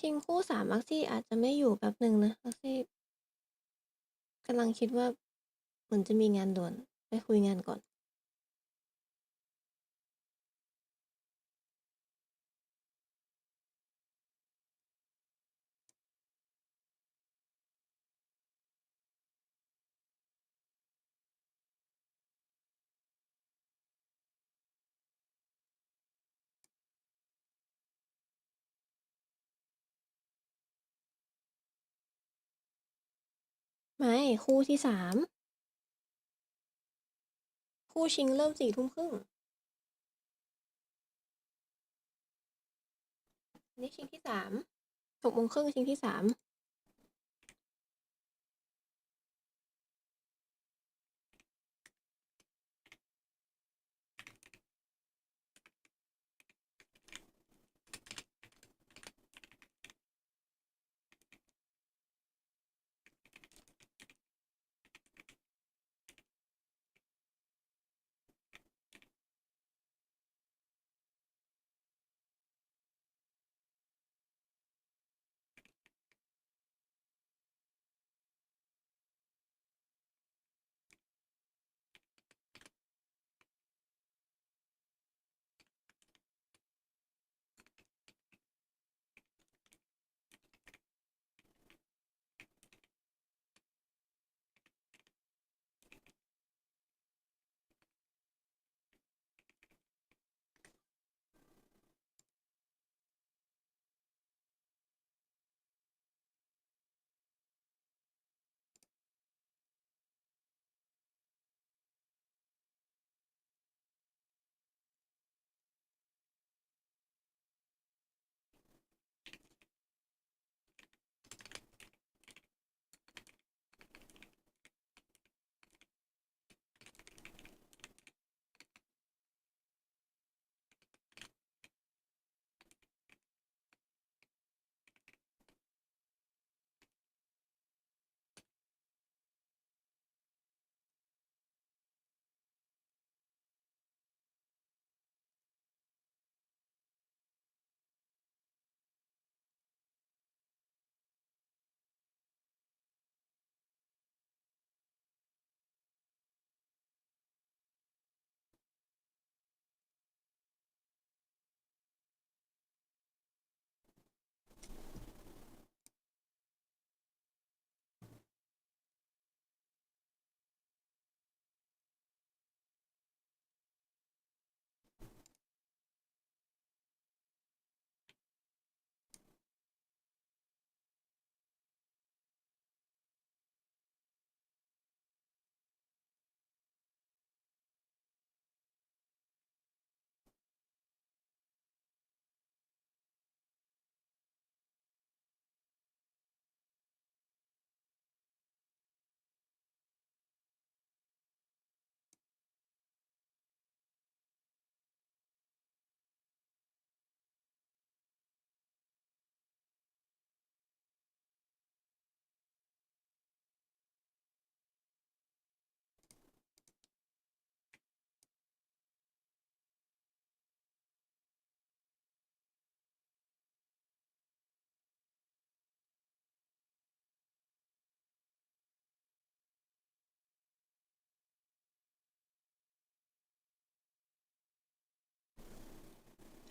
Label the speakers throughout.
Speaker 1: จริงคู่3มักซี่อาจจะไม่อยู่แป๊บหนึ่งนะมักซี่กำลังคิดว่าเหมือนจะมีงานด่วนไปคุยงานก่อนไม่คู่ที่3คู่ชิงเริ่ม4 ทุ่มครึ่งนี่ชิงที่36 โมงครึ่งชิงที่3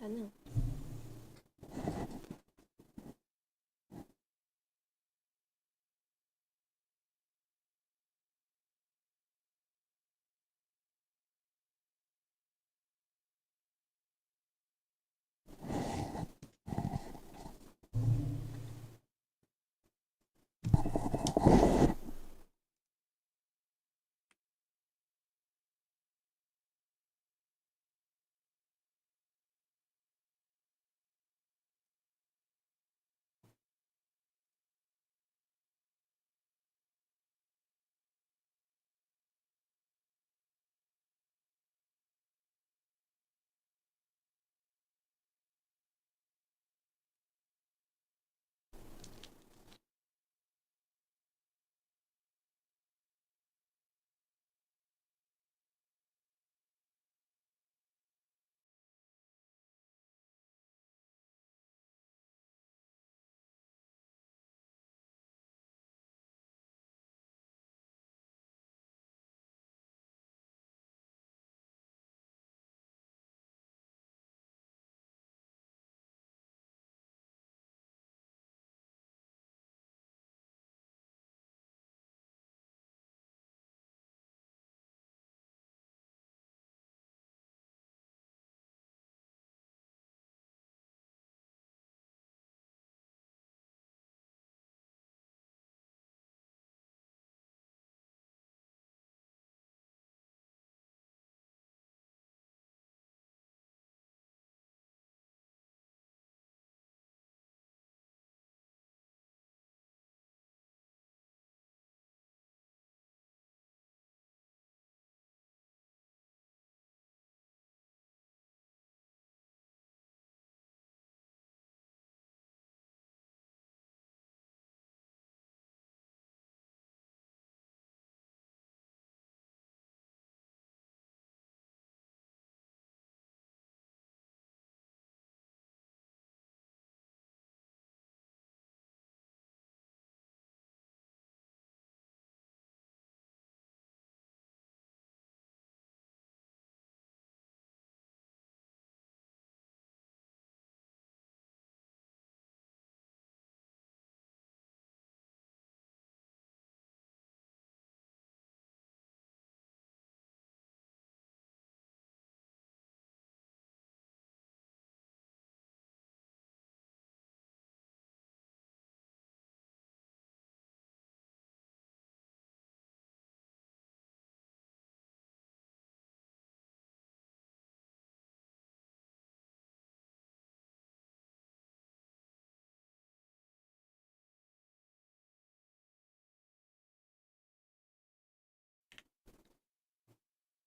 Speaker 1: ชั้นหนึ่ง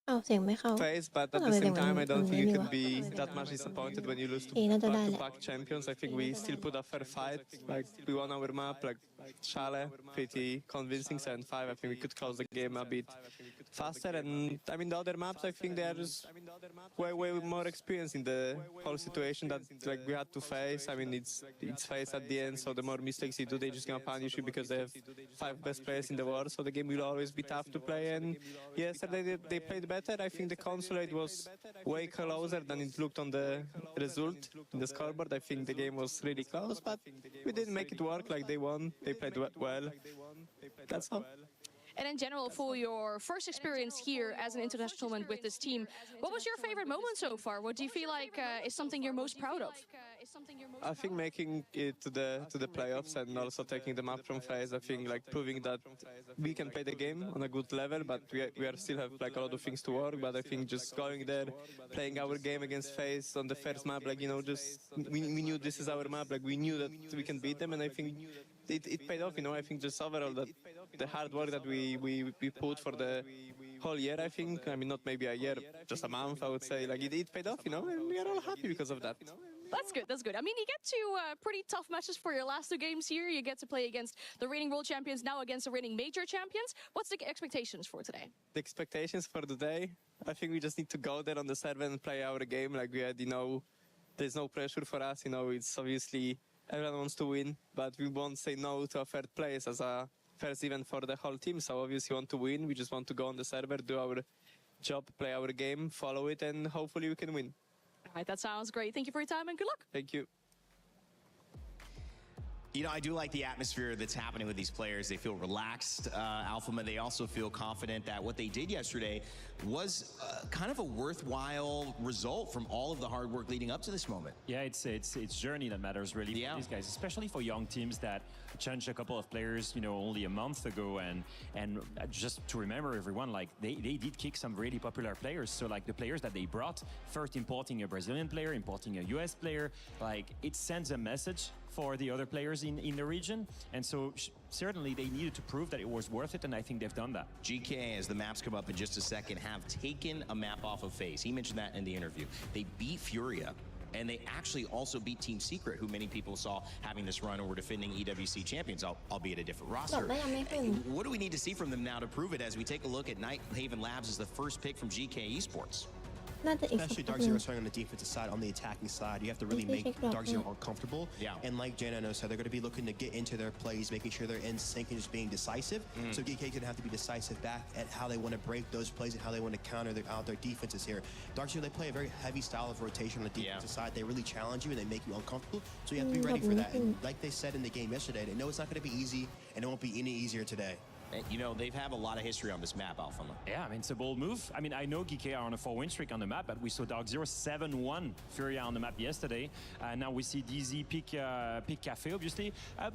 Speaker 1: อ้าวเสียงไม่เข้า
Speaker 2: phase, but
Speaker 1: ก็
Speaker 2: at
Speaker 1: ทำ
Speaker 2: the
Speaker 1: ไมเสีย
Speaker 2: same
Speaker 1: งมัน
Speaker 2: time, I
Speaker 1: มัน
Speaker 2: don't
Speaker 1: ไม่
Speaker 2: think you
Speaker 1: นี่
Speaker 2: can
Speaker 1: วะ
Speaker 2: be that much disappointed when you lose to
Speaker 1: น่าจะได้แหละ
Speaker 2: back-to-back champions. I think we still put a fair fight. Like we won our map, like Chalet, pretty convincing 7-5. I think we could close the game a bit faster. And I mean, the other maps, I think they are just way more experienced in the whole situation that like we had to face. I mean, it's face at the end, so the more mistakes you do, they just gonna punish you because they have 5 best players in the world. So the game will always be tough to play. And yesterday they played better. I think the consulate was way closer than it looked on the result in the scoreboard. I think the game was really close, but we didn't make it work. Like they won, they played well. That's all.
Speaker 3: And in general, for your first experience here as an international tournament with this team, what was your favorite moment so far? What do you feel like is something you're most proud of?
Speaker 2: I think making it to the playoffs and also taking the map from FaZe. I think like proving that we can play the game on a good level, but we are still have like a lot of things to work. But I think just going there, playing our game against FaZe on the first map, like just we knew this is our map. Like we knew that we can beat them, and I think it paid off. I think just overall that the hard work that we put for the whole year. I think I mean not maybe a year, just a month. I would say like it paid off. And we are all happy because of that.
Speaker 3: That's good. That's good. I mean, you get to pretty tough matches for your last 2 games here. You get to play against the reigning world champions, now against the reigning major champions. What's the expectations for today?
Speaker 2: The expectations for today, I think we just need to go there on the server and play our game like we had. There's no pressure for us. It's obviously everyone wants to win, but we won't say no to a third place as a first event for the whole team. So obviously we want to win. We just want to go on the server, do our job, play our game, follow it, and hopefully we can win.
Speaker 3: All right, that sounds great. Thank you for your time and good luck.
Speaker 2: Thank you.
Speaker 4: I do like the atmosphere that's happening with these players. They feel relaxed. Alphama, they also feel confident that what they did yesterday was kind of a worthwhile result from all of the hard work leading up to this moment.
Speaker 5: Yeah, it's journey that matters really for these guys, especially for young teams that challenged a couple of players, only a month ago. And just to remember everyone, like they did kick some really popular players. So like the players that they brought, first importing a Brazilian player, importing a US player, like it sends a message for the other players in the region. And so certainly they needed to prove that it was worth it, and I think they've done that.
Speaker 4: GK, as the maps come up in just a second, have taken a map off of FaZe. He mentioned that in the interview. They beat Furia, and they actually also beat Team Secret, who many people saw having this run and were defending EWC champions, albeit a different roster. What do we need to see from them now to prove it as we take a look at Night Haven Labs as the first pick from GK Esports?
Speaker 6: Especially Dark Zero starting on the defensive side, on the attacking side, you have to really make Dark Zero uncomfortable.
Speaker 4: Yeah.
Speaker 6: And like Jano said, they're going to be looking to get into their plays, making sure they're in sync and just being decisive. So GK is going to have to be decisive back at how they want to break those plays and how they want to counter out their defenses here. Dark Zero, they play a very heavy style of rotation on the defensive side. They really challenge you and they make you uncomfortable. So you have to be ready for that. And like they said in the game yesterday, they know it's not going to be easy and it won't be any easier today.
Speaker 4: They've had a lot of history on this map, Alphama.
Speaker 5: Yeah, I mean, it's a bold move. I mean, I know GK are on a 4-win streak on the map, but we saw Dark Zero 7-1 Furia on the map yesterday. Now we see DZ pick Cafe, obviously.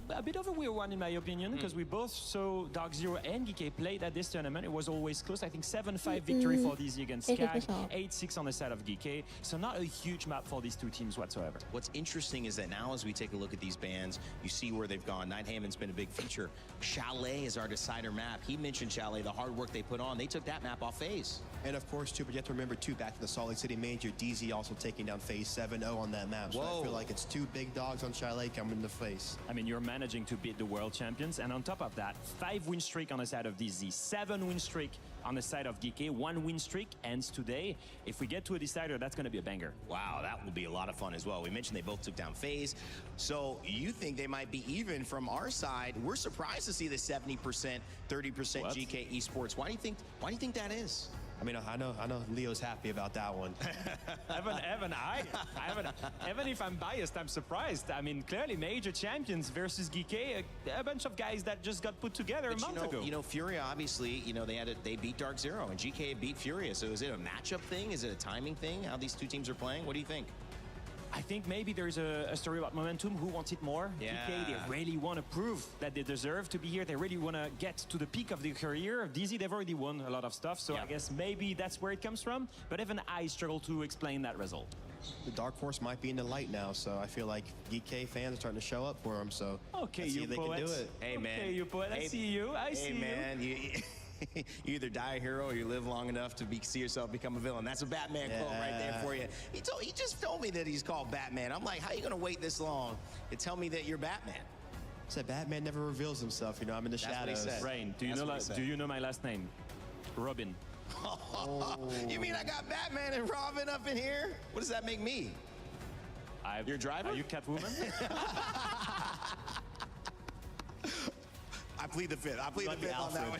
Speaker 5: A bit of a weird one, in my opinion, because we both saw Dark Zero and GK played at this tournament. It was always close. I think 7-5 victory for DZ against Skag, 8-6 on the side of GK. So not a huge map for these 2 teams whatsoever.
Speaker 4: What's interesting is that now as we take a look at these bands, you see where they've gone. Night Haven's been a big feature. Chalet is our decider map. He mentioned Chalet, the hard work they put on. They took that map off FaZe.
Speaker 6: And of course, too, but you have to remember, too, back to the Salt Lake City Major, DZ also taking down FaZe 7-0 on that map. So I feel like it's 2 big dogs on Chalet coming into FaZe.
Speaker 5: I mean, you're managing to beat the world champions. And on top of that, 5-win streak on the side of DZ, 7-win streak on the side of GK, 1-win streak ends today. If we get to a decider, that's going to be a banger.
Speaker 4: Wow, that will be a lot of fun as well. We mentioned they both took down FaZe. So you think they might be even from our side. We're surprised to see the 70%, 30% GK Esports. Why do you think that is?
Speaker 6: I mean, I know Leo's happy about that one.
Speaker 5: Even if I'm biased, I'm surprised. I mean, clearly major champions versus GK, a bunch of guys that just got put together a month ago.
Speaker 4: Furia, obviously, they beat Dark Zero and GK beat Furia. So is it a matchup thing? Is it a timing thing? How these 2 teams are playing? What do you think?
Speaker 5: I think maybe there's a story about momentum. Who wants it more?
Speaker 4: Yeah.
Speaker 5: GK, they really want to prove that they deserve to be here. They really want to get to the peak of their career. DZ, they've already won a lot of stuff, so I guess maybe that's where it comes from. But even I struggle to explain that result.
Speaker 6: The Dark Horse might be in the light now, so I feel like GK fans are starting to show up for him. So
Speaker 5: okay,
Speaker 6: let's see
Speaker 5: you
Speaker 6: if they
Speaker 5: poet.
Speaker 6: can do it.
Speaker 4: Hey, man.
Speaker 5: Okay, you poet. I see you.
Speaker 4: Hey, man. you either die a hero or you live long enough to see yourself become a villain. That's a Batman quote right there for you. He just told me that he's called Batman. I'm like, how are you going to wait this long to tell me that you're Batman?
Speaker 6: Said Batman never reveals himself. You know, I'm in the shadows.
Speaker 4: What he said.
Speaker 5: Rain, do you know my last name? Robin.
Speaker 4: You mean I got Batman and Robin up in here? What does that make me? Your driver?
Speaker 5: Are you Catwoman?
Speaker 4: I plead the fifth. I plead the fifth on that one.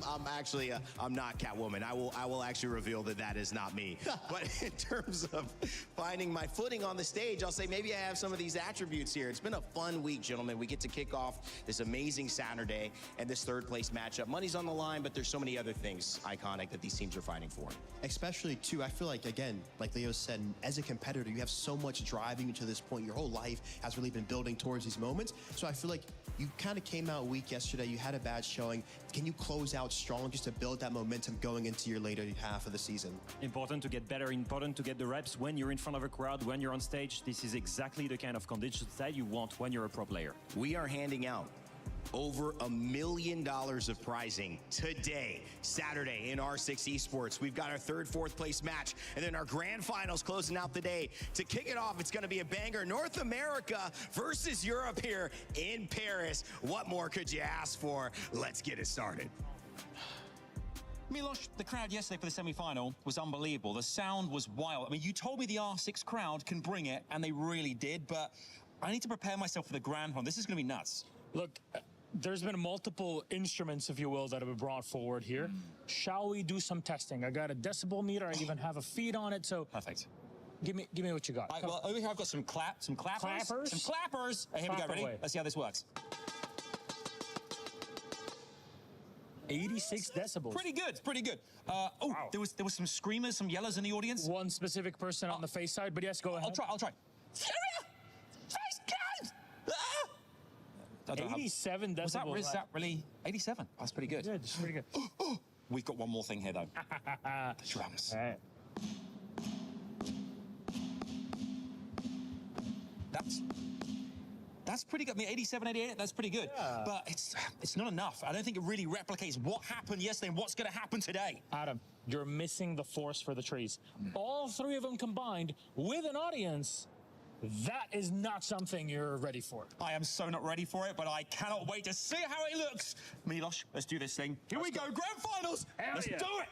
Speaker 4: I'm actually, I'm not Catwoman. I will actually reveal that that is not me. But in terms of finding my footing on the stage, I'll say maybe I have some of these attributes here. It's been a fun week, gentlemen. We get to kick off this amazing Saturday and this third place matchup. Money's on the line, but there's so many other things iconic that these teams are fighting for.
Speaker 6: Especially too, I feel like, again, like Leo said, as a competitor, you have so much driving you to this point. Your whole life has really been building towards these moments. So I feel like you kind of came out weak yesterday. You had a bad showing. Can you close out strong just to build that momentum going into your later half of the season?
Speaker 5: Important to get better, important to get the reps when you're in front of a crowd, when you're on stage. This is exactly the kind of conditions that you want when you're a pro player.
Speaker 4: We are handing out over $1 million of prizing today, Saturday in R6 Esports. We've got our third, fourth place match, and then our grand finals closing out the day. To kick it off, it's going to be a banger. North America versus Europe here in Paris. What more could you ask for? Let's get it started.
Speaker 7: Milos, the crowd yesterday for the semi-final was unbelievable. The sound was wild. I mean, you told me the R6 crowd can bring it, and they really did, but I need to prepare myself for the grand final. This is going to be nuts.
Speaker 8: Look, there's been multiple instruments, if you will, that have been brought forward here. Shall we do some testing? I got a decibel meter. I even have a feed on it. So
Speaker 7: Perfect.
Speaker 8: give me what you got.
Speaker 7: Well, over here I've got some clappers.
Speaker 8: Clappers?
Speaker 7: Some clappers. Here we go.
Speaker 8: Clap
Speaker 7: Ready?
Speaker 8: away.
Speaker 7: Let's see how this works.
Speaker 8: 86 decibels.
Speaker 7: Pretty good. Pretty good.
Speaker 8: Wow.
Speaker 7: There was some screamers, some yellers in the audience.
Speaker 8: One specific person on the face side, but yes, go ahead.
Speaker 7: I'll try. Furia! Face gun! Ah!
Speaker 8: 87 decibels.
Speaker 7: Was that really 87? That's pretty good.
Speaker 8: Good, it's pretty good.
Speaker 7: We've got one more thing here, though. The drums.
Speaker 8: All right.
Speaker 7: That's pretty good. I mean, 87, 88, that's pretty good.
Speaker 8: Yeah.
Speaker 7: But it's not enough. I don't think it really replicates what happened yesterday and what's going to happen today.
Speaker 8: Adam, you're missing the force for the trees. All three of them combined with an audience, that is not something you're ready for.
Speaker 7: I am so not ready for it, but I cannot wait to see how it looks. Milos, let's do this thing. Here we go. Grand finals.
Speaker 8: Hell
Speaker 7: Let's
Speaker 8: yeah.
Speaker 7: do it.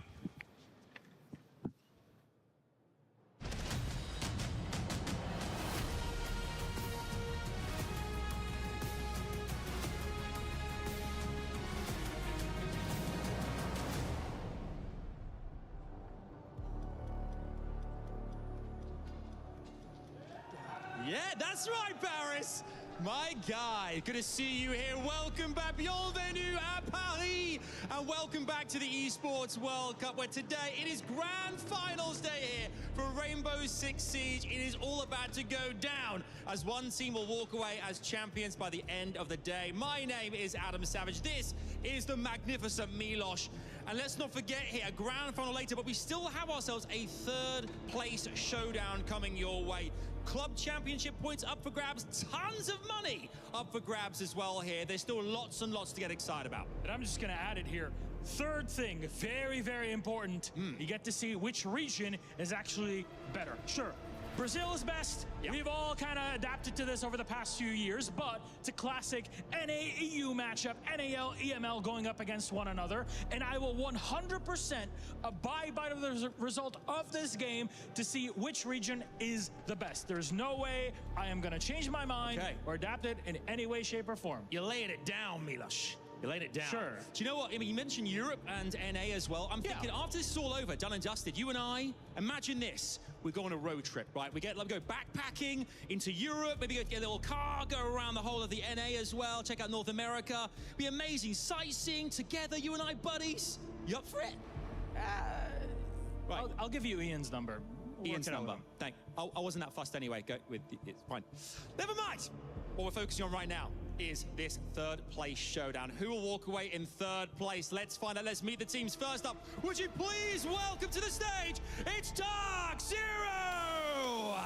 Speaker 9: Yeah, that's right, Paris. My guy, good to see you here. Welcome back, bienvenue à Paris, and welcome back to the Esports World Cup, where today it is grand finals day here for Rainbow Six Siege. It is all about to go down as one team will walk away as champions by the end of the day. My name is Adam Savage. This is the magnificent Milos. And let's not forget here, a grand final later, but we still have ourselves a third place showdown coming your way. Club championship points up for grabs, tons of money up for grabs as well here. There's still lots and lots to get excited about.
Speaker 8: And I'm just going to add it here. Third thing, very, very important. You get to see which region is actually better. Sure, Brazil is best.
Speaker 9: Yep.
Speaker 8: We've all kind of adapted to this over the past few years, but it's a classic NA-EU matchup, NAL-EML going up against one another, and I will 100% abide by the result of this game to see which region is the best. There's no way I am going to change my mind or adapt it in any way, shape, or form.
Speaker 9: You're laying it down, Milos. You laid it down.
Speaker 8: Sure.
Speaker 9: Do you know what? I mean, you mentioned Europe and NA as well. I'm thinking after this is all over, done and dusted, you and I, imagine this. We go on a road trip, right? We go backpacking into Europe, maybe get a little car, go around the whole of the NA as well, check out North America. Be amazing sightseeing together, you and I, buddies. You up for it? Right.
Speaker 8: I'll give you Ian's number. We'll
Speaker 9: Ian's
Speaker 8: work it out
Speaker 9: number.
Speaker 8: with him.
Speaker 9: Thank. I wasn't that fussed anyway. Go with it's fine. Never mind. What we're focusing on right now is this third place showdown. Who will walk away in third place? Let's find out. Let's meet the teams. First up, would you please welcome to the stage, it's Dark Zero!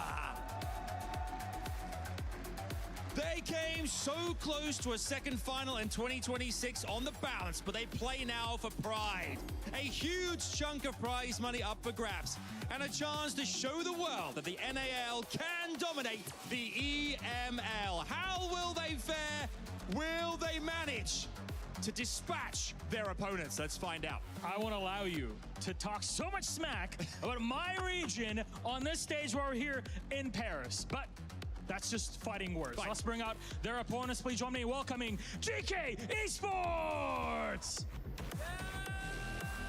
Speaker 9: They came so close to a second final in 2026 on the bounce, but they play now for pride. A huge chunk of prize money up for grabs and a chance to show the world that the NAL can dominate the EML. How will they fare? Will they manage to dispatch their opponents? Let's find out.
Speaker 8: I won't allow you to talk so much smack about my region on this stage while we're here in Paris. But that's just fighting words.
Speaker 9: Fight.
Speaker 8: Let's bring out their opponents. Please join me in welcoming GK Esports!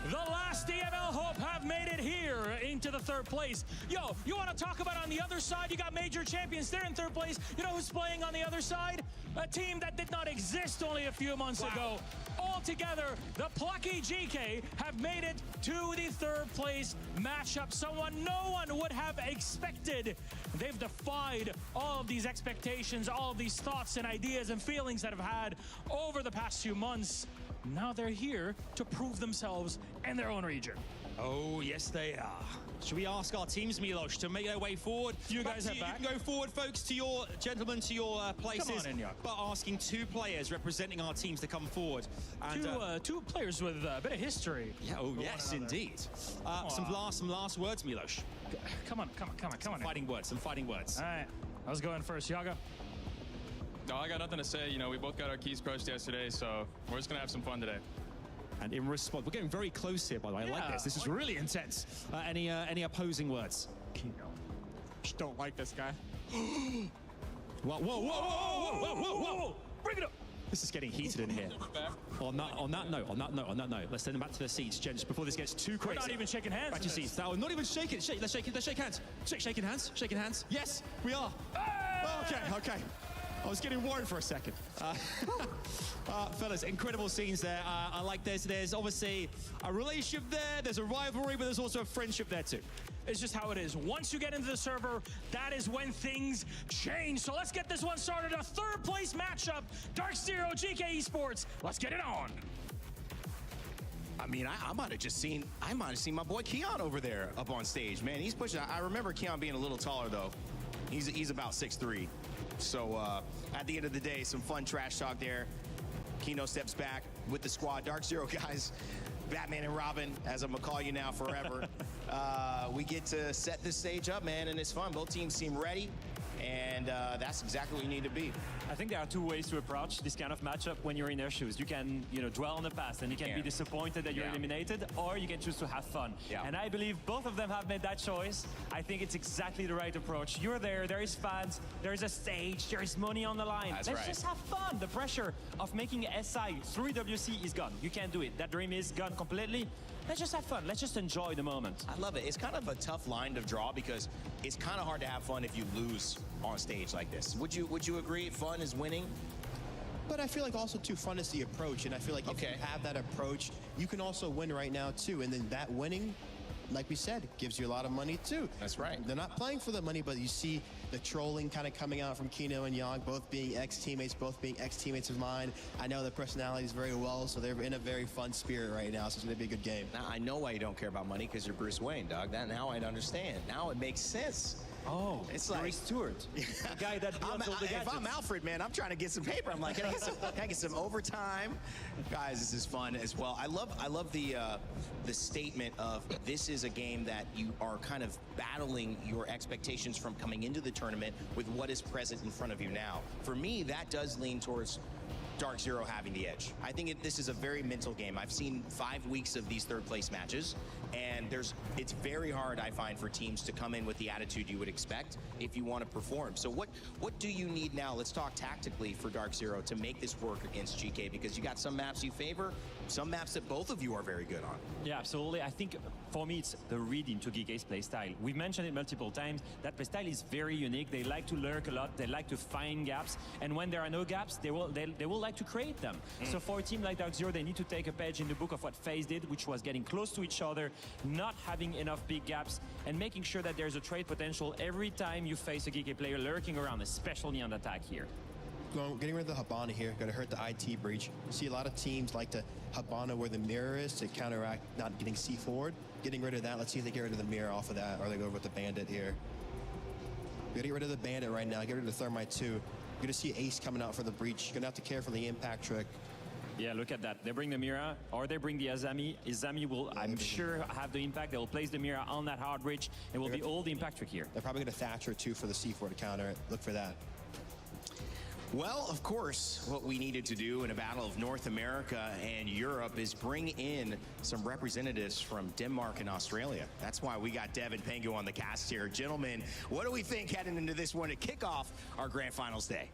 Speaker 8: The last EML hope have made it here into the third place. Yo, you want to talk about on the other side? You got major champions. They're in third place. You know who's playing on the other side? A team that did not exist only a few months ago. All together, the plucky GK have made it to the third place matchup. Someone no one would have expected. They've defied all of these expectations, all of these thoughts and ideas and feelings that have had over the past few months. Now they're here to prove themselves in their own region.
Speaker 9: Oh, yes, they are. Should we ask our teams, Milos, to make their way forward?
Speaker 8: You guys
Speaker 9: to
Speaker 8: have back.
Speaker 9: You can go forward, folks, to your gentlemen, to your places.
Speaker 8: Come on in, Jan.
Speaker 9: But asking two players representing our teams to come forward. And,
Speaker 8: Two players with a bit of history.
Speaker 9: yeah, oh, yes, indeed. Some last words, Milos.
Speaker 8: Come on.
Speaker 9: Fighting words, some fighting words.
Speaker 8: All right, I was going first. Yaga.
Speaker 10: No, I got nothing to say. You know, we both got our keys crushed yesterday, so we're just going to have some fun today.
Speaker 9: And in response, we're getting very close here, by the way. I like this. This is really intense. Any opposing words?
Speaker 10: Just don't like this guy.
Speaker 9: Whoa.
Speaker 8: Bring it up.
Speaker 9: This is getting heated in here. On that note, let's send them back to their seats, gents, before this gets too crazy.
Speaker 8: We're not even shaking hands.
Speaker 9: Back to your seats. No, not even shaking. Let's shake hands. Shaking hands. Yes, we are. Okay. I was getting worried for a second. Fellas, incredible scenes there. I like this. There's obviously a relationship there. There's a rivalry, but there's also a friendship there too.
Speaker 8: It's just how it is. Once you get into the server, that is when things change. So let's get this one started. A third place matchup. Dark Zero, GK Esports. Let's get it on.
Speaker 4: I mean, I might have seen my boy Keon over there up on stage. Man, he's pushing. I remember Keon being a little taller though. He's about 6'3". So at the end of the day, some fun trash talk there. Keno steps back with the squad. Dark Zero guys, Batman and Robin, as I'm gonna call you now forever. We get to set this stage up, man, and it's fun. Both teams seem ready, and that's exactly what you need to be.
Speaker 5: I think there are two ways to approach this kind of matchup when you're in their shoes. You can, dwell on the past and you can be disappointed that you're eliminated, or you can choose to have fun.
Speaker 4: Yeah.
Speaker 5: And I believe both of them have made that choice. I think it's exactly the right approach. You're there is fans, there is a stage, there is money on the line.
Speaker 4: That's
Speaker 5: Let's
Speaker 4: right.
Speaker 5: just have fun. The pressure of making SI through EWC is gone. You can't do it. That dream is gone completely. Let's just have fun. Let's just enjoy the moment.
Speaker 4: I love it. It's kind of a tough line to draw because it's kind of hard to have fun if you lose on stage like this. Would you agree? Fun is winning.
Speaker 6: But I feel like also too fun is the approach, and I feel like if you have that approach, you can also win right now too. And then that winning, like we said, gives you a lot of money too.
Speaker 4: That's right.
Speaker 6: They're not playing for the money, but you see the trolling kind of coming out from Keno and Young, both being ex-teammates, both being ex-teammates of mine. I know their personalities very well, so they're in a very fun spirit right now, so it's going to be a good game.
Speaker 4: Now, I know why you don't care about money, because you're Bruce Wayne, dog. Now I understand. Now it makes sense.
Speaker 5: Oh,
Speaker 4: it's
Speaker 5: like
Speaker 4: like
Speaker 5: Stewart, the guy that builds all the gadgets.
Speaker 4: If I'm Alfred, man, I'm trying to get some paper. I'm like, can I get some overtime? Guys, this is fun as well. I love the statement of this is a game that you are kind of battling your expectations from coming into the tournament with what is present in front of you now. For me, that does lean towards Dark Zero having the edge. I think this is a very mental game. I've seen 5 weeks of these third place matches, and it's very hard, I find, for teams to come in with the attitude you would expect if you want to perform. So what do you need now? Let's talk tactically for Dark Zero to make this work against GK, because you got some maps you favor, some maps that both of you are very good on.
Speaker 5: Yeah, absolutely. I think for me, it's the read into GK's playstyle. We've mentioned it multiple times. That playstyle is very unique. They like to lurk a lot. They like to find gaps. And when there are no gaps, they will like to create them. So for a team like Dark Zero, they need to take a page in the book of what FaZe did, which was getting close to each other, not having enough big gaps, and making sure that there's a trade potential every time you face a GK player lurking around, especially on attack here.
Speaker 6: Getting rid of the Habana here, going to hurt the IT breach. You see a lot of teams like to Habana where the mirror is to counteract not getting C forward. Getting rid of that, let's see if they get rid of the mirror off of that, or they go with the bandit here. Getting rid of the bandit right now, get rid of the thermite too. You're going to see Ace coming out for the breach. You're going to have to care for the impact trick.
Speaker 5: Yeah, look at that. They bring the Mira, or they bring the Azami. Izami will, I'm sure, have the impact. They will place the Mira on that hard bridge. It will be all the impact trick here.
Speaker 6: They're probably going to Thatcher too for the C4 to counter it. Look for that.
Speaker 4: Well, of course, what we needed to do in a battle of North America and Europe is bring in some representatives from Denmark and Australia. That's why we got Dev and Pengu on the cast here. Gentlemen, what do we think heading into this one to kick off our grand finals day?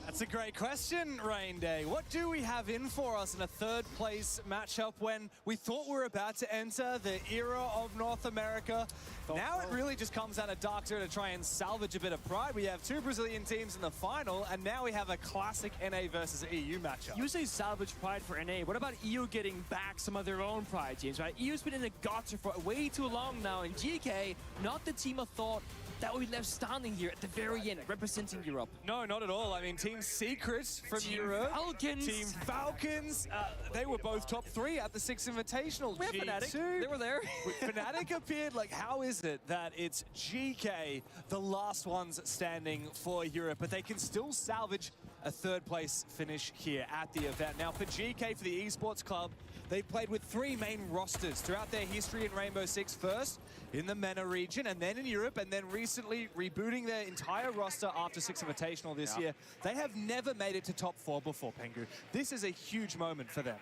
Speaker 11: That's a great question, Rain Day. What do we have in for us in a third place matchup when we thought we were about to enter the era of North America? Now it really just comes down to Dark Zero to try and salvage a bit of pride. We have two Brazilian teams in the final, and now we have a classic NA versus EU matchup.
Speaker 12: You say salvage pride for NA. What about EU getting back some of their own pride teams, right? EU's been in the gutter for way too long now, and GK, not the team of thought that would be left standing here at the very end, representing Europe.
Speaker 11: No, not at all. I mean, Team Secret from Europe.
Speaker 12: Falcons.
Speaker 11: Team Falcons. They were both top 3 at the Six Invitational.
Speaker 12: We have Fnatic. They were there.
Speaker 11: Fnatic appeared. Like, how is it that it's GK, the last ones standing for Europe, but they can still salvage a third place finish here at the event. Now, for GK, for the Esports Club, they've played with 3 main rosters throughout their history in Rainbow Six. First in the MENA region, and then in Europe, and then recently rebooting their entire roster after Six Invitational this year. They have never made it to top 4 before, Pengu. This is a huge moment for them.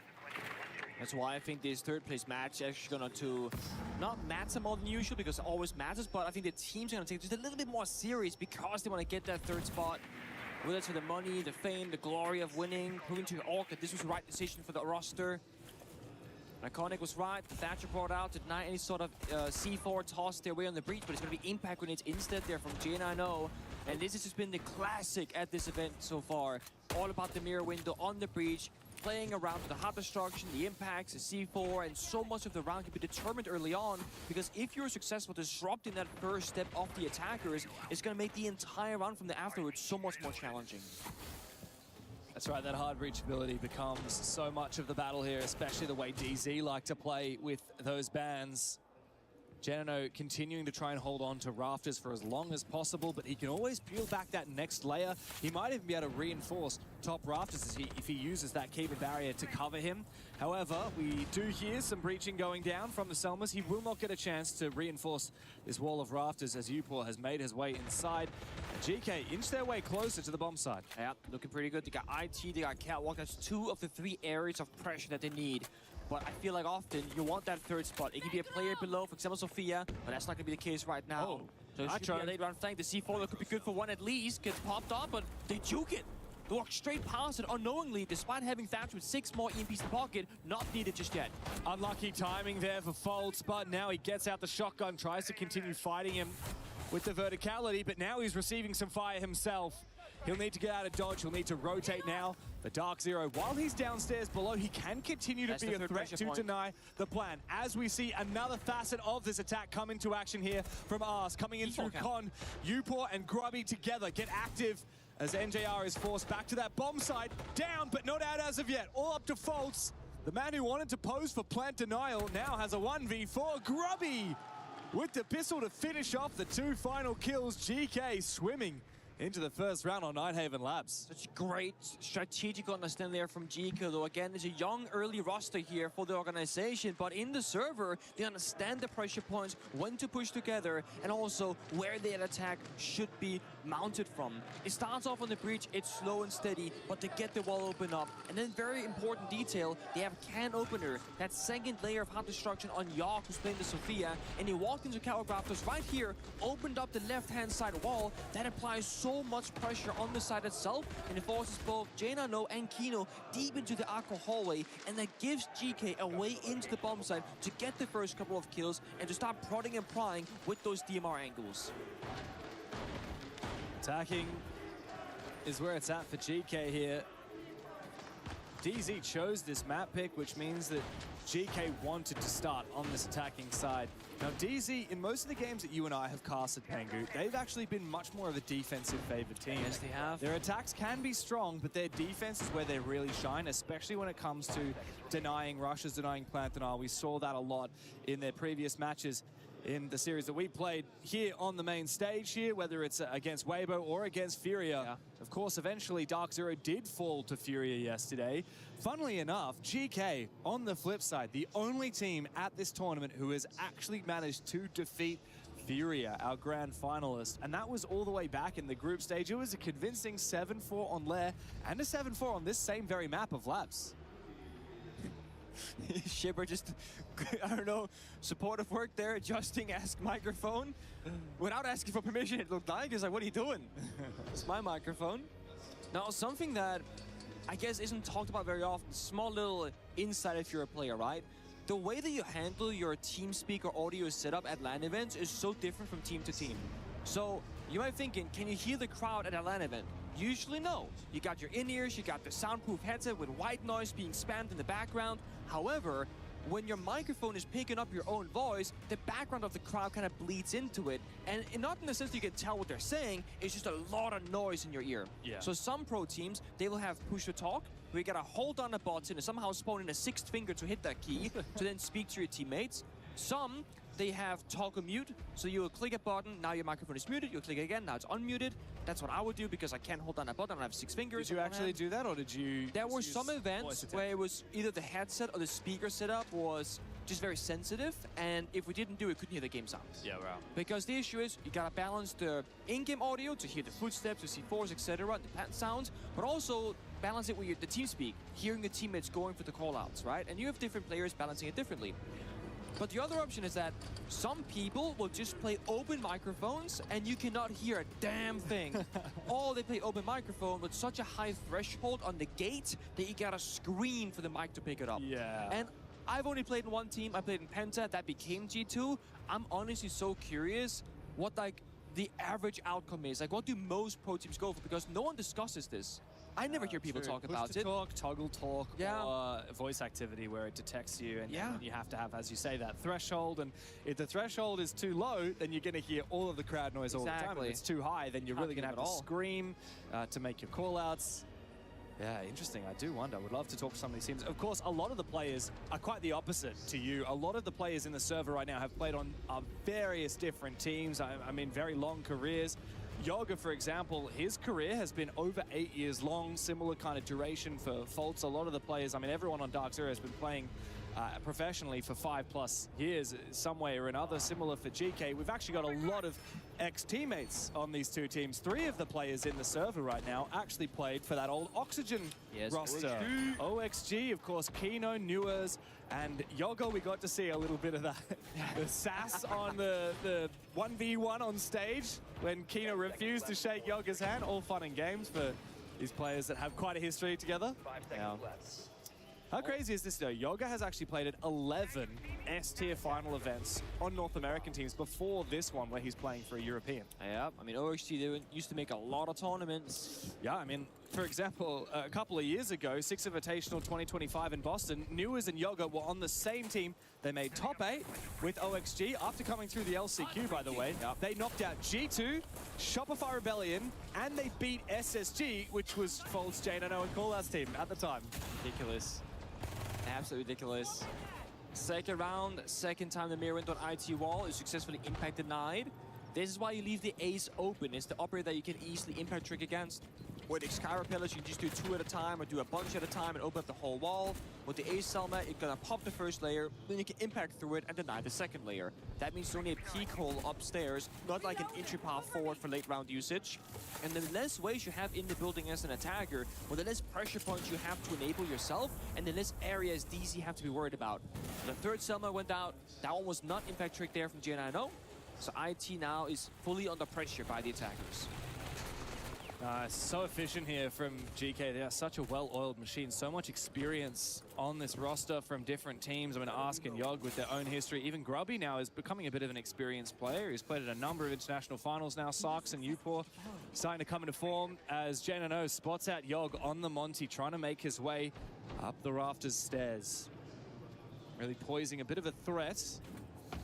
Speaker 12: That's why I think this third place match is actually going to not matter more than usual, because it always matters, but I think the teams are going to take it just a little bit more serious because they want to get that third spot. Whether it's for the money, the fame, the glory of winning, proving to Orc that this was the right decision for the roster. Iconic was right. Thatcher brought out to deny any sort of C4 toss their way on the breach, but it's going to be impact grenades instead there from J9O. And this has just been the classic at this event so far. All about the mirror window on the breach, playing around with the hot destruction, the impacts, the C4, and so much of the round can be determined early on, because if you're successful disrupting that first step of the attackers, it's going to make the entire round from the afterwards so much more challenging.
Speaker 11: That's right, that hard breach ability becomes so much of the battle here, especially the way DZ like to play with those bans. Genano continuing to try and hold on to rafters for as long as possible, but he can always peel back that next layer. He might even be able to reinforce top rafters if he uses that Keeper barrier to cover him. However, we do hear some breaching going down from the Selmas. He will not get a chance to reinforce this wall of rafters as Upor has made his way inside. GK inch their way closer to the bomb side.
Speaker 12: Yeah, looking pretty good. They got IT, they got Catwalk. That's 2 of the 3 areas of pressure that they need. But I feel like often you want that third spot. It can be a player below, for example, Sophia, but that's not going to be the case right now. So it should be a late round flank. The C4 could be good for 1 at least. Gets popped off, but they juke it. They walk straight past it unknowingly, despite having Thatcher with 6 more EMPs in pocket. Not needed just yet.
Speaker 11: Unlucky timing there for Foltz, but now he gets out the shotgun, tries to continue fighting him with the verticality, but now he's receiving some fire himself. He'll need to get out of dodge. He'll need to rotate now. The Dark Zero, while he's downstairs below, he can continue to be a threat to deny the plan. As we see another facet of this attack come into action here from Ars, coming in through Con, Upor and Grubby together get active as NJR is forced back to that bomb site. Down, but not out as of yet. All up to Foltz. The man who wanted to pose for plant denial now has a 1v4. Grubby with the pistol to finish off the 2 final kills. GK swimming into the first round on Nighthaven Labs.
Speaker 12: Such great strategic understanding there from GK, though. Again, there's a young early roster here for the organization, but in the server, they understand the pressure points, when to push together, and also where their attack should be mounted from. It starts off on the breach, it's slow and steady, but they get the wall open up. And then very important detail, they have can opener, that second layer of hot destruction on York, who's playing the Sophia, and he walked into Catwalk Raptors right here, opened up the left-hand side wall, that applies so much pressure on the side itself, and it forces both J9O and Kino deep into the Aqua hallway, and that gives GK a way into the bomb site to get the first couple of kills and to start prodding and prying with those DMR angles.
Speaker 11: Attacking is where it's at for GK here. DZ chose this map pick, which means that GK wanted to start on this attacking side. Now, DZ, in most of the games that you and I have casted, Pengu, they've actually been much more of a defensive-favored team.
Speaker 12: Yes, they have.
Speaker 11: Their attacks can be strong, but their defense is where they really shine, especially when it comes to denying rushes, denying plant denial. We saw that a lot in their previous matches. in the series that we played here on the main stage here, whether it's against Weibo or against Furia.
Speaker 12: Yeah.
Speaker 11: Of course, eventually Dark Zero did fall to Furia yesterday. Funnily enough, GK, on the flip side, the only team at this tournament who has actually managed to defeat Furia, our grand finalist, and that was all the way back in the group stage. It was a convincing 7-4 on Lair and a 7-4 on this same very map of Labs.
Speaker 12: Shipper just, I don't know, supportive work there, adjusting Ask microphone without asking for permission. It looked like. He's like, what are you doing? It's my microphone. Now, something that I guess isn't talked about very often, small little insight if you're a player, right? The way that you handle your TeamSpeak or audio setup at LAN events is so different from team to team. So you might be thinking, can you hear the crowd at a LAN event? Usually no. You got your in-ears, you got the soundproof headset with white noise being spammed in the background. However, when your microphone is picking up your own voice, the background of the crowd kind of bleeds into it. And not in the sense that you can tell what they're saying, it's just a lot of noise in your ear.
Speaker 11: Yeah.
Speaker 12: So some pro teams, they will have push to talk, where you gotta hold on a button and somehow spawn in a sixth finger to hit that key to then speak to your teammates. Some, they have toggle mute, so you will click a button, now your microphone is muted, you'll click again, now it's unmuted. That's what I would do because I can't hold down a button, I have 6 fingers.
Speaker 11: Did you actually do that, or did you?
Speaker 12: There were some events where it was either the headset or the speaker setup was just very sensitive, and if we didn't do it, couldn't hear the game sounds.
Speaker 11: Yeah, wow.
Speaker 12: Because the issue is, you gotta balance the in-game audio to hear the footsteps, the C4s, etc., the pant sounds, but also balance it with the TeamSpeak, hearing the teammates going for the callouts, right? And you have different players balancing it differently. But the other option is that some people will just play open microphones and you cannot hear a damn thing. Or they play open microphone with such a high threshold on the gate that you gotta scream for the mic to pick it up.
Speaker 11: Yeah.
Speaker 12: And I've only played in one team. I played in Penta. That became G2. I'm honestly so curious what like the average outcome is. Like, what do most pro teams go for? Because no one discusses this. I never hear people talk about it.
Speaker 11: Talk, toggle talk,
Speaker 12: Yeah.
Speaker 11: or voice activity where it detects you, and
Speaker 12: Yeah.
Speaker 11: and you have to have, as you say, that threshold. And if the threshold is too low, then you're going to hear all of the crowd noise all the time.
Speaker 12: Exactly.
Speaker 11: If it's too high, then you're
Speaker 12: Can't
Speaker 11: really going to
Speaker 12: hear
Speaker 11: have
Speaker 12: them
Speaker 11: to
Speaker 12: at all.
Speaker 11: scream to make your call-outs. Yeah, interesting. I do wonder. I would love to talk to some of these teams. Of course, a lot of the players are quite the opposite to you. A lot of the players in the server right now have played on various different teams. I mean, very long careers. Yoga, for example, his career has been over 8 years long, similar kind of duration for Faults. A lot of the players, I mean, everyone on Dark Zero has been playing professionally for 5+ years, some way or another, similar for GK. We've actually got a lot of ex-teammates on these two teams. 3 of the players in the server right now actually played for that old Oxygen roster. OXG, of course, Kino, Newers, and Yogo. We got to see a little bit of that, the sass on the 1v1 on stage when Kino refused to shake Yoga's hand. All fun and games for these players that have quite a history together.
Speaker 12: Yeah.
Speaker 11: How crazy is this though? Yoga has actually played at 11 S-tier final events on North American teams before this one where he's playing for a European.
Speaker 12: Yeah, I mean, OXG, they used to make a lot of tournaments.
Speaker 11: Yeah, I mean, for example, a couple of years ago, 6 Invitational 2025 in Boston, Newers and Yoga were on the same team. They made top 8 with OXG after coming through the LCQ, by the way.
Speaker 12: Yep.
Speaker 11: They knocked out G2, Shopify Rebellion, and they beat SSG, which was Faults, JNO, and Callout's team at the time.
Speaker 12: Ridiculous. Absolutely ridiculous. Second round, second time the mirror went on IT wall is successfully impact denied. This is why you leave the ace open. It's the operator that you can easily impact trick against. With the Sky Repellers, you can just do 2 at a time or do a bunch at a time and open up the whole wall. With the ace helmet, you're gonna pop the first layer, then you can impact through it and deny the second layer. That means you only have peak hole upstairs, not like an entry path forward for late round usage. And the less ways you have in the building as an attacker, well, the less pressure points you have to enable yourself, and the less areas DC have to be worried about. The third Selma went out. That one was not impact trick there from J9O. So IT now is fully under pressure by the attackers.
Speaker 11: So efficient here from GK. They are such a well-oiled machine. So much experience on this roster from different teams. I mean, Ask and Yog with their own history. Even Grubby now is becoming a bit of an experienced player. He's played at a number of international finals now. Sarks and Upor starting to come into form as JNO spots out Yog on the Monty, trying to make his way up the rafters stairs. Really poising a bit of a threat.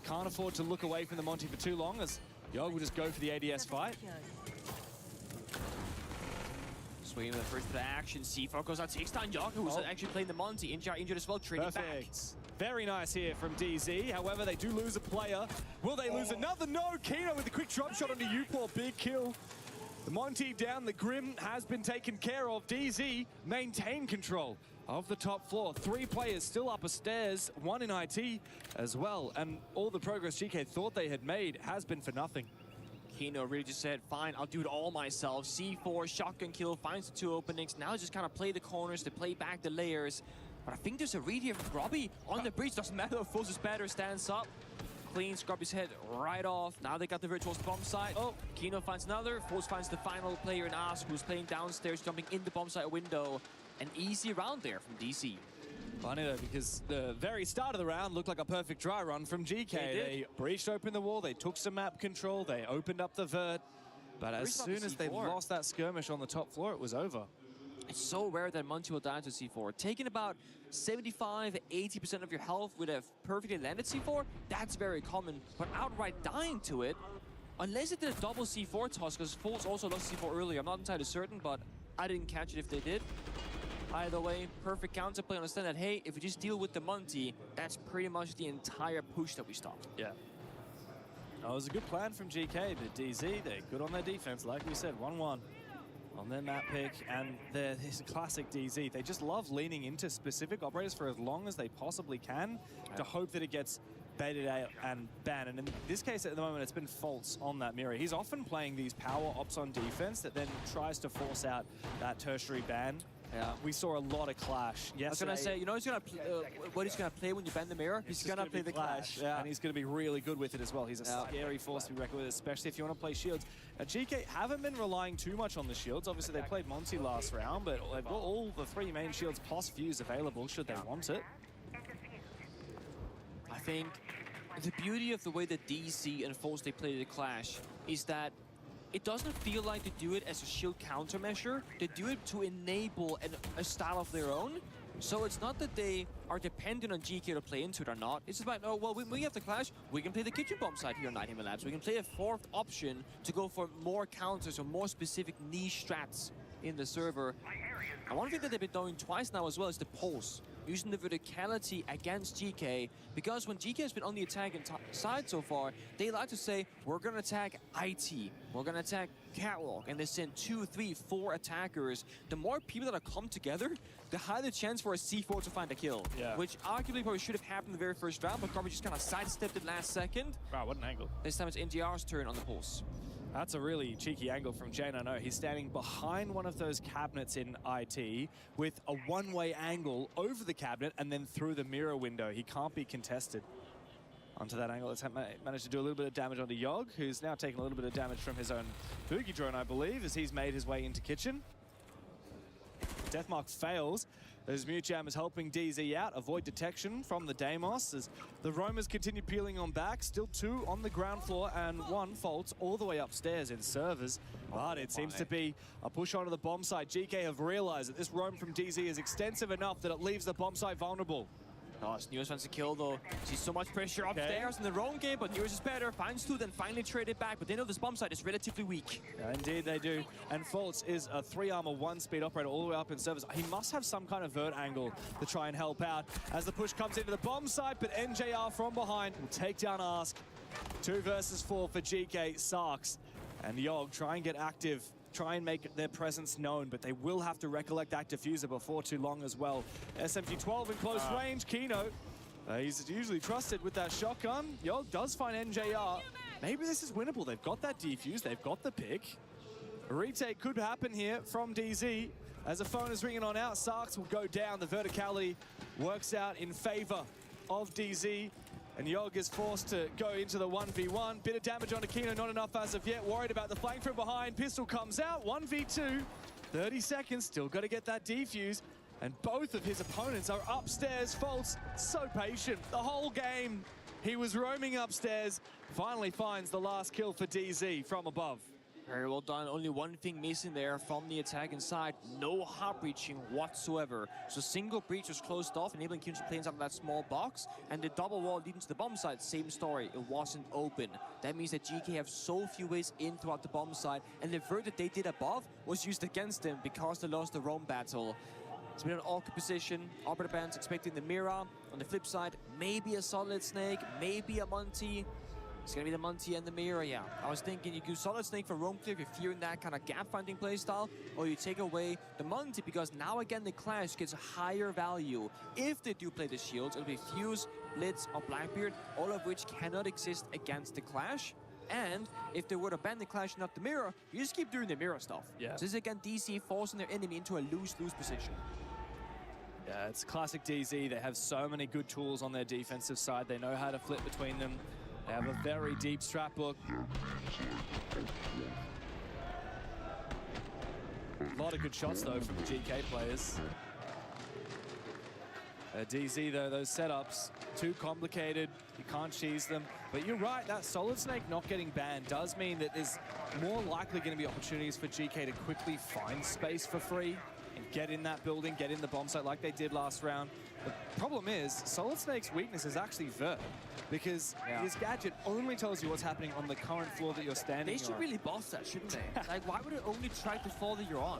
Speaker 11: Can't afford to look away from the Monty for too long as Yog will just go for the ADS fight.
Speaker 12: Just waiting for the first bit of action. C4 goes out, takes down Yog, who's actually playing the Monty. Injured as well, trading back.
Speaker 11: Perfect. Very nice here from DZ. However, they do lose a player. Will they lose another? No. Kino with a quick drop shot onto U4. Big kill. The Monty down. The Grim has been taken care of. DZ maintain control of the top floor. 3 players still up stairs. 1 in IT as well. And all the progress GK thought they had made has been for nothing.
Speaker 12: Kino really just said, fine, I'll do it all myself. C4, shotgun kill, finds the 2 openings. Now just kind of play the corners to play back the layers. But I think there's a read here from Grubby on the breach. Doesn't matter if Foles is better, stands up. Cleans Grubby's head right off. Now they got the virtual bomb site. Oh, Kino finds another. Foles finds the final player in Ask, who's playing downstairs, jumping in the bomb site window. An easy round there from DC.
Speaker 11: Funny though, because the very start of the round looked like a perfect dry run from GK. They breached open the wall, they took some map control, they opened up the vert. But as soon as they lost that skirmish on the top floor, it was over.
Speaker 12: It's so rare that Monty will die to C4. Taking about 75-80% of your health with a perfectly landed C4, that's very common. But outright dying to it, unless it did a double C4 toss, because Foles also lost C4 earlier. I'm not entirely certain, but I didn't catch it if they did. Either way, perfect counterplay. Understand that, hey, if we just deal with the Monty, that's pretty much the entire push that we stopped.
Speaker 11: Yeah. It was a good plan from GK, but DZ, they're good on their defense. Like we said, 1-1 on their map pick. And this classic DZ, they just love leaning into specific operators for as long as they possibly can to hope that it gets baited out and banned. And in this case, at the moment, it's been Faults on that mirror. He's often playing these power ops on defense that then tries to force out that tertiary ban.
Speaker 12: Yeah.
Speaker 11: We saw a lot of clash.
Speaker 12: I was going to say, you know what he's going to play when you bend the mirror? He's going to play the clash.
Speaker 11: Yeah. And he's going to be really good with it as well. He's a scary force to be reckoned with, especially if you want to play shields. GK haven't been relying too much on the shields. Obviously, they played Monty last round, but they've got all the 3 main shields plus Fuse available should they want it.
Speaker 12: I think the beauty of the way that DC and Foles they play the clash is that it doesn't feel like they do it as a shield countermeasure. They do it to enable a style of their own. So it's not that they are dependent on GK to play into it or not. It's about, oh, well, when we have the clash, we can play the kitchen bomb side here on Night Labs. We can play a 4th option to go for more counters or more specific niche strats in the server. And one thing that they've been doing twice now as well is the pulse. Using the verticality against GK, because when GK has been on the attacking side so far, they like to say, we're going to attack IT, we're going to attack Catwalk, and they send 2, 3, 4 attackers. The more people that come together, the higher the chance for a C4 to find a kill, which arguably probably should have happened in the very first round, but Garbage just kind of sidestepped it last second.
Speaker 11: Wow, what an angle.
Speaker 12: This time it's NGR's turn on the pulse.
Speaker 11: That's a really cheeky angle from Jane. I know he's standing behind one of those cabinets in IT with a one-way angle over the cabinet and then through the mirror window. He can't be contested. Onto that angle, let's manage to do a little bit of damage onto Yog, who's now taking a little bit of damage from his own Boogie drone, I believe, as he's made his way into kitchen. Deathmark fails as Mutjam is helping DZ out, avoid detection from the Deimos as the Roamers continue peeling on back. Still 2 on the ground floor and 1 Faults all the way upstairs in servers. But it seems to be a push onto the bomb site. GK have realized that this roam from DZ is extensive enough that it leaves the bomb site vulnerable.
Speaker 12: Oh, News finds a kill though. Sees so much pressure upstairs in the wrong game, but News is better. Finds 2, then finally traded back. But they know this bomb site is relatively weak.
Speaker 11: Yeah, indeed they do. And Faults is a 3-armor, 1-speed operator all the way up in service. He must have some kind of vert angle to try and help out as the push comes into the bomb site, but NJR from behind will take down Ask. 2 versus 4 for GK, Sarks and Yog try and get active. Try and make their presence known, but they will have to recollect that diffuser before too long as well. SMG-12 in close range. Kino, he's usually trusted with that shotgun. Yog does find NJR. Maybe this is winnable. They've got that defuse. They've got the pick. A retake could happen here from DZ. As the phone is ringing on out, Sarks will go down. The verticality works out in favor of DZ. And Yog is forced to go into the 1v1. Bit of damage onto Kino, not enough as of yet. Worried about the flank from behind. Pistol comes out, 1v2. 30 seconds, still got to get that defuse. And both of his opponents are upstairs. Faults, so patient. The whole game, he was roaming upstairs. Finally finds the last kill for DZ from above.
Speaker 12: Very well done. Only one thing missing there from the attacking side. No hard breaching whatsoever. So single breach was closed off, enabling Kims to play inside of that small box. And the double wall leading to the bomb side, same story. It wasn't open. That means that GK have so few ways in throughout the bomb side. And the vert that they did above was used against them because they lost the roam battle. It's been an awkward position. Operator Band's expecting the mirror. On the flip side, maybe a Solid Snake, maybe a Monty. It's gonna be the Monty and the mirror, yeah. I was thinking you do Solid Snake for roam clear if you're fearing that kind of gap-finding playstyle, or you take away the Monty because now again the Clash gets a higher value. If they do play the shields, it'll be Fuse, Blitz, or Blackbeard, all of which cannot exist against the Clash. And if they were to ban the Clash and not the mirror, you just keep doing the mirror stuff.
Speaker 11: Yeah.
Speaker 12: So this is again DC forcing their enemy into a lose-lose position.
Speaker 11: Yeah, it's classic DZ. They have so many good tools on their defensive side. They know how to flip between them. They have a very deep strat book. A lot of good shots, though, from the GK players. DZ, though, those setups, too complicated. You can't cheese them. But you're right, that Solid Snake not getting banned does mean that there's more likely going to be opportunities for GK to quickly find space for free and get in that building, get in the bomb site like they did last round. The problem is, Solid Snake's weakness is actually vert, because his gadget only tells you what's happening on the current floor that you're standing on.
Speaker 12: They should really buff that, shouldn't they? Like, why would it only track the floor that you're on?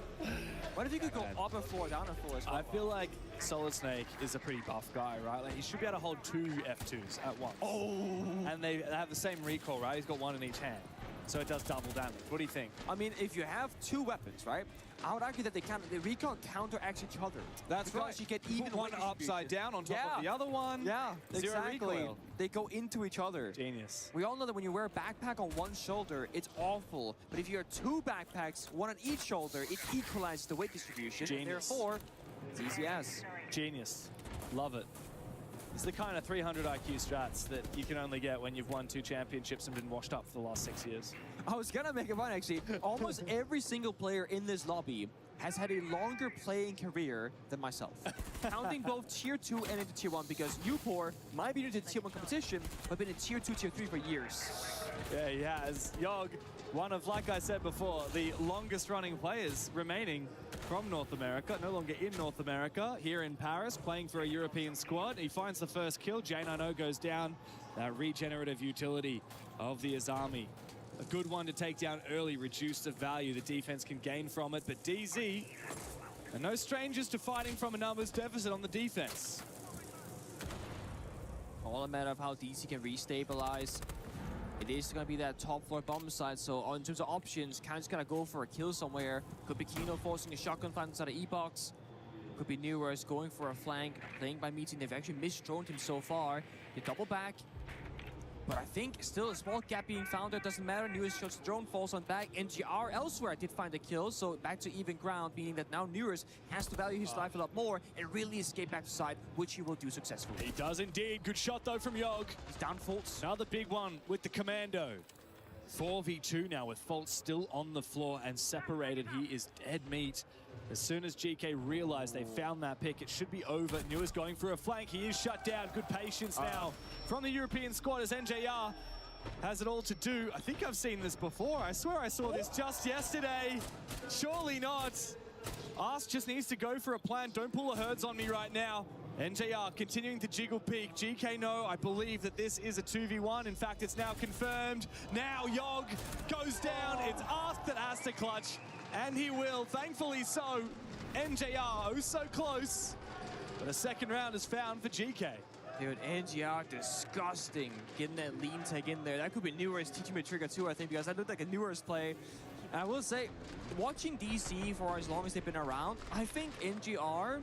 Speaker 12: What if you could go up a floor, down a floor as well?
Speaker 11: I feel like Solid Snake is a pretty buff guy, right? Like, he should be able to hold 2 F2s at once. Oh! And they have the same recoil, right? He's got one in each hand. So it does double damage. What do you think?
Speaker 12: I mean, if you have 2 weapons, right? I would argue that the recoil counteracts each other.
Speaker 11: That's
Speaker 12: because
Speaker 11: right.
Speaker 12: you get even
Speaker 11: one upside down on top of the other one.
Speaker 12: Yeah,
Speaker 11: Zero
Speaker 12: exactly.
Speaker 11: recoil.
Speaker 12: They go into each other.
Speaker 11: Genius.
Speaker 12: We all know that when you wear a backpack on one shoulder, it's awful. But if you have 2 backpacks, one on each shoulder, it equalizes the weight distribution.
Speaker 11: Genius.
Speaker 12: Therefore, it's easy as.
Speaker 11: Genius. Love it. It's the kind of 300 IQ strats that you can only get when you've won 2 championships and been washed up for the last 6 years.
Speaker 12: I was gonna make a point, actually. Almost every single player in this lobby has had a longer playing career than myself. Counting both Tier 2 and into Tier 1, because Upor might be new to Tier 1 competition, but been in Tier 2, Tier 3 for years.
Speaker 11: Yeah, he has. Yogg, one of, like I said before, the longest running players remaining from North America, no longer in North America, here in Paris, playing for a European squad. He finds the first kill. J9O goes down. That regenerative utility of the Azami. A good one to take down early, reduce the value the defense can gain from it. But DZ are no strangers to fighting from a numbers deficit on the defense.
Speaker 12: All a matter of how DC can restabilize. It is going to be that top floor bomb side, so in terms of options, Khan's going to go for a kill somewhere. Could be Kino forcing a shotgun fight inside of E-Box. Could be Newers going for a flank, playing by meeting. They've actually misdroned him so far. They double back. But I think still a small gap being found there. Doesn't matter. Newers shows the drone, falls on back. NGR elsewhere did find a kill, so back to even ground, meaning that now Newers has to value his life a lot more and really escape back to side, which he will do successfully.
Speaker 11: He does indeed. Good shot though from Yogg.
Speaker 12: He's down Fultz.
Speaker 11: Another big one with the Commando. 4v2 now with Fultz still on the floor and separated. He is dead meat. As soon as GK realized they found that pick, it should be over. Newers going for a flank. He is shut down. Good patience now from the European squad as NJR has it all to do. I think I've seen this before. I swear I saw this just yesterday. Surely not. Ask just needs to go for a plan. Don't pull the herds on me right now. NJR continuing to jiggle peak. GK no, I believe that this is a 2v1. In fact, it's now confirmed. Now Yogg goes down. It's Ask that has to clutch. And he will, thankfully so. NJR, oh so close. But a second round is found for GK.
Speaker 12: Dude, NGR, disgusting. Getting that lean tag in there. That could be Newers teaching me trigger too, I think, because that looked like a Newers play. And I will say, watching DC for as long as they've been around, I think NGR,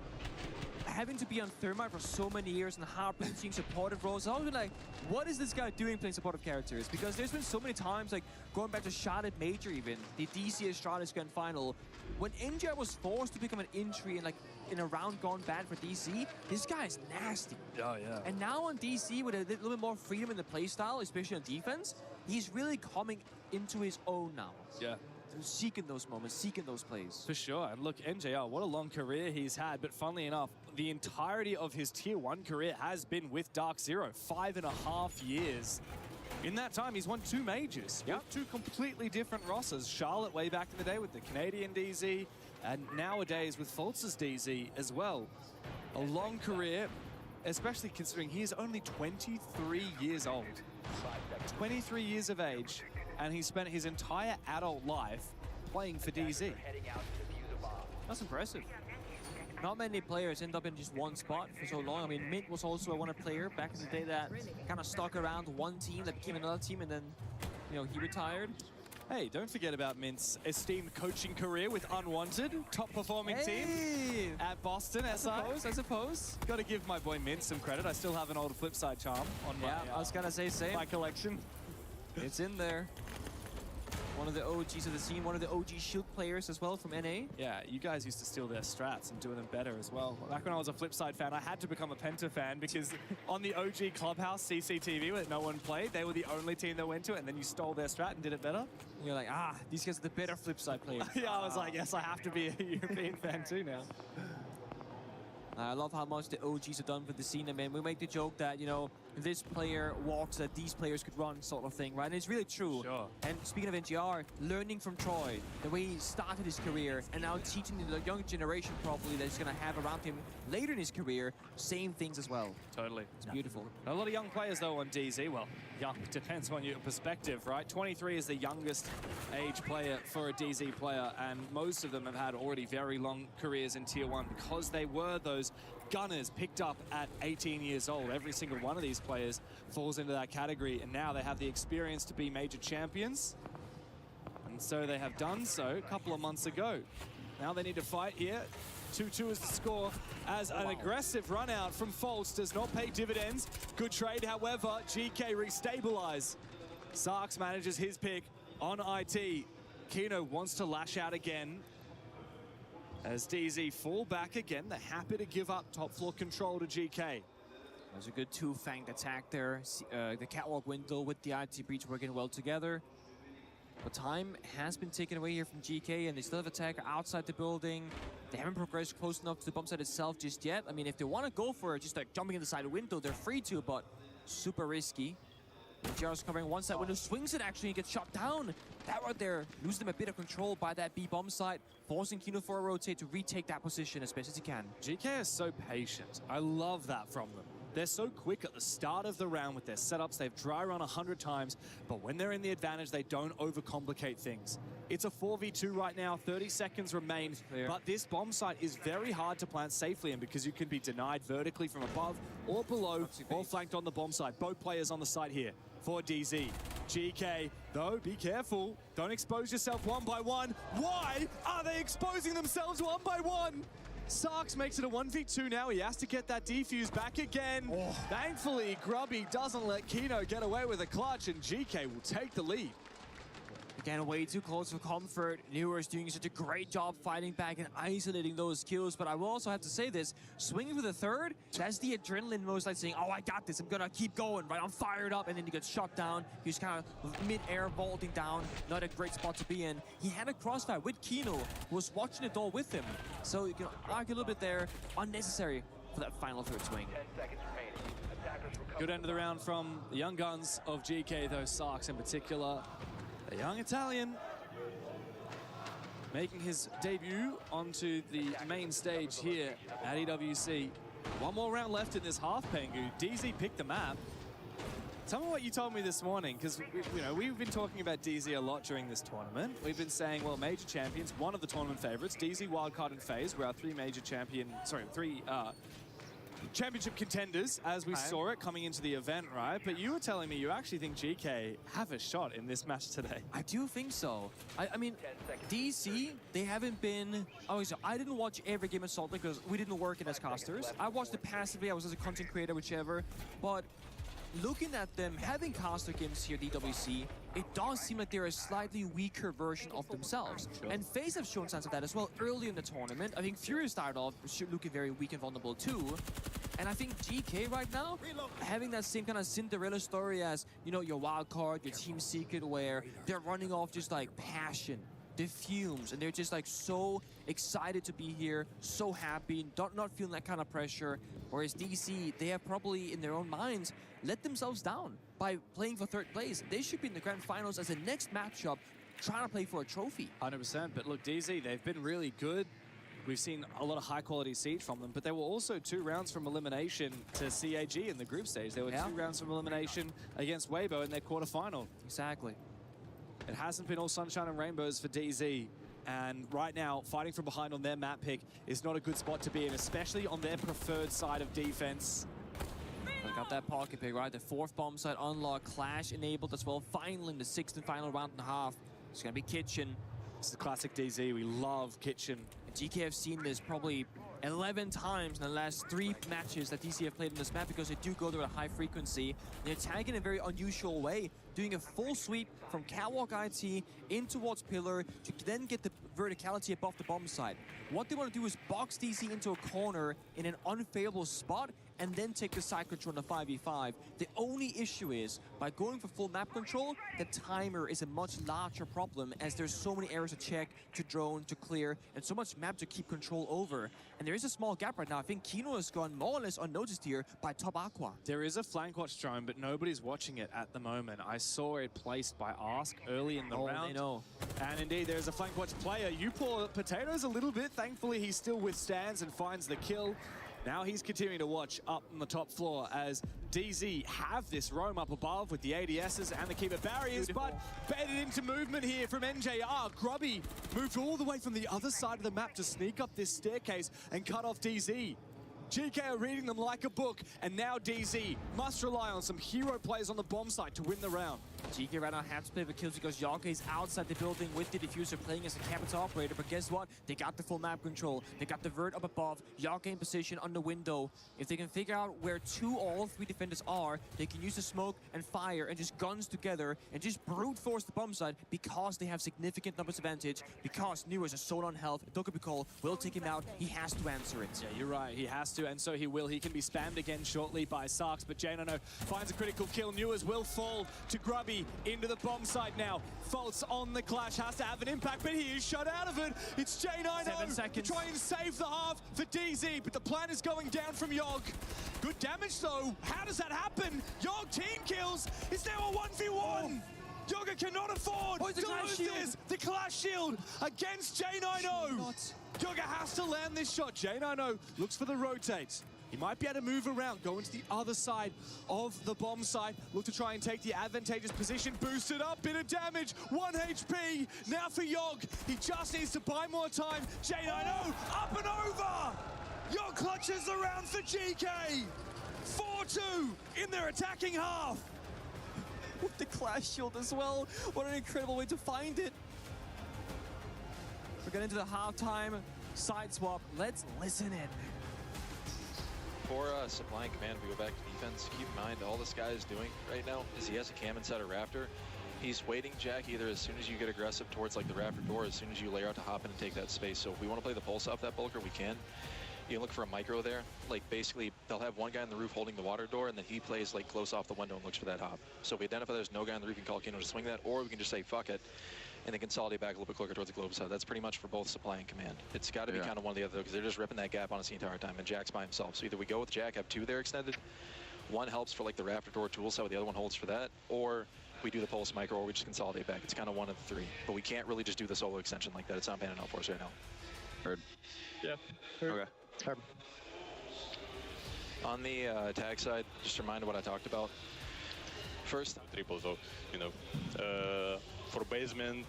Speaker 12: having to be on Thermite for so many years and hard-breaching supportive roles, I've always been like, what is this guy doing playing supportive characters? Because there's been so many times, like going back to Charlotte Major even, the DC Astralis Grand Final, when NGR was forced to become an entry and like in a round gone bad for DC, this guy is nasty.
Speaker 11: Oh yeah.
Speaker 12: And now on DC with a little bit more freedom in the playstyle, especially on defense, he's really coming into his own now.
Speaker 11: Yeah.
Speaker 12: Seeking those moments, seeking those plays.
Speaker 11: For sure. And look, NJR, what a long career he's had. But funnily enough, the entirety of his Tier 1 career has been with Dark Zero. 5.5 years In that time, he's won 2 majors. Yep. 2 completely different rosters. Charlotte way back in the day with the Canadian DZ, and nowadays with Fultz's DZ as well. A long career, especially considering he is only 23 years old. 23 years of age, and he spent his entire adult life playing for DZ.
Speaker 12: That's impressive. Not many players end up in just one spot for so long. I mean, Mint was also a one player back in the day that kind of stuck around one team that became another team, and then, you know, he retired.
Speaker 11: Hey, don't forget about Mint's esteemed coaching career with Unwanted, top performing team at Boston. I suppose. Got to give my boy Mint some credit. I still have an old Flipside charm on
Speaker 12: I was gonna say same.
Speaker 11: my collection.
Speaker 12: It's in there. One of the OGs of the scene, one of the OG Shield players as well from NA.
Speaker 11: Yeah, you guys used to steal their strats and do them better as well. Back when I was a Flipside fan, I had to become a Penta fan because on the OG Clubhouse CCTV that no one played, they were the only team that went to it, and then you stole their strat and did it better.
Speaker 12: And you're like, these guys are the better Flipside players.
Speaker 11: Yeah, I was like, yes, I have to be a European fan too now.
Speaker 12: I love how much the OGs have done for the scene. I mean, we make the joke that, you know, this player walks that these players could run sort of thing, right? And it's really true.
Speaker 11: Sure.
Speaker 12: And speaking of NGR, learning from Troy, the way he started his career, and now teaching the younger generation probably that he's going to have around him later in his career, same things as well.
Speaker 11: Totally.
Speaker 12: It's beautiful.
Speaker 11: A lot of young players, though, on DZ. Well, young depends on your perspective, right? 23 is the youngest age player for a DZ player, and most of them have had already very long careers in Tier 1 because they were those gunners picked up at 18 years old. Every single one of these players falls into that category, and now they have the experience to be major champions. And so they have done so a couple of months ago. Now they need to fight here. 2-2 is the score as an aggressive run out from Fultz does not pay dividends. Good trade, however, GK restabilize. Sarks manages his pick on IT. Kino wants to lash out again. As DZ fall back again, they're happy to give up top floor control to GK.
Speaker 12: There's a good two-fanged attack there. The catwalk window with the IT breach working well together. But time has been taken away here from GK, and they still have attack outside the building. They haven't progressed close enough to the bomb site itself just yet. I mean, if they want to go for it, just like jumping inside the window, they're free to, but super risky. JR's covering one side window, swings it actually, and gets shot down. That right there, losing them a bit of control by that B bomb site, forcing Kino for a rotate to retake that position as best as he can.
Speaker 11: GK is so patient. I love that from them. They're so quick at the start of the round with their setups. They've dry run 100 times, but when they're in the advantage, they don't overcomplicate things. It's a 4v2 right now, 30 seconds remain, but this bomb site is very hard to plant safely in because you can be denied vertically from above or below or flanked on the bomb site. Both players on the site here for DZ. GK, though, be careful. Don't expose yourself one by one. Why are they exposing themselves one by one? Sarks makes it a 1v2 now. He has to get that defuse back again. Thankfully, Grubby doesn't let Kino get away with a clutch, and GK will take the lead.
Speaker 12: Again, way too close for comfort. Newer's doing such a great job fighting back and isolating those kills. But I will also have to say this, swinging for the third, that's the adrenaline most like saying, oh, I got this. I'm going to keep going, right? I'm fired up. And then he gets shot down. He's kind of mid-air vaulting down. Not a great spot to be in. He had a crossfire with Kino, who was watching it all with him. So you can argue a little bit there. Unnecessary for that final third swing.
Speaker 11: Good end of the round from the young guns of GK, though, Sarks in particular. A young Italian making his debut onto the main stage here at EWC. One more round left in this half, Pengu. DZ picked the map. Tell me what you told me this morning, because we've been talking about DZ a lot during this tournament. We've been saying, well, major champions, one of the tournament favorites, DZ, Wildcard, and FaZe were our three championship contenders as we saw it coming into the event, right? But you were telling me you actually think GK have a shot in this match today.
Speaker 12: I do think so. I mean, DC, they haven't been... Oh, so I didn't watch every game of Salt Lake because we didn't work it as casters. I watched it passively. I was as a content creator, whichever. But looking at them having caster games here at EWC, it does seem like they're a slightly weaker version of themselves. And FaZe have shown signs of that as well early in the tournament. I think Fury started off looking very weak and vulnerable too. And I think GK right now, having that same kind of Cinderella story as, your wild card, your team secret, where they're running off just like passion, the fumes, and they're just like so excited to be here, so happy, not feeling that kind of pressure. Whereas DC, they have probably in their own minds let themselves down by playing for third place. They should be in the grand finals as the next matchup, trying to play for a trophy.
Speaker 11: 100%. But look, DZ, they've been really good. We've seen a lot of high-quality siege from them, but there were also 2 rounds from elimination to CAG in the group stage. There were 2 rounds from elimination against Weibo in their quarterfinal.
Speaker 12: Exactly.
Speaker 11: It hasn't been all sunshine and rainbows for DZ. And right now, fighting from behind on their map pick is not a good spot to be in, especially on their preferred side of defense.
Speaker 12: Look at that pocket pick, right? The 4th bomb site unlock, Clash enabled as well. Finally, in the 6th and final round and a half, it's going to be Kitchen.
Speaker 11: This is classic DZ. We love Kitchen.
Speaker 12: And GK have seen this probably 11 times in the last 3 matches that DC have played on this map because they do go there at a high frequency. They're tagging in a very unusual way, doing a full sweep from Catwalk IT in towards Pillar to then get the verticality above the bomb site. What they want to do is box DC into a corner in an unfavorable spot and then take the side control in a 5v5. The only issue is, by going for full map control, the timer is a much larger problem as there's so many areas to check, to drone, to clear, and so much map to keep control over. And there is a small gap right now. I think Kino has gone more or less unnoticed here by Top Aqua.
Speaker 11: There is a flank watch drone, but nobody's watching it at the moment. I saw it placed by Ask early in the round.
Speaker 12: They know.
Speaker 11: And indeed, there's a flank watch player. You pour potatoes a little bit. Thankfully, he still withstands and finds the kill. Now he's continuing to watch up on the top floor as DZ have this roam up above with the ADSs and the keeper barriers, but bedded into movement here from NJR. Grubby moved all the way from the other side of the map to sneak up this staircase and cut off DZ. GK are reading them like a book, and now DZ must rely on some hero players on the bomb site to win the round.
Speaker 12: GK right now have to play for kills because Yoke is outside the building with the diffuser playing as a capital operator, but guess what? They got the full map control. They got the vert up above. Yoke in position on the window. If they can figure out where 2 or all 3 defenders are, they can use the smoke and fire and just guns together and just brute force the bomb site because they have significant numbers advantage, because Newers are so on health. Dokubikol will take him out. He has to answer it.
Speaker 11: Yeah, you're right. He has to, and so he will. He can be spammed again shortly by Sarks, but J9O finds a critical kill. Newers will fall to Grubby into the bomb site now. Faults on the Clash, has to have an impact, but he is shut out of it. It's J9O
Speaker 12: 7 seconds.
Speaker 11: to try and save the half for DZ, but the plan is going down from Yog. Good damage though. How does that happen? Yog team kills. It's now a 1v1. Yoga cannot afford to lose this. The Clash shield against J9O. Yoga has to land this shot. J9O looks for the rotate. He might be able to move around, go into the other side of the bomb site, look to try and take the advantageous position, boost it up, bit of damage, 1 HP. Now for Yog, he just needs to buy more time. J9O up and over. Yog clutches the round for GK. 4-2 in their attacking half.
Speaker 12: With the Clash shield as well. What an incredible way to find it. We're getting into the halftime side swap. Let's listen in.
Speaker 13: For supply and command, we go back to defense. Keep in mind, all this guy is doing right now is he has a cam inside a Raptor. He's waiting, Jack, either as soon as you get aggressive towards like the Raptor door, as soon as you layer out to hop in and take that space. So if we want to play the pulse off that Bulker, we can. You can look for a micro there. Like basically, they'll have one guy on the roof holding the water door, and then he plays like close off the window and looks for that hop. So if we identify there's no guy on the roof, you can call Kino to swing that, or we can just say fuck it, and then consolidate back a little bit quicker towards the globe side. That's pretty much for both supply and command. It's got to be kind of one or the other, because they're just ripping that gap on us the entire time, and Jack's by himself. So either we go with Jack, have 2 there extended, one helps for like the Raptor door tool side, the other one holds for that, or we do the pulse micro, or we just consolidate back. It's kind of one of the 3, but we can't really just do the solo extension like that. It's not panning out for us right now.
Speaker 10: Heard. Yeah.
Speaker 13: Heard. Okay. Heard. On the attack side, just a reminder what I talked about. First,
Speaker 10: triple, so you know, for basement,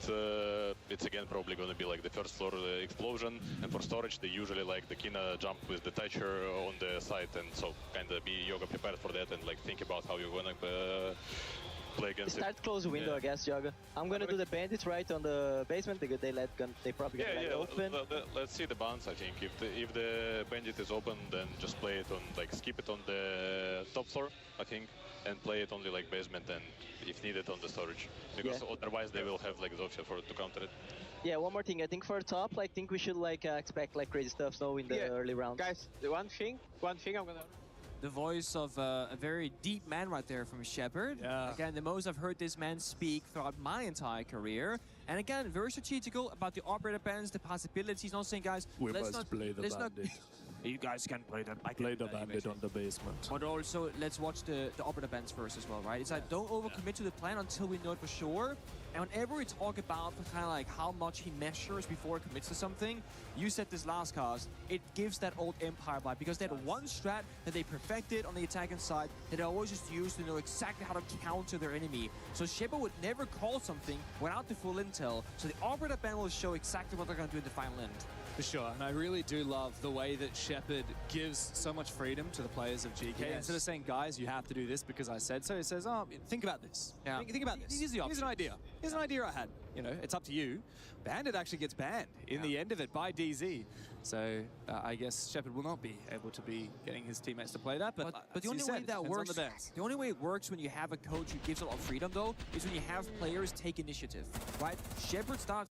Speaker 10: it's again probably going to be like the first floor explosion, and for storage, they usually like the Kina jump with the Thatcher on the side, and so kind of be Yoga prepared for that and like think about how you're going to play against
Speaker 14: Start close window, I guess, Yoga. I'm gonna do the bandits right on the basement because they probably gonna let it open.
Speaker 10: Let's see the bounce. I think if the bandit is open, then just play it on like skip it on the top floor, I think, and play it only like basement and if needed on the storage, because otherwise they will have like Zoxia to counter it.
Speaker 14: Yeah, one more thing. I think for top, I think we should like expect like crazy stuff. So in the early round.
Speaker 15: Guys, one thing I'm gonna.
Speaker 12: the voice of a very deep man right there from Shepard.
Speaker 11: Yeah.
Speaker 12: Again, the most I've heard this man speak throughout my entire career. And again, very strategical about the operator bans, the possibilities. Not saying, guys, let's not
Speaker 11: play the
Speaker 12: bandit. You guys can play the
Speaker 11: bandit on the basement.
Speaker 12: But also, let's watch the operator bans first as well, right? It's like, don't overcommit to the plan until we know it for sure. And whenever we talk about kind of like how much he measures before he commits to something, you said this last cast, it gives that old Empire vibe because they had one strat that they perfected on the attacking side that they always just used to know exactly how to counter their enemy. So Shepard would never call something without the full intel. So the operator ban will show exactly what they're going to do in the final end.
Speaker 11: For sure, and I really do love the way that Shepard gives so much freedom to the players of GK.
Speaker 12: Yes.
Speaker 11: Instead of saying, guys, you have to do this because I said so, he says, oh, think about this.
Speaker 12: Yeah.
Speaker 11: Think about this. Here's an idea. Here's an idea I had. You know, it's up to you. Bandit actually gets banned in the end of it by DZ. So I guess Shepard will not be able to be getting his teammates to play that. But
Speaker 12: the only way that works, the only way it works when you have a coach who gives a lot of freedom, though, is when you have players take initiative, right? Shepard starts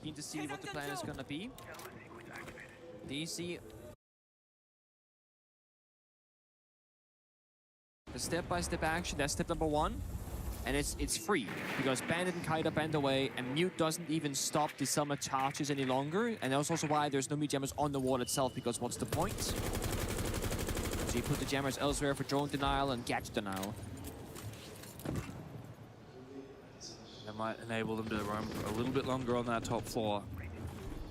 Speaker 12: Keen to see what the plan is gonna be. DC. The step-by-step action, that's step number 1. And it's free, because Bandit and Kite are banned away, and Mute doesn't even stop the summer charges any longer. And that's also why there's no Mute jammers on the wall itself, because what's the point? So you put the jammers elsewhere for drone denial and gadget denial.
Speaker 15: That might enable them to run a little bit longer on that top floor.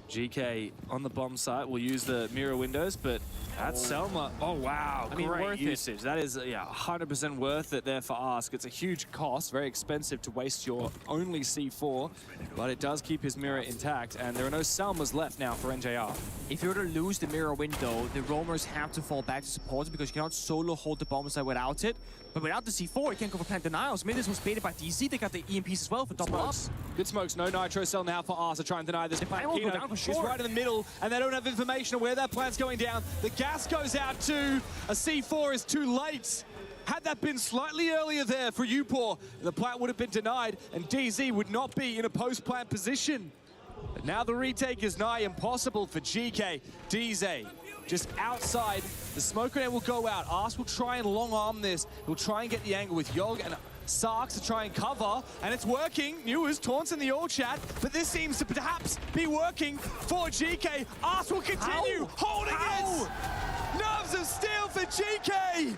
Speaker 15: GK on the bomb site will use the mirror windows, but that's Selma. Oh, wow.
Speaker 11: I mean,
Speaker 15: great
Speaker 11: worth
Speaker 15: usage. That is, yeah, 100% worth it there for Ask. It's a huge cost, very expensive to waste your only C4, but it does keep his mirror intact, and there are no Selmas left now for NJR.
Speaker 12: If you were to lose the mirror window, the roamers have to fall back to support because you cannot solo hold the bomb site without it. But without the C4, you can't go for plant denials. Maybe this was baited by DC. They got the EMPs as well for double up.
Speaker 11: Good smokes, no nitro cell now for Ars to try and deny this.
Speaker 12: plan will go down for sure.
Speaker 11: He's right in the middle, and they don't have information on where that plant's going down. The gas goes out too. A C4 is too late. Had that been slightly earlier there for UPOR, the plant would have been denied, and DZ would not be in a post-plant position. But now the retake is nigh impossible for GK. DZ just outside. The smoke grenade will go out. Ars will try and long arm this. He'll try and get the angle with Yog and Sarks to try and cover, and it's working. Newers taunts in the all chat, but this seems to perhaps be working for GK. Ars will continue holding it. Nerves of steel for GK.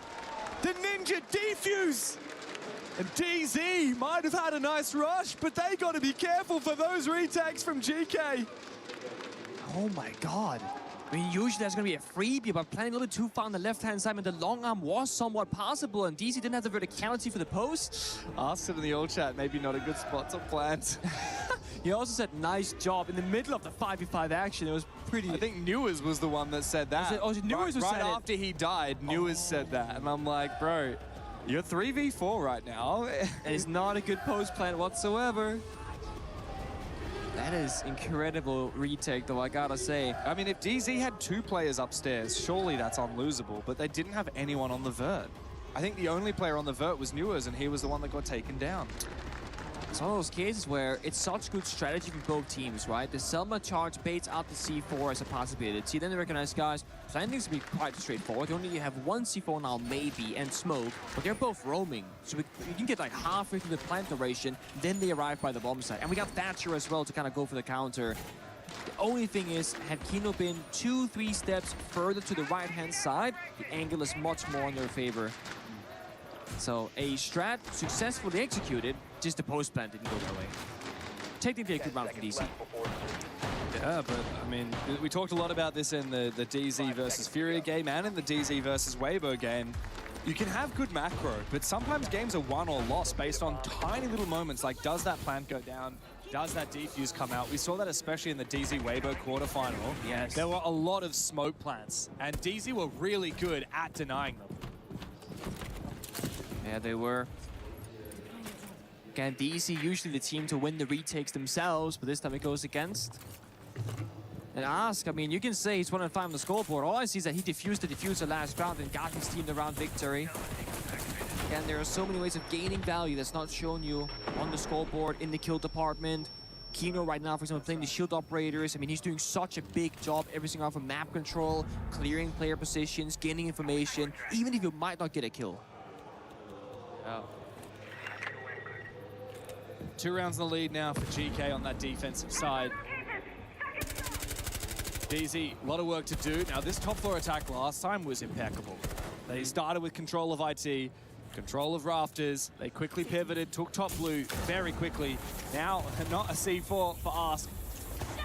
Speaker 11: The ninja defuse. And DZ might have had a nice rush, but they got to be careful for those retakes from GK.
Speaker 12: Oh my god. I mean, usually there's going to be a freebie, but playing a little bit too far on the left-hand side, and the long arm was somewhat possible, and DC didn't have the verticality for the post.
Speaker 11: Asked it in the old chat, maybe not a good spot to plant.
Speaker 12: He also said, nice job in the middle of the 5v5 action. It was pretty...
Speaker 11: I think Newers was the one that said that.
Speaker 12: Newers
Speaker 11: right after he died, Newers said that. And I'm like, bro, you're 3v4 right now.
Speaker 12: And it's not a good post plant whatsoever. That is incredible retake, though, I gotta say.
Speaker 11: I mean, if DZ had 2 players upstairs, surely that's unlosable, but they didn't have anyone on the vert. I think the only player on the vert was Newers, and he was the one that got taken down.
Speaker 12: It's one of those cases where it's such good strategy from both teams, right? The Selma charge baits out the C4 as a possibility. Then they recognize, guys, planting is to be quite straightforward. You only have one C4 now, maybe, and smoke, but they're both roaming. So you can get like halfway through the plant duration, then they arrive by the bomb site. And we got Thatcher as well to kind of go for the counter. The only thing is, had Kino been 2-3 steps further to the right-hand side, the angle is much more in their favor. So a strat successfully executed, just the post plant didn't go their way. Technically a good round for DC.
Speaker 11: Yeah, but I mean, we talked a lot about this in the DZ versus Furia game and in the DZ versus Weibo game. You can have good macro, but sometimes games are won or lost based on tiny little moments like, does that plant go down? Does that defuse come out? We saw that especially in the DZ Weibo quarterfinal.
Speaker 12: Yes.
Speaker 11: There were a lot of smoke plants, and DZ were really good at denying them.
Speaker 12: Yeah, they were. Again, DC usually the team to win the retakes themselves, but this time it goes against. And Ask, I mean, you can say he's 1-5 on the scoreboard. All I see is that he defused the diffuser last round and got his team the round victory. Again, there are so many ways of gaining value that's not shown you on the scoreboard, in the kill department. Kino right now, for example, playing the shield operators. I mean, he's doing such a big job, everything out from map control, clearing player positions, gaining information, even if you might not get a kill.
Speaker 11: Yeah. 2 rounds in the lead now for GK on that defensive side. DZ, a lot of work to do. Now, this top floor attack last time was impeccable. They started with control of IT, control of rafters. They quickly pivoted, took top blue very quickly. Now, not a C4 for Ask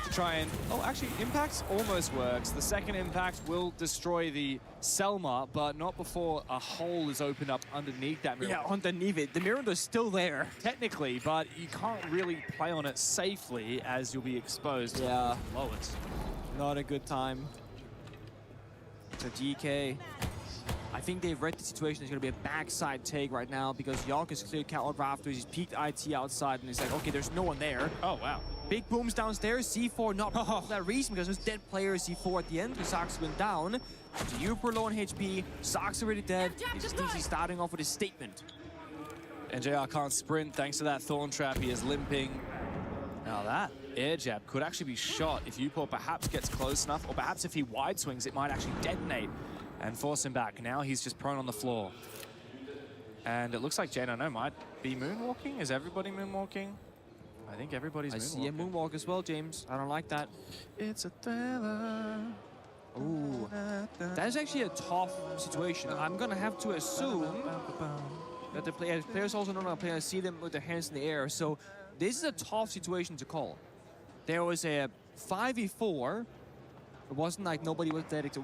Speaker 11: to try and... Oh, actually, impact almost works. The second impact will destroy the Selma, but not before a hole is opened up underneath that mirror.
Speaker 12: Yeah, underneath it. The mirror is still there.
Speaker 11: Technically, but you can't really play on it safely as you'll be exposed.
Speaker 12: Yeah.
Speaker 11: Below it.
Speaker 12: Not a good time. So GK, I think they've read the situation. There's going to be a backside take right now because Yonk is cleared out rafters. He's peeked IT outside and he's like, okay, there's no one there.
Speaker 11: Oh, wow.
Speaker 12: Big booms downstairs. C4 not for that reason because there's dead player C4 at the end because Sox went down. Super low on HP. Sox already dead. He's DC starting off with a statement.
Speaker 11: NJR can't sprint thanks to that Thorn Trap. He is limping.
Speaker 15: Now that air jab could actually be shot if Upor perhaps gets close enough, or perhaps if he wide swings, it might actually detonate and force him back. Now he's just prone on the floor. And it looks like J9O might be moonwalking. Is everybody moonwalking? I think everybody's moonwalking.
Speaker 12: I see a moonwalk as well, James. I don't like that.
Speaker 15: It's a thriller.
Speaker 12: Ooh, that is actually a tough situation. I'm gonna have to assume that the players also don't know how to play. I see them with their hands in the air. So this is a tough situation to call. There was a 5v4. It wasn't like nobody was dedicated.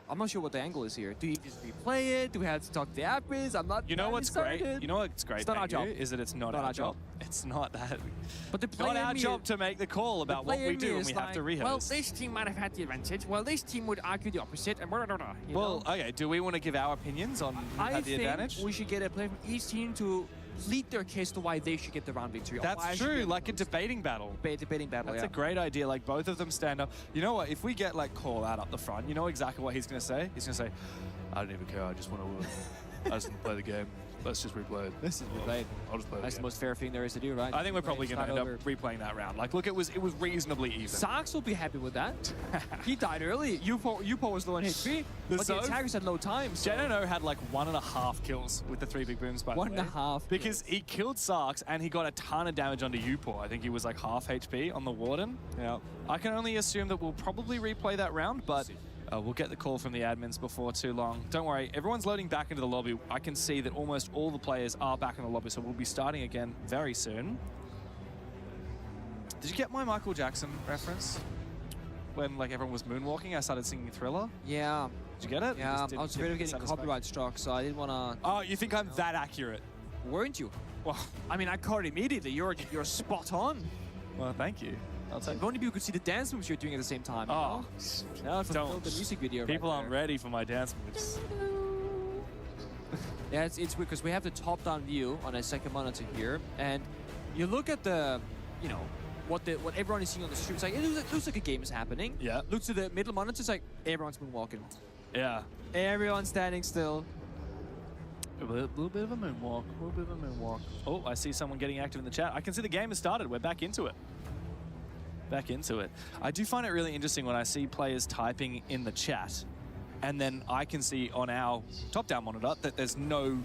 Speaker 12: I'm not sure what the angle is here. Do you just replay it? Do we have to talk to the admins? I'm not.
Speaker 15: You know what's great? You know what's great?
Speaker 12: It's not our job.
Speaker 15: Is that it's not our job. It's not that.
Speaker 12: But the
Speaker 15: not our job to make the call about what we do, and we have to rehearse.
Speaker 12: Well, this team might have had the advantage. Well, this team would argue the opposite, and
Speaker 15: well, okay. Do we want to give our opinions on who had the advantage?
Speaker 12: I think we should get a player from each team to plead their case to why they should get the round victory.
Speaker 15: That's true, like a debating battle.
Speaker 12: Debating battle,
Speaker 15: That's a great idea, like both of them stand up. You know what, if we get like Call out up the front, you know exactly what he's going to say? He's going to say, I don't even care, I just want to I just want to play the game. Let's just replay it.
Speaker 12: Let's just replay it.
Speaker 15: I'll just play it.
Speaker 12: That's the most fair thing there is to do, right?
Speaker 15: I think we're probably going to end up replaying that round. Like, look, it was reasonably even.
Speaker 12: Sox will be happy with that. He died early. Upor was low on HP, but the attackers had low time. So.
Speaker 15: J9O had like 1.5 kills with the 3 big booms, by the way.
Speaker 12: 1.5.
Speaker 15: Because he killed Sarks and he got a ton of damage onto Upor. I think he was like half HP on the Warden.
Speaker 12: Yeah.
Speaker 15: I can only assume that we'll probably replay that round, but we'll get the call from the admins before too long. Don't worry, everyone's loading back into the lobby. I can see that almost all the players are back in the lobby, so we'll be starting again very soon. Did you get my Michael Jackson reference? When like everyone was moonwalking, I started singing Thriller.
Speaker 12: Yeah.
Speaker 15: Did you get it?
Speaker 12: Yeah, I was afraid of getting copyright struck, so I didn't want to...
Speaker 15: Oh, you think I'm that accurate?
Speaker 12: Weren't you?
Speaker 15: Well,
Speaker 12: I mean, I caught it immediately. You're spot on.
Speaker 15: Well, thank you.
Speaker 12: If only people could see the dance moves you're doing at the same time.
Speaker 15: Oh,
Speaker 12: now don't. The music video.
Speaker 15: People
Speaker 12: right
Speaker 15: aren't ready for my dance moves.
Speaker 12: Yeah, it's weird because we have the top-down view on a second monitor here, and you look at the, you know, what everyone is seeing on the stream. It's like it looks like a game is happening.
Speaker 15: Yeah.
Speaker 12: Looks to the middle monitor. It's like everyone's been walking.
Speaker 15: Yeah.
Speaker 12: Everyone's standing still.
Speaker 15: A little bit of a moonwalk. A little bit of a moonwalk. Oh, I see someone getting active in the chat. I can see the game has started. We're back into it. Back into it. I do find it really interesting when I see players typing in the chat, and then I can see on our top-down monitor that there's no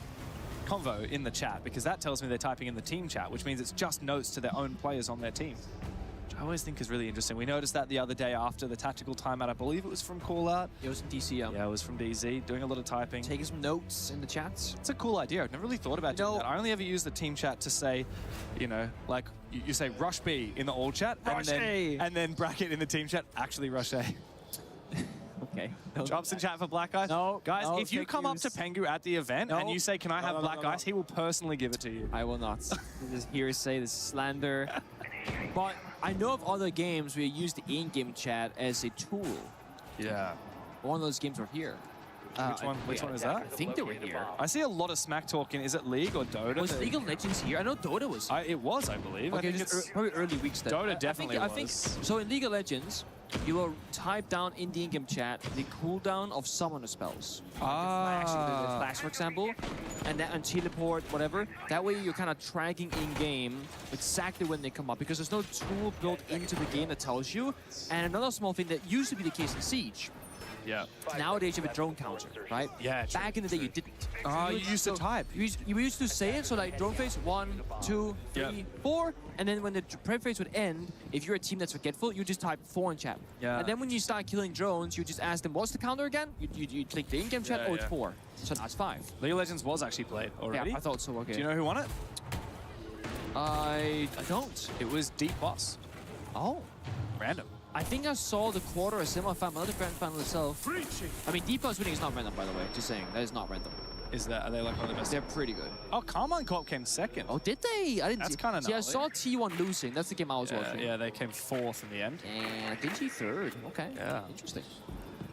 Speaker 15: convo in the chat, because that tells me they're typing in the team chat, which means it's just notes to their own players on their team, which I always think is really interesting. We noticed that the other day after the tactical timeout. I believe it was from Callout.
Speaker 12: It was from DC.
Speaker 15: Yeah, it was from DZ, doing a lot of typing.
Speaker 12: Taking some notes in the chats.
Speaker 15: It's a cool idea. I've never really thought about doing that. I only ever use the team chat to say, you know, like you say rush B in the all chat, and then bracket in the team chat, actually rush A.
Speaker 12: Okay.
Speaker 15: Drops in chat for Black Ice.
Speaker 12: No,
Speaker 15: guys, if you come up to Pengu at the event and you say, can I have Black Ice, he will personally give it to you.
Speaker 12: I will not. This is hearsay, this is slander. But I know of other games where you use the in-game chat as a tool.
Speaker 15: Yeah.
Speaker 12: One of those games were here.
Speaker 15: Which one is that?
Speaker 12: I think they were here.
Speaker 15: I see a lot of smack talking. Is it League or Dota?
Speaker 12: Was League of Legends here? I know Dota was here.
Speaker 15: It was, I believe.
Speaker 12: Okay,
Speaker 15: I think it's
Speaker 12: probably early weeks then.
Speaker 15: Dota definitely was.
Speaker 12: I think, so in League of Legends, you will type down in the in-game chat the cooldown of summoner spells. The flash, for example, and teleport, whatever. That way you're kind of tracking in-game exactly when they come up, because there's no tool built into the game that tells you. And another small thing that used to be the case in Siege.
Speaker 15: Yeah.
Speaker 12: Nowadays you have a drone counter, right?
Speaker 15: Yeah.
Speaker 12: Back in the day you didn't.
Speaker 15: Oh, you used to type.
Speaker 12: You used to say it, so like drone phase 1, 2, 3, 4, and then when the prep phase would end, if you're a team that's forgetful, you just type 4 in chat.
Speaker 15: Yeah.
Speaker 12: And then when you start killing drones, you just ask them, what's the counter again? You click the in-game chat, it's 4. So now it's 5.
Speaker 15: League of Legends was actually played already.
Speaker 12: Yeah, I thought so, okay.
Speaker 15: Do you know who won it?
Speaker 12: I don't.
Speaker 15: It was Deep Boss.
Speaker 12: Oh.
Speaker 15: Random.
Speaker 12: I think I saw the quarter or semi-final, not the grand final itself. I mean, Deep's winning is not random, by the way. Just saying, that is not random.
Speaker 15: Are they like one of the best?
Speaker 12: They're pretty good.
Speaker 15: Oh, Carmine Corp came second.
Speaker 12: Oh, did they? I didn't
Speaker 15: That's
Speaker 12: see.
Speaker 15: kind of
Speaker 12: See, I saw T1 losing. That's the game I was watching.
Speaker 15: Yeah, they came 4th in the end.
Speaker 12: And Dingy 3rd. Okay.
Speaker 15: Yeah.
Speaker 12: Interesting.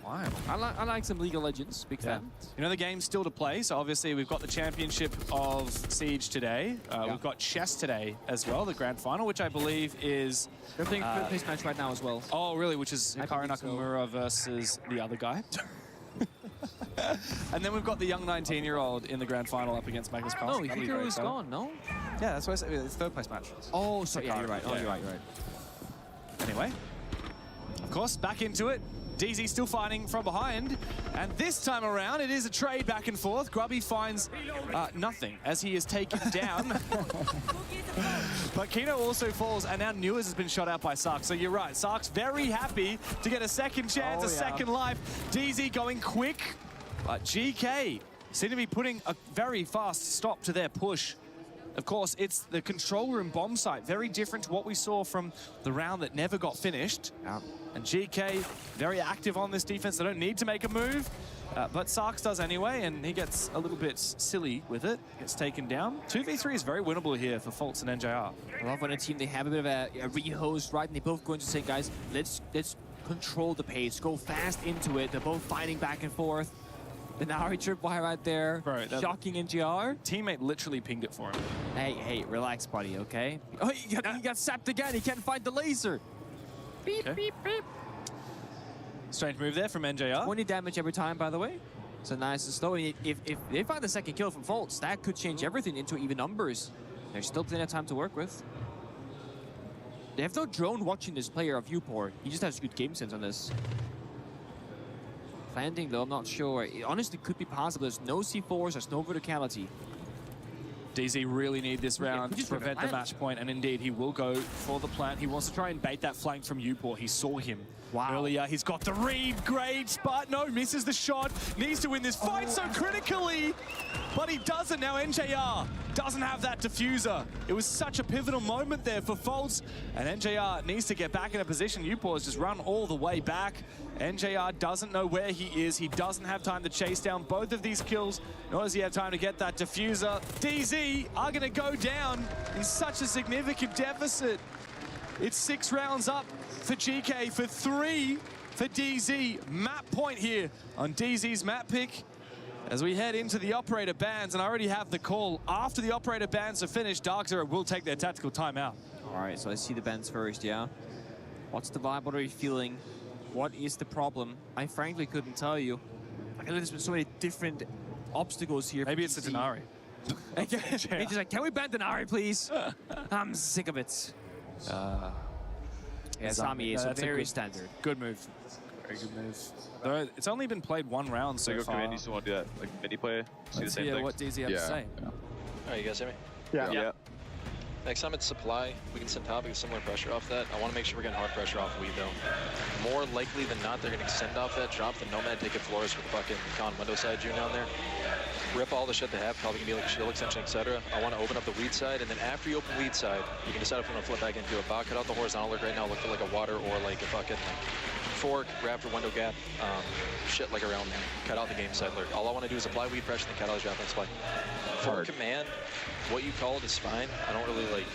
Speaker 15: Wow.
Speaker 12: I like some League of Legends. Big fan.
Speaker 15: You know, the game's still to play, so obviously we've got the championship of Siege today. We've got chess today as well, the grand final, which I believe is...
Speaker 12: They're playing a third-place match right now as well.
Speaker 15: Oh, really? Which is Hikaru Nakamura versus the other guy. And then we've got the young 19-year-old in the grand final up against Magnus Carlsen.
Speaker 12: No, Hikaru is gone, no?
Speaker 15: Yeah, that's why I said it's third-place match.
Speaker 12: Oh, sorry. Yeah, you're right. Oh,
Speaker 15: Yeah.
Speaker 12: you're right.
Speaker 15: Anyway, of course, back into it. DZ still fighting from behind, and this time around it is a trade back and forth. Grubby finds nothing as he is taken down. But Kino also falls, and now Newers has been shot out by Sark. So you're right, Sark's very happy to get a second chance, second life. DZ going quick, but GK seem to be putting a very fast stop to their push. Of course, it's the control room bomb site, very different to what we saw from the round that never got finished. And GK very active on this defense. They don't need to make a move, but Sarks does anyway, and he gets a little bit silly with it. Gets taken down. 2v3 is very winnable here for Fultz and NJR.
Speaker 12: I love when a team, they have a bit of a rehost, right? And they both going to say, guys, let's control the pace, go fast into it. They're both fighting back and forth. The Nari tripwire right there. Bro, shocking NGR.
Speaker 15: Teammate literally pinged it for him.
Speaker 12: Hey, relax, buddy, okay? Oh, he got sapped again. He can't find the laser. Beep, beep, beep.
Speaker 15: Strange move there from NJR.
Speaker 12: 20 damage every time, by the way. So nice and slow. And if they find the second kill from Fultz, that could change everything into even numbers. There's still plenty of time to work with. They have no drone watching this player of viewport. He just has good game sense on this. Planting, though, I'm not sure. It honestly could be possible. There's no C4s, there's no verticality.
Speaker 15: DZ really need this round to prevent the match point, and indeed he will go for the plant. He wants to try and bait that flank from Uport. He saw him earlier. He's got the read, great, but no, misses the shot. Needs to win this fight so critically, but he doesn't. Now NJR doesn't have that diffuser. It was such a pivotal moment there for Fultz, and NJR needs to get back in a position. Uport has just run all the way back. NJR doesn't know where he is. He doesn't have time to chase down both of these kills, nor does he have time to get that diffuser. DZ are going to go down in such a significant deficit. It's 6 rounds up for GK, for 3 for DZ. Map point here on DZ's map pick as we head into the operator bans, and I already have the call. After the operator bans are finished, Dark Zero will take their tactical timeout.
Speaker 12: All right, so I see the bans first, yeah. What's the vibe? What are you feeling? What is the problem? I frankly couldn't tell you. I feel like there's been so many different obstacles here.
Speaker 15: Maybe it's the Denari.
Speaker 12: He's just like, can we ban Denari, please? I'm sick of it. Yeah, Sami is very standard.
Speaker 15: Good move. Very good move. Though it's only been played 1 round so far.
Speaker 16: Command used to want to do that, like mini play. See the same thing.
Speaker 15: What DZ have to say.
Speaker 13: Alright, you guys hear me?
Speaker 16: Yeah.
Speaker 13: Next time it's supply, we can send topic with similar pressure off that. I want to make sure we're getting hard pressure off weed though. More likely than not, they're going to extend off that, drop the Nomad, take it Flores with the fucking con window side June down there. Rip all the shit they have, probably gonna be like a shield extension, etc. I want to open up the weed side, and then after you open weed side, you can decide if you want to flip back into a bot, cut out the horizontal look right now, look for like a water or like a fucking fork, raptor, window gap, shit like around there. Cut out the game side lurk. All I want to do is apply weed pressure, then cut out the drop and supply. For command, what you call it is fine. I don't really like,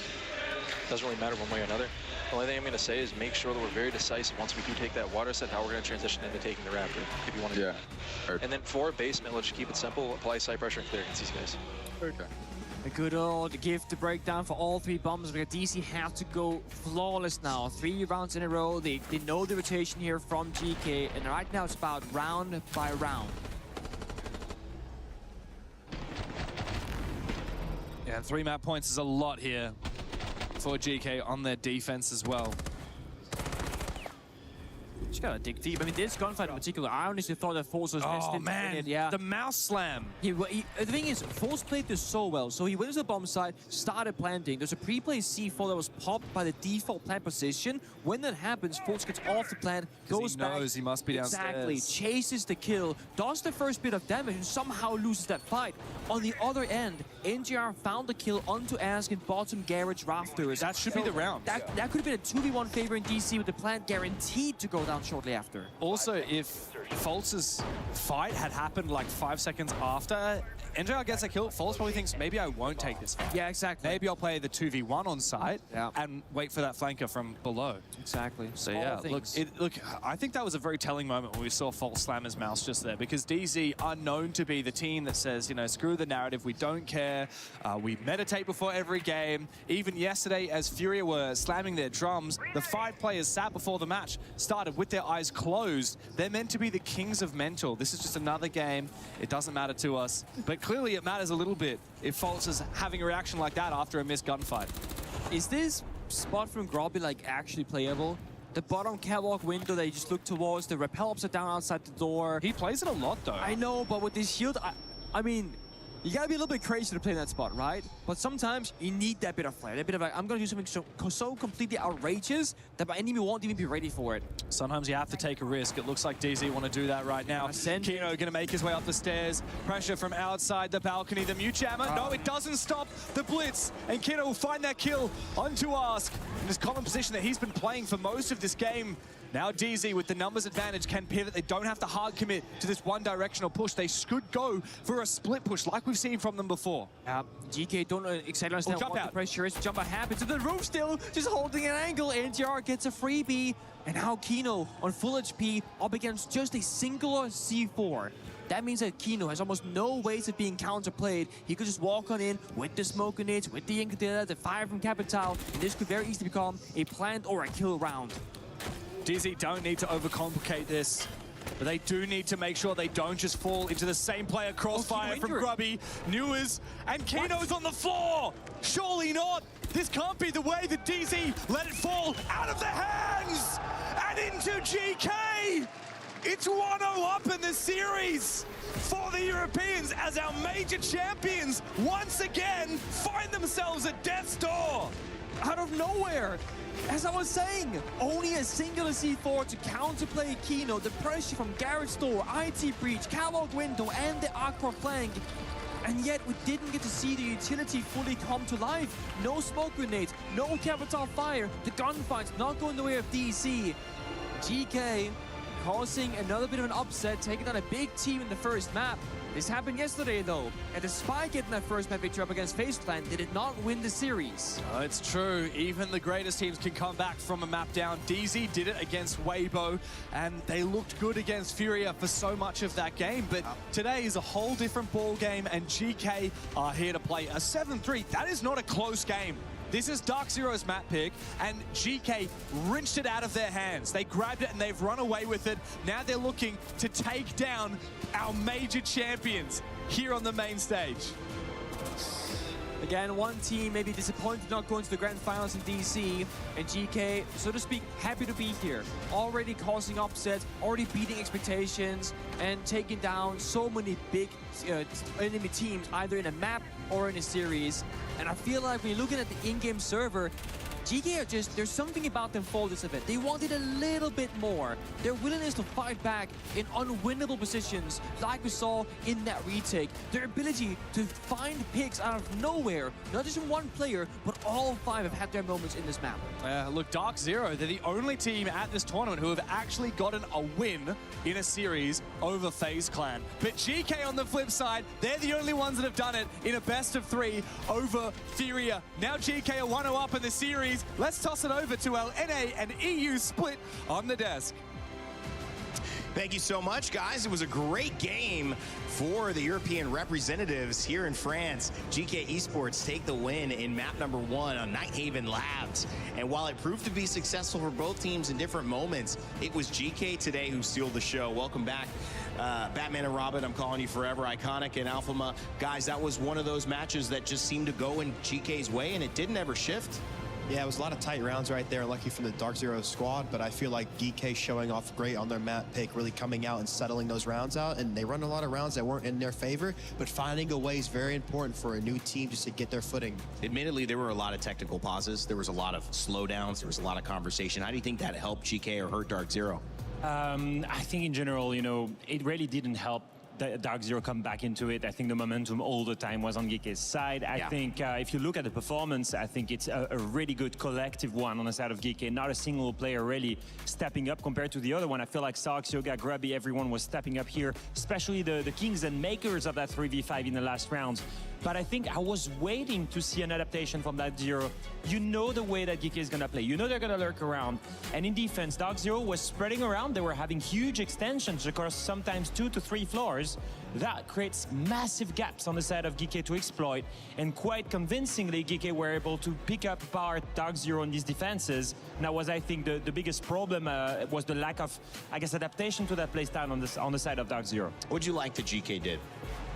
Speaker 13: doesn't really matter one way or another. The only thing I'm going to say is make sure that we're very decisive once we do take that water set, how we're going to transition into taking the raptor, if you want to do that. And then for basement, let's just keep it simple, apply side pressure and clear against these guys.
Speaker 16: Okay.
Speaker 12: A good old gift to break down for all 3 bombs, because DC have to go flawless now. 3 rounds in a row. They know the rotation here from GK, and right now it's about round by round.
Speaker 15: Yeah, 3 map points is a lot here for GK on their defense as well.
Speaker 12: Just gotta dig deep. I mean, this gunfight in particular, I honestly thought that Fultz was
Speaker 15: Oh man,
Speaker 12: yeah.
Speaker 15: The mouse slam.
Speaker 12: The thing is, Fultz played this so well. So he went to the bomb site, started planting. There's a pre-play C4 that was popped by the default plant position. When that happens, Fultz gets off the plant, goes back.
Speaker 15: He knows he must be downstairs.
Speaker 12: Exactly, chases the kill, does the first bit of damage, and somehow loses that fight. On the other end, NGR found the kill onto Ask in bottom garage rafters.
Speaker 15: That should be the round.
Speaker 12: That could have been a 2v1 favor in DC with the plant guaranteed to go down shortly after.
Speaker 15: Also, if Fultz's fight had happened like 5 seconds after, NJR gets a kill, Fultz probably thinks, maybe I won't take this fight.
Speaker 12: Yeah, exactly.
Speaker 15: Maybe I'll play the 2v1 on site and wait for that flanker from below.
Speaker 12: Exactly.
Speaker 15: So yeah, look, I think that was a very telling moment when we saw Fultz slam his mouse just there, because DZ are known to be the team that says, you know, screw the narrative, we don't care, we meditate before every game. Even yesterday, as Furia were slamming their drums, the 5 players sat before the match started with their eyes closed. They're meant to be the kings of mental. This is just another game. It doesn't matter to us. But clearly it matters a little bit if Fultz is having a reaction like that after a missed gunfight.
Speaker 12: Is this spot from Grobby like actually playable? The bottom catwalk window that you just look towards, the rappel ups are down outside the door.
Speaker 15: He plays it a lot though.
Speaker 12: I know, but with this shield, I mean, you gotta be a little bit crazy to play in that spot, right? But sometimes you need that bit of flair, that bit of like, I'm gonna do something so completely outrageous that my enemy won't even be ready for it.
Speaker 15: Sometimes you have to take a risk. It looks like DZ want to do that right now. Kino gonna make his way up the stairs. Pressure from outside the balcony. The mute jammer. No, it doesn't stop the blitz. And Kino will find that kill onto Ask in this common position that he's been playing for most of this game. Now DZ with the numbers advantage can pivot. They don't have to hard commit to this one directional push. They could go for a split push like we've seen from them before.
Speaker 12: GK don't exactly understand what the pressure is. Jump happens to the roof still, just holding an angle. NTR gets a freebie. And now Kino on full HP up against just a singular C4. That means that Kino has almost no ways of being counterplayed. He could just walk on in with the smoke grenades, with the Incubator, the fire from Capital, and this could very easily become a plant or a kill round.
Speaker 15: DZ don't need to overcomplicate this, but they do need to make sure they don't just fall into the same player crossfire from Grubby, Newers, and Kino's on the floor! Surely not! This can't be the way that DZ let it fall out of their hands! And into GK! It's 1-0 up in the series for the Europeans as our major champions once again find themselves at death's door!
Speaker 12: Out of nowhere! As I was saying, only a singular C4 to counterplay Kino, the pressure from Garrett's door, IT breach, catwalk window, and the Aqua flank. And yet we didn't get to see the utility fully come to life. No smoke grenades, no Capital fire, the gunfight's not going the way of DC. GK causing another bit of an upset, taking on a big team in the first map. This happened yesterday though, and despite getting that first map victory up against FacePlan, they did not win the series.
Speaker 15: It's true, even the greatest teams can come back from a map down. DZ did it against Weibo, and they looked good against Furia for so much of that game, but today is a whole different ball game, and GK are here to play a 7-3. That is not a close game. This is Dark Zero's map pick, and GK wrenched it out of their hands. They grabbed it and they've run away with it. Now they're looking to take down our major champions here on the main stage.
Speaker 12: Again, one team maybe disappointed not going to the grand finals in DC, and GK, so to speak, happy to be here. Already causing upsets, already beating expectations, and taking down so many big enemy teams, either in a map or in a series. And I feel like when you're looking at the in-game server, GK are just, there's something about them for this event. They wanted a little bit more. Their willingness to fight back in unwinnable positions, like we saw in that retake. Their ability to find picks out of nowhere, not just from one player, but all five have had their moments in this map.
Speaker 15: Look, Dark Zero, they're the only team at this tournament who have actually gotten a win in a series over FaZe Clan. But GK on the flip side, they're the only ones that have done it in a best of 3 over Furia. Now GK are 1-0 up in the series. Let's toss it over to our NA and EU split on the desk.
Speaker 4: Thank you so much, guys. It was a great game for the European representatives here in France. GK Esports take the win in map number 1 on Nighthaven Labs. And while it proved to be successful for both teams in different moments, it was GK today who sealed the show. Welcome back, Batman and Robin. I'm calling you forever. Iconic and Alphama. Guys, that was one of those matches that just seemed to go in GK's way, and it didn't ever shift.
Speaker 6: Yeah, it was a lot of tight rounds right there. Lucky from the Dark Zero squad, but I feel like GK showing off great on their map pick, really coming out and settling those rounds out. And they run a lot of rounds that weren't in their favor, but finding a way is very important for a new team just to get their footing.
Speaker 4: Admittedly, there were a lot of technical pauses. There was a lot of slowdowns. There was a lot of conversation. How do you think that helped GK or hurt Dark Zero?
Speaker 5: I think in general, you know, it really didn't help Dark Zero come back into it. I think the momentum all the time was on GK's side. I think if you look at the performance, I think it's a really good collective one on the side of GK. Not a single player really stepping up compared to the other one. I feel like Sarx, Yoga, Grubby, everyone was stepping up here, especially the kings and makers of that 3v5 in the last rounds. But I think I was waiting to see an adaptation from Dark Zero. You know the way that GK is going to play. You know they're going to lurk around. And in defense, Dark Zero was spreading around. They were having huge extensions across sometimes 2 to 3 floors. That creates massive gaps on the side of GK to exploit. And quite convincingly, GK were able to pick up apart Dark Zero in these defenses. And that was, I think, the biggest problem was the lack of, I guess, adaptation to that playstyle on the side of Dark Zero.
Speaker 4: What'd you like that GK did?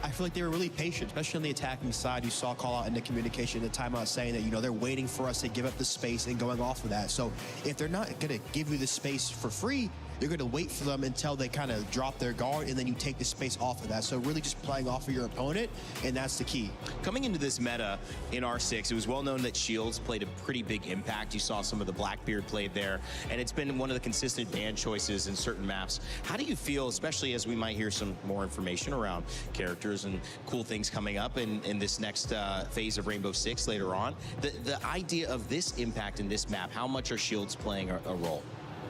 Speaker 6: I feel like they were really patient, especially on the attacking side. You saw call out in the communication, the timeout saying that, you know, they're waiting for us to give up the space and going off of that. So if they're not going to give you the space for free, you're going to wait for them until they kind of drop their guard, and then you take the space off of that. So really just playing off of your opponent, and that's the key.
Speaker 4: Coming into this meta in R6, it was well known that Shields played a pretty big impact. You saw some of the Blackbeard played there, and it's been one of the consistent ban choices in certain maps. How do you feel, especially as we might hear some more information around characters and cool things coming up in this next phase of Rainbow Six later on, the idea of this impact in this map, how much are Shields playing a role?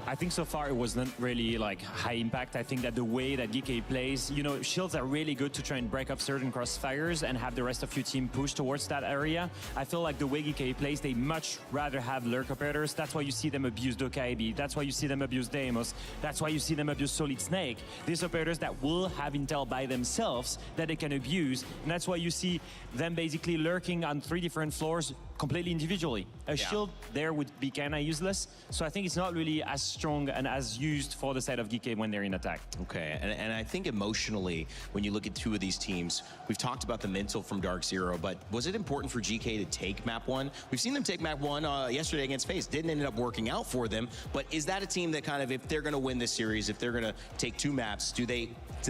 Speaker 5: I think so far it wasn't really like high impact. I think that the way that GK plays, you know, Shields are really good to try and break up certain crossfires and have the rest of your team push towards that area. I feel like the way GK plays, they much rather have lurk operators. That's why you see them abuse Dokaibi. That's why you see them abuse Deimos. That's why you see them abuse Solid Snake. These operators that will have intel by themselves that they can abuse. And that's why you see them basically lurking on 3 different floors completely individually. A shield there would be kind of useless. So I think it's not really as strong and as used for the side of GK when they're in attack.
Speaker 4: Okay, and I think emotionally, when you look at 2 of these teams, we've talked about the mental from Dark Zero, but was it important for GK to take map 1? We've seen them take map 1 yesterday against FaZe. Didn't end up working out for them, but is that a team that kind of, if they're going to win this series, if they're going to take 2 maps, do they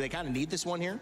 Speaker 4: kind of need this one here?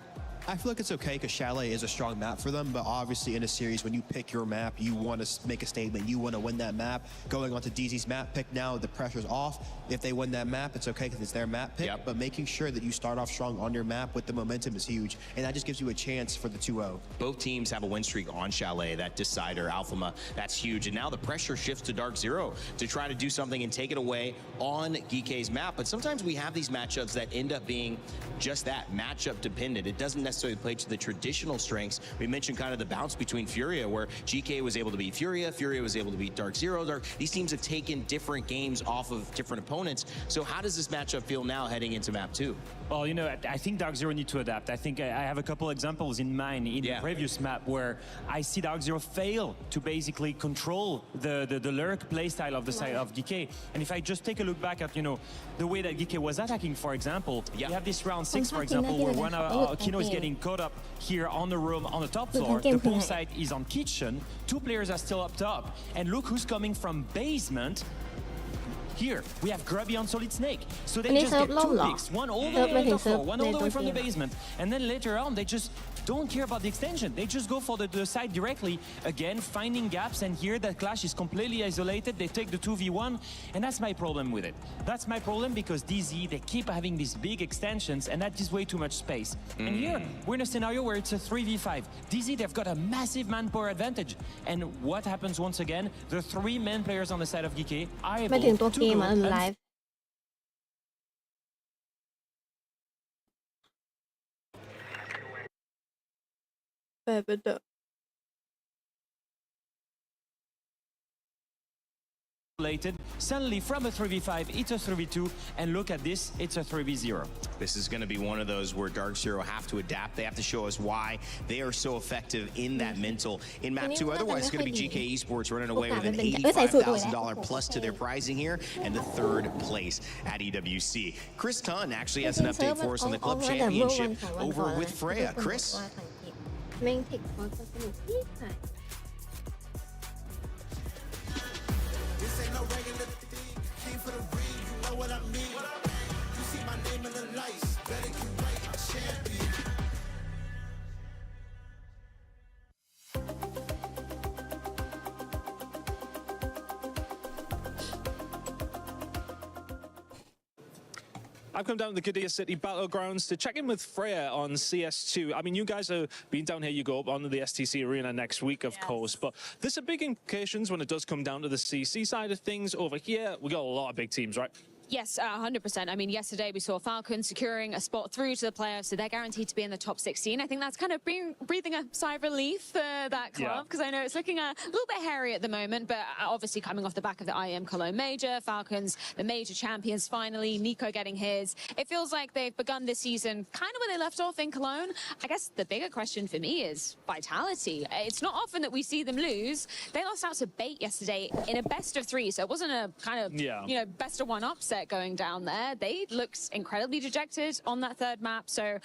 Speaker 6: I feel like it's okay because Chalet is a strong map for them, but obviously in a series, when you pick your map, you want to make a statement. You want to win that map. Going on to DZ's map pick now, the pressure's off. If they win that map, it's okay because it's their map pick, but making sure that you start off strong on your map with the momentum is huge, and that just gives you a chance for the 2-0.
Speaker 4: Both teams have a win streak on Chalet, that decider, Alphama, that's huge, and now the pressure shifts to Dark Zero to try to do something and take it away on GK's map, but sometimes we have these matchups that end up being just that, matchup dependent. It doesn't necessarily play to the traditional strengths. We mentioned kind of the bounce between Furia, where GK was able to beat Furia, Furia was able to beat Dark Zero. These teams have taken different games off of different opponents. So how does this matchup feel now heading into map 2?
Speaker 5: Well, you know, I think Dark Zero need to adapt. I think I have a couple examples in mind in the previous map where I see Dark Zero fail to basically control the lurk playstyle of the side of GK. And if I just take a look back at, you know, the way that GK was attacking, for example, you have this round 6, for example, where one Kino is getting caught up here on the room on the top floor. The pool side is on kitchen. 2 players are still up top. And look who's coming from basement. Here, we have Grubby on Solid Snake. So they just get 2 picks, one all the way on the floor, one all the way from the basement. And then later on, they just don't care about the extension. They just go for the side directly. Again, finding gaps, and here that Clash is completely isolated. They take the 2v1, and that's my problem with it. That's my problem because DZ, they keep having these big extensions, and that is way too much space. And here, we're in a scenario where it's a 3v5. DZ, they've got a massive manpower advantage. And what happens once again? The 3 main players on the side of GK are able to go
Speaker 1: live.
Speaker 5: Suddenly from a 3v5 it's a 3v2, and look at this, it's a 3v0.
Speaker 4: This is going to be one of those where Dark Zero have to adapt. They have to show us why they are so effective in that mental in map 2. Otherwise, it's going to be GK Esports running away with an $85,000 plus to their prizing here and the 3rd place at EWC. Chris Tunn actually has an update for us on the club championship over with Freya. Chris?
Speaker 17: This ain't no regular thing. Came for the ring, you know what I mean. You see my name in the lights. Better get right, I'm champion.
Speaker 18: I've come down to the Gdynia City Battlegrounds to check in with Freya on CS2. I mean, you guys have been down here, you go up onto the STC Arena next week, of course, but there's some big implications when it does come down to the CC side of things. Over here, we got a lot of big teams, right?
Speaker 19: Yes, 100%. I mean, yesterday we saw Falcons securing a spot through to the playoffs, so they're guaranteed to be in the top 16. I think that's kind of breathing a sigh of relief for that club, because I know it's looking a little bit hairy at the moment, but obviously coming off the back of the IEM Cologne Major, Falcons, the major champions finally, Nico getting his. It feels like they've begun this season kind of where they left off in Cologne. I guess the bigger question for me is vitality. It's not often that we see them lose. They lost out to Bait yesterday in a best of 3, so it wasn't a kind of, you know, best of 1 upset. going down there. They looked incredibly dejected on that third map. So,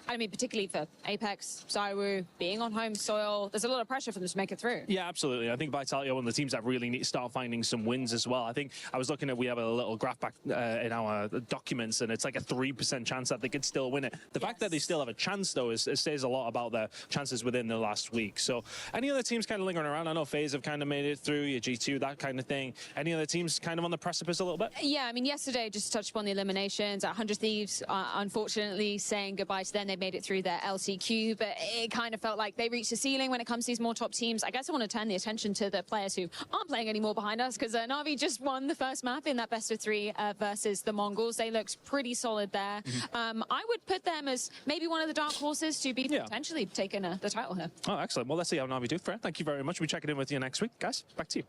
Speaker 19: I mean, particularly for Apex, Zywoo, being on home soil, there's a lot of pressure for them to make it through.
Speaker 18: Yeah, absolutely. I think Vitality are one of the teams that really need to start finding some wins as well. I think I was looking at, we have a little graph back in our documents, and it's like a 3% chance that they could still win it. The fact that they still have a chance, though, it says a lot about their chances within the last week. So, any other teams kind of lingering around? I know FaZe have kind of made it through, your G2, that kind of thing. Any other teams kind of on the precipice a little bit?
Speaker 19: Yeah, I mean, yesterday, just to touch upon the eliminations, 100 Thieves, unfortunately, saying goodbye to them. They made it through their LCQ, but it kind of felt like they reached the ceiling when it comes to these more top teams. I guess I want to turn the attention to the players who aren't playing anymore behind us, because Na'Vi just won the first map in that best of 3 versus the Mongols. They looked pretty solid there. I would put them as maybe one of the dark horses to be potentially taking the title here.
Speaker 18: Oh, excellent. Well, let's see how Na'Vi do. Fred, thank you very much. We'll be checking in with you next week. Guys, back to you.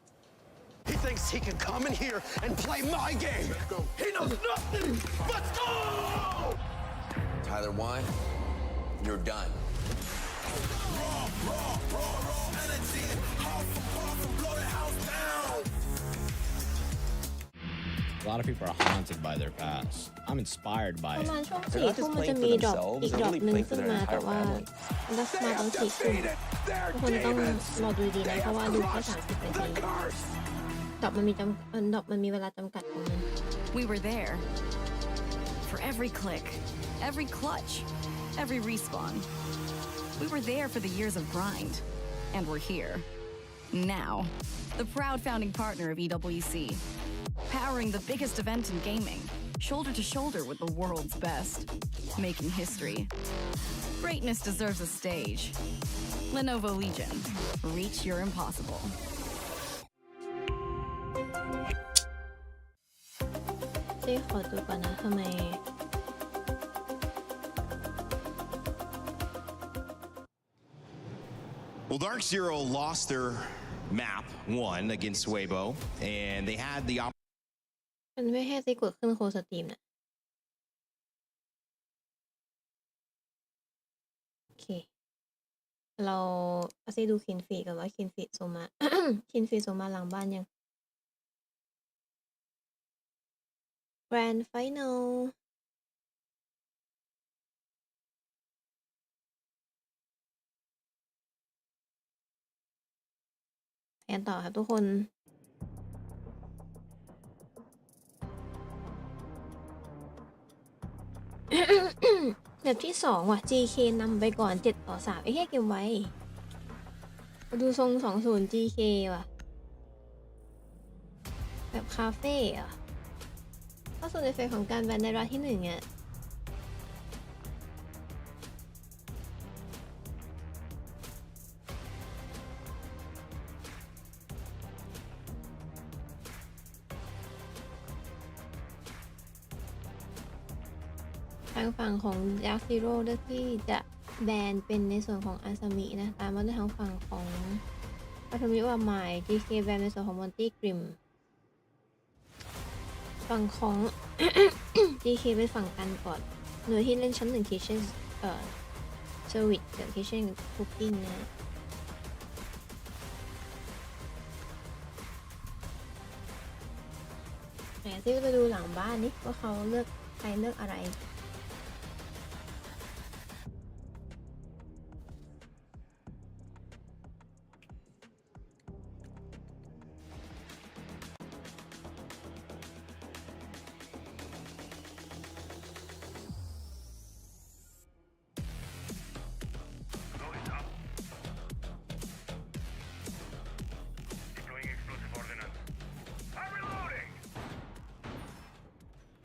Speaker 17: He thinks he can come in here and play my game. He knows nothing. Let's go!
Speaker 20: Tyler, why? You're done.
Speaker 17: Raw energy. Half a bar from blow the house down.
Speaker 21: A lot of people are haunted by their past. I'm inspired by
Speaker 1: ประ
Speaker 21: it.
Speaker 1: มาณช่วง4 ทุ่มมันจะมีดรอปอีกดรอปหนึ่งขึ้นมาแต่ว่าดัสมาตอน4 ทุ่มทุกคนต้องรอดูดีนะเพราะว่าดูแค่30 นาทีดรอปมันมีเวลาจำกัดของมัน
Speaker 22: We were there for every click, every clutch, every respawn. We were there for the years of grind, and we're here now, the proud founding partner of EWC, powering the biggest event in gaming, shoulder to shoulder with the world's best, making history. Greatness deserves a stage. Lenovo Legion, reach your impossible.
Speaker 1: ขอดูก่อนนะทำไม
Speaker 4: Well, Dark Zero lost their map 1 against Weibo, and they had the
Speaker 1: มันไม่ให้ซิกดขึ้นโคสตรีมนะโอเคเราซิดูคินฟีกันว่าคินฟีโซมา คินฟีโซมาหลังบ้านยัง Grand Final แอนต่อครับทุกคน แบบที่2ว่ะ GK นำไปก่อน7-3ไอ้แค่เกมไว้ดูทรง20 GK ว่ะแบบคาเฟ่อะก็ส่วนเอฟเฟกต์ของการแบนในรอบที่1อ่ะทางฝั่งของ Dark Zero เลือกที่จะแบนเป็นในส่วนของอาซามินะตามมาด้วยทางฝั่งของปัทมิวาไมล์ GK แบนในส่วนของมอนตี้กริมฝั่งของ GK เป็นฝั่งกันก่อนหน่วยที่เล่นชั้น1 Kitchen Service กับ Kitchen Cooking นะไหนที่ไปดูหลังบ้านนี่ว่าเขาเลือกใครเลือกอะไร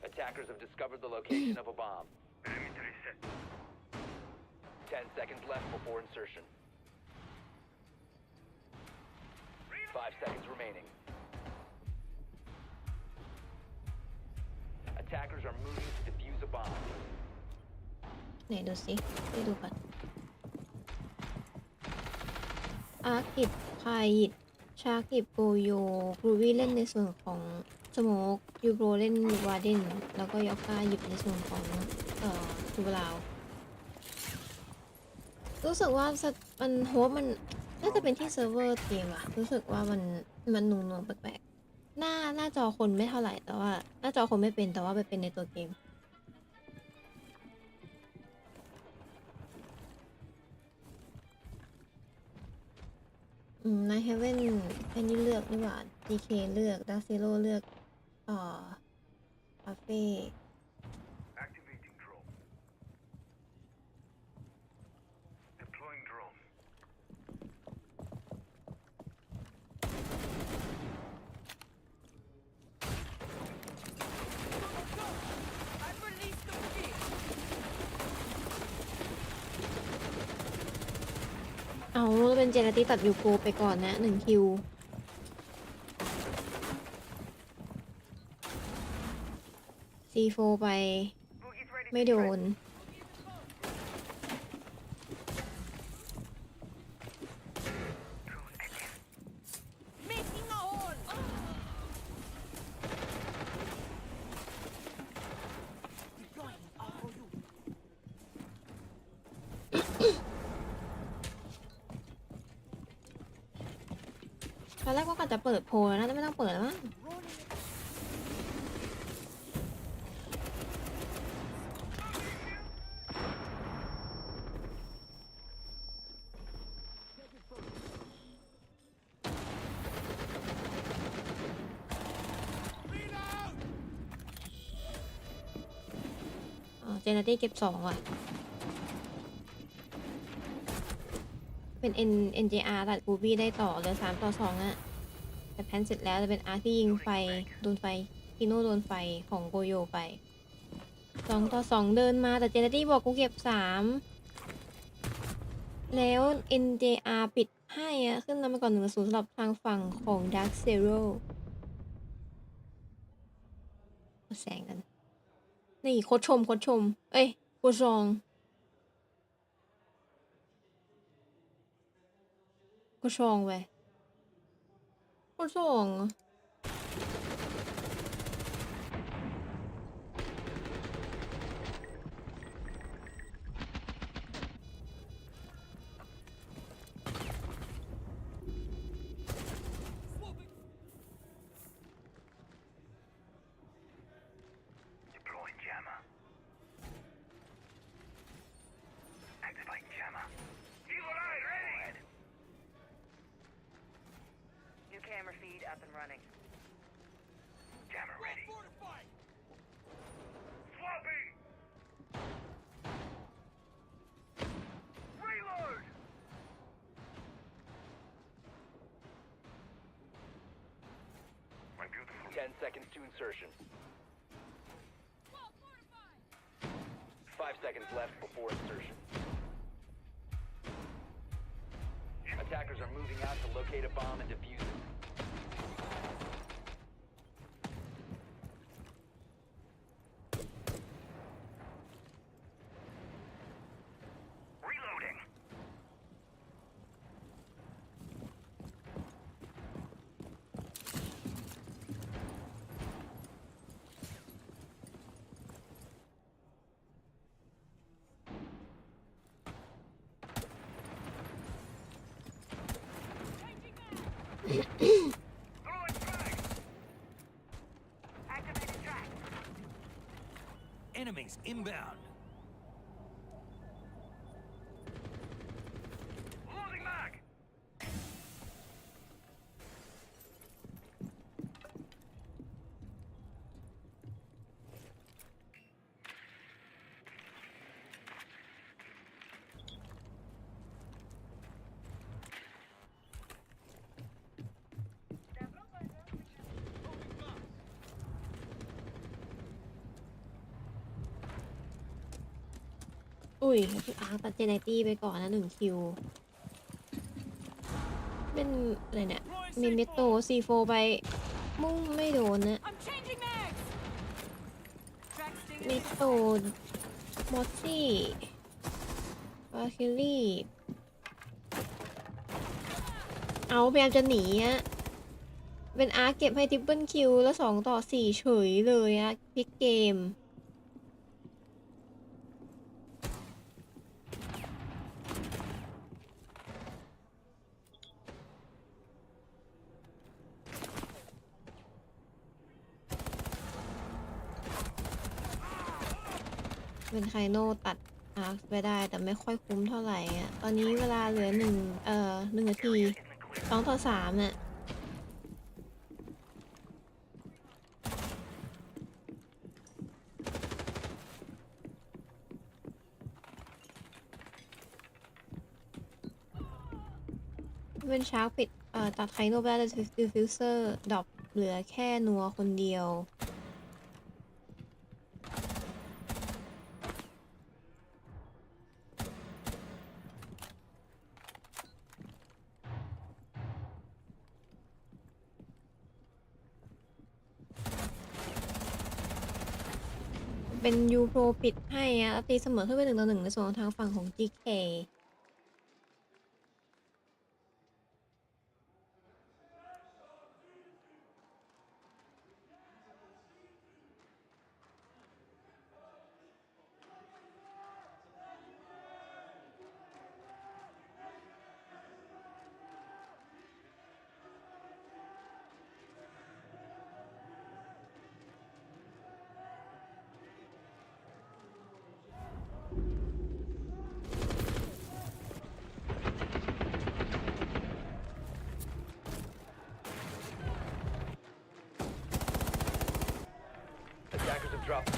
Speaker 23: Attackers have discovered the location of a bomb. 10 seconds left before insertion. 5 seconds remaining. Attackers are moving to defuse a bomb.
Speaker 1: ไหนดูสิไปดูก่อนอาร์กิดพายิดชากิบโกโยกรูวี่เล่นในส่วนของสโมกยูโรเล่นวาเดนแล้วก็ยอกก้าหยิบในส่วนของทูบลาวรู้สึกว่ามันโฮปมันน่าจะเป็นที่เซิร์ฟเวอร์เกมอะรู้สึกว่ามันหน่วงๆแปลก หน้าจอคนไม่เท่าไหร่แต่ว่าหน้าจอคนไม่เป็นแต่ว่าไปเป็นในตัวเกมในเฮเว่นไอ้นี่เลือกนี่หว่า DK เลือกดาร์ซิโร่เลือกคาเฟ่เอาเป็นเจเนติตัดยูโกไปก่อนนะ1 คิวC4 ไปไม่โดนตอนแรกว่าก็จะเปิดโพลนะแต่ไม่ต้องเปิดแล้วมั้งเจเนตี้เก็บ2ว่ะเป็น NJR ตัดกูบี้ได้ต่อเหลือ3-2อะแต่แพนเสร็จแล้วจะเป็นอาร์ที่ยิงไฟโดนไฟคิโน่โดนไฟของโกโยไป2-2เดินมาแต่เจเนตี้บอกกูเก็บ3แล้ว NJR ปิดให้อะขึ้นนำมาก่อน1-0สำหรับทางฝั่งของ Dark Zero แสงกันนี่โคชชมเอ้ยโคชองเว้ยโคชอง
Speaker 2: Camera feed up and running. Camera ready. Floppy! Reload! My beautiful. 10 seconds to insertion. 5 seconds left before insertion. Attackers are moving out to locate a bomb and defuse it. Reloading. Activated track.
Speaker 11: Enemies inbound.
Speaker 2: Loading mag.
Speaker 1: อุ้ยพี่อาร์ตัดเจเนตี้ไปก่อนนะ1 คิวเป็นอะไรเนี่ยมินเมโตC4 ไปมุ่งไม่โดนนะเมโตมอสซี่วาคิลี่เอาพยายามจะหนีอะเป็นอาร์เก็บให้ทริปเปิลคิวแล้ว2-4เฉยเลยอะพลิกเกม เป็นไคโนตัดอาร์คไปได้แต่ไม่ค่อยคุ้มเท่าไหร่อ่ะตอนนี้เวลาเหลือ1 นาที2-3อ่ะเป็นชาร์กปิดตัดไคโนไปแล้วดิฟฟิวเซอร์ดรอปเหลือแค่นัวคนเดียวเป็นยูโปรปิดให้อะตีเสมอขึ้นไป1-1ในส่วนของทางฝั่งของ GK
Speaker 2: Attackers have dropped.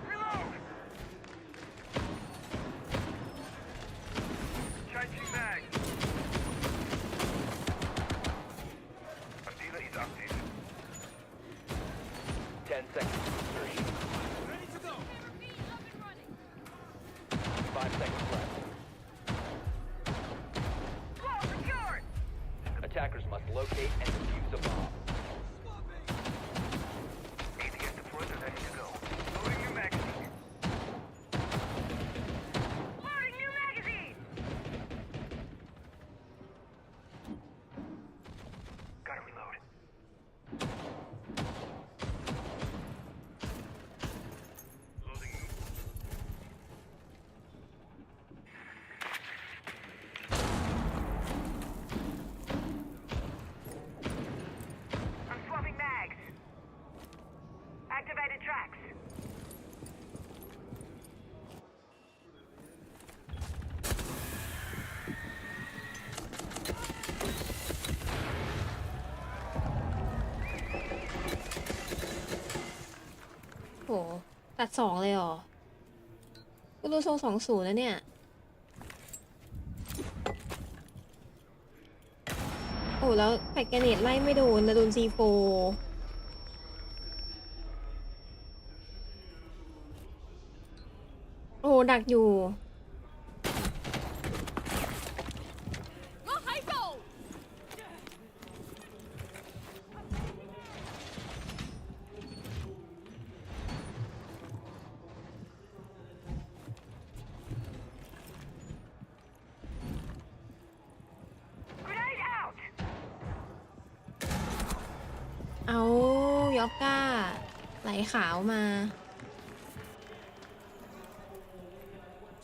Speaker 2: Reload! Changing mag. Dealer is active. 10 seconds to insertion. Ready to go. 5 seconds left. Attackers must locate and defuse a bomb. ADS deployed and ready to go. Loading new magazine. Loading new magazine! Gotta reload. Loading new. I'm swapping mags. Activated tracks.
Speaker 1: โหตัด2เลยเหรอก็ดูทรง2-0แล้วเนี่ยโอ้แล้วแฟกเกเนตไล่ไม่โดนแต่โดน C4 โอ้ดักอยู่เอายอกก้าไหลขาวมา2-44-4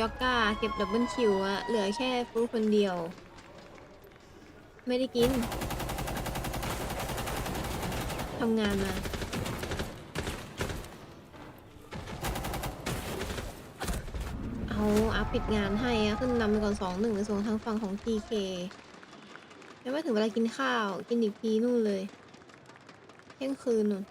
Speaker 1: ยอกก้าเก็บดับเบิลคิวอะเหลือแค่ฟลุ๊กคนเดียวไม่ได้กินทำงานมาเอาอัพปิดงานให้อะขึ้นนำไปก่อน2-1ในส่วนทางฝั่งของ TK ยังไม่ถึงเวลากินข้าวกินอีกทีนู่นเลยเที่ยงคืนนู่น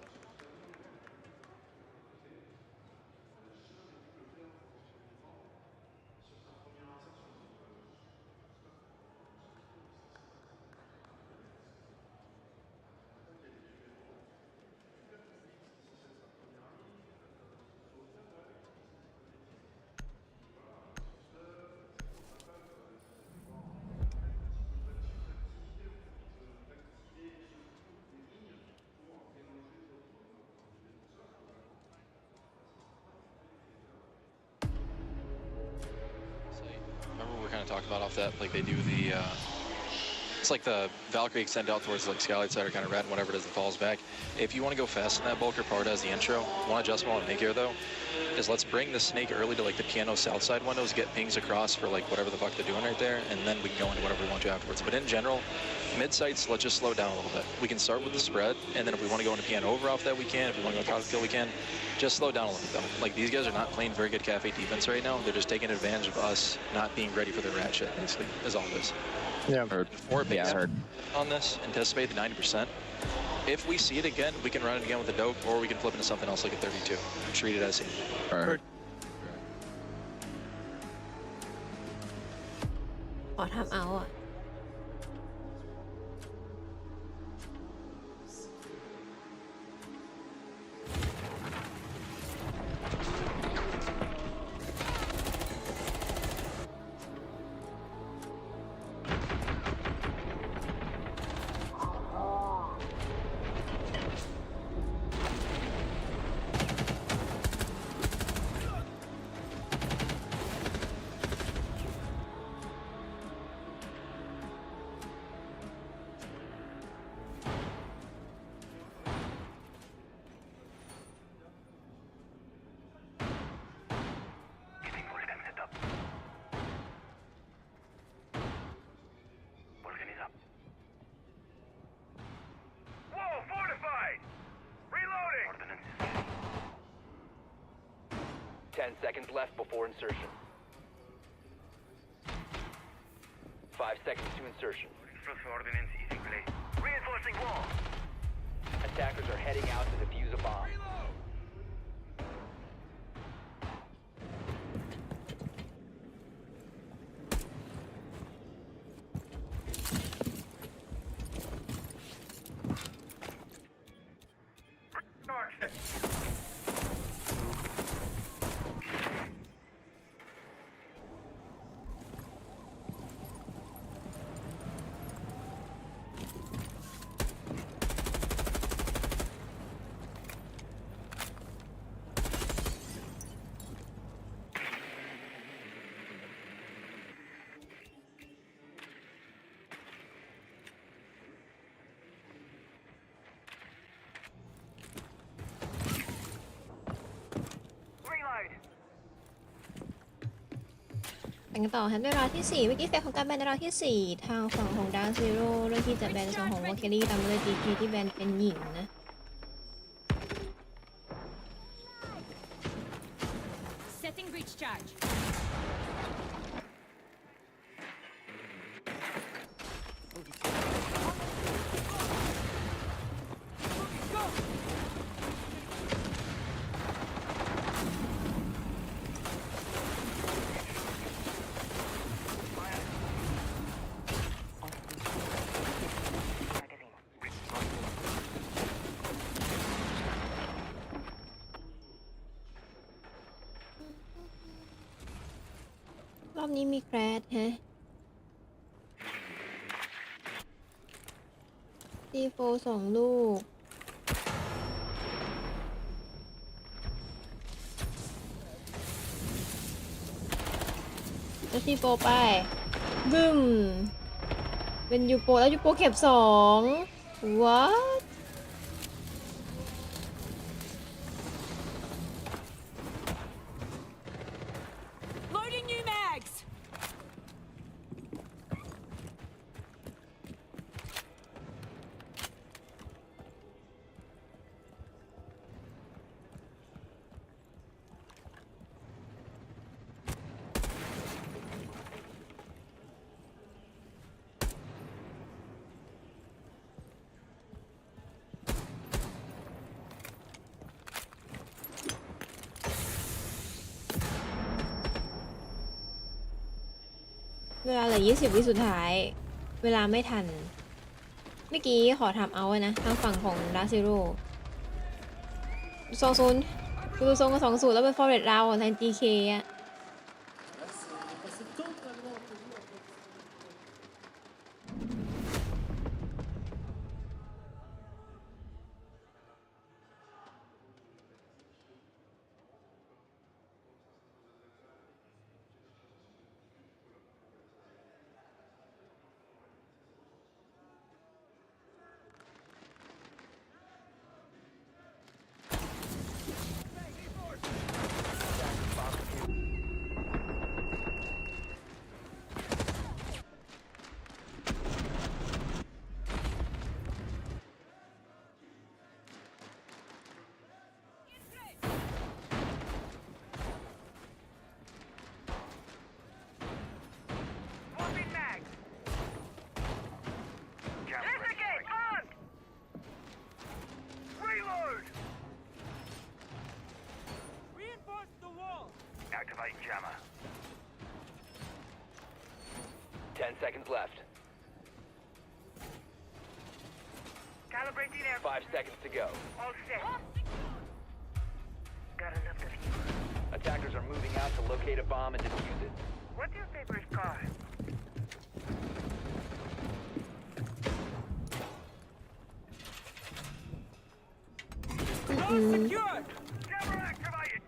Speaker 13: Remember we kind of talked about off that, like they do the It's like the Valkyrie extend out towards like Skylight side or kind of red, whatever it is that falls back. If you want to go fast in that bulker part as the intro, one adjustment I want to make here though is let's bring the snake early to like the piano south side windows, get pings across for like whatever the fuck they're doing right there, and then we can go into whatever we want to afterwards. But in general, mid sites, let's just slow down a little bit. We can start with the spread, and then if we want to go into piano over off that we can. If we want to go counter kill, we can. Just slow down a little bit though. Like these guys are not playing very good cafe defense right now. They're just taking advantage of us not being ready for their rat shit. Basically, is all this.
Speaker 16: Yeah, heard.
Speaker 13: Or heard. On this, anticipate the 90%. If we see it again, we can run it again with the dope, or we can flip into something else like a 32. Treat it as seen.
Speaker 16: Heard.
Speaker 1: ขอทำเอาอ่ะ
Speaker 2: 10 seconds left before insertion. 5 seconds to insertion. Reinforcing wall. Attackers are heading out to defuse a bomb.ไปกันต่อฮะในราวที่ 4 เมื่อกี้เฟซของการแบนในราวที่ 4 ทางฝั่งของดาร์ซีโร่เลือกที่จะแบนในส่วนของวอลเกอรี่ตามด้วย GK ที่แบนเป็นหญิงนะ
Speaker 3: Setting breach charge.
Speaker 1: รอบนี้มีแครชฮะซีโฟ2 ลูกแล้วซีโฟไปบึ้มเป็นยูโปแล้วยูโปเก็บ2 what
Speaker 3: Loading new mags.
Speaker 1: เวลาเหลือ20 วิสุดท้ายเวลาไม่ทันเมื่อกี้ขอทำเอาไว้นะทางฝั่งของดาร์ซิโร่2-0คือทรงกับ2-0แล้วเป็นฟอร์เรสต์ราวของทาง GK อ่ะ
Speaker 7: seconds left.
Speaker 17: Calibrating air.
Speaker 7: 5 seconds to go.
Speaker 17: All set. Got enough diffuser.
Speaker 7: Attackers are moving out to locate a bomb and defuse it.
Speaker 17: What's your favorite car?
Speaker 3: Secured.
Speaker 17: Camera activated.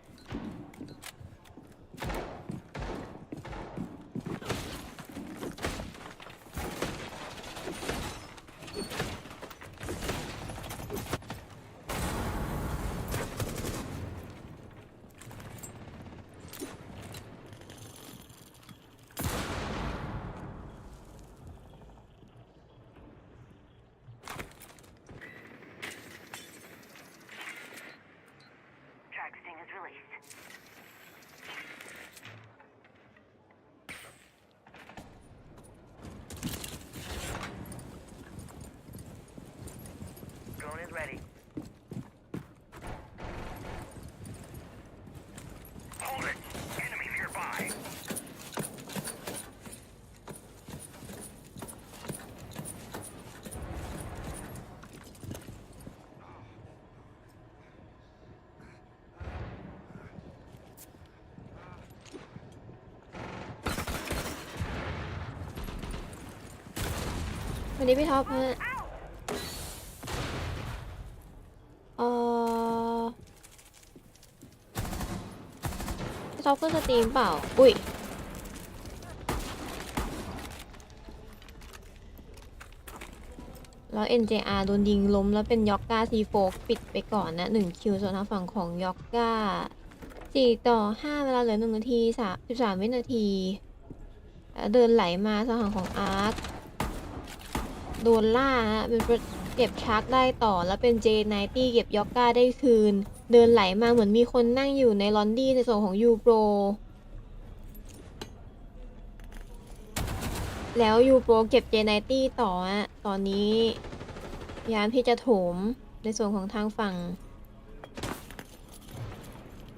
Speaker 17: Track sting is released. Drone is ready. Hold it! Enemy nearby!
Speaker 1: วันนี้พี่ท็อปฮะพี่ท็อปขึ้นสตรีมเปล่า อุ้ย แล้ว NJR โดนยิงล้มแล้วเป็นยอกก้าซีโฟกปิดไปก่อนนะ1คิวส่วนทางฝั่งของยอกก้า4-5 เวลาเหลือ1 นาที13 วินาทีเดินไหลมาทางฝั่งของอาร์คโดนล่าฮะเป็นเก็บชาร์กได้ต่อแล้วเป็น J90 เก็บยอกก้าได้คืนเดินไหลมาเหมือนมีคนนั่งอยู่ในลอนดี้ในส่วนของยูโปรแล้วยูโปรเก็บ J90 ต่อฮะตอนนี้พยายามที่จะโถมในส่วนของทางฝั่ง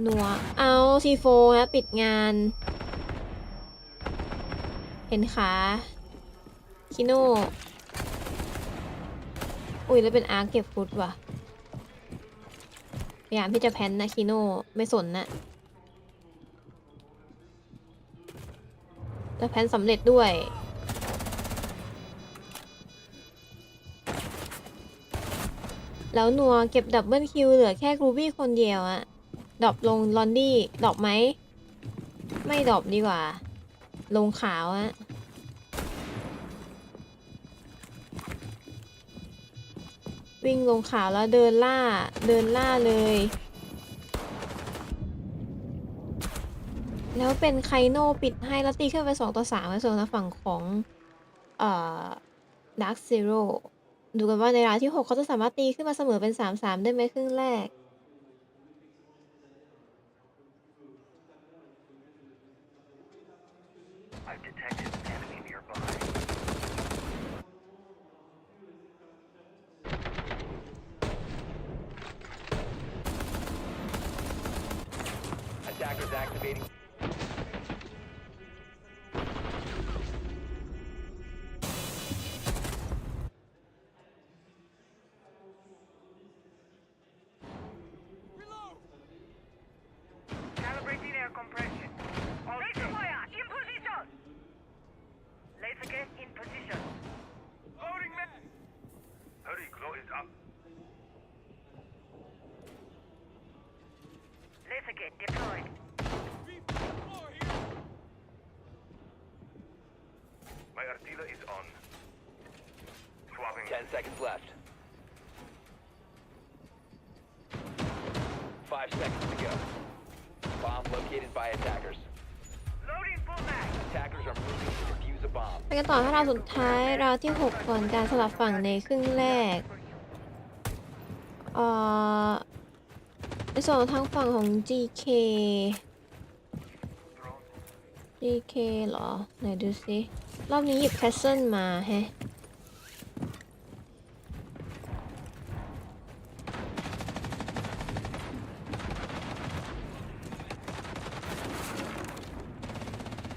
Speaker 1: นัวเอาซีโฟฮะปิดงานเห็นขาคิโนอุ้ยแล้วเป็นอาร์เก็บฟุตว่ะพยายามที่จะแพนนะคิโนไม่สนนะแล้วแพนสำเร็จด้วยแล้วนัวเก็บดับเบิลคิวเหลือแค่กรูบี้คนเดียวอะดรอปลงลอนดี้ดรอปไหมไม่ดรอปดีกว่าลงขาวอะวิ่งลงขาวแล้วเดินล่าเลย แล้วเป็นไคโน่ปิดให้แล้วตีขึ้นไป2-3ในส่วนทางฝั่งของดาร์คซีโร่ดูกันว่าในราวที่6เขาจะสามารถตีขึ้นมาเสมอเป็น3-3ได้ไหมครึ่งแรก
Speaker 7: Attackers activating.
Speaker 17: Calibrating air compression. Laser fire in position. Laser gas in position. Loading man. Hurry, glow is up. Laser gas deployed. My artillery is on. Swapping.
Speaker 7: 10 seconds left. 5 seconds to go. Bomb located by attackers.
Speaker 17: Loading full mag.
Speaker 7: Attackers are moving to defuse a bomb.
Speaker 1: ไปกันต่อที่ราวสุดท้ายราวที่6ก่อนการสลับฝั่งในครึ่งแรกในส่วนทางฝั่งของ GK เหรอไหนดูสิรอบนี้หยิบแคสเซิลมาแฮะ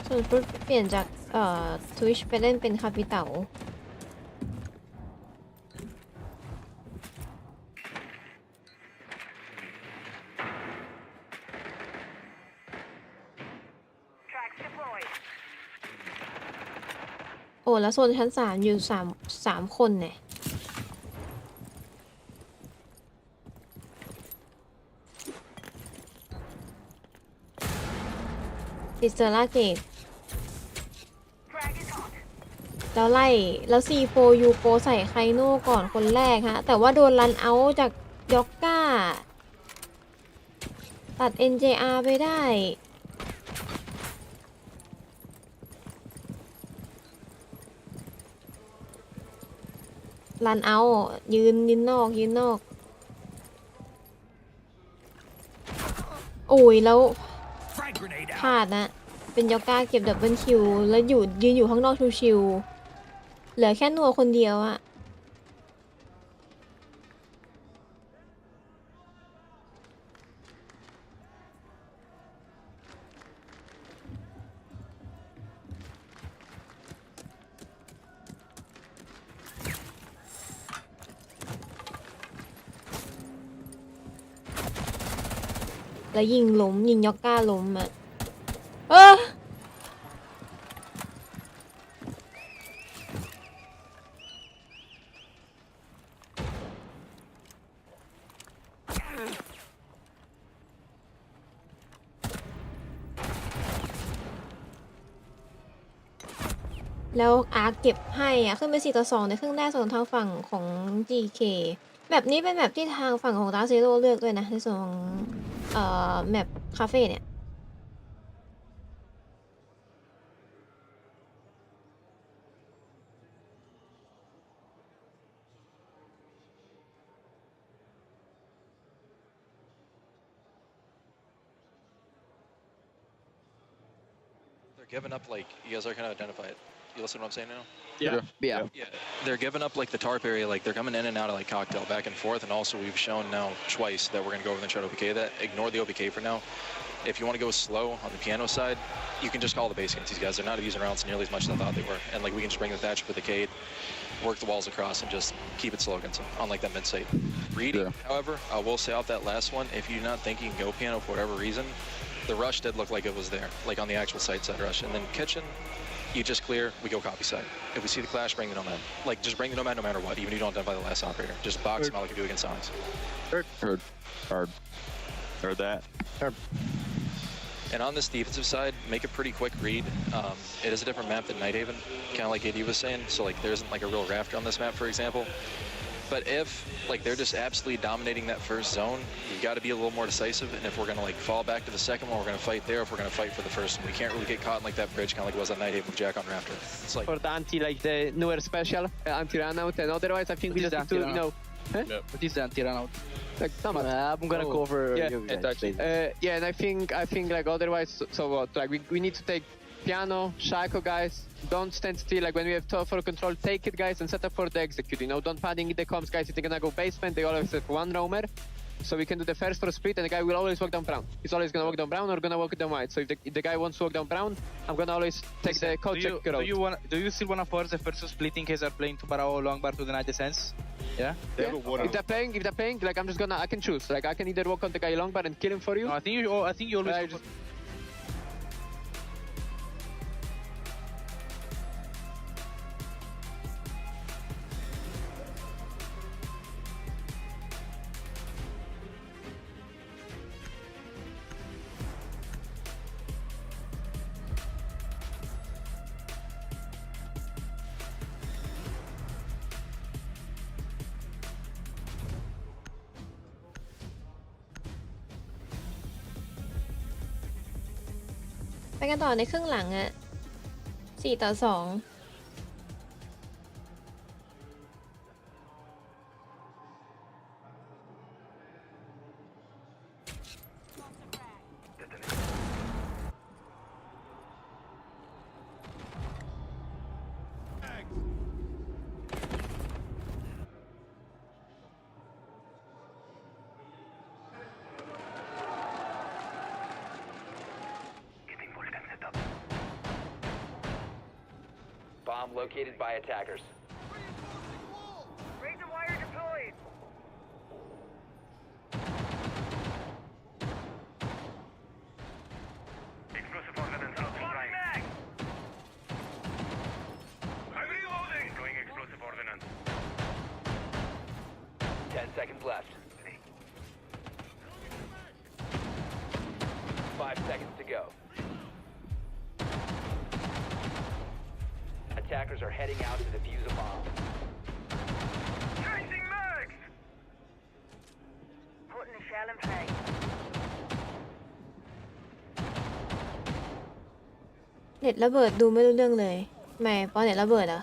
Speaker 1: ส่วนฟุตเปลี่ยนจาก
Speaker 2: Twitch ไปเล่นเป็นคาปิเต๋าโอ้แล้วโซนชั้น3อยู่3คนเนี่ยติดเซอร์ล่าเกตแล้วไล่แล้ว C4 U4 ใส่ไคโน่ก่อนคนแรกฮะแต่ว่าโดนรันเอาท์จากยอกก้าตัด NJR ไปได้รันเอาท์ยืนนอกโอ้ยแล้วพลาดนะเป็นยอกก้าเก็บดับเบิลคิวแล้วยืนอยู่ข้างนอกชิวๆเหลือแค่นัวคนเดียวอะแล้วยิงยอกก้าล้มอะแล้วอาร์เก็บให้อ่ะขึ้นไป4-2ในครึ่งแรกส่วนทางฝั่งของ GK แบบนี้เป็นแบบที่ทางฝั่งของดาร์เซโร่เลือกด้วยนะในส่วนของแมปคาเฟ่เนี่ย
Speaker 13: Giving up, like, you guys are kind of identify it. You listen to what I'm saying now?
Speaker 14: Yeah.
Speaker 13: They're giving up, like, the tarp area. Like, they're coming in and out of, like, cocktail back and forth. And also, we've shown now twice that we're going to go over and try to OPK that. Ignore the OPK for now. If you want to go slow on the piano side, you can just call the base against these guys. They're not abusing rounds nearly as much as I thought they were. And, like, we can just bring the thatch for the Cade, work the walls across, and just keep it slow against them on, like, that mid-site. Reading, however, I will say off that last one, if you're not thinking you can go piano for whatever reason, the rush did look like it was there, like on the actual site side rush. And then kitchen, you just clear, we go copy side. If we see the clash, bring the nomad. Like, just bring the nomad no matter what, even if you don't identify the last operator. Just box him out like you do against Sonics.
Speaker 16: Heard that.
Speaker 13: And on this defensive side, make a pretty quick read. It is a different map than Nighthaven, kind of like AD was saying. So, like, there isn't, like, a real rafter on this map, for example. But if, like, they're just absolutely dominating that first zone, you got to be a little more decisive. And if we're going to, like, fall back to the second one, we're going to fight there. If we're going to fight for the first one, we can't really get caught in, like, that bridge, kind of like it was on Nighthaven with Jack on Raptor. It's like...
Speaker 14: For the like, the newer special, anti-run-out, and otherwise, I think we just need to, you know... Huh?
Speaker 8: What is the anti-run-out?
Speaker 14: Like, I'm gonna cover you guys. Yeah, and I think, like, otherwise, so what? Like, we need to take piano, Shaco, guys. Don't stand still. Like, when we have tough for control, take it, guys, and set up for the execute. You know, don't padding the comms, guys. If they're gonna go basement, they always have one roamer. So we can do the first for split, and the guy will always walk down brown. He's always gonna walk down brown or gonna walk down white. So if the guy wants to walk down brown, I'm gonna always take the code check route.
Speaker 8: Do you still wanna force the first split in case they're playing to barrel long bar to deny the sense? Yeah?
Speaker 14: If they're playing, like, I can choose. Like, I can either walk on the guy long bar and kill him for you.
Speaker 8: No, I think you always.
Speaker 2: ไปกันต่อในครึ่งหลังอะ4-2
Speaker 7: Bomb located by attackers.
Speaker 17: Razor wire deployed. Explosive ordnance outside. I'm reloading. Going explosive ordnance.
Speaker 7: 10 seconds left. 5 seconds to go. Attackers are heading out to defuse a bomb.
Speaker 17: Changing mags. Putting a shell in play.
Speaker 2: เน็ตระเบิดดูไม่รู้เรื่องเลยไม่ปอเน็ตระเบิดเหรอ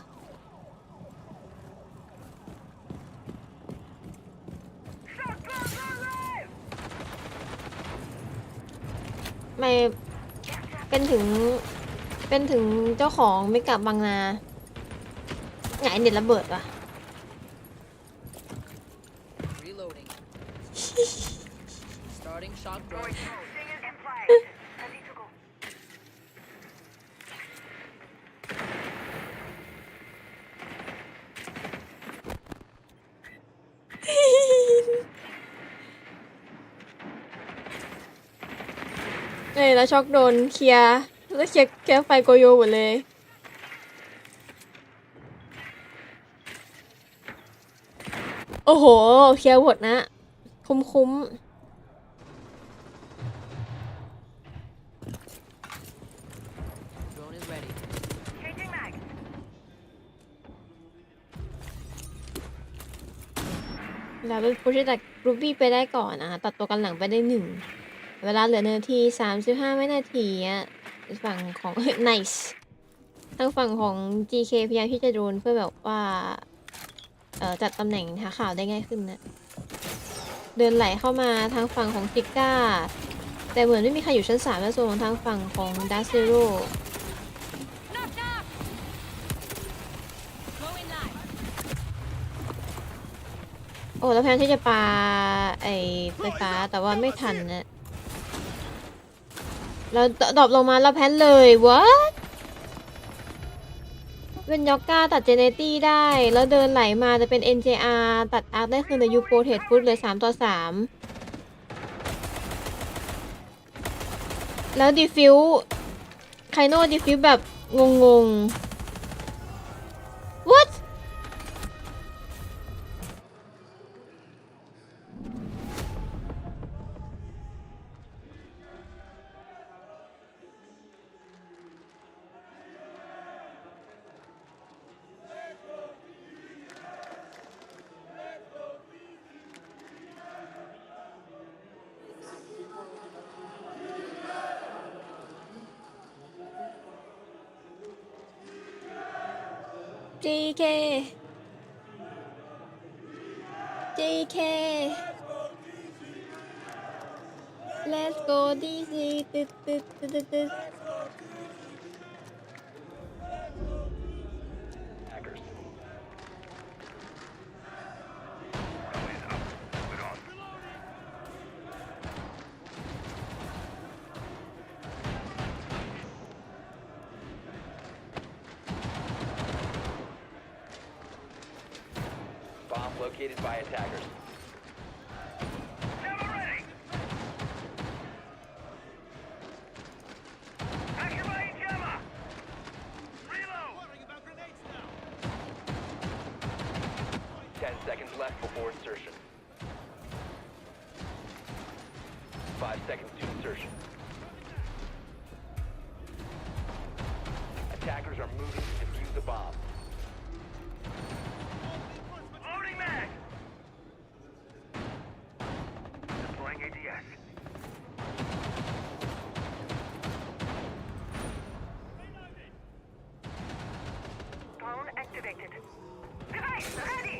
Speaker 2: ไม่เป็นถึงเจ้าของไม่กลับบางนาไงเน็ตระเบิดวะ
Speaker 9: Reloading. Starting shock drone.
Speaker 17: Singers in play. Ready to go.
Speaker 2: แล้วช็อกโดนเคลียร์แล้วเคลียร์ไฟโกโยหมดเลยโอ้โหเคลียร์หมดนะคุ้ม
Speaker 9: Drone is ready.
Speaker 17: Changing mags.
Speaker 2: แล้วเป็นผู้ที่ตัดรูบี้ไปได้ก่อนนะคะตัดตัวกันหลังไปได้1เวลาเหลือนาที35วินาทีอ่ะฝั่งของ nice ทางฝั่งของ GK พยายามที่จะโดนเพื่อแบบว่าจัดตำแหน่งหาข่าวได้ง่ายขึ้นนะเดินไหลเข้ามาทางฝั่งของติก้าแต่เหมือนไม่มีใครอยู่ชั้น3และส่วนของทางฝั่งของดาร์ซิโร่โอ้แล้วพยายามที่จะปาไอ้ไฟฟ้าแต่ว่าไม่ทันนะแล้วดรอปลงมาแล้วแพนเลย what เป็นยอกก้าตัดเจเนตี้ได้แล้วเดินไหลมาจะเป็น NJR ตัดอาร์คได้คืนแต่ยูโปรเทดฟุตเลย3-3แล้วดีฟิวไคโน่ดีฟิวแบบงงๆ what GK Let's go DC ตึ๊ด
Speaker 7: Bomb located by attackers.
Speaker 17: Never ready. Activate jammer. Reload. Worrying about grenades now.
Speaker 7: 10 seconds left before insertion. 5 seconds to insertion. Attackers are moving to defuse the bomb.
Speaker 17: Loading mag. Deploying ADS. Drone activated. Device ready.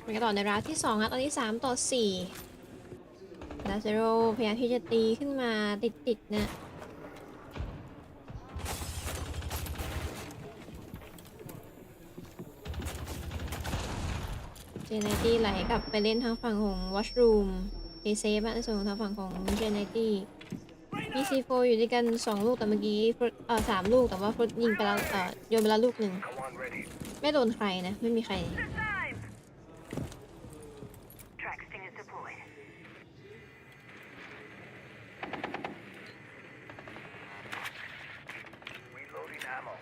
Speaker 2: ไปกันต่อในราวที่2นะตอนนี้3-4ดาเซโร่พยายามที่จะตีขึ้นมาติดๆนะเจเนตี้ไหลกลับไปเล่นทางฝั่งของวอชรูมเอเซฟในส่วนของทางฝั่งของเจเนตี้ มี C4 อยู่ด้วยกัน2 ลูกแต่เมื่อกี้3 ลูกแต่ว่าฟรุตยิงไปแล้วโยนไปแล้วลูกหนึ่งไม่โดนใครนะไม่มีใคร
Speaker 17: Track stinger deployed. Reloading ammo.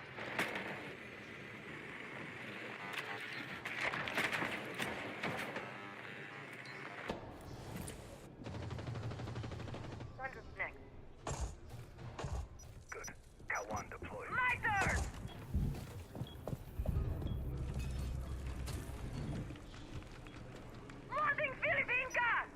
Speaker 17: Next. Good. Kawan deployed. Lighters! Loading Philippine gas!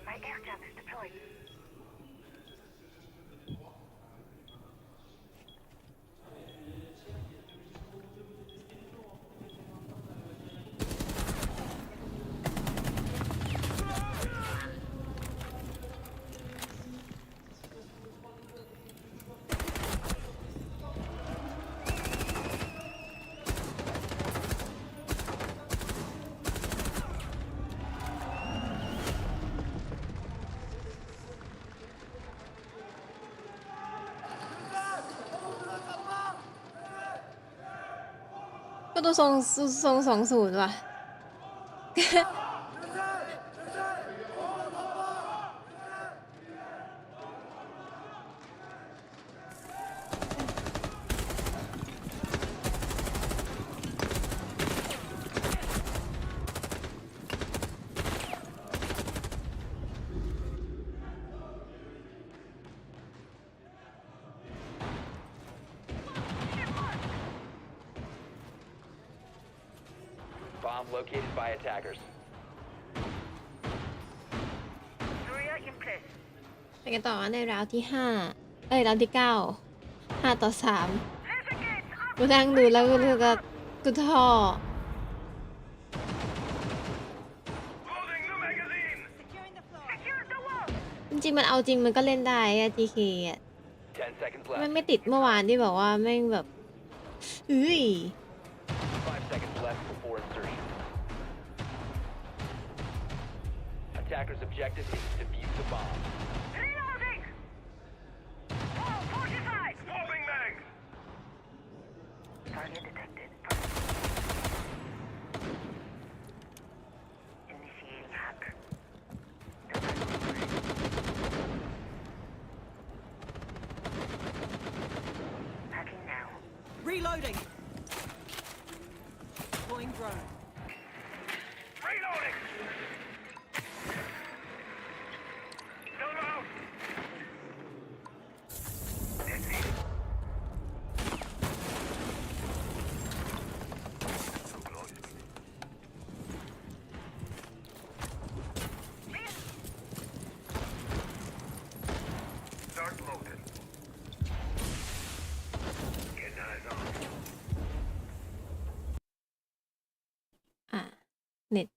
Speaker 17: My air jab is deployed.
Speaker 2: ก็ดูทรง20ว่ะ
Speaker 7: Bomb located by attackers.
Speaker 17: Syria in place.
Speaker 2: ไปกันต่อในราวที่5ราวที่9 5-3กูนั่งดูแล้วกูรู้สึกว่ากูท้อจริงๆมันเอาจริงมันก็เล่นได้อะ GK อ่ะ
Speaker 7: 10 seconds
Speaker 2: มัน
Speaker 7: left.
Speaker 2: ไม่ติดเมื่อวานที่บอกว่าแม่งแบบเฮ้ย
Speaker 7: 5 seconds left before insertion. Attacker's objective is to defuse the bomb.
Speaker 17: Reloading! Wall fortified! Swapping mags! Target detected. Initiating hack. Hacking now.
Speaker 9: Reloading. Deploying drone.
Speaker 17: Reloading! Still out! That's it. So close. Start loading. Get eyes on.
Speaker 2: เน็ต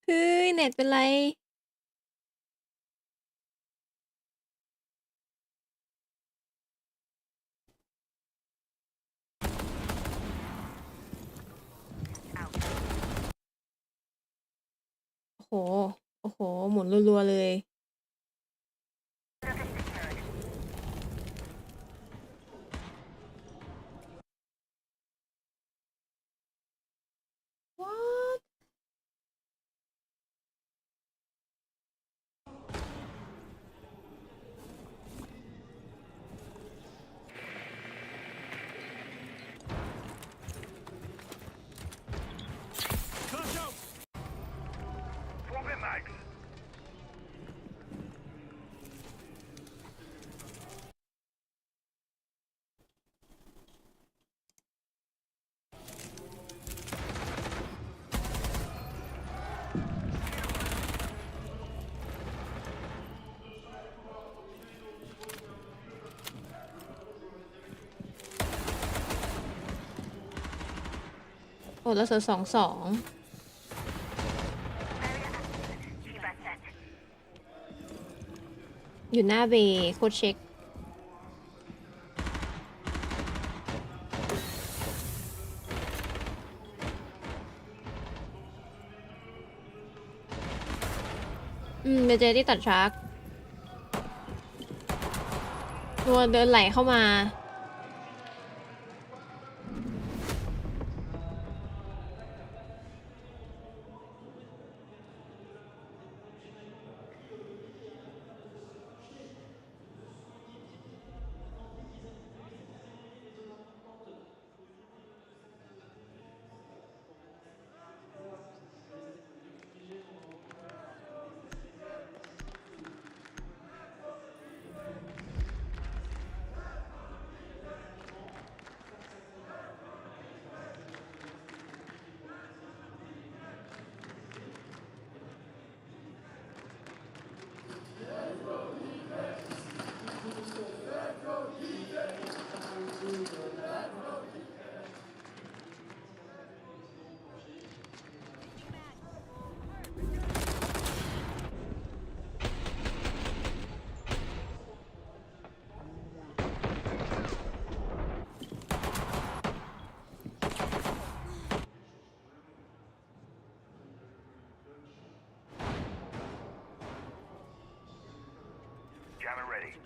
Speaker 2: เฮ้ยเน็ตเป็นไรโอ้โหหมุนรัวๆเลย What?
Speaker 17: Swapping mags.
Speaker 2: คนละเซอร์2-2อยู่หน้าเบย์โคชเช็คเบเจที่ตัดชาร์กตัวเดินไหลเข้ามา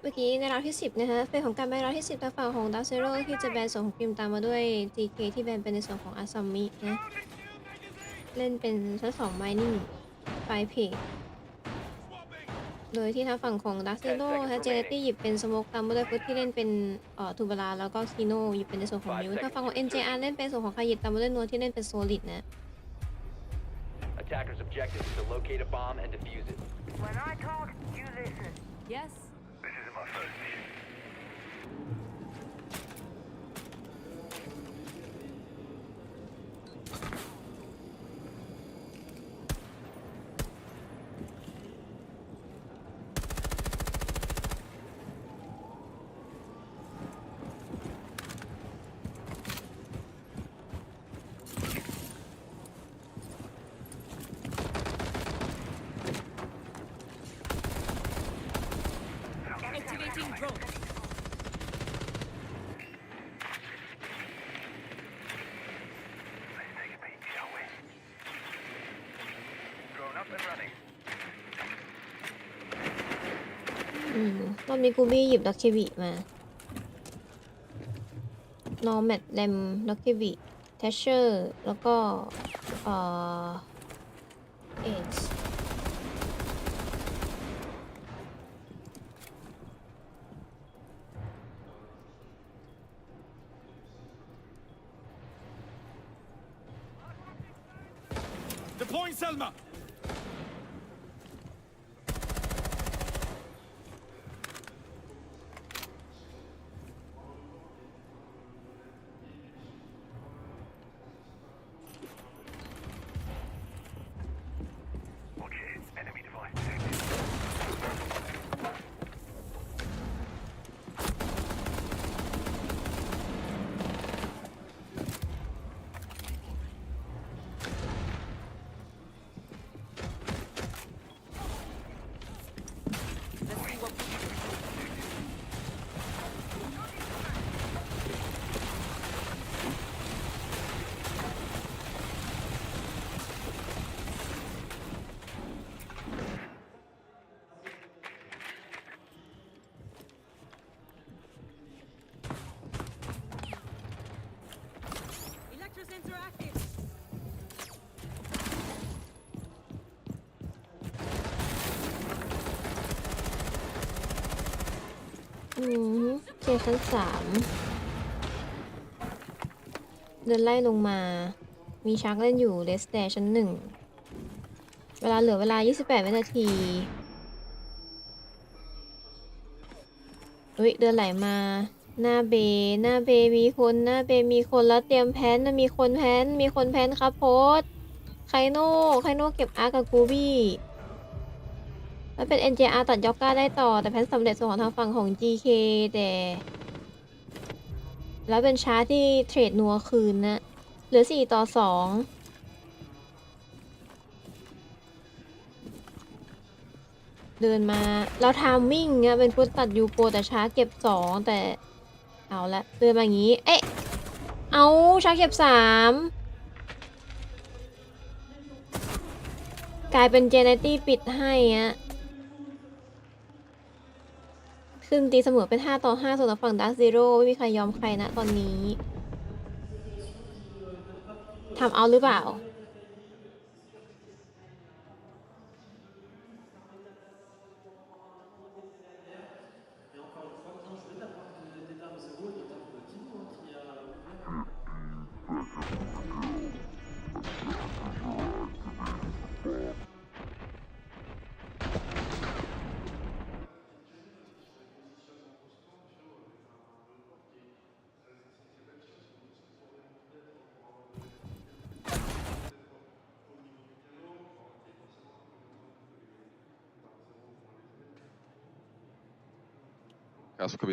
Speaker 2: เมื่อกี้ในราวที่10นะคะเป็นของการแบนราวที่10ทางฝั่งของดักเซโร่ที่จะแบนส่วนของทีมตามมาด้วย GK ที่แบนเป็นในส่วนของอาซามินะเล่นเป็นชั้น2 Mining ไฟเพจโดยที่ทางฝั่งของดักเซโร่และเจเนตี้หยิบเป็นสโมกตามมาด้วยฟุตที่เล่นเป็นทูบาราแล้วก็คีโนหยิบเป็นในส่วนของมิวทางฝั่งของ NJR เล่นเป็นส่วนของคายิตตามมาด้วยนัวที่เล่นเป็นโซลิดนะ
Speaker 7: Attackers' objective is to locate a bomb and defuse it.
Speaker 17: When I talk, you listen.
Speaker 3: Yes.
Speaker 17: This isn't my first mission.
Speaker 3: Activating drone.
Speaker 17: Let's take a peek, shall we? Drone up and running.
Speaker 2: รอบนี้กูบี้หยิบดักเควิมานอร์แมทแรมดักเควิแทชเชอร์แล้วก็เอช
Speaker 11: Deploying Selma.
Speaker 17: Watch it. Enemy device detected.
Speaker 3: Let's see what we can do.
Speaker 2: เคชั้น3เดินไล่ลงมามีชักเล่นอยู่เลสแต่ชั้น1เหลือเวลา28วินาทีเดินไหลมาหน้าเบมีคนแล้วเตรียมแพนมีคนแพนครับโพสไคโน่เก็บอาร์กับกูบี้แล้วเป็น NJR ตัดยอกก้าได้ต่อแต่แพนสำเร็จส่วนของทางฝั่งของ GK แต่แล้วเป็นชาร์จที่เทรดนัวคืนนะ เหลือ4-2เดินมาเราทามมิ่งอะเป็นฟุตตัดยูโปแต่ช้าเก็บ2แต่เอาละเดินมาอย่างนี้เอ๊ะเอาช้าเก็บ3กลายเป็นเจเนตี้ปิดให้อะขึ้นตีเสมอเป็น5-5ส่วนฝั่งดาร์คซีโร่ไม่มีใครยอมใครนะตอนนี้ทำเอาหรือเปล่า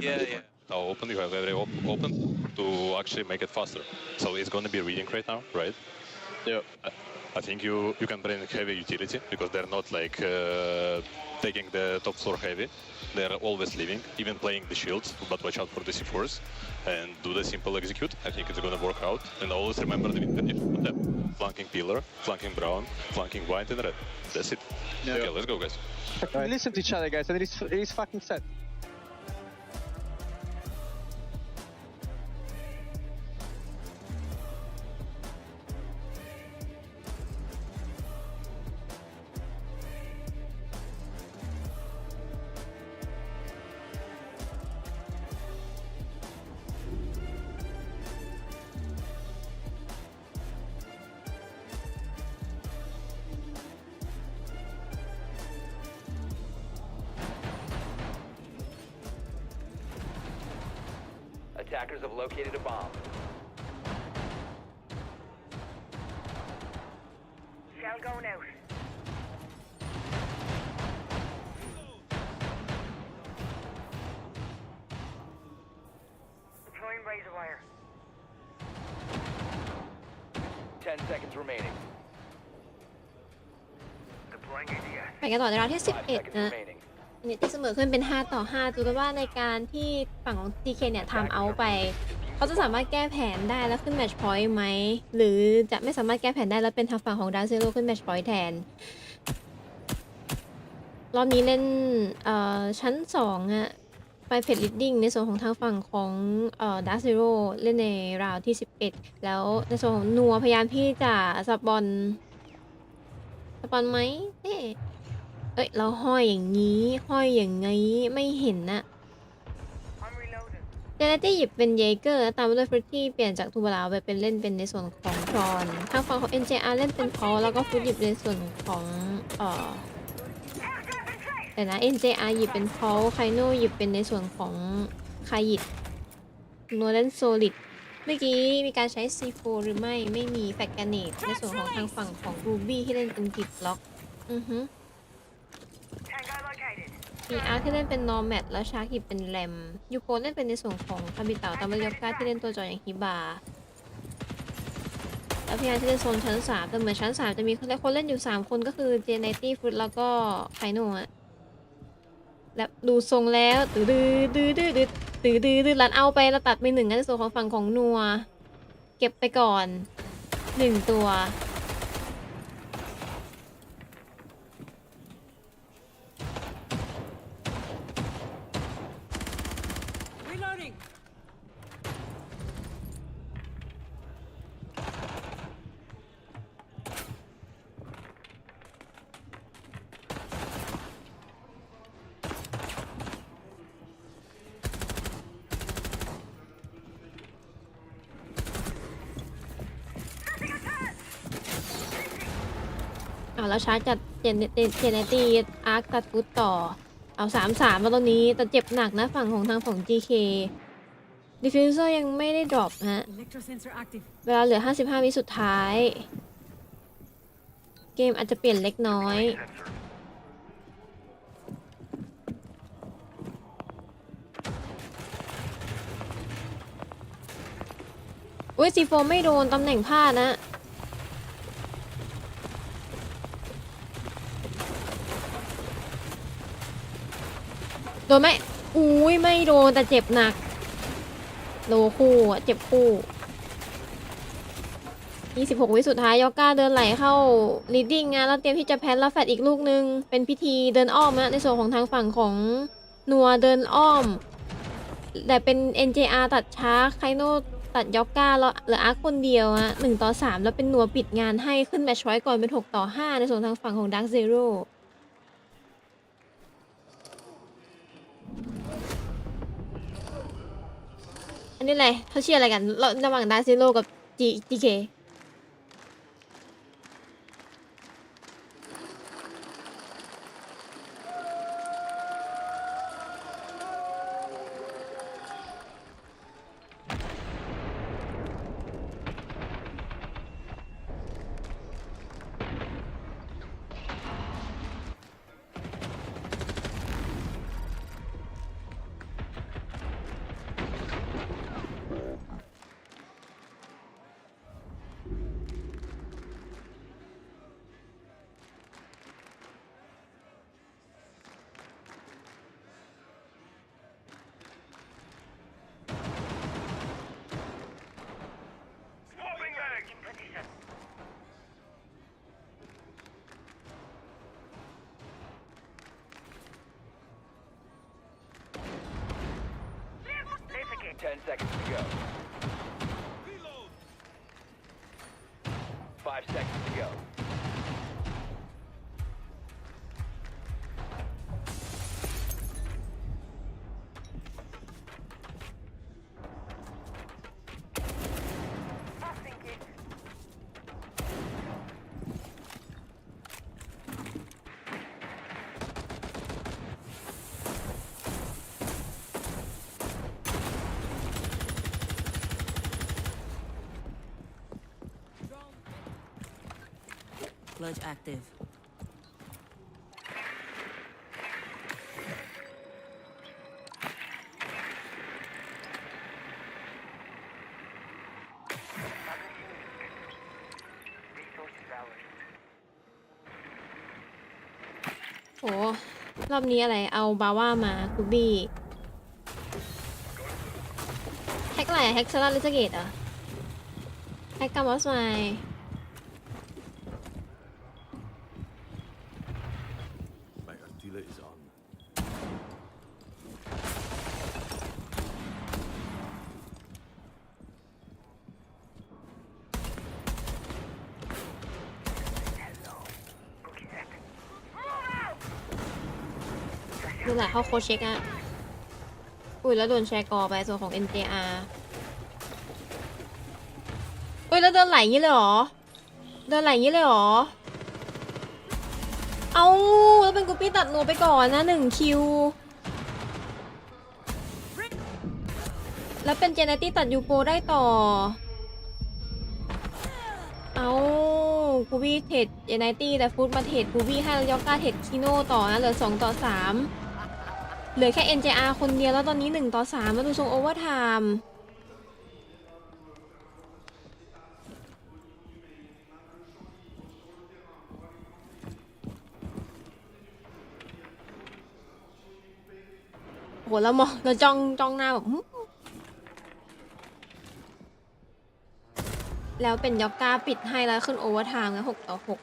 Speaker 16: Yeah. How open you have very open to actually make it faster. So it's going to be reading right now, right? Yeah. I think you can bring heavy utility because they're not like taking the top floor heavy. They're always leaving, even playing the shields, but watch out for the C4s and do the simple execute. I think it's going to work out. And always remember the them. Flanking pillar, flanking brown, flanking white and red. That's it. Yeah. Okay, let's go, guys.
Speaker 14: Listen to each other, guys, and it is fucking set.
Speaker 7: Attackers have located a bomb.
Speaker 17: Shell going out. Deploying razor wire.
Speaker 7: 10 seconds remaining.
Speaker 17: Deploying ADS.
Speaker 2: ไปกันต่อในราวที่11นะเนี่ยที่เสมอขึ้นเป็น5-5ดูกันว่าในการที่ฝั่งของ TK เนี่ยทำเอาไปเขาจะสามารถแก้แผนได้แล้วขึ้นแมตช์พอยต์ไหมหรือจะไม่สามารถแก้แผนได้แล้วเป็นทางฝั่งของดาร์คซีโร่ขึ้นแมตช์พอยต์แทนรอบนี้เล่นชั้น2อะไปเพจลิดดิ้งในส่วนของทางฝั่งของดาร์คซีโร่เล่นในราวที่11แล้วในส่วนของนัวพยายามที่จะสปอนไหมเอ้ยเราห้อยอย่างนี้ห้อยอย่างงี้ไม่เห็นนะเจเนตี้หยิบเป็นเยเกอร์ตามด้วยฟรุตตี้เปลี่ยนจากทูบาราไปเป็นเล่นเป็นในส่วนของทรอนทางฝั่งของ NJR เล่นเป็นพอแล้วก็ฟรุตหยิบในส่วนของแต่นะ NJR หยิบเป็นพอไคโนหยิบเป็นในส่วนของคายิดโนเล่นโซลิดเมื่อกี้มีการใช้ C4 หรือไม่มีแฟกกาเนตในส่วนของทางฝั่งของรูบี้ที่เล่นเป็นกิฟล็อกมีอาร์ที่เล่นเป็นนอร์แมทแล้วชาร์กหยิบเป็นแรมยูโกเล่นเป็นในส่วนของคาบิเตาตามายอกาที่เล่นตัวจออย่างฮิบาแล้วพยายามที่เล่นโซนชั้น3แต่เหมือนชั้น3จะมีคนเล่นอยู่3คนก็คือเจเนตี้ฟรุตแล้วก็ไคโนะและดูทรงแล้วลันเอาไปแล้วตัดไป1ในส่วนของฝั่งของนัวเก็บไปก่อน1ตัวแล้วชาร์จจัดเจเนตี้อาร์คตัดฟุตต่อเอา3-3มาตรงนี้แต่เจ็บหนักนะฝั่งของทางฝั่ง GK ดิฟฟิวเซอร์ยังไม่ได้ดรอปฮะเวลาเหลือ55วิสุดท้ายเกมอาจจะเปลี่ยนเล็กน้อย อุ้ยซีโฟไม่โดนตำแหน่งพลาดนะโดนไหมอุ้ยไม่โดนแต่เจ็บหนักโลคู่อะเจ็บคู่26 วิสุดท้ายยอกก้าเดินไหลเข้าลีดดิ้งแล้วเตรียมที่จะแพนแล้วแฟดอีกลูกนึงเป็นพิธีเดินอ้อมนะในส่วนของทางฝั่งของนัวเดินอ้อมแต่เป็น NJR ตัดช้าไคโนตัดยอกก้าแล้วเหลืออาร์คคนเดียวอะ1-3แล้วเป็นนัวปิดงานให้ขึ้นแมตช์ไว้ก่อนเป็น6-5ในส่วนทางฝั่งของ Dark Zero อันนี้อะไรเขาเชียร์อะไรกันระหว่าง Dark Zero กับ GK10
Speaker 7: seconds to go. 5 seconds to go.
Speaker 9: Clutch active.
Speaker 2: โอ้รอบนี้อะไรเอาบาว่ามาคูบี้แฮกอะไรแฮกชาร์ลลิสเกตอ่ะแฮกกัมวอสไมดูแหละเขาโคเช็คอะอุ้ยแล้วโดนแชร์กอไปส่วนของ NJR อุ้ยแล้วเดินไหลงี้เลยเหรอเดินไหลงี้เลยเหรอเอาแล้วเป็นกูปี้ตัดนัวไปก่อนนะ1 คิวแล้วเป็นเจเนตี้ตัดยูโปได้ต่อเอากูบี้เทรดเจเนตี้แต่ฟุตมาเทรดกูบี้ให้แล้วยอกก้าเทรดคิโน่ต่อนะเหลือ2-3เหลือแค่ NJR คนเดียวแล้วตอนนี้1-3มาดูทรงโอเวอร์ไทม์โหแล้วมองแล้วจ้องหน้าแบบแล้วเป็นยอกก้าปิดให้แล้วขึ้นโอเวอร์ไทม์นะ6-6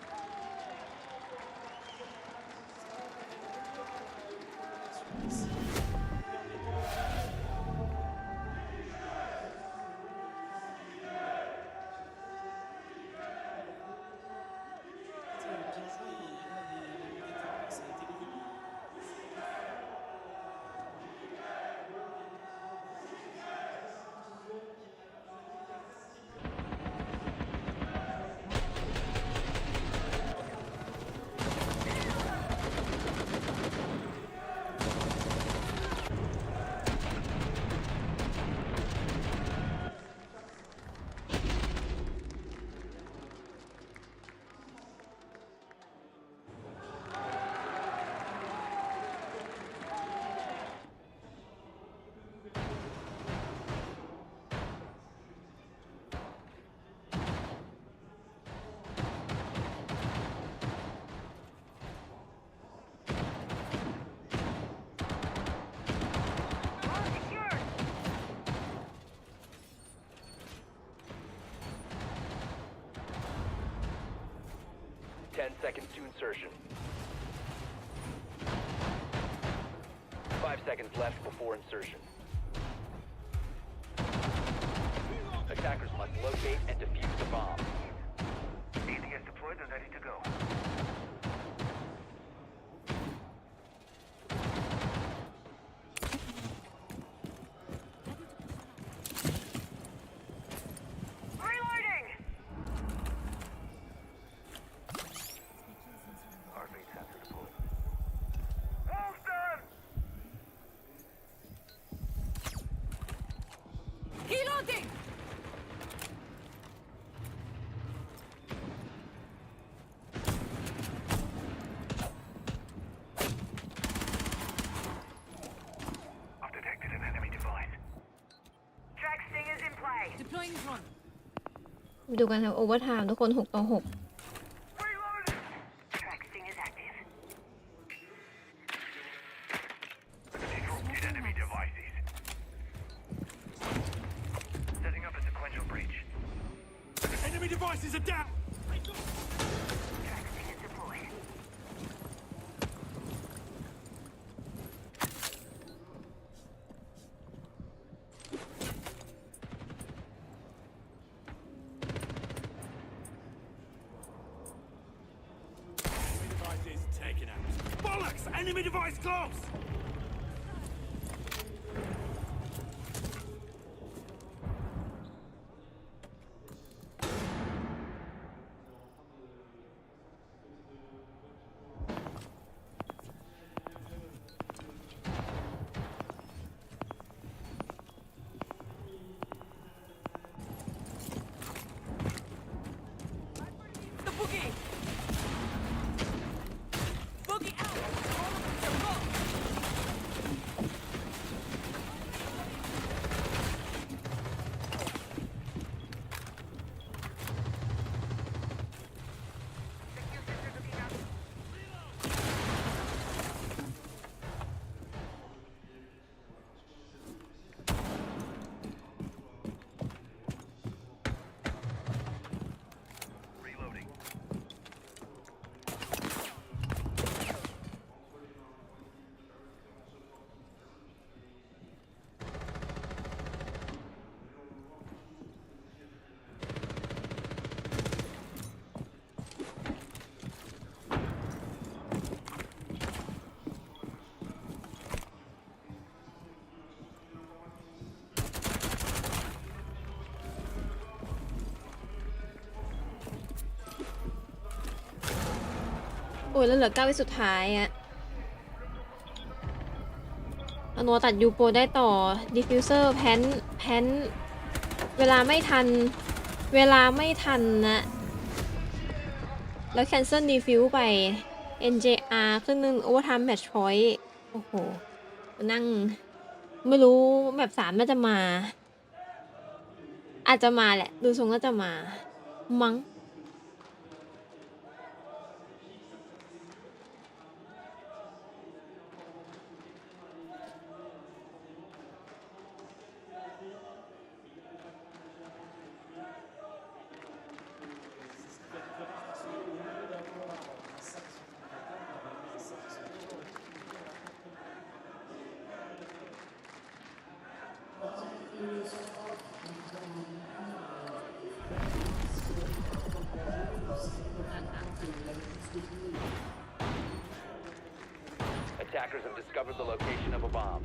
Speaker 7: 10 seconds to insertion. 5 seconds left before insertion. Attackers must locate and defuse the bomb.
Speaker 17: ATS deployed and ready to go. Reloading! Heartbeat sensor deployed. Holster!
Speaker 9: Reloading!
Speaker 17: I've detected an enemy device. Track stingers in play.
Speaker 9: Deploying drone.
Speaker 2: ไปดูกันครับโอเวอร์ไทม์ทุกคน6 ต่อ 6
Speaker 17: Track stingers active. Disrupted enemy devices. Setting up a sequential breach.
Speaker 11: Enemy devices are down.
Speaker 17: Track stingers deployed.
Speaker 11: Devices taken out. Bollocks! Enemy device close!
Speaker 9: The boogie! Boogie out! All of them go!
Speaker 17: Reloading.
Speaker 2: โอ้ยแล้วเหลือ9 วิสุดท้ายอะอโนตัดยูโปรได้ต่อดิฟฟิวเซอร์แพนเวลาไม่ทันนะ แล้วแคนเซิลดีฟิวไป NJR ขึ้นนึงโอเวอร์ไทม์แมตช์พอยต์โอ้โห นั่งไม่รู้แบบ3น่าจะมา อาจจะมาแหละ ดูทรงน่าจะมา มั้ง
Speaker 7: Attackers have discovered the location of a bomb.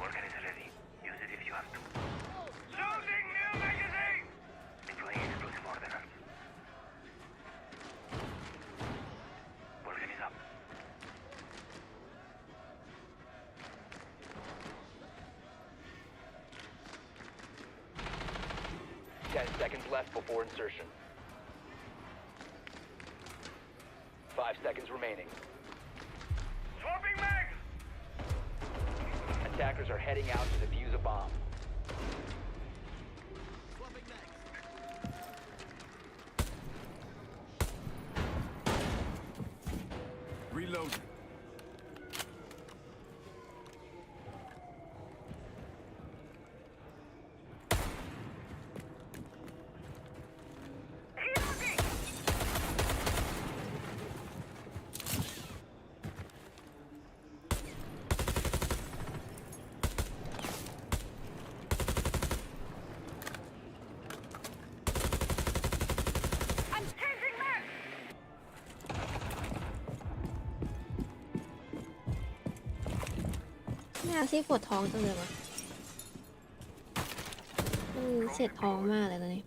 Speaker 17: Organ is ready. Use it if you have to. Loading new magazine! Deploying explosive ordnance. Organ is up.
Speaker 7: Seconds left before insertion. 5 seconds remaining.
Speaker 17: Swapping mag!
Speaker 7: Attackers are heading out to defuse a bomb.
Speaker 11: Reload.
Speaker 2: อาซี่ปวดท้องจังเลยวะมันเสียดท้องมากเลยตอนนี้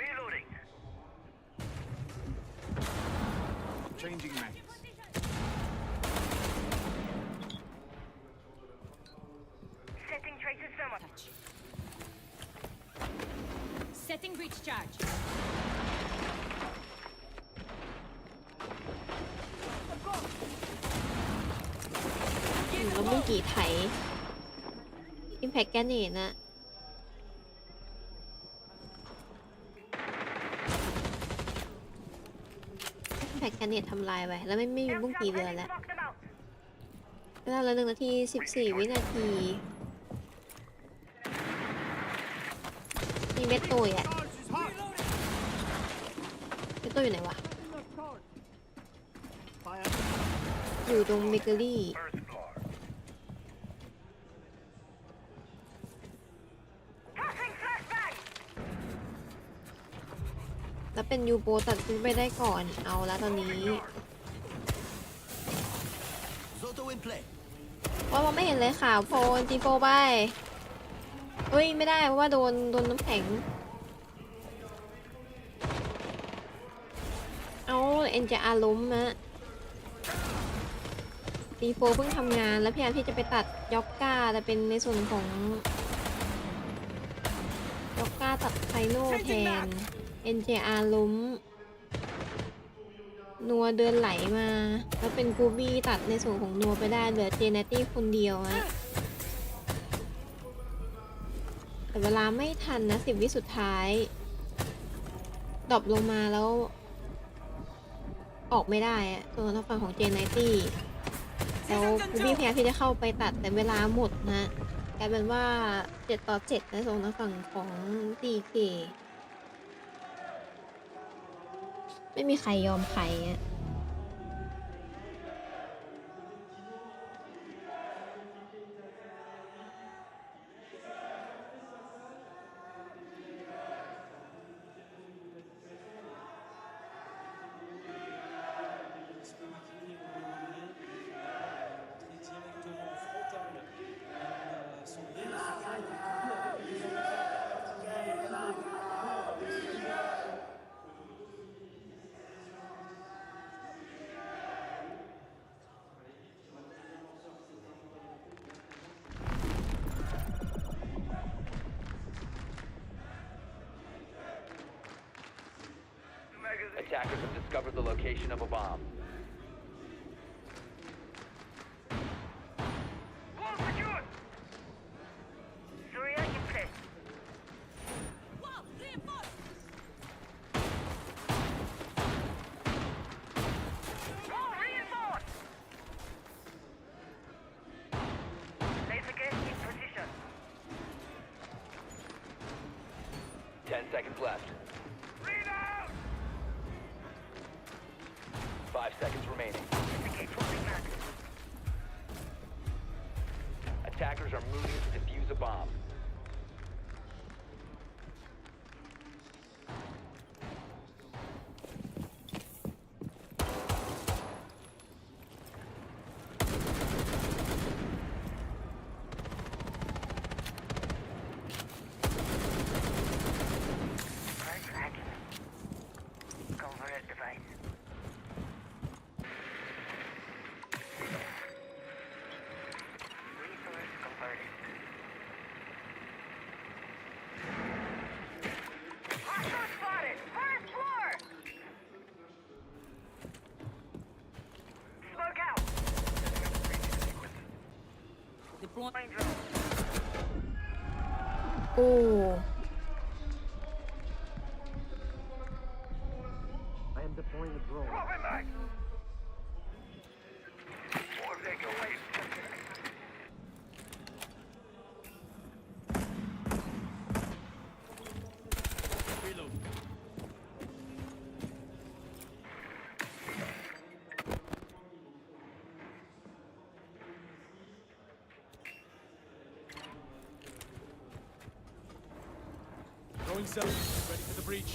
Speaker 17: Reloading.
Speaker 11: Changing mags.
Speaker 17: Setting traces thermal.
Speaker 9: Setting breach charge.
Speaker 2: แล้วมึงกี่ไถอิมแพคแกนเนตนะอิมแพคแกนเนตทำลายไปแล้วไม่มีบุ้งกี่เดือนแล้วเวลาละ1 นาที 14 วินาทีมีเม็ดตุยอ่ะเม็ดตุยอยู่ไหนวะอยู่ตรงเบเกอรี่แล้วเป็นยูโบตัดขึ้นไปได้ก่อนเอาแล้วตอนนี้ว่ามันไม่เห็นเลยข่าวโพลจีโฟไปเฮ้ยไม่ได้เพราะว่าโดนน้ำแข็งเอาเอ็นจะอาล้มนะจีโฟเพิ่งทำงานแล้วพยายามที่จะไปตัดยอกก้าแต่เป็นในส่วนของยอกก้าตัดไคโน่แทนNJR ล้มนัวเดินไหลมาแล้วเป็นกูบี้ตัดในส่วนของนัวไปได้เหลือเจเนตี้คนเดียวอะแต่เวลาไม่ทันนะ10 วิสุดท้ายดรอปลงมาแล้วออกไม่ได้อะตัวทางฝั่งของเจเนตี้แล้วกูบี้พยายามที่จะเข้าไปตัดแต่เวลาหมดนะกลายเป็นว่า7-7ในส่วนทางฝั่งของ DKไม่มีใครยอมใครอ่ะ
Speaker 7: Attackers have discovered the location of a bomb.
Speaker 17: Wall secured. Surya in place.
Speaker 9: Wall reinforced.
Speaker 17: Wall reinforced. Laser gate in position.
Speaker 7: 10 seconds left. 5 seconds remaining. Attackers are moving to defuse a bomb.
Speaker 17: Converted device. Resource converted. Hostile spotted! First floor! Smoke out!
Speaker 9: Deploying
Speaker 17: drone.
Speaker 2: โอ้
Speaker 17: I am deploying the drone. Drop it back! Or take away.
Speaker 11: Reload. Throwing some, ready for the breach.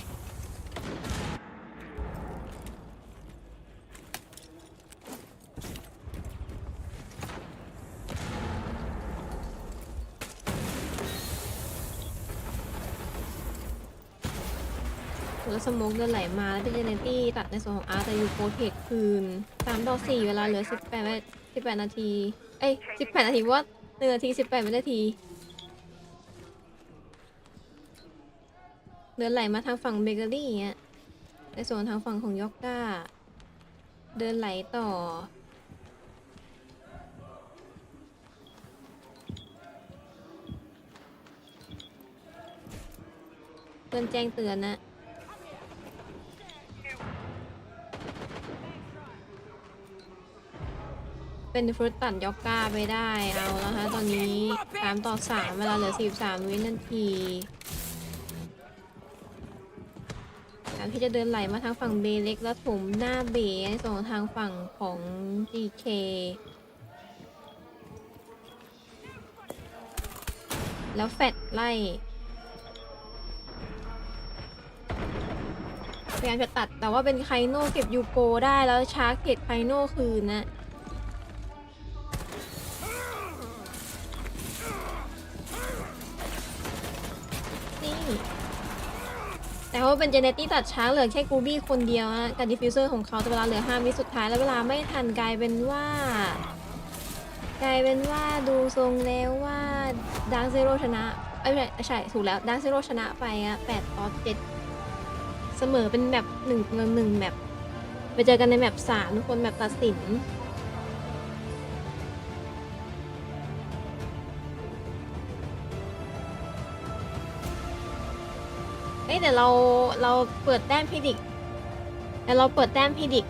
Speaker 2: แล้วสโมกเดินไหลมาแล้วเป็นเจเนตี้ตัดในส่วนของอาร์แต่ยูโปรเทคคืน3-4เวลาเหลือ18นาที18นาทีว่า1 นาที18 วินาทีเดินไหลมาทางฝั่งเบเกอรี่เงี้ยในส่วนทางฝั่งของยอกก้าเดินไหลต่อเพื่อนแจ้งเตือนนะเป็นฟรุตตัดยอกก้าไปได้เอาแล้วฮะตอนนี้3-3เวลาเหลือ43 วินาทีการที่จะเดินไหลมาทางฝั่งเบเล็กแล้วถมหน้าเบส่งทางฝั่งของ GK แล้วแฟดไล่พยายามจะตัดแต่ว่าเป็นไคโน่เก็บยูโกได้แล้วชาร์จเก็บไคโน่คืนนะแต่ว่าเป็นเจเนตี้ตัดช้าเหลือแค่กูบี้คนเดียวฮะกับดิฟฟิวเซอร์ของเขาแต่เวลาเหลือ5 วิสุดท้ายแล้วเวลาไม่ทันกลายเป็นว่าดูทรงแล้วว่าดาร์คเซโร่ชนะไม่ใช่ถูกแล้วดาร์คเซโร่ชนะไปอะ8-7เสมอเป็นแบบ1-1แมปไปเจอกันในแมป3ทุกคนแมปตัดสินเดี๋ยวเราเปิดแต้มพิดิกแล้วเราเปิดแต้มพิดิก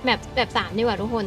Speaker 2: แบบ3ดีกว่าทุกคน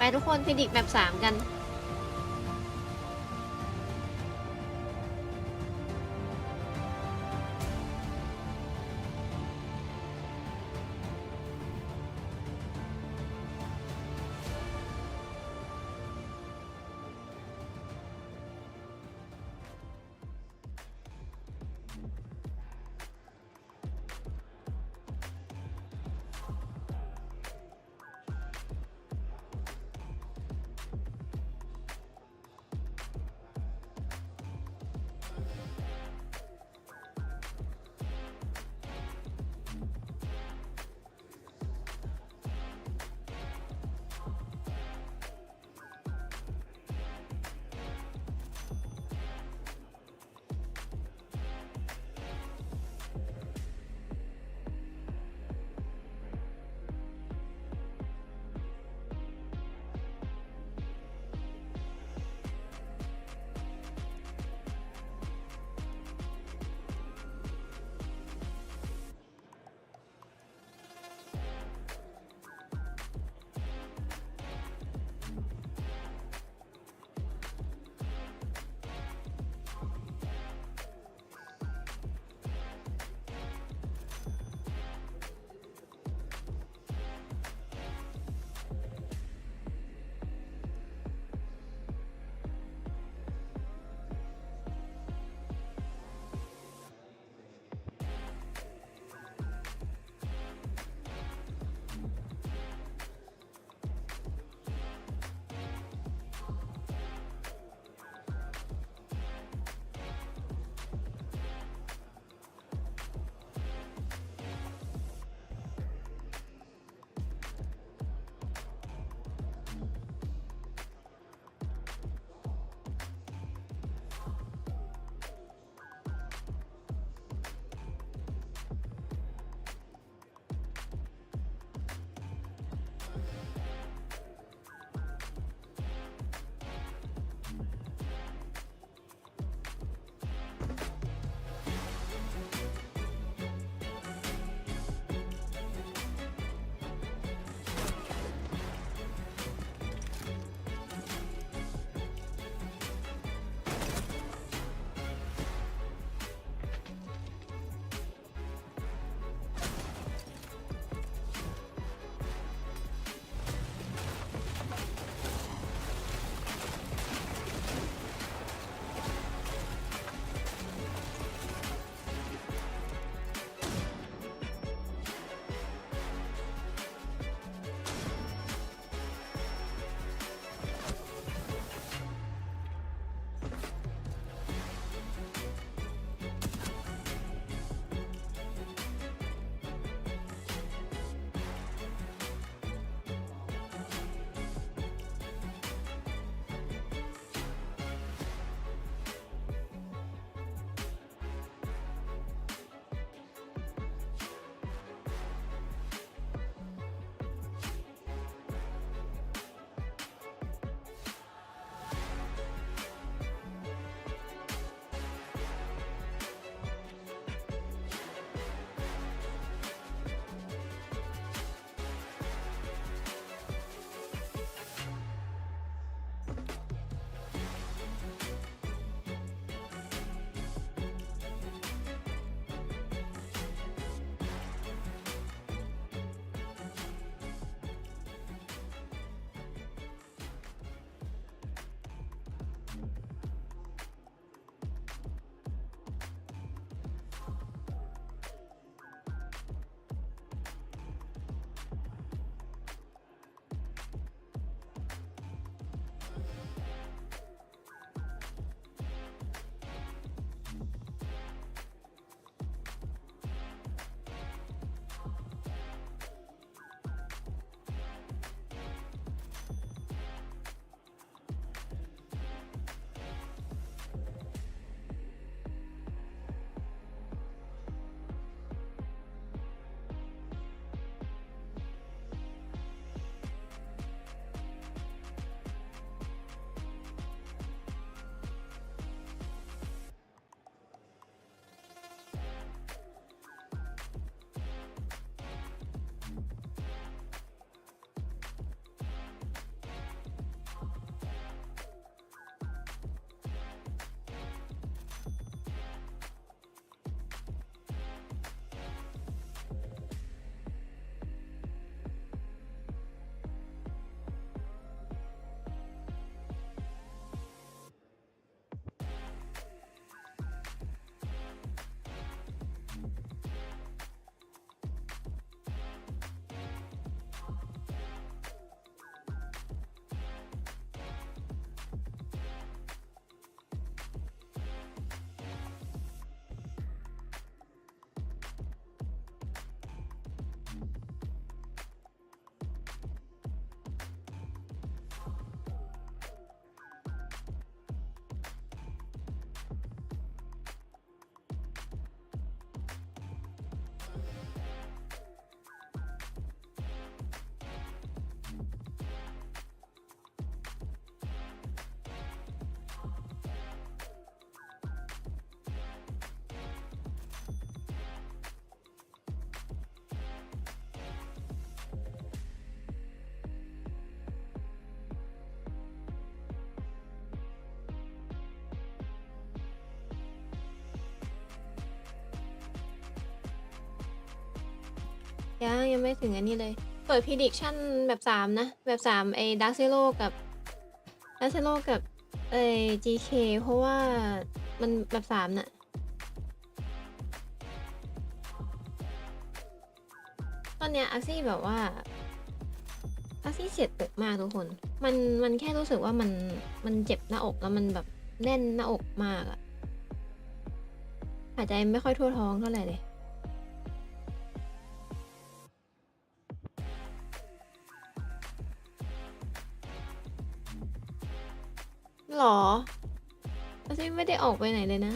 Speaker 2: ไปทุกคนพิดิกแบบ3กัน ยังไม่ถึงอันนี้เลย เปิด prediction แบบ3นะแบบ3ไอ้ Dark Zero กับ Dark Zero กับGK เพราะว่ามันแบบ3น่ะตอนเนี้ยอาซี่แบบว่าอาซี่เสียดอกมากทุกคนมันแค่รู้สึกว่ามันเจ็บหน้าอกแล้วมันแบบแน่นหน้าอกมากอะหายใจไม่ค่อยทั่วท้องเท่าไหร่เลยหรออาซี่ไม่ได้ออกไปไหนเลยนะ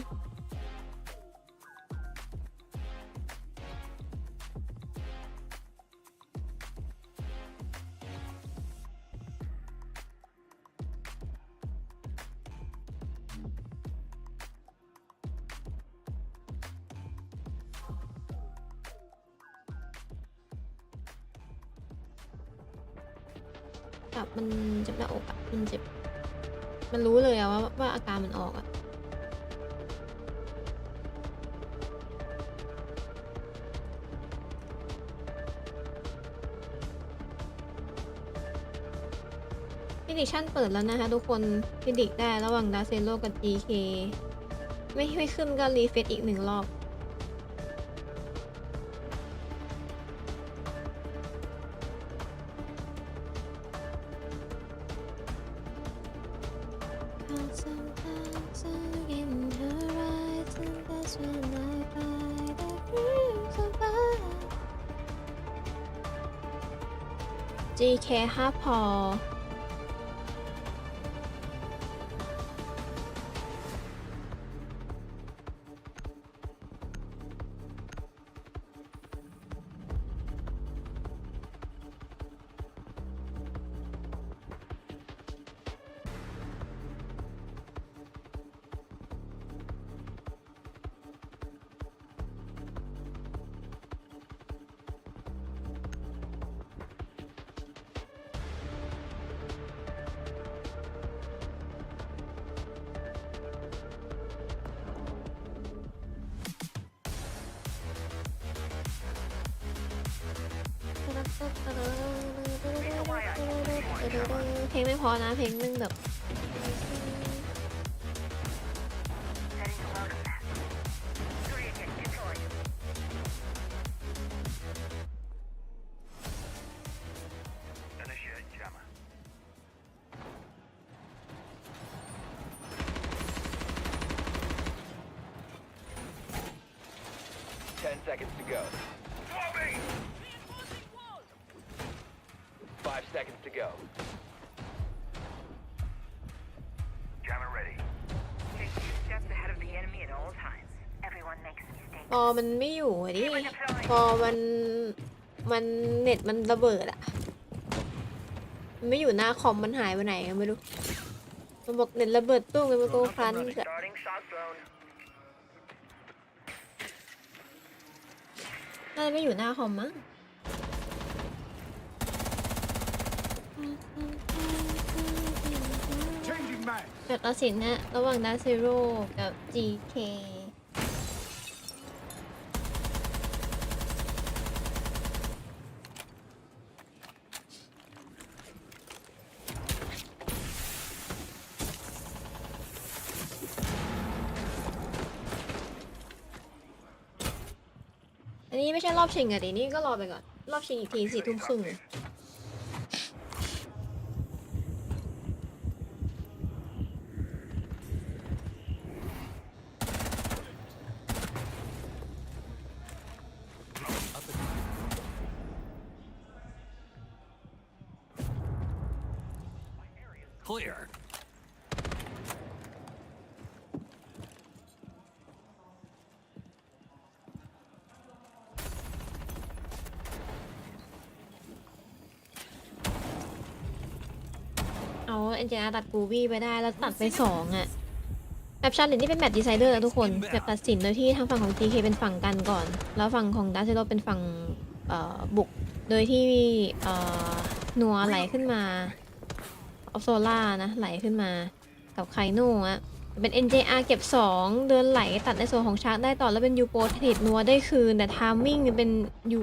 Speaker 2: แบบมันเจ็บหน้าอกอะมันเจ็บมันรู้เลยอะว่าอาการมันออกอะพิดิชั่นเปิดแล้วนะคะทุกคนพิดิกได้ระหว่างดาเซโลกับ GK ไม่ขึ้นก็รีเฟซอีก1 รอบGK 5 พอเพลงไม่พอนะเพลงนึงแบบ
Speaker 7: 10 seconds to go. 5 seconds to go.
Speaker 17: Jammer ready. Stay 2 steps ahead of the enemy at all times. Everyone makes mistakes.
Speaker 2: พอมันไม่อยู่อะดิพอมันเน็ตมันระเบิดอะมันไม่อยู่หน้าคอมมันหายไปไหนไม่รู้มันบอกเน็ตระเบิดตู้กันไปโกครัน
Speaker 17: Starting shock drone.
Speaker 2: น่าจะไม่อยู่หน้าคอมมั้งแบบตัดสินนะระหว่างดาเซโร่กับ GK อันนี้ไม่ใช่รอบชิงอะดินี่ก็รอไปก่อน รอบชิงอีกที4 ทุ่มครึ่ง
Speaker 11: Clear.
Speaker 2: เอาเอ็นเจอาร์ตัดกูวี่ไปได้แล้วตัดไป2อ่ะแบบชาเลนจ์นี่เป็นแมตช์ดีไซเดอร์นะทุกคนแบบตัดสินโดยที่ทางฝั่งของ GK เป็นฝั่งกันก่อนแล้วฝั่งของดาร์เซโรเป็นฝั่งบุกโดยที่นัวไหลขึ้นมาออฟโซล่านะไหลขึ้นมากับไคโน่อะเป็น NJR เก็บ2เดินไหลตัดในส่วนของชาร์กได้ต่อแล้วเป็นยูโปรเทรดนัวได้คืนแต่ทามมิ่งเป็นยู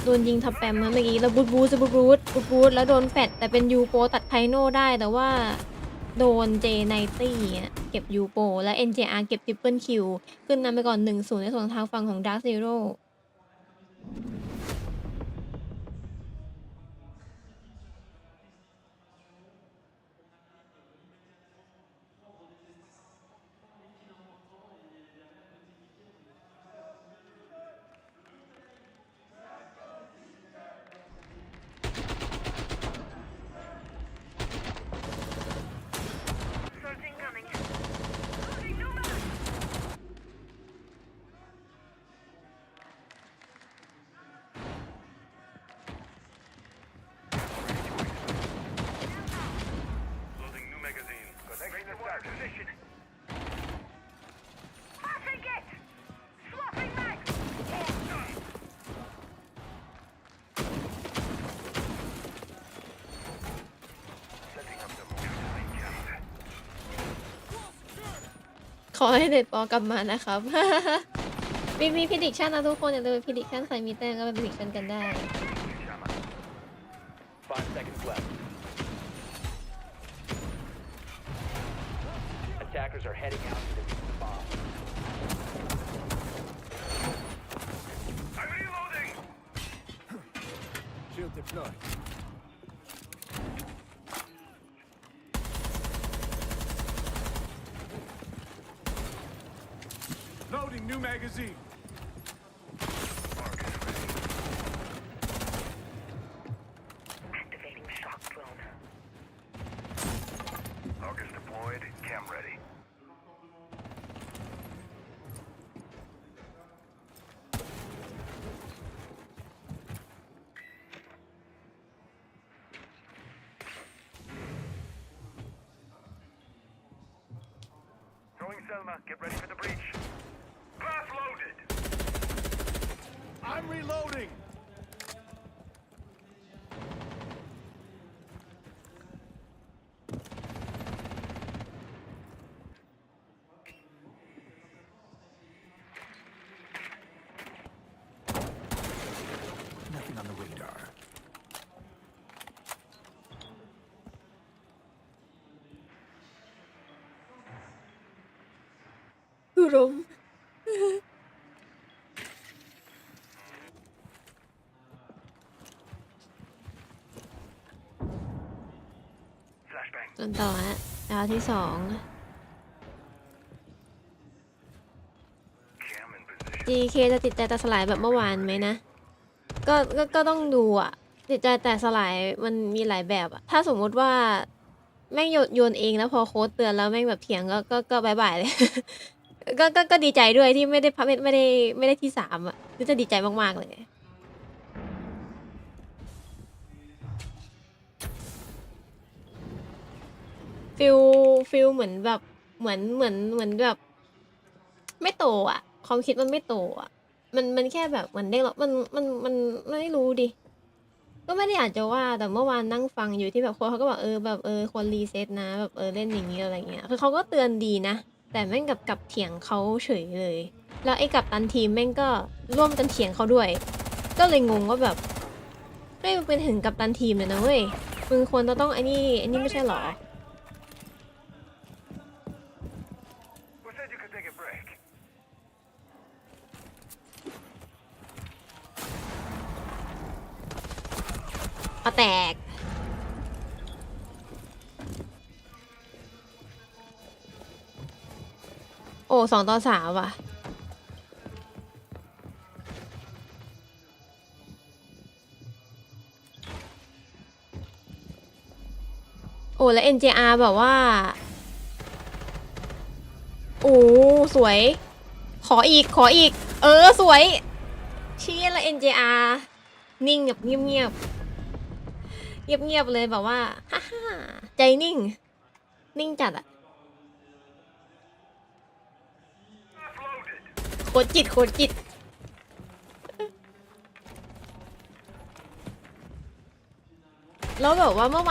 Speaker 2: โดนยิงทับแปมมาเมื่อกี้แล้วบูทแล้วโดนแฟดแต่เป็นยูโปตัดไคโน่ได้แต่ว่าโดนเจไนตี้เก็บยูโปและ NJR เก็บทริปเปิลคิวขึ้นนำไปก่อน 1-0 ในส่วนทางฝั่งของ Dark Zeroขอให้เด็ดปอกลับมานะครับ มีพิดิกชันนะทุกคนอย่าลืมพิดิกชันใครมีแต้มก็ไปพิดิกชันกันได้
Speaker 7: 5 seconds left. Attackers are heading out to defuse the bomb.
Speaker 17: I'm reloading.
Speaker 11: Shield deployed. Loading new magazine.
Speaker 17: Activating shock drone. August deployed. Cam ready. Throwing Selma. Get ready for the breach. Glass loaded.
Speaker 11: I'm reloading.
Speaker 17: Nothing on the radar.
Speaker 2: Rum.
Speaker 17: Flashbang.
Speaker 2: จนต่อฮะดาวที่ 2
Speaker 17: Cam in position.
Speaker 2: GK จะติดใจแต่สลายแบบเมื่อวานไหมนะก็ต้องดูอ่ะติดใจแต่สลายมันมีหลายแบบอ่ะถ้าสมมุติว่าแม่งโยนเองแล้วพอโค้ดเตือนแล้วแม่งแบบเถียงก็บายบายเลย ก็ดีใจด้วยที่ไม่ได้ที่ 3อ่ะคือจะดีใจมากๆเลยฟิลเหมือนแบบเหมือนแบบไม่โตอ่ะความคิดมันไม่โตอ่ะมันแค่แบบเหมือนเด็กหรอกมันไม่รู้ดิก็ไม่ได้อยากจะว่าแต่เมื่อวานนั่งฟังอยู่ที่แบบคนเขาก็บอกแบบควรรีเซ็ตนะแบบเล่นอย่างนี้อะไรเงี้ยคือเขาก็เตือนดีนะแต่แม่งกับเถียงเขาเฉยเลยแล้วไอ้กัปตันทีมแม่งก็ร่วมกันเถียงเขาด้วยก็เลยงงว่าแบบไม่เป็นถึงกัปตันทีมเลยนะเว้ยมึงควรจะต้องไอ้นี่ไม่ใช่หรอ
Speaker 17: Who said you could take a break?
Speaker 2: เอาแตกโอ้2-3ว่ะโอ้แล้ว NJR แบบว่าโอ้สวยขออีกสวยเชี่ยแล้ว NJR นิ่งแบบเงียบเลยแบบว่าฮ่าใจนิ่งจัดอะโคตรจิต แล้วแบบว่าเมื่อว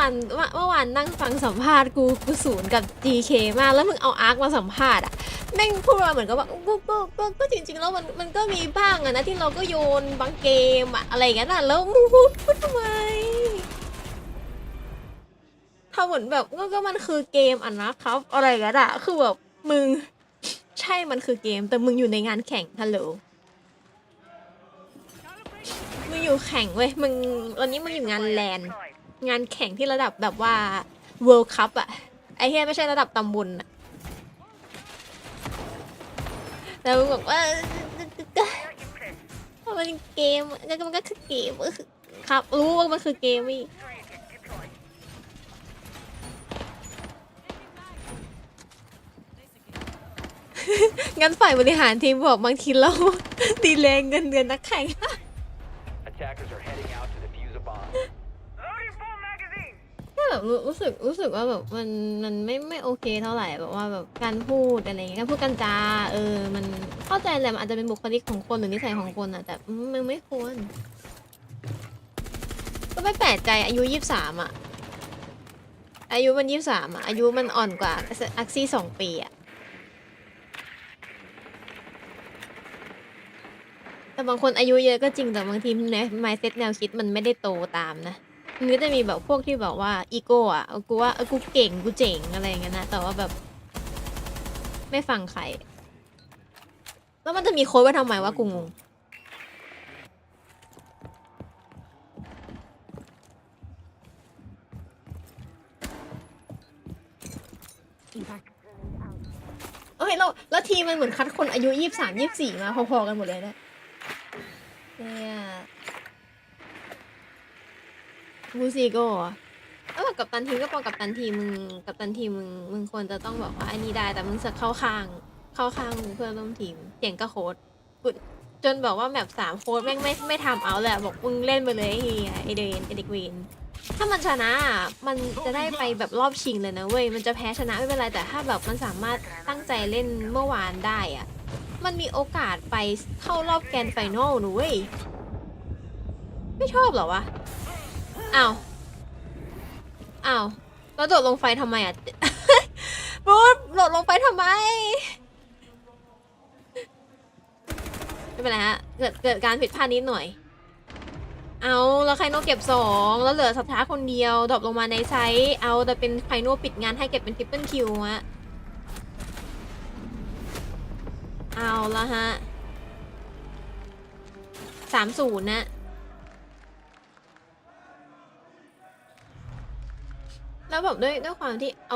Speaker 2: านนั่งฟังสัมภาษณ์กูศูนย์กับ GK มากแล้วมึงเอาอาร์คมาสัมภาษณ์อ่ะแม่งพูดมาเหมือนกับว่าก็จริงๆแล้วมันก็มีบ้างอะนะที่เราก็โยนบางเกมอะอะไรอย่างเงี้ยนะแล้วมึงพูดทำไมทำเหมือนแบบก็มันคือเกมอ่ะนะครับอะไรอย่างเงี้ยอะคือแบบมึงใช่มันคือเกมแต่มึงอยู่ในงานแข่งฮัลโหลมึงอยู่แข่งเว้ยมึงวันนี้มึงอยู่งานแลนด์งานแข่งที่ระดับแบบว่า World Cup อะไอ้เหี้ยไม่ใช่ระดับตำบลอะแล้วมึงบอกว่ามันเกมมันก็คือเกมครับรู้ว่ามันคือเกมอีงั้นฝ่ายบริหารทีมบอกบางทีเราดีเลย์เงินเดือนนักแข่งก็แบบรู้สึกว่าแบบมันไม่โอเคเท่าไหร่แบบว่าแบบการพูดอะไรอย่างเงี้ยการพูดกันจามันเข้าใจแหละมันอาจจะเป็นบุคลิกของคนหรือนิสัยของคนอะแต่มันไม่ควรก็ไม่แปลกใจอายุ23อะอายุมัน23อะอายุมันอ่อนกว่าอักซี่2 ปีอะแต่บางคนอายุเยอะก็จริงแต่บางทีmindset แนวคิดมันไม่ได้โตตามนะมันก็จะมีแบบพวกที่แบบว่าอีโก้อะกูว่ากูเก่งกูเจ๋งอะไรอย่างเงี้ยนะแต่ว่าแบบไม่ฟังใครแล้วมันจะมีโค้ดไว้ทำไมวะกูงงเอ้ยแล้วทีมมันเหมือนคัดคนอายุ23-24มาพอๆกันหมดเลยนะเนี่ยบูซีโก้แบบกัปตันทีมก็บอกกัปตันทีมมึงควรจะต้องแบบว่าอันนี้ได้แต่มึงจะเข้าข้างเพื่อนร่วมทีมเสียงก็โค้ดจนแบบว่าแบบ3โค้ดแม่งไม่ทำเอาแหละบอกมึงเล่นไปเลยไอเด็กเวนถ้ามันชนะมันจะได้ไปแบบรอบชิงเลยนะเว้ยมันจะแพ้ชนะไม่เป็นไรแต่ถ้าแบบมันสามารถตั้งใจเล่นเมื่อวานได้อะมันมีโอกาสไปเข้ารอบแกรนด์ไฟนอลหนูเว้ยไม่ชอบเหรอวะอ้าวแล้วโดดลงไฟทำไมอ่ะ บูธโดดลงไปทำไมไม่เป็นไรฮะเกิดการผิดพลาดนิดหน่อยเอาแล้วไคโน่เก็บ2แล้วเหลือสัตว์คนเดียวดรอปลงมาในไซส์เอาแต่เป็นไคโน่ปิดงานให้เก็บเป็นทริปเปิลคิวฮะเอาละฮะ3-0นะแล้วแบบด้วยความที่เอ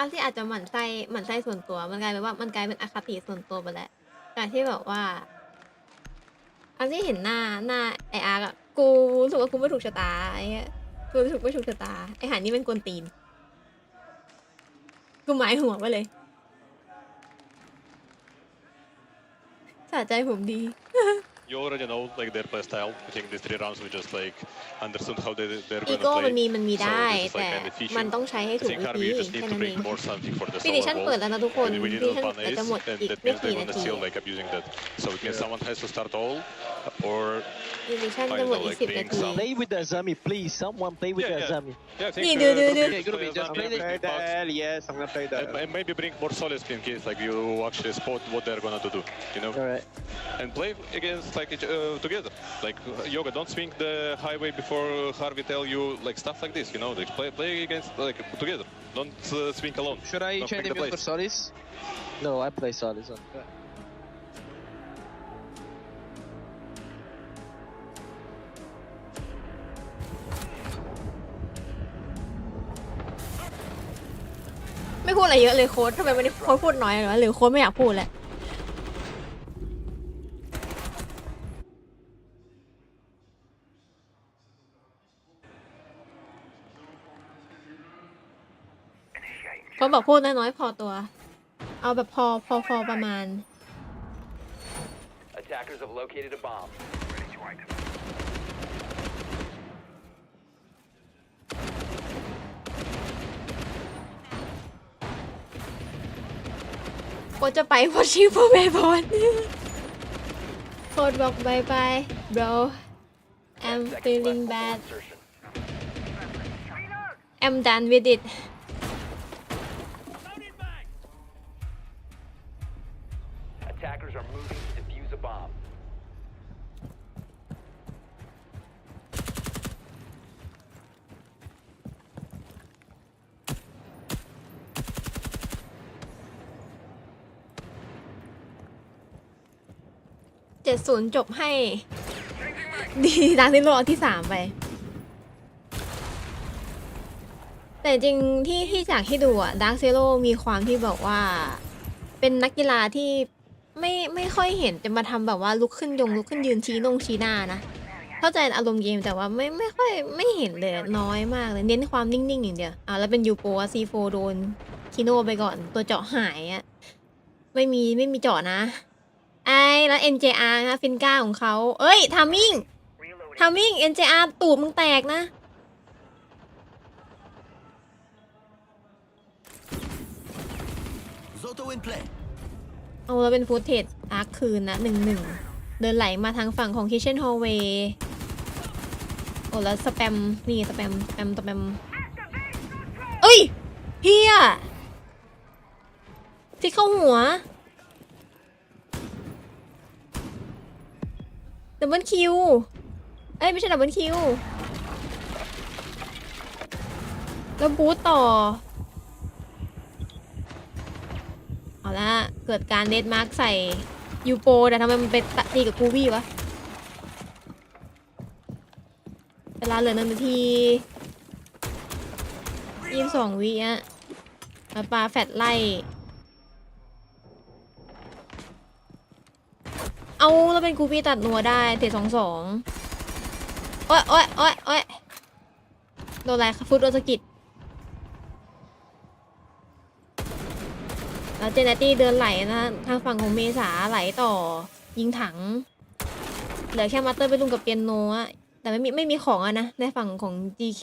Speaker 2: าที่อาจจะหมั่นไส้ส่วนตัวมันกลายเป็นว่ามันกลายเป็นอคติส่วนตัวไปแล้วการที่แบบว่าอันที่เห็นหน้าไออาร์อะกูรู้สึกว่ากูไม่ถูกชะตาไอ้กูรู้สึกไม่ถูกชะตาไอหานี่เป็นกวนตีนกูหมายหัวไว้เลยสะใจผมดี
Speaker 16: You already know like their play style. I think these 3 rounds we just like understood how they're
Speaker 2: อี
Speaker 16: gonna
Speaker 2: โก้
Speaker 16: play.
Speaker 2: มันมีได้แต่มันต้องใช้ให้ถูกวิธีแค่นั้นเองฟินิชั่นเปิดแล้วนะทุกคนฟินิชั่นอาจจะหมดอีกไม่กี่นาที
Speaker 16: like abusing that. So it means someone has to start all or
Speaker 2: ฟินิชั่นจะหมดอีก10 นาที
Speaker 14: Play with the Azami, please. Someone play with the Azami.
Speaker 2: นี่ดู
Speaker 14: Just play the yes, I'm gonna play that.
Speaker 16: And maybe bring more solace in case like you actually spot what they're gonna do, you know?
Speaker 14: Alright.
Speaker 16: And play against like together. Like Yoga, don't swing the highway before Harvey tell you like stuff like this, you know? Like play against like together. Don't swing alone.
Speaker 8: Should I change the for Solis?
Speaker 14: No, I play Solis on.
Speaker 2: ไม่พูดอะไรเยอะเลยโค้ดทำไมวันนี้โค้ดพูดน้อยเลยวะหรือโค้ดไม่อยากพูดแหละโค้ดบอกพูดน้อยๆพอตัวเอาแบบพอประมาณ
Speaker 7: Attackers have located a bomb.
Speaker 2: โค้ดจะไปพอชิพอเบย์บอลโค้ดบอกบายบาย bro I'm feeling bad I'm done with it
Speaker 7: Attackers are moving to defuse a bomb.
Speaker 2: 70จบให้ ดีดังที่โลกที่3ไปแต่จริงที่จากที่ดูอะดาร์คเซโร่มีความที่บอกว่าเป็นนักกีฬาที่ไม่ค่อยเห็นจะมาทำแบบว่าลุกขึ้นยืนชี้หน้านะเข้าใจอารมณ์เกมแต่ว่าไม่ค่อยไม่เห็นเลยน้อยมากเลยเน้นความนิ่งๆอย่างเดียวแล้วเป็นยูโปC4โดนคิโนไปก่อนตัวเจาะหายอะไม่มีเจาะนะแล้ว NJR นะฟินก้าของเขาเอ้ยทามมิ่ง NJR ตูดมึงแตกนะเอาแล้วเป็นฟูตเทจอาร์คคืนนะ1-1เดินไหลมาทางฝั่งของ Kitchen Hallway โอ้แล้วสแปมนี่สแปมเอ้ยเฮียที่เข้าหัวดับเบิลคิวไม่ใช่ดับเบิลคิวแล้วบูทต่อเอาละเกิดการเดดมาร์กใส่ยูโปแต่ทำไมมันเป็นตีกับกูวี่วะเวลาเหลือ1 นาที22 วิอะมาปาแฟดไล่เอาแล้วเป็นกูวี่ตัดนัวได้เตะ2-2โอ๊ยโดนอะไรฟุตโดนสกิดแล้วเจเนตี้เดินไหลนะทางฝั่งของเมษาไหลต่อยิงถังเหลือแค่มัตเตอร์ไปลุงกับเปียโนอะแต่ไม่มีของอะนะในฝั่งของ GK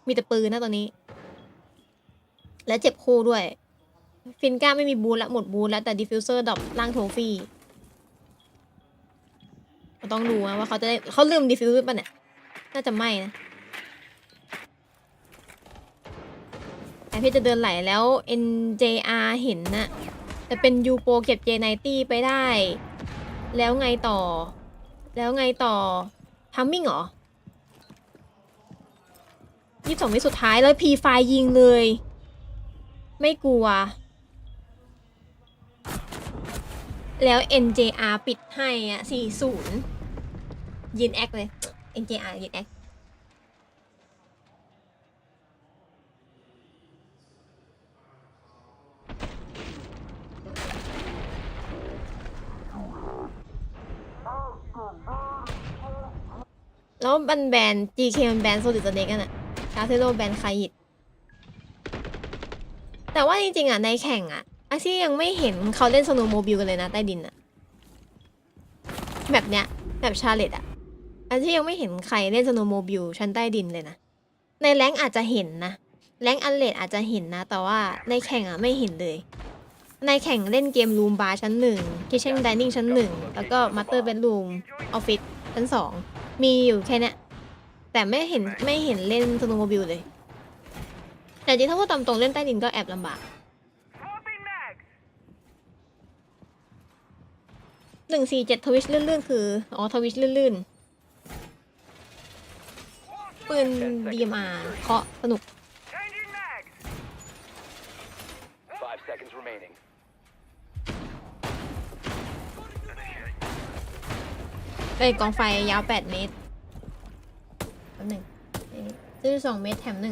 Speaker 2: มีแต่ปืนนะตอนนี้และเจ็บคู่ด้วยฟินก้าไม่มีบูทละหมดบูทแล้วแต่ดิฟฟิวเซอร์ดรอปล่างโทฟี่ต้องดูนะว่าเขาลืมดิฟฟิวส์ป่ะเนี่ยน่าจะไม่นะแต่พี่จะเดินไหลแล้ว NJR เห็นนะแต่เป็นยูโปเก็บ J90 ไปได้แล้วไงต่อทัมมิ่งเหรอ22 วิสุดท้ายแล้วพีไฟยิงเลยไม่กลัวแล้ว NJR ปิดให้40ยืนแอคเลย NJR ยืนแอคแล้วมันแบน GK มันแบนโซลิดสเน็กกันอะคาเซโร่แบนไคยิดแต่ว่าจริงๆในแข่งอาซี่ยังไม่เห็นเขาเล่นสโนว์โมบิลกันเลยนะใต้ดินแบบเนี้ยแบบชาเลตอาซี่ยังไม่เห็นใครเล่นสโนว์โมบิลชั้นใต้ดินเลยนะในแรงอาจจะเห็นนะแรงอันเลดอาจจะเห็นนะแต่ว่าในแข่งไม่เห็นเลยในแข่งเล่นเกมรูมบาร์ชั้น1 Kitchen Dining ชั้น1แล้วก็ Master Bedroom Office ชั้น2มีอยู่แค่เนี้ยแต่ไม่เห็นเล่นสโนว์โมบิลเลยแต่จริงถ้าพูดตามตรงเล่นใต้ดินก็แอบลำบาก147ทวิชลื่นๆคือทวิชลื่นๆปืน DMR เคาะสนุกไปกองไฟยาว8 เมตรแป๊บนึงซื้อ2 เมตรแถม1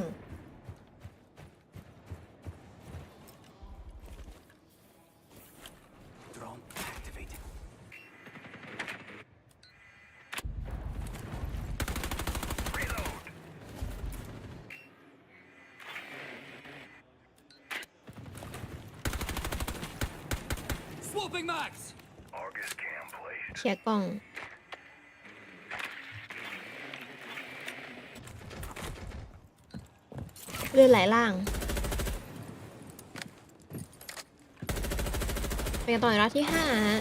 Speaker 2: เคลียร์กล้องเลื่อนไหลล่างเป็นกันต่อในรอบที่5ฮะ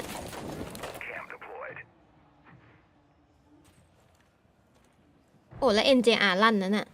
Speaker 2: โอ้แล้ว NJR ลั่นนั่นน่ะ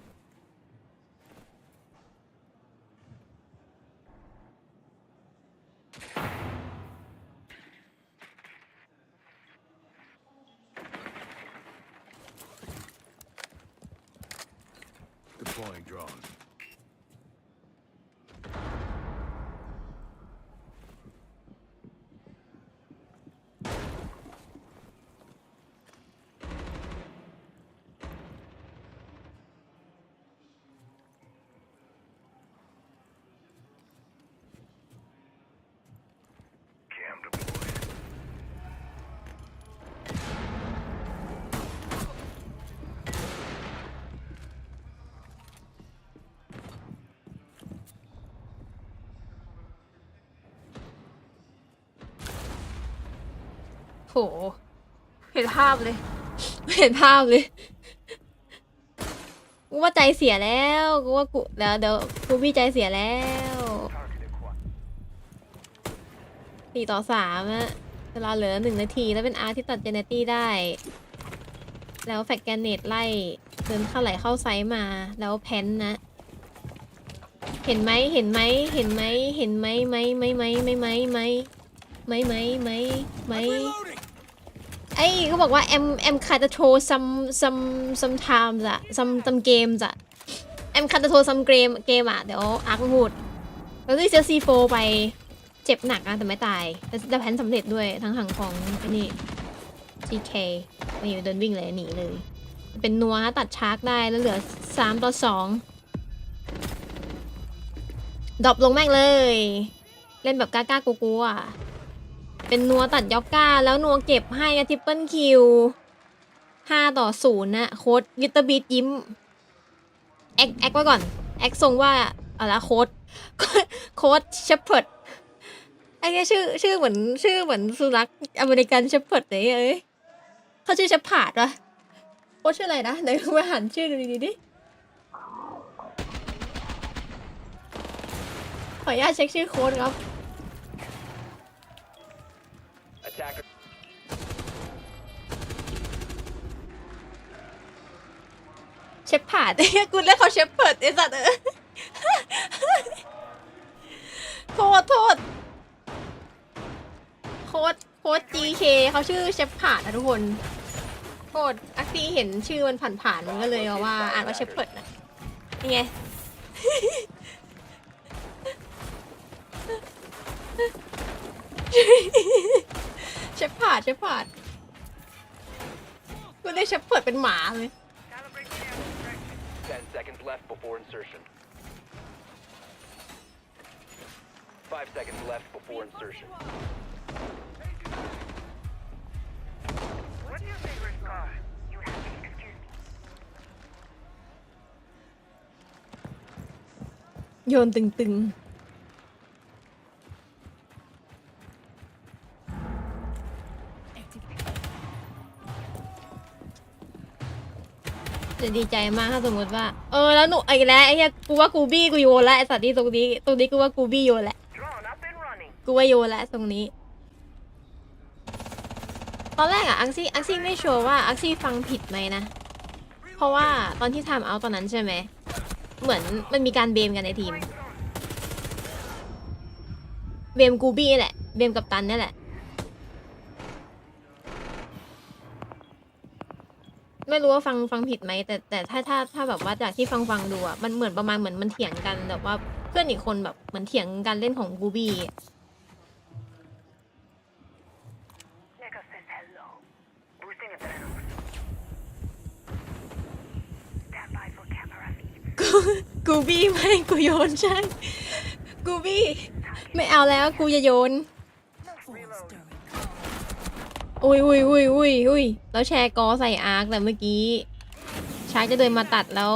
Speaker 2: โหเห็นภาพเลยเห็นภาพเลยกูว่าใจเสียแล้วกูว่ากูเดี๋ยวกูพี่ใจเสียแล้ว4-3อะเวลาเหลือ1 นาทีแล้วเป็นอาร์ที่ตัดเจเนตี้ได้แล้วแฟกแกนเนตไล่เดินเข้าไหลเข้าไซส์มาแล้วแพนนะเห็นไหมเห็นไหมเห็นไหมเห็นไหมไหมไอ้เขาบอกว่าแอมคาตาโทsome times อะ some games อะแอมคาตาโท some game อะเดี๋ยวอาร์คพูดแล้วที่เซลซีโฟไปเจ็บหนักนะแต่ไม่ตายแต่แผนสำเร็จด้วยทั้งหังของนี่ GK นี่เดินวิ่งเลยหนีเลยเป็นนัวตัดชาร์กได้แล้วเหลือ3-2ดรอปลงแม่งเลยเล่นแบบกล้ากลัวๆเป็นนัวตัดยอกก้าแล้วนัวเก็บให้ทริปเปิลคิว5-0นะโค้ดวิตเตอร์บีทยิ้มแอคไว้ก่อนแอคทรงว่าอะไรโค้ดเชฟเพิร์ดไอ้เนี่ยชื่อเหมือนสุนัขอเมริกันเชฟเพิร์ดเลยเขาชื่อเชฟพาร์ดวะโค้ดชื่ออะไรนะเดี๋ยวไปหันชื่อดูดีๆดิขออนุญาตเช็คชื่อโค้ดครับเชฟพาร์ดกูเรียกเขาเชฟเพิร์ดไอ้สัตว์โทษโค้ด GK เขาชื่อเชฟพาร์ดนะทุกคนโทษอักซี่เห็นชื่อมันผ่านมันก็เลยว่าอ่านว่าเชฟเพิร์ดนะนี่ไงเชฟพาร์ดกูได้เชฟเพิร์ดเป็นหมาเลย
Speaker 7: 10 seconds left before insertion. 5 seconds left before insertion.
Speaker 17: What's your favorite car? You have to excuse me.
Speaker 2: โยนตึงจะดีใจมากถ้าสมมติว่าแล้วหนูไอ้แล้วไอ้เหี้ยกูว่ากูบี้กูโยนแล้วไอ้สัตว์ที่ตรงนี้กูว่ากูบี้โยนแล้วกูว่าโยนแล้วตรงนี้ตอนแรกอะอังซี่ไม่ชัวร์ว่าอังซี่ฟังผิดไหมนะเพราะว่าตอนที่ทำเอาตอนนั้นใช่ไหมเหมือนมันมีการเบมกันในทีมเบมกูบี้แหละเบมกับตันนี่แหละไม่รู้ว่าฟังผิดไหมแต่ถ้าแบบว่าจากที่ฟังดูอ่ะมันเหมือนประมาณเหมือนมันเถียงกันแบบว่าเพื่อนอีกคนแบบเหมือนเถียงกันเล่นของกูบี้กูบี้ไม่กูโยนใช่กูบี้ไม่เอาแล้วกูจะโยนอุ้ยแล้วแชร์กอใส่อาร์คแต่เมื่อกี้ชาร์กจะเดินมาตัดแล้ว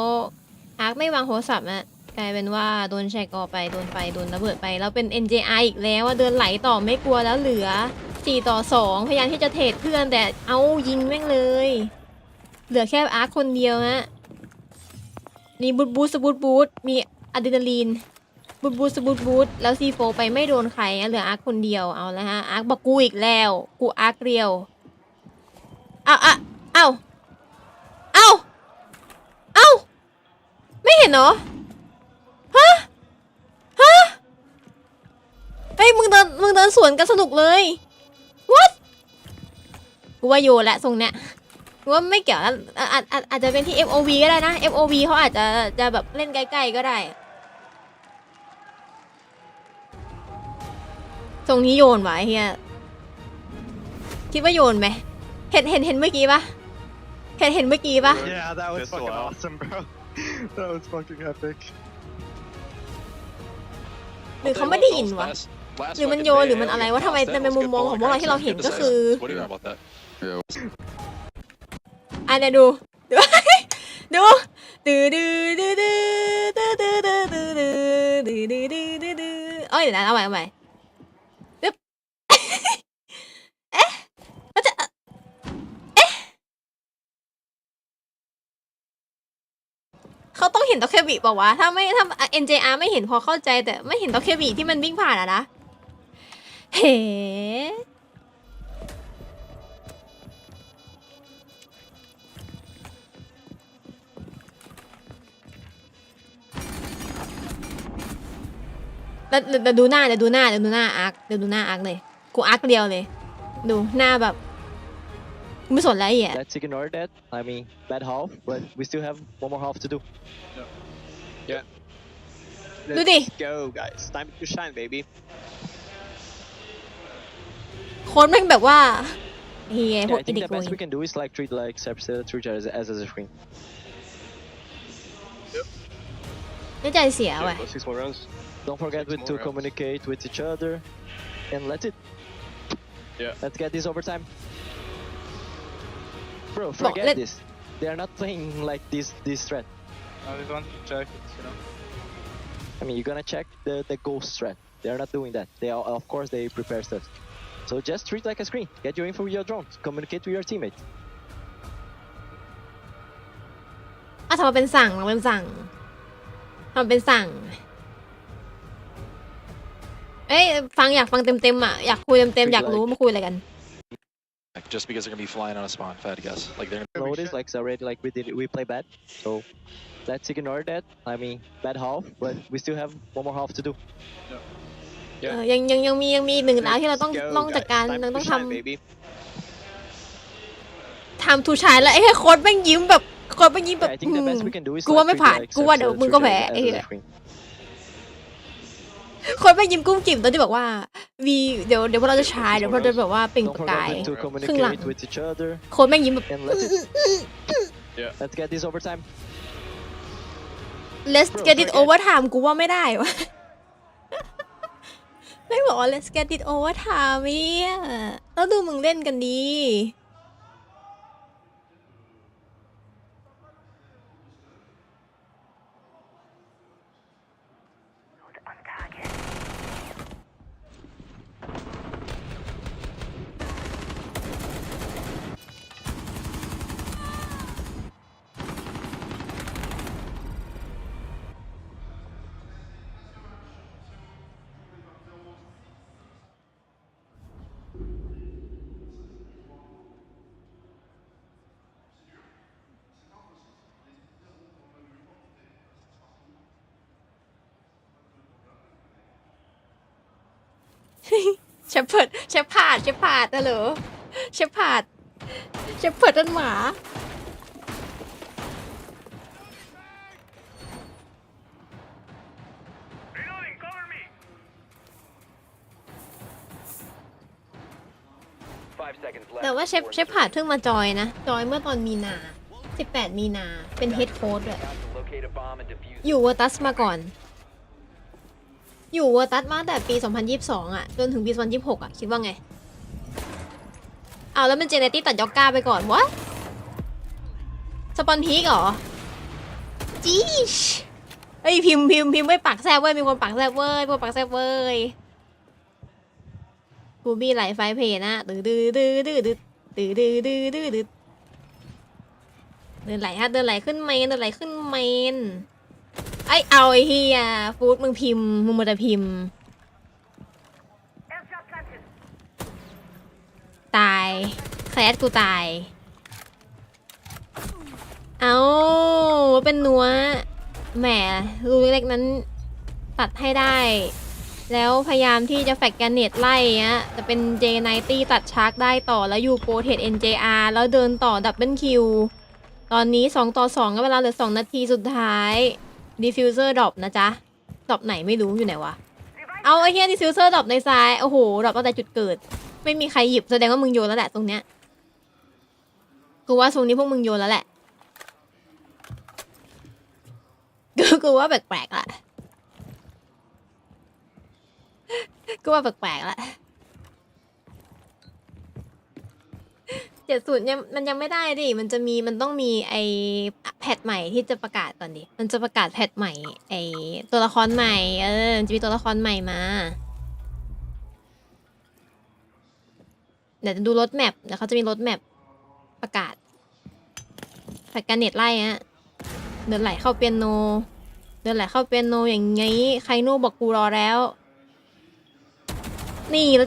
Speaker 2: อาร์คไม่วางโทรศัพท์นะกลายเป็นว่าโดนแชร์กอไปโดนระเบิดไปแล้วเป็น NJI อีกแล้วว่าเดินไหลต่อไม่กลัวแล้วเหลือ4-2พยายามที่จะเทรดเพื่อนแต่เอายิงแม่งเลยเหลือแค่อาร์คคนเดียวนะนี่บูทมีอะดรีนาลีนบูทแล้วซีโฟไปไม่โดนใครเหลืออาร์คคนเดียวเอาแล้วฮะอาร์คบอกกูอีกแล้วกูอาร์คเรียวเอ้าไม่เห็นเหรอฮะเฮ้ยมึงเดินสวนกันสนุกเลย what กูว่าโยนละทรงเนี้ย ว่าไม่เกี่ยวนะอาจจะเป็นที่ FOV ก็ได้นะ FOV เขาอาจจะแบบเล่นใกล้ๆก็ได้ตรงนี้โยนไว้เฮียคิดว่าโยนไหมเห็นเมื่อกี้ปะเห็นเมื่อกี้ปะ
Speaker 10: Yeah, that was fucking awesome, bro. That was fucking epic.
Speaker 2: หรือเขาไม่ได้ยินวะหรือมันโยนหรือมันอะไรวะทำไมในมุมมองของพวกเราที่เราเห็นก็คืออันนี้ดูดูเอ้ยเดี๋ยวนะเอาใหม่ตึ๊บเอ๊ะเขาต้องเห็นตอเคบิเปล่าวะถ้า NJR ไม่เห็นพอเข้าใจแต่ไม่เห็นตอเคบิที่มันวิ่งผ่านอะนะเฮ้แล้วดูหน้าอาร์คเลยกูอาร์คเดียวเลยดูหน้าแบบไม่สนอะไรอ่ะ
Speaker 14: Let's ignore that. I mean, bad half, but we still have one more half to do.
Speaker 8: Yeah.
Speaker 2: ดูดิ
Speaker 14: Let's go, guys. Time to shine, baby.
Speaker 2: โค้ดแม่งแบบว่าเฮียพวก
Speaker 14: I think
Speaker 2: เด็ก
Speaker 14: the
Speaker 2: โวย
Speaker 14: best we can do is like treat like treat as a screen.
Speaker 2: ไม่ใจเสียว่ะ
Speaker 14: 6 more rounds. Don't forget to communicate with each other, and let's it.
Speaker 10: Yeah.
Speaker 14: Let's get this overtime. Bro, forget this. They are not playing like this threat.
Speaker 8: I just want to check it, you know.
Speaker 14: I mean, you're gonna check the ghost threat. They are not doing that. They are, of course, they prepare stuff. So just treat like a screen. Get your info with your drones. Communicate with your teammates.
Speaker 2: ทำมาเป็นสั่งเอ้ยอยากฟังเต็มอ่ะอยากคุยเต็มอยากรู้มาคุยอะไรกัน
Speaker 13: Just because they're gonna be flying on a spawn, if I had to guess. Like they're gonna
Speaker 14: notice like already like we play bad. So let's ignore that. I mean, bad half, but we still have one more half to do.
Speaker 2: ยังมีหนึ่งแล้วที่เราต้องจัดการเราต้องทำทูชายแล้วไอ้โค้ดแม่งยิ้มแบบกูว่าไม่ผ่านกูว่าเดี๋ยวมึงก็แพ้ไอ้คนไปยิ้มกุ้มกิ่มตอนที่บอกว่าเดี๋ยวพวกเราจะใช้เดี๋ยวพวกเราจะแบบว่าเปล่งประกายครึ่งหลังคนแม่งยิ้มแบบ
Speaker 14: Let's get this overtime.
Speaker 2: Let's get it overtime กูว่าไม่ได้วะไม่บอกว่า Let's get it overtime เนี่ยแล้วดูมึงเล่นกันดีเชฟพาดนะเหรอเชฟพาดนั่นหมา แต่ว่าเชฟพาดเพิ่งมาจอยนะจอยเมื่อตอนมีนา18 มีนาเป็นเฮดโค้ชด้วยอยู่เวอร์ตัสมาก่อนอยู่เวอร์ตัสมาแต่ปี 2022 อ่ะจนถึงปี 2026 อ่ะคิดว่าไงแล้วมันเจเนตี้ตัดยอกก้าไปก่อนวะสปอนพีกเหรอจีชเอ้ยพิมพ์ไม่ปากแซบเว้ยมีคนปากแซบเว้ยกูมีหลายไฟเพย์นะเดินไหลขึ้นเมนไอ้เฮียฟูดมึงมาแต่พิมพ์ตายแคลสกูตายเป็นนัวแหมรูเล็กๆนั้นตัดให้ได้ แล้วพยายามที่จะแฟกแกนเนตไล่เงี้ยจะเป็น J90 ตัดชาร์กได้ต่อแล้วยูโปรเทด NJR แล้วเดินต่อดับเบิลคิวตอนนี้2 ต่อ 2ก็เวลาเหลือ2 นาทีสุดท้ายดิฟฟิวเซอร์ดรอปนะจ๊ะดรอปไหนไม่รู้อยู่ไหนวะเอาไอ้เหี้ยดิฟฟิวเซอร์ดรอปในซ้ายโอ้โหดรอปตั้งแต่จุดเกิดไม่มีใครหยิบแสดงว่ามึงโยนแล้วแหละตรงเนี้ยกูว่าตรงนี้พวกมึงโยนแล้วแหละกูว่าแปลกๆละกูว่าแปลกๆละ70มันยังไม่ได้ดิมันต้องมีไอแพทใหม่ที่จะประกาศก่อนดิมันจะประกาศแพทใหม่ไอตัวละครใหม่จะมีตัวละครใหม่มาเดี๋ยวจะดูรถแมพเดี๋ยวเขาจะมีรถแมพประกาศแพทการเน็ตไล่ฮะเดินไหลเข้าเปียโนอย่างงี้ไคโน่บอกกูรอแล้วนี่แ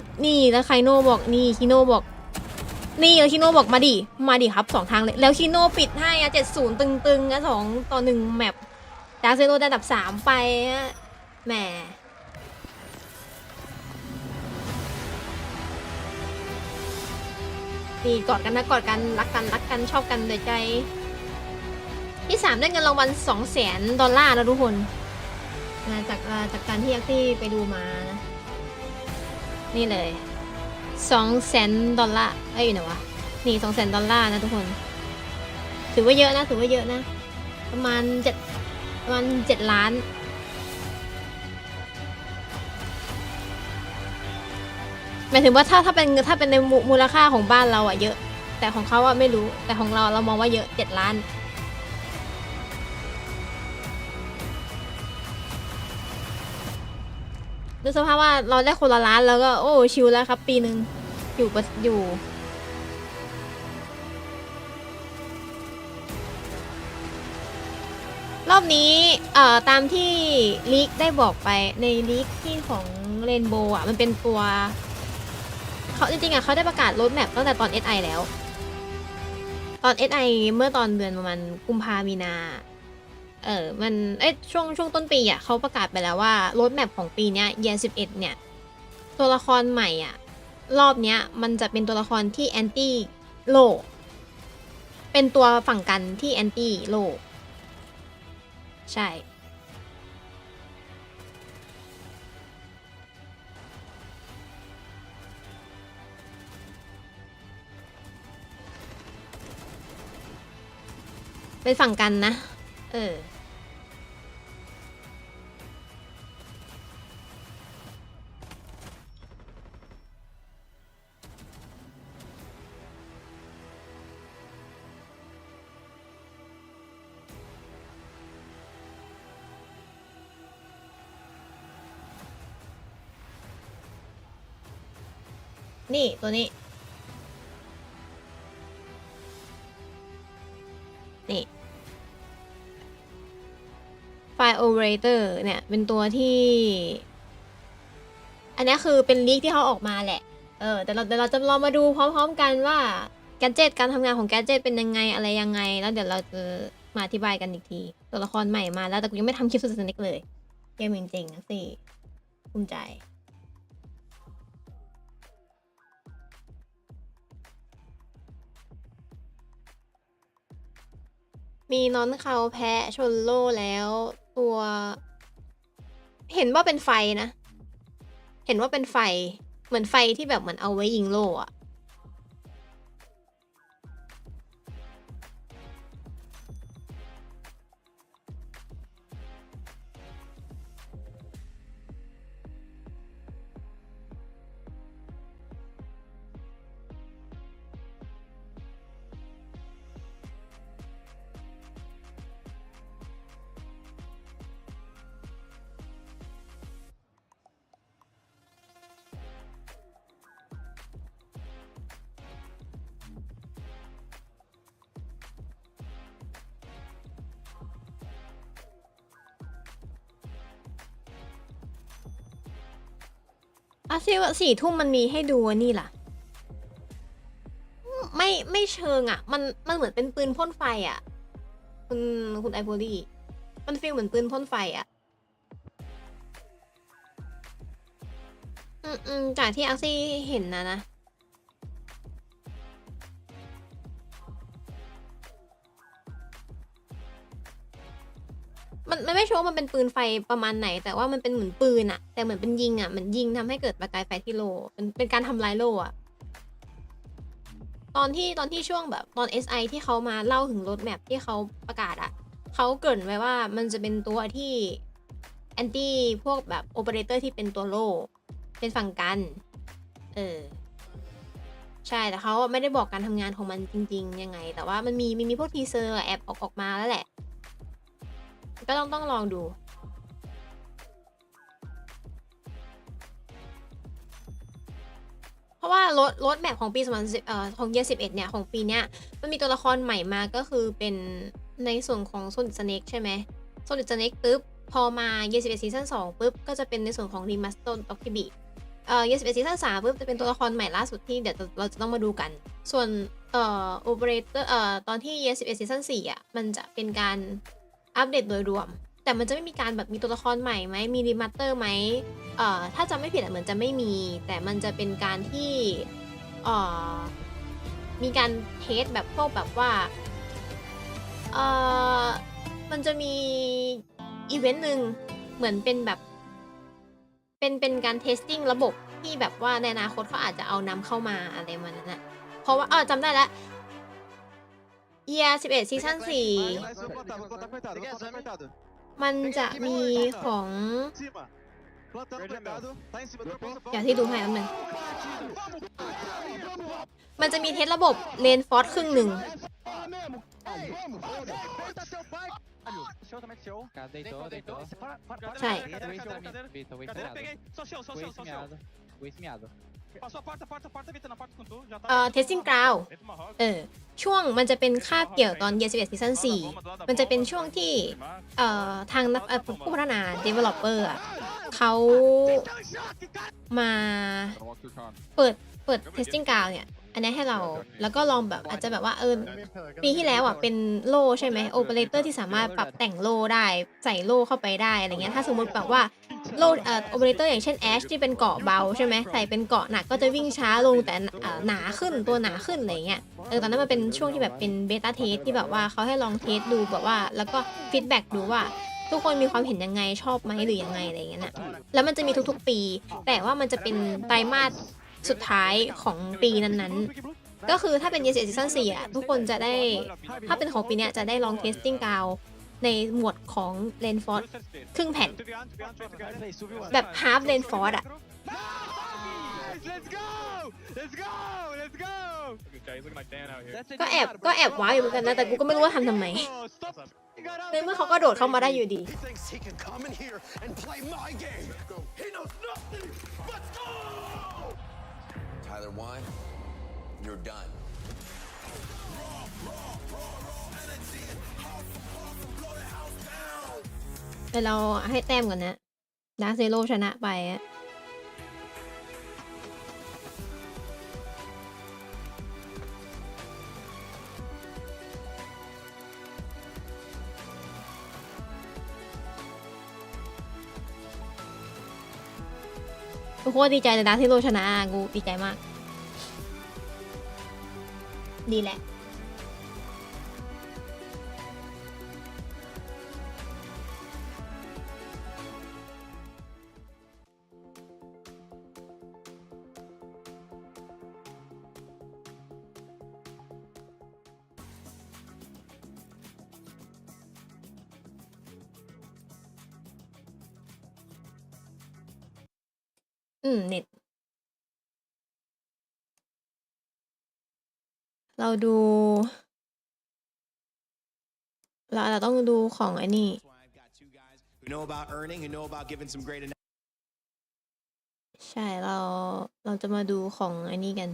Speaker 2: ล้วไคโน่บอกนี่คิโน่บอกนี่แล้วคิโน่บอกมาดิครับ2 ทางเลยแล้วคิโน่ปิดให้อะ70ตึงๆอะ2 ต่อ 1แมปดาร์เซโร่ได้อันดับ3ไปอะแหมนี่กอดกันนะกอดกันรักกันชอบกันโดยใจที่3ได้เงินรางวัล$200,000นะทุกคนจากการที่ยักษ์ที่ไปดูมานะนี่เลย$200,000อยู่ไหนวะนี่$200,000นะทุกคนถือว่าเยอะนะประมาณ7 ล้านหมายถึงว่าถ้าเป็นในมูลค่าของบ้านเราอะเยอะแต่ของเขาอะไม่รู้แต่ของเรามองว่าเยอะ7 ล้านดูสภาพว่าเราได้คนละล้านแล้วก็โอ้ชิลแล้วครับปีหนึ่งอยู่รอบนี้ตามที่ลีกได้บอกไปในลีกที่ของเรนโบว์อ่ะมันเป็นตัวเขาจริงๆอ่ะเขาได้ประกาศโรดแมปตั้งแต่ตอน SI แล้วตอน SI เมื่อตอนเดือนประมาณกุมภามีนามันช่วงต้นปีอ่ะเขาประกาศไปแล้วว่าโรดแมปของปีเนี้ยYear 11เนี่ยตัวละครใหม่อ่ะรอบเนี้ยมันจะเป็นตัวละครที่แอนตี้โลเป็นตัวฝั่งกันที่แอนตี้โลใช่เป็นฝั่งกันนะนี่ตัวนี้นี่ไฟล์โอเปอเรเตอร์เนี่ยเป็นตัวที่อันนี้คือเป็นลีกที่เขาออกมาแหละแต่เราจะลองมาดูพร้อมๆกันว่าแกดเจ็ตการทำงานของแกดเจ็ตเป็นยังไงอะไรยังไงแล้วเดี๋ยวเราจะมาอธิบายกันอีกทีตัวละครใหม่มาแล้วแต่กูยังไม่ทำคลิปสุดสนิทเลยเกมจริงๆนะสิภูมิใจมีน้อนเขาแพ้ชนโล่แล้วตัวเห็นว่าเป็นไฟนะเห็นว่าเป็นไฟเหมือนไฟที่แบบเหมือนเอาไว้ยิงโล่อะซิว่า4 ทุ่มมันมีให้ดูนี่ล่ะไม่เชิงอ่ะมันเหมือนเป็นปืนพ่นไฟอ่ะคุณไอโพลี่มันฟีลเหมือนปืนพ่นไฟอ่ะ จากที่อาซี่เห็นนะมันไม่ชัวร์มันเป็นปืนไฟประมาณไหนแต่ว่ามันเป็นเหมือนปืนอะแต่เหมือนเป็นยิงอะเหมือนยิงทำให้เกิดประกายไฟที่โลเป็นการทำลายโลอะตอนที่ช่วงแบบตอน SI ที่เขามาเล่าถึงรถแมพที่เขาประกาศอะเขาเกริ่นไว้ว่ามันจะเป็นตัวที่แอนตี้พวกแบบโอเปอเรเตอร์ที่เป็นตัวโลเป็นฝั่งกันใช่แต่เขาไม่ได้บอกการทำงานของมันจริงๆยังไงแต่ว่ามันมีพวกทีเซอร์แอบออกมาแล้วแหละก็ต้องลองดูเพราะว่ารถแมพของปี2010ของYear 11เนี่ยของปีเนี้ยมันมีตัวละครใหม่มาก็คือเป็นในส่วนของ Solid Snake ใช่ไหม Solid Snake ปุ๊บพอมาYear 11 Season 2ปุ๊บก็จะเป็นในส่วนของ Remaster Dokkaebi Year 11 Season 3ปุ๊บจะเป็นตัวละครใหม่ล่าสุดที่เดี๋ยวเราจะต้องมาดูกันส่วนOperator ตอนที่Year 11 Season 4อ่ะมันจะเป็นการอัปเดตโดยรวมแต่มันจะไม่มีการแบบมีตัวละครใหม่ไหมมีรีมาสเตอร์ไหมถ้าจำไม่ผิดเหมือนจะไม่มีแต่มันจะเป็นการที่มีการเทสแบบพวกแบบว่ามันจะมีอีเวนต์หนึ่งเหมือนเป็นแบบเป็นการเทสติ้งระบบที่แบบว่าในอนาคตเขาอาจจะเอานำเข้ามาอะไรมันนั้นนะเพราะว่าจำได้แล้วYear 11 Season 4มันจะมีของอย่างที่ดูให้แล้วนึงมันจะมีเทสระบบเลนฟอร์สครึ่งหนึ่งใช่testing ground ช่วงมันจะเป็นคาบเกี่ยวตอน Year 11 Season 4มันจะเป็นช่วงที่ทางผู้พัฒนา developer เขามาเปิด testing ground เนี่ยอันนี้ให้เราแล้วก็ลองแบบอาจจะแบบว่าปีที่แล้วเป็นโล่ใช่ไหมโอเปอเรเตอร์ที่สามารถปรับแต่งโล่ได้ใส่โล่เข้าไปได้อะไรเงี้ยถ้าสมมติแบบว่าโล่โอเปอเรเตอร์อย่างเช่นแอชที่เป็นเกาะเบาใช่ไหมใส่เป็นเกาะหนักก็จะวิ่งช้าลงแต่หนาขึ้นตัวหนาขึ้นอะไรเงี้ยตอนนั้นมันเป็นช่วงที่แบบเป็นเบต้าเทสที่แบบว่าเขาให้ลองเทสดูแบบว่าแล้วก็ฟีดแบ็กดูว่าทุกคนมีความเห็นยังไงชอบไหมหรือยังไงอะไรเงี้ยนะแล้วมันจะมีทุกๆปีแต่ว่ามันจะเป็นไตรมาสสุดท้ายของปีนั้นๆก็คือถ้าเป็น Year 11 Season 4อ่ะทุกคนจะได้ถ้าเป็นของปีเนี้ยจะได้ลอง testing ground ในหมวดของ Rainforest ครึ่งแผ่นแบบ half Rainforest อ่ะก็แอบว้าวอยู่เหมือนกันนะแต่กูก็ไม่รู้ว่าทำทำไมในเมื่อเขาก็โดดเข้ามาได้อยู่ดี
Speaker 20: Tyler 1, you're done.
Speaker 2: แต่เราให้แต้มก่อนนะดาร์คเซโร่ชนะไปอะโคตรดีใจเลยดาร์คเซโร่ชนะกูดีใจมากดีแหละเน็ตเราต้องดูของไอ้นี่ใช่เราจะมาดูของไอ้นี่กัน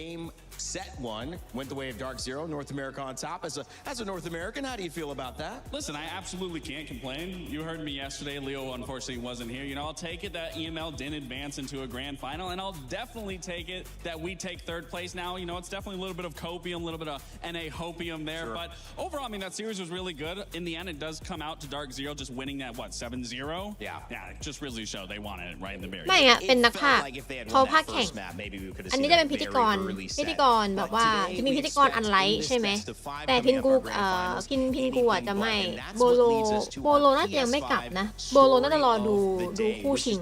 Speaker 4: Game set one went the way of Dark Zero, North America on top. As a North American, how do you feel about that?
Speaker 6: Listen, I absolutely can't complain. You heard me yesterday. Leo unfortunately wasn't here. I'll take it that EML didn't advance into a grand final, and I'll definitely take it that we take third place now. It's definitely a little bit of copium, a little bit of NA hopium there. Sure. But overall, that series was really good. In the end, it does come out to Dark Zero just winning that, 7-0? Yeah, it just really showed they wanted it right in the very
Speaker 2: ไม่อะเป็นนักพากย์เขาพากย์แข่งอันนี้จะเป็นพิธีกรแบบว่าจะมีพิธีกรอันไลท์ใช่ไหมแต่พินกูจะไม่โบโลน่าจะยังไม่กลับนะโบโลน่าจะรอดูคู่ชิง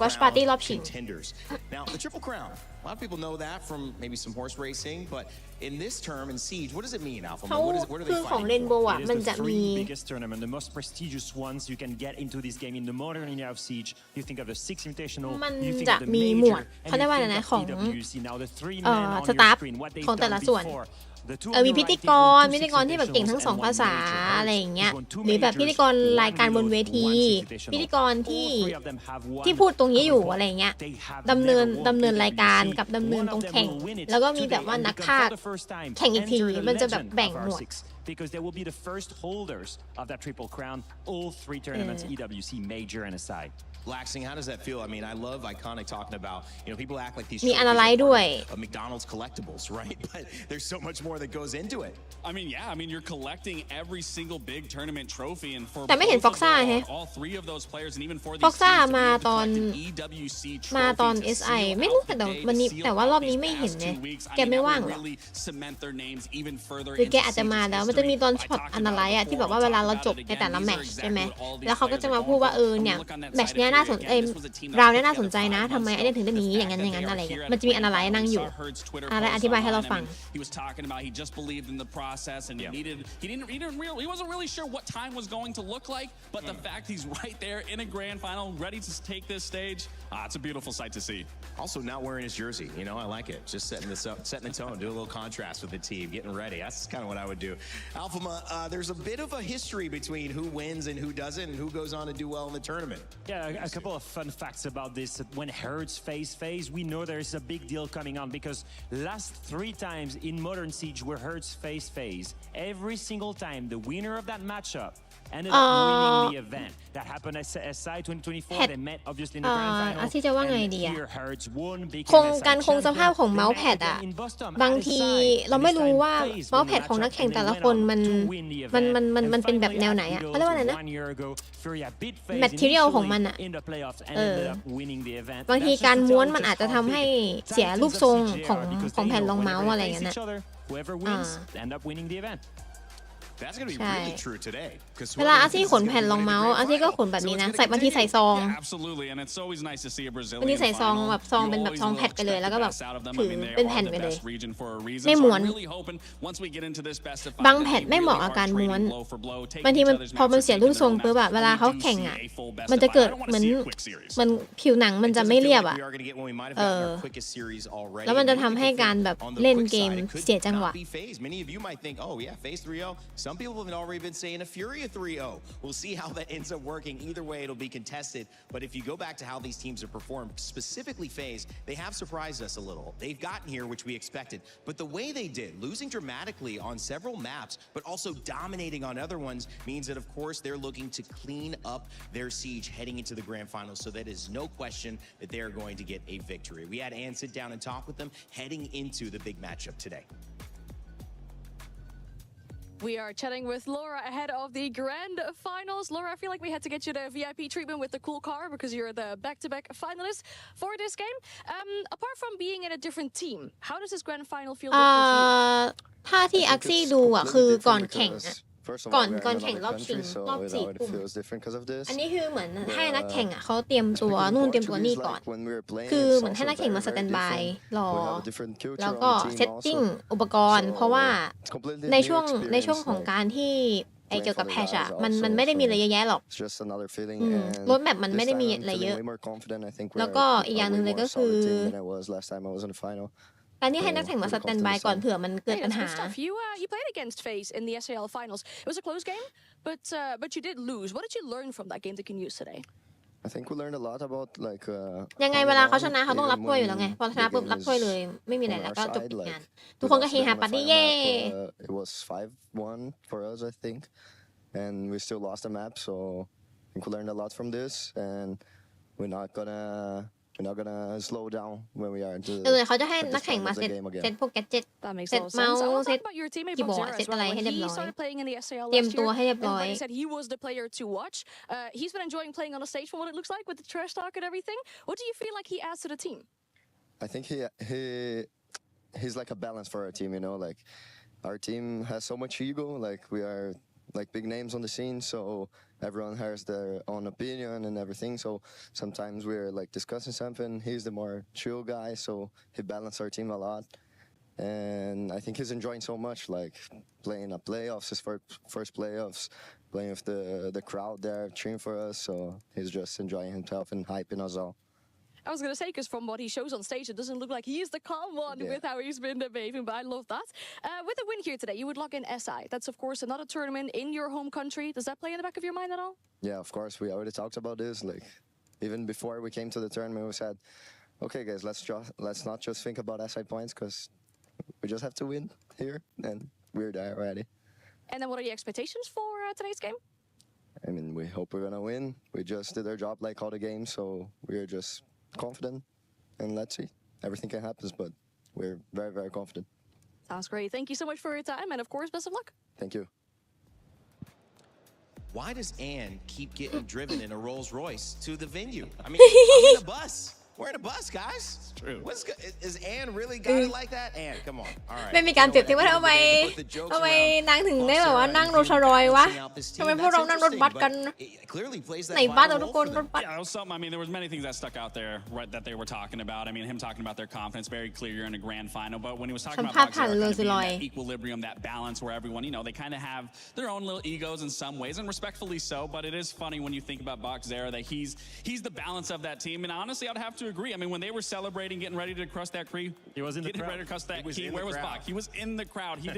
Speaker 2: Watch Party รอบชิง
Speaker 4: Now the Triple Crown. A lot of people know that from maybe some horse racing, but in this term in Siege, what does it mean, Alpha? What are they
Speaker 2: คือของเรนโบว์อ่ะมันจะมี
Speaker 5: biggest tournament, the most prestigious ones you can get into this game in the modern era of Siege. You think of the Six Invitational,
Speaker 2: มัน
Speaker 5: you think
Speaker 2: จะ
Speaker 5: of the
Speaker 2: มีหมวด
Speaker 5: major,
Speaker 2: เขาเรียกว่าอะไรนะของ
Speaker 5: EWC. Now the three men on
Speaker 2: ส
Speaker 5: your
Speaker 2: ตาฟ
Speaker 5: screen, what they've
Speaker 2: ของแต่ละ
Speaker 5: done
Speaker 2: ส่วน
Speaker 5: before.
Speaker 2: มีพิธีกรที่แบบเก่งทั้ง2ภาษาอะไรอย่างเงี้ยหรือแบบพิธีกรรายการบนเวทีพิธีกรที่พูดตรงนี้อยู่อะไรเงี้ยดำเนินรายการกับดำเนินตรงแข่งแล้วก็มีแบบว่านักพากย์แข่งอีกทีมันจะแบบแบ่งหมวด
Speaker 5: because they will be the first holders of that Triple Crown, all three tournaments, EWC, Major, and Aside.
Speaker 4: Laxing, how does that feel? I mean, I love Iconic talking about, people act like these
Speaker 2: มี Analyze ด้วย
Speaker 4: of McDonald's collectibles, right? But there's so much more that goes into it.
Speaker 6: You're collecting every single big tournament trophy, and for
Speaker 2: แต่ไม่เห็นฟ็อกซ่าฮะ
Speaker 6: all three of those players, and even for
Speaker 2: ฟ็อก
Speaker 6: these
Speaker 2: ซ่า
Speaker 6: teams to
Speaker 2: มา
Speaker 6: be
Speaker 2: ตอน
Speaker 6: EWC
Speaker 2: ตอน
Speaker 6: trophy
Speaker 2: SI
Speaker 6: to
Speaker 2: ไม่รู้
Speaker 6: seal
Speaker 2: แต่
Speaker 6: out the
Speaker 2: วันนี้
Speaker 6: day,
Speaker 2: แต่ว่ารอบ
Speaker 6: these
Speaker 2: นี้ไม่เห็น
Speaker 6: past
Speaker 2: เนี่ย
Speaker 6: 2 weeks.
Speaker 2: แกไม่ว่าง
Speaker 6: They
Speaker 2: เหรอ
Speaker 6: really cement their names even further
Speaker 2: หรือแก
Speaker 6: into
Speaker 2: อาจจะมา
Speaker 6: Siege
Speaker 2: แล้วมันจะมี
Speaker 6: history.
Speaker 2: ตอนช็อตอนาไลซ์อะที่แบบว่าเวลาเราจบในแต่ละแมตช์ใช่ไหมแล้วเขาก็จะมาพูดว่าเนี่ยแมตช์เนี้ยน่าสนใจราวเนี้ยน่าสนใจนะทำไมไอ้เนี่ยถึงได้นี้อย่างนั้นอะไรเงี้ยมันจะมีอนาไลซ์นั่งอยู่อะไรอธิบายให้เราฟัง
Speaker 6: He was talking about he just believed in the process and he wasn't really sure what time was going to look like, but the fact he's right there in a grand final ready to take this stage, it's a beautiful sight to see.
Speaker 4: Also not wearing his jersey, I like it. Just setting the tone, do a little contrast with the team, getting ready. That's kind of what I would do. Alphama, there's a bit of a history between who wins and who doesn't and who goes on to do well in the tournament.
Speaker 5: Yeah, a couple of fun facts about this. When Hertz face FaZe, we know there's a big deal coming on because last 3 times in Modern Siege where Hertz face FaZe, every single time the winner of that matchup ended up winning the event. That happened at SI 2024. They met obviously in the grand final.
Speaker 2: อาทิจะว่าไงดีอะ
Speaker 5: Here Hertz won,
Speaker 2: การคงสภาพของเมาส์แพดอะบางทีเราไม่รู้ว่าเมาส์แพดของนักแข่งแต่ละคนมันเป็นแบบแนวไหนอะเขาเรียกว่าอะไรนะแมททีเรียลของมันอะบางทีการม้วนมันอาจจะทำให้เสียรูปทรงของแผ่นรองเมาส์อะไรอย่างเงี้ย
Speaker 5: Whoever wins end up winning the event.
Speaker 4: That's going to be really true today.
Speaker 2: เวลาอาซี่ขนแผ่นรองเมาส์อาซี่ก็ขนแบบนี้นะบางทีใส่ซอง
Speaker 6: Absolutely, and it's always nice to see a
Speaker 2: บางที
Speaker 6: Brazilian
Speaker 2: ใส่ซอง
Speaker 6: final.
Speaker 2: แบบซองเป็นแบบซองแพดไปเลยแล้วก็แบบ
Speaker 6: Best out of them.
Speaker 2: ถือ
Speaker 6: They
Speaker 2: เป็นแผ่น
Speaker 6: are
Speaker 2: ไป
Speaker 6: the
Speaker 2: เลย
Speaker 6: best region for a reason.
Speaker 2: ไม่
Speaker 6: So
Speaker 2: ม้วน
Speaker 6: I'm really hoping once we get into this best of
Speaker 2: บาง
Speaker 6: 5
Speaker 2: แพ
Speaker 6: that
Speaker 2: ด
Speaker 6: they
Speaker 2: ไม่เหมาะ
Speaker 6: really
Speaker 2: กับ
Speaker 6: are
Speaker 2: การม้วน
Speaker 6: trading blow for blow, taking
Speaker 2: บางที
Speaker 6: each
Speaker 2: มัน
Speaker 6: other's
Speaker 2: พอมัน
Speaker 6: matches
Speaker 2: เสีย
Speaker 6: and
Speaker 2: รูป
Speaker 6: taking
Speaker 2: ทรง
Speaker 6: them
Speaker 2: ปุ๊บ
Speaker 6: back.
Speaker 2: อะเวลา
Speaker 6: I
Speaker 2: เขา
Speaker 6: do
Speaker 2: แข่ง
Speaker 6: see
Speaker 2: อะ
Speaker 6: a full best
Speaker 2: มัน
Speaker 6: of
Speaker 2: จะ
Speaker 6: 5.
Speaker 2: เกิด
Speaker 6: I don't
Speaker 2: เหมื
Speaker 6: wanna
Speaker 2: อน
Speaker 6: see a quick series.
Speaker 2: มันผิวหนังมันจะไม่เรียบอะ
Speaker 4: We are going to get what we might have
Speaker 2: เอ
Speaker 4: gotten
Speaker 2: อ
Speaker 4: our quickest series already.
Speaker 2: แล้วมันจะทำให้การแบบเล่นเกมเสียจังหวะ
Speaker 4: Many of you might think, oh yeah, FaZe 3-0. Some people have already been saying a Furia 3-0. We'll see how that ends up working. Either way, it'll be contested. But if you go back to how these teams have performed, specifically FaZe, they have surprised us a little. They've gotten here, which we expected. But the way they did, losing dramatically on several maps, but also dominating on other ones, means that, of course, they're looking to clean up their siege heading into the grand finals. So that is no question that they're going to get a victory. We had Ann sit down and talk with them heading into the big matchup today.
Speaker 12: We are chatting with Laura ahead of the grand finals. Laura, I feel like we had to get you the VIP treatment with the cool car because you're the back-to-back finalist for this game. Apart from being in a different team, how does this grand final feel different to you?
Speaker 2: ถ้าที่อาซี่ดูอะคือก่อนแข่งอะก่อนแข่งรอบชิงรอบ4 กลุ่มอันนี้คือเหมือนให้นักแข่งอะเขาเตรียมตัวนู่นเตรียมตัวนี่ก่อนคือเหมือนให้นักแข่งมาสแตนบายรอแล้วก็เซตติ้งอุปกรณ์เพราะว่าในช่วงของการที่เกี่ยวกับแพชอะมันไม่ได้มีอะไรเยอะแยะหรอกรถแมพมันไม่ได้มีอะไรเยอะแล้วก็อีกอย่างหนึ่งเลยก็คือการที่ให้นักแข่งมาสแตนบายก่อนเผื่อมันเกิดปัญหา
Speaker 12: You played against FaZe in the SAL finals. It was a close game, but you did lose. What did you learn from that game that you can use today?
Speaker 10: I think we learned a lot about like
Speaker 2: ยังไงเวลาเขาชนะเขาต้องรับถ้วยอยู่แล้วไงพอชนะปุ๊บรับถ้วยเลยไม่มีอะไรแล้วก็จบงานทุกคนก็เฮฮาปาร์ตี้เย่
Speaker 10: It was 5-1 for us I think and we still lost the map so I think we learned a lot from this and we're not gonna slow down when we are into
Speaker 2: เขาจะให้นักแข่งมาเซ็ตพวกแกดเจ็ตเซ็ตเมาส์เซ็ตคีย์บอร์ดเซ็ตอะไรให้เรียบร้อยเตรียมตัวให้เรียบร้อย
Speaker 12: said he was the player to watch. He's been enjoying playing on the stage from what it looks like with the trash talk and everything. What do you feel like he adds to the team?
Speaker 10: I think he's like a balance for our team, you know, like our team has so much ego, like we are like big names on the scene, so everyone has their own opinion and everything, so sometimes we're like discussing something, he's the more chill guy, so he balances our team a lot, and I think he's enjoying so much, like playing a playoffs, his first playoffs, playing with the crowd there cheering for us, so he's just enjoying himself and hyping us all.
Speaker 12: I was going to say, because from what he shows on stage, it doesn't look like he's the calm one with how he's been behaving, but I love that. With a win here today, you would lock in SI. That's, of course, another tournament in your home country. Does that play in the back of your mind at all?
Speaker 10: Yeah, of course. We already talked about this. Like, even before we came to the tournament, we said, okay, guys, let's not just think about SI points, because we just have to win here, and we're there already.
Speaker 12: And then what are the expectations for today's game?
Speaker 10: I mean, we hope we're going to win. We just did our job like all the games, so we're just confident, and let's see. Everything can happen, but we're very, very confident.
Speaker 12: Sounds great. Thank you so much for your time, and of course, best of luck.
Speaker 10: Thank you.
Speaker 4: Why does Anne keep getting driven in a Rolls Royce to the venue? I mean, I'm in a bus. We're in a bus, guys. It's
Speaker 6: true.
Speaker 4: Is Anne really got it like that? Anne, come on. All right.
Speaker 2: ไม่มีการเปรียบเทียบว่าทำไมนางถึงได้แบบว่านั่งรถรอยวะทำไมพวกเรานั่งรถบัสกันไหนบ้านเราทุกคนรถบัส
Speaker 6: Yeah, it was something. I mean, there was many things that stuck out there, right, that they were talking about. I mean, him talking about their confidence, very clear in the grand final. But when he was talking about boxing, that equilibrium, that balance, where everyone, you know, they kind of have their own little egos in some ways, and respectfully so. But it is funny when you think about Boxzera that he's the balance of that team. And honestly, I'd have to agree. I mean, when they were celebrating, getting ready to cross that key,
Speaker 5: he was in the crowd.
Speaker 6: Ready to cross that key. Where was Bach? He was in the crowd. He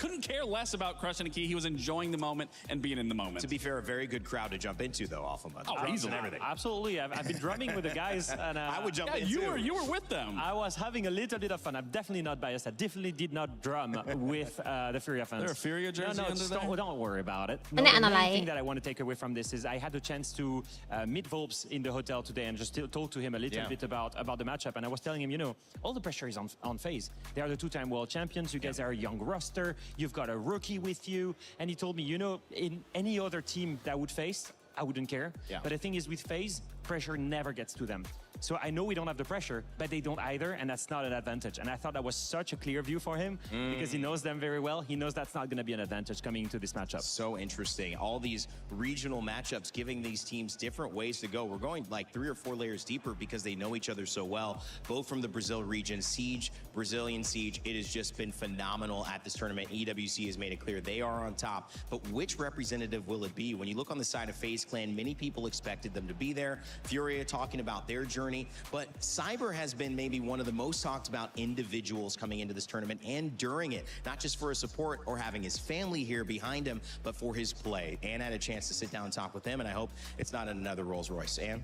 Speaker 6: couldn't care less about crushing a key. He was enjoying the moment and being in the moment.
Speaker 4: To be fair, a very good crowd to jump into, though, off of
Speaker 6: easily.
Speaker 5: Everything. Absolutely. I've been drumming with the guys, and
Speaker 4: I would jump in
Speaker 6: too. You were with them.
Speaker 5: I was having a little bit of fun. I'm definitely not biased. I definitely did not drum with the Furia fans.
Speaker 6: There a Furia jersey under there?
Speaker 5: Don't worry about it.
Speaker 2: No,
Speaker 5: the main thing that I want to take away from this is I had the chance to meet Volps in the hotel today and just talk to him a little bit about the matchup. And I was telling him, you know, all the pressure is on FaZe. They are the two-time world champions. You guys are a young roster. You've got a rookie with you. And he told me, you know, in any other team that would face, I wouldn't care.
Speaker 4: Yeah.
Speaker 5: But the thing is, with FaZe, pressure never gets to them. So I know we don't have the pressure, but they don't either, and that's not an advantage. And I thought that was such a clear view for him because he knows them very well. He knows that's not going to be an advantage coming into this matchup.
Speaker 4: So interesting. All these regional matchups giving these teams different ways to go. We're going like 3 or 4 layers deeper because they know each other so well. Both from the Brazil region, Siege, Brazilian Siege. It has just been phenomenal at this tournament. EWC has made it clear they are on top. But which representative will it be? When you look on the side of FaZe Clan, many people expected them to be there. Furia talking about their journey. But Cyber has been maybe one of the most talked about individuals coming into this tournament and during it, not just for his support or having his family here behind him, but for his play. Anne had a chance to sit down and talk with him, and I hope it's not in another Rolls Royce. Anne?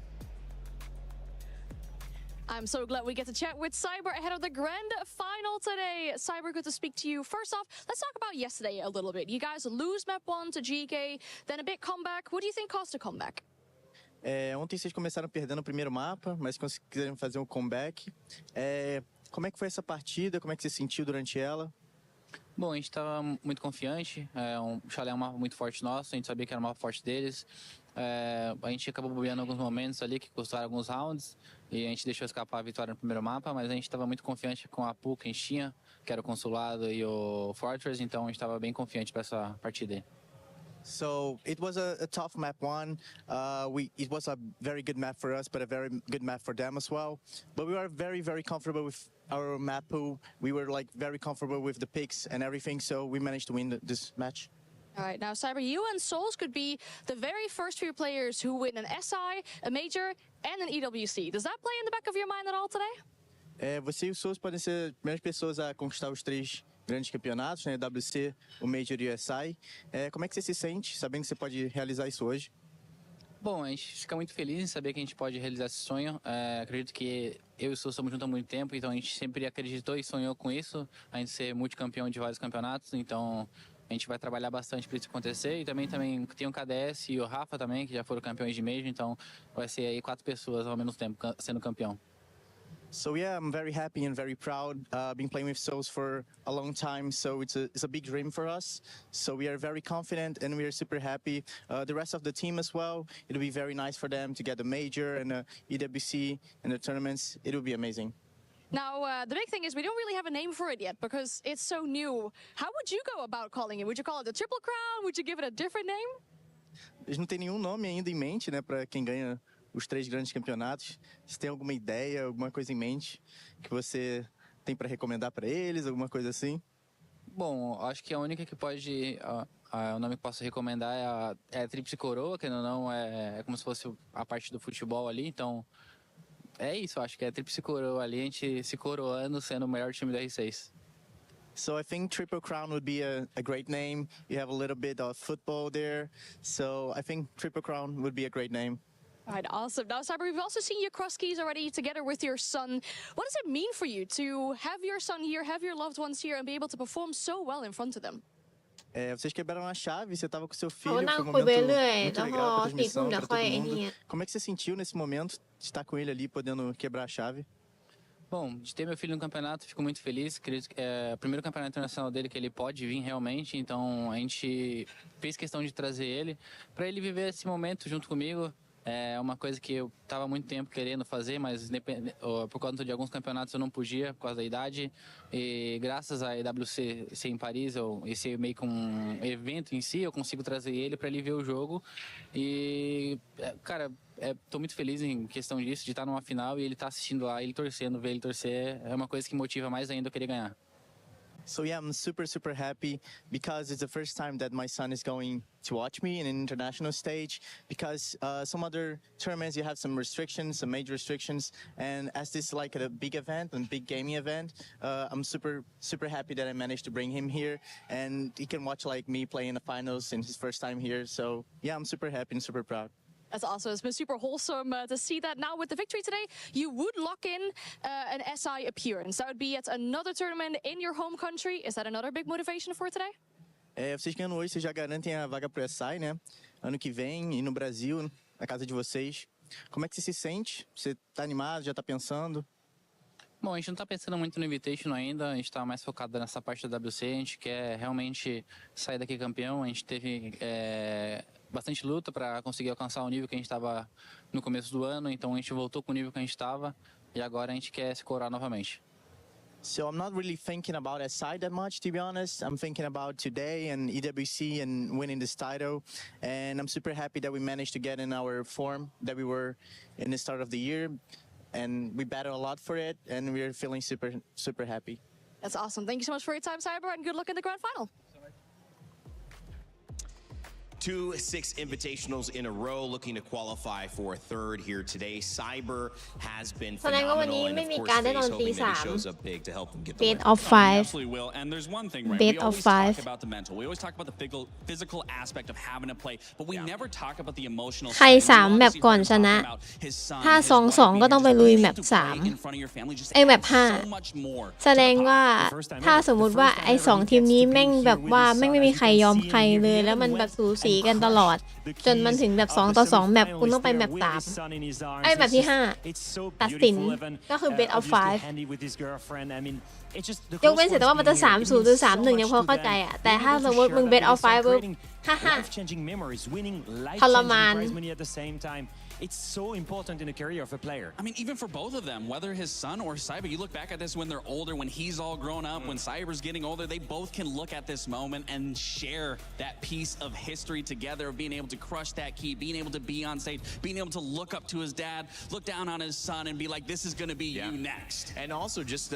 Speaker 12: I'm so glad we get to chat with Cyber ahead of the grand final today. Cyber, good to speak to you. First off, let's talk about yesterday a little bit. You guys lose map 1 to GK, then a big comeback. What do you think caused the comeback?
Speaker 10: Ontem vocês começaram perdendo o primeiro mapa, mas conseguiram fazer um comeback. Como é que foi essa partida? Como é que você sentiu durante ela?
Speaker 15: Bom, a gente estava muito confiante. O Chalé é um mapa muito forte nosso, a gente sabia que era um mapa forte deles. A gente acabou bobeando alguns momentos ali que custaram alguns rounds e a gente deixou escapar a vitória no primeiro mapa, mas a gente estava muito confiante com a pool que a gente tinha, que era o Consulado e o Fortress, então a gente estava bem confiante para essa partida aí.
Speaker 10: So it was a tough map 1. It was a very good map for us, but a very good map for them as well. But we were very, very comfortable with our map pool. We were like very comfortable with the picks and everything, so we managed to win this match.
Speaker 12: All right, now Cyber, you and Souls could be the very first few players who win an SI, a Major, and an EWC. Does that play in the back of your mind at all today?
Speaker 10: Você e o Souls podem ser as primeiras pessoas a conquistar os 3 grandes campeonatos, né? EWC, o Major e o SI. Como é que você se sente, sabendo que você pode realizar isso hoje?
Speaker 15: Bom, a gente fica muito feliz em saber que a gente pode realizar esse sonho. Acredito que eu e o Sul estamos juntos há muito tempo, então a gente sempre acreditou e sonhou com isso, a gente ser multicampeão de vários campeonatos, então a gente vai trabalhar bastante para isso acontecer. E também tem o KDS e o Rafa também, que já foram campeões de Major, então vai ser aí 4 pessoas ao mesmo tempo sendo campeão.
Speaker 18: So yeah, I'm very happy and very proud. Been playing with Souls for a long time, so it's a big dream for us. So we are very confident and we are super happy. The rest of the team as well. It'll be very nice for them to get the major and the EWC and the tournaments. It will be amazing.
Speaker 12: Now, the big thing is we don't really have a name for it yet because it's so new. How would you go about calling it? Would you call it the Triple Crown? Would you give it a different name?
Speaker 18: A gente não tem nenhum nome ainda em mente, né, para quem ganha os 3 grandes campeonatos. Se tem alguma ideia, alguma coisa em mente que você tem para recomendar para eles, alguma coisa assim?
Speaker 15: Bom, acho que a única que pode, o nome que posso recomendar é a Tríplice Coroa, que não é como se fosse a parte do futebol ali, então é isso, acho que é a Tríplice Coroa ali, a gente se coroando sendo o melhor time do R6.
Speaker 18: So I think Triple Crown would be a great name. You have a little bit of football there, so I think Triple Crown would be a great name.
Speaker 12: All right, awesome. Now, Cyber, we've also seen you cross keys already together with your son. What does it mean for you to have your son here, have your loved ones here, and be able to perform so well in front of them?
Speaker 18: Vocês quebraram a chave, você estava com seu filho,
Speaker 2: เขานั่ง
Speaker 18: foi um
Speaker 2: คุยไป
Speaker 18: momento
Speaker 2: เรื่อย
Speaker 18: muito
Speaker 2: แล้วพอ
Speaker 18: legal para a
Speaker 2: 4 ทุ่ม
Speaker 18: transmissão,
Speaker 2: เดี๋ยว
Speaker 18: para
Speaker 2: ค่อย
Speaker 18: todo
Speaker 2: ไอ้นี่
Speaker 18: mundo. Como é que você sentiu nesse momento de estar com ele ali, podendo quebrar a chave?
Speaker 15: Bom, de ter meu filho no campeonato, fico muito feliz. Acredito que é o primeiro campeonato internacional dele que ele pode vir realmente, então a gente fez questão de trazer ele para ele viver esse momento junto comigo. É uma coisa que eu estava há muito tempo querendo fazer, mas por conta de alguns campeonatos eu não podia, por causa da idade. E graças à EWC ser em Paris, esse meio que um evento em si, eu consigo trazer ele para ele ver o jogo. E, cara, tô muito feliz em questão disso, de estar numa final e ele tá assistindo lá, ele torcendo, ver ele torcer, é uma coisa que motiva mais ainda eu querer ganhar.
Speaker 18: So yeah, I'm super, super happy because it's the first time that my son is going to watch me in an international stage, because some other tournaments you have some restrictions, some major restrictions, and as this is like a big event and big gaming event, I'm super, super happy that I managed to bring him here and he can watch like me play in the finals in his first time here. So yeah, I'm super happy and super proud.
Speaker 12: That's awesome. It's been super wholesome to see that. Now with the victory today, you would lock in an SI appearance. That would be at another tournament in your home country. Is that another big motivation for today?
Speaker 18: Vocês ganhando hoje, vocês já garantem a vaga pro SI, né? Ano que vem, e no Brasil, na casa de vocês. Como é que você se sente? Você tá animado, já tá pensando?
Speaker 15: Bom, a gente não tá pensando muito no Invitation ainda, a gente tá mais focado nessa parte da WC, a gente quer realmente sair daqui campeão, a gente teve bastante luta para conseguir alcançar o nível que a gente estava no começo do ano, então a gente voltou com o nível que a gente estava e agora a gente quer se coroar novamente.
Speaker 18: So I'm not really thinking about SI that much, to be honest. I'm thinking about today and EWC and winning this title, and I'm super happy that we managed to get in our form that we were in the start of the year, and we battled a lot for it, and we're feeling super, super happy.
Speaker 12: That's awesome. Thank you so much for your time, Cyber, and good luck in the grand final.
Speaker 4: 2 6 invitationals in a row, looking to qualify for a third here today. Cyber has been phenomenal, and of course, Face hoping that he shows up big to help them get the win.
Speaker 2: Best of 5
Speaker 6: Absolutely will. And there's one thing, right?
Speaker 2: Best
Speaker 6: We
Speaker 2: of
Speaker 6: always
Speaker 2: 5
Speaker 6: talk about the mental. We always talk about the physical aspect of having to play, but we never talk about the emotional
Speaker 2: ใคร
Speaker 6: side.
Speaker 2: 3 แมปก่อนชนะ ถ้า 2-2 ก็ต้องไปลุยแมป 3 แมป 5 แสดงว่าถ้าสมมุติว่าไอ้2ทีมนี้แม่งแบบว่าแม่งไม่มีใครยอมใครเลยแล้วมันแบบสูสีกันตลอดจนมันถึงแบบ2-2 แมปคุณต้องไปแมป 3 ไอ้แมปที่ 5 ตัดสินก็คือ best of 5 ยกเว้นเสียแต่ว่ามันจะ 3-0 หรือ 3-1 ยังพอเข้าใจอะแต่ถ้าสมมติมึง best of 5 ปุ๊บฮ่าทรมาน
Speaker 5: It's so important in the career of a player.
Speaker 6: I mean, even for both of them, whether his son or Cyber, you look back at this when they're older, when he's all grown up, when Cyber's getting older, they both can look at this moment and share that piece of history together, of being able to crush that key, being able to be on stage, being able to look up to his dad, look down on his son and be like, this is going to be you next.
Speaker 4: And also just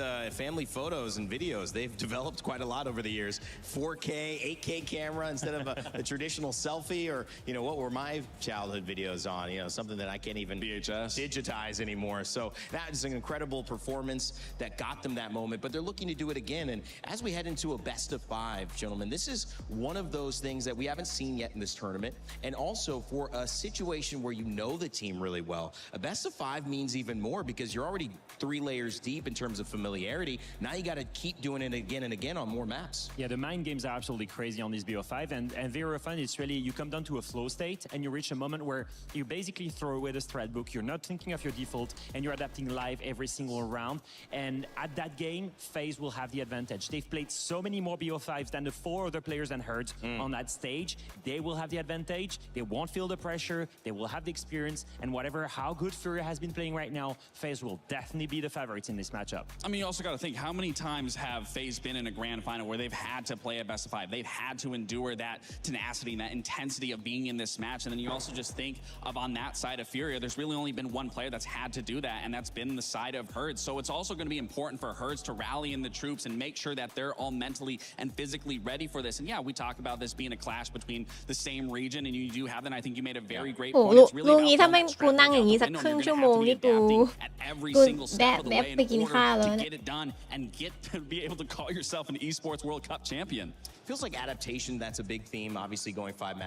Speaker 4: family photos and videos. They've developed quite a lot over the years. 4K, 8K camera instead of a traditional selfie, or, what were my childhood videos on, something something that I can't even digitize anymore. So that is an incredible performance that got them that moment, but they're looking to do it again. And as we head into a best of 5, gentlemen, this is one of those things that we haven't seen yet in this tournament. And also for a situation where you know the team really well, a best of 5 means even more because you're already 3 layers deep in terms of familiarity. Now you got to keep doing it again and again on more maps.
Speaker 5: Yeah, the mind games are absolutely crazy on this BO5, and very often it's really, you come down to a flow state and you reach a moment where you basically throw away the strat book, you're not thinking of your default, and you're adapting live every single round. And at that game, FaZe will have the advantage. They've played so many more BO5s than the 4 other players and Herds on that stage. They will have the advantage, they won't feel the pressure, they will have the experience, and whatever how good Furia has been playing right now, FaZe will definitely be the favorites in this matchup.
Speaker 6: I mean, you also got to think, how many times have FaZe been in a grand final where they've had to play a best of 5? They've had to endure that tenacity and that intensity of being in this match. And then you also just think of on that side of Furia, there's really only been one player that's had to do that, and that's been the side of Herds. So it's also going to be important for Herds to rally in the troops and make sure that they're all mentally and physically ready for this. And yeah, we talk about this being a clash between the same region, and you do have that. And I think you made a very great
Speaker 2: โอ้
Speaker 6: point. It's really
Speaker 2: ลุง
Speaker 6: about
Speaker 2: นี้ถ้าไม่
Speaker 6: that
Speaker 2: กูนั่งอย่างนี้สัก
Speaker 6: strategy.
Speaker 2: ครึ่ง
Speaker 6: You're
Speaker 2: ชั่ว
Speaker 6: gonna
Speaker 2: โมง
Speaker 6: have to
Speaker 2: นี่
Speaker 6: be
Speaker 2: กู
Speaker 6: adapting at every
Speaker 2: กู
Speaker 6: single
Speaker 2: แบ
Speaker 6: step
Speaker 2: บ
Speaker 6: of the
Speaker 2: แบ
Speaker 6: way
Speaker 2: บ
Speaker 6: in
Speaker 2: ไปกินข้าวแล้ว
Speaker 6: order
Speaker 2: เนี่
Speaker 6: to
Speaker 2: ย
Speaker 6: get it done and get to be able to call yourself an Esports World Cup champion.
Speaker 4: Feels like adaptation, that's a big theme, obviously going 5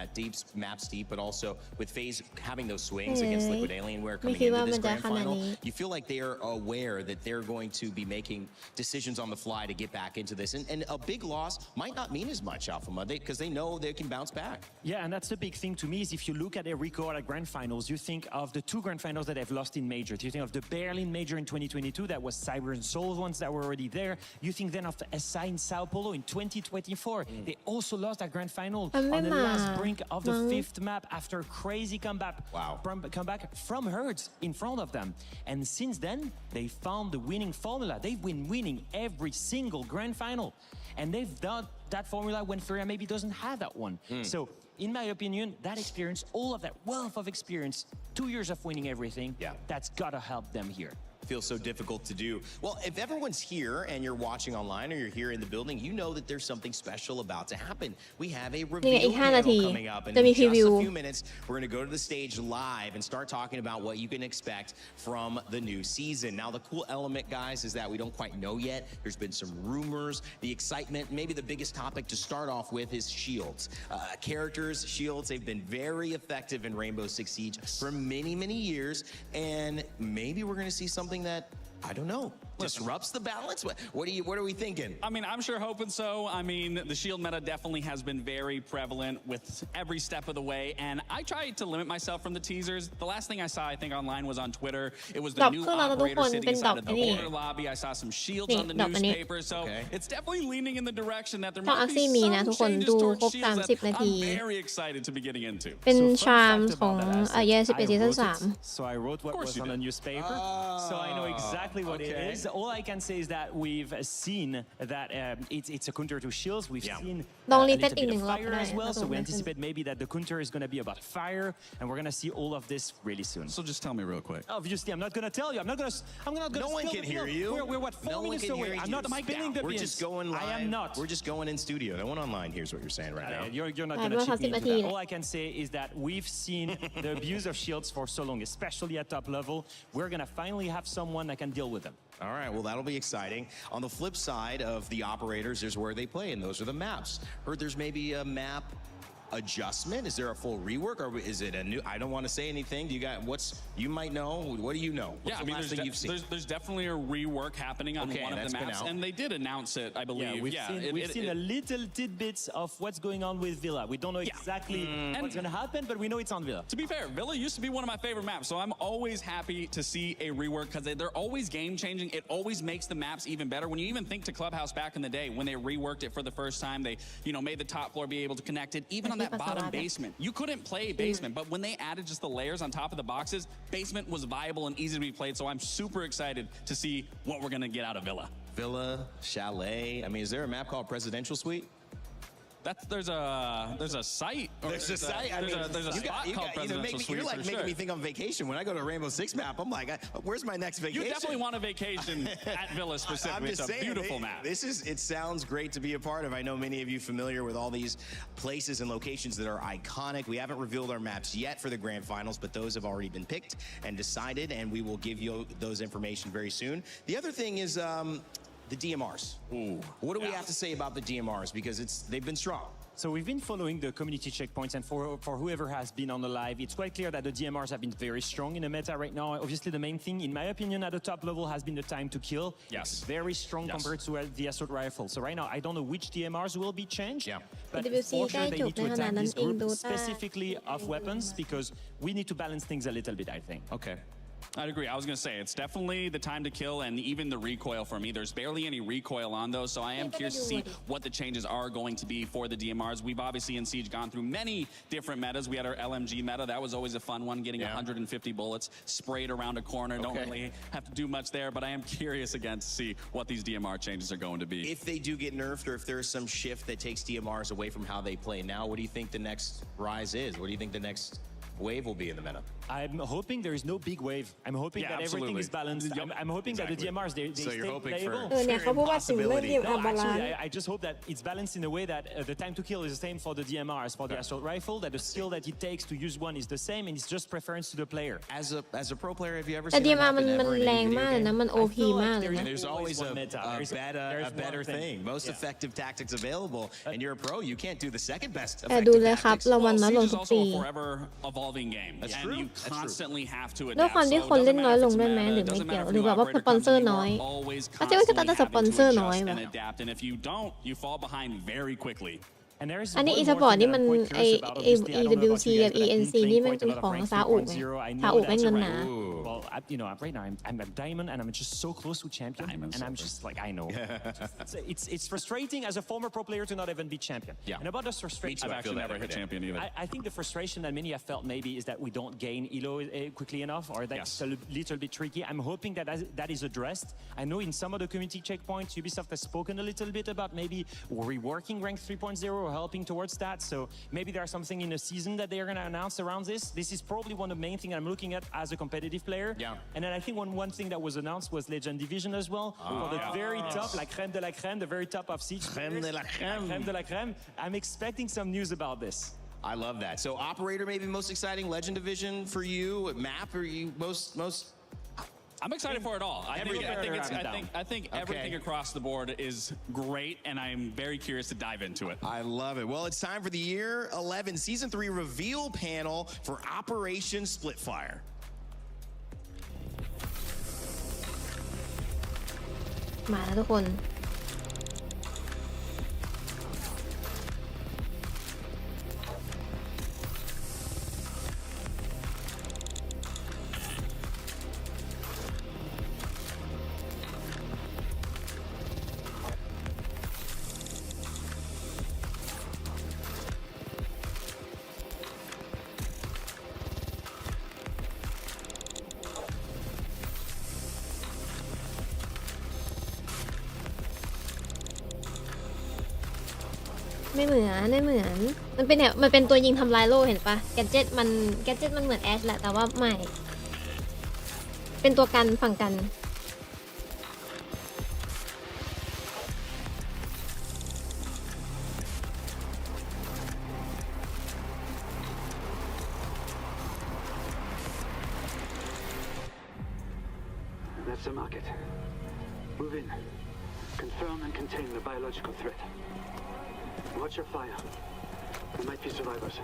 Speaker 4: maps deep, but also with FaZe having those swings against Liquid Alienware coming into this grand final, you feel like they are aware that they're going to be making decisions on the fly to get back into this. And a big loss might not mean as much, Alpha Mud, because they know they can bounce back.
Speaker 5: Yeah, and that's the big thing to me is if you look at a record at grand finals, you think of the 2 grand finals that they've lost in major. You think of the Berlin major in 2022, that was Cyber and Soul ones that were already there. You think then of aczyy in Sao Paulo in 2024. They also lost that grand final on the last brink of the 5th map after a crazy comeback from Herds in front of them. And since then, they found the winning formula. They've been winning every single grand final. And they've done that formula when Furia maybe doesn't have that one. So in my opinion, that experience, all of that wealth of experience, 2 years of winning everything, that's gotta help them here.
Speaker 4: Feels so difficult to do. Well, if everyone's here and you're watching online or you're here in the building, you know that there's something special about to happen. We have a reveal panel coming up, and in just a few minutes, we're going to go to the stage live and start talking about what you can expect from the new season. Now, the cool element, guys, is that we don't quite know yet. There's been some rumors, the excitement. Maybe the biggest topic to start off with is shields. Characters, shields, they've been very effective in Rainbow Six Siege for many, many years, and maybe we're going to see something that, I don't know, disrupts the balance. What are we thinking?
Speaker 6: I mean, I'm sure hoping so. I mean, the shield meta definitely has been very prevalent with every step of the way, and I tried to limit myself from the teasers. The last thing I saw, I think, online was on Twitter. It was the new operator sitting inside of the order lobby. I saw some shields on the newspaper, so it's definitely leaning in the direction that there might be some changes towards shields that I'm very excited to be getting into.
Speaker 2: เป็นชามของ11 ซีซั่น 3
Speaker 5: So I wrote what was on the newspaper, so I know exactly what it is. All I can say is that we've seen that it's a counter to shields. We've seen a little bit of fire as well, so we anticipate maybe that the counter is going to be about fire, and we're going to see all of this really soon.
Speaker 6: So just tell me real quick.
Speaker 5: Obviously, I'm not going to tell you. I'm not going to.
Speaker 4: No one can hear you.
Speaker 5: We're what, 4 minutes away. I'm not spilling the beans.
Speaker 4: We're just going live.
Speaker 5: I am not.
Speaker 4: We're just going in studio. No one online hears what you're saying right now.
Speaker 5: You're not going to cheat me into that. All I can say is that we've seen the abuse of shields for so long, especially at top level. We're going to finally have someone that can deal with them.
Speaker 4: All right, well, that'll be exciting. On the flip side of the operators, there's where they play, and those are the maps. Heard there's maybe a map adjustment? Is there a full rework, or is it a new? I don't want to say anything. Do you got you might know? What do you know? What's
Speaker 6: yeah, I mean, there's definitely a rework happening on one of the maps, and they did announce it, I believe.
Speaker 5: Yeah, we've seen a little tidbits of what's going on with Villa. We don't know exactly what's going to happen, but we know it's on Villa.
Speaker 6: To be fair, Villa used to be one of my favorite maps, so I'm always happy to see a rework because they're always game changing. It always makes the maps even better. When you even think to Clubhouse back in the day when they reworked it for the first time, they made the top floor be able to connect it. Even on that bottom basement, you couldn't play basement, but when they added just the layers on top of the boxes, basement was viable and easy to be played. So I'm super excited to see what we're gonna get out of Villa.
Speaker 4: Villa, Chalet. I mean, is there a map called Presidential Suite?
Speaker 6: there's a site.
Speaker 4: There's a site.
Speaker 6: There's a spot called Presidential Suite.
Speaker 4: You're like making me think on vacation. When I go to Rainbow Six map, I'm like, where's my next vacation?
Speaker 6: You definitely want a vacation at Villa specifically. It's a beautiful map.
Speaker 4: It sounds great to be a part of. I know many of you familiar with all these places and locations that are iconic. We haven't revealed our maps yet for the grand finals, but those have already been picked and decided, and we will give you those information very soon. The other thing is the DMRs. Ooh. What do we have to say about the DMRs? Because they've been strong.
Speaker 5: So we've been following the community checkpoints, and for whoever has been on the live, it's quite clear that the DMRs have been very strong in the meta right now. Obviously, the main thing, in my opinion, at the top level has been the time to kill.
Speaker 6: Yes.
Speaker 5: It's very strong compared to the assault rifle. So right now, I don't know which DMRs will be changed.
Speaker 4: Yeah.
Speaker 5: But
Speaker 2: EWC
Speaker 5: for sure, they need to attack this group
Speaker 2: Dota
Speaker 5: specifically of weapons, because we need to balance things a little bit, I think.
Speaker 4: Okay.
Speaker 6: I'd agree. I was going to say, it's definitely the time to kill and even the recoil for me. There's barely any recoil on those, so I am curious to see what the changes are going to be for the DMRs. We've obviously in Siege gone through many different metas. We had our LMG meta. That was always a fun one, getting 150 bullets sprayed around a corner. Don't really have to do much there, but I am curious again to see what these DMR changes are going to be.
Speaker 4: If they do get nerfed, or if there's some shift that takes DMRs away from how they play now, what do you think the next rise is? What do you think the next wave will be in the meta?
Speaker 5: I'm hoping there is no big wave. I'm hoping that everything is balanced. I'm hoping that the DMRs, they stay playable.
Speaker 2: เนี่ยเขาพูดว่าถึงเรื่อง DMR บาลานซ์
Speaker 5: Actually, I just hope that it's balanced in a way that the time to kill is the same for the DMRs, for the assault rifle, that the skill that it takes to use one is the same, and it's just preference to the player.
Speaker 4: As a pro player, have you ever
Speaker 2: แต่
Speaker 4: seen
Speaker 2: DMR
Speaker 4: that
Speaker 2: มัน
Speaker 4: happen ever in
Speaker 2: แร
Speaker 4: any
Speaker 2: ง
Speaker 4: video
Speaker 2: มากเลย
Speaker 4: game?
Speaker 2: นะมัน OP มากเลยนะ
Speaker 4: There's always a better thing. Most effective tactics available, and you're a pro, you can't do the second best
Speaker 2: แต่ดู
Speaker 4: effective
Speaker 2: เลยครับ
Speaker 4: tactics.
Speaker 2: รางวัลน้อยลง
Speaker 6: Siege
Speaker 2: ทุ
Speaker 6: is
Speaker 2: ก
Speaker 6: also
Speaker 2: ปี
Speaker 6: a forever evolving game, and you constantly have to
Speaker 2: ด้วย
Speaker 6: adapt.
Speaker 2: ความที่คนเล่นน้อยลงด้วยไหมหรือไม่เกี่ยวหรือแบบว่าสปอนเซอร์น้อยอาจจะว่าจะตัดสปอนเซอร์น้อยว่ะ
Speaker 6: And if you don't, you fall behind very quickly.
Speaker 2: อันนี้อีสปอร์ตนี่มันไอ EWC กับ ENC นี่มันเป็นของซาอุไงซาอุไม่เงินหนา
Speaker 5: Well, right now I'm a diamond, and I'm just so close to champion, and I'm just like, I know. It's frustrating as a former pro player to not even be champion.
Speaker 4: Yeah.
Speaker 5: And about the frustration,
Speaker 6: I've actually never hit champion either.
Speaker 5: I think the frustration that many have felt maybe is that we don't gain elo quickly enough, or that's a little bit tricky. I'm hoping that that is addressed. I know in some of the community checkpoints, Ubisoft has spoken a little bit about maybe reworking Rank 3.0 or helping towards that. So maybe there's something in the season that they are going to announce around this. This is probably one of the main things I'm looking at as a competitive player.
Speaker 4: Yeah.
Speaker 5: And then I think one thing that was announced was Legend Division as well. For the very top, like crème de la crème, the very top of Siege.
Speaker 4: Crème de la crème.
Speaker 5: Crème de la crème. I'm expecting some news about this.
Speaker 4: I love that. So operator maybe most exciting, Legend Division for you, map are you most
Speaker 6: I'm excited for it all. I think everything across the board is great, and I'm very curious to dive into it.
Speaker 4: I love it. Well, it's time for the Year 11 Season 3 reveal panel for Operation Splitfire.
Speaker 2: มาแล้วทุกคน ไม่เหมือนมันเป็นเนี่ยมันเป็นตัวยิงทำลายโล่เห็นปะแกดเจ็ตมันเหมือนแอชแหละแต่ว่าไม่เป็นตัวกันฝั่งกัน
Speaker 19: That's the market. Move in. Confirm and contain the biological threat. Watch your fire. There might be survivors.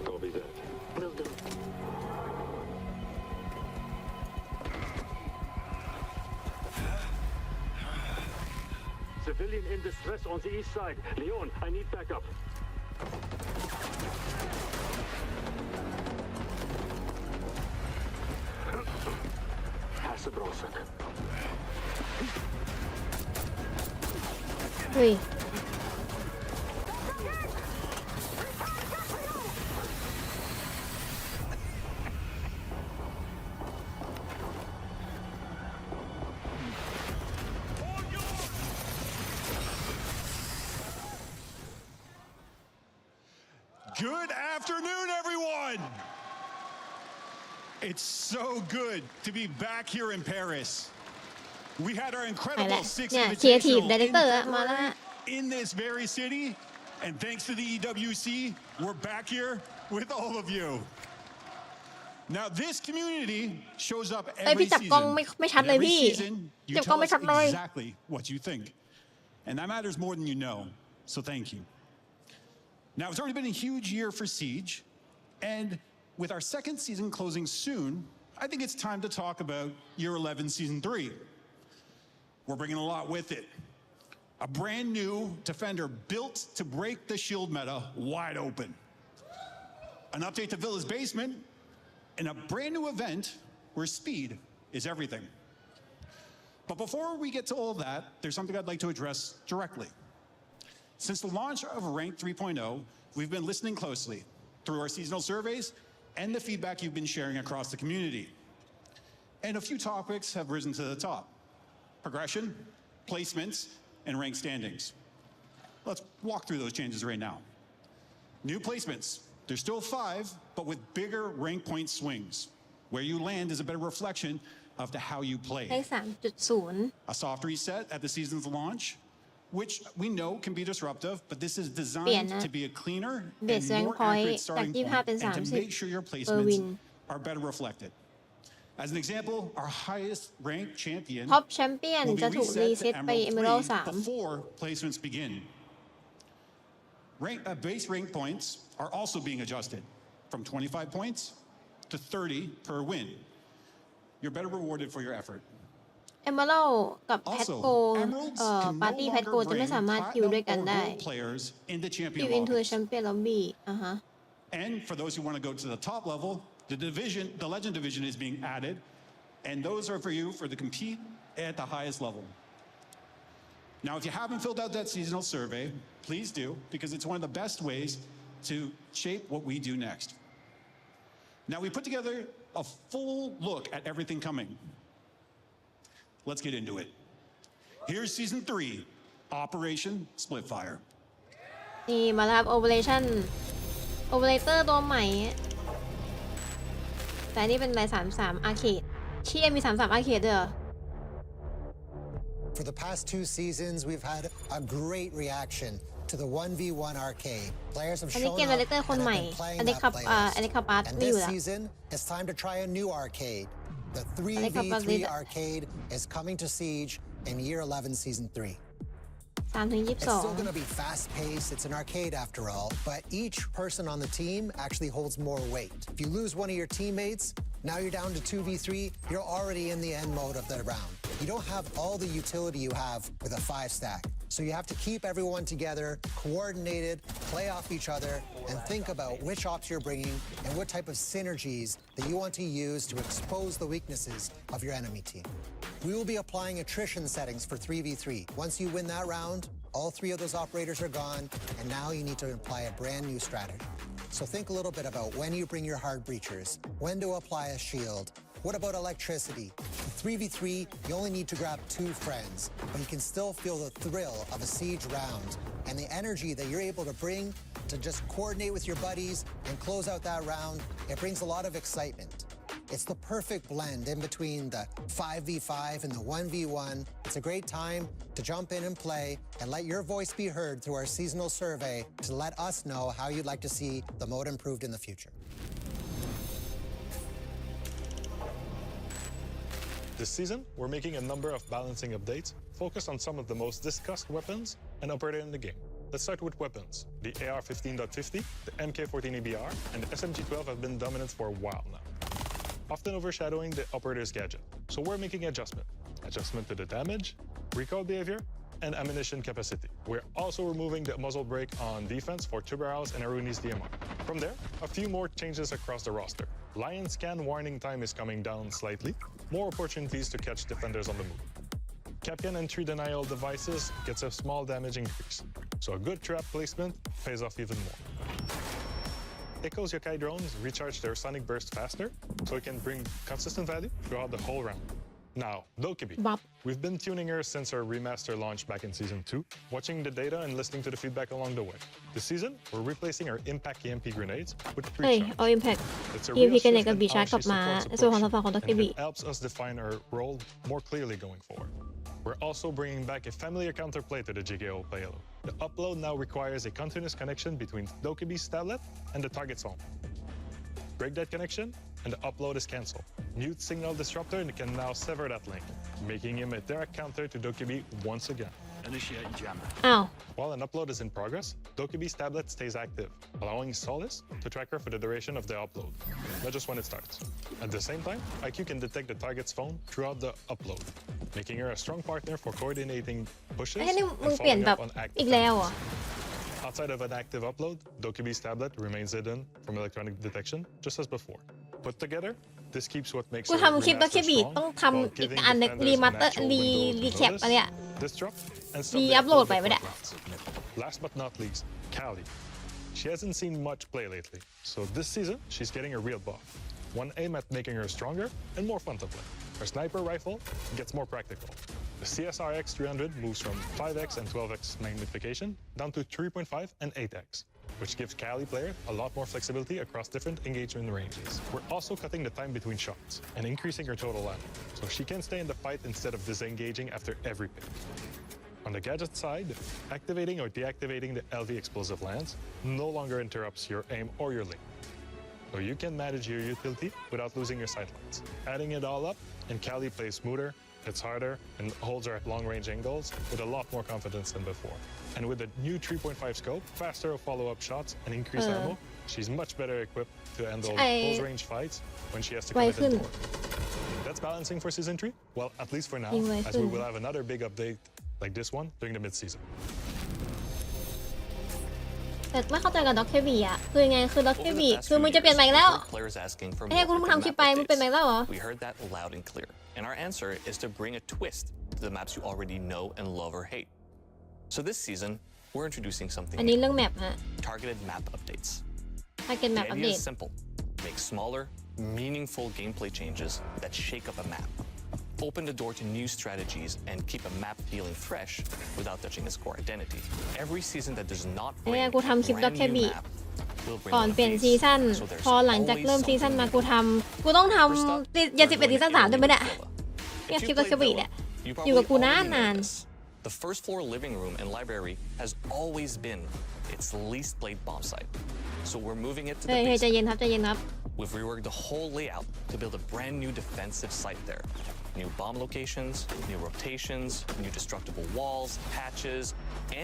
Speaker 19: Copy that. Will do. Civilian in distress on the east side. Leon, I need backup. Pass the Brosek.
Speaker 2: เฮ้ย
Speaker 21: Good afternoon, everyone. It's so good to be back here in Paris. We had our
Speaker 2: ไปแล้
Speaker 21: incredible
Speaker 2: ว
Speaker 21: six
Speaker 2: เนี่ยเชียร์ทีม
Speaker 21: invitational
Speaker 2: ไดเรค
Speaker 21: in
Speaker 2: เตอร์มาแล้ว
Speaker 21: February in this very city, and thanks to the EWC, we're back here with all of you. Now, this community shows up
Speaker 2: เอ้ย
Speaker 21: every
Speaker 2: พี่จับกล้อง
Speaker 21: season.
Speaker 2: ไม่ชัด
Speaker 21: And
Speaker 2: เลย
Speaker 21: every
Speaker 2: พี่
Speaker 21: season, you
Speaker 2: จับกล้อง
Speaker 21: tell
Speaker 2: ไม่
Speaker 21: us
Speaker 2: ชัดเลย
Speaker 21: exactly what you think, and that matters more than you know. So thank you. Now, it's already been a huge year for Siege, and with our second season closing soon, I think it's time to talk about Year 11 Season 3. We're bringing a lot with it. A brand new defender built to break the shield meta wide open. An update to Villa's basement, and a brand new event where speed is everything. But before we get to all that, there's something I'd like to address directly. Since the launch of Rank 3.0, we've been listening closely through our seasonal surveys and the feedback you've been sharing across the community. And a few topics have risen to the top: progression, placements, and rank standings. Let's walk through those changes right now. New placements. There's still 5, but with bigger rank point swings. Where you land is a better reflection of how you play.
Speaker 2: ได้ 3.0
Speaker 21: A soft reset at the season's launch, which we know can be disruptive, but this is
Speaker 2: เปลี่ยน
Speaker 21: designed
Speaker 2: นะ
Speaker 21: to be a cleaner
Speaker 2: เบ
Speaker 21: and
Speaker 2: สแรง
Speaker 21: more
Speaker 2: พอยต์
Speaker 21: accurate
Speaker 2: จาก
Speaker 21: starting
Speaker 2: 25 เป็น
Speaker 21: point, and to
Speaker 2: 30
Speaker 21: make sure your
Speaker 2: เปอร์วิ
Speaker 21: placements
Speaker 2: น
Speaker 21: are better reflected. As an example, our highest ranked champion
Speaker 2: ท็อปแชมเปี้ยน
Speaker 21: will be
Speaker 2: จะถูกรี
Speaker 21: reset
Speaker 2: เซ็ต
Speaker 21: to
Speaker 2: ไป
Speaker 21: Emerald
Speaker 2: Emerald
Speaker 21: 3 before placements begin. Base rank points are also being adjusted from 25 points to 30 per win. You're better rewarded for your effort.
Speaker 2: Emerald กับแพท
Speaker 21: Also,
Speaker 2: โก
Speaker 21: Emeralds
Speaker 2: ปา
Speaker 21: can
Speaker 2: ร์ตี้
Speaker 21: no
Speaker 2: แพทโก
Speaker 21: longer
Speaker 2: จะไม่
Speaker 21: bring
Speaker 2: สามารถคิวด้วยกัน
Speaker 21: platinum
Speaker 2: ได้
Speaker 21: or gold players into
Speaker 2: คิ
Speaker 21: champion
Speaker 2: ว into
Speaker 21: lobbies.
Speaker 2: champion lobby อ่ะฮะ
Speaker 21: And for those who want to go to the top level, the legend division is being added, and those are for you for the compete at the highest level. Now, if you haven't filled out that seasonal survey, please do, because it's one of the best ways to shape what we do next. Now, we put together a full look at everything coming. Let's get into it. Here's Season 3, Operation Splitfire.
Speaker 2: นี่มาแล้วครับ Operation Operator ตัวใหม่ แต่อันนี่เป็นราย33 Arcade เชี่ยมี33 Arcade ด้วยเหรอ
Speaker 22: For the past 2 seasons, we've had a great reaction to the 1v1 arcade. Players have
Speaker 2: อันนี้
Speaker 22: shown
Speaker 2: เกม
Speaker 22: up
Speaker 2: ไดเรคเตอร์
Speaker 22: and
Speaker 2: คน
Speaker 22: have
Speaker 2: ใหม่
Speaker 22: been playing
Speaker 2: อันนี้
Speaker 22: that
Speaker 2: ขับ
Speaker 22: playlist.
Speaker 2: อันนี้ขับอาร์ต
Speaker 22: And
Speaker 2: ไม่อยู่
Speaker 22: this
Speaker 2: แล้ว
Speaker 22: season, it's time to try a new arcade. The
Speaker 2: อันนี้ขับอาร์ต
Speaker 22: 3v3 arcade is coming to Siege in Year 11 Season 3.
Speaker 2: 3 ถึง
Speaker 22: It's still
Speaker 2: 22
Speaker 22: going to be fast-paced. It's an arcade after all, but each person on the team actually holds more weight. If you lose one of your teammates, now you're down to 2v3, you're already in the end mode of the round. You don't have all the utility you have with a 5-stack. So you have to keep everyone together, coordinated, play off each other, and think about which ops you're bringing and what type of synergies that you want to use to expose the weaknesses of your enemy team. We will be applying attrition settings for 3v3. Once you win that round, all 3 of those operators are gone, and now you need to apply a brand new strategy. So think a little bit about when you bring your hard breachers, when to apply a shield. What about electricity? In 3v3, you only need to grab 2 friends, but you can still feel the thrill of a siege round and the energy that you're able to bring to just coordinate with your buddies and close out that round. It brings a lot of excitement. It's the perfect blend in between the 5v5 and the 1v1. It's a great time to jump in and play and let your voice be heard through our seasonal survey to let us know how you'd like to see the mode improved in the future.
Speaker 23: This season, we're making a number of balancing updates focused on some of the most discussed weapons and operated in the game. Let's start with weapons. The AR-15.50, the MK-14 EBR, and the SMG-12 have been dominant for a while now, often overshadowing the operator's gadget. So we're making adjustment to the damage, recoil behavior, and ammunition capacity. We're also removing the muzzle brake on defense for Tuberals and Aruni's DMR. From there, a few more changes across the roster. Lion scan warning time is coming down slightly, more opportunities to catch defenders on the move. Capcan entry denial devices gets a small damage increase, so a good trap placement pays off even more. Echo's Yokai drones recharge their sonic burst faster, so it can bring consistent value throughout the whole round. Now, Dokkaebi. We've been tuning her since our remaster launch back in Season 2, watching the data and listening to the feedback along the way. This season, we're replacing our Impact EMP grenades with
Speaker 2: เฮ้ย
Speaker 23: pre-charge.
Speaker 2: เอา Impact
Speaker 23: It's a
Speaker 2: EMP
Speaker 23: real
Speaker 2: กันไหน
Speaker 23: shift
Speaker 2: กับ
Speaker 23: in
Speaker 2: บีชา
Speaker 23: how
Speaker 2: ร์จกลับ
Speaker 23: she
Speaker 2: มา
Speaker 23: supports
Speaker 2: ส่วนของ
Speaker 23: approach,
Speaker 2: ทางฝั่งของ
Speaker 23: and
Speaker 2: Dokkaebi
Speaker 23: it helps us define our role more clearly going forward. We're also bringing back a familiar counterplay to the GKO payload. The upload now requires a continuous connection between Dokkaebi's tablet and the target's phone. Break that connection, and the upload is cancelled. Mute signal disruptor and can now sever that link, making him a direct counter to Dokkaebi once again.
Speaker 19: Initiate jammer.
Speaker 2: อ้าว
Speaker 23: While an upload is in progress, Dokkaebi's tablet stays active, allowing Solace to track her for the duration of the upload, not just when it starts. At the same time, IQ can detect the target's phone throughout the upload, making her a strong partner for coordinating pushes
Speaker 2: ไอ้นี่มึง
Speaker 23: and
Speaker 2: เปลี่ยน
Speaker 23: following
Speaker 2: แบบ
Speaker 23: up on active
Speaker 2: อีกแล้วเหรอ
Speaker 23: tasks. Outside of an active upload, Dokkaebi's tablet remains hidden from electronic detection, just as before. Put together, this keeps what makes
Speaker 2: กู
Speaker 23: her
Speaker 2: ทำคลิป
Speaker 23: remaster
Speaker 2: Dokkaebi
Speaker 23: strong
Speaker 2: ต้อง
Speaker 23: while
Speaker 2: ทำอีก
Speaker 23: giving
Speaker 2: อันหนึง
Speaker 23: defenders
Speaker 2: รี
Speaker 23: an
Speaker 2: มาสเตอร์
Speaker 23: actual
Speaker 2: รี
Speaker 23: window to
Speaker 2: รีแคป
Speaker 23: notice,
Speaker 2: อันเนี้ย
Speaker 23: disrupt, and stop
Speaker 2: รี
Speaker 23: the
Speaker 2: อัพโหลดไป
Speaker 23: upload
Speaker 2: ไม่ได้
Speaker 23: before it. Last but not least, Callie. She hasn't seen much play lately, so this season she's getting a real buff. One aim at making her stronger and more fun to play. Her sniper rifle gets more practical. The CSRX 300 moves from 5x and 12x magnification down to 3.5 and 8x, which gives Callie players a lot more flexibility across different engagement ranges. We're also cutting the time between shots and increasing her total ammo, so she can stay in the fight instead of disengaging after every pick. On the gadget side, activating or deactivating the LV explosive lance no longer interrupts your aim or your link. So you can manage your utility without losing your sightlines. Adding it all up, and Callie plays smoother, hits harder, and holds her at long-range angles with a lot more confidence than before. And with the new 3.5 scope, faster follow-up shots, and increased ammo, she's much better equipped to handle close-range fights when she has to commit in more. That's balancing for Season 3? Well, at least for now, as we will have another big update like this one during the mid-season.
Speaker 2: แต่ไม่เข้าใจกับDokkaebiอ่ะคือยังไงคือDokkaebiคือมึงจะเปลี่ยนใหม่แล้วไอ้กูมึงทำคลิปไปมึงเปลี่ยนใหม่แล้วเหรอ
Speaker 1: We heard that loud and clear, and our answer is to bring a twist to the maps you already know and love or hate. So this season, we're introducing something
Speaker 2: อันนี้เรื่องแมปฮะ
Speaker 1: targeted map updates.
Speaker 2: target map
Speaker 1: The idea is
Speaker 2: update
Speaker 1: simple: make smaller, meaningful gameplay changes that shake up a map. Open the door to new strategies and keep a map feeling fresh without touching its core identity. Every season that does not
Speaker 2: ไอ้
Speaker 1: bring
Speaker 2: กูทำคลิป
Speaker 1: a brand new
Speaker 2: Dokkaebi
Speaker 1: map will bring
Speaker 2: ก่อน
Speaker 1: one
Speaker 2: เปลี่ยน
Speaker 1: face.
Speaker 2: ซีซั่น
Speaker 1: So there's
Speaker 2: พอหลังจากเริ่ม
Speaker 1: always
Speaker 2: ซีซั่น
Speaker 1: something
Speaker 2: มา
Speaker 1: new.
Speaker 2: กูต้องทำยัน11ซีซั่น3ได้ไหมเนี่ยเนี่ยคลิปDokkaebiเนี่ย
Speaker 1: You
Speaker 2: อยู่กับกู
Speaker 1: probably
Speaker 2: นาน
Speaker 1: already
Speaker 2: นาน
Speaker 1: know this. The first floor living room and library has always been its least played bomb site. So we're moving it to
Speaker 2: เฮ้
Speaker 1: the
Speaker 2: ย
Speaker 1: basement.
Speaker 2: ใจเย็นครับใจเย็นครับ
Speaker 1: We've reworked the whole layout to build a brand new defensive site there. New bomb locations, new rotations, new destructible walls, patches,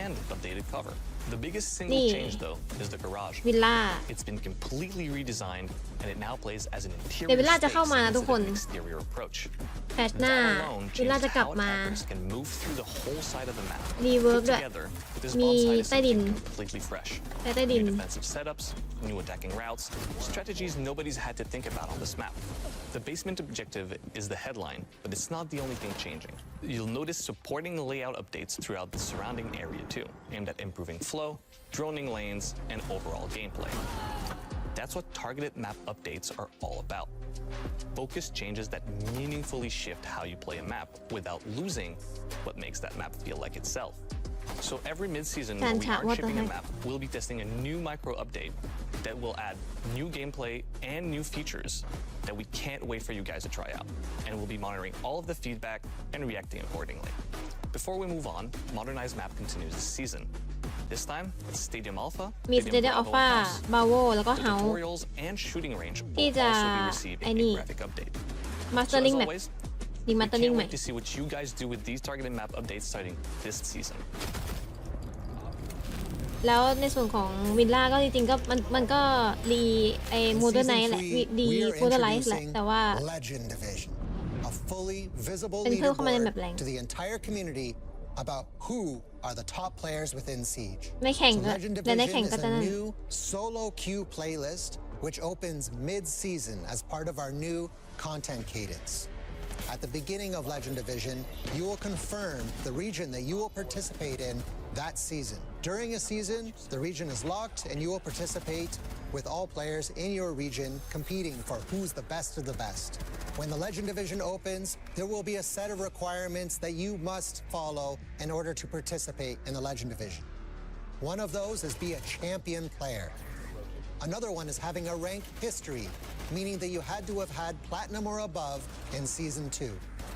Speaker 1: and updated cover. The biggest single
Speaker 2: Nee.
Speaker 1: change, though, is the garage.
Speaker 2: Villa.
Speaker 1: It's been completely redesigned, and it now plays as an
Speaker 2: เดี๋ยว
Speaker 1: interior
Speaker 2: วิลล่าจะ
Speaker 1: space
Speaker 2: เข้ามานะทุก
Speaker 1: instead
Speaker 2: คน
Speaker 1: of an exterior approach.
Speaker 2: แพทหน้า
Speaker 1: That alone
Speaker 2: วิลล่า
Speaker 1: changes
Speaker 2: จะกลับ
Speaker 1: how
Speaker 2: มา
Speaker 1: attackers can move through the whole side of the map.
Speaker 2: รีเวิร์ก
Speaker 1: Put
Speaker 2: ด้วย
Speaker 1: together, this
Speaker 2: มี
Speaker 1: bomb site is
Speaker 2: ใต้ดิน
Speaker 1: something completely fresh.
Speaker 2: ใต้ดิน
Speaker 1: New defensive setups, new attacking routes, strategies nobody's had to think about on this map. The basement objective is the headline, but it's not the only thing changing. You'll notice supporting layout updates throughout the surrounding area too, aimed at improving flow, droning lanes, and overall gameplay. That's what targeted map updates are all about. Focused changes that meaningfully shift how you play a map without losing what makes that map feel like itself. So every mid-season where we aren't shipping a map, we'll be testing a new micro update that will add new gameplay and new features that we can't wait for you guys to try out. And we'll be monitoring all of the feedback and reacting accordingly. Before we move on, Modernized Map continues this season. This time, it's Stadium Alpha,
Speaker 2: มี
Speaker 1: Stadium
Speaker 2: Stadium
Speaker 1: Bravo,
Speaker 2: Alpha
Speaker 1: House.
Speaker 2: บาโวแล้วก็
Speaker 1: The
Speaker 2: เฮา
Speaker 1: tutorials and shooting range
Speaker 2: ที่
Speaker 1: will
Speaker 2: จะ
Speaker 1: also be receiving
Speaker 2: ไอ้
Speaker 1: a
Speaker 2: นี่
Speaker 1: graphic update.
Speaker 2: มาสเต
Speaker 1: So
Speaker 2: อร์ลิง
Speaker 1: as
Speaker 2: แมป
Speaker 1: always,
Speaker 2: ลิงมา
Speaker 1: we
Speaker 2: สเตอร์ลิง
Speaker 1: can't
Speaker 2: แมป
Speaker 1: wait to see what you guys do with these targeted map updates starting this season.
Speaker 2: แล้วในส่วนของวิลล่าก็จริงๆก็มันก็รีไอ้โมเดิร์นไนท์แหละดีโมเดิร์นไลท์แหละแต่ว่า
Speaker 22: Legend Division, a fully visible
Speaker 2: เป็นเพิ่มเข้ามาในแมปแรง
Speaker 22: leaderboard to the entire community about who are the top players within Siege.
Speaker 2: ไม่แข่ง
Speaker 22: So
Speaker 2: ด้วย
Speaker 22: Legend
Speaker 2: และในแข่ง
Speaker 22: Division
Speaker 2: ก็
Speaker 22: is
Speaker 2: จะ
Speaker 22: a
Speaker 2: นั่น
Speaker 22: new solo queue playlist which opens mid-season as part of our new content cadence. At the beginning of Legend Division, you will confirm the region that you will participate in that season. During a season, the region is locked and you will participate with all players in your region competing for who's the best of the best. When the Legend Division opens, there will be a set of requirements that you must follow in order to participate in the Legend Division. One of those is be a champion player. Another one is having a rank history, meaning that you had to have had platinum or above in Season 2.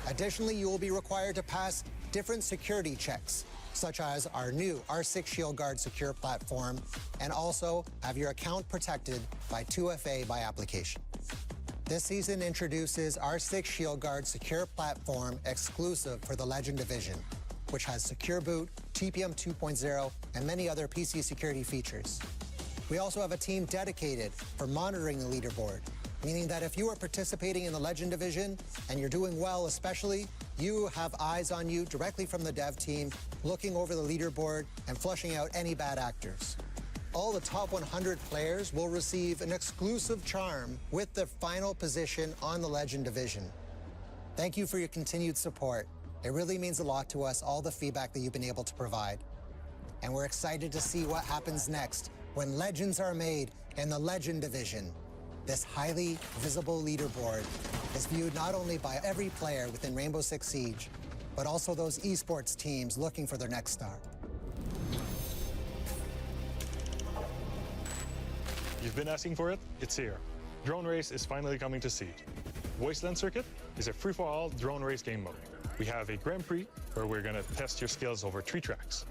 Speaker 22: Additionally, you will be required to pass different security checks, such as our new R6 Shield Guard secure platform, and also have your account protected by 2FA by application. This season introduces R6 Shield Guard secure platform exclusive for the Legend Division, which has Secure Boot, TPM 2.0, and many other PC security features. We also have a team dedicated for monitoring the leaderboard, meaning that if you are participating in the Legend Division and you're doing well especially, you have eyes on you directly from the dev team, looking over the leaderboard and flushing out any bad actors. All the top 100 players will receive an exclusive charm with the final position on the Legend Division. Thank you for your continued support. It really means a lot to us, all the feedback that you've been able to provide. And we're excited to see what happens next when legends are made in the Legend Division. This highly visible leaderboard is viewed not only by every player within Rainbow Six Siege, but also those esports teams looking for their next star.
Speaker 23: You've been asking for it? It's here. Drone Race is finally coming to Siege. Wasteland Circuit is a free-for-all drone race game mode. We have a Grand Prix where we're going to test your skills over 3 tracks.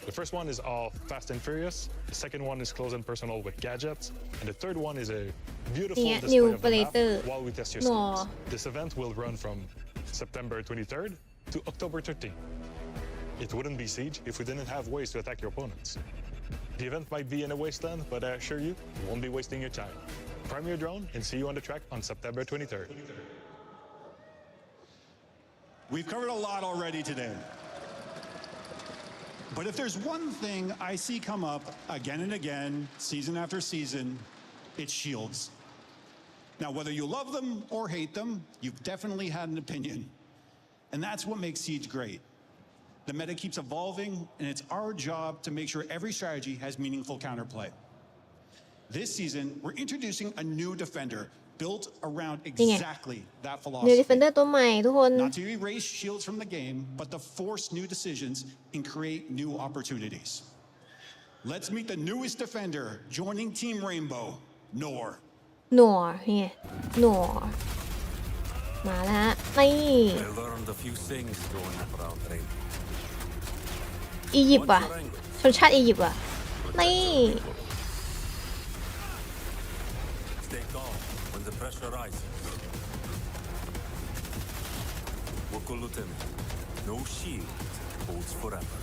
Speaker 23: The first one is all fast and furious, the second one is close and personal with gadgets, and the third one is a beautiful display of the map while we test your skills. This event will run from September 23rd to October 13th. It wouldn't be Siege if we didn't have ways to attack your opponents. The event might be in a wasteland, but I assure you, you won't be wasting your time. Prime your drone and see you on the track on September 23rd.
Speaker 21: We've covered a lot already today. But if there's one thing I see come up again and again, season after season, it's shields. Now, whether you love them or hate them, you've definitely had an opinion. And that's what makes Siege great. The meta keeps evolving, and it's our job to make sure every strategy has meaningful counterplay. This season, we're introducing a new defender built around exactly that philosophy.
Speaker 2: New defender ตัวใหม่ทุกคน
Speaker 21: Not to erase shields from the game, but to force new decisions and create new opportunities. Let's meet the newest defender joining Team Rainbow, Noor.
Speaker 2: Noor นี่ Noor มาแล้วฮะนี่อียิปต์ว่ะชนชาติอียิปต์ว่ะนี่
Speaker 3: Pressure rises. Woko Lieutenant, no shield holds forever.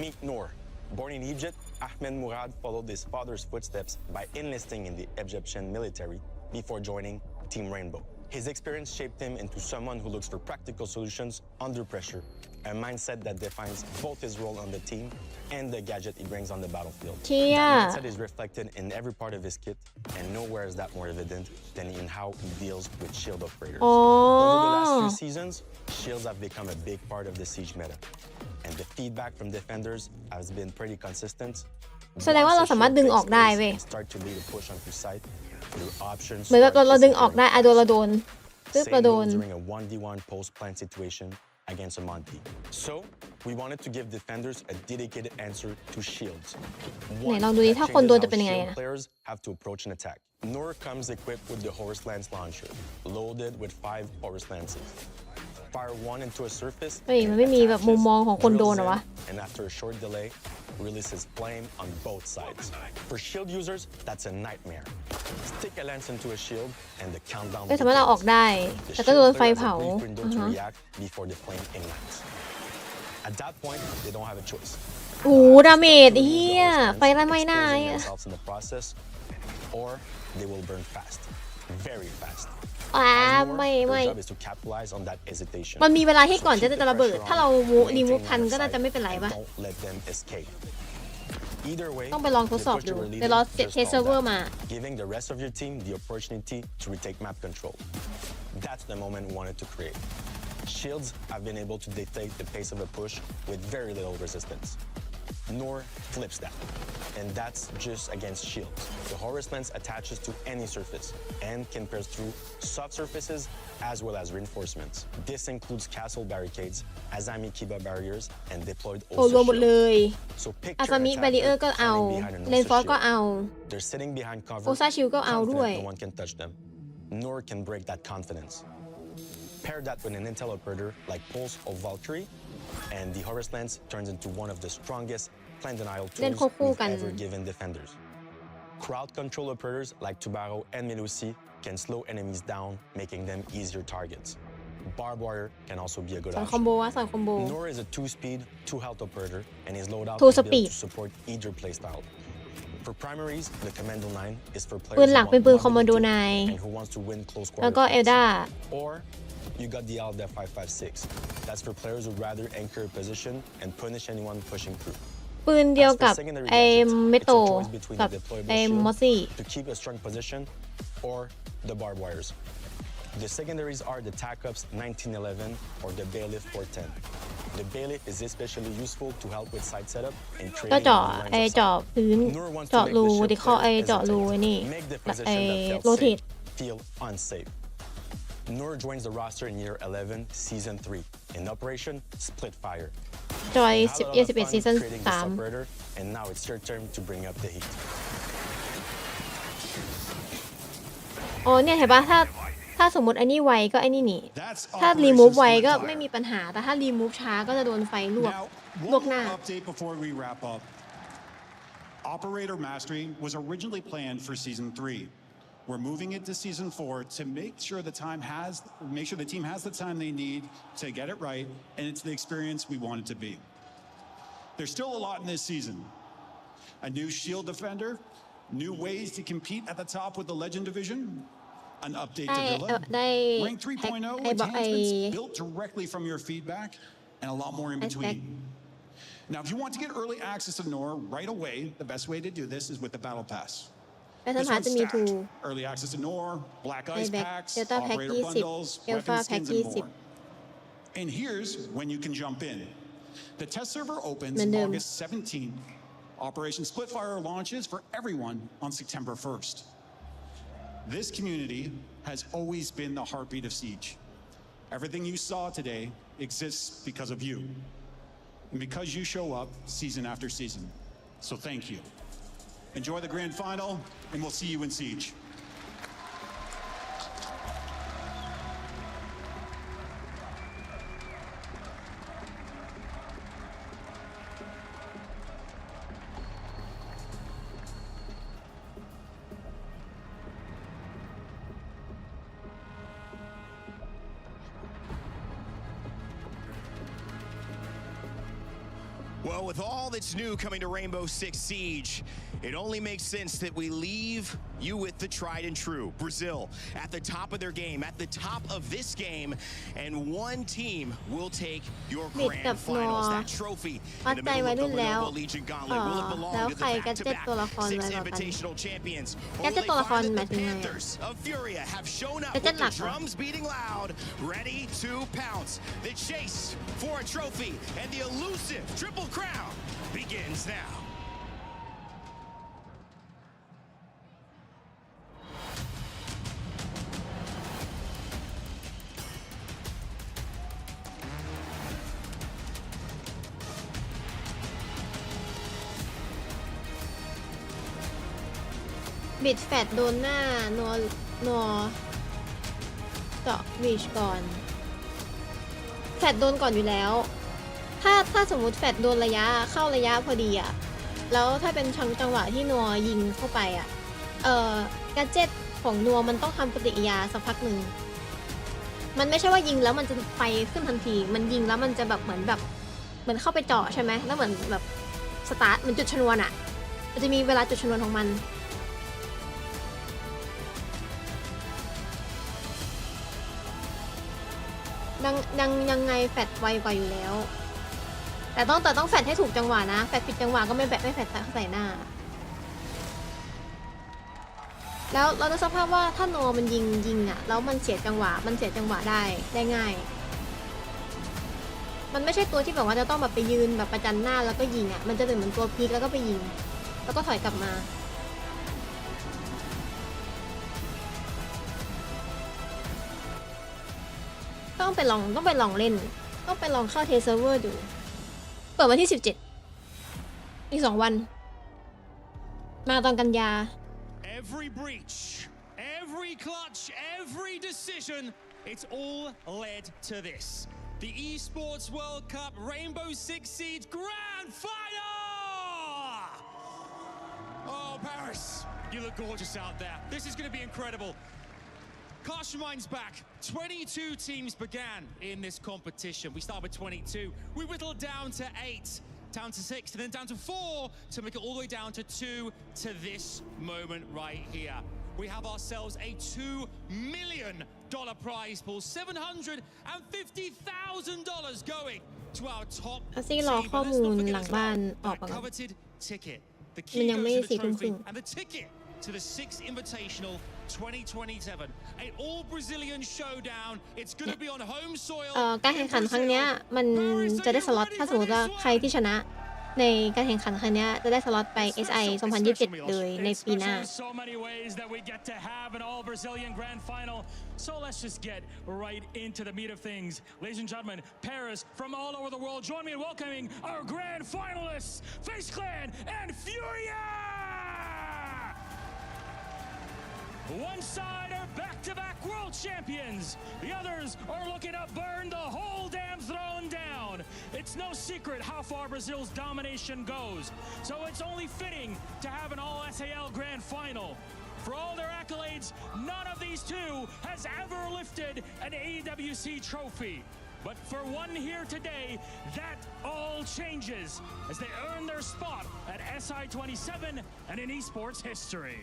Speaker 9: Meet Noor. Born in Egypt, Ahmed Murad followed his father's footsteps by enlisting in the Egyptian military before joining Team Rainbow. His experience shaped him into someone who looks for practical solutions under pressure, a mindset that defines both his role on the team and the gadget he brings on the battlefield. That mindset is reflected in every part of his kit, and nowhere is that more evident than in how he deals with shield operators. Over the last few seasons, shields have become a big part of the Siege meta, and the feedback from defenders has been pretty consistent.
Speaker 2: แสดงว่าเราสามารถดึงออกได้เว้ย
Speaker 9: Start to lead a push onto site through options.
Speaker 2: เหมือนแบบเราดึงออกได้อะโดนเราโดนปึ๊บเราโดน
Speaker 9: during a 1v1 post-plant situation against a Monty. So we wanted to give defenders a dedicated answer to shields.
Speaker 2: ไหนลองดูดิถ้าคนโดนจะเป็นยังไงอะ
Speaker 9: Players have to approach an attack. Noor comes equipped with the Horus Lance launcher, loaded with 5 Horus Lances. Fire one into a surface.
Speaker 2: เฮ้ยมันไม่มีแบบมุมมองของคนโดนเหรอวะ
Speaker 9: And after a short delay, releases flame on both sides. For shield users, that's a nightmare. Stick a lance into a shield and the countdown.
Speaker 2: ไม่สามารถเอาออกได้แต่ก็โดนไฟเผา
Speaker 9: before the flame ignites. At that point, they don't have a choice.
Speaker 2: โอ้ดาเมจเฮียไฟละไม่ได้อะ
Speaker 9: or they will burn fast, very fast.
Speaker 2: ไม่
Speaker 9: job is to capitalize on that hesitation.
Speaker 2: มันมีเวลาให้ก่อนจะระเบิดถ้าเรารีมูฟทันก็น่าจะไม่เป็นไรปะ
Speaker 9: Don't let them escape. Either way,
Speaker 2: ต้องไปลองทดสอบดูเดี๋ยวรอเทสเซิร์ฟเวอร์มา
Speaker 9: giving the rest of your team the opportunity to retake map control. That's the moment we wanted to create. Shields have been able to dictate the pace of a push with very little resistance. Nor flips that, and that's just against shields. The Horus lens attaches to any surface and can pierce through soft surfaces as well as reinforcements. This includes castle barricades, Azami Kiba barriers, and deployed
Speaker 2: โอ้รวมหมดเลย
Speaker 9: So
Speaker 2: อา
Speaker 9: picture
Speaker 2: ซามิ
Speaker 9: an
Speaker 2: บาริเออ
Speaker 9: attacker
Speaker 2: ร์ก็เอา
Speaker 9: standing behind an
Speaker 2: เลนฟอ
Speaker 9: Osa
Speaker 2: ร์ก็
Speaker 9: shield.
Speaker 2: เอา
Speaker 9: They're sitting behind cover,
Speaker 2: โอซาชิลก็เอาด้วย
Speaker 9: confident no one can touch them, nor can break that confidence. Pair that with an intel operator like Pulse or Valkyrie, and the Horus lens turns into one of the strongest plan denial
Speaker 2: เล่น
Speaker 9: tools
Speaker 2: ควบคู่
Speaker 9: we've
Speaker 2: กัน
Speaker 9: ever given defenders. Crowd control operators like Tubaro and Melusi can slow enemies down, making them easier targets. Barbed wire can also be a good
Speaker 2: สอนคอ
Speaker 9: option.
Speaker 2: มโบว่าสอนคอมโบ
Speaker 9: Nor is a 2-speed, 2-health operator, and his loadout
Speaker 2: Two
Speaker 9: is built
Speaker 2: speed.
Speaker 9: to support either playstyle. For primaries, the Commando 9 is for
Speaker 2: ปืน
Speaker 9: players
Speaker 2: ห
Speaker 9: who
Speaker 2: ลักเป็นปืน
Speaker 9: want
Speaker 2: คอมมานโด
Speaker 9: mobility
Speaker 2: 9
Speaker 9: and who wants to win close
Speaker 2: แล้ว
Speaker 9: quarter
Speaker 2: ก็เอล
Speaker 9: fights.
Speaker 2: ดา
Speaker 9: Or you got the Alda 556. That's for players who'd rather anchor a position and punish anyone pushing through.
Speaker 2: ปืนเดียวกับ
Speaker 9: As for secondary
Speaker 2: ไอ้
Speaker 9: gadgets,
Speaker 2: เมโต
Speaker 9: it's a choice between
Speaker 2: กับ
Speaker 9: the deployable
Speaker 2: ไอ้
Speaker 9: shield
Speaker 2: มอสซี่
Speaker 9: to keep a strong position or the barbed wires. The secondaries are the TACOPS 1911 or the Bailiff 410. The Bailiff is especially useful to help with site setup and
Speaker 2: ก็
Speaker 9: trading
Speaker 2: เจาะ
Speaker 9: on lines
Speaker 2: ไอ้
Speaker 9: of
Speaker 2: เจาะ
Speaker 9: sight.
Speaker 2: พื้น
Speaker 9: Nur wants to
Speaker 2: เจาะ
Speaker 9: make
Speaker 2: รู
Speaker 9: the shield
Speaker 2: ที่เขาไอ้
Speaker 9: player
Speaker 2: เจาะรูไอ้
Speaker 9: hesitate,
Speaker 2: นี่
Speaker 9: make the
Speaker 2: ไอ้
Speaker 9: position that
Speaker 2: โร
Speaker 9: felt
Speaker 2: เทต
Speaker 9: safe feel unsafe. Nur joins the roster in year 11, season 3. In Operation Split Fire.
Speaker 2: จอย
Speaker 9: You had a lot of
Speaker 2: 11
Speaker 9: fun
Speaker 2: ซีซั่น
Speaker 9: creating this
Speaker 2: 3
Speaker 9: operator, and now it's your turn to bring up the heat.
Speaker 2: อ๋อเนี่ยเห็นปะถ้าสมมติไอ้นี่ไวก็ไอ้นี่นี่ ถ้ารีมูฟไวก็ไม่มีปัญหา แต่ถ้ารีมูฟช้าก็จะโดนไฟลวก
Speaker 21: Now, one
Speaker 2: หน้า
Speaker 21: more update before we wrap up. Operator Mastery was originally planned for Season 3. We're moving it to Season 4 to make sure the team has the time they need to get it right, and it's the experience we want it to be. There's still a lot in this season. A new shield defender, new ways to compete at the top with the Legend Division, an update to Villa,
Speaker 2: ได้
Speaker 21: Rank 3.0
Speaker 2: ไอ้บอกไอ้
Speaker 21: enhancements built directly from your feedback, and a lot more in between. Now, if you want to get early access to Nor right away, the best way to do this is with the Battle Pass.
Speaker 2: ไปสัม
Speaker 21: This
Speaker 2: ภาษ
Speaker 21: one's
Speaker 2: จะมีทู
Speaker 21: stacked. Early access to Nor, Black
Speaker 2: ไอ้
Speaker 21: Ice
Speaker 2: แบ็ค
Speaker 21: Packs,
Speaker 2: เดลต้าแพ็ค
Speaker 21: Operator
Speaker 2: 20
Speaker 21: Bundles,
Speaker 2: เอลฟา
Speaker 21: Weapon
Speaker 2: แพ็ค
Speaker 21: Skins, and
Speaker 2: 20
Speaker 21: more. And here's when you can jump in. The test server opens
Speaker 2: เหมือนเดิม
Speaker 21: August 17th. Operation Splitfire launches for everyone on September 1st. This community has always been the heartbeat of Siege. Everything you saw today exists because of you. And because you show up season after season. So thank you. Enjoy the grand final, and we'll see you in Siege.
Speaker 4: Well, with all that's new coming to Rainbow Six Siege, it only makes sense that we leave you with the tried and true. Brazil at the top of their game, at the top of this game, and one team will take your grand finals. That trophy in the middle of the Lenovo Legion Gauntlet. Will it belong to the back-to-back Six Invitational Champions? Or will they find that the Panthers of Furia have shown up with the drums beating loud, ready to pounce? The chase for a trophy and the elusive Triple Crown begins now.
Speaker 2: บิดแฟดโดนหน้านัวเจาะบีชก่อนแฟดโดนก่อนอยู่แล้วถ้าสมมุติแฟดโดนระยะเข้าระยะพอดีอ่ะแล้วถ้าเป็นจังหวะที่นัวยิงเข้าไปอ่ะกาเจ็ตของนัวมันต้องทำปฏิกิริยาสักพักหนึ่งมันไม่ใช่ว่ายิงแล้วมันจะไฟขึ้นทันทีมันยิงแล้วมันจะแบบเหมือนเข้าไปเจาะใช่ไหมแล้วเหมือนแบบสตาร์ทมันจุดชนวนอ่ะมันจะมีเวลาจุดชนวนของมันยังไงแฟดไวกว่าอยู่แล้ว แต่ต้องแฟดให้ถูกจังหวะนะแฟดผิดจังหวะก็ไม่แฟดใส่หน้าแล้วเราจะสภาพว่าถ้าโนมันยิงอ่ะแล้วมันเสียจังหวะได้ง่ายมันไม่ใช่ตัวที่แบบว่าจะต้องแบบไปยืนแบบประจันหน้าแล้วก็ยิงอ่ะมันจะเป็นเหมือนตัวพีคแล้วก็ไปยิงแล้วก็ถอยกลับมาต้องไปลองเล่นต้องไปลองเข้าเทสเซิร์ฟเวอร์ดูเปิดวันที่17อีก2 วันมาตอนกันยา
Speaker 7: Every breach, every clutch, every decision, it's all led to this. The Esports World Cup Rainbow Six Siege Grand Final! Oh, Paris, you look gorgeous out there. This is going to be incredible. Cast your minds back. 22 teams began in this competition. We started with 22. We whittled down to 8. Down to 6, and then down to 4 to make it all the way down to 2 to this moment right here. We have ourselves a $2 million prize pool, $750,000 going to our top team.
Speaker 2: รอข้อมูลหลังบ้านออกมาก่อน
Speaker 7: coveted ticket. The
Speaker 2: มัน
Speaker 7: key
Speaker 2: ยัง
Speaker 7: goes
Speaker 2: ไม่
Speaker 7: to the
Speaker 2: 4 ทุ่มครึ่
Speaker 7: trophy
Speaker 2: ง
Speaker 7: and the ticket to the 6th Invitational 2027. An all-Brazilian showdown. It's going to be on home soil.
Speaker 2: การแข่งขันครั้งเนี้ยมันจะได้สล็อตถ้าสมมติว่าใครที่ชนะในการแข่งขันครั้งเนี้ยจะได้สล็อตไป SI 2027 เลยในปีหน้า
Speaker 5: So many ways that we get to have an all-Brazilian grand final. So let's just get right into the meat of things. Ladies and gentlemen, Paris from all over the world, join me in welcoming our grand finalists, FaZe Clan and Furia! One side are back-to-back world champions. The others are looking to burn the whole damn throne down. It's no secret how far Brazil's domination goes. So it's only fitting to have an all-SAL grand final. For all their accolades, none of these two has ever lifted an EWC trophy. But for one here today, that all changes as they earn their spot at SI27 and in esports history.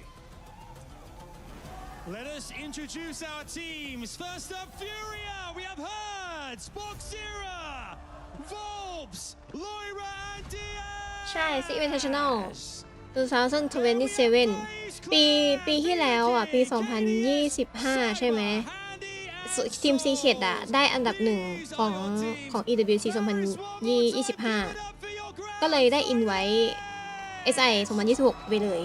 Speaker 7: Let us introduce our teams. First up, Furia. We have Herds, Boxera, Volps, Loira, and Diaz.
Speaker 2: ใช่ Six Invitational 2027 ปีที่แล้วอ่ะปี 2025 ใช่ไหมทีม Secret อ่ะได้อันดับ1ของ EWC 2025 ก็เลยได้อินไว้ SI 2026 ไปเลย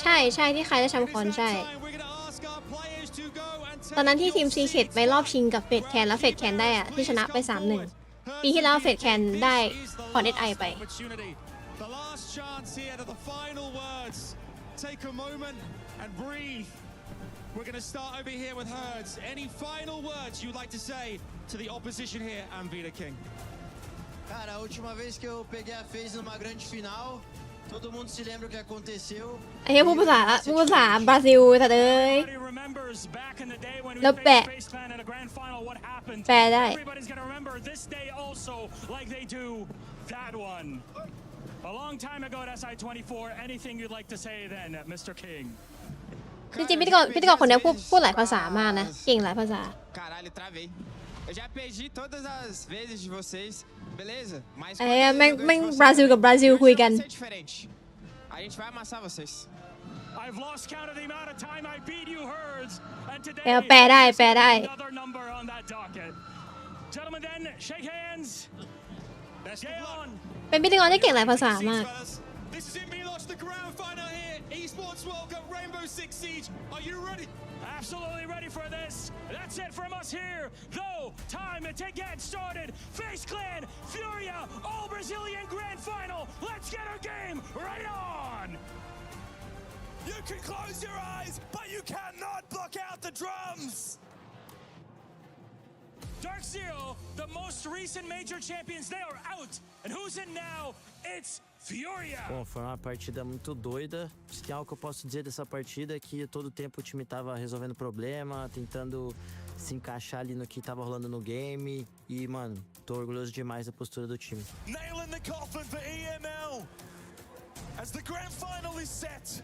Speaker 2: ใช่ที่ใครได้แชมป์คอนใช่ตอนนั้นที่ทีม Secret ไปรอบชิงกับเฟดแคนแล้วเฟดแคนได้อ่ะที่ชนะไป 3-1 ปีที่แล้วเฟดแคนได้คอน SI ไป
Speaker 7: The last chance here to the final words. Take a moment and breathe. We're going to start over here with Herds. Any final words you'd like to say to the opposition here and Vida King?
Speaker 11: Cara, a última vez que eu peguei a FaZe numa grande final, todo mundo se lembra o que aconteceu.
Speaker 2: ไอ้เหี้ยพูดภาษาบราซิลแต่เอ้ยแล้วแปะได้
Speaker 5: Everybody's gonna remember this day also like they do that one. A long time ago at SI24. Anything you'd like to say then, Mr. King?
Speaker 2: จริงๆพิธีกรคนนี้พูดหลายภาษามากนะเก่งหลายภาษา
Speaker 16: Caralho, travei. Eu já perdi todas as vezes de vocês, beleza? Mas
Speaker 2: ไอ้แม่งบราซิลกับบราซิลคุยกัน
Speaker 16: vai ser diferente. A gente vai amassar vocês.
Speaker 5: I've lost count of the amount of time I beat you, Herds, and today
Speaker 2: แปลได้
Speaker 5: another number on that docket. Gentlemen, then shake hands. Get on.
Speaker 2: เป็นพิธีกรที่เก่งหลายภาษามาก
Speaker 7: This is in Milos, the grand final here. Esports World Cup Rainbow Six Siege. Are you ready?
Speaker 5: Absolutely ready for this. That's it from us here. Though, time to get started. FaZe Clan, Furia, all Brazilian grand final. Let's get our game right on.
Speaker 7: You can close your eyes, but you cannot block out the drums.
Speaker 5: Dark Zero, the most recent major champions, they are out. And who's in now? It's Furia.
Speaker 24: Bom, foi uma partida muito doida. Se tem algo que eu posso dizer dessa partida é que todo tempo o time tava resolvendo problema, tentando se encaixar ali no que tava rolando no game. E, mano, tô orgulhoso demais da postura do time.
Speaker 7: Nailing the coffin for EML as the grand final is set.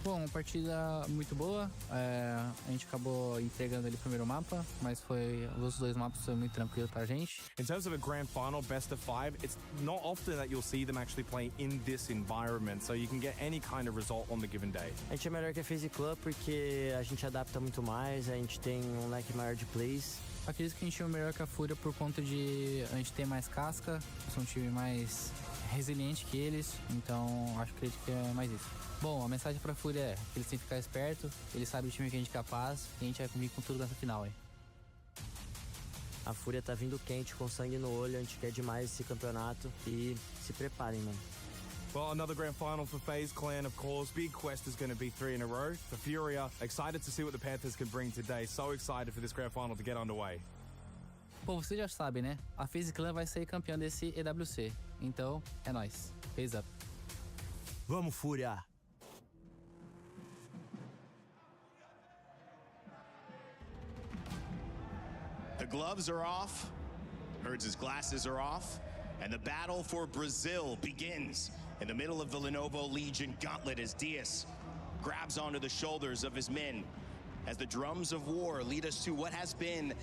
Speaker 15: Bom, partida muito boa. A gente acabou entregando ali o primeiro mapa, mas os dois mapas foi muito tranquilo pra gente.
Speaker 8: In terms of a grand final, best of 5, it's not often that you'll see them actually playing in this environment, so you can get any kind of result on the given day.
Speaker 24: A gente é melhor que a FaZe Clan porque a gente adapta muito mais, a gente tem leque maior de plays.
Speaker 15: Acredito que a gente é melhor que a Fúria por conta de a gente ter mais casca, são um time mais resiliente que eles, então acredito que é mais isso. Bom, a mensagem pra Fúria é que eles têm que ficar espertos, eles sabem o time que a gente é capaz e a gente vai vir com tudo nessa final aí.
Speaker 24: A Fúria tá vindo quente, com sangue no olho, a gente quer demais esse campeonato e se preparem, mano.
Speaker 8: Well, another grand final for FaZe Clan, of course. Big quest is going to be 3 in a row. For Furia, excited to see what the Panthers can bring today. So excited for this grand final to get underway.
Speaker 15: Bom, você já sabe, né? A FaZe Clan vai ser campeã desse EWC. Então, é nóis. FaZe up.
Speaker 24: Vamos, Fúria!
Speaker 4: The gloves are off, Herds' glasses are off, and the battle for Brazil begins in the middle of the Lenovo Legion gauntlet as Diaz grabs onto the shoulders of his men as the drums of war lead us to what has been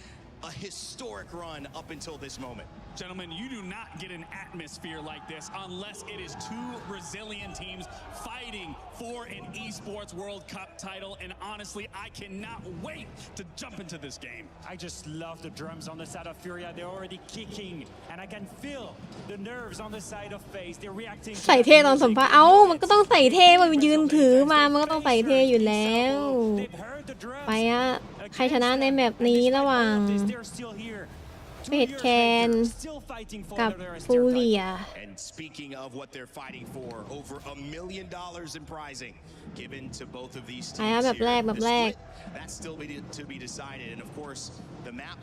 Speaker 4: a historic run up until this moment.
Speaker 6: Gentlemen, you do not get an atmosphere like this unless it is two Brazilian teams fighting for an Esports World Cup title, and honestly, I cannot wait to jump into this game.
Speaker 5: I just love the drums on the side of Furia. They're already kicking, and I can feel the nerves on the side of FaZe. They're reacting.
Speaker 2: ใส่เท่ตอนสัมภาษณ์มันก็ต้องใส่เท่มันยืนถือมามันก็ต้องใส่เท่อยู่แล้วไปอะใครชนะในแมปนี้ระหว่างเฟดแคนกับฟูเรีย
Speaker 4: And speaking of what they're fighting for, over $1 million in prizing given to both of these teams here.
Speaker 2: แบบแรก
Speaker 4: That's still to be decided, and of course, the map.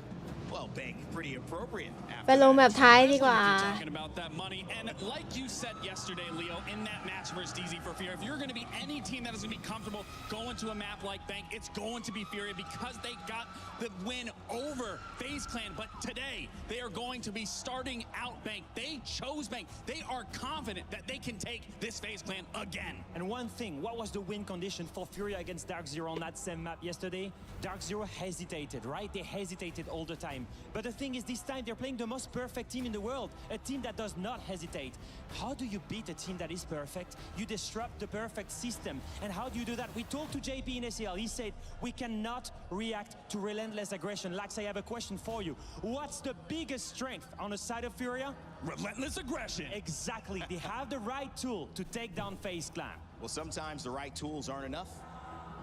Speaker 4: Well, Bank, pretty appropriate.
Speaker 2: ไปลงแบบท้ายดีกว่า
Speaker 6: Talking about that money, and like you said yesterday, Leo, in that match versus DZ for Furia, if you're going to be any team that is going to be comfortable going to a map like Bank, it's going to be Furia because they got the win over FaZe Clan. But today, they are going to be starting out Bank. They chose Bank. They are confident that they can take this FaZe Clan again.
Speaker 5: And one thing, what was the win condition for Furia against Dark Zero on that same map yesterday? Dark Zero hesitated, right? They hesitated all the time. But the thing is, this time they're playing the most perfect team in the world, a team that does not hesitate. How do you beat a team that is perfect? You disrupt the perfect system. And how do you do that? We talked to JP in ACL. He said, we cannot react to relentless aggression. Lax, I have a question for you. What's the biggest strength on the side of Furia?
Speaker 6: Relentless aggression.
Speaker 5: Exactly. They have the right tool to take down FaZe Clan.
Speaker 4: Well, sometimes the right tools aren't enough.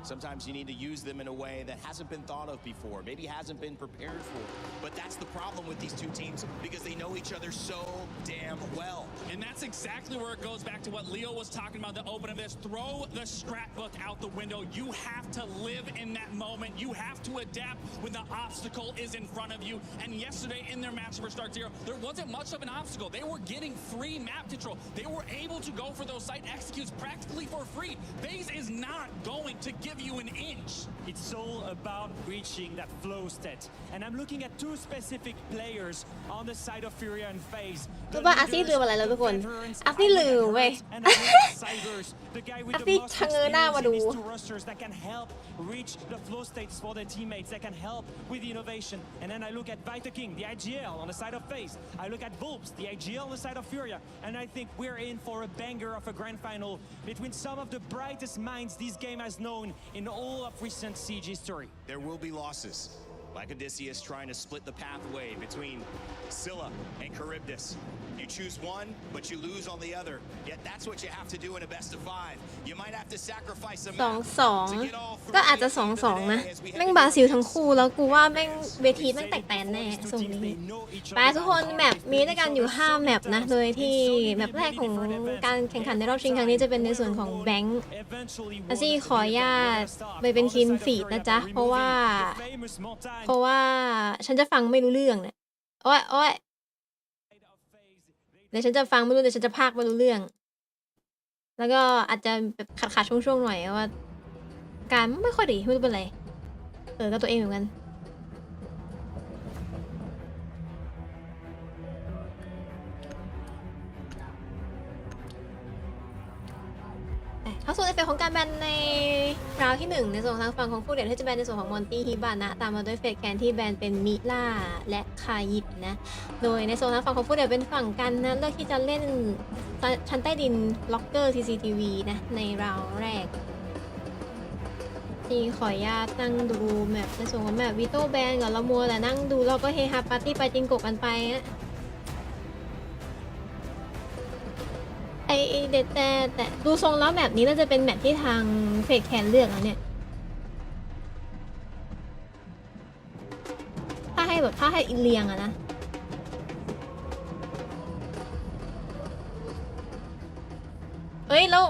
Speaker 4: Sometimes you need to use them in a way that hasn't been thought of before, maybe hasn't been prepared for. But that's the problem with these two teams because they know each other so damn well.
Speaker 6: And that's exactly where it goes back to what Leo was talking about at the open of this. Throw the scrapbook out the window. You have to live in that moment. You have to adapt when the obstacle is in front of you. And yesterday in their match for Start Zero, there wasn't much of an obstacle. They were getting free map control. They were able to go for those site executes practically for free. FaZe is not going to give you an inch.
Speaker 5: It's all about reaching that flow state. And I'm looking at two specific players on the side of Furia and FaZe.
Speaker 2: รู้ป่ะอาซี่ลืมอะไรแล้วทุกคนอาซี่ลืมเว้ยอาซี่ชะเง้อหน้ามาดู
Speaker 5: that can help reach the flow states for their teammates, that can help with the innovation. And then I look at Vita King, the IGL on the side of FaZe. I look at Bulbs, the IGL on the side of Furia. And I think we're in for a banger of a grand final between some of the brightest minds this game has known in all of recent Siege history.
Speaker 4: There will be losses. Like Odysseus trying to split the pathway between Scylla and Charybdis. You choose one, but you lose on the other. Yet that's what you have to do in a best of 5. You might have to sacrifice some
Speaker 2: 2-2 ก็อาจจะ 2-2 นะแม่งบราซิลทั้งคู่แล้วกูว่าแม่งเวทีแม่งแตกแตนแน่ส่งนี้ไปทุกคนแมปมีด้วยกันอยู่5แมปนะโดยที่แมปแรกของการแข่งขันในรอบชิงครั้งนี้จะเป็นในส่วนของแบงค์อาซี่ขออนุญาตไปเป็นทีมฟีดนะจ๊ะเพราะว่าฉันจะฟังไม่รู้เรื่องเนี่ยโอ๊ยเดี๋ยวฉันจะฟังไม่รู้เดี๋ยวฉันจะพากไม่รู้เรื่องแล้วก็อาจจะแบบขาดช่วงๆหน่อยว่าการไม่ค่อยดีไม่รู้เป็นไรก็ตัวเองเหมือนกัน เข้าสู่ในเฟสของการแบนในราวที่1ในส่วนทางฝั่งของผู้เด่นที่จะแบนในส่วนของมอนตี้ฮิบานะตามมาด้วยเฟสแคนที่แบนเป็นมิล่าและคายิดนะโดยในส่วนทางฝั่งของผู้เด่นเป็นฝั่งกันนะเลือกที่จะเล่นชั้นใต้ดินล็อกเกอร์ CCTV นะในราวแรกที่ขออนุญาตนั่งดูแมปในส่วนของแมปวิโต้แบนกับละมัวแต่นั่งดูแล้วก็เฮฮาปาร์ตี้ไปจิงโกกันไปนะเด็ดแต่ดูทรงแล้วแบบนี้น่าจะเป็นแมปที่ทางเฟกแคนเลือกแล้วเนี่ยถ้าให้อินเลียงอะนะเฮ้ยแล้ว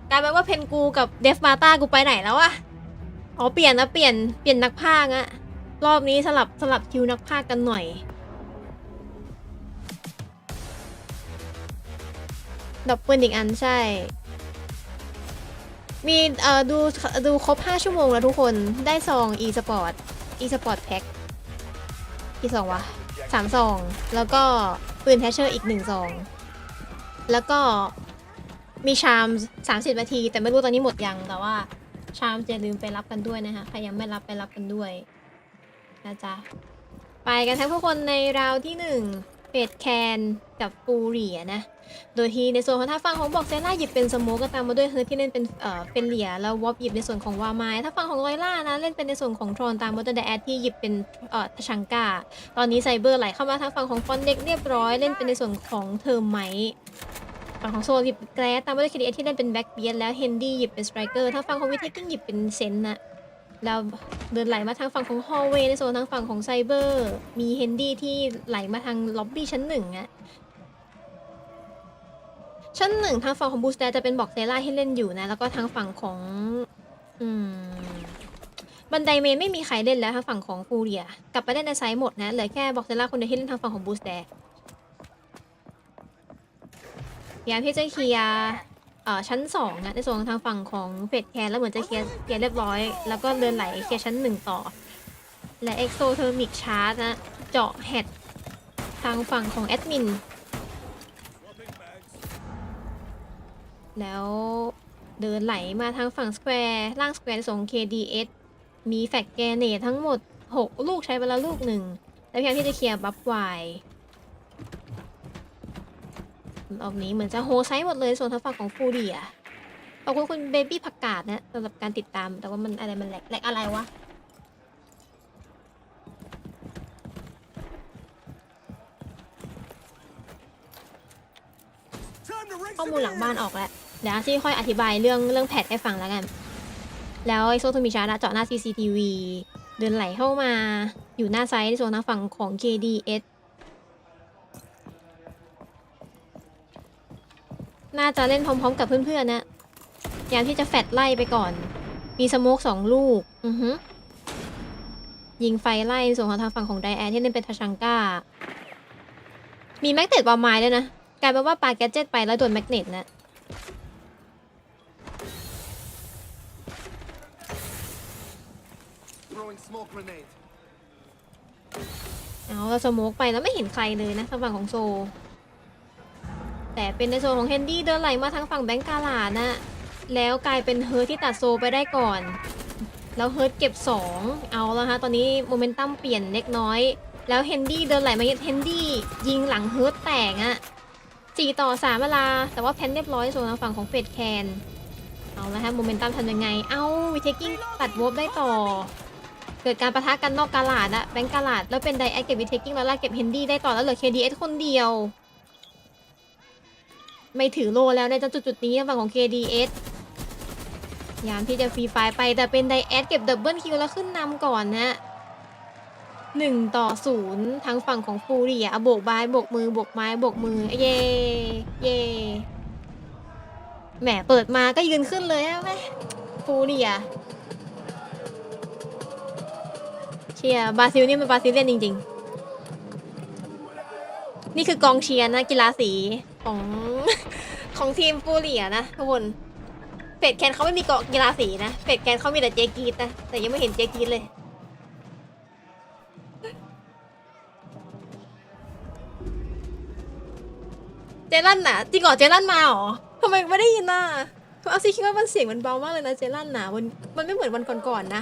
Speaker 2: กลายเป็นว่าเพนกูกับเดฟมาต้ากูไปไหนแล้วอะอ๋อเปลี่ยนนักพากย์อะรอบนี้สลับคิวนักพากย์กันหน่อยดับเบิลอีกอันใช่มีดูครบ5ชั่วโมงแล้วทุกคนได้ซอง Esports Pack กี่ซองวะ3ซองแล้วก็ปืนแทชเชอร์อีก1ซองแล้วก็มีชาม30นาทีแต่ไม่รู้ตอนนี้หมดยังแต่ว่าชามจะลืมไปรับกันด้วยนะคะใครยังไม่รับไปรับกันด้วยนะจ๊ะไปกันทั้งทุกคนในราวที่1เฟดแคนกับฟูเรียนะโดยที่ในส่วนของท่าฟังของบอกเซล่าหยิบเป็นสโมกก็ตามมาด้วยเฮิร์ทที่เล่นเป็นเหลียแล้ววอปหยิบในส่วนของวาไมถ้าฟังของลอยล่านะเล่นเป็นในส่วนของทรอนตามมาด้วยแดดที่หยิบเป็นทชังกาตอนนี้ไซเบอร์ไหลเข้ามาทางฝั่งของฟอนเด็กเรียบร้อยเล่นเป็นในส่วนของเทอร์ไมท์ฝั่งของโซหยิบแกรสตามมาด้วยเคดีเอที่เล่นเป็นแบ็กเบียร์แล้วเฮนดี้หยิบเป็นสไตรเกอร์ถ้าฟังของวิเทกิ้งหยิบเป็นเซนนะแล้วเดินไหลมาทางฝั่งของฮอลเวย์ในโซนทางฝั่งของไซเบอร์มีเฮนดี้ที่ไหลมาทางล็อบบี้ชั้น1อะชั้น1ทางฝั่งของบูสเตอร์จะเป็นบอกเซล่าที่เล่นอยู่นะแล้วก็ทางฝั่งของบันไดเมนไม่มีใครเล่นแล้วทางฝั่งของฟูเรียกลับไปเล่นในไซด์หมดนะเหลือแค่บอกเซล่าคนเดียวที่เล่นทางฝั่งของบูสเตอร์พยายามที่จะเคลียร์ชั้น2นะในส่วนของทางฝั่งของเฟดแคนแล้วเหมือนจะเคลียร์เรียบร้อยแล้วก็เดินไหลเคลียร์ชั้น1ต่อและเอ็กโซเทอร์มิกชาร์จนะเจาะแฮดทางฝั่งของแอดมินแล้วเดินไหลมาทางฝั่งสแควร์ล่างสแควร์ในส่วนของ KDS มีแฟกแกเนตทั้งหมด6ลูกใช้ไปแล้วลูก1แล้วพยายามที่จะเคลียร์บัฟไวรอบนี้เหมือนจะโฮไซส์หมดเลยส่วนทางฝั่งของฟูเรียขอบคุณคุณเบบี้ผักกาดนะสำหรับการติดตามแต่ว่ามันอะไรมันแหลกอะไรวะข้อมูลหลังบ้านออกแล้วเดี๋ยวที่ค่อยอธิบายเรื่องแพทให้ฟังแล้วกันแล้วไอโซโทมิชาระเจาะหน้า CCTV เดินไหลเข้ามาอยู่หน้าไซต์ในส่วนทางฝั่งของ KDSน่าจะเล่นพร้อมๆกับเพื่อนๆนะพยายามที่จะแฟดไล่ไปก่อนมีสโมก2ลูกยิงไฟไล่ส่วนของทางฝั่งของไดแอที่เล่นเป็นทาชังก้ามีแมกเนตวอลไมล์ด้วยนะกลายเป็นว่าปาแกดเจ็ตไปแล้วโดนแมกเนตนะเอาเราสโมกไปแล้วไม่เห็นใครเลยนะทางฝั่งของโซแต่เป็นในโซนของเฮนดี้เดินไหลมาทางฝั่งแบงก์กาลาดนะแล้วกลายเป็นเฮิร์ทที่ตัดโซไปได้ก่อนแล้วเฮิร์ทเก็บ2เอาแล้วฮะตอนนี้โมเมนตัมเปลี่ยนเล็กน้อยแล้วเฮนดี้เดินไหลมาเฮนดี้ยิงหลังเฮิร์ทแตกอะ4-3เวลาแต่ว่าแพนเรียบร้อยส่วนทางฝั่งของเฟดแคนเอาแล้วฮะโมเมนตัมทำยังไงวิเทกิ้งตัดวอฟได้ต่อเกิดการประทะกันนอกกาลาดนะแบงก์กาลาดแล้วเป็นไดแอคเก็บวิเทกิ้งแล้วล่าเก็บเฮนดี้ได้ต่อแล้วเหลือ KDS คนเดียวไม่ถือโลแล้วในจุดนี้ฝั่งของ KDS พยายามที่จะฟรีไฟไปแต่เป็นไดแอดเก็บดับเบิลคิวแล้วขึ้นนำก่อนนะ1-0ทางฝั่งของฟูเรียโบกบายโบกมือโบกไม้โบกมือเย่แหมเปิดมาก็ยืนขึ้นเลยไหมฟูเรียเชียร์บราซิลนี่มันบราซิลเล่นจริงๆนี่คือกองเชียร์นะกีฬาสีของทีมฟูเรียนะทุกคนเฟดแคนเขาไม่มีเกาะกีฬาสีนะเฟดแคนเขามีแต่เจกีตนะแต่ยังไม่เห็นเจกีตเลยเจลั่นน่ะจริงเหรอเจลั่นมาเหรอทำไมไม่ได้ยินน่ะ เอาสิคิดว่ามันเสียงมันเบามากเลยนะเจลั่นนะมันไม่เหมือนวันก่อนๆนะ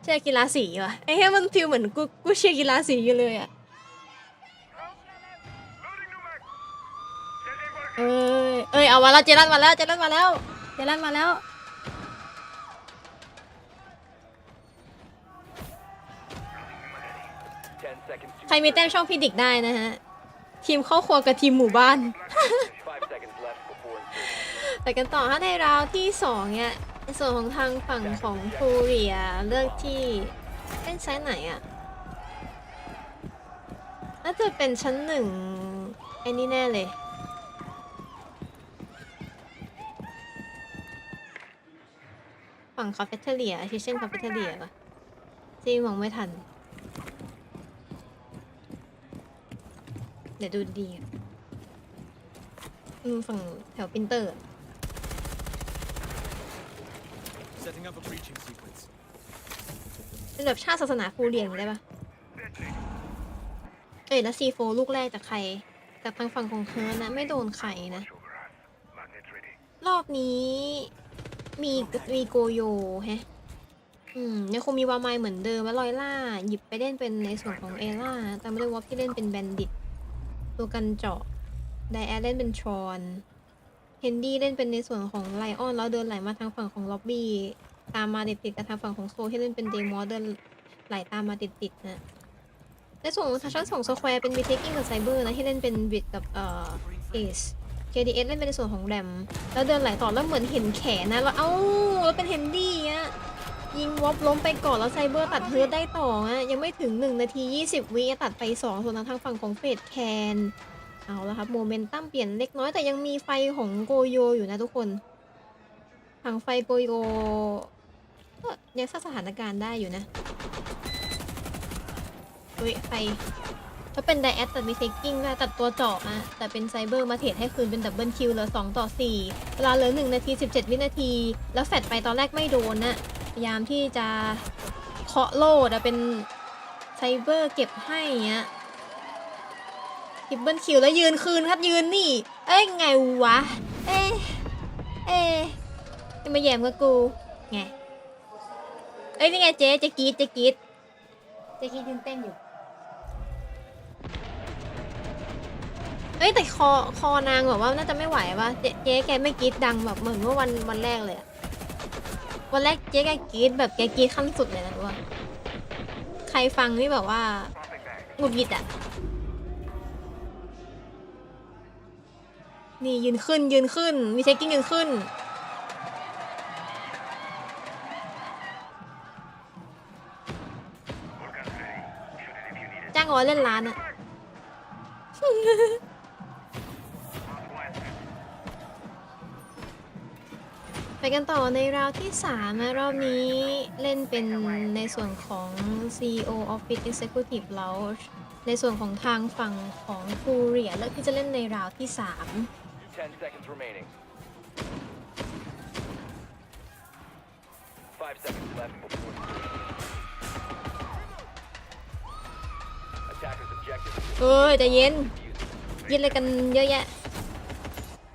Speaker 2: เชียร์กีฬาสีวะไอ้เฮ้ยมันฟีลเหมือนกูเชียร์กีฬาสีอยู่เลยอะเอามาแล้วเจลั่นมาแล้วใครมีแต้มช่องพิดิกได้นะฮะทีมครอบครัวกับทีมหมู่บ้าน แต่กันต่อถ้าในราวที่2เนี่ยในส่วนของทางฝั่งของคูเรียเลือกที่เล่นไซส์ไหนอะน่าจะเป็นชั้น1ไอ้นี่แน่เลยฝั่งคาเฟ่เทเลียที่เช่นคาเฟ่เทเลียป่ะที่มองไม่ทันเดี๋ยวดูดีฝั่งแถวปินเตอร์เป็นแบบชาติศาสนาฟูเรียนได้ปะแล้วซีโฟลูกแรกจากใครจากทางฝั่งของเคิร์นนะไม่โดนใครนะรอบนี้มีโกโยแฮะยังคงมีวามายเหมือนเดิมแล้วลอยล่าหยิบไปเล่นเป็นในส่วนของเอล่าแต่ไม่ได้วอปที่เล่นเป็นแบนดิตตัวกันเจาะไดแอดเล่นเป็นทรอนเฮนดี้เล่นเป็นในส่วนของไลออนแล้วเดินไหลมาทางฝั่งของล็อบบี้ตามมาติดๆกับทางฝั่งของโซที่เล่นเป็นเดมอสเดินไหลตามมาติดๆนะในส่วนของชั้น2สแควร์เป็นวีเทคกิ้งกับไซเบอร์นะที่เล่นเป็นบิดกับเอสKDS เล่นเป็นในส่วนของแรมแล้วเดินไหลต่อแล้วเหมือนเห็นแขนนะแล้วแล้วเป็นเฮนดี้อะยิงวอปล้มไปก่อนแล้วไซเบอร์ตัดเฮิร์ตได้ต่ออะยังไม่ถึง1 นาที 20 วิตัดไป2ส่วนทางฝั่งของเฟดแคนเอาแล้วครับโมเมนตัมเปลี่ยนเล็กน้อยแต่ยังมีไฟของโกโยอยู่นะทุกคนฝั่งไฟโกโยก็ยังสร้างสถานการณ์ได้อยู่นะไฟก็เป็นไดแอดตัดมีเทคกิ้งได้ตัดตัวเจาะนะแต่เป็นไซเบอร์มาเทรดให้คืนเป็นดับเบิลคิวเหลือ2-4เวลาเหลือ1 นาที 17 วินาทีแล้วแฟดไปตอนแรกไม่โดนนะพยายามที่จะเคาะโล่แต่เป็นไซเบอร์เก็บให้เงี้ยดับเบิลคิวแล้วยืนคืนครับยืนนี่ไงวะจะมาแย่มกับกูไงนี่ไงเจ๊กรีดยืนเต้นอยู่แต่คอนางแบบว่าน่าจะไม่ไหวว่ะเจ๊แกไม่กรีดดังแบบเหมือนเมื่อวันแรกเลยอะวันแรกเจ๊แกกรีดแบบแกกรีดขั้นสุดเลยนะว่าใครฟังนี่แบบว่าหงุดหงิดอะนี่ยืนขึ้นมีเช็คกิ้งยืนขึ้นจ้างเอาไว้เล่นร้านอะไปกันต่อในราวที่3นะรอบนี้เล่นเป็นในส่วนของ CEO Office Executive Lounge ในส่วนของทางฝั่งของคูเรียเลือกที่จะเล่นในราวที่3
Speaker 13: 10 seconds remaining. 5 seconds left before. Attackers objective.
Speaker 2: ใจเย็นอะไรกันเยอะแยะ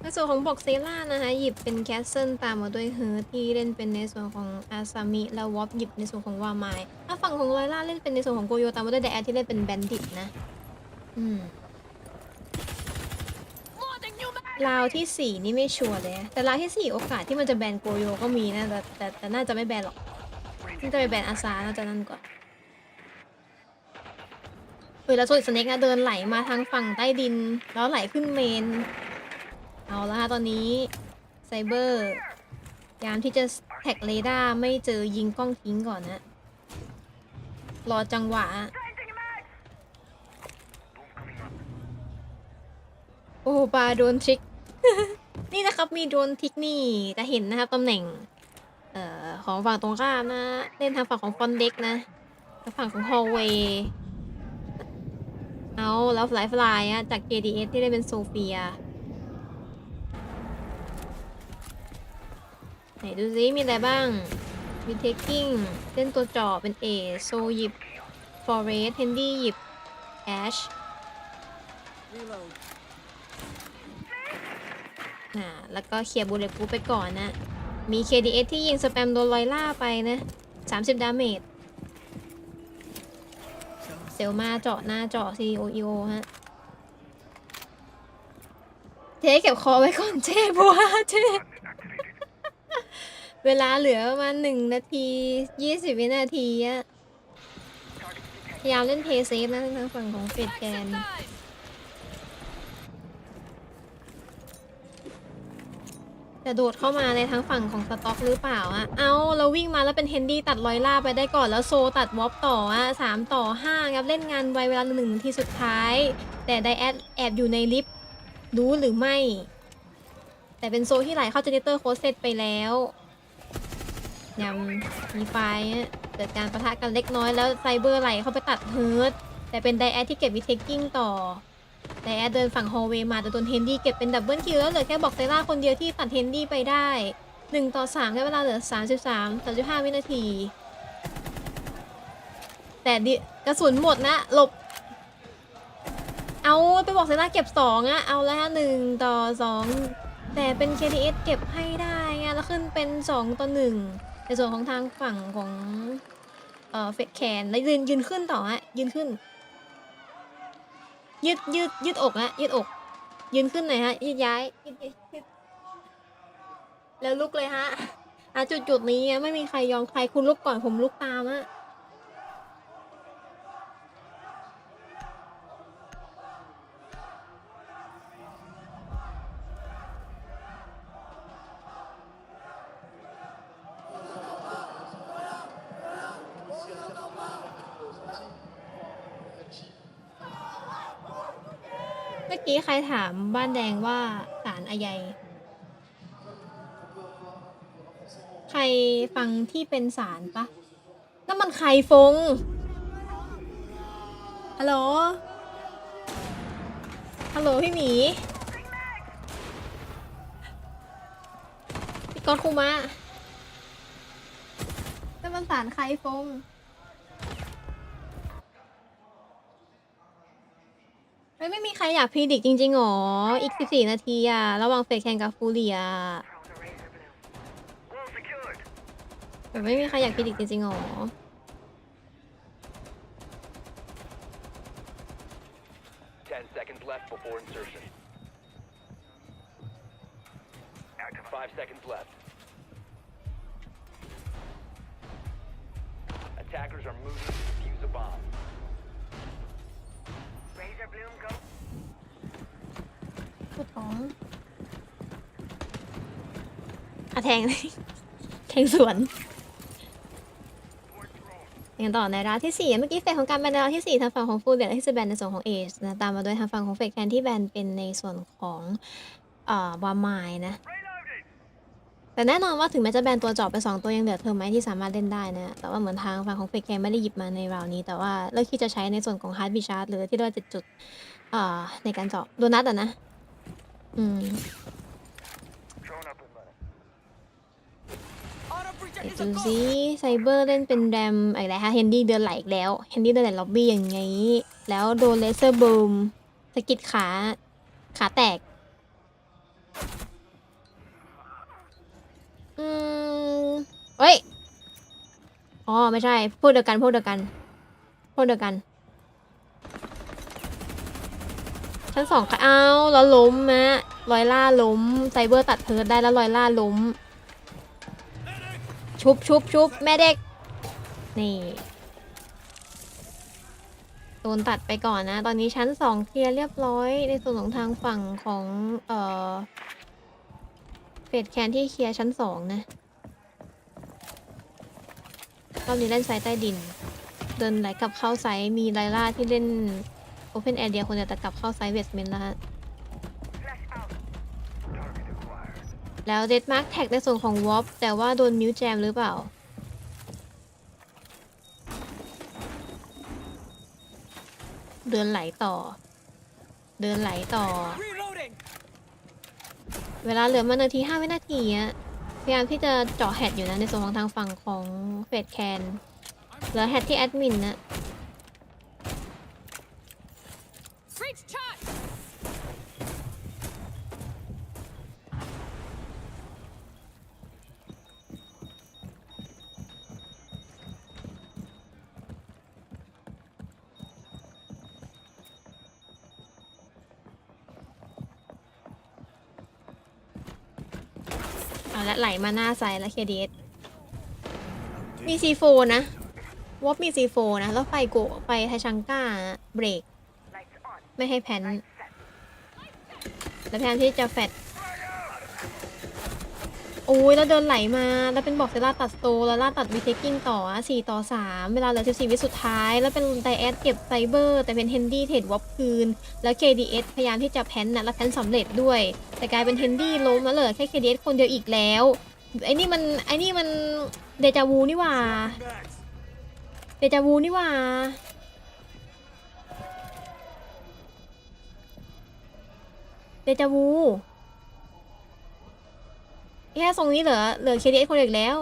Speaker 2: ในส่วนของบอกเซล่านะคะหยิบเป็นแคสเซิลตามมาด้วยเฮิร์ทที่เล่นเป็นในส่วนของอาซามิแล้ววอปหยิบในส่วนของวามายถ้าฝั่งของลอยล่าเล่นเป็นในส่วนของโกโยตามมาด้วยไดแอดที่เล่นเป็นแบนดิตนะราวที่4นี่ไม่ชัวร์เลยแต่ราวที่4โอกาสที่มันจะแบนโกโยก็มีนะแต่น่าจะไม่แบนหรอกน่าจะไปแบนอาซาน่าจะนั่นกว่าแล้วโซลิดสเน็กนะเดินไหลมาทางฝั่งใต้ดินแล้วไหลขึ้นเมนเอาละค่ะตอนนี้ไซเบอร์พยายามที่จะแท็กเรดาร์ไม่เจอยิงกล้องทิ้งก่อนนะรอจังหวะโอ้ปลาโดนทริก นี่นะครับมีโดนทริกนี่จะเห็นนะครับตำแหน่งของฝั่งตรงข้ามนะเล่นทางฝั่งของฟอนเด็กนะทางฝั่งของฮอลเวย์เอาแล้วฟลายจาก KDS ที่ได้เป็นโซเฟียไหนดูซิมีอะไรบ้างมีเทคกิ้งเล่นตัวจ่อเป็นเอโซหยิบฟอเรสเฮนดี้หยิบแอช แล้วก็เคลียร์บูเลตพูไปก่อนนะมี KDS ที่ยิงสแปมโดนลอยล่าไปนะ30 ดาเมจเซลมาเจาะหน้าเจาะ COEO ฮะเจ๊เก็บคอไว้ก่อนเจ๊บัวเจ๊เวลาเหลือประมาณ1 นาที 20 วินาทีอะพยายามเล่นเพย์เซฟนะทางฝั่งของเฟดแกนจะโดดเข้ามาในทางฝั่งของสต็อกหรือเปล่าอะเอาเราวิ่งมาแล้วเป็นเฮนดี้ตัดลอยล่าไปได้ก่อนแล้วโซตัดวอปต่ออะ3-5ครับเล่นงานไวเวลา1 นาทีสุดท้ายแต่ไดแอบอยู่ในลิฟต์รู้หรือไม่แต่เป็นโซที่ไหลเข้าเจเนเตอร์โคสเซตไปแล้วยังมีไฟเกิดการประทะกันเล็กน้อยแล้วไซเบอร์ไหลเข้าไปตัดเฮิร์ตแต่เป็นไดแอดที่เก็บวิเทคกิ้งต่อไดแอดเดินฝั่งฮอลเวย์มาแต่โดนเฮนดี้เก็บเป็นดับเบิลคิวแล้วเหลือแค่บอกเซล่าคนเดียวที่ตัดเฮนดี้ไปได้1-3แค่เวลาเหลือ35 วินาทีแต่กระสุนหมดนะหลบเอาไปบอกเซล่าเก็บ2อะเอาแล้ว1-2แต่เป็น KDS เก็บให้ได้ไงแล้วขึ้นเป็น2-1ในส่วนของทางฝั่งของเฟดแคนแล้วยืนขึ้นต่อฮะยืนขึ้นยืดอกฮะยืดอกยืนขึ้นหน่อยฮะยืดย้ายยืดแล้วลุกเลยฮะจุดนี้ไม่มีใครยอมใครคุณลุกก่อนผมลุกตามอะเมื่อกี้ใครถามบ้านแดงว่าศาลอายัยใครฟังที่เป็นศาลปะนั่นมันใครฟงฮัลโหลพี่หมีพี่กอดคุมะนั่นมันศาลใครฟงไม่มีใครอยากพรีดิกจริงๆหรออีก14 นาทีอะระหว่างเฟดแคนกับฟูเรียแต่ไม่มีใครอยากพรีดิกจริงๆหรอ
Speaker 13: 10 seconds left before insertion. 5 seconds left. Attackers are moving to defuse a bomb. Razor bloom go.
Speaker 2: พูดท้องแทงสวนอย่างต่อในราวที่4เมื่อกี้เฟสของการแบนในราวที่4ทางฝั่งของฟูลเดตที่จะแบนในส่วนของเอชนะตามมาโดยทางฝั่งของเฟสแคนที่แบนเป็นในส่วนของวาไมล์นะแต่แน่นอนว่าถึงแม้จะแบนตัวจอบไป2ตัวยังเหลือเทอร์ไมที่สามารถเล่นได้นะแต่ว่าเหมือนทางฝั่งของเฟสแคนไม่ได้หยิบมาในราวนี้แต่ว่าเลือกที่จะใช้ในส่วนของฮาร์ดบีชาร์ดหรือที่เรียกว่า7 จุดในการเจาะโดนัทนะดูสิไซเบอร์เล่นเป็นแรมอะไรฮะเฮนดี้เดินไหลอีกแล้วเฮนดี้เดินไหลล็อบบี้อย่างไงแล้วโดนเลเซอร์บูมสะกิดขาแตกเฮ้ยอ๋อไม่ใช่พวกเดียวกันชั้น2ค่ะเอาแล้วล้มนะลอยล่าล้มไซเบอร์ตัดเพิร์ดได้แล้วลอยล่าล้มชุบแม่เด็กนี่โดนตัดไปก่อนนะตอนนี้ชั้น2เคลียร์เรียบร้อยในส่วนของทางฝั่งของเฟดแคนที่เคลียร์ชั้น2นะรอบนี้เล่นไซต์ใต้ดินเดินไหลกลับเข้าไซต์มีไลล่าที่เล่นโอเพนแอร์เดียคนเดียวแต่กลับเข้าไซต์เวสเมนต์แล้วฮะแล้วเดดมาร์คแท็กในส่วนของวอปแต่ว่าโดนมิวแจมหรือเปล่าเดินไหลต่อเวลาเหลือมานาที5 วินาทีอะพยายามที่จะเจาะแฮดอยู่นะในส่วนของทางฝั่งของเฟดแคนเหลือแฮดที่แอดมินนะ และไหลมาหน้าไซด์และเคเดสมีซีโฟนะวอปมีซีโฟนะแล้วไฟโกไปไทชังก้าเบรกไม่ให้แพนแล้วแพนที่จะแฟดโอ้ยแล้วเดินไหลมาแล้วเป็นบอกเซล่าตัดโตแล้วล่าตัดวีเทคกิ้งต่อ4 ต่อ 3เวลาเหลือ14 วิสุดท้ายแล้วเป็นไดแอดเก็บไซเบอร์แต่เป็นเฮนดี้เทรดวอปคืนแล้ว KDS พยายามที่จะแพนนะแล้วแพนสำเร็จด้วยแต่กลายเป็นเฮนดี้ล้มแล้วเหลือแค่ KDS คนเดียวอีกแล้วไอ้นี่มันเดจาวูนี่หว่าเดจาวูนี่หว่าเดจาวูแค่ทรงนี้เหลือ KDS คนเดียวอีกแล้ว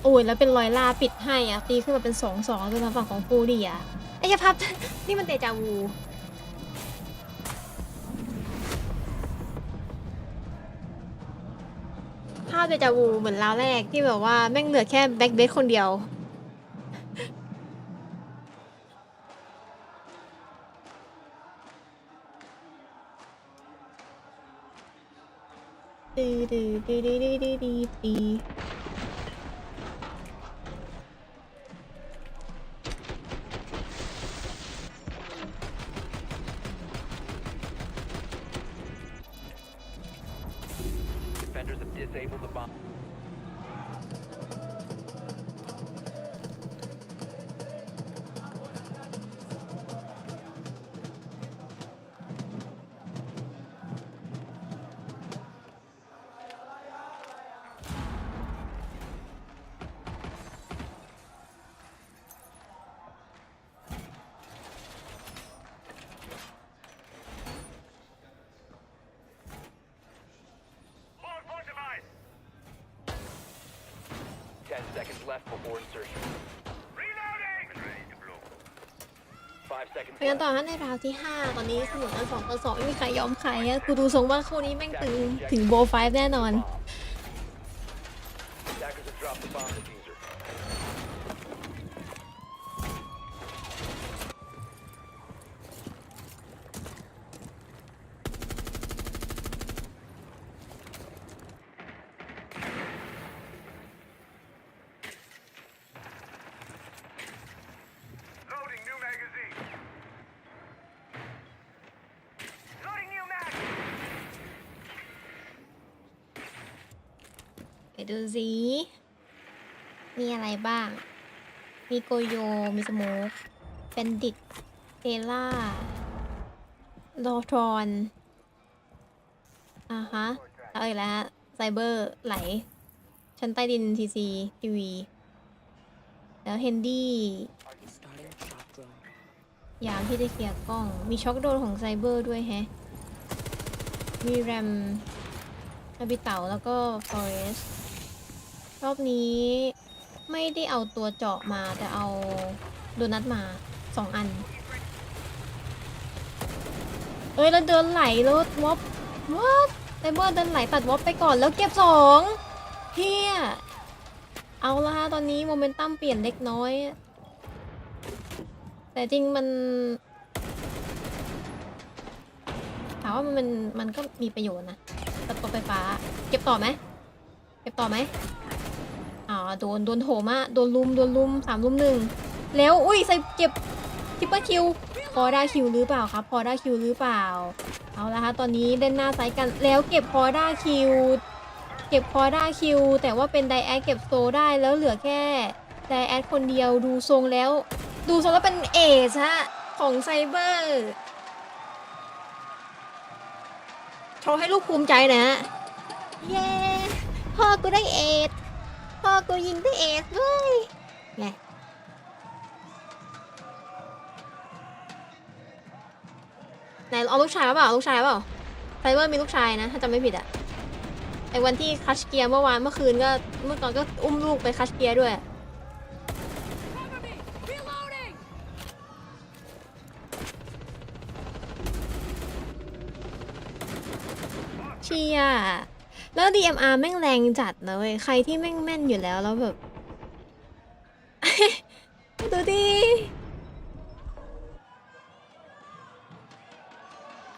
Speaker 2: โอ้ยแล้วเป็นรอยล่าปิดให้อ่ะตีขึ้นมาเป็น2-2เป็นทางฝั่งของฟูดีอ่ะไอ้ยพับ นี่มันเดจาวูภาพเดจาวูเหมือนราวแรกที่แบบว่าแม่งเหลือแค่แบ็คเบสคนเดียวดี
Speaker 13: Defenders have disabled the bomb. Seconds left before insertion. Reloading. 5 seconds.
Speaker 2: ไปกันต่อในราวที่5ตอนนี้เสมอกัน2 ต่อ 2ไม่มีใครยอมใครอะกูดูทรงว่าคู่นี้แม่งตึงถึงโบว์5แน่นอน
Speaker 13: Attackers have dropped the bomb diffuser. Loading new magazine. Loading new mag.
Speaker 2: ไปดูสิมีอะไรบ้างมีโกโยมีสโมกเบนดิตเทล่าดอทรอนฮะเอาอีกแล้วไซเบอร์ไหลชั้นใต้ดินทีซีทีวีแล้วเฮนดี้ยามที่จะเคลียร์กล้องมีช็อคโดนของไซเบอร์ด้วยแฮะมีแรมอาบิเต๋าแล้วก็ฟอเรสรอบนี้ไม่ได้เอาตัวเจาะมาแต่เอาโดนัทมา2 อันแล้วเดินไหลแล้ววอปไซเบอร์เดินไหลตัดวอปไปก่อนแล้วเก็บ2เฮียเอาละฮะตอนนี้โมเมนตัมเปลี่ยนเล็กน้อยแต่จริงมันถามว่ามันก็มีประโยชน์นะตัดตัวไฟฟ้าเก็บต่อไหมโดนโถมโดนลุม3 ลุม 1แล้วอุ้ยใส่เก็บทิปเปอร์คิวพอได้คิวหรือเปล่าครับพอได้คิวหรือเปล่าเอาละฮะตอนนี้เล่นหน้าไซด์กันแล้วเก็บพอได้คิวแต่ว่าเป็นไดแอดเก็บโซได้แล้วเหลือแค่ไดแอดคนเดียวดูทรงแล้วเป็นเอชฮะของไซเบอร์โชว์ให้ลูกภูมิใจนะเย้พ่อกูได้เอชพ่อกูยิงได้เอชด้วยไงไหนเอาลูกชายเปล่าไซเบอร์มีลูกชายนะถ้าจำไม่ผิดอะไอ้วันที่คัชเกียร์เมื่อคืนก็เมื่อก่อนก็อุ้มลูกไปคัชเกียร์ด้วยเชียแล้ว DMR แม่งแรงจัดนะเว้ยใครที่แม่งแม่นอยู่แล้วแบบ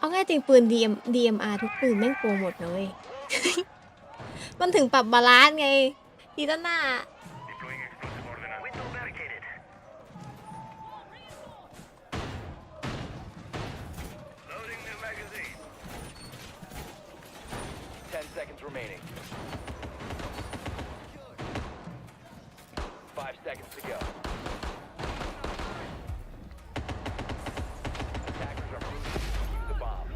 Speaker 2: เอาง่ายจริงปืน DMR ทุกปืนแม่งโปรหมดเลย มันถึงปรับบาลานซ์ไงทีด้านหน้า
Speaker 13: 10 seconds remaining. 5 seconds to go. Attackers are moving to defuse the bomb.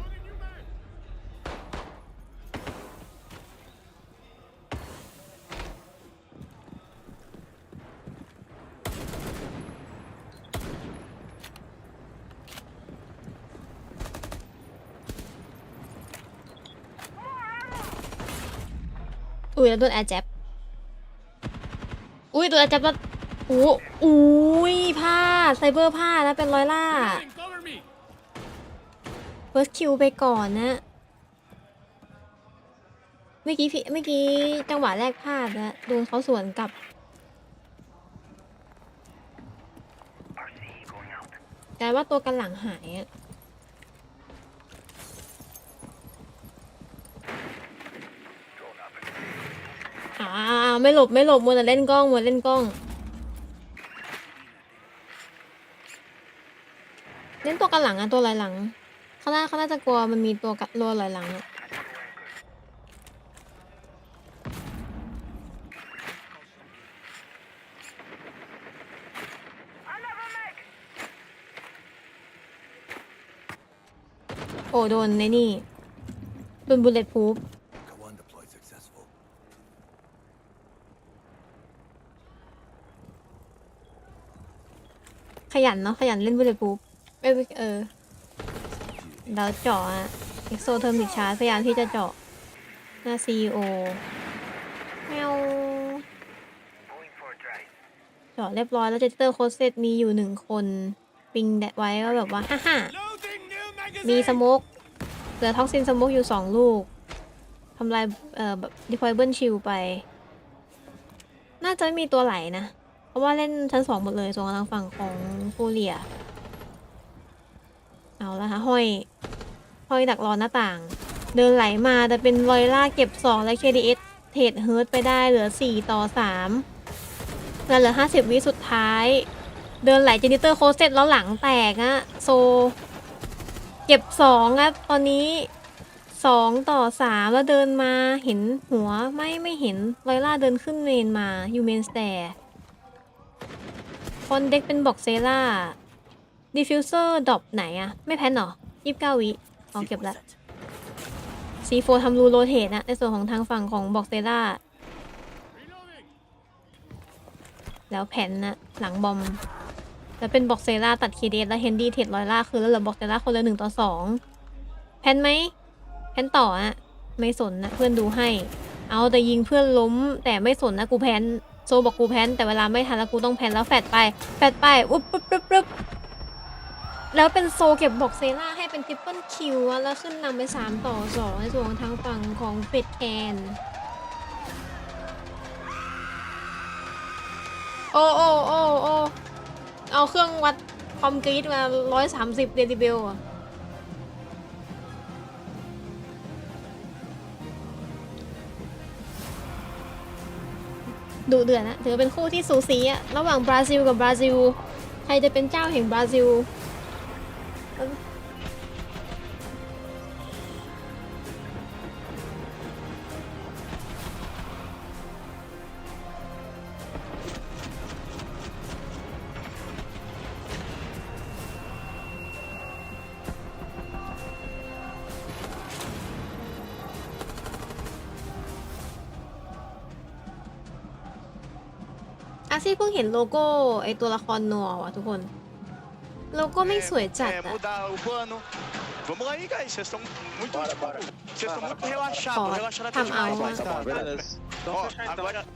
Speaker 2: อุ้ยแล้วโดนแอร์แจ็บอุ้ยโดนแอร์แจ็บแล้วโอ้ยพลาดไซเบอร์พลาดแล้วเป็นร้อยล่าเฟิร์สคิวไปก่อนนะเมื่อกี้จังหวะแรกพลาดนะโดนเขาสวนกลับกลายว่าตัวกันหลังหายอะไม่หลบมัวแต่เล่นกล้องเล่นตัวกันหลังอะตัวลอยหลังเขาน่าจะกลัวมันมีตัวกันลอยหลังอะโอ้โดนในนี่โดนบุลเลตพูฟขยันเนาะขยันเล่นบุลเลตพูฟแล้วเจาะอะเอ็กโซเทอร์มิกชาร์จพยายามที่จะเจาะหน้า CEO แมวเจาะเรียบร้อยแล้วเจเตอร์โคสเซตมีอยู่1คนปิงแดดไว้ก็แบบว่าฮ่ามีสโมกเหลือท็อกซินสโมกอยู่2ลูกทำลายแบบดิพอยเบิลชิลไปน่าจะไม่มีตัวไหลนะเพราะว่าเล่นชั้น2หมดเลยส่วนทางฝั่งของฟูเรียเอาละค่ะห้อยดักรอหน้าต่างเดินไหลมาแต่เป็นลอยล่าเก็บ2และ KDS เทรดเฮิร์ตไปได้เหลือ4-3แล้วเหลือ50วิสุดท้ายเดินไหลเจนิเตอร์โคสเซตแล้วหลังแตกอะโซเก็บ2ครับตอนนี้2-3แล้วเดินมาเห็นหัวไม่เห็นลอยล่าเดินขึ้นเมนมายูเมนสแตร์คนเด็กเป็นบอกเซล่าดิฟิวเซอร์ดรอปไหนอะไม่แพ้นหรอ29วิเอาเก็บแล้ว C4 ทำรูโรเทตนะในส่วนของทางฝั่งของบอกเซล่าแล้วแผ่นนะหลังบอมแล้วเป็นบอกเซล่าตัดเคเดสแล้วเฮนดี้เทรดลอยล่าคือแล้วเหลือบอกเซล่าคนละ1-2แผ่นไหมแผ่นต่ออะไม่สนนะเพื่อนดูให้เอาแต่ยิงเพื่อนล้มแต่ไม่สนนะกูแพนโซบอกกูแพนแต่เวลาไม่ทันแล้วกูต้องแพนแล้วแฟดไปอุ๊บปึ๊บแล้วเป็นโซเก็บบอกเซล่าให้เป็นทริปเปิลคิวแล้วขึ้นนำไป3-2ในส่วนของทางฝั่งของเป็ดแคนโอ้เอาเครื่องวัดความกรี๊ดมา130 เดซิเบลอะดุเดือดนะถือเป็นคู่ที่สูสีอะระหว่างบราซิลกับบราซิลใครจะเป็นเจ้าแห่งบราซิลอาซี่เพิ่งเห็นโลโก้ไอตัวละครนัวว่ะทุกคนโลโก้ไม่สวยจัดอะ
Speaker 10: Vamos lá aí, guys. Vocês estão muito relaxados. Relaxando até
Speaker 2: Time out.
Speaker 10: Ó,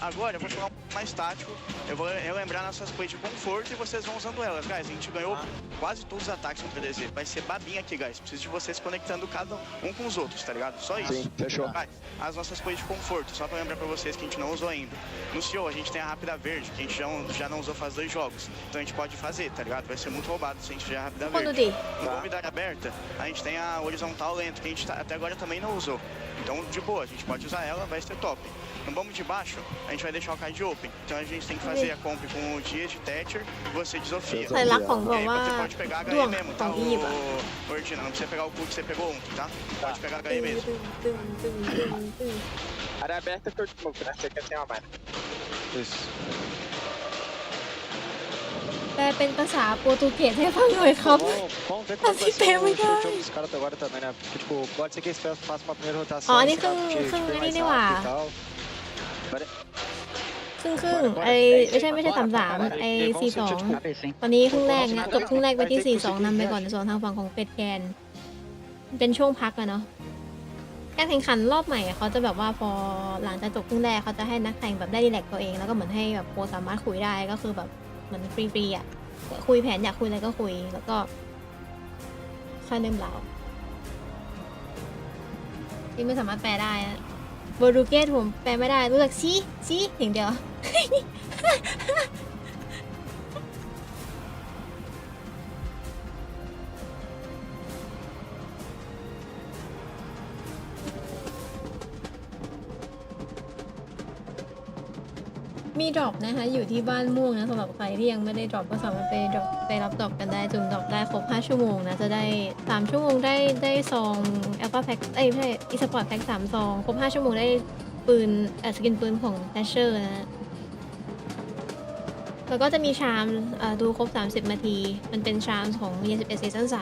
Speaker 10: agora eu vou falar mais tático. Eu vou relembrar nossas plays de conforto e vocês vão usando elas, guys. A gente ganhou quase todos os ataques contra a DZ. Vai ser babinha aqui, guys. Preciso de vocês conectando cada um com os outros, tá ligado? Só isso.
Speaker 14: Sim, fechou.
Speaker 10: Guys, as nossas plays de conforto, só pra lembrar pra vocês que a gente não usou ainda. No CEO, a gente tem a rápida verde, que a gente já não usou faz 2 jogos. Então a gente pode fazer, tá ligado? Vai ser muito roubado se a gente tiver a rápida verde. No convidar aberta, a gente tem a horizontal lento, que a gente até agora também não usou. Então, de boa, a gente pode usar ela, vai ser top. No bombo de baixo, a gente vai deixar o card open. Então a gente tem que fazer a comp com o Dia de Thatcher e você de Sofia.
Speaker 2: Você
Speaker 10: pode pegar a HE mesmo, tá? Ordina, não precisa pegar o cu que você pegou ontem, tá? Pode pegar a HE mesmo.
Speaker 14: Área aberta que eu te movo, né? Você quer ter uma marca. Isso.
Speaker 2: แปลเป็นภาษาโปรตุเกสให้ฟังหน่อยครับ
Speaker 14: Vamos ver como vai ser o jogo dos caras agora também, né? Porque, tipo, pode ser que esse faça uma primeira rotação.
Speaker 2: อ๋อนี่ครึ่งอันนี้นี่หว่าครึ่งไอไม่ใช่33ไอ42ตอนนี้ครึ่งแรกนะจบครึ่งแรกไปที่42นำไปก่อนในส่วนทางฝั่งของเป็ดแกนเป็นช่วงพักอะเนาะการแข่งขันรอบใหม่เขาจะแบบว่าพอหลังจากจบครึ่งแรกเขาจะให้นักแข่งแบบได้รีแลกซ์ตัวเองแล้วก็เหมือนให้แบบโค้ชสามารถคุยได้ก็คือแบบเหมือนฟรีๆอ่ะคุยแผนอยากคุยอะไรก็คุยแล้วก็ค่อยเริ่มเล่าที่ไม่สามารถแปลได้นะโบรูเกตผมแปลไม่ได้รู้จักซีอย่างเดียว มีดรอปนะคะอยู่ที่บ้านม่วงนะสำหรับใครที่ยังไม่ได้ดรอปก็สามารถไปรับดรอปกันได้จุ่มดรอปได้ครบ5ชั่วโมงนะจะได้3ชั่วโมงได้ซองแอลฟาแพ็คไม่ใช่อีสปอร์ตแพ็ค3ซองครบ5ชั่วโมงได้ปืนสกินปืนของแทชเชอร์นะแล้วก็จะมีชามดูครบ30นาทีมันเป็นชามของเย11ซีซั่น3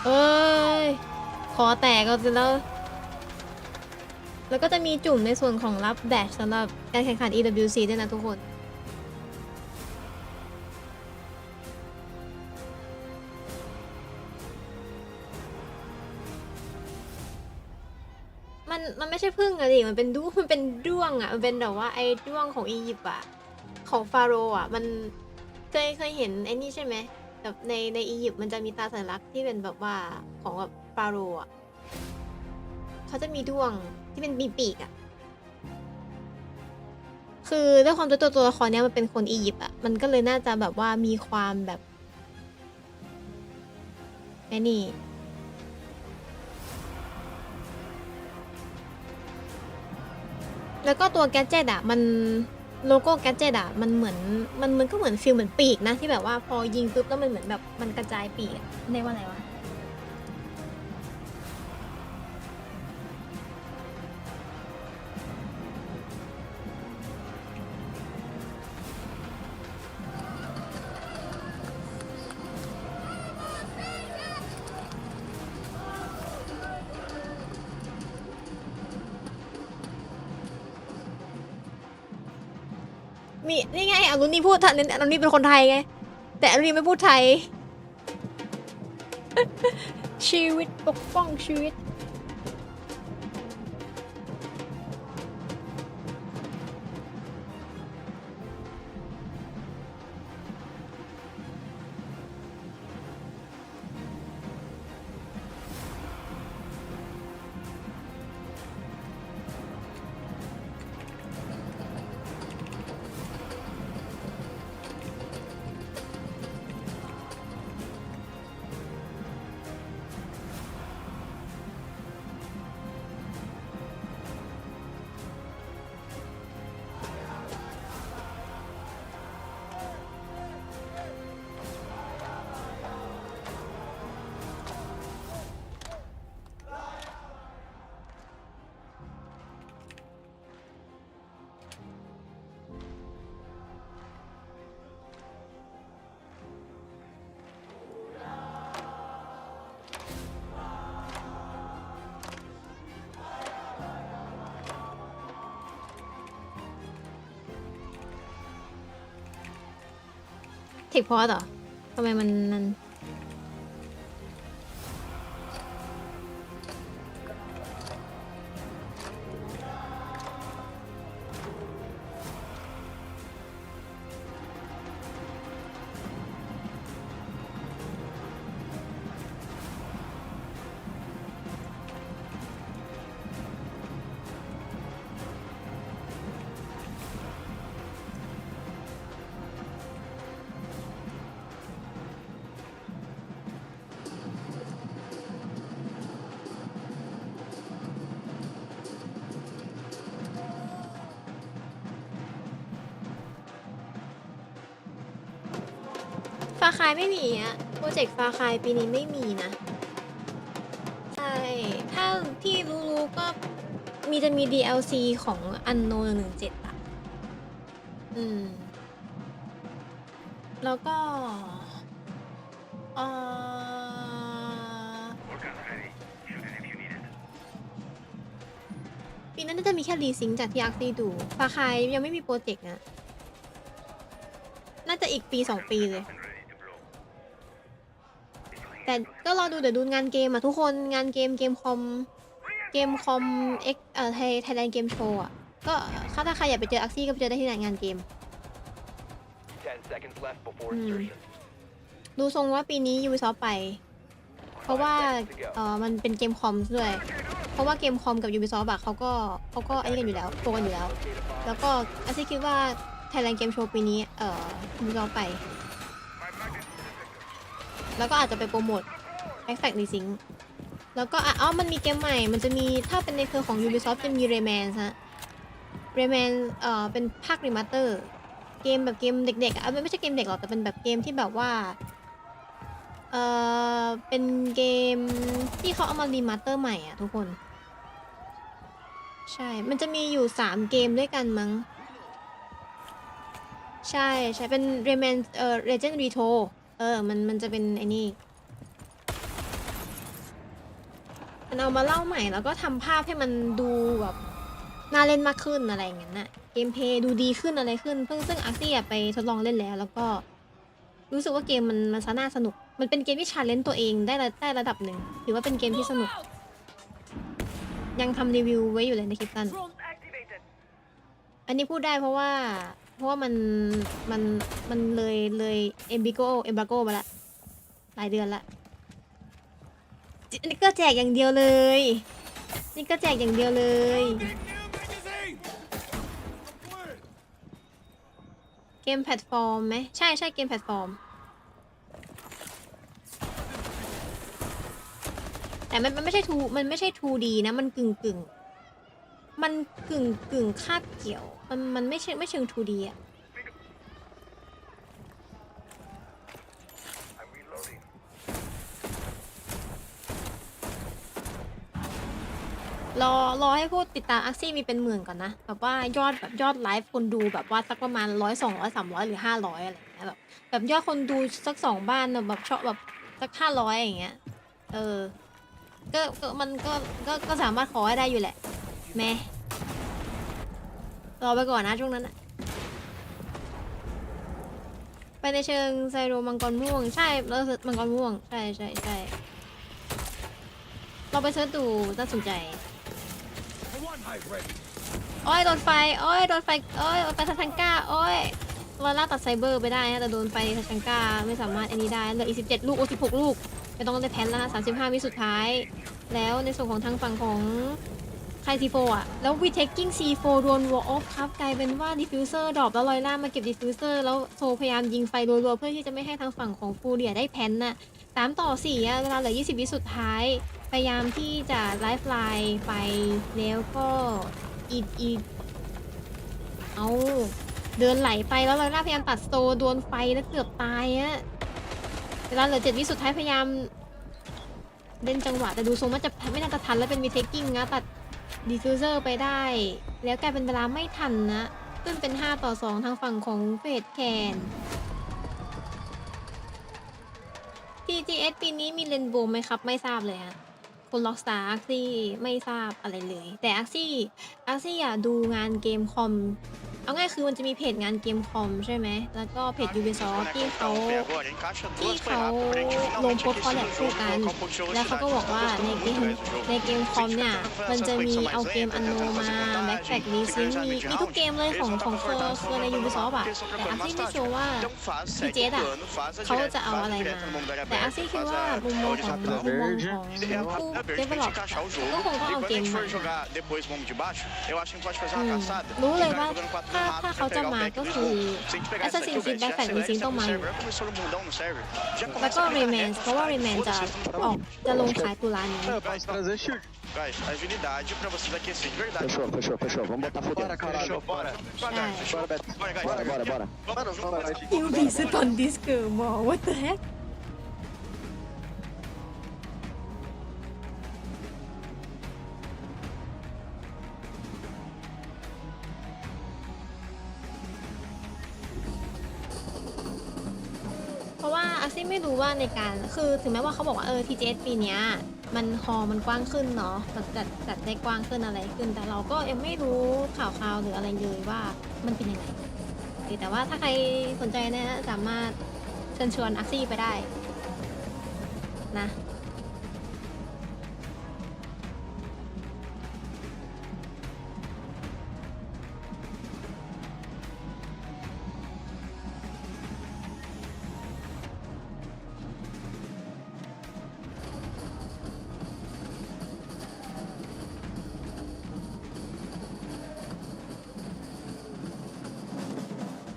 Speaker 2: เอ้ยคอแตกก็แล้วก็จะมีจุ่มในส่วนของรับแดชสำหรับการแข่งขัน EWC ด้วยนะทุกคนมันไม่ใช่พึ่งอะดิมันเป็นด้วงอะมันเป็นแบบว่าไอ้ด้วงของอียิปต์อะของฟาโรห์อะมันเคยเห็นไอ้นี่ใช่ไหมแบบในอียิปต์มันจะมีตาสัญลักษณ์ที่เป็นแบบว่าของแบบฟาโรห์อ่ะเขาจะมีด้วงที่เป็นมีปีกอ่ะคือด้วยความตัวละครเนี้ยมันเป็นคนอียิปต์อ่ะมันก็เลยน่าจะแบบว่ามีความแบบไอ้นี่แล้วก็ตัวแกดเจ็ตอ่ะมันโลโก้แกดเจ็ตอ่ะมันเหมือนมันก็เหมือนฟีลเหมือนปีกนะที่แบบว่าพอยิงปุ๊บแล้วมันเหมือนแบบมันกระจายปีกเรียกว่าอะไรวะมีนี่ไงอรุณีพูดอรุณีเป็นคนไทยไงแต่อรุณีไม่พูดไทย ชีวิตปกป้องชีวิต ทคพอสเหรอทำไมมันฟาคายไม่มีอะโปรเจกต์ฟาคายปีนี้ไม่มีนะใช่ถ้าที่รู้ๆก็จะมี DLC ของอันโน117อะแล้วก็ปีนั้นน่าจะมีแค่รีซิงจากที่อาร์ซีดูฟาคายยังไม่มีโปรเจกต์นะน่าจะอีกปี2 ปีเลยแต่ก็รอดูเดี๋ยวดูงานเกมอะทุกคนงานเกมคอมไทยแลนด์เกมโชว์อะก็ถ้าใครอยากไปเจออาร์ซี่ก็ไปเจอได้ที่งานเกมดูทรงว่าปีนี้ Ubisoft ไปเพราะว่ามันเป็นเกมคอมด้วยเพราะว่าเกมคอมกับ Ubisoft อะเขาก็อันนี้กันอยู่แล้วโปรกันอยู่แล้วแล้วก็อาร์ซี่คิดว่าไทยแลนด์เกมโชว์ปีนี้Ubisoft ไปแล้วก็อาจจะไปโปรโมท Exact Resync แล้วก็มันมีเกมใหม่มันจะมีถ้าเป็นในเครือของ Ubisoft จะมี Rayman ฮะ Rayman เป็นภาครีมาสเตอร์เกมแบบเกมเด็กๆไม่ใช่เกมเด็กหรอกแต่เป็นแบบเกมที่แบบว่าเป็นเกมที่เขาเอามารีมาสเตอร์ใหม่ทุกคนใช่มันจะมีอยู่3 เกมด้วยกันมั้งใช่เป็น Rayman Legend Retro มันจะเป็นไอ้นี่มันเอามาเล่าใหม่แล้วก็ทำภาพให้มันดูแบบน่าเล่นมากขึ้นอะไรอย่างเงี้ยนะเกมเพลย์ดูดีขึ้นอะไรขึ้นซึ่งอาร์ซี่ไปทดลองเล่นแล้วก็รู้สึกว่าเกมมันน่าสนุกมันเป็นเกมที่ชาเลนจ์ตัวเองได้ระดับหนึ่งถือว่าเป็นเกมที่สนุกยังทำรีวิวไว้อยู่เลยในคลิปกันอันนี้พูดได้เพราะว่ามันเลยเอมบาโกมาละหลายเดือนละนี่ก็แจกอย่างเดียวเลยเกมแพลตฟอร์มไหมใช่เกมแพลตฟอร์มแต่มันไม่ใช่ 2D นะมันกึ่งมันกึ่งคาบเกี่ยวมันไม่เชิง 2D อะรอให้พูดติดตามอาร์ซี่มีเป็นหมื่นก่อนนะแบบว่ายอดไลฟ์คนดูแบบว่าสักประมาณ100 200 300หรือ500อะไรอย่างเงี้ยแบบยอดคนดูสัก2 บ้านแบบชอบแบบสัก500อย่างเงี้ยก็มันก็สามารถขอให้ได้อยู่แหละแม่รอไปก่อนนะช่วงนั้นนะไปในเชิงไซโรมังกรม่วงใช่แล้วมังกรม่วงใช่เราไปเสิร์ชดูน่าสนใจโอ้ยโดนไฟไปทังก้าโอ้ยลอร่าตัดไซเบอร์ไปได้นะแต่โดนไฟทังก้าไม่สามารถอันนี้ได้เหลืออีก17 ลูก16 ลูกไม่ต้องได้แพนแล้วนะ35 วิสุดท้ายแล้วในส่วนของทางฝั่งของใคร C4 แล้ววีเทคกิ้ง C4 โดนวอลออฟครับกลายเป็นว่าดิฟฟิวเซอร์ดรอปแล้วลอยล่ามาเก็บดิฟฟิวเซอร์แล้วโซพยายามยิงไฟรัวๆเพื่อที่จะไม่ให้ทางฝั่งของฟูเรียได้แพนน่ะ3-4เวลาเหลือ20 วิสุดท้ายพยายามที่จะไลฟ์ไลน์ไปแล้วก็เอาเดินไหลไปแล้วลอยล่าพยายามตัดโซโดนไฟแล้วเกือบตายเวลาเหลือ7 วิสุดท้ายพยายามเล่นจังหวะแต่ดูทรงว่าจะไม่น่าจะทันแล้วเป็นวีเทคกิ้งนะตัดดิฟฟิวเซอร์ไปได้แล้วกลายเป็นเวลาไม่ทันนะขึ้นเป็น5-2ทางฝั่งของเฟดแคน TGS ปีนี้มีเรนโบว์ไหมครับไม่ทราบเลยฮะคุณล็อกสตาร์อาร์ซี่ไม่ทราบอะไรเลยแต่อาร์ซี่อยากดูงานเกมคอม เอาง่ายคือมันจะมีเพจงานเกมคอมใช่ไหมแล้วก็เพจ Ubisoft ที่เขาลงโพสต์คอลแลบคู่กันแล้วเขาก็บอกว่าในเกมคอมเนี่ยมันจะมีเอาเกมอันโนมาแบ็คแพ็ครีซิงมีทุกเกมเลยของเคอใน Ubisoft อ่ะแต่อาซี่ไม่ชัวร์ว่าพีเจอ่ะเขาจะเอาอะไรมาแต่อาซี่คิดว่ามุมมองของผู้ develop ก็คงต้องเอาเกมมารู้เลยว่าถ้าเขาจะมาก็คือ Assassin's Creed Black Flag Rising ต้องมาอยู่แล้วก็ Rayman เพราะว่า Rayman จะลงขายตุลานี้
Speaker 10: Guys, agilidade pra vocês aquecer de verdade.
Speaker 14: Fechou. Vamos botar fogo. Bora, caralho. Bora. Bora, Beto. Bora.
Speaker 2: You be sit on this girl, more. What the heck? เพราะว่าอาซี่ไม่รู้ว่าในการคือถึงแม้ว่าเขาบอกว่าTGS ปีเนี้ยมันมันกว้างขึ้นเนาะมันจัดได้กว้างขึ้นอะไรขึ้นแต่เราก็ยังไม่รู้ข่าวหรืออะไรเลยว่ามันเป็นยังไงแต่ว่าถ้าใครสนใจนะสามารถเชิญชวนอาซี่ไปได้นะ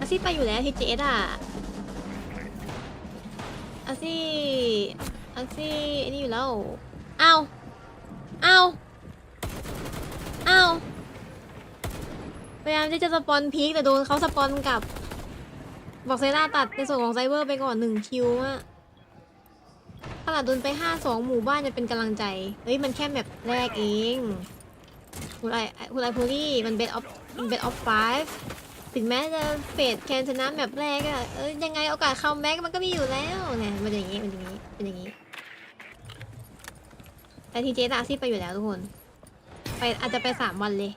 Speaker 2: อาซี่ไปอยู่แล้ว TGS อ่ะอาซี่นี่อยู่แล้วเอาพยายามที่จะสปอนพีคแต่โดนเขาสปอนกับบอกเซล่าตัดในส่วนของไซเบอร์ไปก่อน1คิวอะขนาดโดนไป5-2หมู่บ้านจะเป็นกำลังใจเฮ้ยมันแค่แมปแรกเองคุณไอพูรี่มันเบสออฟ5ถึงแม้จะเฟดแคนชนะแบบแรกอะยังไงโอกาสคัมแบ็กมันก็มีอยู่แล้วเนี่ยมันอย่างนี้แต่ทีเจตาซี่ไปอยู่แล้วทุกคนไปอาจจะไป3วันเลย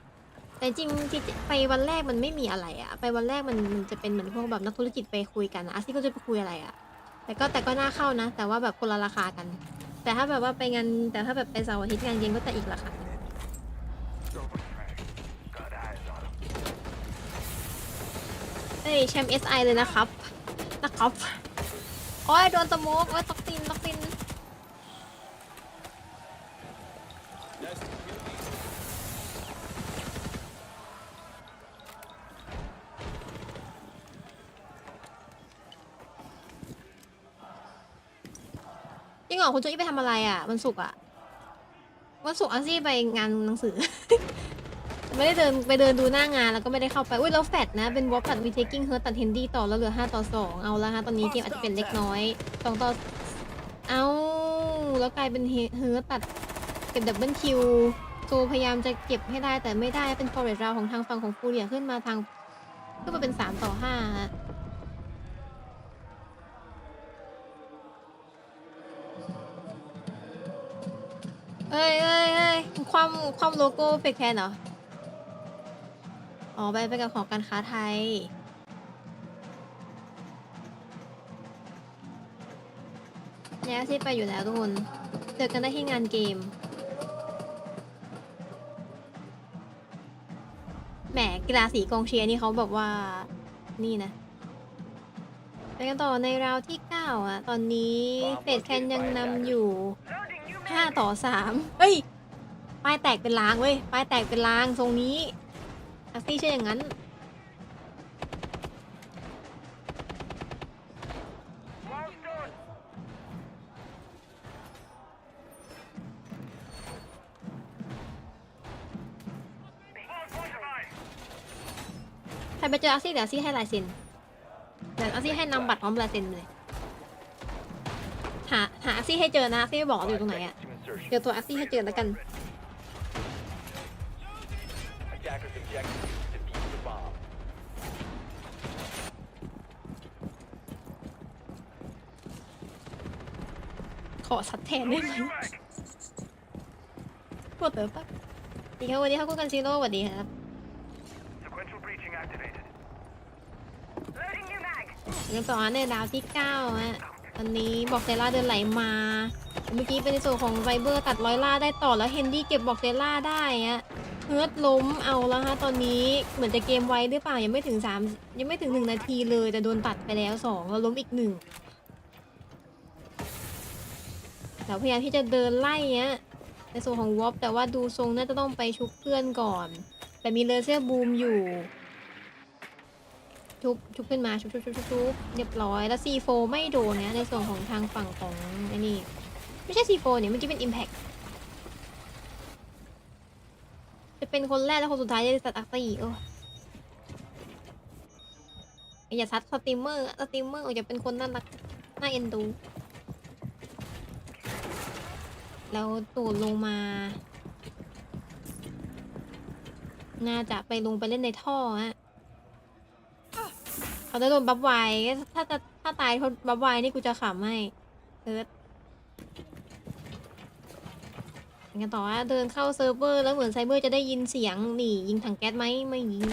Speaker 2: แต่จริงที่ไปวันแรกมันไม่มีอะไรอะไปวันแรกมันจะเป็นเหมือนพวกแบบนักธุรกิจไปคุยกันอาซี่ก็จะไปคุยอะไรอะแต่ก็น่าเข้านะแต่ว่าแบบคนละราคากันแต่ถ้าแบบว่าไปงานแต่ถ้าแบบไปเสาร์อาทิตย์งานเย็นก็จะอีกราคาแชมป์ SI เลยนะครับโอ้ยโดนสโมกโอ้ยตกตินจริงเหรอคุณโจอี้ไปทำอะไรอ่ะวันศุกร์อาซี่ไปงานหนังสือ ไม่ได้ไปเดินดูหน้างานแล้วก็ไม่ได้เข้าไปอุ้ยแล้วแฟดนะเป็นวอลตัดวีเทคกิ้งเฮิร์ตตัดเฮนดี้ต่อแล้วเหลือ5-2เอาละฮะตอนนี้เกมอาจจะเป็นเล็กน้อยเอาแล้วกลายเป็นเฮิร์ตตัดเก็บดับเบิลคิวโซพยายามจะเก็บให้ได้แต่ไม่ได้เป็นฟอร์เรสต์ราวของทางฝั่งของฟูเรียขึ้นมาเป็น3-5ฮะเอ้ยความโลโก้เฟกแคนเหรออ๋อไปกับของการค้าไทยเนี่ยที่ไปอยู่แล้วทุกคนเจอกันได้ที่งานเกมแหมกีฬาสีกองเชียร์นี่เขาแบบว่านี่นะไปกันต่อในราวที่9อ่ะตอนนี้เฟดแคนยังนำอยู่5-3เฮ้ยป้ายแตกเป็นลางเว้ยป้ายแตกเป็นลางทรงนี้อาซี่เชื่ออย่างนั้นใครไปเจออาซี่เดี๋ยวอาซี่ให้ลายเซ็นเดี๋ยวอาซี่ให้นำบัตรพร้อมลายเซ็นเลยหาอาซี่ให้เจอนะอาซี่ไม่บอกอยู่ตรงไหนอะเดี๋ยวตัวอาซี่ให้เจอแล้วกันขอสัดแทนได้ไหมปวดเต๋อปะดีครับวันนี้เขาคู่กันซีโร่สวัสดีครับ แล้วต่อในดาวที่9ฮะตอนนี้บอกเซล่าเดินไหลมาเมื่อกี้เป็นในส่วนของไวเบอร์ตัดร้อยล่าได้ต่อแล้วเฮนดี้เก็บบอกเซล่าได้ฮะเฮิร์ตล้มเอาแล้วฮะตอนนี้เหมือนจะเกมไวหรือเปล่ายังไม่ถึง1 นาทีเลยแต่โดนตัดไปแล้ว2แล้วล้มอีก1แต่พยายามที่จะเดินไล่ฮะในส่วนของวอปแต่ว่าดูทรงน่าจะต้องไปชุบเพื่อนก่อนแต่มีเลเซอร์บูมอยู่ชุบขึ้นมาชุบเรียบร้อยแล้ว C4 ไม่โดนนะในส่วนของทางฝั่งของไอ้นี่ไม่ใช่ C4 เนี่ยเมื่อกี้เป็น Impact จะเป็นคนแรกและคนสุดท้ายที่ตัดอักตีอย่าซัดสตรีมเมอร์ออกจะเป็นคนน่ารักน่าเอ็นดูแล้วตูดลงมาน่าจะไปลงไปเล่นในท่อฮะเขาจะโดนบัฟไวถ้าตายเขาบัฟไวนี่กูจะขำให้เซิร์ชกันต่อว่าเดินเข้าเซิร์ฟเวอร์แล้วเหมือนไซเบอร์จะได้ยินเสียงหนียิงถังแก๊สไหมไม่ยิง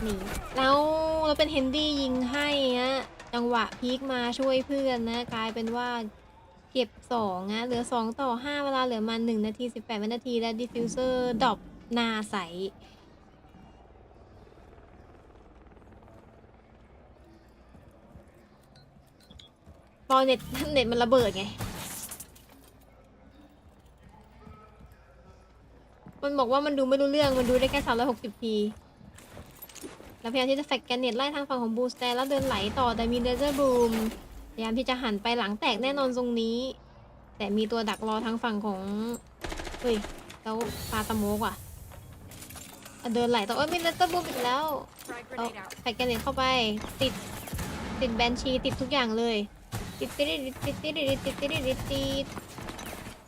Speaker 2: หนีแล้วเราเป็นเฮนดี้ยิงให้ฮะจังหวะพีคมาช่วยเพื่อนนะกลายเป็นว่าเก็บ2นะเหลือ2 ต่อ 5เวลาเหลือมา1 นาที 18 วินาทีและดิฟฟิวเซอร์ดรอปนาใสพอเน็ตมันระเบิดไงมันบอกว่ามันดูไม่รู้เรื่องมันดูได้แค่360 ทีแล้วพยายามที่จะแฟกแกนเน็ตไล่ทางฝั่งของบูสเตอร์แล้วเดินไหลต่อแต่มีเลเซอร์บูมพยายามที่จะหันไปหลังแตกแน่นอนตรงนี้แต่มีตัวดักรอทางฝั่งของเฮ้ยแล้วปาตะโมกว่ะเดินไหลต่อมีเลเซอร์บูมอีกแล้วเอาแฟกแกนเน็ตเข้าไปติดแบนชีติดทุกอย่างเลยติด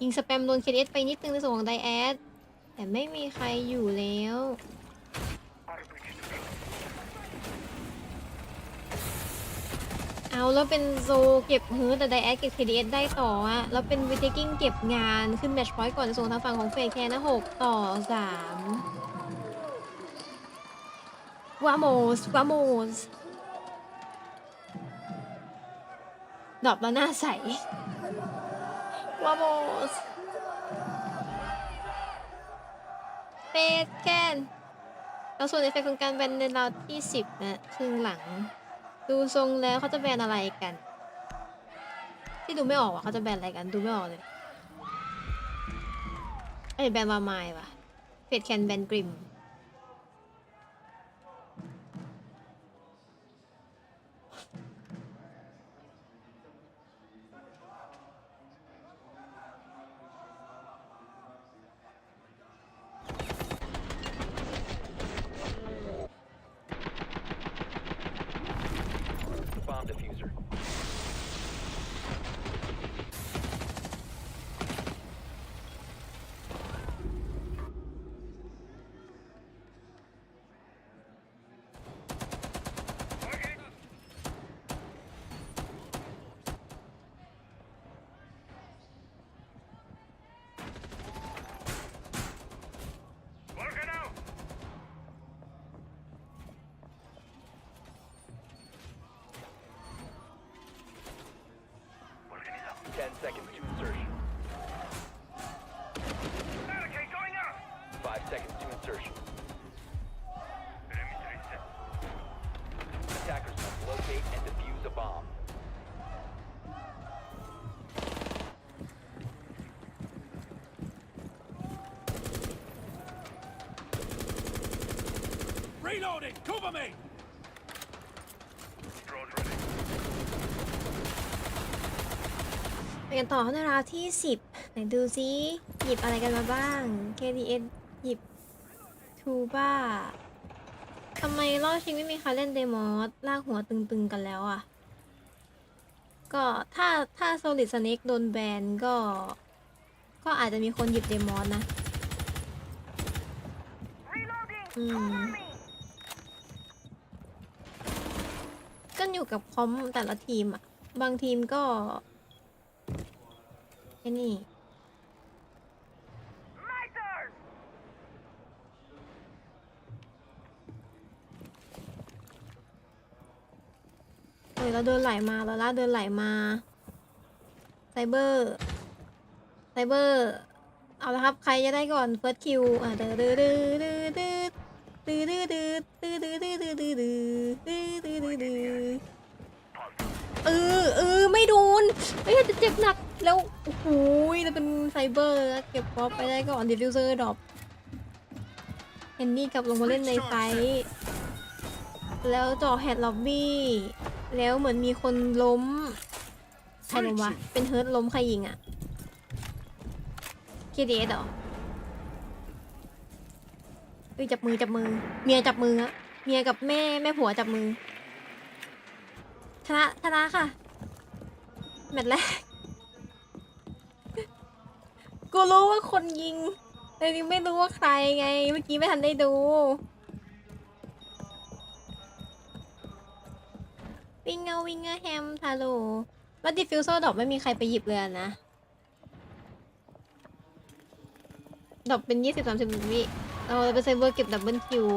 Speaker 2: ยิงสแปมโดนเคเอสไปนิดนึงในส่วนของไดแอดแต่ไม่มีใครอยู่แล้วเอาแล้วเป็นโซเก็บฮื้อแต่ไดแอดเก็บเคเอสได้ต่ออะแล้วเป็นวิเทกิ้งเก็บงานขึ้นแมตช์พอยต์ก่อนในส่วนทางฝั่งของเฟย์แคนะ6 ต่อ 3วาโมสดรอปแล้วหน้าใสวาโมสเฟสแคนแล้วส่วนเอฟเฟกต์ของการแบนในราวที่10นะครึ่งหลังดูทรงแล้วเขาจะแบนอะไรกันที่ดูไม่ออกว่าเขาจะแบนอะไรกันดูไม่ออกเลยแบนวาไมล์ว่ะเฟสแคนแบนกริม
Speaker 13: Bomb diffuser. Seconds to insertion. 5 seconds to insertion. Attackers must locate and defuse a bomb.
Speaker 3: Reloading! Cover me! Drone ready.
Speaker 2: ไปกันต่อในราวที่10ไหนดูซิหยิบอะไรกันมาบ้าง KDS หยิบทูบ้าทำไมรอบชิงไม่มีใครเล่นเดมอสลากหัวตึงๆกันแล้วอ่ะก็ถ้าโซลิดสเน็กโดนแบนก็อาจจะมีคนหยิบเดมอสนะก็อยู่กับคอมแต่ละทีมอ่ะบางทีมก็ไอ้นี่ เราเดินไหลมาเราล่าเดินไหลมาไซเบอร์เอาละครับใครจะได้ก่อนเฟิร์สคิวไม่โดนไม่จะเจ็บหนักแล้วโอ้โหจะเป็นไซเบอร์เก็บป๊อปไปได้ก่อนดิฟิวเซอร์ดรอปเฮนนี่กลับลงมาเล่นในไฟแล้วจ่อแฮดล็อบบี้แล้วเหมือนมีคนล้มใครล้มวะเป็นเฮิร์ตล้มใครยิงอะเคดีเอสเหรอจับมือเมียจับมืออะเมียกับแม่ผัวจับมือชนะค่ะแมตช์แรกกูรู้ว่าคนยิงแต่ยังไม่รู้ว่าใครไงเมื่อกี้ไม่ทันได้ดูวิงเงอแฮมทาโลแล้วดิฟิวเซอร์ดอกไม่มีใครไปหยิบเลยนะดอกเป็น20-30 วิเราไปเซฟเวอร์เก็บดับเบิลคิว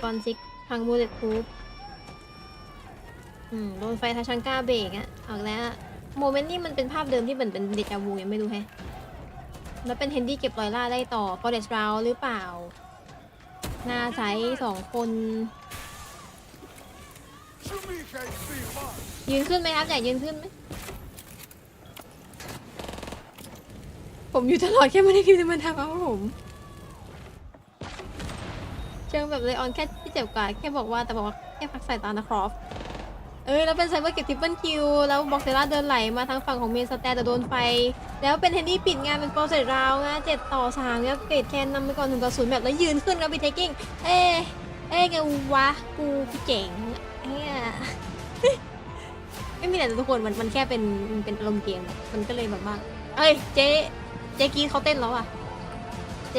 Speaker 2: ก่อนซิกพังบูเลตพูฟโดนไฟทาชังก้าเบรกอะออกแล้วโมเมนต์นี่มันเป็นภาพเดิมที่เหมือนเป็นเดจาวูยังไม่รู้แฮะแล้วเป็นเฮนดี้เก็บรอยล่าได้ต่อฟอเรสต์ราวหรือเปล่าหน้าใส2 คนยืนขึ้นไหมครับอยากยืนขึ้นไหมผมอยู่ตลอดแค่ไม่ได้พิมพ์มันทำเอาผมเชิงแบบเลยออนแค่ที่เจ็บกว่าแค่บอกว่าแค่พักสายตานะครอฟแล้วเป็นไซเบอร์เก็บทริปเปิลคิวแล้วบ็อกเซล่าเดินไหลมาทางฝั่งของเมนสแตนแต่โดนไฟแล้วเป็นเฮนดี้ปิดงานเป็นโปรเซสราวนะ7-3ครับเกรดแคนนำไปก่อน1-0แบบแล้วยืนขึ้นแล้วบีเทคกิ้งไงวะกูเจ๋งไม่มีอะไรทุกคนมันแค่เป็นอารมณ์เกมมันก็เลยแบบว่าเจ๊กีเขาเต้นแล้วอ่ะเ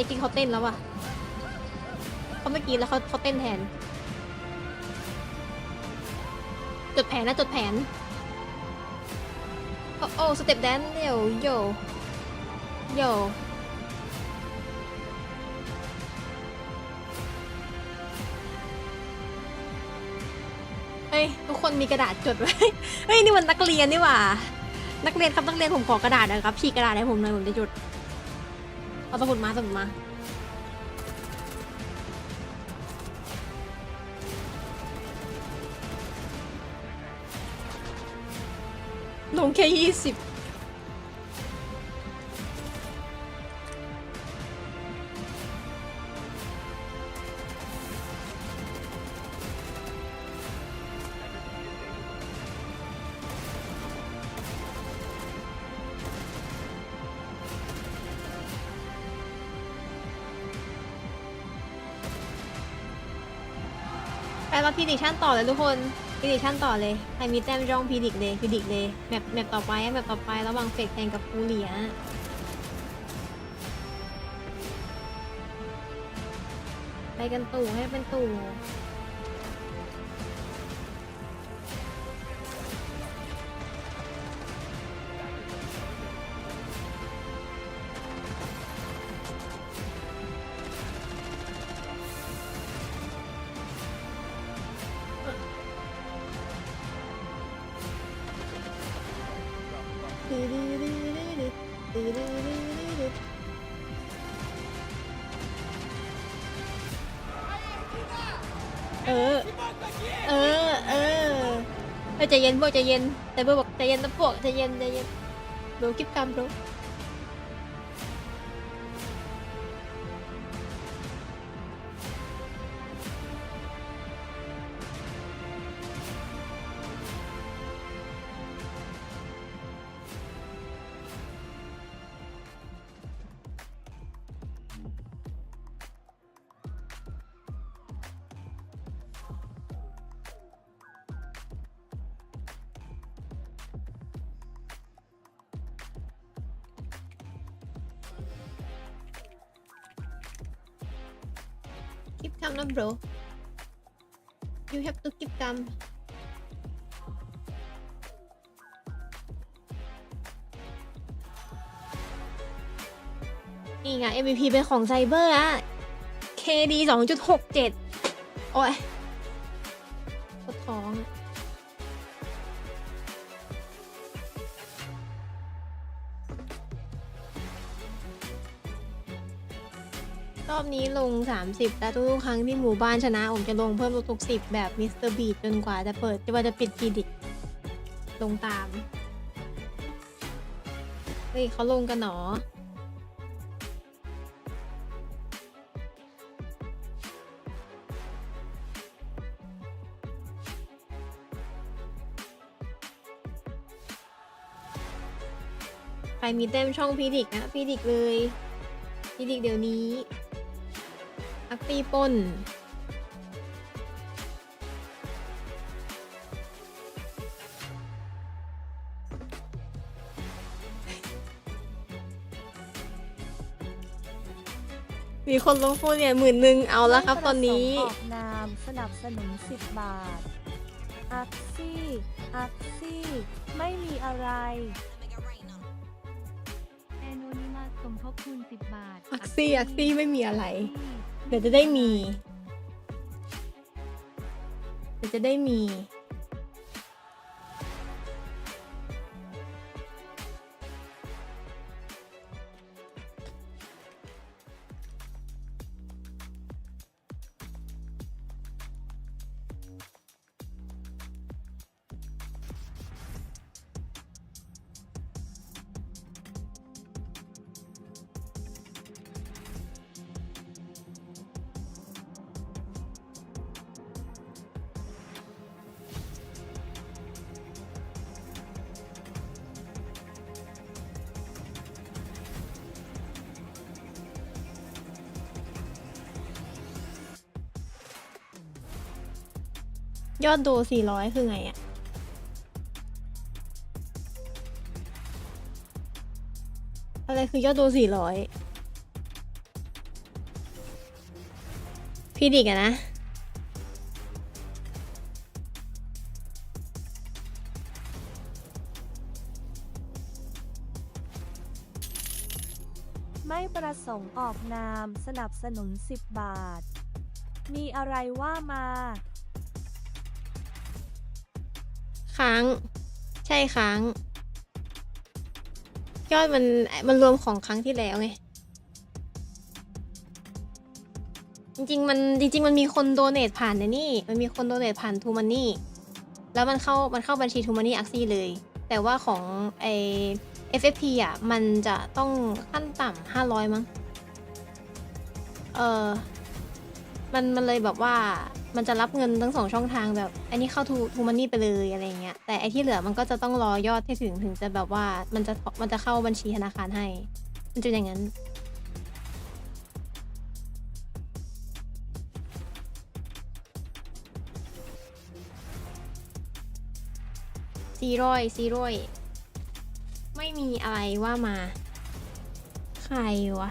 Speaker 2: มื่อกี้แล้วเขาเต้นแทนจดแผนโอ้สเต็ปแดนเดี๋ยวโยทุกคนมีกระดาษจดไว้นี่มันนักเรียนนี่หว่านักเรียนครับนักเรียนผมขอกระดาษนะครับฉีกกระดาษให้ผมหน่อยผมจะจดเอาสมุดมาลงแค่20ไปมาพีดิชั่นต่อเลยทุกคนพีดิชั่นต่อเลยใครมีแต้มย่องพีดิกเลยแมปต่อไประหว่างเฟกแทงกับฟูเลียไปกันตู่ให้เป็นตู่ใจเย็นพวกใจเย็นแต่เบอร์บอกใจเย็นนะพวกใจเย็นดูคลิปกรรมดูkeep calm นะ bro you have to keep calm นี่ไง MVP เป็นของไซเบอร์อะ KD 2.67 โอ้ย อบนี้ลง30แต่ทุกครั้งที่หมู่บ้านชนะผมจะลงเพิ่มทุก10แบบมิสเตอร์บีทจนกว่าจะเปิดจะปิดพีดิกลงตามเฮ้ยเขาลงกันหนอใครมีแต้มช่องพีดิกนะพีดิกเลยพีดิกเดี๋ยวนี้อักตีปนมีคนลงทุนเนี่ย10,000เอาแล้วครับตอนนี้
Speaker 12: ออกนามสนับสนุน10 บาทอักซี่ไม่มีอะไรแอนโนนิมัสสมทบทุน10 บาท
Speaker 2: อักซี่ไม่มีอะไรเดี๋ยวจะได้มียอดโด400คือไงอะอะไรคือยอดโด400พีดิกอะนะ
Speaker 12: ไม่ประสงค์ออกนามสนับสนุน10 บาทมีอะไรว่ามา
Speaker 2: ค้างใช่ค้างยอดมันรวมของครั้งที่แล้วไงจริงๆมันมีคนโดเนทผ่านนี่มันมีคนโดเนทผ่านทูมันนี่แล้วมันเข้าบัญชีทูมันนี่อักซี่เลยแต่ว่าของไอ FFP อ่ะมันจะต้องขั้นต่ำ500มั้งมันเลยแบบว่ามันจะรับเงินทั้ง2ช่องทางแบบอันนี้เข้าทูมันนี่ไปเลยอะไรเงี้ยแต่ไอที่เหลือมันก็จะต้องรอยอดให้ถึงจะแบบว่ามันจะเข้าบัญชีธนาคารให้มันจะอย่างนั้น400ไม่มีอะไรว่ามาใครวะ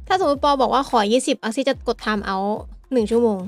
Speaker 2: ถ้าสมมติปอบอกว่าขอ20อักซี่จะกดไทม์เอาท์1 ชั่วโมง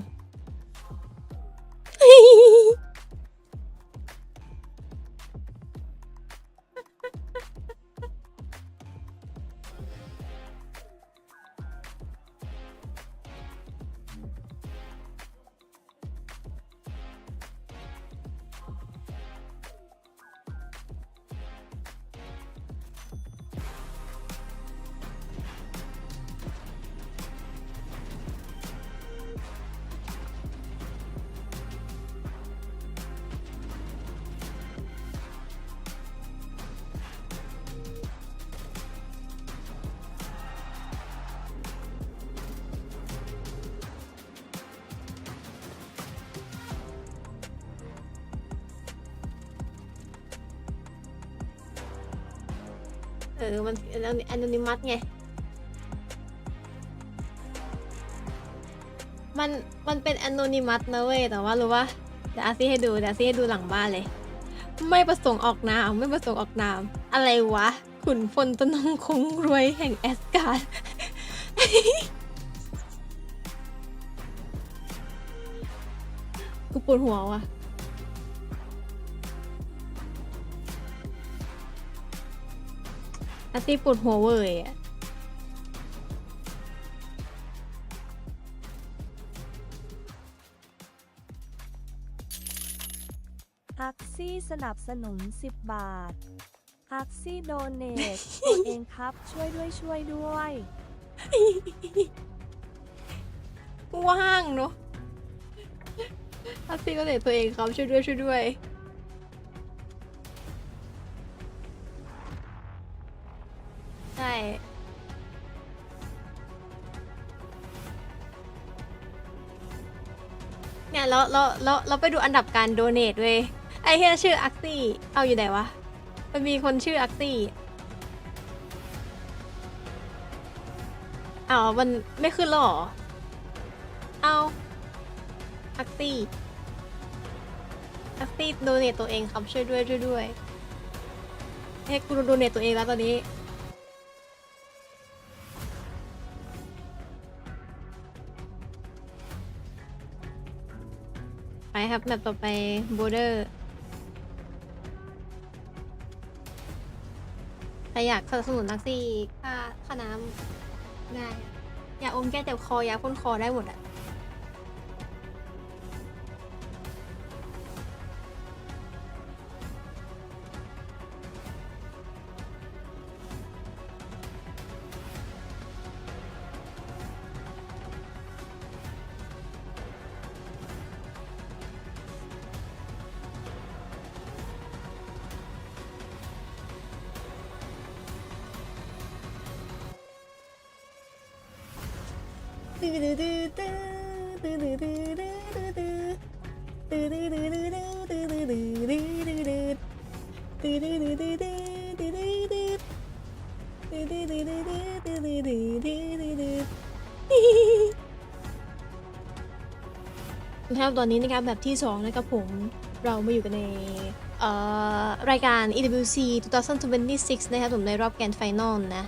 Speaker 2: มันแอนโนนิมัสไงมันเป็นแอนโนนิมัสนะเว้ยแต่ว่ารู้ว่าเดี๋ยวอาซี่ให้ดูหลังบ้านเลยไม่ประสงค์ออกนามอะไรวะขุนพลตนงคงรวยแห่งแอสการ์ด กูปวดหัวว่ะ อาร์ตี้ปวดหัวเว่ยอะ
Speaker 12: อักซี่สนับสนุน10 บาทอักซี่โดเนทตัวเองครับช่วยด้วย
Speaker 2: ว่างเนาะอาร์ตี้ก็เลยตัวเองครับช่วยด้วยใช่เนี่ยเราไปดูอันดับการโดเนทเว้ยไอ้เฮียชื่ออักซี่เอาอยู่ไหนวะมันมีคนชื่ออักซี่อ้าวมันไม่ขึ้นหรอเอาอักซี่โดเนทตัวเองครับช่วยด้วยให้กูโดเนทตัวเองแล้วตอนนี้ไปครับแบบต่อไปโบเดอร์ใครอยากสนับสนุนนักซี่ค่าน้ำได้อยากอมแก้เจ็บคออยากพ่นคอได้หมดอะนะครับตอนนี้นะครับแบบที่2นะครับผมเรามาอยู่กันในรายการ EWC 2026 นะครับผมในรอบแกรนด์ไฟนอลนะ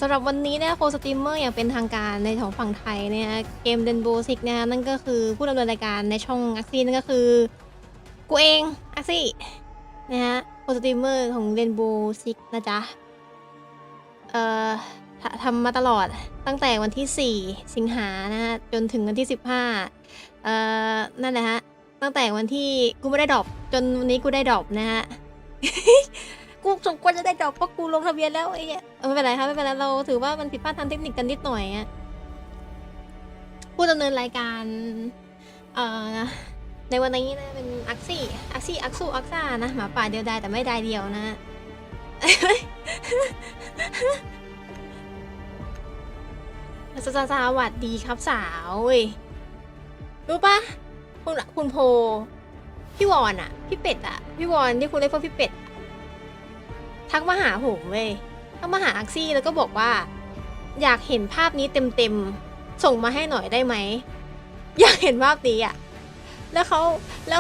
Speaker 2: สำหรับวันนี้นะโคสตรีมเมอร์อย่างเป็นทางการในของฝั่งไทยนะฮะเกมเดนโบซิกนะฮะนั่นก็คือผู้ดำเนินรายการในช่องอักซี่นั่นก็คือกูเองอักซี่นะฮะโคสตรีมเมอร์ของเดนโบซิกนะจ๊ะทำมาตลอดตั้งแต่วันที่4สิงหานะฮะจนถึงวันที่15นั่นแหละฮะตั้งแต่วันที่กูไม่ได้ดรอปจนวันนี้กูได้ดรอปนะฮะ กูสมควรจะได้ดรอปเพราะกูลงทะเบียนแล้วไอ้เนี่ยไม่เป็นไรครับไม่เป็นไรเราถือว่ามันผิดพลาดทางเทคนิคกันนิดหน่อยอะผู้ดำเนินรายการในวันนี้นะเป็นอักซี่อักซูอักซ่านะหมาป่าเดียวดายแต่ไม่ดายเดียวนะ สวัสดีครับสาวเว้ยรู้ปะคุณโพพี่วอนอะพี่เป็ดอะพี่วอนที่คุณเรียกว่าพี่เป็ดทักมาหาผมเว้ยทักมาหาอักซี่แล้วก็บอกว่าอยากเห็นภาพนี้เต็มส่งมาให้หน่อยได้ไหมอยากเห็นภาพนี้อะแล้วเ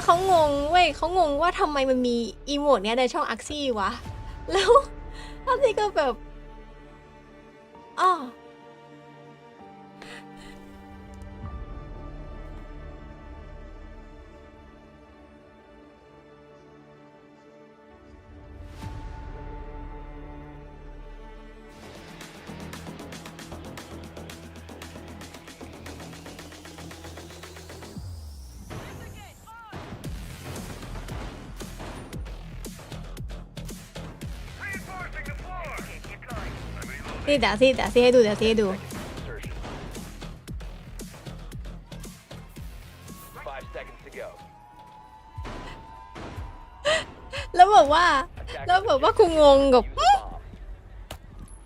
Speaker 2: ขางงเว้ยเขางงว่าทำไมมันมีอีโมดเนี้ยในช่องอักซี่วะแล้วอักซี่ก็แบบอ้อเดี๋ยวให้ดู
Speaker 13: 5 seconds to go.
Speaker 2: แล้วบอกว่ากูงงกับ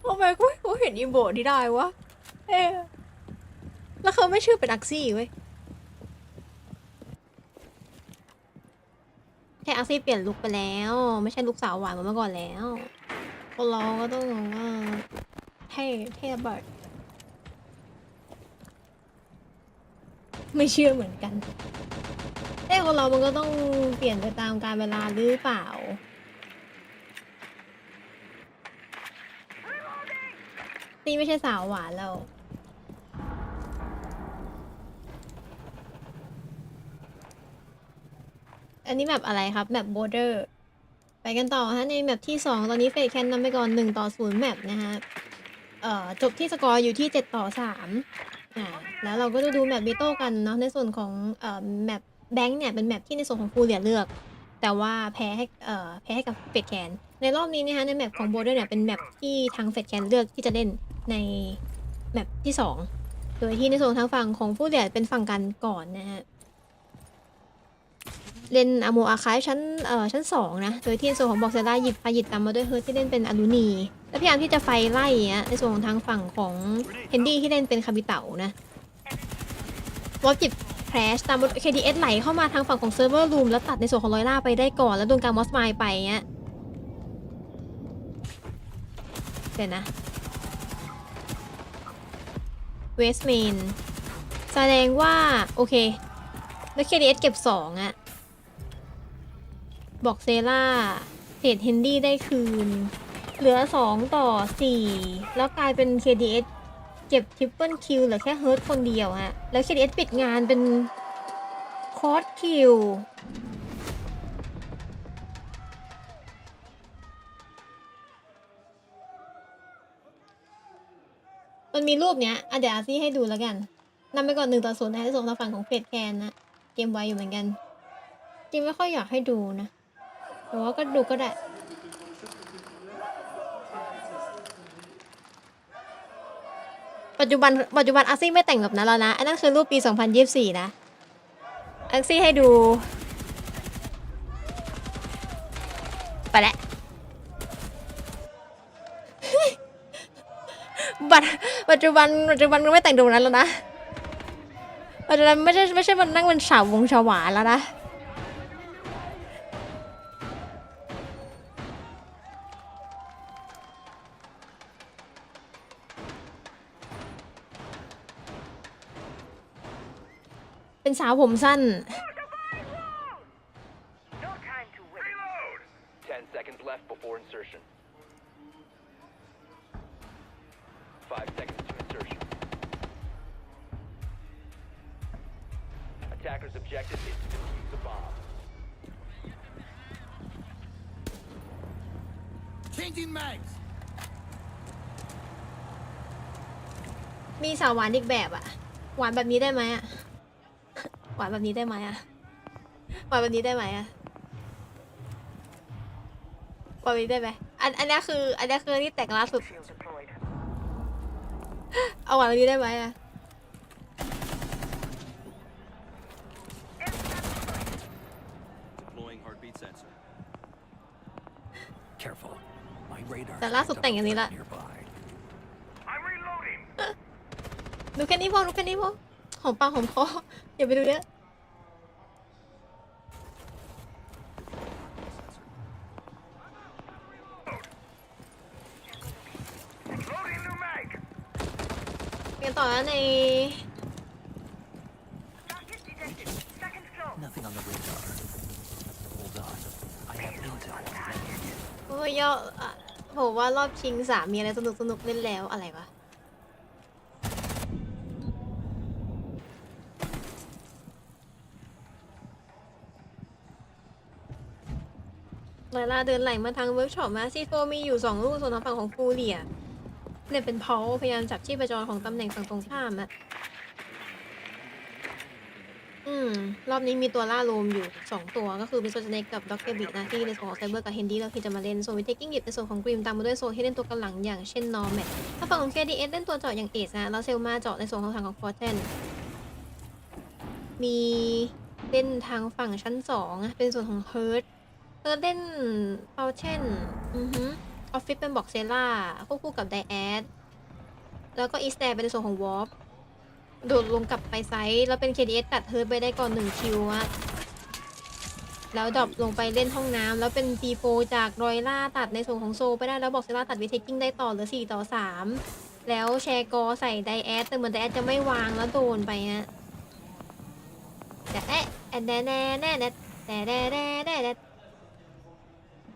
Speaker 2: ทำไมกูเห็นอีโบที่ได้วะแล้วเขาไม่ชื่อเป็นอักซี่เว้ยแค่อักซี่เปลี่ยนลุคไปแล้วไม่ใช่ลุคสาวหวานเหมือนเมื่อก่อนแล้วคนเราก็ต้องว่าเท่เบิร์ดไม่เชื่อเหมือนกันแต่คนเรามันก็ต้องเปลี่ยนไปตามกาลเวลาหรือเปล่านี่ไม่ใช่สาวหวานแล้วอันนี้แบบอะไรครับแบบโบเดอร์ ไปกันต่อฮะในแมปที่ 2 ตอนนี้เฟดแคนนำไปก่อน1-0แมปนะฮะจบที่สกอร์อยู่ที่7-3แล้วเราก็จะดูแมปบีโต้กันเนาะในส่วนของแมปแบงค์เนี่ยเป็นแมปที่ในส่วนของฟูเรียเลือกแต่ว่าแพ้ให้กับเฟดแคนในรอบนี้นะคะในแมปของโบเดอร์เนี่ยเป็นแมปที่ทางเฟดแคนเลือกที่จะเล่นในแมปที่2โดยที่ในส่วนทางฝั่งของฟูเรียเป็นฝั่งกันก่อนนะฮะเล่นอโมอาคายชั้น2นะโดยที่ในส่วนของบอกเซล่าหยิบพายิดตามมาด้วยเฮิร์ทที่เล่นเป็นอลูนีและพยายามที่จะไฟไล่ในส่วนของทางฝั่งของเฮนดี้ที่เล่นเป็นคาบิเต๋านะวอลจิบแครชตาม KDS ไหลเข้ามาทางฝั่งของเซิร์ฟเวอร์รูมแล้วตัดในส่วนของลอยล่าไปได้ก่อนแล้วโดนการมอสไมล์ไปเดี๋ยวนะเวสเมนแสดงว่าโอเคแล้ว KDS เก็บ2บอกเซล่าเทรดเฮนดี้ได้คืนเหลือ2-4แล้วกลายเป็น KDS เก็บทริปเปิลคิวเหลือแค่เฮิร์ทคนเดียวแล้ว KDS ปิดงานเป็นคอร์สคิวมันมีรูปเนี้ยเดี๋ยวอาซี่ให้ดูแล้วกันนำไปก่อน1-0ในส่วนทางฝั่งของเฟดแคนนะเกมไวอยู่เหมือนกันจริงไม่ค่อยอยากให้ดูนะแต่ว่าก็ดูก็ได้ปัจจุบันอาซี่ไม่แต่งแบบนั้นแล้วนะอันนั้นคือรูปปี2024นะอาซี่ให้ดูไปแล้วปัจจุบันก็ไม่แต่งดูนั้นแล้วนะปัจจุบันไม่ใช่มันนั่งเป็นฉาวาแล้วนะเป็นสาวผมสั้น
Speaker 13: 10 seconds left before insertion. 5 seconds to insertion. Attacker's objective is to defuse the bomb.
Speaker 3: Changing mags.
Speaker 2: มีสาวหวานอีกแบบหวานแบบนี้ได้ไหมหวานแบบนี้ได้ไหมหวานแบบนี้ได้ไหมหวานแบบนี้ได้ไหมอันนี้คือที่แต่งล่าสุดเอาหวานแบบนี้ได้ไหมแต่ล่าสุดแต่งอย่างนี้ละดูแค่นี้พอหอมปากหอมคออย่าไปดูเยอะเรียนต่อในโอ้ยย่อผมว่ารอบชิง3มีอะไรสนุกเล่นแล้วอะไรวะไลล่าเดินไหลมาทางเวิร์กช็อปมาซีโฟมีอยู่2 ลูกส่วนทางฝั่งของฟูเรียเนี่ยเป็นเพาพยายามจับชีพจรของตำแหน่งฝั่งตรงข้ามรอบนี้มีตัวล่าโลมอยู่2 ตัวก็คือเป็นโซเจเนกกับด็อกเกอร์บินะที่ในส่วนของไซเบอร์กับเฮนดี้เราที่จะมาเล่นโซนวิเทคกิ้งหยิบในส่วนของกริมตามมาด้วยโซนที่เล่นตัวกันหลังอย่างเช่นนอร์แมทถ้าฝั่งของ KDS เล่นตัวเจาะอย่างเอสแล้วเซลมาเจาะในส่วนของทางของฟอร์เทนมีเล่นทางฝั่งชั้น2เป็นส่วนของเฮิร์ทเล่นเฟลเช่นออฟฟิศเป็นบอกเซล่าควบคู่กับไดแอดแล้วก็อีสแตร์เป็นในส่วนของวอร์ปโดดลงกลับไปไซส์แล้วเป็น KDS ตัดเฮิร์ทไปได้ก่อน1 คิวแล้วดรอปลงไปเล่นห้องน้ำแล้วเป็น C4 จากรอยล่าตัดในส่วนของโซไปได้แล้วบอกเซล่าตัดวิเทคกิ้งได้ต่อเหลือ4-3แล้วแชร์กอใส่ไดแอดแต่เหมือนไดแอดจะไม่วางแล้วโดนไปแต่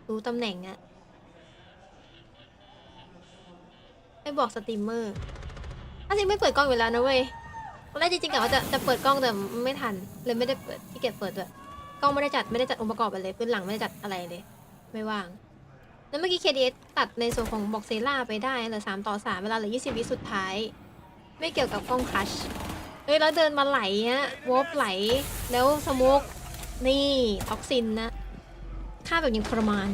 Speaker 2: รู้ตำแหน่งไม่บอกสตรีมเมอร์ถ้าจริงไม่เปิดกล้องอยู่แล้วนะเว้ยตอนแรกจริงๆกะว่าจะเปิดกล้องแต่ไม่ทันเลยไม่ได้เปิดที่เก็บเปิดด้วยกล้องไม่ได้จัดองค์ประกอบอะไรเลยพื้นหลังไม่ได้จัดอะไรเลย ไม่ว่างแล้วเมื่อกี้ KDS ตัดในส่วนของบอกเซล่าไปได้เหลือ3-3เวลาเหลือ20 วิสุดท้ายไม่เกี่ยวกับกล้องคลัชแล้วเดินมาไหลฮะวอฟไหลแล้วสโมกนี่ท็อกซินนะฆ่าแบบยังทรมาน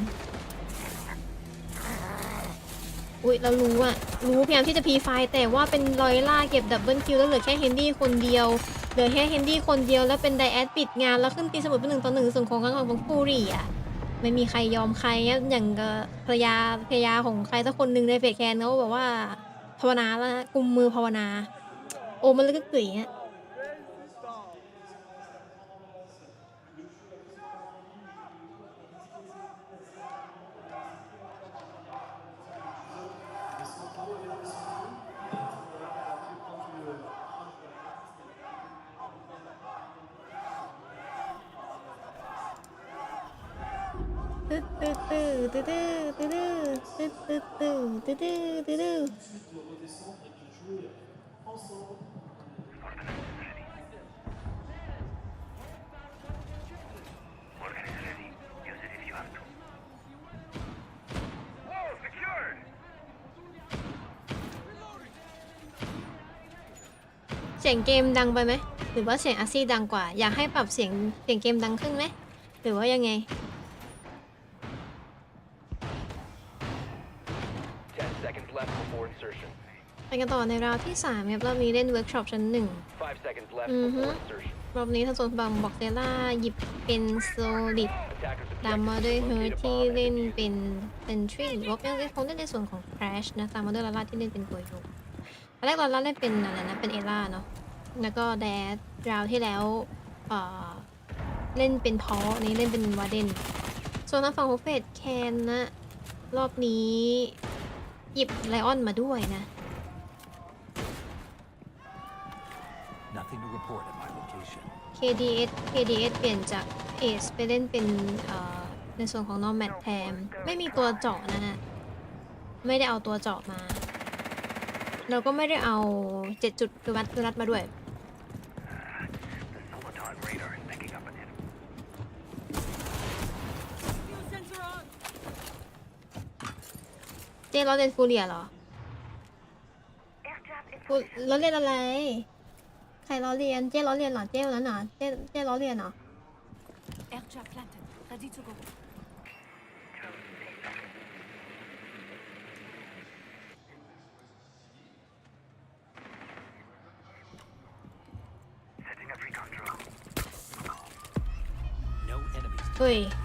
Speaker 2: เรารู้พยายามที่จะพีไฟแต่ว่าเป็นลอยล่าเก็บดับเบิลคิวแล้วเหลือแค่เฮนดี้คนเดียวแล้วเป็นไดแอดปิดงานแล้วขึ้นตีเสมอเป็น1-1ส่วนของข้างของฟูรี่อ่ะไม่มีใครยอมใครอย่างภรรยาของใครสักคนหนึ่งในเฟสแคนเขาบอกว่าภาวนาแล้วกุมมือภาวนาโอ้มันเลยก็เกลื่อยฮะเสียงเกมดังไปไหมหรือว่าเสียงอาซี่ดังกว่าอยากให้ปรับเสียงเกมดังขึ้นไหมหรือว่ายังไงไปกันต่อในราวที่3ครับรอบนี้เล่นเวิร์กช็อปชั้น1รอบนี้ทางโซนบังบอกเซล่าหยิบเป็นโซลิดตามมาด้วยเฮิร์ทที่เล่นเป็นเซนทรีวอล์กยังคงเล่นในส่วนของแครชนะตามมาด้วยลาล่าที่เล่นเป็นตัวยูตอนแรกลาล่าเล่นเป็นอะไรนะเป็นเอล่าเนาะแล้วก็แดดราวที่แล้วเล่นเป็นพอนี้เล่นเป็นวาเดนส่วนทางฝั่งของเฟสแคนนะรอบนี้หยิบไลออนมาด้วยนะ KDS เปลี่ยนจากเอสไปเล่นเป็นในส่วนของนอร์แมทแทมไม่มีตัวเจาะนะฮะไม่ได้เอาตัวเจาะมาเราก็ไม่ได้เอา7 จุดรัดมาด้วยเจ๊ล้อเล่นฟูเรียเหรอล้อเล่นอะไรใครล้อเลียนเจ๊ล้อเลียนเหรอเจ๊นั้นเหรอเจ๊ล้อเลียนเหรอ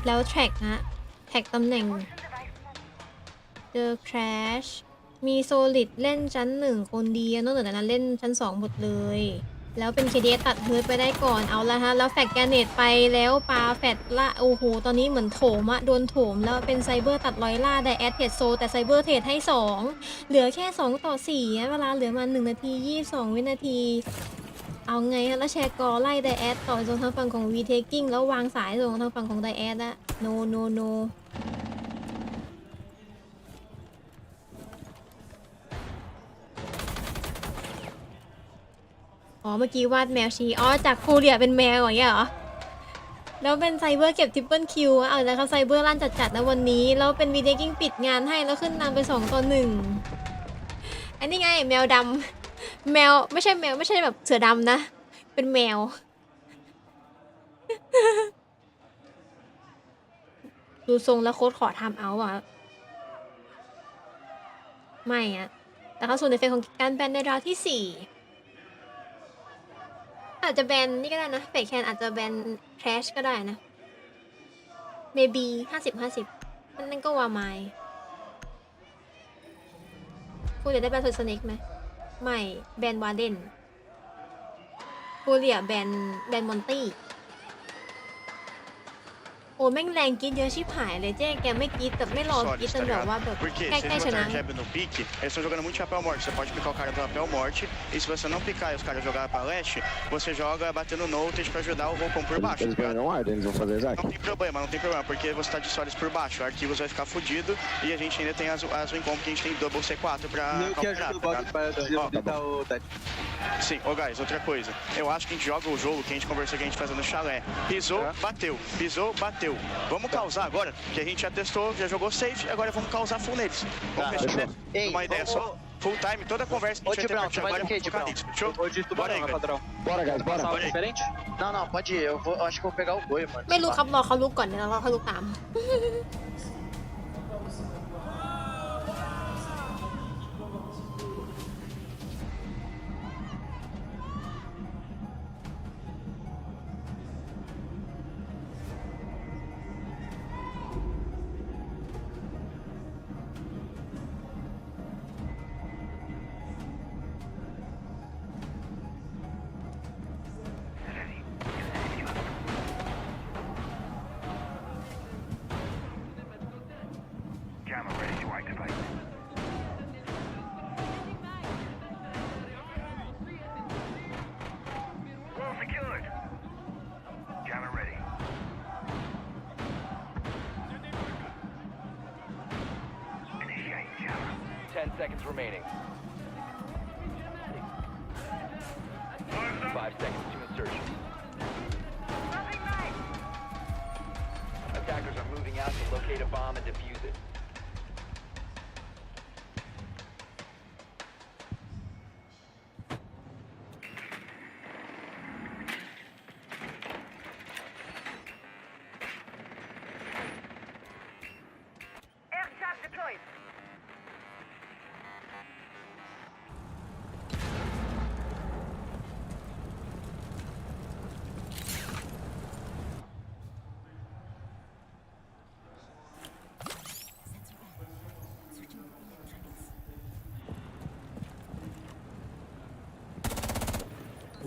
Speaker 2: แล้วแทร็กนะแท็กตำแหน่งเจอแครชมีโซลิดเล่นชั้น1คนเดียวนอกจากนั้นเล่นชั้น2หมดเลยแล้วเป็น KDS ตัดเฮิร์ทไปได้ก่อนเอาละฮะแล้วแฟกแกเนตไปแล้วปาแฟดละโอ้โหตอนนี้เหมือนโถมอะโดนโถมแล้วเป็นไซเบอร์ตัดลอยล่าไดแอดเทรดโซแต่ไซเบอร์เทรดให้2เหลือแค่2-4เวลาเหลือมา1 นาที 22 วินาทีเอาไงฮะแล้วแชร์กอไล่ไดแอดต่อตรงทางฝั่งของ V-Taking แล้ววางสายตรงทางฝั่งของไดแอดอะโนเมื่อกี้วาดแมวชีจากฟูเรียเป็นแมวอย่างเงี้ยเหรอแล้วเป็นไซเบอร์เก็บทริปเปิลคิวเอาแล้วเขาไซเบอร์ลั่นจัดๆนะวันนี้แล้วเป็นวีเดกิ้งปิดงานให้แล้วขึ้นนำไป2-1อันนี้ไงแมวดำแมวไม่ใช่แบบเสือดำนะเป็นแมวดูทรงแล้วโค้ชขอทำเอาอ่ะไม่อะแต่เขาส่วนในเฟซของการแบนในราวที่4อาจจะแบนนี่ก็ได้นะเฟกแคนอาจจะแบนแครชก็ได้นะ maybe 50-50นั่นก็ว่าไม่ฟูเรียได้แบนสุดสเน็กไหมไม่แบนวาเดนฟูเรียแบนมอนตี้โอ้แม่งแรงกรีดเยอะชิบหายเลยเจ๊แกไม่กรีดแต่ไม่รอกรีดจนแบบว่าแบบใกล้ชนะ
Speaker 10: no pique, eles estão jogando muito chapéu morte. Você pode picar o cara do chapéu morte e se você não picar e os caras jogarem pra leste, você joga batendo notes pra ajudar o Volcão por baixo.
Speaker 14: Eles ganham ordem, eles vão fazer exato.
Speaker 10: Não tem problema, porque você tá de solis por baixo. O Arquivos vai ficar fudido e a gente ainda tem as Wincom que a gente tem double C4 pra calcular. Sim, guys, outra coisa. Eu acho que a gente joga o jogo que a gente conversou que a gente fazendo no chalé. Pisou, bateu. deu. Vamos causar agora, que a gente já testou, já jogou safe, agora vamos causar full neles. Vamos mexer numa ideia só. Full time, toda a conversa que a gente vai ter a partir agora, vamos focar nisso. Fechou? Bora aí, padrão.
Speaker 14: Bora, guys, bora.
Speaker 10: Bora aí.
Speaker 14: Diferente?
Speaker 11: Não, pode ir. Eu acho que eu vou pegar o boi, mano.
Speaker 2: ไม่รู้ครับรอเขาลุกก่อนเดี๋ยวเราเขาลุกตาม
Speaker 13: Jammer ready to activate. Wall secured. Jammer ready. Initiate jammer. 10 seconds remaining. 5 seconds to insertion. Attackers are moving out to locate a bomb and defuse it. Air trap deployed.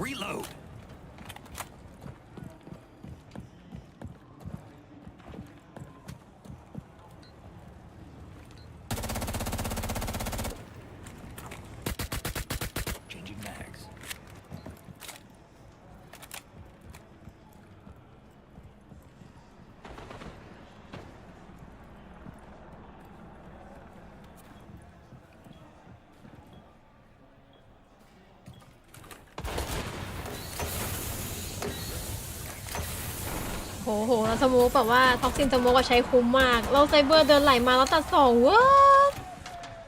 Speaker 3: Reload. Changing mags.
Speaker 2: โหแล้วสโมกแบบว่าท็อกซินสโมกก็ใช้คุ้มมากเราไซเบอร์เดินไหลมาแล้วตัด2ว้า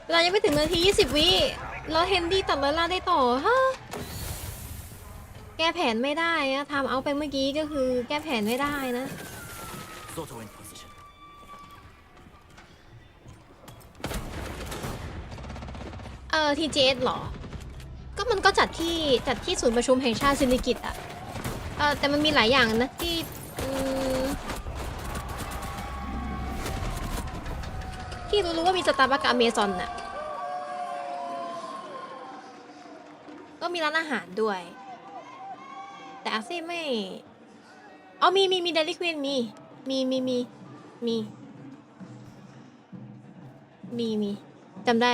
Speaker 2: เวลายังไม่ถึงนาที20 วิแล้วเฮนดี้ตัดร้อยล่าได้ต่อฮะแก้แผนไม่ได้อะทำเอาไปเมื่อกี้ก็คือแก้แผนไม่ได้นะ
Speaker 3: Soto in position.
Speaker 2: TGS หรอก็มันก็จัดที่ศูนย์ประชุมแห่งชาติสิริกิติ์อะแต่มันมีหลายอย่างนะที่รู้ว่ามีสตาร์บัคกับอเมซอนน่ะก็มีร้านอาหารด้วยแต่อาซี่ไม่มีเดลิควีนมีจำได้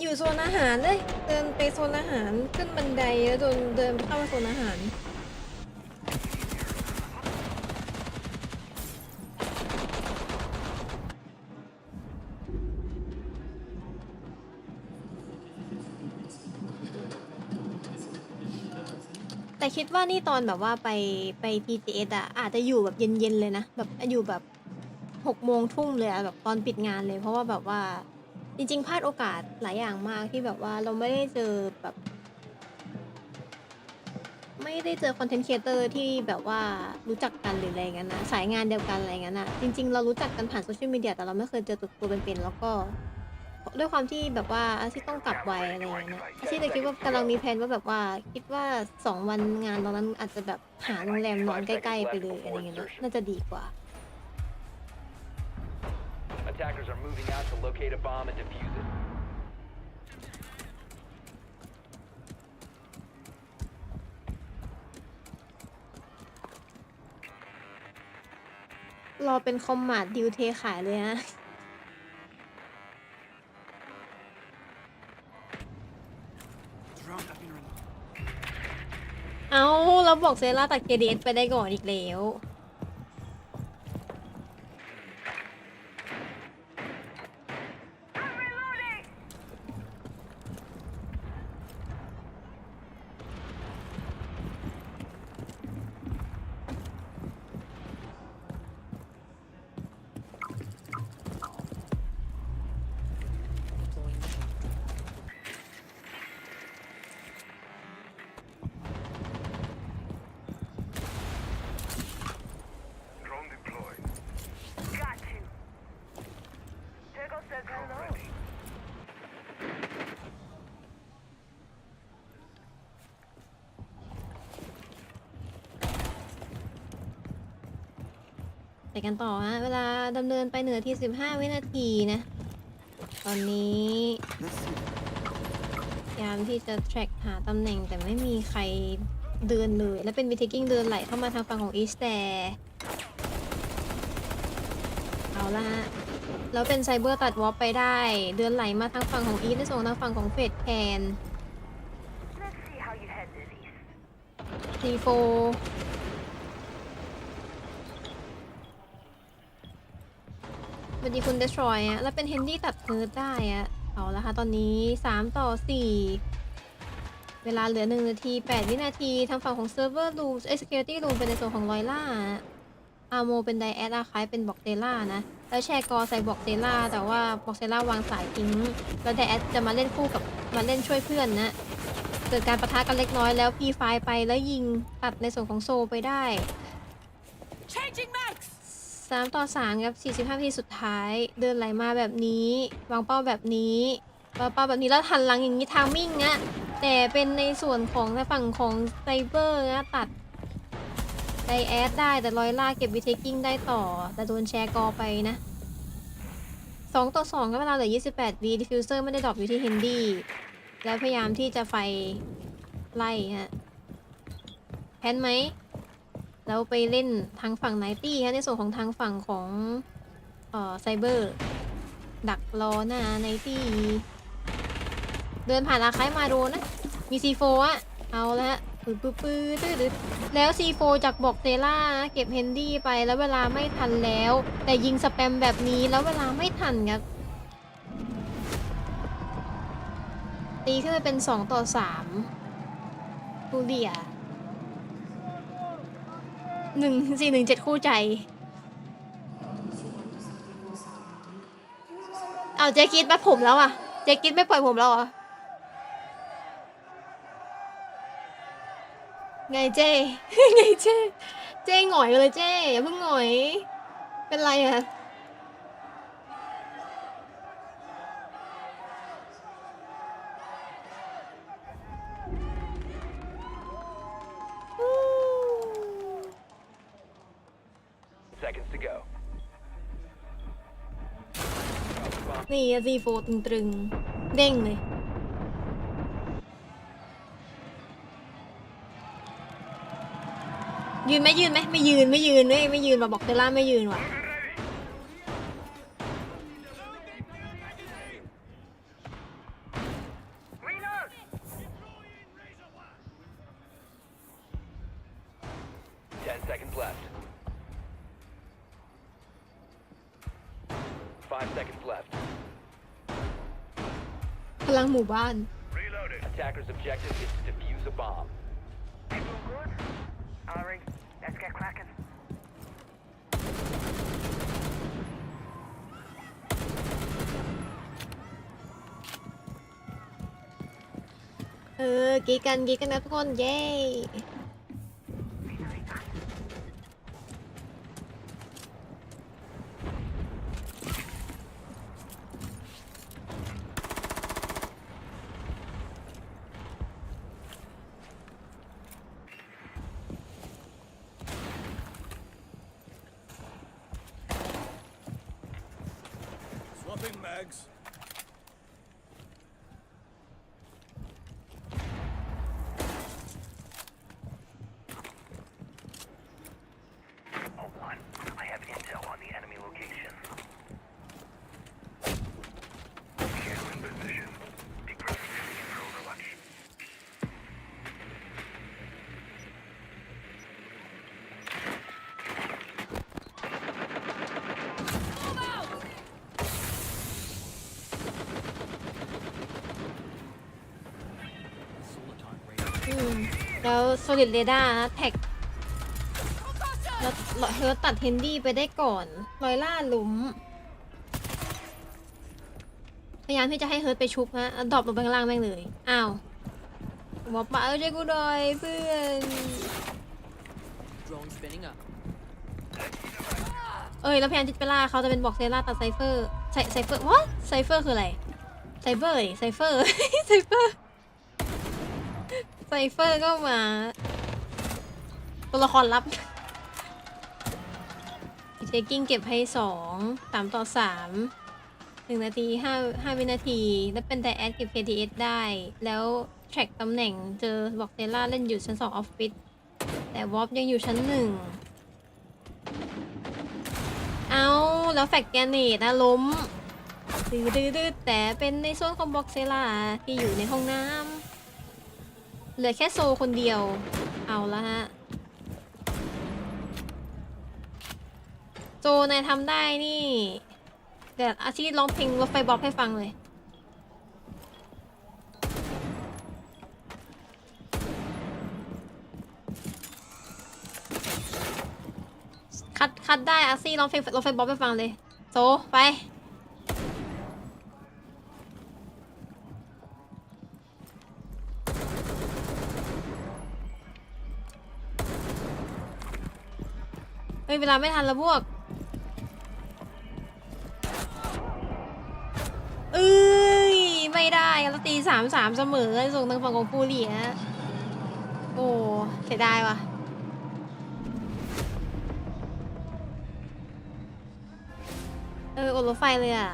Speaker 2: อยู่โซนอาหารเลยเดินไปโซนอาหารขึ้นบันไดแล้วเดินเข้าโซนอาหารแต่คิดว่านี่ตอนแบบว่าไป TGS อ่ะอาจจะอยู่แบบเย็นๆเลยนะแบบอยู่แบบ6 โมงทุ่มเลยอะแบบตอนปิดงานเลยเพราะว่าแบบว่าจริงๆพลาดโอกาสหลายอย่างมากที่แบบว่าเราไม่ได้เจอแบบไม่ได้เจอคอนเทนต์ครีเอเตอร์ที่แบบว่ารู้จักกันหรืออะไรเงี้ยนะสายงานเดียวกันอะไรเงี้ยนะจริงๆเรารู้จักกันผ่านโซเชียลมีเดียแต่เราไม่เคยเจอตัวเป็นๆแล้วก็ด้วยความที่แบบว่าที่ต้องกลับไวอะไรเงี้ยนะที่เลยคิดว่ากำลังมีแผนว่าแบบว่าคิดว่า2 วันงานตอนนั้นอาจจะแบบหาโรงแรมนอนใกล้ๆไปเลยอะไรเงี้ยนะน่าจะดีกว่า
Speaker 13: Attackers are moving out to locate a bomb and defuse it.
Speaker 2: รอเป็นคอมมาดดิวเทขายเลยนะเอาเราบอกเซล่าตัดเกเดสไปได้ก่อนอีกแล้ว ไปกันต่อฮะเวลาดำเนินไป1 นาที 15 วินาทีนะตอนนี้พยายามที่จะ track หาตำแหน่งแต่ไม่มีใครเดินเลยแล้วเป็น taking เดินไหลเข้ามาทางฝั่งของ East แต่เอาละฮะแล้วเป็นไซเบอร์ตัดวอล์ไปได้เดินไหลมาทางฝั่งของ East ในส่วนทางฝั่งของเฟดแคนC4มันดีคุณ destroy อะแล้วเป็นเฮนดี้ตัดเพิร์ดได้อะเอาละค่ะตอนนี้3-4เวลาเหลือ1 นาที 8 วินาทีทางฝั่งของ server room security room เป็นในส่วนของลอยล่าอาโมเป็นไดแอดอาคายเป็นบอกเตล่านะแล้วแชร์กอใส่บอกเตล่าแต่ว่าบอกเตล่าวางสายทิ้งแล้วไดแอดจะมาเล่นคู่กับมาเล่นช่วยเพื่อนนะเกิดการปะทะกันเล็กน้อยแล้วพีไฟไปแล้วยิงตัดในส่วนของโซไปได้3-3ครับ45 นาทีสุดท้ายเดินไหลมาแบบนี้วางเป้าแบบนี้วางเป้าแบบนี้แล้วหันหลังอย่างนี้ทางมิ่งอะแต่เป็นในส่วนของฝั่งของไซเบอร์นะตัดไดแอดได้แต่ลอยล่าเก็บวิเทคกิ้งได้ต่อแต่โดนแชร์กอไปนะ2-2ก็เวลาเหลือ28 วิดิฟฟิวเซอร์ไม่ได้ดรอปอยู่ที่เฮนดี้แล้วพยายามที่จะไฟไล่ฮะแพนไหมแล้วไปเล่นทางฝั่งไนตี้ฮะในส่วนของทางฝั่งของไซเบอร์ดักรอหน้าไนตี้เดินผ่านอาคายมาโดนนะมี C4 อะเอาละปื้อแล้ว C4 จากบอกเซล่าเก็บเฮนดี้ไปแล้วเวลาไม่ทันแล้วแต่ยิงสแปมแบบนี้แล้วเวลาไม่ทันครับตีขึ้นไปเป็น2-3ทูเดีย1417คู่ใจเอาเจ๊กิ๊ดมาผมแล้วอ่ะเจ๊กิ๊ดไม่ปล่อยผมแล้วอ่ะไงเจ๊ ไงเจ๊หงอยเลยเจ๊อย่าเพิ่งหงอยเป็นไรอ่ะนี่อะซีโฟตรึงๆเด้งเลยยืนไหมไม่ยืนว่ะบอกเตล่าไม่ยืนว่ะพลังหมู่บ้าน
Speaker 13: Attacker's objective is to defuse a bomb.
Speaker 17: Let's get cracking.
Speaker 2: กีกันนะทุกคนเย้
Speaker 3: Swapping mags.
Speaker 17: I have intel on the enemy location. Kill in position. Decrypting for overwatch.
Speaker 13: Move out!
Speaker 2: แล้ว solid radar แท็กแล้วเฮิร์ตตัดเฮนดี้ไปได้ก่อนลอยล่าหลุมพยายามที่จะให้เฮิร์ตไปชุบนะดรอปลงไปข้างล่างแม่งเลยอ้าวบอกป่าช่วยกูหน่อยเพื่อนแล้วพยายามที่จะไปล่าเขาจะเป็นบอกเซล่าตัดไซเฟอร์ไซเฟอร์วะไซเฟอร์คืออะไรไซเฟอร์ไซเฟอร์ก็มาตัวละครลับ เชคกิ้งเก็บให้3 1 นาที5 วินาที แล้วเป็นไดแอดเก็บ KTS ได้ แล้วแทร็กตำแหน่งเจอบอกเตล่าเล่นอยู่ชั้น2ออฟฟิศแต่วอฟยังอยู่ชั้น1เอาแล้วแฟกแกเนตนะล้มดื้อแต่เป็นในโซนของบอกเซล่าที่อยู่ในห้องน้ำเหลือแค่โซคนเดียวเอาละฮะโจนายทำได้นี่เดี๋ยวอาชีพร้องเพลงรถไฟบ๊อบให้ฟังเลยคัดได้อาซี่ร้องเพลงรถไฟบ๊อบให้ฟังเลยโซไปเวลาไม่ทันแล้วพวกไม่ได้แล้วตี3-3เสมอส่งทางฝั่งของฟูเรียโอ้เสียดายว่ะอดรถไฟเลยอ่ะ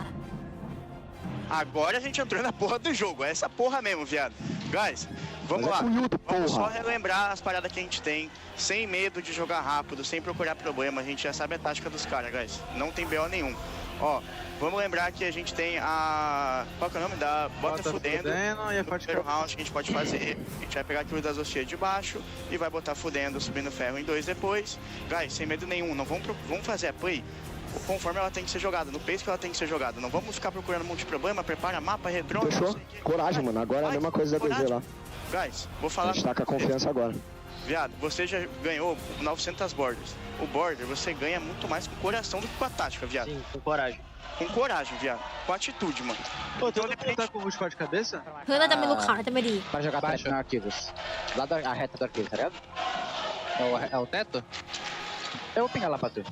Speaker 10: Agora a gente entrou na porra do jogo, é essa porra mesmo, viado. Guys, vamos lá. Vamos só relembrar as paradas que a gente tem, sem medo de jogar rápido, sem procurar problema. A gente já sabe a tática dos caras, guys. Não tem BO nenhum. Ó, vamos lembrar que a gente tem a... Qual que é o nome? Da Bota Fudendo. No primeiro round que a gente pode fazer. A gente vai pegar aquilo das hostias de baixo e vai botar Fudendo, subindo ferro em 2 depois. Guys, sem medo nenhum. Não vamos fazer a play conforme ela tem que ser jogada, no pace que ela tem que ser jogada. Não vamos ficar procurando um monte de problema, prepara mapa, redrone.
Speaker 1: Fechou? Coragem, mano. Agora é a mesma coisa da DZ lá.
Speaker 10: Guys, vou falar...
Speaker 1: A gente tá com a confiança agora.
Speaker 10: Viado, você já ganhou 900 borders. O border você ganha muito mais com o coração do que com a tática, viado.
Speaker 14: Sim, com coragem.
Speaker 10: Com coragem, viado. Com atitude, mano.
Speaker 14: Pô, então depende... tá com o multiplicador de cabeça?
Speaker 2: เพื่อนน่าจะไม่รู้ข่าวน่าจะไม่ดี
Speaker 14: Para jogar baixo no arquivos. Lá da a reta do arquivo, tá ligado? É o teto? Eu vou pegar lá pra tu.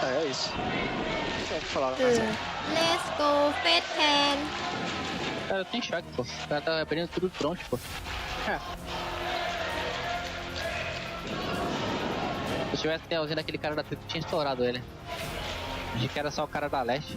Speaker 14: É isso. Vou falar
Speaker 2: Let's go, Fat Can.
Speaker 15: Cara, eu tenho choque, pô. O cara tá aprendendo tudo pronto, pô. Se eu tivesse usando aquele cara da Twitch, tinha estourado ele. Achei que era só o cara da leste.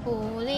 Speaker 2: โอเล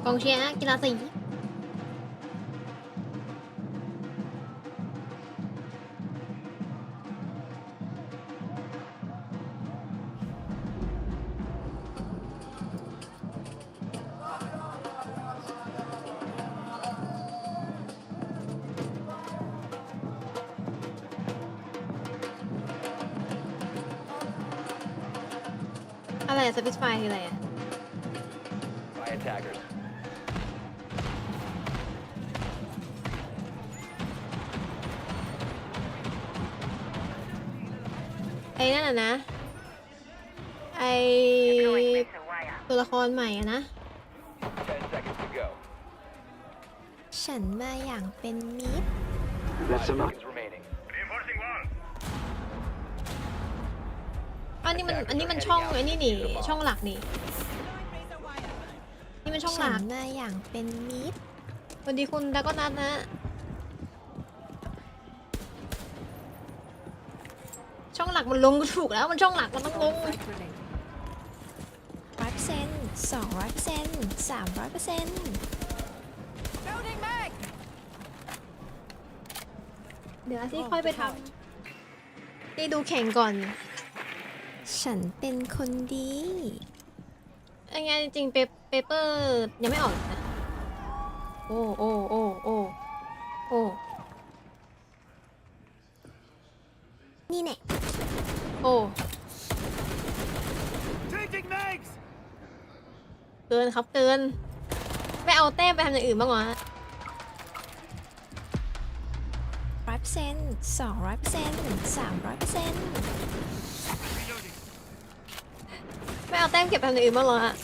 Speaker 2: กองเชียร์กีฬาสีอะไรอะ Satisfy คืออะไรอะ
Speaker 13: by attackers.
Speaker 2: ไอ้นั่นน่ะนะไอ้ตัวละครใหม่อะนะ
Speaker 13: 10 seconds to go.
Speaker 2: ฉันมาอย่างเป็นมิตร
Speaker 13: 5 seconds remaining.
Speaker 2: อันนี้มันช่องไอ้นี่นี่ช่องหลักนี่นี่มันช่องหลักมาอย่างเป็นมิตรสวัสดีคุณดากอนัทนะ หลักมันลงก็ถูกแล้วมันช่องหลักมันต้องลง100% 200% 300%เดี๋ยวที่ค่อยไปทำนี่ดูแข่งก่อนฉันเป็นคนดียังไงจริงๆเปเปอร์ยังไม่ออกนะโอ้นี่แน่โอ้เกินครับเกินไม่เอาแต้มไปทำอย่างอื่นบ้างวะ100% 200% 300%ไม่เอาแต้มเก็บไปทำอย่างอื่นบ้างเหรอฮะ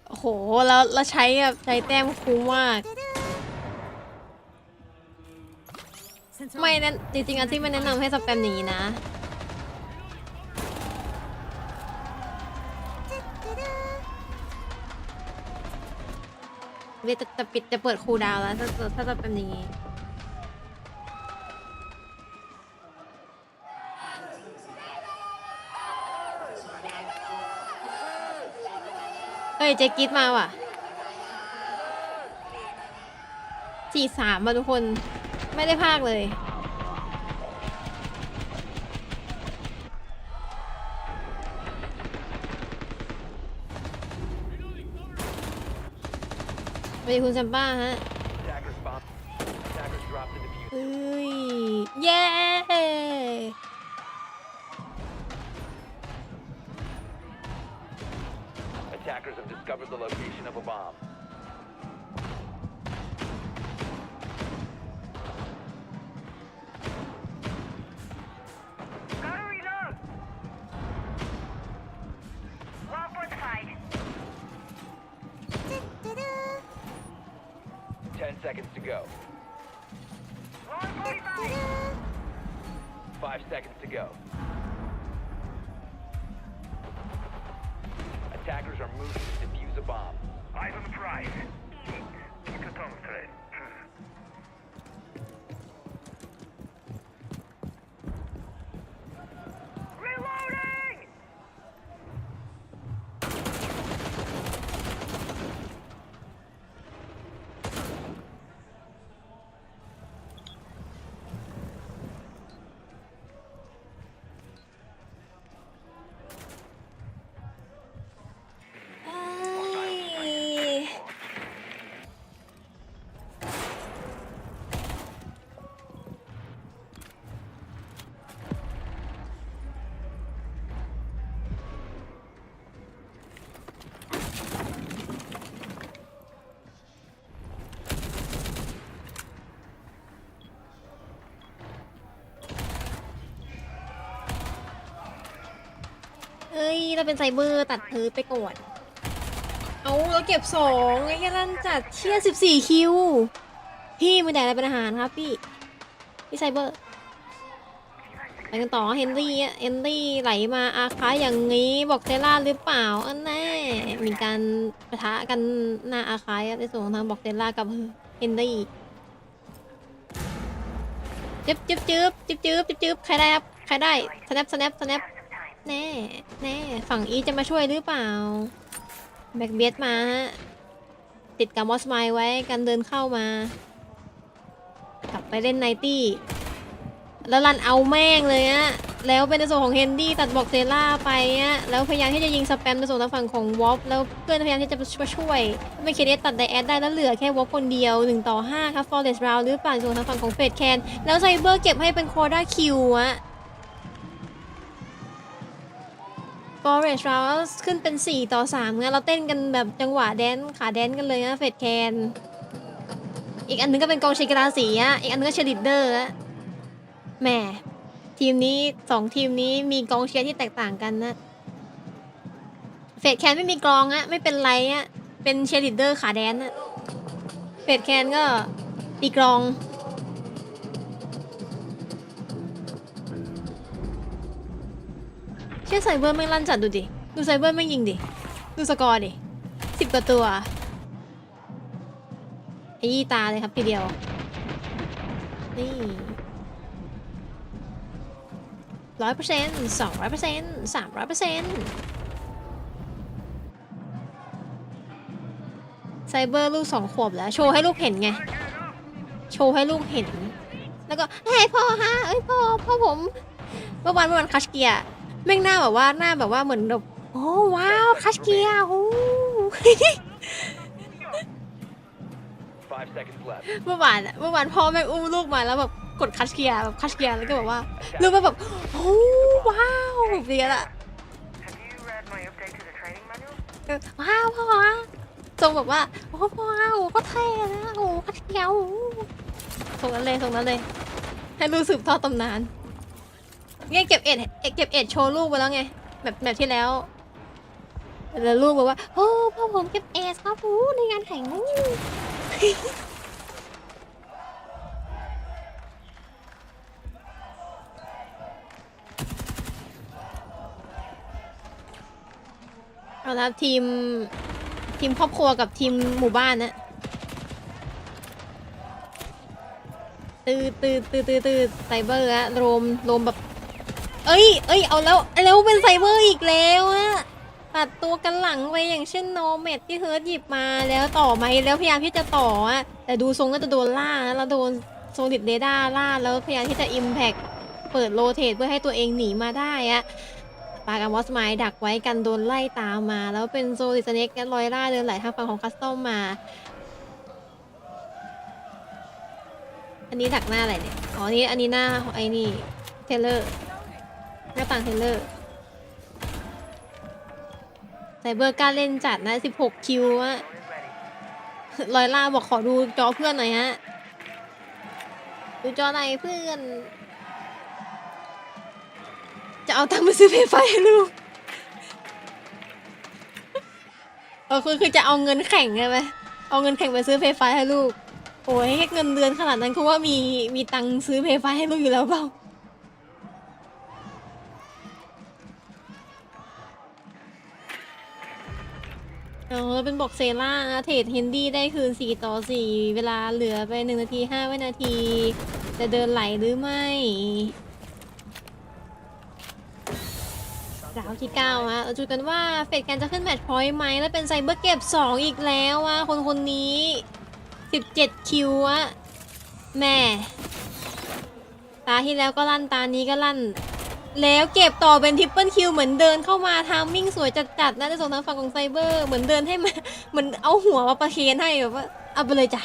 Speaker 2: โอ้โหแล้วใช้แต้มคุ้มมากไม่แนะจริงๆที่ไม่แนะนำให้สแปมอย่างนี้นะเวทจะเปิดคูลดาวน์แล้วถ้าจะเป็นอย่างนี้เฮ้ยเจ๊กิ๊ดมาว่ะ4-3มาทุกคนไม่ได้พากเลยไปคุณแซมบ้าฮะเอ้ยเย้
Speaker 13: Attackers have discovered the location of a bomb.
Speaker 17: Gotta reload. Well fortified.
Speaker 13: 10 seconds to go. 5 seconds to go. Attackers are moving to defuse a bomb.
Speaker 17: Eyes on the prize. Keep your tongue straight. Reloading!
Speaker 2: เอ้ยเราเป็นไซเบอร์ตัดพื้นไปก่อนเอาเราเก็บ2ไอ้แค่ลั่นจัดเชี่ย14คิวพี่มือแดดอะไรเป็นอาหารครับพี่ไซเบอร์ไปกันต่อเฮนรี่ไหลมาอาคาอย่างนี้บอกเซล่าหรือเปล่าอันแน่มีการปะทะกันหน้าอาคาในส่วนของทางบอกเซล่ากับเฮนรี่จึ๊บใครได้ครับใครได้สแนปแน่ฝั่งอีจะมาช่วยหรือเปล่าแบ็กเบียดมาฮะติดกับมอสไมล์ไว้กันเดินเข้ามากลับไปเล่นไนตี้แล้วรันเอาแม่งเลยฮะแล้วเป็นในส่วนของเฮนดี้ตัดบอกเซล่าไปฮะแล้วพยายามที่จะยิงสแปมในส่วนทางฝั่งของวอฟแล้วเพื่อนพยายามที่จะมาช่วยไม่เคเดสตัดไดแอดได้แล้วเหลือแค่วอฟคนเดียว1-5ครับฟอร์เรสต์ราวหรือเปล่าในส่วนทางฝั่งของเฟดแคนแล้วไซเบอร์เก็บให้เป็นควอด้าคิวฮะฟอร์เรสต์เราขึ้นเป็น4-3งั้นเราเต้นกันแบบจังหวะแดนขาแดนกันเลยนะเฟดแคนอีกอันนึงก็เป็นกองเชียร์กีฬาสีอ่ะอีกอันนึงก็เชียร์ลีดเดอร์อ่ะแหมทีมนี้2ทีมนี้มีกองเชียร์ที่แตกต่างกันนะเฟดแคนไม่มีกองอ่ะไม่เป็นไรอ่ะเป็นเชียร์ลีดเดอร์ขาแดนอ่ะเฟดแคนก็ตีกลอง ค่ไซเบอร์ไม่ลั่นจัดดูดิดูไซเบอร์ไม่ยิงดิดูสกอร์ดิ10 กว่าตัวไอ้ยี่ตาเลยครับทีเดียวนี่100% 200% 300%ไซเบอร์ลูก2 ขวบแล้วโชว์ให้ลูกเห็นไงโชว์ให้ลูกเห็นแล้วก็เฮ้ยพ่อฮะเอ้ยพ่อผมเมื่อวันคัชเกียร์แม่งหน้าแบบว่าเหมือนแบบโอ้ว้าวคัชเกียร์โอ้
Speaker 13: 5 seconds left.
Speaker 2: เมื่อวานพ่อแม่อุ้มลูกมาแล้วแบบกดคัชเกียร์แล้วก็แบบว่าลูกแบบโอ้ว้าวแบบนี้ละว้าวพ่อทรงแบบว่าโอ้พ่อก็เท่นะโอ้คัชเกียร์ส่งนั้นเลยให้ลูกสืบทอดตำนานเนี่ยเก็บเอ็ดโชว์ลูกไปแล้วไงแบบที่แล้วแล้วลูกบอกว่าโอ้พ่อผมเก็บเอสครับในงานแข่งเอาละทีมครอบครัวกับทีมหมู่บ้านนะตืดไซเบอร์อะโรมแบบเอ้ยเอาแล้วเป็นไซเบอร์อีกแล้วอะตัดตัวกันหลังไปอย่างเช่นโนเมดที่เฮิร์ตหยิบมาแล้วต่อไหมแล้วพยายามที่จะต่ออะแต่ดูทรงน่าจะโดนล่าแล้วโดนโซลิดเรดาร์ล่าแล้วพยายามที่จะอิมแพคเปิดโรเทตเพื่อให้ตัวเองหนีมาได้อะปากับวอสไมล์ดักไว้กันโดนไล่ตามมาแล้วเป็นโซลิดสเน็กและลอยล่าเดินไหลทางฝั่งของคัสตอมมาอันนี้ดักหน้าอะไรเนี่ยอ๋ออันนี้หน้าไอ้นี่เทเลอร์หน้าต่างเทเลอร์ไซเบอร์กล้าเล่นจัดนะ16 คิวอะลอยล่าบอกขอดูจอเพื่อนหน่อยฮะดูจอไหนเพื่อนจะเอาตังค์มาซื้อเพย์ไฟให้ลูกคือจะเอาเงินแข่งใช่ไหมเอาเงินแข่งไปซื้อเพย์ไฟให้ลูกโอ้ยแค่เงินเดือนขนาดนั้นคือว่ามีตังค์ซื้อเพย์ไฟให้ลูกอยู่แล้วเปล่าเป็นบอกเซล่าเทรดเฮนดี้ได้คืน4-4เวลาเหลือไป1 นาที 5 วินาทีจะเดินไหลหรือไม่ราวที่9ฮะเราดูกันว่าเฟดการจะขึ้นแมตช์พอยต์ไหมแล้วเป็นไซเบอร์เก็บ2อีกแล้วว่าคนนี้17 คิวอะแม่ตาที่แล้วก็ลั่นตานี้ก็ลั่นแล้วเก็บต่อเป็นทริปเปิลคิวเหมือนเดินเข้ามาทามมิ่งสวยจัดๆนะในส่วนทางฝั่งของไซเบอร์เหมือนเดินให้มาเหมือนเอาหัวมาประเคนให้แบบว่าเอาไปเลยจ้ะ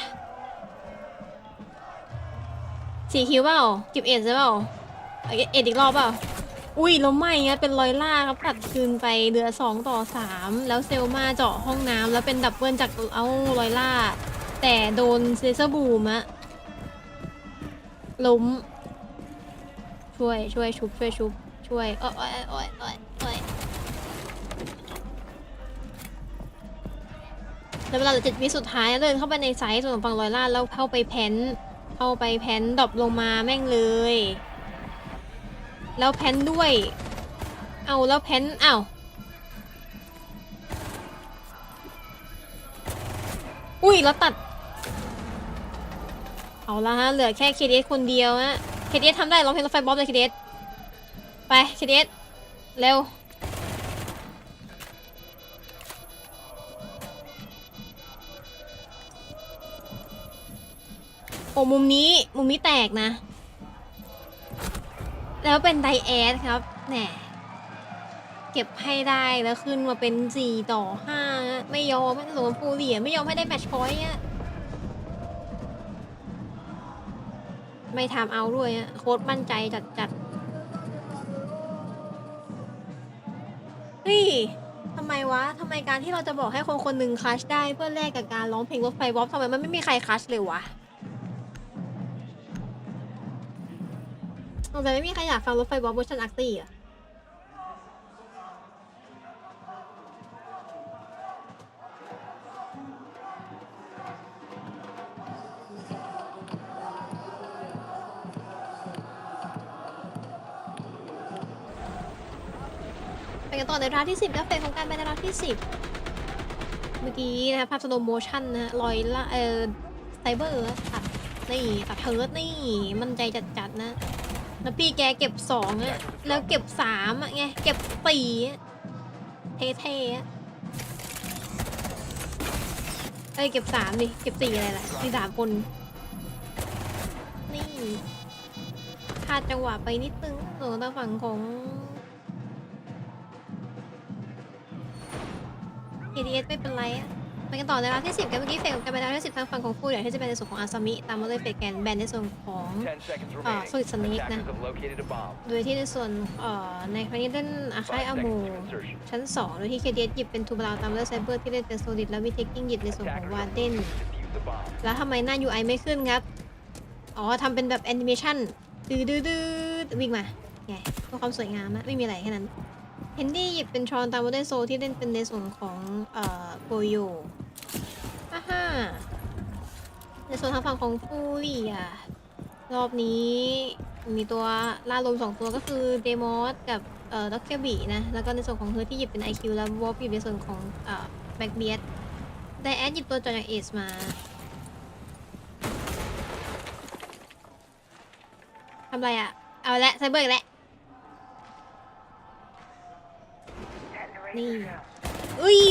Speaker 2: 4 คิวเปล่าเก็บเอ็ดใช่เปล่าเอ็ดอีกรอบเปล่าอุ้ยแล้วไม่งั้นเป็นลอยล่าครับตัดคืนไปเหลือ2-3แล้วเซลมาเจาะห้องน้ำแล้วเป็นดับเบิลจากเอาลอยล่าแต่โดนเซเซอร์บูมอะล้มช่วยชุบช่วยโอ้ยแล้วเวลาเหลือ7 วิสุดท้ายเดินเข้าไปในไซส์ส่วนฝั่งลอยล่าแล้วเข้าไปแพนดรอปลงมาแม่งเลยแล้วแพนด้วยเอาแล้วแพนอุ้ยแล้วตัดเอาละฮะเหลือแค่เคเดสคนเดียวฮะเคเดสทำได้ร้องเพลงรถไฟบ๊อบเลยเคเดสไปเคเดสเร็วโอ้มุมนี้แตกนะแล้วเป็นไดแอดครับแหน่เก็บให้ได้แล้วขึ้นมาเป็น4-5ไม่ยอมไม่สมฟูเหลี่ยไม่ยอมให้ได้แมตช์พอยต์อะไม่ทำเอาด้วยอะโค้ชมั่นใจจัดเฮ้ยทำไมการที่เราจะบอกให้คนหนึ่งคลัชได้เพื่อแลกกับการร้องเพลงรถไฟบ๊อบทำไมมันไม่มีใครคลัชเลยวะแต่ไม่มีใครอยากฟังรถไฟบ๊อบเวอร์ชันอาร์ตี้อะ ไปกันต่อในราวที่10แล้วเฟสของการไปในราวที่10เมื่อกี้นะคะภาพสโลโมชั่นนะลอยละไซเบอร์ตัดนี่ตัดเฮิร์ตนี่มั่นใจจัดๆนะแล้วพี่แกเก็บ2อ่ะแล้วเก็บ3อ่ะไงเก็บ4เท่ๆเก็บ3ดิเก็บ4อะไรล่ะมี3คนนี่พลาดจังหวะไปนิดนึงทางฝั่งของKDS ไม่เป็นไรอะไปกันต่อในราวที่10กันเมื่อกี้เฟกกันไปในราวที่10ทางฝั่งของฟูเดี๋ยวที่จะเป็นในส่วนของอาซามิตามมาด้วยเฟกแกนแบนในส่วนของโซลิดสเนกนะโดยที่ในส่วนในครั้งนี้เล่นอาคายอาโมชั้น2โดยที่ KDS หยิบเป็นทูบาราตามด้วยไซเบอร์ที่เล่นเป็นโซลิดแล้วมีเทคกิ้งหยิบในส่วนของวาร์เดนแล้วทำไมหน้า UI ไม่ขึ้นครับทำเป็นแบบแอนิเมชั่นดื้อวิ่งมาไงเพื่อความสวยงามนะไม่มีอะไรแค่นั้นเฮนดี้หยิบเป็นทรอนตามมาด้วยโซที่เล่นเป็นในส่วนของโปโยในส่วนทางฝั่งของฟูรี่รอบนี้มีตัวล่าลม2ตัวก็คือเดมอสกับด็อกเกอร์บีนะแล้วก็ในส่วนของเธอที่หยิบเป็น IQ แล้ววอลหยิบในส่วนของแบ็กเบียดไดแอดหยิบตัวจอยจากเอสมาทำไรเอาละไซเบอร์แล้วนี่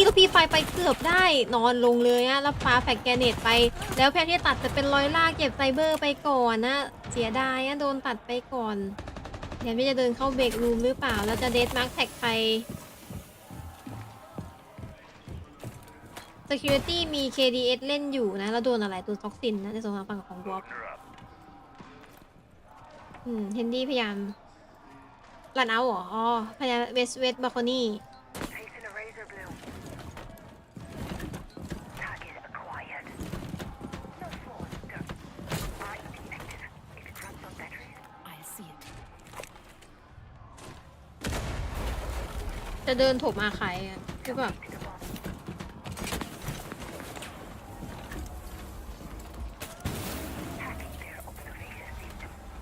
Speaker 2: ลูกพี่ไฟไปเกือบได้นอนลงเลยแล้วปาแฟกแกเนตไปแล้วแพทที่ตัดจะเป็นรอยลากเก็บไซเบอร์ไปก่อนนะเสียดายโดนตัดไปก่อนเดี๋ยวไม่จะเดินเข้าเบรกรูมหรือเปล่าแล้วจะเดทมาร์คแท็กไป Security มี KDS เล่นอยู่นะแล้วโดนอะไรตัวท็อกซินนะในส่วนของฝั่งของวอล์กเฮนดี้พยายามรันเอาเหรอพยายามเวสบาโคนี่จะเดินถมมาใครคือแบบ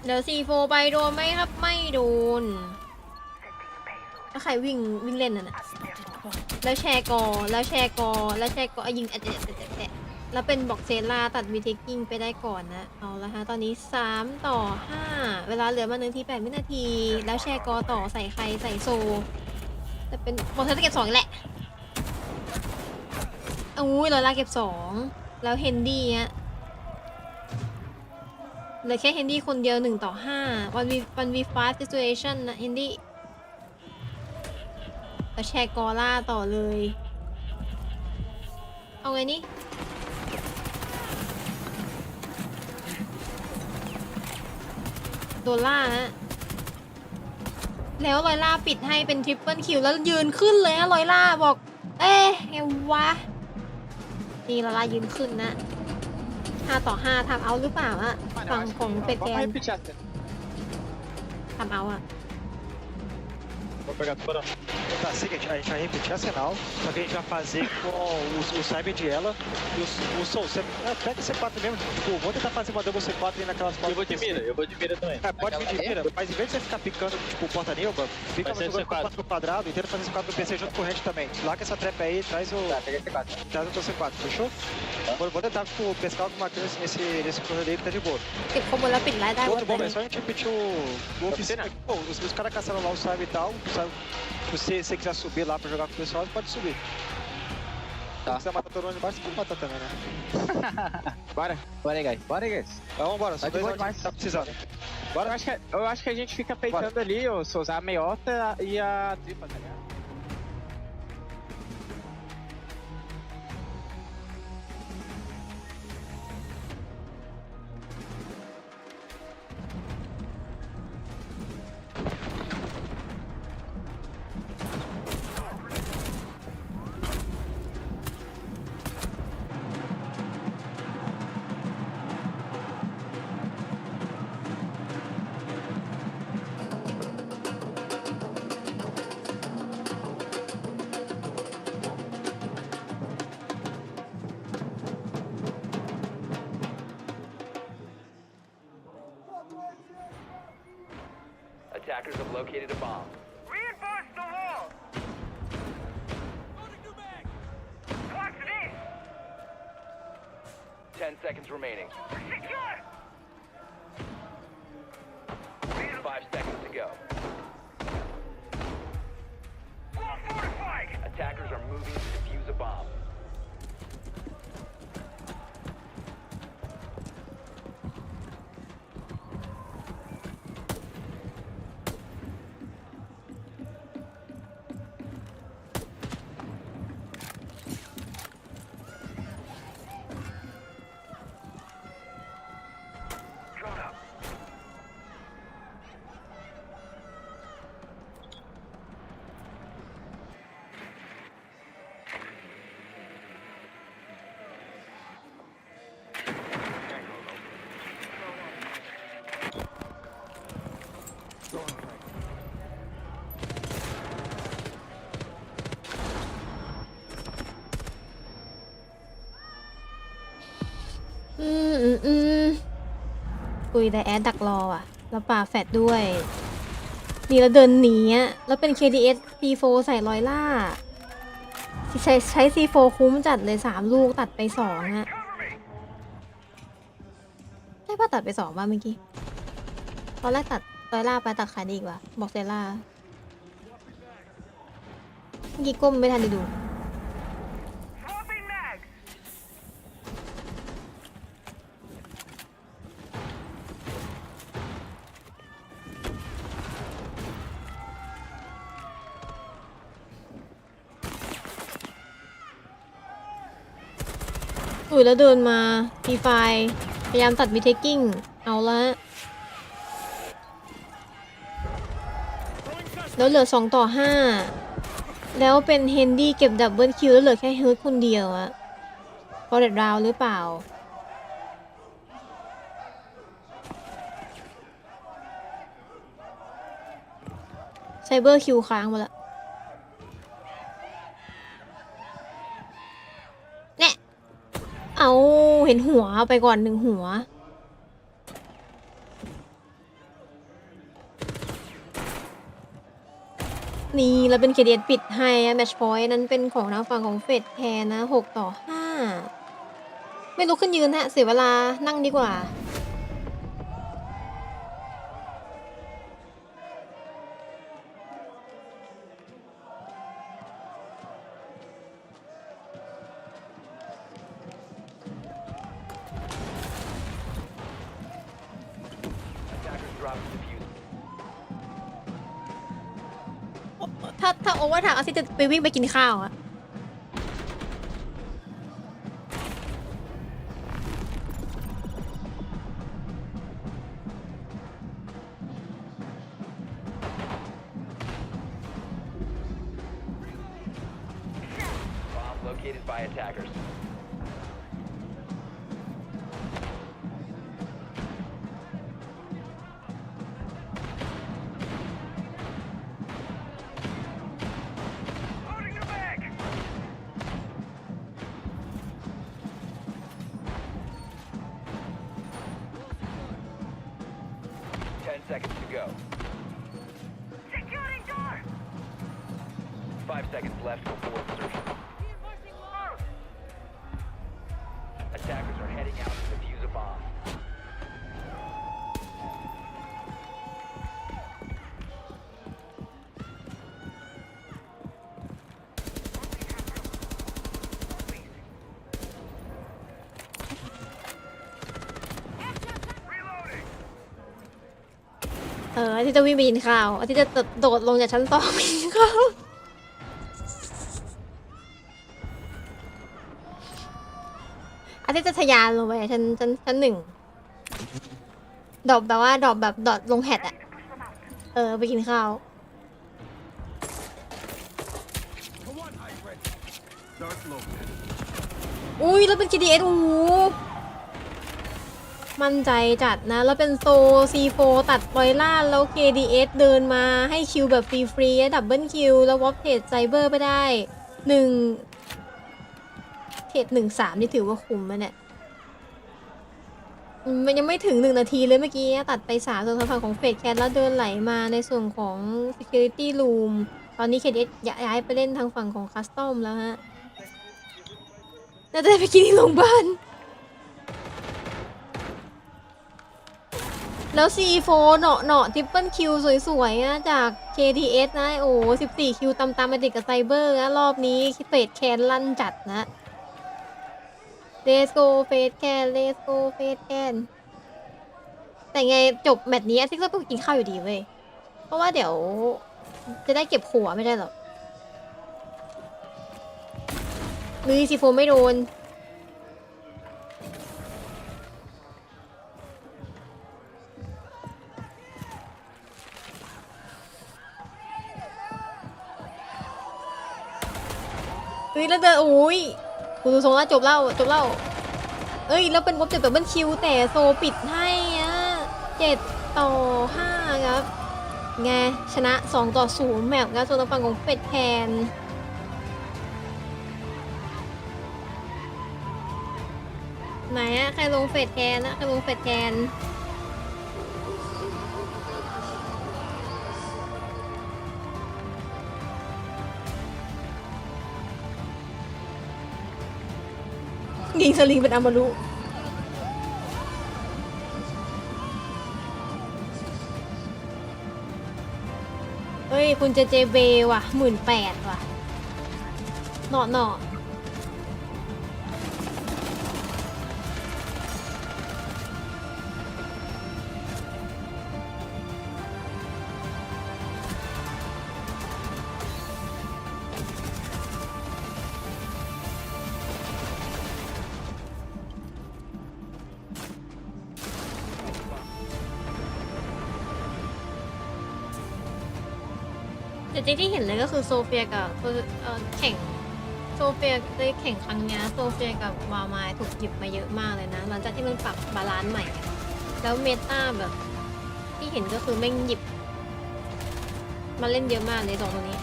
Speaker 2: เดี๋ยว4-4ไปโดนไหมครับไม่โดนแล้วใครวิ่งเล่นน่ะแล้วแชร์กอยิงแล้วเป็นบอกเซล่าตัดวีเทคกิ้งไปได้ก่อนนะเอาละฮะตอนนี้3-5เวลาเหลือมา1 นาที 8 วินาทีแล้วแชร์กอต่อใส่ใครใส่โซแต่เป็นบอกเธอจะเก็บ2อีกแหละลอยลาเก็บ2แล้วเฮนดี้เหลือแค่เฮนดี้คนเดียว1-5วันวี5 situation นะเฮนดี้แล้วแชร์กอล่าต่อเลยเอาไงนี่โดนล่าแล้วลอยล่าปิดให้เป็นทริปเปิลคิวแล้วยืนขึ้นเลยลอยล่าบอกไงวะนี่ลอยล่ายืนขึ้นนะ5-5ทำเอาหรือเปล่าฝั่งของเป็ดแกนทำเอา
Speaker 18: Vou pegar tudo. Tá, seguinte, a gente vai repetir a sinal, só que a gente vai fazer com o Cyber de ela e o Soul. Você pega C4 mesmo, tipo, vou tentar fazer uma double C4 aí naquelas portas. Eu vou de mira também. Pode vir de mira, mas em vez de você ficar picando, tipo, porta-neuba, fica jogando 4 no quadrado e tenta fazer C4 no PC junto com o Red também. Larga essa trap aí, traz o. Tá, peguei C4. Traz o teu C4, fechou? Vou tentar, tipo, pescar alguma coisa nesse corredor aí que tá de boa. Outro bom, é só a gente repetir o oficina. Pô, os caras caçaram lá o Cyber e tal. Se você quiser subir lá pra jogar com o pessoal, pode subir. Tá. Se quiser matar todo mundo embaixo, você pode matar também, né?
Speaker 14: Bora aí, guys.
Speaker 18: Vambora, só 2 mais tá precisando. Bora?
Speaker 14: Eu acho que a gente fica peitando ali, se usar a meiota e a tripa, tá ligado?
Speaker 13: Attackers have located a bomb.
Speaker 17: Reinforce the wall!
Speaker 13: 10 seconds remaining. 5 seconds to go. Attackers are moving to defuse a bomb.
Speaker 2: คุยแต่แอดดักรออ่ะแล้วป่าแฟดด้วยนี่แล้วเดินหนีอ่ะแล้วเป็น KDS C4 ใส่รอยล่าใช้ C4 คุ้มจัดเลย3ลูกตัดไป2ฮะได้ป่ะตัดไป2ป่ะเมื่อกี้ตอนแรกตัดรอยล่าไปตัดขาดีกว่าบอกเซล่าเมื่อกี้ก้มไม่ทันได้ดูแล้วเดินมาฟรีไฟพยายามตัดมิเทคกิ้งเอาละแล้วเหลือ2-5แล้วเป็นเฮนดี้เก็บดับเบิลคิวแล้วเหลือแค่เฮิร์ทคนเดียวอะฟอร์เรดราวหรือเปล่าไซเบอร์คิวค้างมาละเอาเห็นหัวไปก่อน1 หัวนี่แล้วเป็น KDS ปิดให้แมตช์พอยต์นั้นเป็นของทางฝั่งของเฟดแทนนะ6-5ไม่ลุกขึ้นยืนฮะเสียเวลานั่งดีกว่าถ้าโอเวอร์ถามอาทิตย์จะไปวิ่งไปกินข้าวอะ
Speaker 13: Located by attackers. Seconds to go.
Speaker 17: Securing door.
Speaker 13: 5 seconds left before insertion. Attackers are heading out to defuse a bomb.
Speaker 17: Reloading.
Speaker 2: อาทิตย์จะวิ่งไปกินข้าวอาทิตย์จะโดดลงจากชั้น2ไปกินข้าวอาทิตย์จะทะยานลงไปชั้น1ดรอปแบบว่าดรอปแบบดอทลงแฮดอะไปกินข้าวอุ้ยแล้วเป็น KDS โอ้โหมั่นใจจัดนะแล้วเป็นโซ C4 ตัดปอยล่าแล้ว KDS เดินมาให้คิวแบบฟรีๆดับเบิลคิวแล้ววอปเทรดไซเบอร์ไปได้เทรด1-3นี่ถือว่าคุ้มไหมเนี่ยมันยังไม่ถึง1 นาทีเลยเมื่อกี้ตัดไป3ส่วนทางฝั่งของเฟดแคทแล้วเดินไหลมาในส่วนของ Security Room ตอนนี้ KDS ย้ายไปเล่นทางฝั่งของ Custom แล้วฮะน่าจะได้ไปกินที่โรงพยาบาล แล้ว C4 เนาะทริปเปิลคิวสวยๆนะจาก KTS นะโอ้14คิวตามไปติดกับไซเบอร์นะรอบนี้เฟสแคนลั่นจัดนะ Let's go เฟสแคน Let's go เฟสแคนแต่ไงจบแมตช์นี้ซิกก็ต้องกินข้าวอยู่ดีเว้ยเพราะว่าเดี๋ยวจะได้เก็บขัวไม่ได้หรอกมือซีโฟไม่โดนแล้วเดินโอ้ยกูดูทรงแล้วจบแล้วเอ้ยแล้วเป็นวบ7 Double Kill แต่โซปิดให้อ่ะ7-5ครับไงชนะ2-0แมปครับส่วนทางฝั่งของเป็ดแคนไหนอะใครลงเฟดแคนนะใครลงเฟดแคนยิงสลิงเป็นอามารุเฮ้ยคุณเจเบว่ะ18,000ว่ะเนาะแต่จริงที่เห็นเลยก็คือโซเฟียกับแข่งโซเฟียได้แข่งครั้งนี้โซเฟียกับวาวมายถูกหยิบมาเยอะมากเลยนะหลังจากที่มันปรับบาลานซ์ใหม่แล้วเมตาแบบที่เห็นก็คือแม่งหยิบมาเล่นเยอะมากเลยสองตัวนี้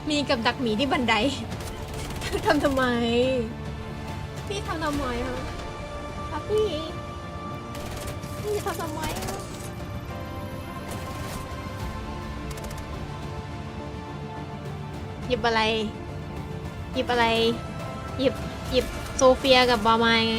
Speaker 2: มีกับดักหมีที่บันได ทำไมพี่ทำไมคะพี่ทำไมหยิบอะไรหยิบโซเฟียกับบามายไง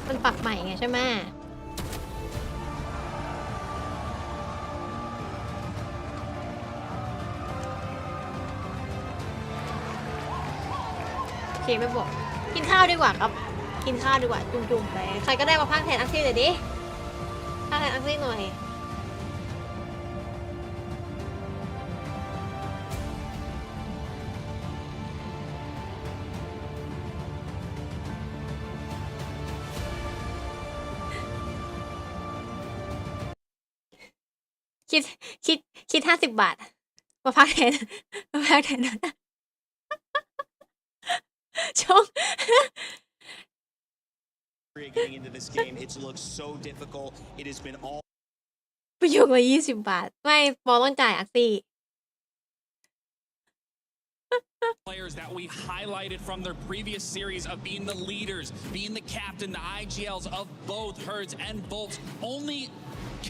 Speaker 2: มันปรับใหม่ไงใช่ไหมโอเคไม่บอกกินข้าวดีกว่าครับกินข้าวดีกว่าจุ่มๆไปใครก็ได้มาพากแทนอักซี่เลยดิพากแทนอักซี่หน่อยคิด50 บาทมาพากแทนช่อง
Speaker 4: getting into this game, it's looked so difficult. It has been all
Speaker 2: ประโยคละ20 บาทไม่ปอต้องจ่ายอักซี่
Speaker 6: Players that we highlighted from their previous series of being the leaders, being the captain, the IGLs of both Herds and Bolts, only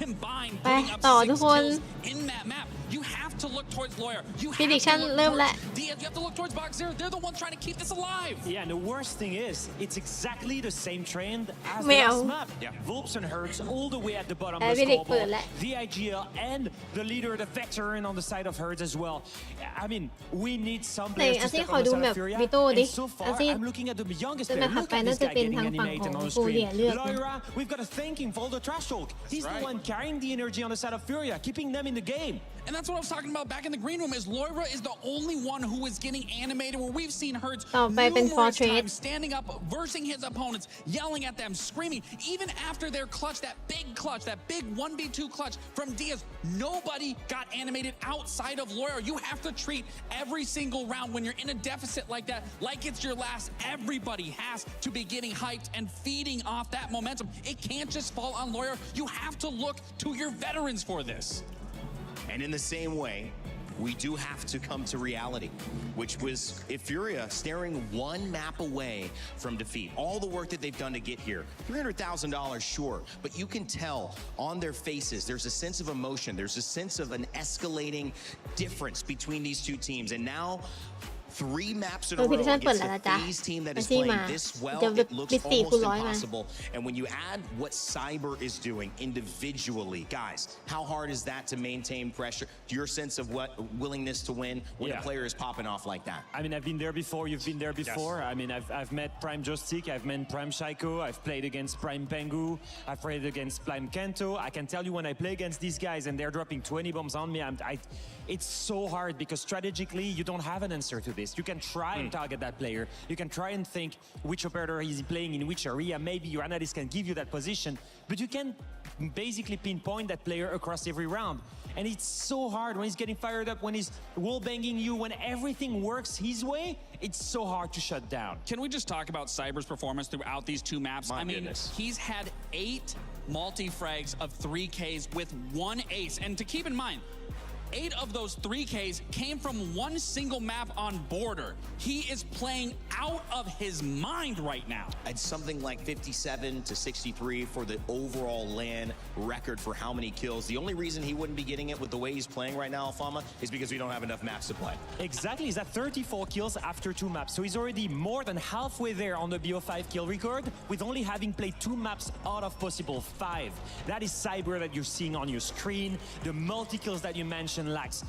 Speaker 6: combined putting up 6 kills in that map. You have to look towards Lawyer. You have to look towards Diaz. You have to look towards Box Zero. They're the ones trying to keep this alive.
Speaker 5: Yeah, and the worst thing is, it's exactly the same trend as the last map. Yeah. Wolves and Herds all the way at the bottom of the scoreboard. The IGL and the leader, the veteran on the side of Herds as well. I mean, we need some players to step on the side of Furia. And so far, I'm looking at the youngest player. Look at this guy getting animated on the screen. Lyra, we've got to thank him for all the trash talk. He's the one carrying the energy on the side of Furia, keeping them in the game.
Speaker 6: And that's what I was talking about back in the green room is Lyra is the only one who is getting animated where we've seen Herds numerous times standing up, versing his opponents, yelling at them, screaming. Even after their clutch, that big 1v2 clutch from Diaz, nobody got animated outside of Lyra. You have to treat every single round when you're in a deficit like that, like it's your last. Everybody has to be getting hyped and feeding off that momentum. It can't just fall on Lyra. You have to look to your veterans for this.
Speaker 4: And in the same way, we do have to come to reality, which was Furia staring one map away from defeat. All the work that they've done to get here, $300,000, sure, but you can tell on their faces, there's a sense of emotion, there's a sense of an escalating difference between these two teams, and now 3 maps in a row against a FaZe team that is playing this well, it looks almost impossible. And when you add what Cyber is doing individually, guys, how hard is that to maintain pressure? Your sense of what willingness to win when a player is popping off like that?
Speaker 5: I mean, I've been there before. You've been there before. Yes. I mean, I've met Prime Joystick. I've met Prime Shaiko. I've played against Prime Pengu. I've played against Prime Kento. I can tell you when I play against these guys and they're dropping 20 bombs on me, it's so hard because strategically you don't have an answer to this. You can try and target that player. You can try and think which operator is playing in which area. Maybe your analyst can give you that position, but you can basically pinpoint that player across every round. And it's so hard when he's getting fired up, when he's wall-banging you, when everything works his way, it's so hard to shut down.
Speaker 6: Can we just talk about Cyber's performance throughout these 2 maps? I mean, he's had 8 multi-frags of 3Ks with 1 ace. And to keep in mind, 8 of those 3Ks came from 1 single map on Border. He is playing out of his mind right now.
Speaker 4: It's something like 57 to 63 for the overall LAN record for how many kills. The only reason he wouldn't be getting it with the way he's playing right now, Alfama, is because we don't have enough maps to play.
Speaker 5: Exactly. He's at 34 kills after 2 maps. So he's already more than halfway there on the BO5 kill record with only having played 2 maps out of possible 5. That is Cyber that you're seeing on your screen. The multi-kills that you mentioned lacks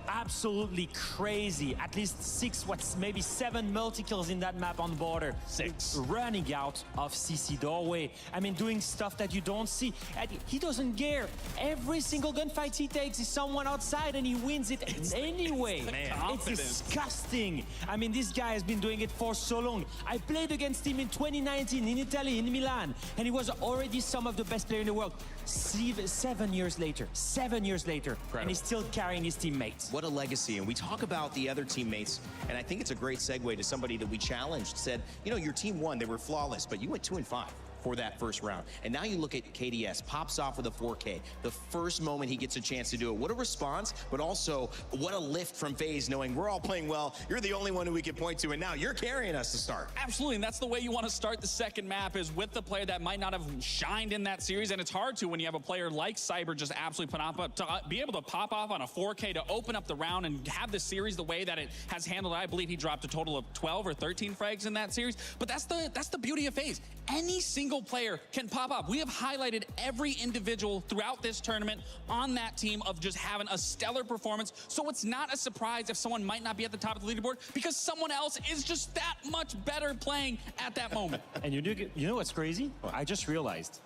Speaker 5: absolutely crazy. At least 6, maybe 7 multi-kills in that map on Border.
Speaker 6: 6.
Speaker 5: Running out of CC doorway. I mean, doing stuff that you don't see. And he doesn't care. Every single gunfight he takes is someone outside and he wins it anyway. It's disgusting. I mean, this guy has been doing it for so long. I played against him in 2019 in Italy, in Milan, and he was already some of the best players in the world. 7 years later. 7 years later. Incredible. And he's still carrying his teammates.
Speaker 4: What a legacy. And we talk about the other teammates, and I think it's a great segue to somebody that we challenged, said, you know, your team won, they were flawless, but you went 2-5 for that first round. And now you look at KDS, pops off with a 4K. The first moment he gets a chance to do it. What a response, but also what a lift from FaZe, knowing we're all playing well, you're the only one who we can point to, and now you're carrying us to start.
Speaker 6: Absolutely, and that's the way you want to start the second map, is with the player that might not have shined in that series, and it's hard to when you have a player like Cyber just absolutely put up, to be able to pop off on a 4K to open up the round and have the series the way that it has handled. I believe he dropped a total of 12 or 13 frags in that series, but that's the beauty of FaZe. Any single player can pop up. We have highlighted every individual throughout this tournament on that team of just having a stellar performance. So it's not a surprise if someone might not be at the top of the leaderboard, because someone else is just that much better playing at that moment.
Speaker 5: And you know what's crazy? I just realized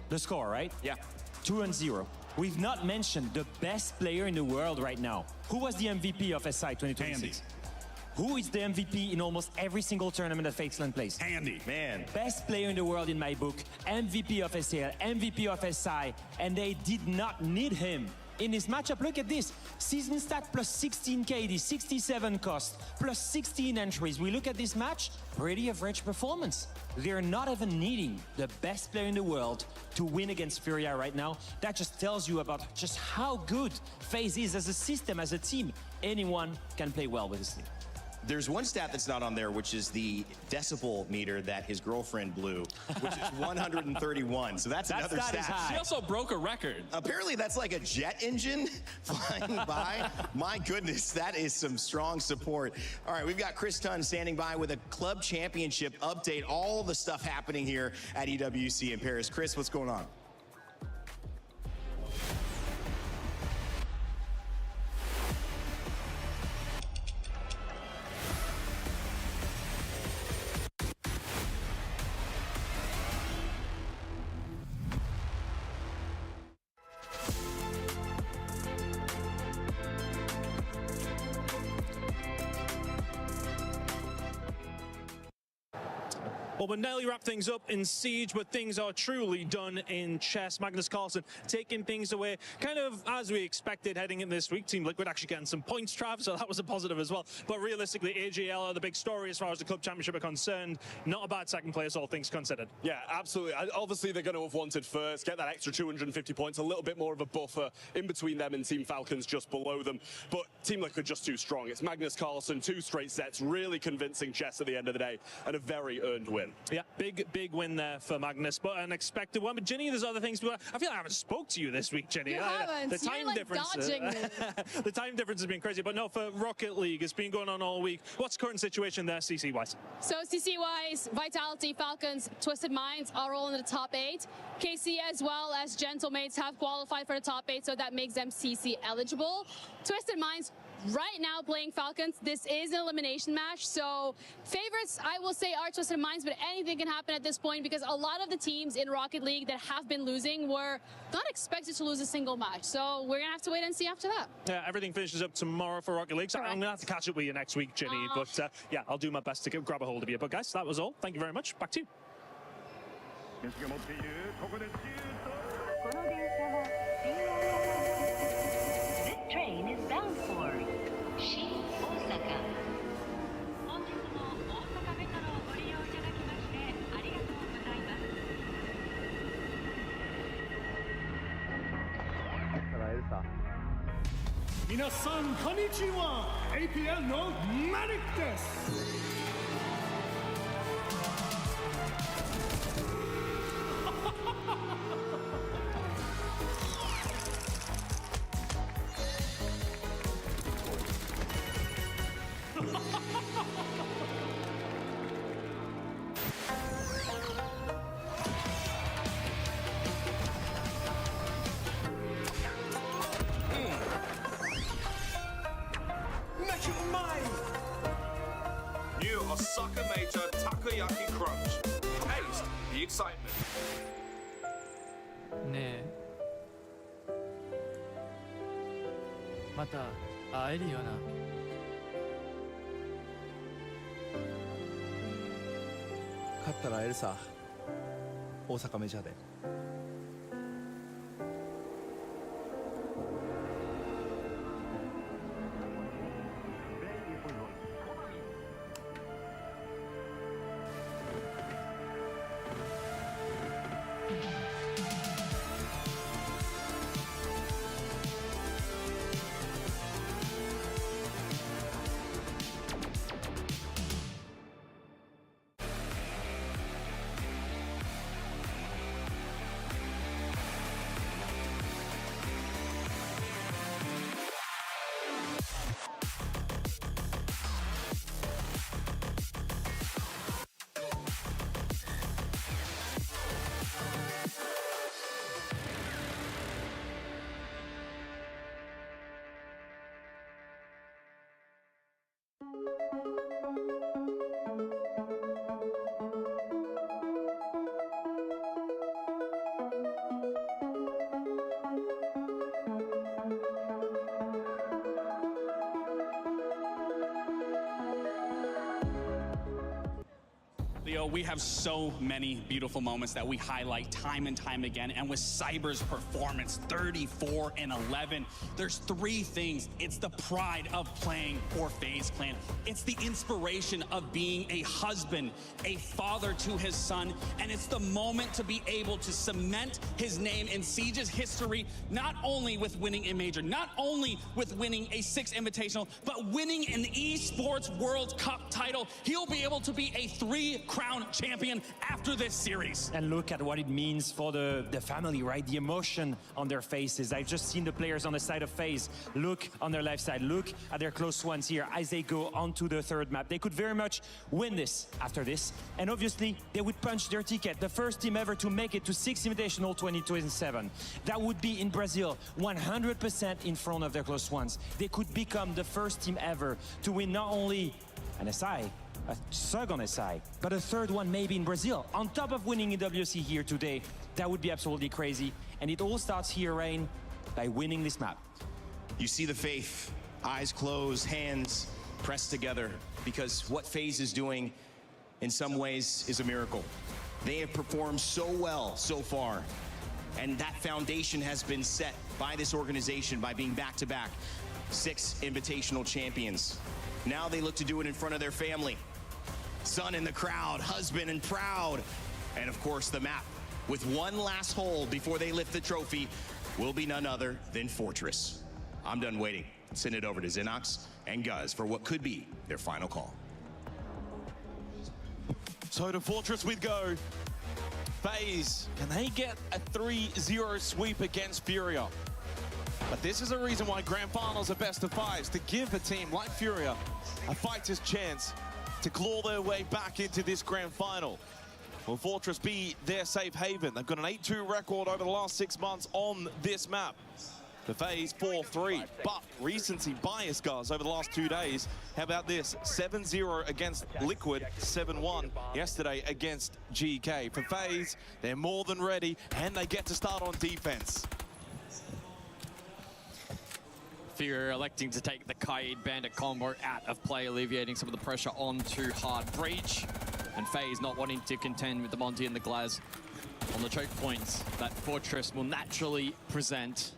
Speaker 5: the score, right?
Speaker 6: Yeah.
Speaker 5: 2-0. We've not mentioned the best player in the world right now. Who was the MVP of SI 2026? Who is the MVP in almost every single tournament that FaZe plays?
Speaker 6: Handy.
Speaker 4: Man.
Speaker 5: Best player in the world in my book, MVP of SAL, MVP of SI, and they did not need him. In this matchup, look at this. Season stat plus 16 KD, 67 cost, plus 16 entries. We look at this match, pretty average performance. They're not even needing the best player in the world to win against Furia right now. That just tells you about just how good FaZe is as a system, as a team. Anyone can play well with this team.
Speaker 4: There's one stat that's not on there, which is the decibel meter that his girlfriend blew, which is 131. So that's another stat.
Speaker 6: She also broke a record.
Speaker 4: Apparently that's like a jet engine flying by. My goodness, that is some strong support. All right, we've got Chris Tunn standing by with a club championship update, all the stuff happening here at EWC in Paris. Chris, what's going on?
Speaker 19: Well, we'll nearly wrap things up in Siege, but things are truly done in chess. Magnus Carlsen taking things away, kind of as we expected heading into this week. Team Liquid actually getting some points, Trav, so that was a positive as well. But realistically, AJL are the big story as far as the club championship are concerned. Not a bad second place, all things considered.
Speaker 20: Yeah, absolutely. Obviously, they're going to have wanted first, get that extra 250 points, a little bit more of a buffer in between them and Team Falcons just below them. But Team Liquid just too strong. It's Magnus Carlsen, 2 straight sets, really convincing chess at the end of the day, and a very earned win.
Speaker 19: Yeah, big win there for Magnus, but an expected one. But Ginny, there's other things. I feel like I haven't spoke to you this week, Ginny.
Speaker 22: You haven't.
Speaker 19: The time
Speaker 22: You're
Speaker 19: difference.
Speaker 22: dodging me.
Speaker 19: The time difference has been crazy. But no, for Rocket League, it's been going on all week. What's the current situation there, CC-wise?
Speaker 22: So CC-wise, Vitality, Falcons, Twisted Minds are all in the top 8. KC as well as Gentlemates have qualified for the top 8, so that makes them CC eligible. Twisted Minds right now playing Falcons. This is an elimination match, so favorites I will say are Twisted Minds, but anything can happen at this point because a lot of the teams in Rocket League that have been losing were not expected to lose a single match, so we're gonna have to wait and see after that.
Speaker 19: Yeah, everything finishes up tomorrow for Rocket League, so I'm gonna have to catch up with you next week, Ginny. But yeah, I'll do my best to grab a hold of you. But guys, that was all. Thank you very much. Back to you.
Speaker 23: This train is bound for Osaka. 本日も大阪メトロをご利用いただきましてありがとうございます。
Speaker 3: 皆さんこんにちは。APL のマリックです。
Speaker 25: New Osaka Major Takoyaki Crunch. Taste the excitement.
Speaker 26: ねえまた会えるよな
Speaker 8: 勝ったら会えるさ大阪メジャーで
Speaker 6: Leo, we have so many beautiful moments that we highlight time and time again. And with Cyber's performance, 34-11, there's 3 things. It's the pride of playing for FaZe Clan. It's the inspiration of being a husband, a father to his son. And it's the moment to be able to cement his name in Siege's history, not only with winning a major, not only with winning a 6th invitational, but winning an Esports World Cup title. He'll be able to be a 3-crown champion after this series.
Speaker 5: And look at what it means for the family, right? The emotion on their faces. I've just seen the players on the side of FaZe look on their left side, look at their close ones here as they go onto the 3rd map. They could very much win this after this. And obviously, they would punch their ticket. The first team ever to make it to 6 Invitational 2027. That would be in Brazil, 100% in front of their close ones. They could become the first team ever to win not only an SI, a second SI, but a 3rd one maybe in Brazil. On top of winning EWC here today, that would be absolutely crazy. And it all starts here, Rain, by winning this map.
Speaker 4: You see the faith, eyes closed, hands pressed together, because what FaZe is doing in some ways is a miracle. They have performed so well so far, and that foundation has been set by this organization by being back-to-back 6 invitational champions. Now they look to do it in front of their family. Son in the crowd, husband and proud. And of course the map with one last hole before they lift the trophy will be none other than Fortress. I'm done waiting. Send it over to Xenox and Guz for what could be their final call.
Speaker 7: So to Fortress with go. FaZe, can they get a 3-0 sweep against Furia? But this is a reason why Grand Finals are best of 5s, to give a team like Furia a fighter's chance to claw their way back into this Grand Final. Will Fortress be their safe haven? They've got an 8-2 record over the last 6 months on this map. The FaZe 4-3, but recency bias, guys, over the last 2 days. How about this? 7-0 against Liquid, 7-1 yesterday against GK. For FaZe, they're more than ready, and they get to start on defense.
Speaker 9: Furia electing to take the Kaid Bandit combo out of play, alleviating some of the pressure onto Hard Breach. And FaZe not wanting to contend with the Monty and the Glaz on the choke points that Fortress will naturally present.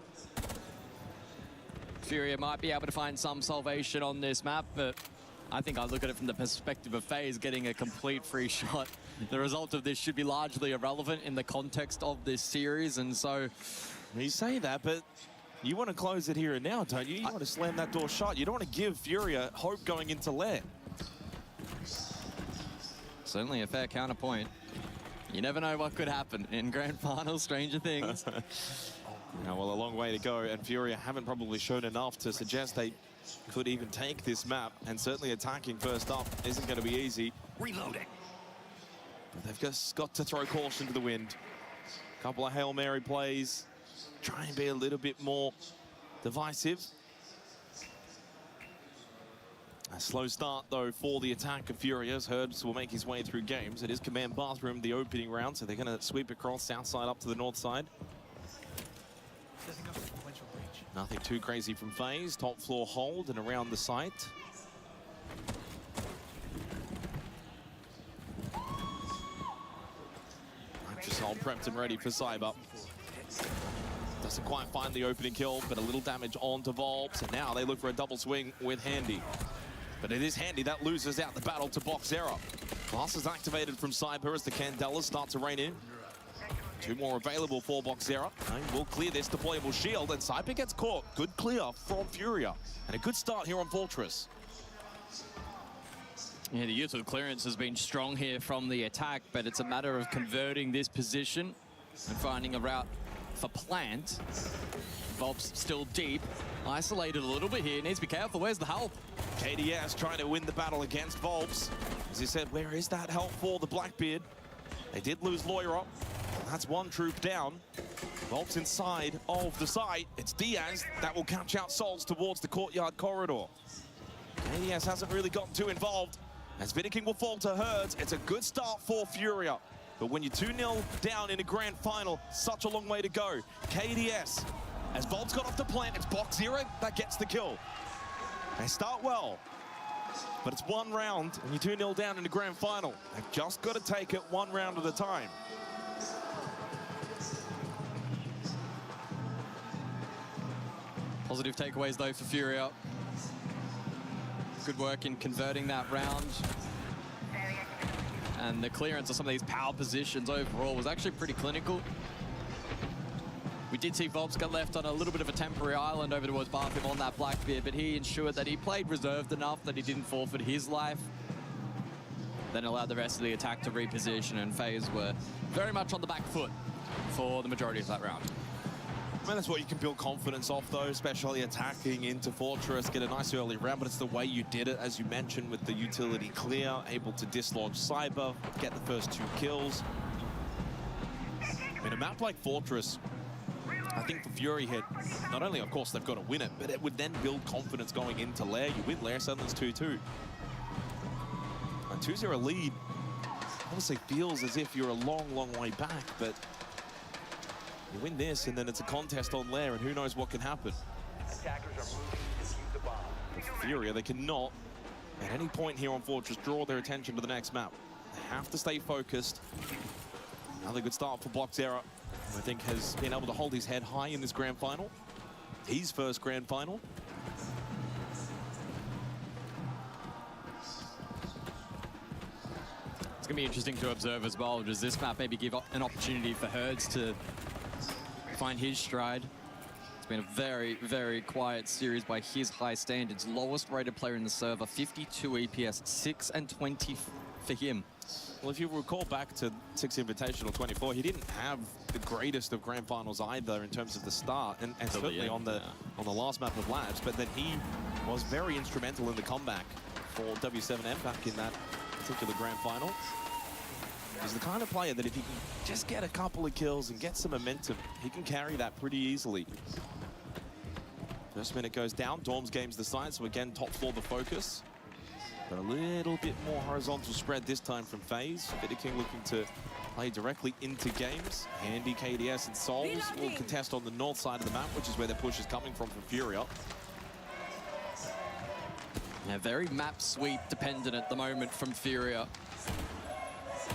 Speaker 9: Furia might be able to find some salvation on this map, but I think I look at it from the perspective of FaZe getting a complete free shot. The result of this should be largely irrelevant in the context of this series, and so...
Speaker 7: You say that, but you want to close it here and now, don't you? You want to slam that door shut. You don't want to give Furia hope going into Lair.
Speaker 9: Certainly a fair counterpoint. You never know what could happen in Grand Finals, stranger things.
Speaker 7: Now, well, a long way to go, and Furia haven't probably shown enough to suggest they could even take this map, and certainly attacking first up isn't going to be easy.
Speaker 9: Reloading.
Speaker 7: But they've just got to throw caution to the wind. A couple of Hail Mary plays, try and be a little bit more divisive. A slow start, though, for the attack of Furia, as Herbs will make his way through games. It is Command Bathroom, the opening round, so they're going to sweep across south side up to the north side. Nothing too crazy from FaZe. Top floor hold and around the site. Nitrosol prepped and ready for Cyber. Doesn't quite find the opening kill, but a little damage onto Volps. And now they look for a double swing with Handy. But it is Handy that loses out the battle to Boxera. Glass is activated from Cyber as the Candelas start to rain in. 2 more available for Boxera. Will clear this deployable shield, and Cyber gets caught. Good clear from Furia, and a good start here on Fortress.
Speaker 9: Yeah, the use of clearance has been strong here from the attack, but it's a matter of converting this position and finding a route for plant. Volps still deep, isolated a little bit here. Needs to be careful. Where's the help?
Speaker 7: KDS trying to win the battle against Volps. As he said, where is that help for the Blackbeard? They did lose Loira. That's 1 troop down. Volps inside of the site. It's Diaz that will catch out Souls towards the courtyard corridor. KDS hasn't really gotten too involved. As Vidiking will fall to Herds, it's a good start for Furia. But when you're 2-0 down in a grand final, such a long way to go. KDS, as Volps got off the plant, it's Boxera that gets the kill. They start well, but it's 1 round and you're 2-0 down in the grand final. They've just got to take it 1 round at a time.
Speaker 9: Positive takeaways, though, for Furia. Good work in converting that round. And the clearance of some of these power positions overall was actually pretty clinical. We did see Volps get left on a little bit of a temporary island over towards Bathroom on that Blackbeard, but he ensured that he played reserved enough that he didn't forfeit his life. Then allowed the rest of the attack to reposition, and FaZe were very much on the back foot for the majority of that round.
Speaker 7: I mean, that's what you can build confidence off, though, especially attacking into Fortress, get a nice early round, but it's the way you did it, as you mentioned, with the utility clear, able to dislodge Cyber, get the first 2 kills. In a map like Fortress, I think for Fury hit, not only, of course, they've got to win it, but it would then build confidence going into Lair. You win Lair, suddenly it's 2-2. A 2-0 lead obviously feels as if you're a long, long way back, but you win this, and then it's a contest on Lair, and who knows what can happen.
Speaker 13: Attackers are moving to defuse the bomb.
Speaker 7: With Furia, they cannot, at any point here on Fortress, draw their attention to the next map. They have to stay focused. Another good start for Boxera, who I think has been able to hold his head high in this grand final. His first grand final.
Speaker 9: It's going to be interesting to observe as well. Does this map maybe give an opportunity for Herds to find his stride? It's been a very, very quiet series by his high standards. Lowest rated player in the server, 52 EPS, 6 and 20 for him.
Speaker 7: Well, if you recall back to 6 Invitational 24, he didn't have the greatest of grand finals either in terms of the start, and certainly on the last map of Labs. But then he was very instrumental in the comeback for W7M back in that particular grand final. He's the kind of player that if he can just get a couple of kills and get some momentum, he can carry that pretty easily. First minute goes down. Dorm's game's the side, so again, top floor the focus. But a little bit more horizontal spread this time from FaZe. King looking to play directly into games. Handy KDS and Souls will contest on the north side of the map, which is where the push is coming from Furia.
Speaker 9: Yeah, very map sweep dependent at the moment from Furia.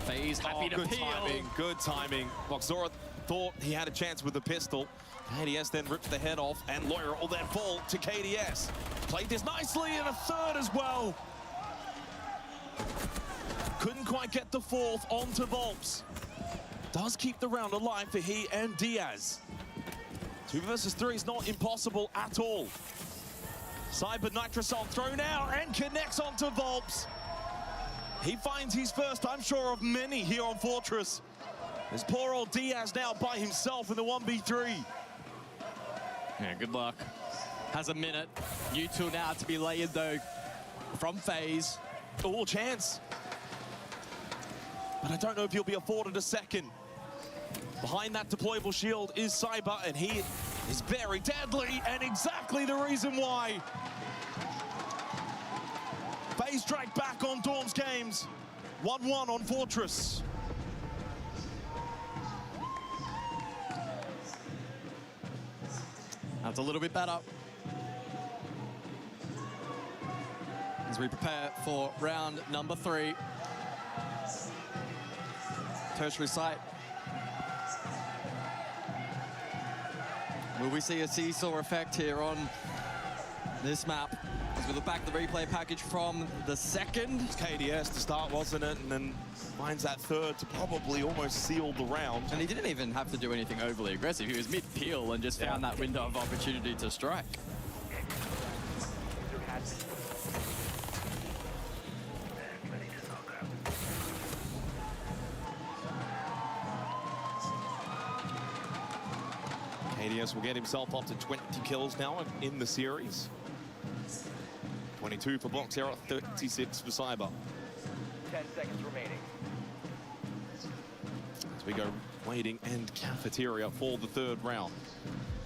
Speaker 9: FaZe happy to
Speaker 7: good
Speaker 9: peel.
Speaker 7: Good timing. Boxera thought he had a chance with the pistol. KDS then rips the head off, and Lawyer will then fall to KDS. Played this nicely in a third as well. Couldn't quite get the fourth onto Volps. Does keep the round alive for he and Diaz. 2 versus 3 is not impossible at all. Cyber Nitrosol thrown out and connects onto Volps. He finds his first, I'm sure, of many here on Fortress. There's poor old Diaz now by himself in the 1v3.
Speaker 9: Yeah, good luck. Has a minute. U2 now to be layered though from FaZe.
Speaker 7: All chance. But I don't know if he'll be afforded a second. Behind that deployable shield is Cyber, and he is very deadly, and exactly the reason why. FaZe strike back on Dorm's games. 1-1 on Fortress.
Speaker 9: That's a little bit better. As we prepare for round number 3. Tertiary site. Will we see a seesaw effect here on this map? As we look back at the replay package from the second.
Speaker 7: It's KDS to start, wasn't it? And then finds that third to probably almost seal the round.
Speaker 9: And he didn't even have to do anything overly aggressive. He was mid-peel and just found that window of opportunity to strike.
Speaker 7: KDS will get himself up to 20 kills now in the series. 22 for Boxera, 36 for Cyber.
Speaker 13: 10 seconds remaining.
Speaker 7: As we go waiting and cafeteria for the third round.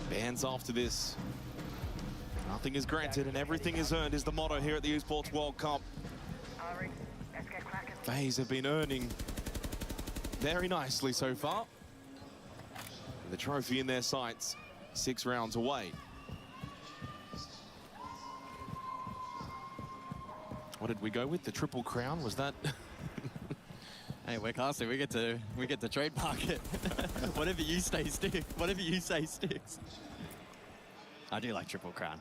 Speaker 7: Bans after this. Nothing is granted and everything is earned is the motto here at the Esports World Cup. FaZe have been earning very nicely so far. And the trophy in their sights, 6 rounds away. What did we go with? The Triple Crown? Was that?
Speaker 9: Hey, we're casting. We get to trademark it. Whatever you say sticks. Whatever you say sticks. I do like Triple Crown.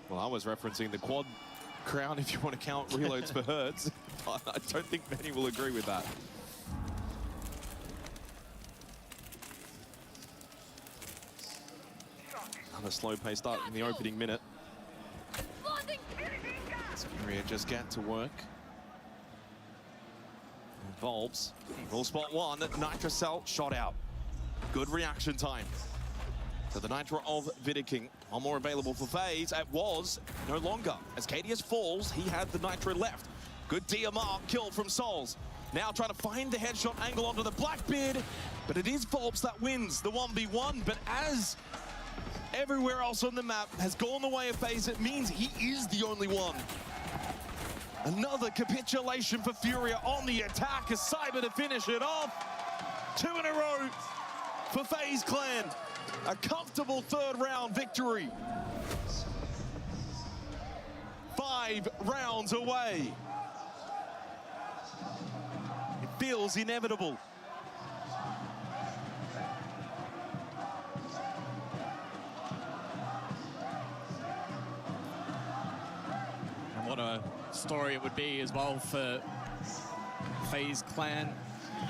Speaker 7: Well, I was referencing the Quad Crown if you want to count reloads for Herds. I don't think many will agree with that. Another slow-paced start in the opening minute. Furia just get to work. And Volps will spot one. Nitrocell shot out. Good reaction time. So the Nitro of Vidiking. One more available for FaZe. It was no longer. As KDS falls, he had the Nitro left. Good DMR kill from Souls. Now trying to find the headshot angle onto the Blackbeard. But it is Volps that wins the 1v1. But as everywhere else on the map has gone the way of FaZe, it means he is the only one. Another capitulation for Furia on the attack as Cyber to finish it off. 2 in a row for FaZe Clan. A comfortable third round victory. 5 rounds away. feels inevitable.
Speaker 9: And what a story it would be as well for FaZe Clan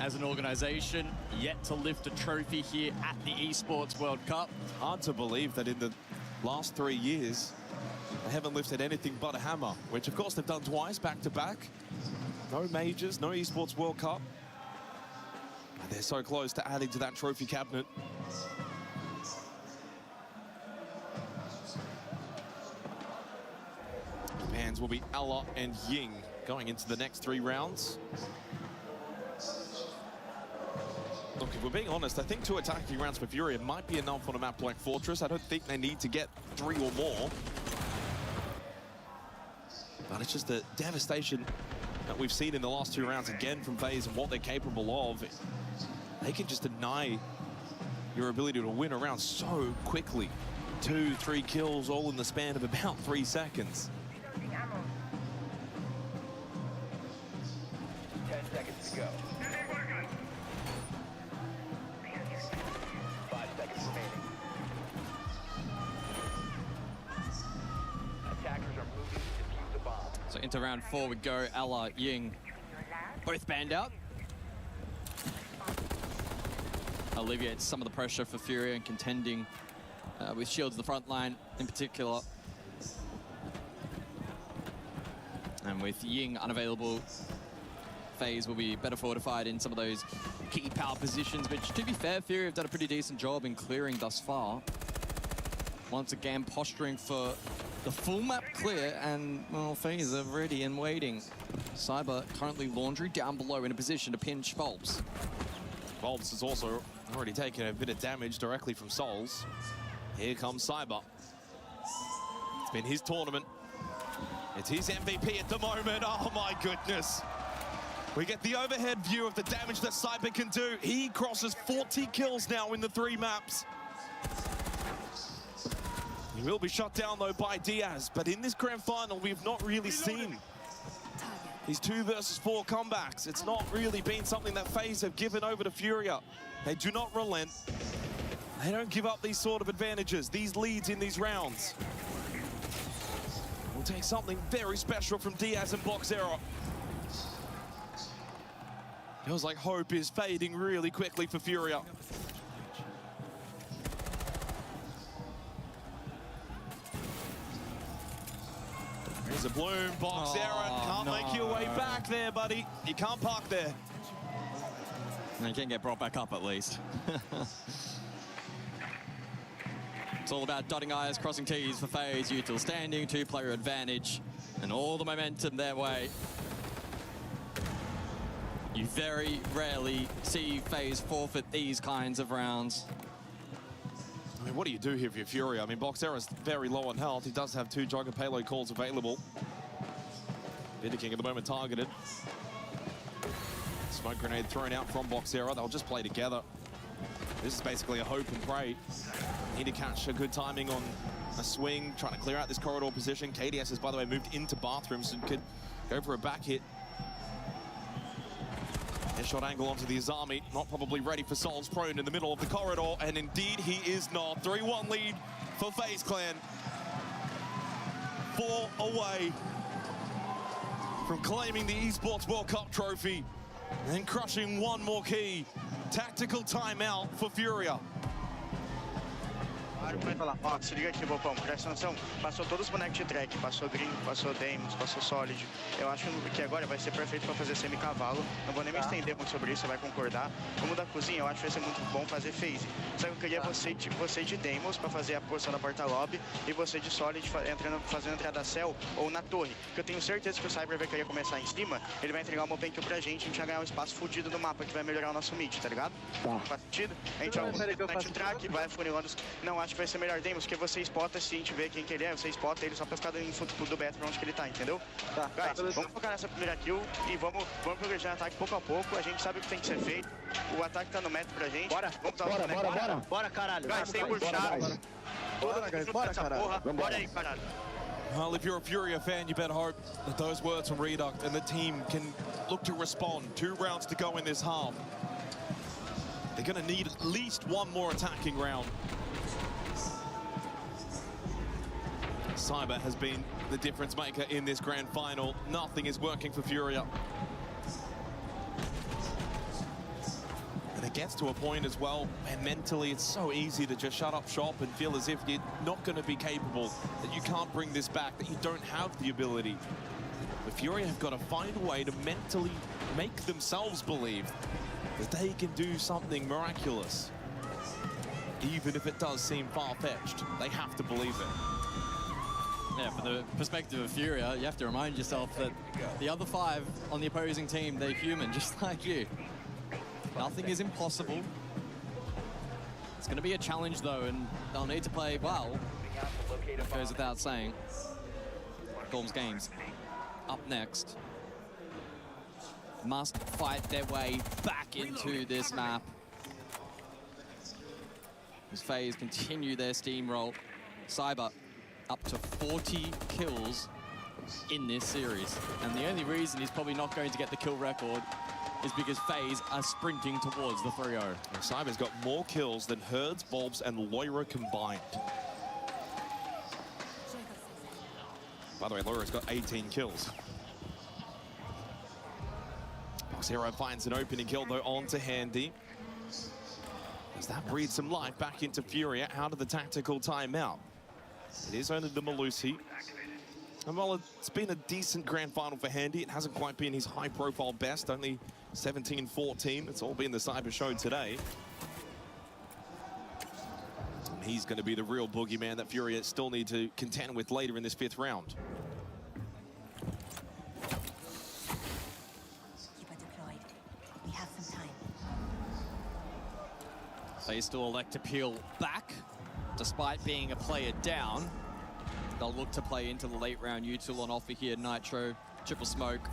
Speaker 9: as an organization, yet to lift a trophy here at the Esports World Cup.
Speaker 7: Hard to believe that in the last 3 years, they haven't lifted anything but a hammer, which of course they've done twice, back to back. No majors, no Esports World Cup. And they're so close to adding to that trophy cabinet. Japan's will be Ella and Ying going into the next 3 rounds. Look, if we're being honest, I think 2 attacking rounds for Furia might be enough on a map like Fortress. I don't think they need to get 3 or more. But it's just the devastation that we've seen in the last 2 rounds again from FaZe and what they're capable of. They can just deny your ability to win a round so quickly. 2, 3 kills all in the span of about 3 seconds.
Speaker 13: 10 seconds to go. 5 seconds remaining. Attackers are moving to defuse the bomb.
Speaker 9: So into round 4 we go. Ella, Ying, both banned out. Alleviates some of the pressure for Furia and contending with shields in the front line in particular. And with Ying unavailable, FaZe will be better fortified in some of those key power positions, which, to be fair, Furia have done a pretty decent job in clearing thus far. Once again, posturing for the full map clear, and, well, FaZe are ready and waiting. Cyber currently Laundry down below in a position to pinch Volps.
Speaker 7: Volps has also already taken a bit of damage directly from Souls. Here comes Cyber. It's been his tournament. It's his MVP at the moment. Oh my goodness. We get the overhead view of the damage that Cyber can do. He crosses 40 kills now in the 3 maps. He will be shut down though by Diaz, but in this grand final we've not really seen these 2 versus 4 comebacks. It's not really been something that FaZe have given over to Furia. They do not relent. They don't give up these sort of advantages, these leads in these rounds. We'll take something very special from Diaz and Boxera. Feels like hope is fading really quickly for Furia. There's a bloom, Boxera can't make your way back there, buddy. You can't park there.
Speaker 9: And you can get brought back up at least. It's all about dotting I's, crossing T's for FaZe. Util standing, 2-player advantage, and all the momentum their way. You very rarely see FaZe forfeit these kinds of rounds.
Speaker 7: I mean, what do you do here for your Fury? I mean, Boxera's very low on health. He does have 2 Jugger payload calls available. Vidiking at the moment targeted. Smoke grenade thrown out from Boxera. They'll just play together. This is basically a hope and pray. Need to catch a good timing on a swing, trying to clear out this corridor position. KDS has, by the way, moved into bathrooms and could go for a back hit. Headshot angle onto the Azami, not probably ready for Souls, prone in the middle of the corridor, and indeed he is not. 3-1 lead for FaZe Clan. 4 away from claiming the Esports World Cup trophy and crushing 1 more key. Tactical timeout for Furia.
Speaker 10: Ó, se liga aqui, Bopão, presta atenção. Passou todos os bonecos de track, passou Green, passou Deimos, passou Solid. Eu acho que agora vai ser perfeito para fazer semi-cavalo. Não vou nem me estender muito sobre isso, você vai concordar. Como da cozinha, eu acho que vai ser muito bom fazer phase. Só que eu queria você de Deimos para fazer a posição da porta-lobby e você de Solid fazendo entrada céu ou na torre. Porque eu tenho certeza que o Cyber vai querer começar em cima, ele vai entregar uma open kill pra gente, a gente vai ganhar um espaço fudido no mapa que vai melhorar o nosso mid, tá ligado? Faz sentido? A gente vai o track, vai afunilando. Não, acho que vai ser melhor Deimos, porque você spota, se a gente vê quem que ele é, você spota ele só pra ficar dando info do beta pra onde que ele tá, entendeu? Tá, guys, vamos focar nessa primeira kill e vamos progredir no ataque pouco a pouco. A gente sabe o que tem que ser feito. O ataque tá no método pra gente. Bora,
Speaker 18: bora, caralho.
Speaker 10: Guys, tem puxar.
Speaker 18: Bora, guys, bora, caralho.
Speaker 10: Bora aí, caralho.
Speaker 7: Well, if you're a Furia fan, you better hope that those words from Reduct and the team can look to respond. 2 rounds to go in this half. They're going to need at least one more attacking round. Cyber has been the difference maker in this grand final. Nothing is working for Furia. And it gets to a point as well where mentally it's so easy to just shut up shop and feel as if you're not going to be capable, that you can't bring this back, that you don't have the ability. But Furia have got to find a way to mentally make themselves believe that they can do something miraculous. Even if it does seem far-fetched, they have to believe it.
Speaker 9: Yeah, from the perspective of Furia, you have to remind yourself that the other 5 on the opposing team, they're human, just like you. Nothing is impossible. It's going to be a challenge, though, and they'll need to play well. It goes without saying. Storm's games up next. Must fight their way back into this map. As FaZe continue their steamroll. Cyber up to 40 kills in this series. And the only reason he's probably not going to get the kill record is because FaZe are sprinting towards the 3-0.
Speaker 7: Cyber's got more kills than Herds, Bulbs, and Loira combined. By the way, Loira's got 18 kills. Zero finds an opening kill, though, onto Handy. As that breathes some life back into Furia out of the tactical timeout. It is only the Malusi. And while it's been a decent grand final for Handy, it hasn't quite been his high-profile best, only 17-14. It's all been the Cyber show today. And he's going to be the real boogeyman that Furia still need to contend with later in this 5th round.
Speaker 9: They still elect to peel back, despite being a player down. They'll look to play into the late round. Util on offer here, Nitro, Triple Smoke,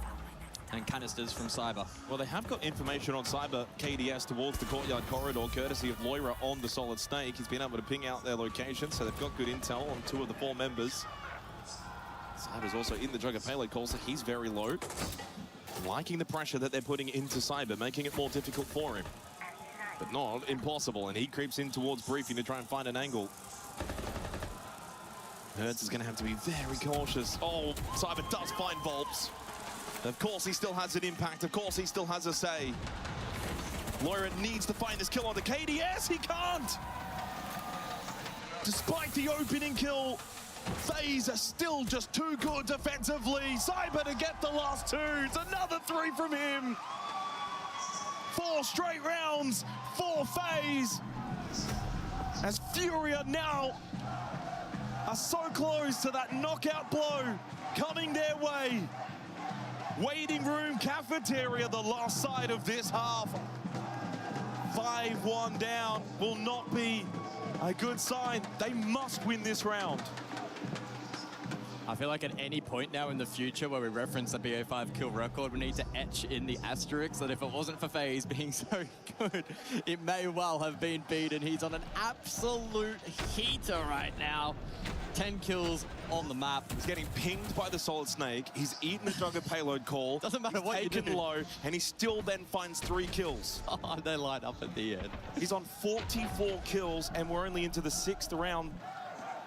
Speaker 9: and canisters from Cyber.
Speaker 7: Well, they have got information on Cyber KDS towards the courtyard corridor, courtesy of Loira on the Solid Snake. He's been able to ping out their location, so they've got good intel on 2 of the 4 members. Cyber's also in the Jugger payload call, so he's very low. Liking the pressure that they're putting into Cyber, making it more difficult for him. But not impossible, and he creeps in towards Briefing to try and find an angle. Hertz is going to have to be very cautious. Oh, Cyber does find Volps. Of course, he still has an impact. Of course, he still has a say. Loira needs to find this kill on the KDS. He can't! Despite the opening kill, FaZe are still just too good defensively. Cyber to get the last 2. It's another 3 from him. 4 straight rounds for FaZe. As Furia now are so close to that knockout blow coming their way. Waiting room cafeteria, the last side of this half. 5-1 down will not be a good sign. They must win this round.
Speaker 9: I feel like at any point now in the future where we reference the BO5 kill record, we need to etch in the asterisk that if it wasn't for FaZe being so good, it may well have been beaten. He's on an absolute heater right now. 10 kills on the map.
Speaker 7: He's getting pinged by the Solid Snake. He's eaten the Jugger payload call.
Speaker 9: Doesn't matter
Speaker 7: He's
Speaker 9: what you
Speaker 7: taken
Speaker 9: do.
Speaker 7: low, and he still then finds 3 kills.
Speaker 9: Oh, they line up at the end.
Speaker 7: He's on 44 kills, and we're only into the 6th round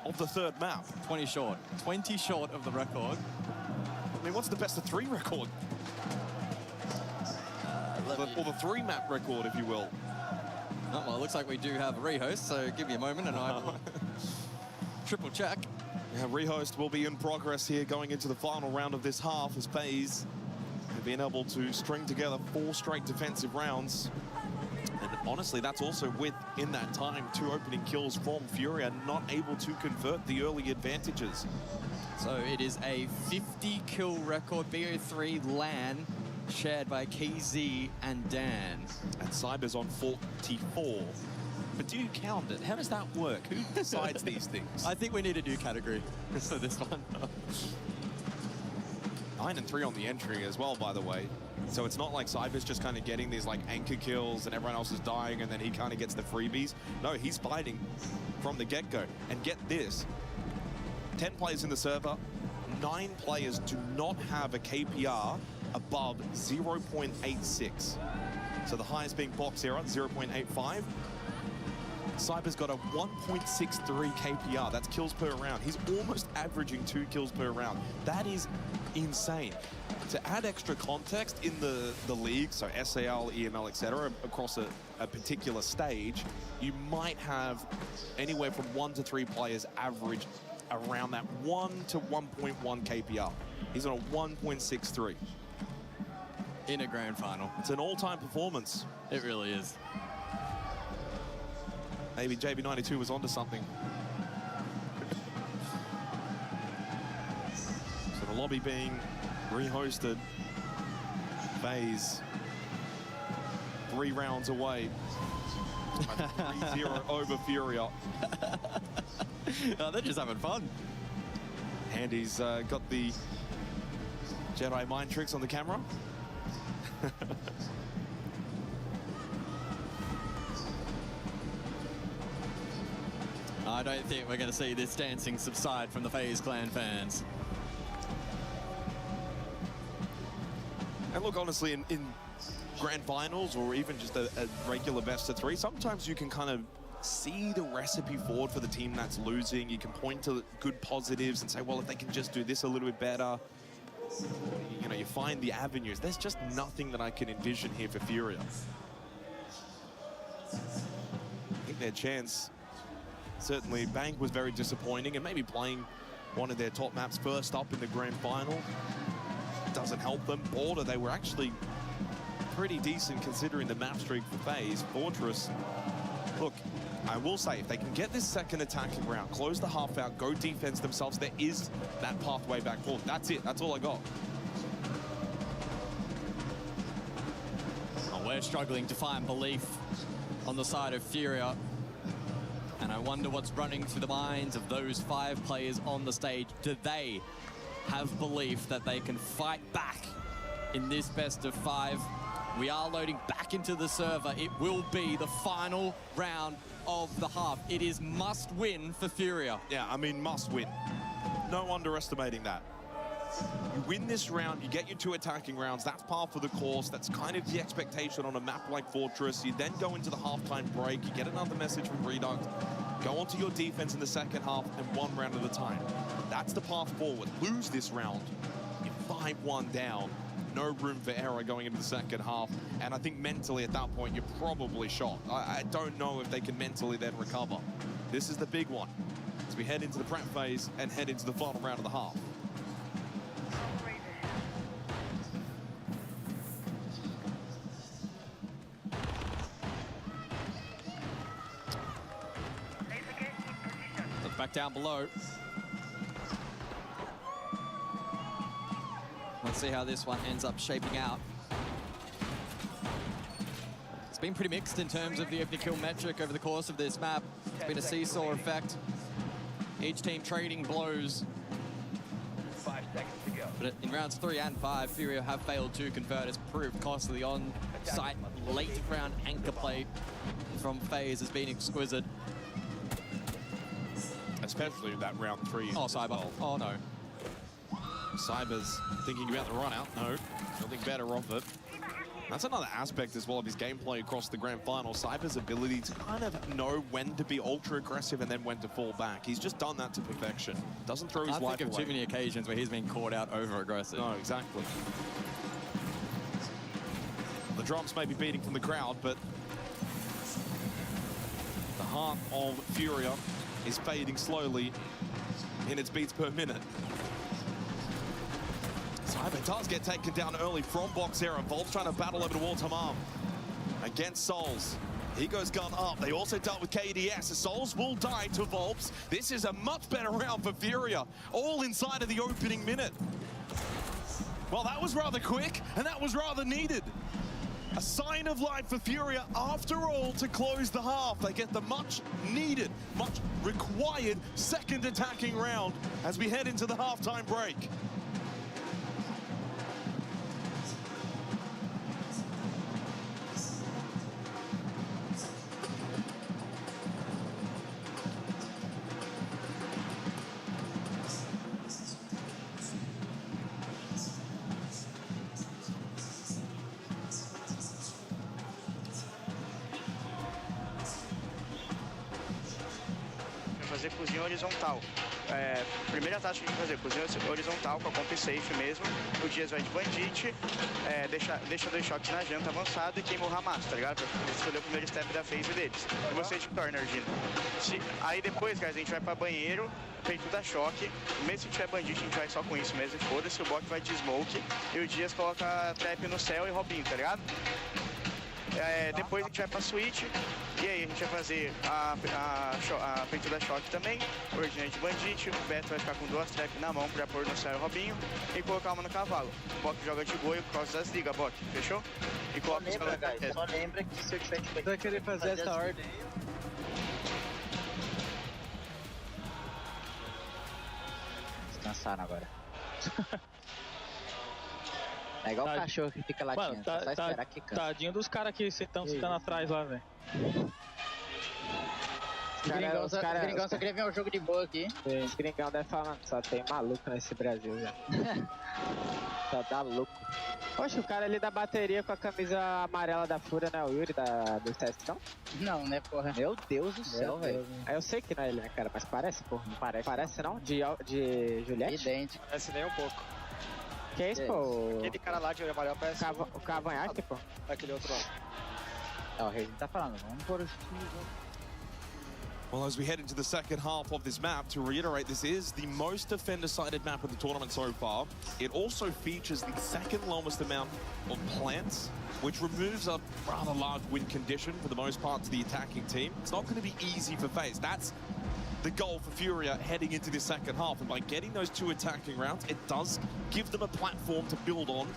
Speaker 7: of the 3rd map.
Speaker 9: 20 short. 20 short of the record.
Speaker 7: I mean, what's the best of 3 record? Or the 3 map record, if you will.
Speaker 9: Oh, well, it looks like we do have a rehost, so give me a moment and I will triple check.
Speaker 7: Yeah, rehost will be in progress here going into the final round of this half as FaZe have been able to string together 4 straight defensive rounds. And honestly, that's also with, in that time, 2 opening kills from Furia, not able to convert the early advantages.
Speaker 9: So it is a 50 kill record, BO3 LAN, shared by KZ and Dan.
Speaker 7: And Cyber's on 44. But do you count it? How does that work? Who decides these things?
Speaker 9: I think we need a new category for this one.
Speaker 7: 9 and 3 on the entry as well, by the way. So it's not like Cyber's just kind of getting these like anchor kills and everyone else is dying and then he kind of gets the freebies. No, he's fighting from the get-go. And get this, 10 players in the server, 9 players do not have a KPR above 0.86. So the highest being Box Era, 0.85. Cyber's got a 1.63 KPR. That's kills per round. He's almost averaging 2 kills per round. That is insane. To add extra context in the league, so SAL, EML, etc., across a particular stage, you might have anywhere from 1 to 3 players average around that 1 to 1.1 KPR. He's on a 1.63.
Speaker 9: In a grand final.
Speaker 7: It's an all-time performance.
Speaker 9: It really is.
Speaker 7: Maybe JB92 was onto something. So the lobby being rehosted. FaZe 3 rounds away. 3-0 over Furia.
Speaker 9: Oh, they're just having fun.
Speaker 7: Handy's got the Jedi mind tricks on the camera.
Speaker 9: I don't think we're going to see this dancing subside from the FaZe Clan fans.
Speaker 7: And look, honestly, in grand finals or even just a regular best of 3, sometimes you can kind of see the recipe forward for the team that's losing. You can point to good positives and say, well, if they can just do this a little bit better, you know, you find the avenues. There's just nothing that I can envision here for Furia. I think their chance, certainly Bank was very disappointing, and maybe playing one of their top maps first up in the grand final doesn't help them. Border, they were actually pretty decent considering the map streak for FaZe. Fortress, look, I will say, if they can get this second attacking round, close the half out, go defense themselves, there is that pathway back forward. That's it. That's all I got.
Speaker 9: Oh, we're struggling to find belief on the side of Furia. And I wonder what's running through the minds of those 5 players on the stage. Do they have belief that they can fight back in this best of 5? We are loading back into the server. It will be the final round of the half. It is must win for Furia.
Speaker 7: Yeah, I mean, must win. No underestimating that. You win this round, you get your 2 attacking rounds. That's par for the course. That's kind of the expectation on a map like Fortress. You then go into the halftime break. You get another message from Reduct. Go onto your defense in the second half and 1 round at a time. That's the path forward. Lose this round, you're 5-1 down. No room for error going into the second half. And I think mentally at that point, you're probably shot. I don't know if they can mentally then recover. This is the big one as we head into the prep phase and head into the final round of the half.
Speaker 9: Look back down below. Let's see how this one ends up shaping out. It's been pretty mixed in terms of the opening kill metric over the course of this map. It's been a seesaw effect. Each team trading blows.
Speaker 13: 5 seconds to go.
Speaker 9: But in rounds 3 and 5, Furia have failed to convert. It's proved costly. On-site late round anchor play from FaZe has been exquisite.
Speaker 7: Especially that round 3.
Speaker 9: Oh, Cyber.
Speaker 7: Well.
Speaker 9: Oh, no.
Speaker 7: Cyber's thinking about the run out. No, nothing better of it. That's another aspect as well of his gameplay across the grand final. Cyber's ability to kind of know when to be ultra aggressive and then when to fall back. He's just done that to perfection. Doesn't throw his life away.
Speaker 9: I can't think of too many occasions where he's been caught out over aggressive.
Speaker 7: No, exactly. The drums may be beating from the crowd, but the heart of Furia is fading slowly in its beats per minute. Cyber does get taken down early from Box Era. Volp's trying to battle over towards Hamam against Souls. He goes gun up. They also dealt with KDS. Souls will die to Volps. This is a much better round for Furia, all inside of the opening minute. Well, that was rather quick, and that was rather needed. A sign of life for Furia, after all, to close the half. They get the much needed, much required second attacking round as we head into the halftime break.
Speaker 10: fazer cozinha horizontal. Primeira taxa que a gente vai fazer, cozinha horizontal com a comp safe mesmo. O Dias vai de bandite, deixa 2 choques na janta avançado e queima o Hamas, tá ligado? Pra escolher o primeiro step da phase deles. E você de corner, Gino. Aí depois, guys, a gente vai pra banheiro, peito da choque. Mesmo se tiver bandite, a gente vai só com isso mesmo. Foda-se, o Bok vai de smoke e o Dias coloca trap no céu e Robinho, tá ligado? Depois a gente vai pra switch e aí a gente vai fazer a peito da choque também, ordem de bandite, o Beto vai ficar com 2 traps na mão pra pôr no céu o Robinho e colocar uma no cavalo. O Bok joga de boi por causa das ligas, Bok, fechou? E coloca os caras.
Speaker 14: Só lembra que se eu tiver que
Speaker 18: vai querer fazer essa ordem.
Speaker 14: Descansaram agora. É igual o cachorro que fica latindo,
Speaker 18: Mano,
Speaker 14: só esperar que cansa.
Speaker 18: Tadinho dos caras que estão ficando atrás lá, velho.
Speaker 14: Os gringão só queria ver um jogo de boa aqui.
Speaker 18: Os gringão devem falar, só tem maluco nesse Brasil, velho. Só dá louco. Poxa, o cara ali da bateria com a camisa amarela da Fúria, não é o Yuri do CS, não?
Speaker 14: Não, né, porra? Meu Deus do céu, velho.
Speaker 18: Eu sei que não é ele, né, cara, mas parece, porra. Não parece. Parece não? De Juliette?
Speaker 14: Idêntico.
Speaker 18: Parece nem um pouco. Que é isso, pô?
Speaker 1: Aquele cara lá de olho amarelo parece
Speaker 18: o Cavanhaque, pô.
Speaker 1: Aquele outro lá.
Speaker 14: Não, o Rei tá falando, vamos pôr os times.
Speaker 7: Well, as we head into the second half of this map, to reiterate, this is the most defender-sided map of the tournament so far. It also features the second lowest amount of plants, which removes a rather large win condition for the most part to the attacking team. It's not going to be easy for FaZe. That's the goal for Furia heading into the second half. And by getting those 2 attacking rounds, it does give them a platform to build on.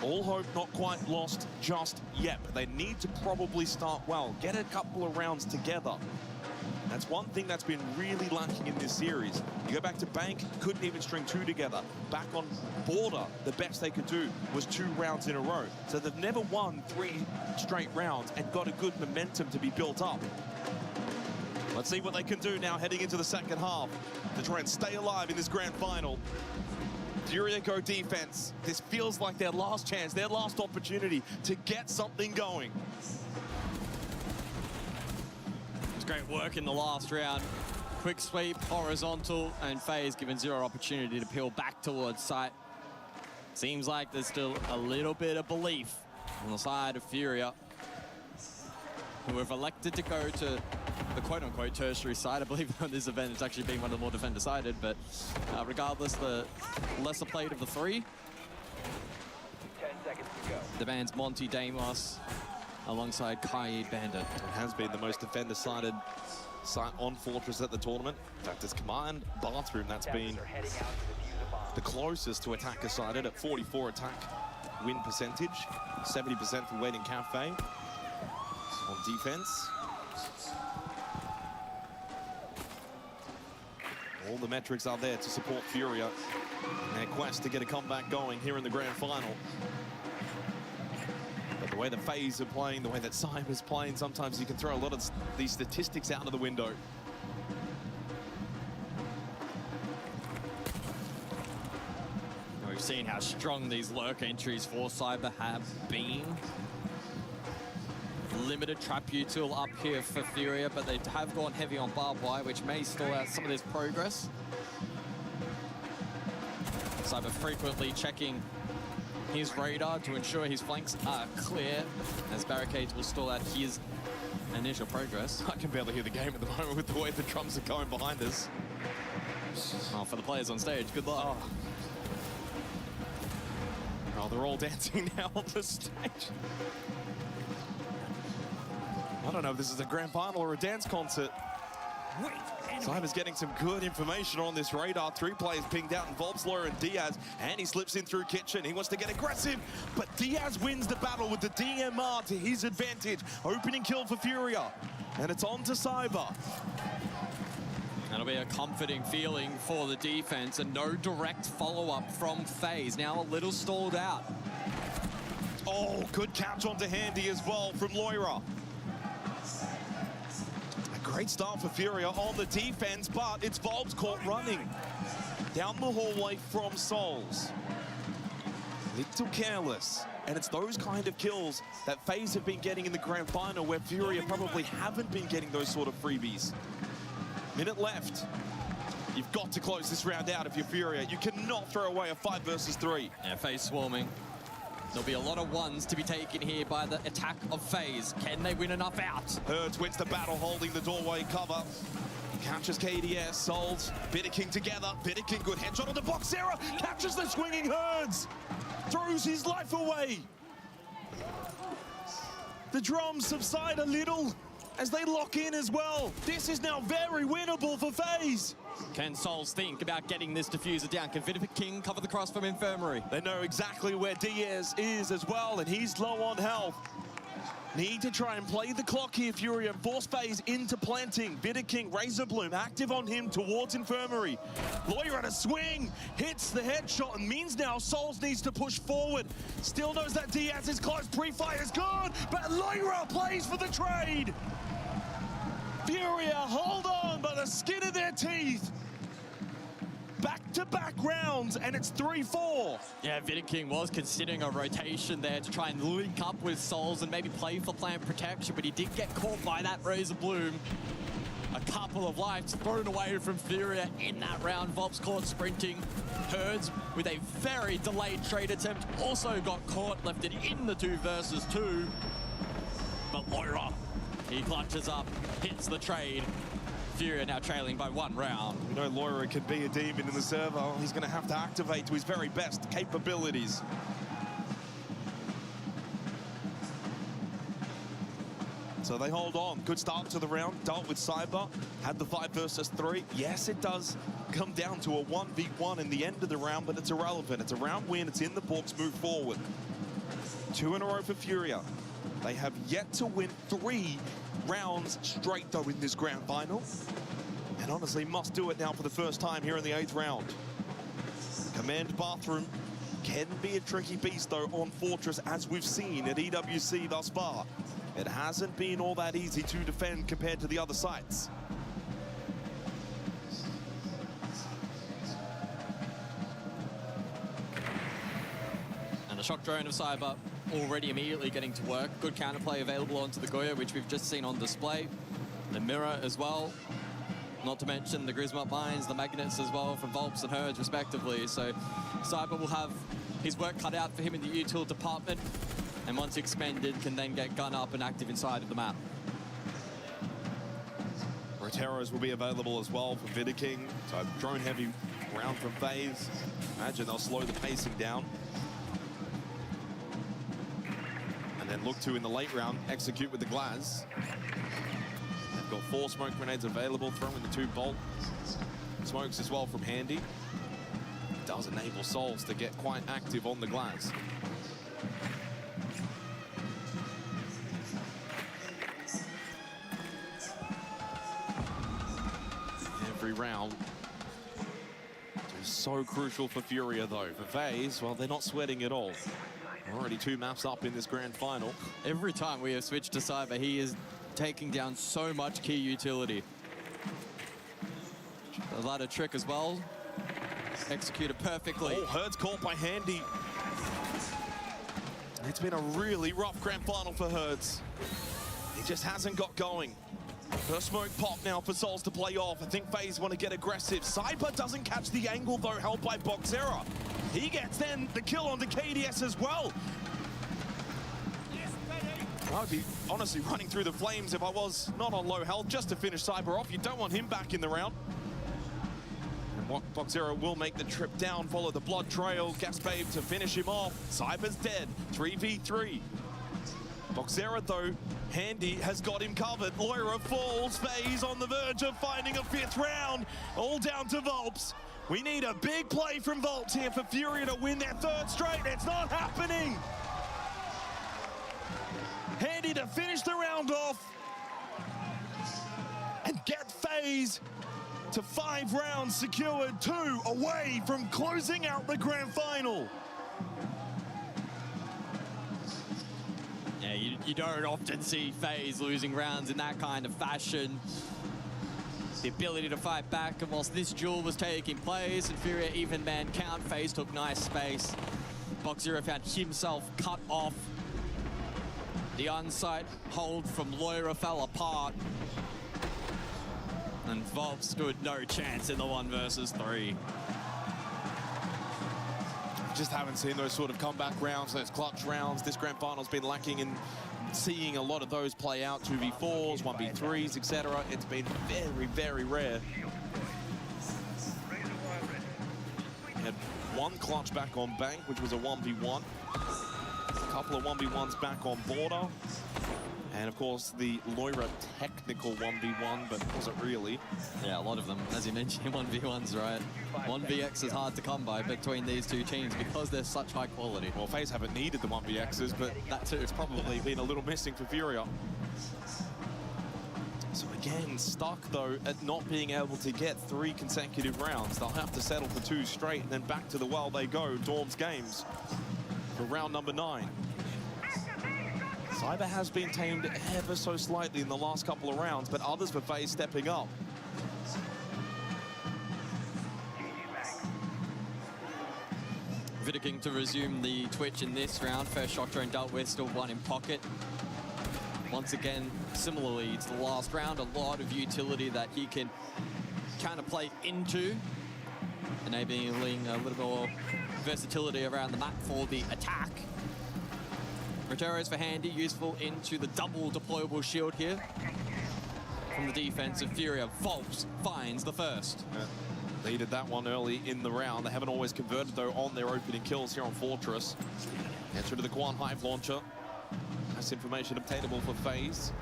Speaker 7: All hope not quite lost just yet, but they need to probably start well, get a couple of rounds together. That's one thing that's been really lacking in this series. You go back to Bank, couldn't even string 2 together. Back on Border, the best they could do was 2 rounds in a row. So they've never won 3 straight rounds and got a good momentum to be built up. Let's see what they can do now heading into the second half to try and stay alive in this grand final. Furia go defense. This feels like their last chance, their last opportunity to get something going.
Speaker 9: It was great work in the last round. Quick sweep, horizontal, and FaZe given 0 opportunity to peel back towards site. Seems like there's still a little bit of belief on the side of Furia, who have elected to go to the quote-unquote tertiary side. I believe on this event it's actually been one of the more defender-sided, but regardless, the lesser played of the 3.
Speaker 13: 10 seconds to go.
Speaker 9: The band's Monty Damos alongside Kai Bandit.
Speaker 7: It has been the most defender-sided site on Fortress at the tournament. In fact, it's Command Bathroom that's been the closest to attacker-sided at 44 attack win percentage, 70% for Waiting Cafe. On defense, all the metrics are there to support Furia in their quest to get a comeback going here in the grand final. But the way the FaZe are playing, the way that Cyber's playing, sometimes you can throw a lot of these statistics out of the window.
Speaker 9: We've seen how strong these lurk entries for Cyber have been. Limited trap util up here for Furia, but they have gone heavy on barbed wire, which may stall out some of this progress. Cyber frequently checking his radar to ensure his flanks are clear, as barricades will stall out his initial progress.
Speaker 7: I can barely hear the game at the moment with the way the drums are going behind us.
Speaker 9: Oh, for the players on stage, good luck.
Speaker 7: Oh, they're all dancing now on the stage. I don't know if this is a grand final or a dance concert. Cyber's getting some good information on this radar. 3 players pinged out in Volpsler and Diaz, and he slips in through Kitchen. He wants to get aggressive, but Diaz wins the battle with the DMR to his advantage. Opening kill for Furia, and it's on to Cyber.
Speaker 9: That'll be a comforting feeling for the defense, and no direct follow-up from FaZe. Now a little stalled out.
Speaker 7: Oh, good catch onto Handy as well from Loira. Great start for Furia on the defense, but it's Volb's caught running down the hallway from Souls. Little careless, and it's those kind of kills that FaZe have been getting in the grand final, where Furia probably haven't been getting those sort of freebies. Minute left. You've got to close this round out if you're Furia. You cannot throw away a 5 versus 3.
Speaker 9: Yeah, FaZe swarming. There'll be a lot of ones to be taken here by the attack of FaZe. Can they win enough out?
Speaker 7: Herds wins the battle, holding the doorway cover. Catches KDS, Souls, Bitterking together. Bitterking, good headshot on the Boxera. Catches the swinging Herds. Throws his life away. The drums subside a little as they lock in as well. This is now very winnable for FaZe.
Speaker 9: Can Souls think about getting this diffuser down? Can Bitterking cover the cross from Infirmary?
Speaker 7: They know exactly where Diaz is as well, and he's low on health. Need to try and play the clock here, Fury, and force FaZe into planting. Bitterking, Razorbloom, active on him towards Infirmary. Lawyer at a swing, hits the headshot, and means now Souls needs to push forward. Still knows that Diaz is close, pre-fire is good, but Lawyer plays for the trade. Furia hold on by the skin of their teeth. Back-to-back rounds, and it's 3-4.
Speaker 9: Yeah, Bitterking was considering a rotation there to try and link up with Souls and maybe play for plant protection, but he did get caught by that Razorbloom. A couple of lives thrown away from Furia in that round. Volps caught sprinting. Herds with a very delayed trade attempt also got caught, left it in the 2 versus 2. But Loira, he clutches up, hits the trade. Furia now trailing by 1 round.
Speaker 7: We know Loira can be a demon in the server. He's going to have to activate to his very best capabilities. So they hold on. Good start to the round. Dealt with Cyber. Had the 5 versus 3. Yes, it does come down to a 1v1 in the end of the round, but it's irrelevant. It's a round win. It's in the books. Move forward. 2 in a row for Furia. They have yet to win 3 rounds straight, though, in this grand final. And honestly, must do it now for the first time here in the 8th round. Command Bathroom can be a tricky beast, though, on Fortress, as we've seen at EWC thus far. It hasn't been all that easy to defend compared to the other sites.
Speaker 9: And the shock drone of Cyber already immediately getting to work. Good counterplay available onto the Goya, which we've just seen on display. The mirror as well. Not to mention the Grismot mines, the magnets as well from Volps and Herds respectively. So Cyber will have his work cut out for him in the util department. And once expended, can then get gun up and active inside of the map.
Speaker 7: Roteros will be available as well for Bitterking. So drone heavy round from FaZe. Imagine they'll slow the pacing down. And then look to, in the late round, execute with the Glaz. They've got 4 smoke grenades available, throwing the 2 bolt smokes as well from Handy. Does enable Souls to get quite active on the Glaz. Every round is so crucial for Furia, though. For FaZe, well, they're not sweating at all. Already 2 maps up in this grand final.
Speaker 9: Every time we have switched to Cyber, he is taking down so much key utility. The ladder trick as well. Executed perfectly.
Speaker 7: Oh, Herds caught by Handy. It's been a really rough grand final for Herds. He just hasn't got going. First smoke pop now for Souls to play off. I think FaZe want to get aggressive. Cyber doesn't catch the angle, though, held by Boxera. He gets then the kill on the KDS as well. I'd be honestly running through the flames if I was not on low health just to finish Cyber off. You don't want him back in the round. And Boxera will make the trip down, follow the blood trail. Gasbabe to finish him off. Cyber's dead. 3v3. Boxera, though, Handy has got him covered. Loira falls. FaZe on the verge of finding a 5th round. All down to Volps. We need a big play from Volps here for Furia to win their 3rd straight. It's not happening. Handy to finish the round off and get FaZe to 5 rounds secured, 2 away from closing out the grand final.
Speaker 9: Yeah, you don't often see FaZe losing rounds in that kind of fashion. The ability to fight back, and whilst this duel was taking place and Furia even man count, FaZe took nice space. Boxera found himself cut off. The on-site hold from Loira fell apart. And Volp stood no chance in the 1 versus 3.
Speaker 7: Just haven't seen those sort of comeback rounds, those clutch rounds. This grand final's been lacking in seeing a lot of those play out, 2v4s, 1v3s, etc. It's been very, very rare. We had one clutch back on Bank, which was a 1v1. A couple of 1v1s back on Border. And of course, the Loira technical 1v1, but wasn't really.
Speaker 9: Yeah, a lot of them. As you mentioned, 1v1s, right? 1vx is hard to come by between these two teams because they're such high quality.
Speaker 7: Well, FaZe haven't needed the 1vx's, but
Speaker 9: that too.
Speaker 7: It's probably been a little missing for Furia. So again, stuck though at not being able to get 3 consecutive rounds. They'll have to settle for 2 straight, and then back to the well they go. Dorms games for round number 9. Cyber has been tamed ever so slightly in the last couple of rounds, but others for FaZe stepping up.
Speaker 9: Vidiking to resume the Twitch in this round. First shock drone dealt with, still 1 in pocket. Once again, similarly to the last round, a lot of utility that he can kind of play into, enabling a little more versatility around the map for the attack. Roteros for handy, useful into the double deployable shield here. From the defense of Furia, Volps finds the first.
Speaker 7: Needed that one early in the round. They haven't always converted though on their opening kills here on Fortress. Enter to the Quan Hive launcher. That's information obtainable for FaZe.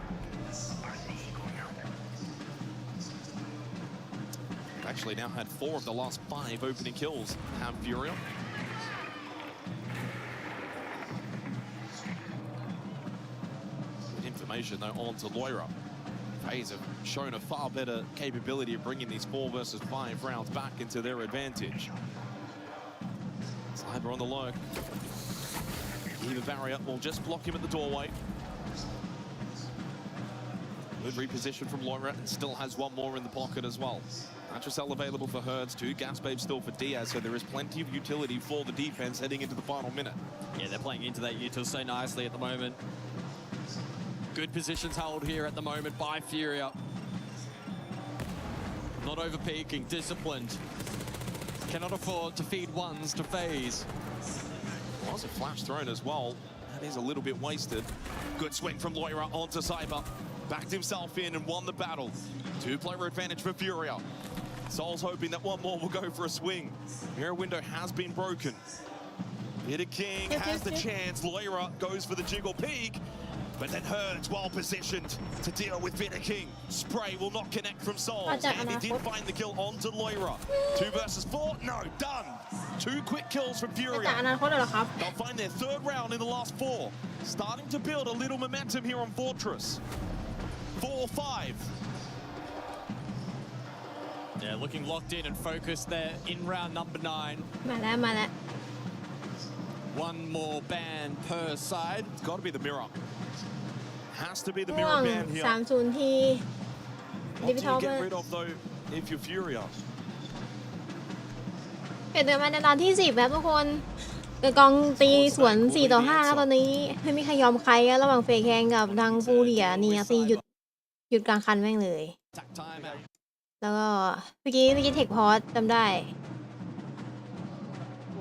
Speaker 7: Actually now had 4 of the last 5 opening kills have Furia. Information though on to Loira. FaZe have shown a far better capability of bringing these 4 versus 5 rounds back into their advantage. Cyber on the lurk. Eva barrier will just block him at the doorway. Good reposition from Loira, and still has 1 more in the pocket as well. Matricel available for Herds, 2 gas babes still for Diaz, so there is plenty of utility for the defense heading into the final minute.
Speaker 9: Yeah, they're playing into that util so nicely at the moment. Good positions held here at the moment by Furia. Not over-peaking, disciplined. Cannot afford to feed 1s to FaZe.
Speaker 7: Was a flash thrown as well. That is a little bit wasted. Good swing from Loira onto Cyber. Backed himself in and won the battle. 2-player advantage for Furia. Soul's hoping that 1 more will go for a swing. Mirror window has been broken. Peter King has the chance. Loira goes for the jiggle peak. But then Herds well positioned to deal with Peter King. Spray will not connect from Souls. And he did find the kill onto Loira. 2 versus 4. No, done. 2 quick kills from Furia. They'll find their 3rd round in the last 4. Starting to build a little momentum here on Fortress. 4-5.
Speaker 9: Yeah, looking locked in and focused there in round number 9.
Speaker 2: มาแล้ว
Speaker 9: 1 more ban per side.
Speaker 7: It's got to be the mirror. Has to be the
Speaker 2: ม่ว
Speaker 7: mirror
Speaker 2: ง
Speaker 7: ban here.
Speaker 2: 30 ทีดิพิทอล
Speaker 7: What do you get rid of though if you're Furia?
Speaker 2: เปลี่ยนเดินมาในตอนที่ 10แล้วทุกคนเกิดกองตีสวน 4-5 แล้วตอนนี้ไม่มีใครยอมใครระหว่างเฟกแฮงกับทางฟูเรียนี่ตีหยุดกลางคันแม่งเลย แล้วก็เมื่อกี้เทคพอสจำได้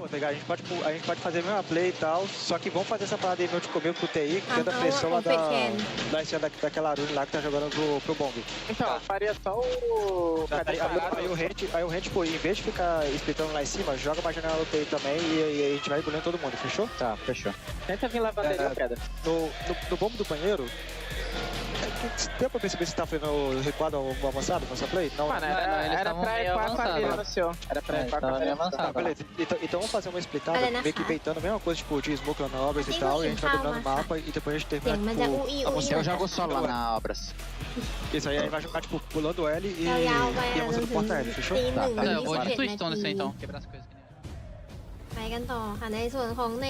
Speaker 18: Pô, tá ligado? A gente pode fazer a mesma play e tal, só que vamos fazer essa parada aí de comer pro TI, que é da pressão lá daquela Arune lá que tá jogando pro Bomb. Então, faria só o... Aí o Rent, pô, em vez de ficar splitando lá em cima, joga uma janela no TI também e a gente vai bulhando todo mundo, fechou? Tá, fechou. Tenta vir lá bater a pedra. No bomb do banheiro, deu pra perceber se tá fazendo recuado ou avançado nessa play? Não, mano, era pra equar com a mira no seu. Era pra equar com a mira avançada. Beleza, então vamos fazer uma splitada, meio que beitando a mesma coisa, tipo, de smoke lá na Obras e tal, e a gente vai dominando o mapa e depois a gente termina, tipo, eu jogo só lá na Obras. Isso aí vai jogar, tipo, pulando L e avançando porta L, fechou? Tá,
Speaker 2: eu vou de Twistone isso aí então, quebrar as coisas. ไปกันต่อค่ะในส่วนของใน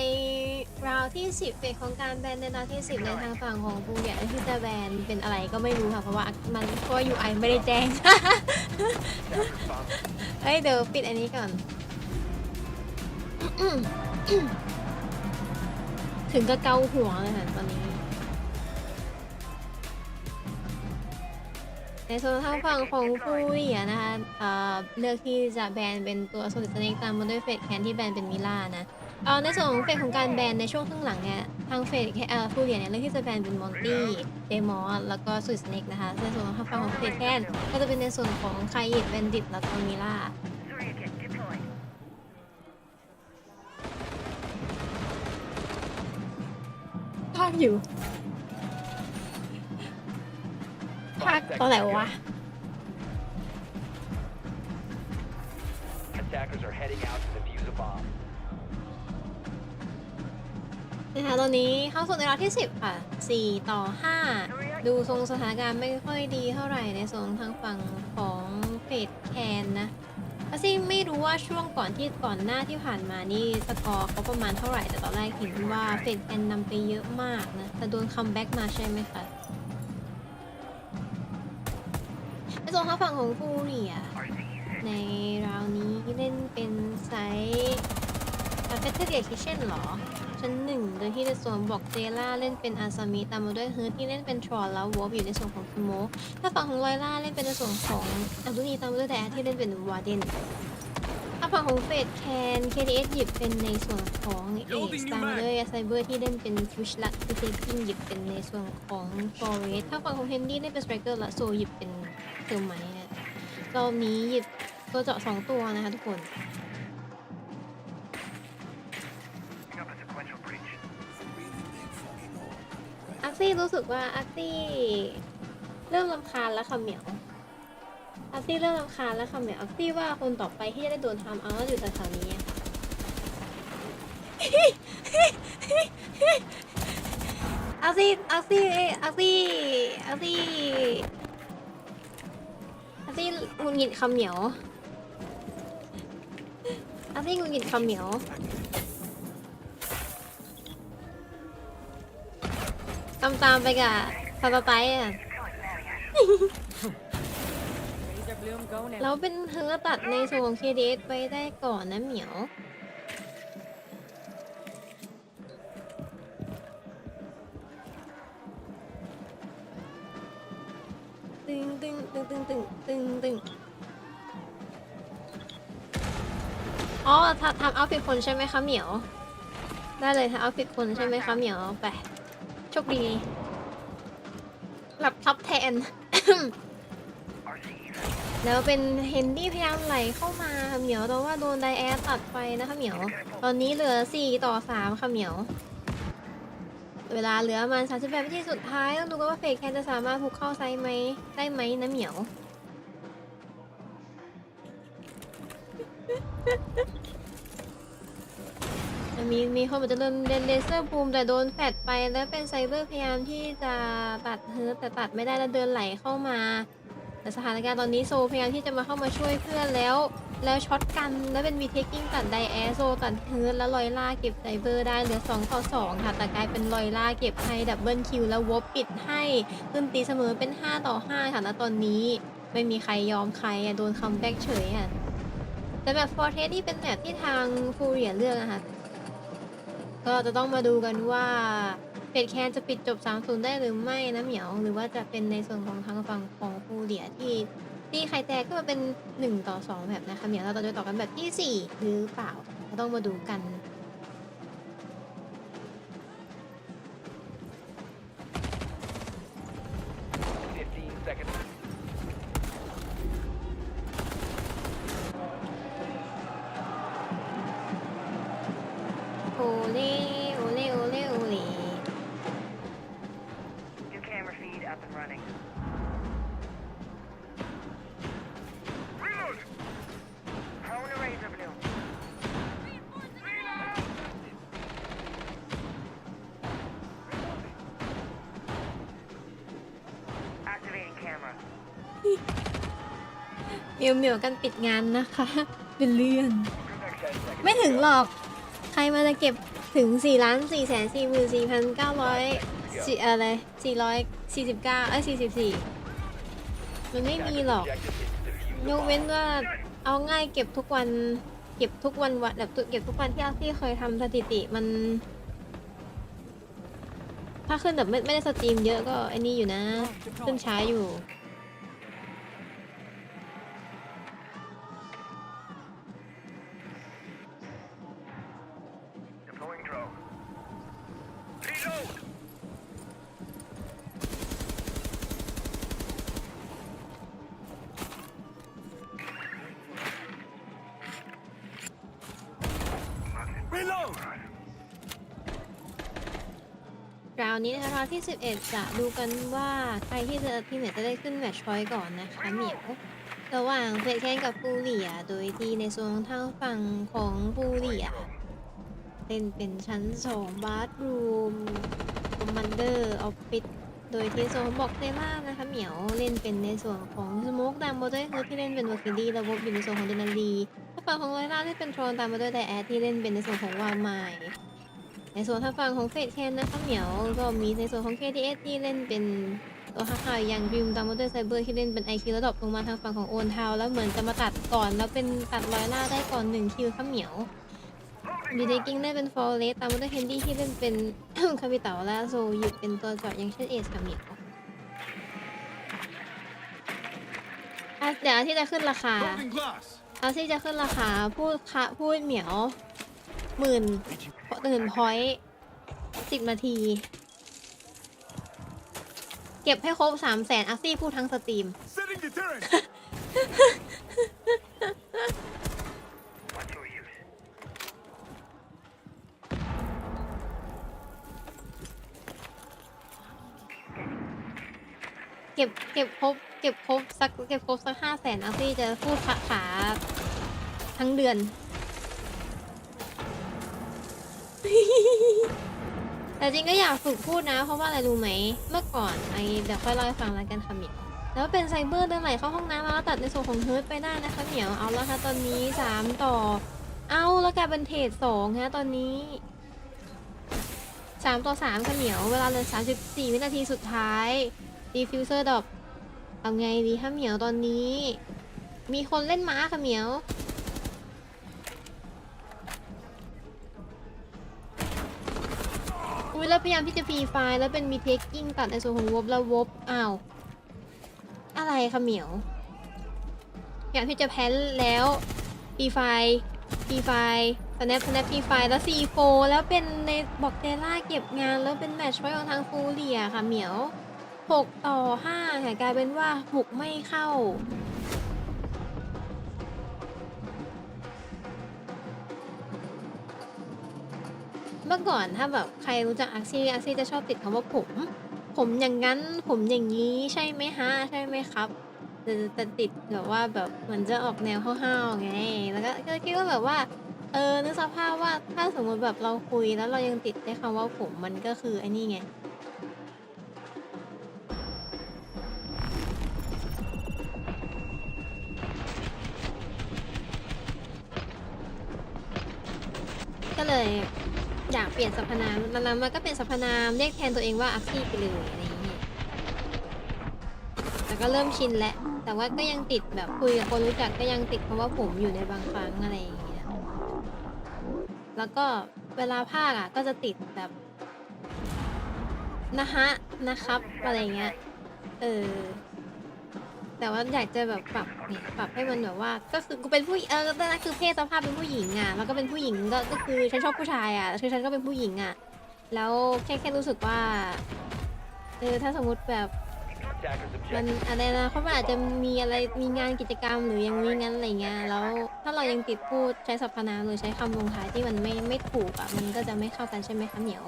Speaker 2: ราวที่ 10เป็นของการแบนในราวที่ 10ในทางฝั่งของภูเก็ตที่จะแบนเป็นอะไรก็ไม่รู้ค่ะเพราะว่าUI ไม่ได้แจ้ง เฮ้ยเดี๋ยวปิดอันนี้ก่อน ถึงก็เกาหัวเลยค่ะตอนนี้ใน ในส่วนทางฝั่งของฟูรี่นะคะเลือกที่จะแบนเป็นตัวโซลิดสเนกตามมาด้วยเฟดแคนที่แบนเป็นมิล่านะในส่วนของเฟดของการแบนในช่วงครึ่งหลังเนี่ยทางเฟดฟูรี่เนี่ยเลือกที่จะแบนเป็นมอนตี้เดมอสแล้วก็โซลิดสเนกนะคะในส่วนของทางฝั่งของเฟดแคนก็จะเป็นในส่วนของไคยิดแบนดิตแล้วก็มิล่าภาคอยู่ภาคตอนไหนวะ
Speaker 13: Attackers are heading out to defuse a bomb.
Speaker 2: นะคะตอนนี้เข้าสู่ในรอบที่10ค่ะ4-5ดูทรงสถานการณ์ไม่ค่อยดีเท่าไหร่ในส่วนทางฝั่งของเฟดแคนนะซิ่งไม่รู้ว่าช่วงก่อนหน้าที่ผ่านมานี่สกอร์เขาประมาณเท่าไหร่แต่ตอนแรกเห็นว่าเฟดแคนนำไปเยอะมากนะแต่โดนคัมแบ็กมาใช่ไหมคะในส่วนทางฝั่งของฟูเรียในราวนี้เล่นเป็นไซส์เฟสเทอร์เดียคิเช่นหรอชั้น1โดยที่ในส่วนบอกเจล่าเล่นเป็นอาซามิตามมาด้วยเฮิร์ทที่เล่นเป็นทรอลแล้ววอฟอยู่ในส่วนของสโมกถ้าฝั่งของลอยล่าเล่นเป็นในส่วนของอัลตูนีตามมาด้วยแต่ที่เล่นเป็นวาเดนถ้าฝั่งของเฟดแคน KDS หยิบเป็นในส่วนของเอสตามมาด้วยไซเบอร์ที่เล่นเป็นฟูชลักที่เทคกิ้งหยิบเป็นในส่วนของฟอเรสถ้าฝั่งของเฮนดี้เล่นเป็นสไตรเกอร์และโซหยิบเป็นเซลไมท์รอบนี้หยิบตัวเจาะ2ตัวนะคะทุกคนอาร์ซี่รู้สึกว่าอาร์ซี่เริ่มรำคาญแล้วค่ะเหมียวอาร์ซี่เริ่มรำคาญแล้วค่ะเหมียวอาร์ซี่ว่าคนต่อไปที่จะได้โดนทำเอาอยู่แถวๆนี้อาร์ซี่งุนหงิดคำเหมียวอาร์ซี่งุนหงิดคำเหมียวตามไปกับซาตาไตอ่ะ เราเป็นเธอตัดในส่วนของ KDS ไปได้ก่อนนะเหมียวตึงอ๋อทำเอาฟิกคนใช่ไหมคะเหมียวได้เลยทำเอาฟิกคนใช่ไหมคะเหมียวไปโชคดีหลับทับแทน แล้วเป็นเฮนดี้พยายามไหลเข้ามาค่ะเหมียวแต่ว่าโดนไดแอสตัดไปนะคะเหมียวตอนนี้เหลือ4-3ค่ะเหมียวเวลาเหลือประมาณ38 วินาทีสุดท้ายต้องดูกันว่าเฟกแคนจะสามารถพุกเข้าไซส์ไหมได้ไหมนะเหมียวมีคนบอกจะเริ่มเล่นเลเซอร์บูมแต่โดนแฟดไปแล้วเป็นไซเบอร์พยายามที่จะตัดเฮิร์ตแต่ตัดไม่ได้แล้วเดินไหลเข้ามาแต่สถานการณ์ตอนนี้โซพยายามที่จะมาเข้ามาช่วยเพื่อนแล้วช็อตกันแล้วเป็นวีเทคกิ้งตัดไดแอโซตัดเฮิร์ตแล้วลอยล่าเก็บไซเบอร์ได้เหลือ2-2ค่ะแต่กลายเป็นลอยล่าเก็บให้ดับเบิลคิวแล้ววอปปิดให้ขึ้นตีเสมอเป็น5-5ค่ะณตอนนี้ไม่มีใครยอมใครโดนคัมแบ็กเฉยอ่ะแต่แบบฟอร์เทสนี่เป็นแบบที่ทางฟูเรียเลือกนะคะก็จะต้องมาดูกันว่าเฟดแคนจะปิดจบ 3-0 ได้หรือไม่นะเหมียวหรือว่าจะเป็นในส่วนของทางฝั่งของฟูเรียที่ตีไข่แตกขึ้นมาเป็น1-2แบบนะคะเหมียวเราจะต่อกันแบบที่4หรือเปล่าก็ต้องมาดูกันโอเล่โอเล่โอเล่โอเล่
Speaker 17: New camera feed up and running. Reload! Prone to razor blue. Activating camera.
Speaker 2: เหมียวกันปิดงานนะคะเป็นเรื่องไม่ถึงหรอกใครมาจะเก็บถึง4,444,900อะไร449 มันไม่มีหรอกยกเว้นว่าเอาง่ายเก็บทุกวันแบบเก็บทุกวันที่อาร์ซี่เคยทำสถิติมันถ้าขึ้นแบบไม่ได้สตรีมเยอะก็ไอ้นี่อยู่นะขึ้นช้าอยู่ าวนี้นะคะราวที่11จะดูกันว่าใครที่ทีมไหนจะได้ขึ้นแมตช์พอยต์ก่อนนะคะเหมียวระหว่างเฟดแคนกับฟูเรียโดยที่ในโซนทางฝั่งของฟูเรียเล่นเป็นชั้น2บาร์รูมคอมมานเดอร์ออฟฟิศโดยที่โซนบอกเซล่านะคะเหมียวเล่นเป็นในส่วนของสโมกตามมาด้วยเฮิร์ทที่เล่นเป็นวอคิลี่และวบอยู่ในส่วนของเดนารีฝั่งของไลล่าที่เป็นโทรนตามมาด้วยไดแอดที่เล่นเป็นในส่วนของวาไมในส่วนทางฝั่งของเฟดแคนนะคะเหมียวก็มีในส่วนของ KTS ที่เล่นเป็นตัวฮ่าๆอย่างริมตามมาด้วยไซเบอร์ที่เล่นเป็น IQ ระดับลงมาทางฝั่งของโอนทาวแล้วเหมือนจะมาตัดก่อนแล้วเป็นตัดไลล่าได้ก่อน1คิวค่ะเหมียวดีเดกิ้งเล่นเป็นฟอร์เรสตามมาด้วยเฮนดี้ที่เล่นเป็น คาปิเตาและโซหยุดเป็นตัวจอดอย่างเช่นเอสค่ะเหมียวเดี๋ยวที่จะขึ้นราคาที่จะขึ้นราคาพูดเหมียว10,000พอยต์10 นาทีเก็บให้ครบ300,000อาซี่พูดทั้งสตรีมเก็บครบสัก500,000อาซี่จะพูดขาทั้งเดือนแต่จริงก็อยากฝึกพูดนะเพราะว่าอะไรรู้ไหมเมื่อก่อนเดี๋ยวค่อยเล่าให้ฟังแล้วกันค่ะเหมียวแล้วเป็นไซเบอร์เดินไหลเข้าห้องน้ำแล้วตัดในส่วนของเฮิร์ตไปได้นะคะเหมียวเอาแล้วค่ะตอนนี้3 ต่อเอาแล้วกลายเป็นเทรด2ฮะตอนนี้3 ต่อ 3ค่ะเหมียวเวลาเหลือ34 วินาทีสุดท้ายดีฟิวเซอร์ดรอปทำไงดีค่ะเหมียวตอนนี้มีคนเล่นม้าค่ะเหมียวแล้วพยายามที่จะฟรีไฟล์แล้วเป็นมีเทคกิ้งตัดในส่วนของวบแล้ววบอ้าวอะไรคะเหมียวอยากที่จะแพ้แล้วฟรีไฟล์สแนปฟรีไฟล์แล้วC4แล้วเป็นในบอกเดล่าเก็บงานแล้วเป็นแมตช์พอยต์ของทางฟูเรียค่ะเหมียว6 ต่อ 5ค่ะกลายเป็นว่าบุกไม่เข้าเมื่อก่อนถ้าแบบใครรู้จักอาซี่จะชอบติดคำว่าผมอย่างนั้นผมอย่างนี้ใช่ไหมฮะใช่ไหมครับแต่ติดแบบว่าแบบเหมือนจะออกแนวห้าวๆไงแล้วก็คิดว่าแบบว่านึกสภาพว่าถ้าสมมติแบบเราคุยแล้วเรายังติดได้คำว่าผมมันก็คือไอ้นี่ไงก็เลยอยากเปลี่ยนสรรพนามแล้วมันก็เป็นสรรพนามเรียกแทนตัวเองว่าอาซี่ไปเลยอะไรอย่างเงี้ยแต่ก็เริ่มชินแล้วแต่ว่าก็ยังติดแบบคุยกับคนรู้จักก็ยังติดคำว่าผมอยู่ในบางครั้งอะไรอย่างเงี้ยแล้วก็เวลาพากย์ก็จะติดแบบนะฮะนะครับอะไรเงี้ยแต่ว่าอยากจะแบบปรับให้มันแบบว่าก็คือกูเป็นผู้นั่นคือเพศสภาพเป็นผู้หญิงอ่ะแล้วก็เป็นผู้หญิงก็คือฉันชอบผู้ชายอ่ะคือฉันก็เป็นผู้หญิงอ่ะแล้วแค่รู้สึกว่าถ้าสมมติแบบมันอะไรนะเขาอาจจะมีงานกิจกรรมหรือยังมีงานอะไรเงี้ยแล้วถ้าเรายังติดพูดใช้สรรพนามหรือใช้คำลงท้ายที่มันไม่ถูกอ่ะมันก็จะไม่เข้ากันใช่ไหมคะเหมียว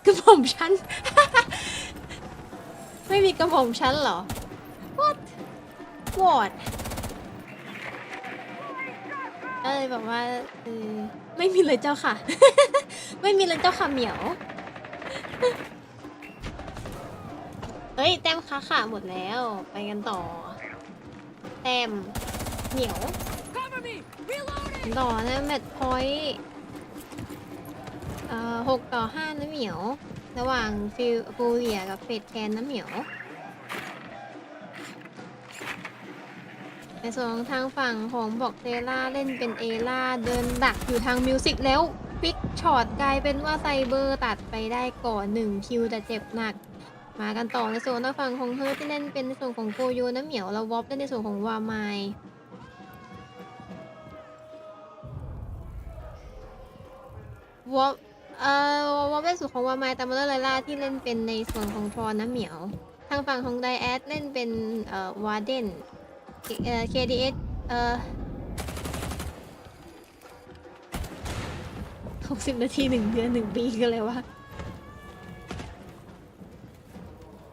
Speaker 2: กระผมฉัน ไม่มีกระผมฉันเหรอ What ก็เลยแบบว่าไม่มีเลยเจ้าค่ะ ไม่มีเลยเจ้าค่ะเหมียว เฮ้ยแต้มค่ะหมดแล้วไปกันต่อแต้มเหนียวต่อนะแมตช์พอยต์6 ต่อ 5นะเหมียวระหว่างฟูเรียกับเฟดแคนนะเหมียวในส่วนของทางฝั่งของบอกเซล่าเล่นเป็นเอล่าเดินดักอยู่ทางมิวสิกแล้วปิกช็อตกลายเป็นว่าไซเบอร์ตัดไปได้ก่อน1คิวแต่เจ็บหนักมากันต่อในส่วนทางฝั่งของเฮิร์ทที่เล่นเป็นในส่วนของโกโยนะเหมียวแล้ววอปเล่นในส่วนของวาไมวอปเล่นส่วนของวาไมตามมาด้วยไลล่าที่เล่นเป็นในส่วนของทรอนนะเหมียวทางฝั่งของไดแอดเล่นเป็นวาร์เดนKDS 60 นาที1 เดือน 1 ปีกันเลยวะ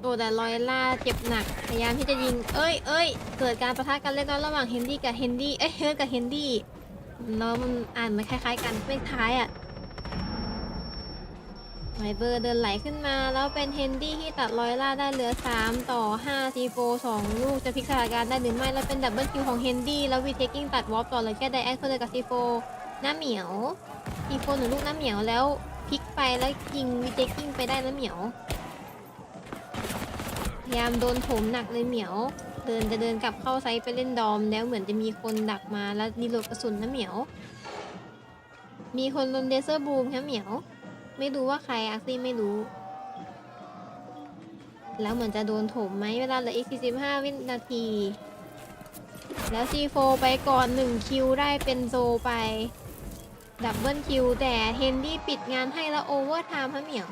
Speaker 2: โอ้แต่ลอยล่าเจ็บหนักพยายามที่จะยิงเอ้ยเกิดการประทะกันเล็กน้อยระหว่างเฮนดี้กับเฮนดี้เฮิร์ตกับเฮนดี้เนาะมันอ่านมันคล้ายๆกันเลขท้ายอ่ะไวเบอร์เดินไหลขึ้นมาแล้วเป็นเฮนดี้ที่ตัดลอยล่าได้เหลือ3 ต่อ 5 ซีโฟ2 ลูกจะพลิกสถานการณ์ได้หรือไม่แล้วเป็นดับเบิลคิวของเฮนดี้แล้ววีเทคกิ้งตัดวอล์ปต่อเลยแค่ไดแอคเลยกับซีโฟหน้าเหมียวซีโฟ1 ลูกหน้าเหมียวแล้วพลิกไปแล้วยิงวีเทคกิ้งไปได้หน้าเหมียวพยายามโดนโถมหนักเลยเหมียวจะเดินกลับเข้าไซต์ไปเล่นดอมแล้วเหมือนจะมีคนดักมาแล้วรีโหลดกระสุนนะเหมียวมีคนโดนเดเซอร์บูมครับเหมียวไม่รู้ว่าใครอาร์ซี่ไม่รู้แล้วเหมือนจะโดนโถมไหมเวลาเหลืออีก45 วินาทีแล้วซีโฟไปก่อน1 คิวได้เป็นโซไปดับเบิลคิวแต่เฮนดี้ปิดงานให้แล้วโอเวอร์ไทม์ครับเหมียว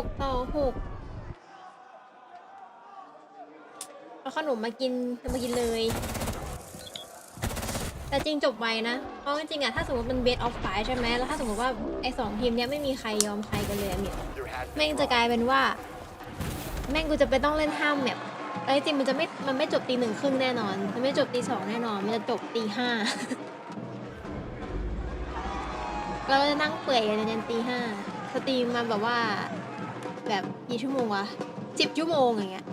Speaker 2: 6 ต่อ 6เอาขนมมากินเลยแต่จริงจบไวนะเพราะจริงๆอะถ้าสมมติมันเบสออฟไฟใช่ไหมแล้วถ้าสมมติว่าไอ้2 ทีมเนี้ยไม่มีใครยอมใครกันเลยเนี่ยแม่งจะกลายเป็นว่าแม่งกูจะไปต้องเล่น5 แมปแต่จริงมันไม่จบตี 1 ครึ่งแน่นอนมันไม่จบตี 2แน่นอนมันจะจบตี 5เราจะนั่งเปื่อยกันจนตี 5สตรีมมาแบบว่าแบบกี่ชั่วโมงวะ10 ชั่วโมงอย่างเงี้ย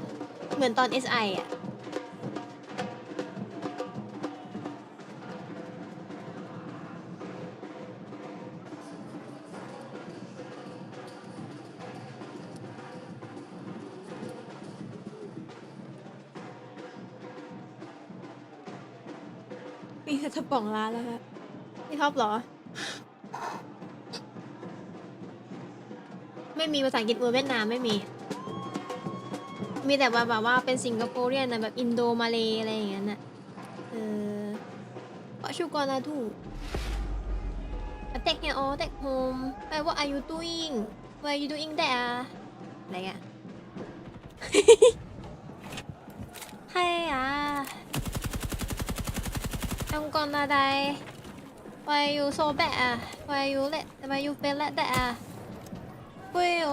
Speaker 2: เหมือนตอน SI อ่ะมีกระป๋องร้านแล้วครับพี่ท็อปเหรอไม่มีภาษาอังกฤษเวียดนามไม่มีแต่ว่าแบบว่าเป็นสิงคโปร์เรียนนะแบบอินโดมาเลอะไรอย่างเงี้ยน่ะเพราะชูกอนาทูattack here or attack home แปลว่า are you doing why are you doing there อะไรเงี้ย ให้I'm gonna die why you so bad why you feel like that เฮ้ยโอ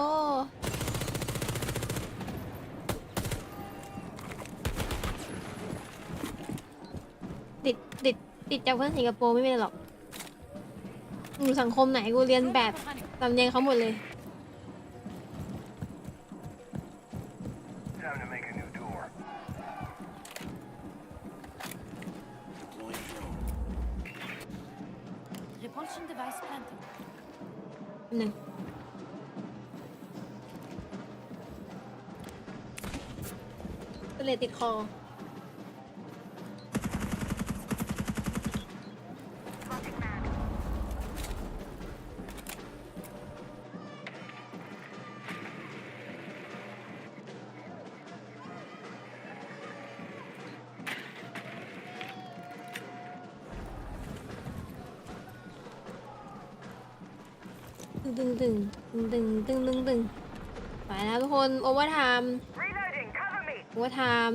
Speaker 2: ติดจากเพื่อนสิงคโปร์ไม่เป็นหรอกอยู่สังคมไหนกูเรียนแบบสำเนียงเขาหมดเลย1ก็เลยติดคอตึงไปแล้วทุกคนโอเวอร์ไทม์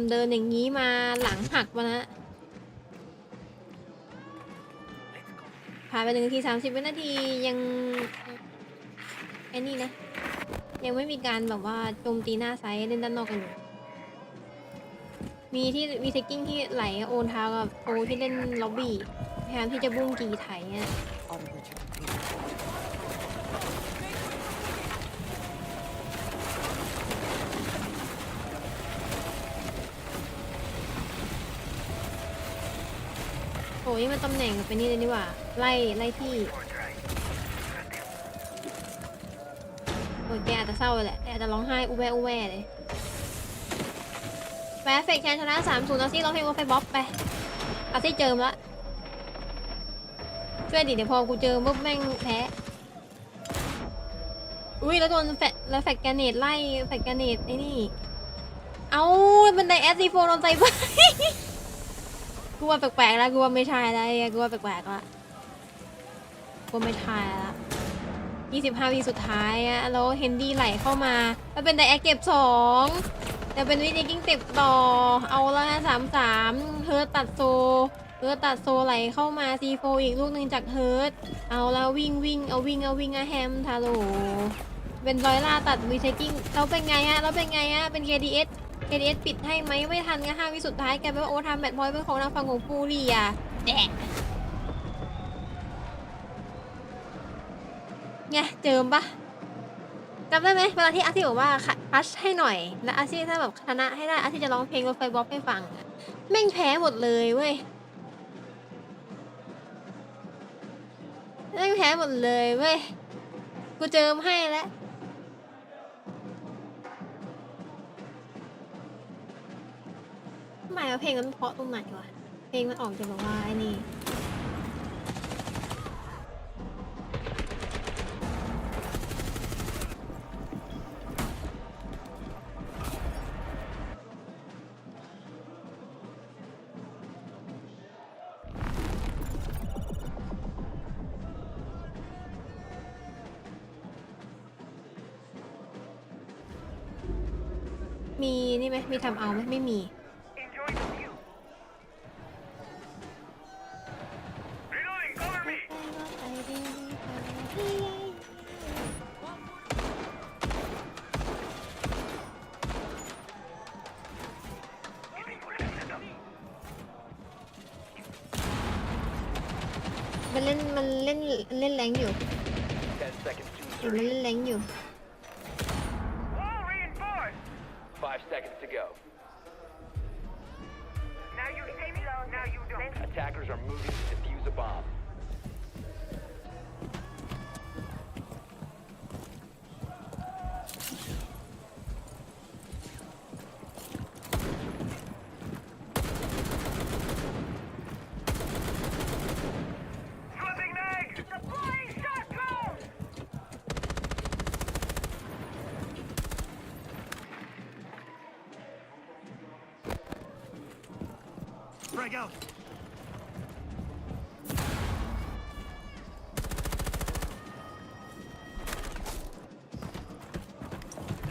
Speaker 2: เดินอย่างนี้มาหลังหักมานะผ่านไป1 นาที 30 วินาทียังไอ้นี่นะยังไม่มีการแบบว่าโจมตีหน้าไซส์เล่นด้านนอกกันอยู่มีเทคกิ้งที่ไหลโอนเท้ากับโอที่เล่นล็อบบี้พยายามที่จะบุ้งกีไถเนี่ยโอ้ยมันตำแหน่งเป็นนี่เลยนี่หว่าไล่ที่โอ้ยแกอาจจะเศร้าเลยแหละอาจจะร้องไห้อูแวเลยแฟร์เฟกแคนชนะ 3-0 เอาซี่ร้องเพลงว่าไฟบ๊อบไปเอาซี่เจิมละช่วยดิเดี๋ยวพอกูเจอปุ๊บแม่งแพ้อุ้ยแล้วโดนแฟกแกเนตไล่แฟกแกเนตไอ้นี่เอาบันไดSC4โดนใส่ไปกูว่าแปลกๆแล้วกูว่าไม่ใช่แล้วกูว่าแปลกๆแล้วกูไม่ใช่แล้ว 25 วิสุดท้ายอะแล้วเฮนดี้ไหลเข้ามาแล้วเป็นไดแอคเก็บ2แต่เป็นวินิกิ้งเต็บต่อเอาละ3-3เฮิร์ตตัดโซไหลเข้ามาC4อีกลูกหนึ่งจากเฮิร์ตเอาแล้ววิ่งอะแฮมทาโลเป็นรอยล่าตัดวีเทกิ้งเราเป็นไงฮะเป็น KDS ปิดให้ไหมไม่ทันกัน5 วิสุดท้ายแกเป็นว่าโอทามแมตช์พอยต์เป็นของทางฝั่งของฟูรี่อะแดะไงเจิมปะจำได้ไหมเวลาที่อาซี่บอกว่าพัชให้หน่อยแล้วอาซี่ถ้าแบบชนะให้ได้อาซี่จะร้องเพลงรถไฟบล็อกให้ฟังแม่งแพ้หมดเลยเว้ยกูเจิมให้แล้วทำไมว่าเพลงมันเพราะตรงไหนวะเพลงมันออกจะแบบว่าไอ้นี่มีนี่ไหมมีทำเอาไหมไม่มีมันเล่นแรงอยู่มันเล่นแรงอยู่
Speaker 13: 5 seconds to go.
Speaker 17: Now you see me, now you don't.
Speaker 13: Attackers are moving to defuse a bomb.
Speaker 17: Flipping mag! Deploying shot drone!
Speaker 3: Frag out.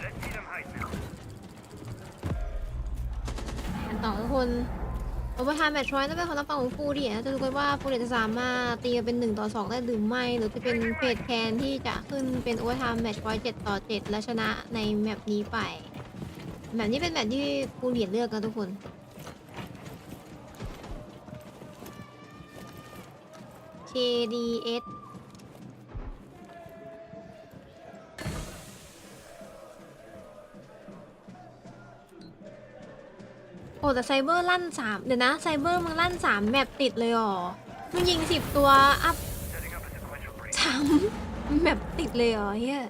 Speaker 17: Let's see them hide now.
Speaker 2: กันต่อทุกคนโอเวอร์ไทม์แมตช์พอยต์ต้องเป็นของทางฝั่งของฟูรี่นะจะดูกันว่าฟูรี่จะสามารถตีกันเป็น1-2ได้หรือไม่หรือจะเป็นเฟสแคนที่จะขึ้นเป็นโอเวอร์ไทม์แมตช์พอยต์7-7และชนะในแมปนี้ไปแมปนี้เป็นแมปที่ฟูรี่เลือกนะทุกคน KDS โอ้แต่ไซเบอร์ลั่น3เดี๋ยวนะไซเบอร์มึงลั่น3แมปติดเลยอ๋อมึงยิง10ตัวอัพ3แมปติดเลยอ๋อเฮีย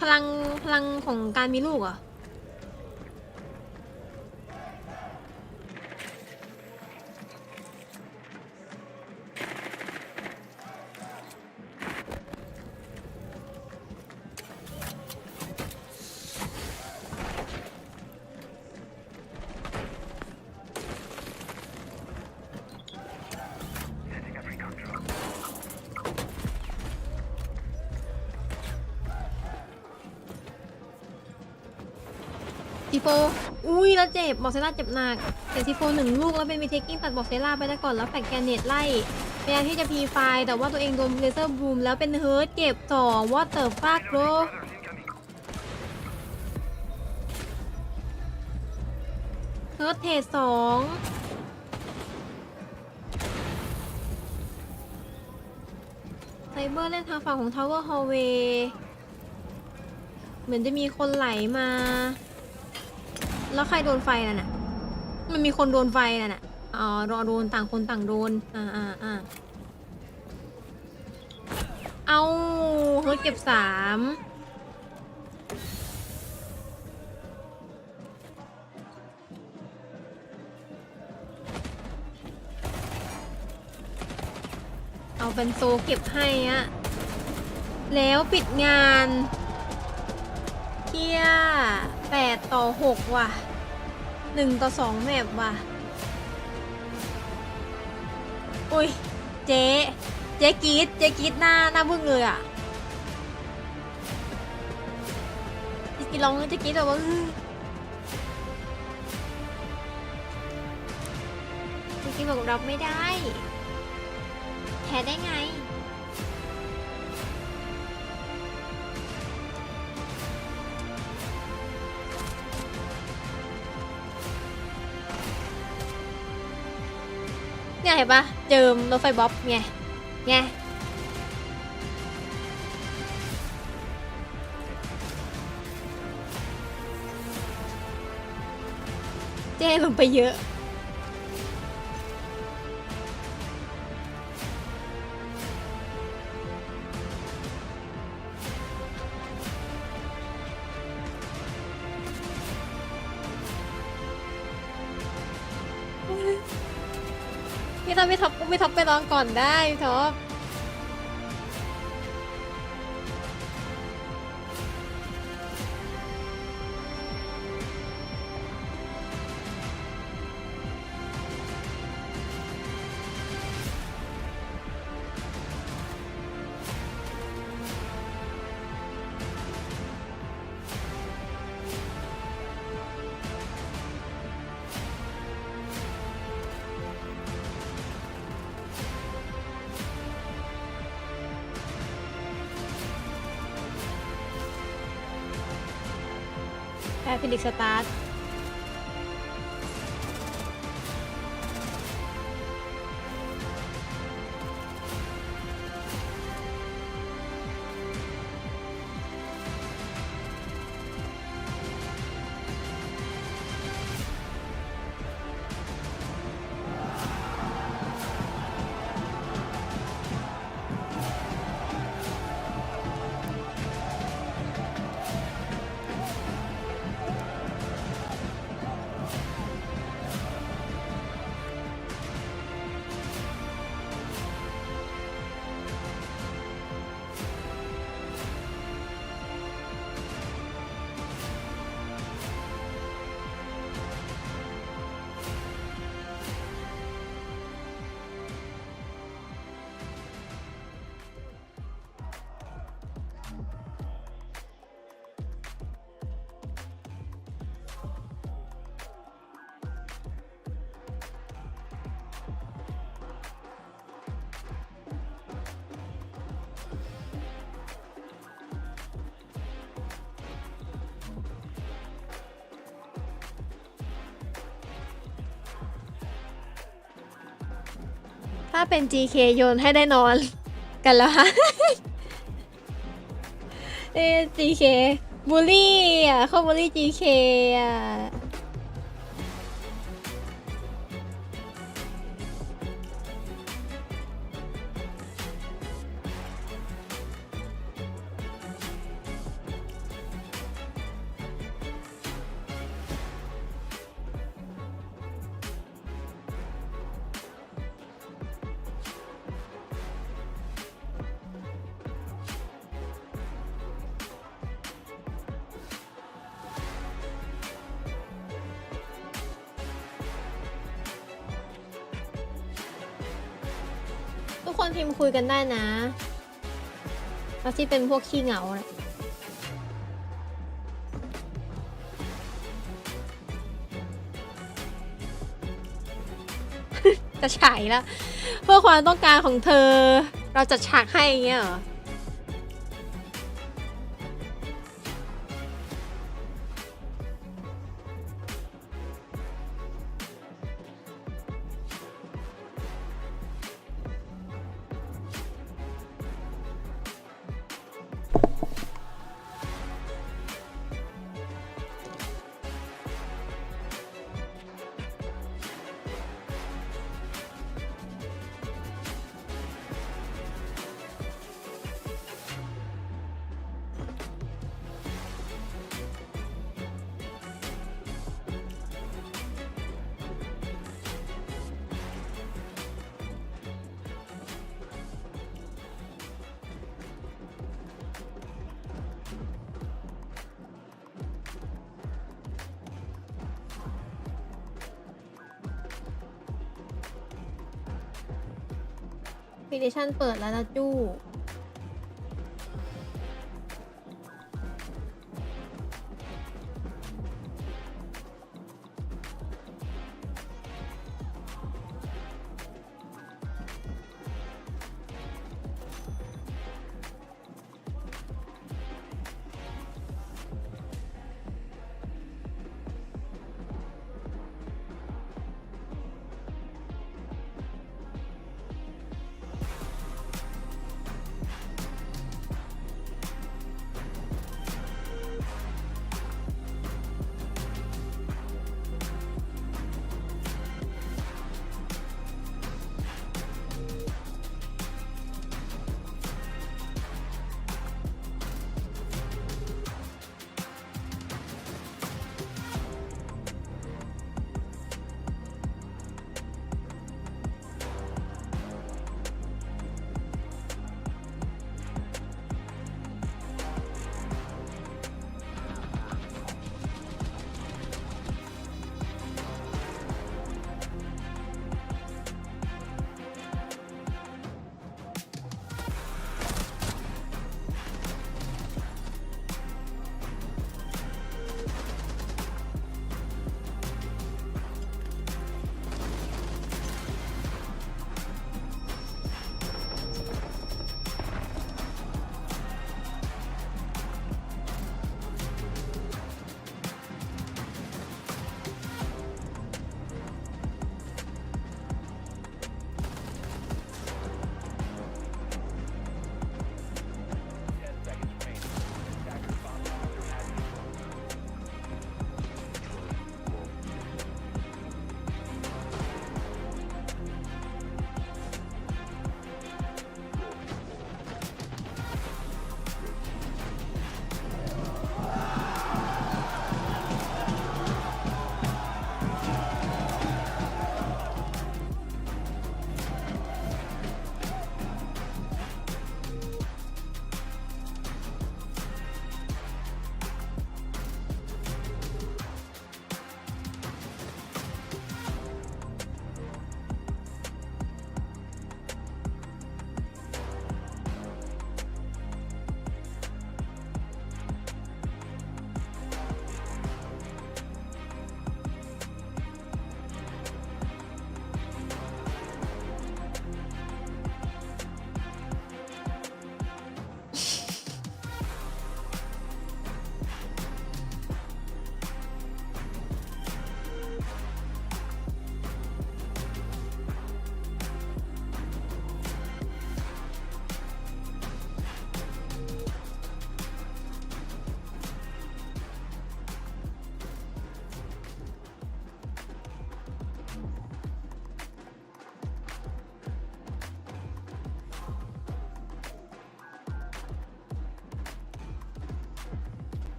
Speaker 2: พลังของการมีลูกเหรอซีโฟอุ้ยแล้วเจ็บบอกเซล่าเจ็บหนักเสียซีโฟ1 ลูกแล้วเป็นมีเทคกิ้งตัดบอกเซล่าไปได้ก่อนแล้วแฟกแกนเนตไล่พยายามที่จะพีไฟแต่ว่าตัวเองโดนเลเซอร์บูมแล้วเป็นเฮิร์ตเก็บ2วอเตอร์ฟากโรเฮิร์ตเทส2ไซเบอร์เล่นทางฝั่งของทาวเวอร์ฮอลเวย์เหมือนจะมีคนไหลมาแล้วใครโดนไฟน่ะมันมีคนโดนไฟน่ะอ๋อรอโดนต่างคนต่างโดนเอาเฮ้ยเก็บ3เอาเป็นโซเก็บให้อะแล้วปิดงานเที่ย8-6ว่ะ1-2แมปว่ะอุ้ยเจ๊ เจ๊กีดหน้าบึ้งเลยอ่ะเจ๊กีดร้องเจ๊กีดแบบว่าเจ๊กีดบอกรับไม่ได้แพ้ได้ไงเนี่ยเห็นปะเจิมรถไฟบ๊อบไงเจ๊ลงไปเยอะพี่ท็อปไปลองก่อนได้พี่ท็อปฟินิกสตาร์ทถ้าเป็น GK โยนให้ได้นอนกันแล้วฮะ GK บูลลี่อ่ะเขาบูลลี่ GK อ่ะทุกคนพิมพ์คุยกันได้นะแล้วที่เป็นพวกขี้เหงาเนี่ยจะฉายแล้วเพื่อความต้องการของเธอเราจะฉากให้อย่างเงี้ยเหรอ พิเดชั่นเปิดแล้วนะจู้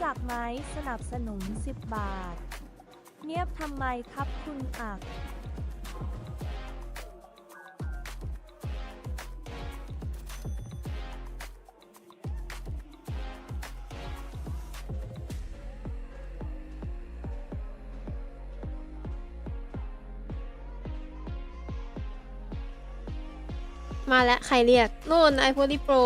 Speaker 11: จักไหมสนับสนุน10 บาทเงียบทำไมครับคุณอัก
Speaker 2: มาแล้วใครเรียกนู่นไอโฟนโปร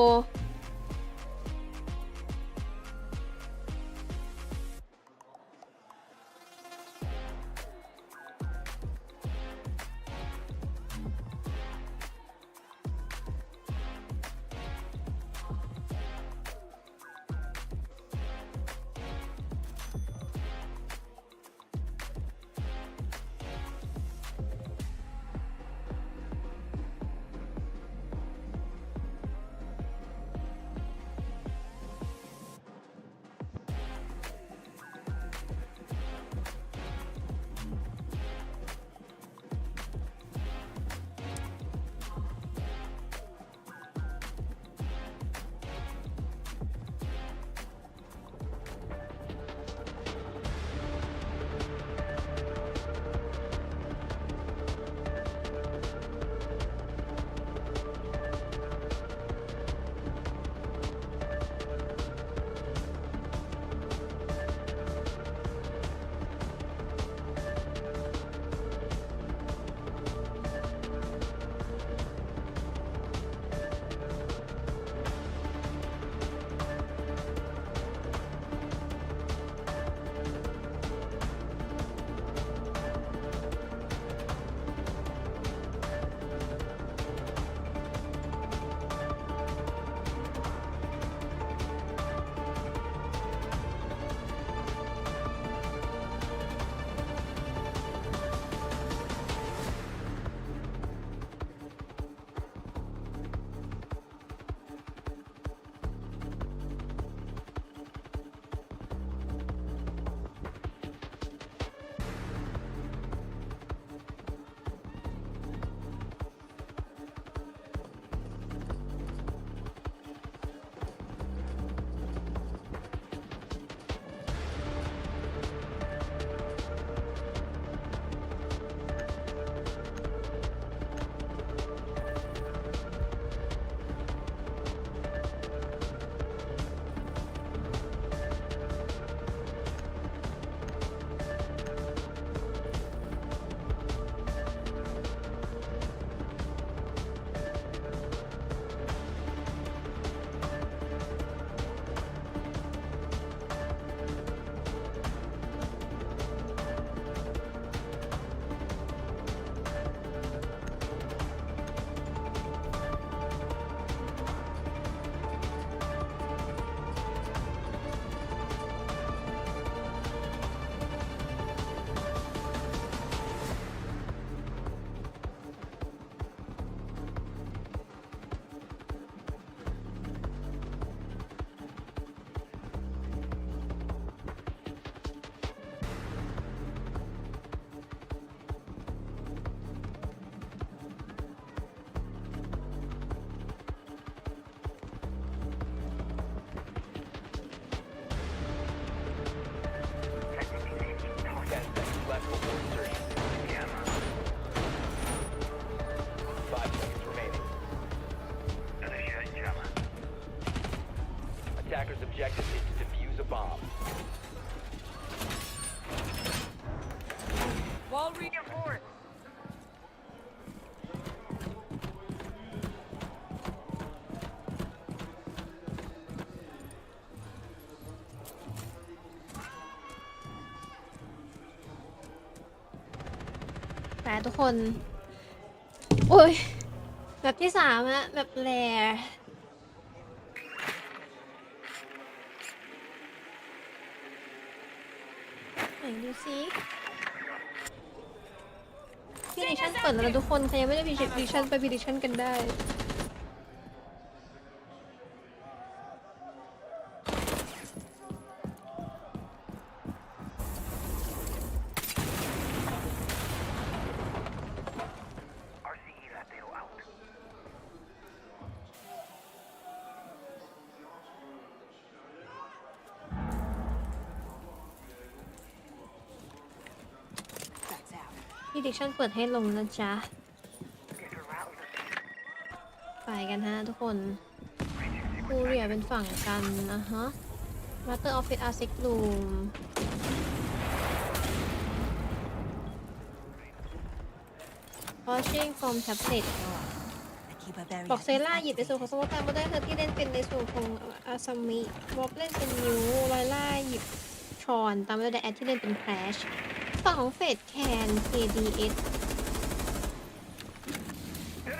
Speaker 13: Attacker's objective is to defuse a bomb.
Speaker 23: Wall reinforced.
Speaker 2: แต่ทุกคนโอ้ยแบบที่3อะแบบแรไหนดูซิพี่ดิชั่นเปิดแล้วทุกคนใครยังไม่ได้พิดิชั่นไปพิดิชั่นกันได้
Speaker 23: 10
Speaker 2: prediction เปิดให้ลงนะจ๊ะไปกันฮะทุกคนฟูเรียเป็นฝั่งกันนะฮะ Master Office Arctic Room Watching from tablet บอกเซล่าหยิบในส่วนของสโมกตามมาได้เธอที่เล่นเป็นในส่วนของอาซามิวอปเล่นเป็นนิวลอยล่าหยิบชอนตามมาด้วยแอดที่เล่นเป็นแครชฝั่งของเฟดแคน KDS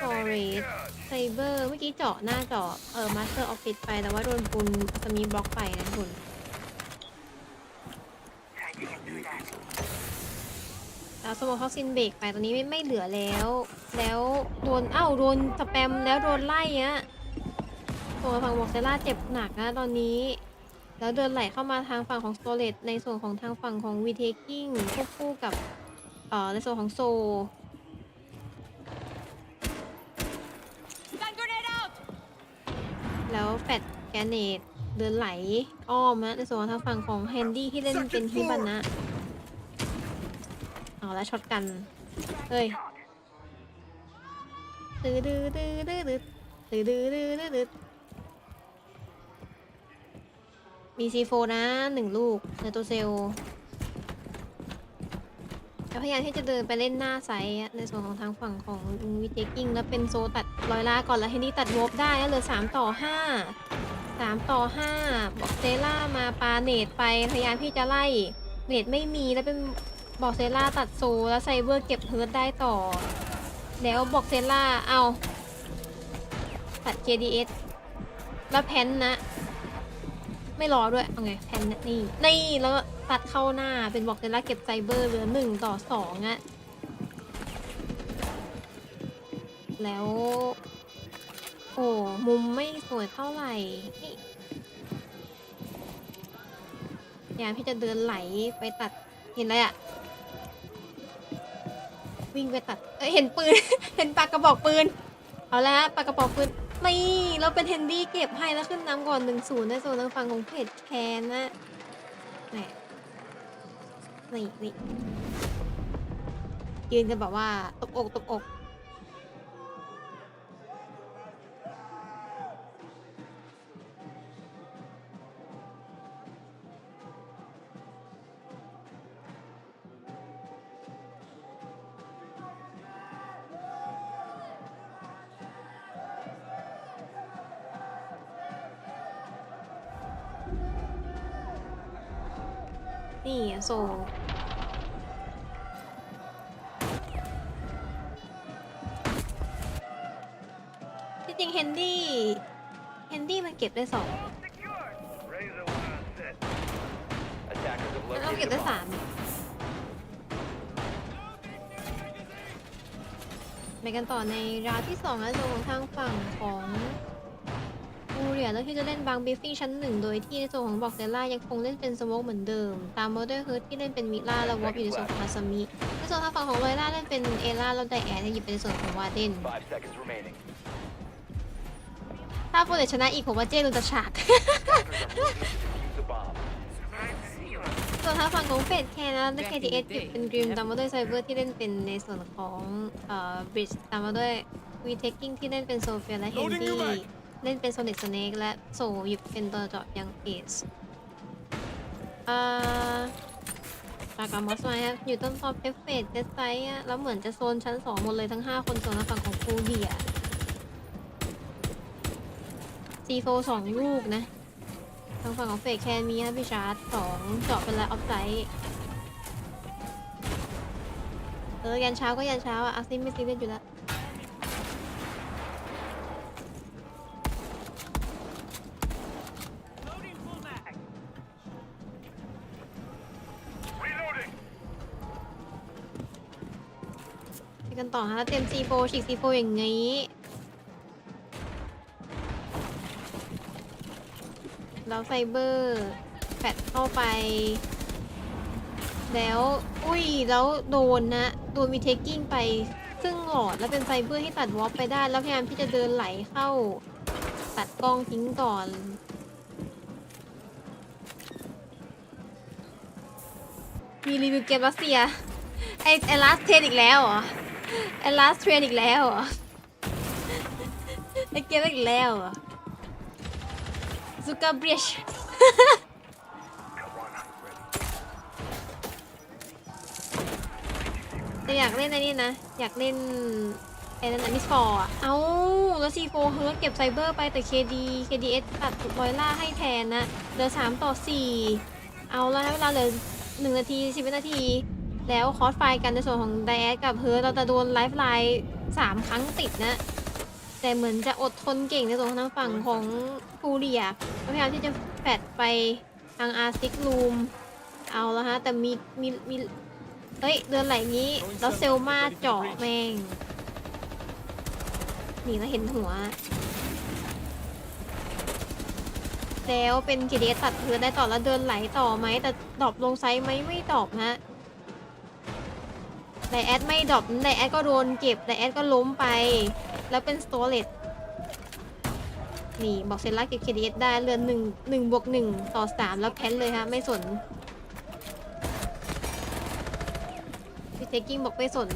Speaker 2: ฟอเรสไซเบอร์เมื่อกี้เจาะหน้าเจาะมาสเตอร์ออฟฟิศไปแต่ว่าโดนปุนอาซามิบล็อกไปนะคุณแล้วสโมคเขาซินเบรกไปตอนนี้ไม่เหลือแล้วโดนโดนสแปมแล้วโดนไล่อะตัวฝั่งวอลเซล่าเจ็บหนักนะตอนนี้แล้วเดินไหลเข้ามาทางฝั่งของสโตเลตในส่วนของทางฝั่งของวีเทกิ้งควบคู่กับในส่วนของโซแล้วแฟดแกเนตเดินไหลอ้อมนะในส่วนของทางฝั่งของแฮนดี้ที่เล่นเป็นฮิบันนะแล้วช็อตกันเฮ้ยมีซีโฟนะ1ลูกในตัวเซลแล้วพยายามที่จะเดินไปเล่นหน้าไซส์ในส่วนของทางฝั่งของวิเทกิ้งแล้วเป็นโซตัดลอยล่าก่อนแล้วเฮนดี้ตัดวอฟได้เหลือ3-5บอกเซล่ามาปาเนตไปพยายามที่จะไล่เนตไม่มีแล้วเป็นบอกเซล่าตัดโซแล้วไซเบอร์เก็บเฮิร์ตได้ต่อแล้วบอกเซล่าเอาตัด KDS แล้วแพนนะไม่รอด้วยเอาไงแพนนี่แล้วตัดเข้าหน้าเป็นบอกเซล่าเก็บไซเบอร์เหลือ1-2อะแล้วโอ้มุมไม่สวยเท่าไหร่นี่พยายามที่จะเดินไหลไปตัดเห็นอะไรอะวิ่งไปตัดเห็นปืน เห็นปากกระบอกปืนเอาละปากกระบอกปืนนี่แล้วเป็นเฮนดี้เก็บให้แล้วขึ้นนำก่อน1-0ในโซนทางฝั่งของเพจแคนนะแหมนี่ยืนกันแบบว่าตบอกนี่โซที่จริงเฮนดี้มันเก็บได้2แล้วเราเก็บได้3ไปกันต่อในราวที่2แล้วโซนทางฝั่งของฟูเรียแล้วที่จะเล่นบางบีฟิ้งชั้น1โดยที่ในส่วนของบอกเซล่ายังคงเล่นเป็นสโมกเหมือนเดิมตามมาด้วยเฮิร์ตที่เล่นเป็นมิล่าและวอฟอยู่ในส่วนของอาซามิในส่วนทางฝั่งของไลล่าเล่นเป็นเอล่าแล้วไดแอดหยิบเป็นในส่วนของวาเดนถ้าฟูเรียชนะอีกผมว่าเจลุนจะฉากส่วนทางฝั่งของเฟดแคนนะได้ KTS หยิบเป็นกริมตามมาด้วยไซเบอร์ที่เล่นเป็นในส่วนของบริดจ์ตามมาด้วยวีเทคกิ้งที่เล่นเป็นโซเฟียและเฮนดี้เล่นเป็นโซนิกสเนกและโซหยิบเป็นตัวเจาะยังเอสปากกามอสมาครับอยู่ต้นซอฟเอฟเฟกต์เดสไซส์แล้วเหมือนจะโซนชั้น2หมดเลยทั้ง5คนส่วนทางฝั่งของฟูเรียซีโฟ2ลูกนะทางฝั่งของเฟกแคนมีครับพี่ชาร์จ2เจาะเป็นแล้วออฟไซด์ยันเช้าก็ยันเช้าอาร์ซิมไม่ซีเรียสอยู่แล้วไปกันต่อฮะเต็ม C4 ฉีก C4 อย่างงี้แล้วไซเบอร์แฟดเข้าไปแล้วแล้วโดนมีเทคกิ้งไปซึ่งหลอดแล้วเป็นไซเบอร์ให้ตัดวอล์กไปได้แล้วพยายามที่จะเดินไหลเข้าตัดกล้องทิ้งก่อนมีรีวิวเกมรัสเซียไอ ไอลาสเทรนอีกแล้วเหรอไอลาสเทรนอีกแล้วเหรอไอเกมอีกแล้วเหรอซูกาเบรชแต่อยากเล่นไอ้นี่นะอยากเล่นไอ้นั่นมิสฟอร์เอ้าแล้วซีโฟเฮิร์ตเก็บไซเบอร์ไปแต่ KDS ตัดรอยล่าให้แทนนะเหลือ3-4เอาแล้วเวลาเหลือ1 นาที10 วินาทีแล้วคอสไฟกันในส่วนของไดแอดกับเฮิร์ตเราจะโดนไลฟ์ไลน์3 ครั้งติดนะแต่เหมือนจะอดทนเก่งในส่วนของทางฝั่งของฟูเรียพยายามที่จะแฟดไปทางอาร์ซิกลูมเอาแล้วฮะแต่มีเฮ้ยเดินไหลงี้แล้วเซลมาเจาะแม่งนี่แล้วเห็นหัวแล้วเป็นเคเดตัดเพื่อได้ต่อแล้วเดินไหลต่อไหมแต่ดรอปลงไซส์ไหมไม่ดรอปฮะไดแอดไม่ดรอปไดแอดก็โดนเก็บไดแอดก็ล้มไปแล้วเป็นสโตเลตนี่บอกเซนล่าเก็บเคเดได้เรือน1+1/3แล้วแพ้นเลยฮะไม่สนพี่เทคกิ้งบอกไม่สน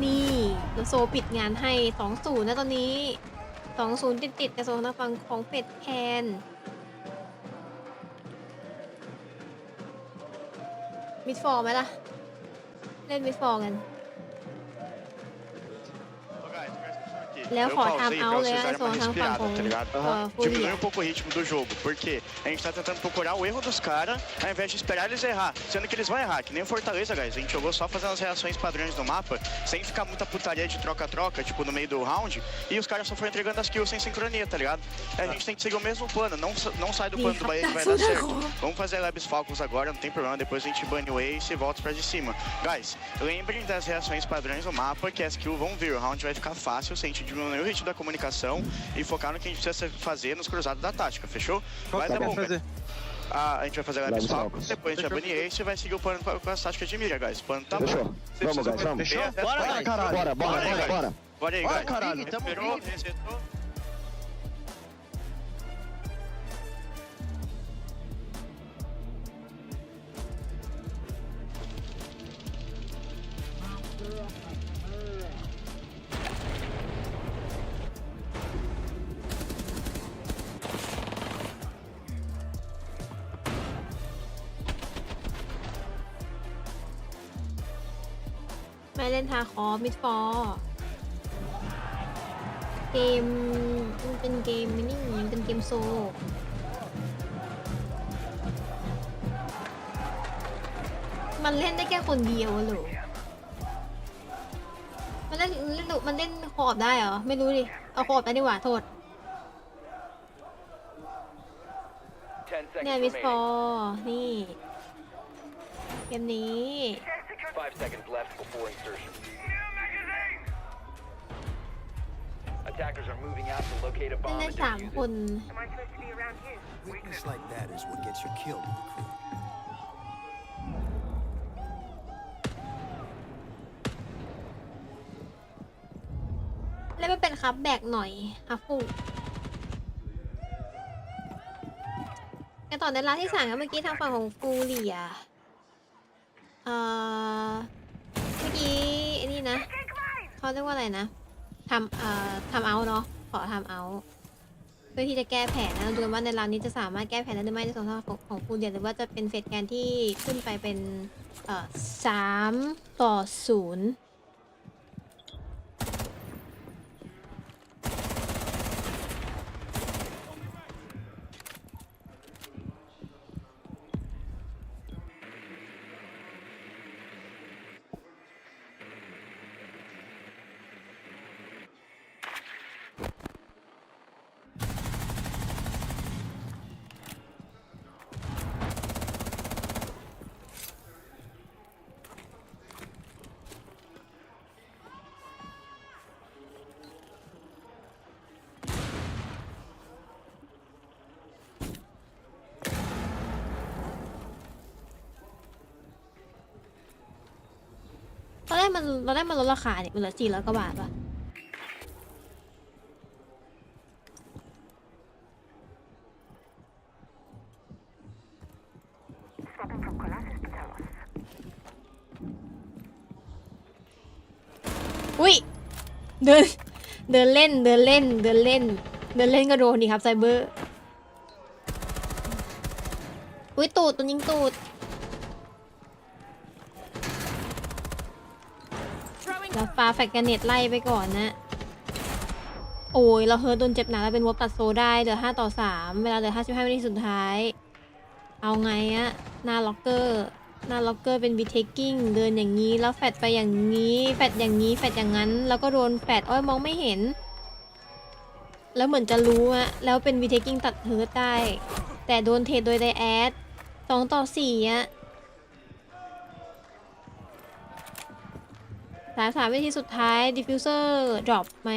Speaker 2: นี่แล้วโซปิดงานให้ 2-0 นะตอนนี้ 2-0 ติดๆแต่โซนทางฝั่งของเป็ดแคนมิดฟอร์ไหมล่ะเล่นมิดฟอร์กันแล้วขอทำเอาเลยนะส่วนทางฝั่งของฟูเรีย
Speaker 10: Diminuir um pouco o ritmo do jogo, porque a gente tá tentando procurar o erro dos caras ao invés de esperar eles errar, sendo que eles vão errar, que nem o Fortaleza, guys. A gente jogou só fazendo as reações padrões do mapa, sem ficar muita putaria de troca-troca, tipo, no meio do round, e os caras só foram entregando as kills sem sincronia, tá ligado? A gente tem que seguir o mesmo plano, não sai do plano do Bahia que vai dar certo. Vamos fazer Labs Falcons agora, não tem problema, depois a gente bane o Ace e volta pra de cima. Guys, lembrem das reações padrões do mapa, que as kills vão vir, o round vai ficar fácil se a gente diminuir o ritmo da comunicação e focar no que a gente precisa fazer nos cruzados da tática, fechou? Vai dar bom, velho. A gente vai fazer Labs Falcons, depois a gente vai banir Ace e vai seguir o plano com as táticas de mira, guys. O plano tá bom.
Speaker 14: Vamos, guys, vamos.
Speaker 10: Bora,
Speaker 14: caralho. Bora.
Speaker 10: Bora aí, guys.
Speaker 14: Caralho.
Speaker 10: Recuperou, resetou.
Speaker 2: ไม่เล่นทาคอมิดฟอร์เกมมันเป็นเกมนี่มันเป็นเกมโซมันเล่นได้แค่คนเดียวหรอมันเล่นคอร์ดได้เหรอไม่รู้ดิเอาคอร์ดไปดีกว่าโทษเนี่ยมิดฟอร์นี่เกมนี้
Speaker 13: 5 seconds left before insertion. Attackers are moving out to locate a bomb and defuse it.
Speaker 2: คน
Speaker 3: Weakness like that is what gets you killed in the crew.
Speaker 2: แล้วไม่เป็นครับแบกหน่อยฮัฟฟูแต่ต่อในร้านที่3ครับเมื่อกี้ทางฝั่งของฟูเรียเมื่อกี้นี่นะเขาเรียกว่าอะไรนะทำเอาเนาะขอทำเอาเพื่อที่จะแก้แผนนะดูว่าในร้านนี้จะสามารถแก้แผนได้หรือไม่ในส่วนของฟูเรียหรือว่าจะเป็นเฟสแกนที่ขึ้นไปเป็น3-0เราได้มันลดราคาเนี่ยมันเหลือ400 กว่าบาทป่ะ อุ้ยเดินเล่นก็โดนดีครับไซเบอร์อุ้ยตูดตัวยิงตูดแล้วฟ้าแฟกกันเน็ตไล่ไปก่อนนะโอ้ยเราเฮิร์ตโดนเจ็บหนักแล้วเป็นวอปตัดโซได้เหลือ5-3เวลาเหลือ55วินาทีสุดท้ายเอาไงอะหน้าล็อกเกอร์เป็นบีเทคกิ้งเดินอย่างนี้แล้วแฟดไปอย่างนี้แฟดอย่างนี้แฟดอย่างนั้นแล้วก็โดนแฟดอ้อยมองไม่เห็นแล้วเหมือนจะรู้อะแล้วเป็นบีเทคกิ้งตัดเฮิร์ตได้แต่โดนเทรดโดยไดแอด2-4อะ3 วินาทีสุดท้ายดิฟฟิวเซอร์ดรอปไหม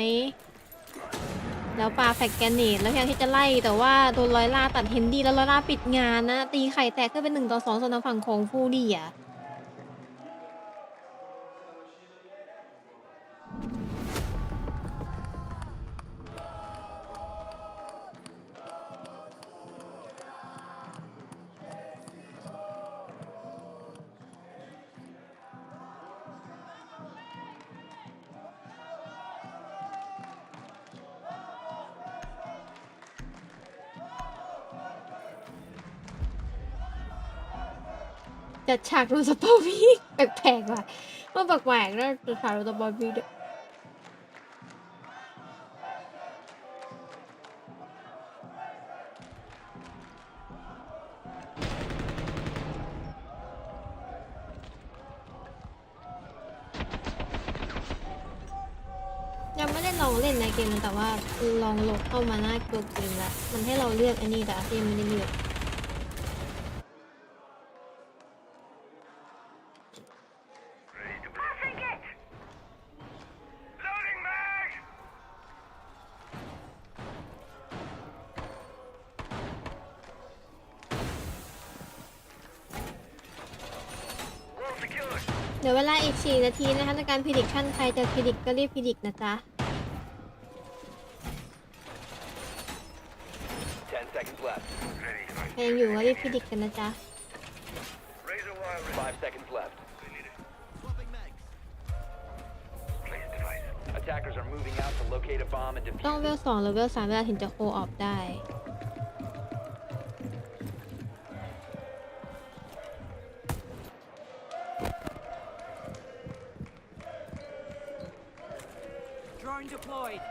Speaker 2: แล้วปาแฟกแกนเนตแล้วพยายามที่จะไล่แต่ว่าโดนลอยล่าตัดเฮนดี้แล้วลอยล่าปิดงานนะตีไข่แตกขึ้นเป็น1-2ส่วนทางฝั่งของฟูดี้อ่ะจัดฉากโดนสปอร์วีแปลกๆว่ะมันแปลกๆนะจัดฉากโดนสปอร์วีด้วยยังไม่ได้ลองเล่นในเกมแต่ว่าลองโหลดเข้ามาหน้าตัวเกมแล้วมันให้เราเลือกอันนี้แต่ที่ไม่ได้เลือกเดี๋ยวเวลาอีก4 นาทีนะคะในการพิดิกชั่นใครจะพิดิกก็รีบพิดิกนะจ๊ะใครยังอยู่ก็รีบพิดิกกันนะจ๊ะต้องเวล2หรือเวล3เวลาถึงจะโคออฟได้
Speaker 12: Deployed.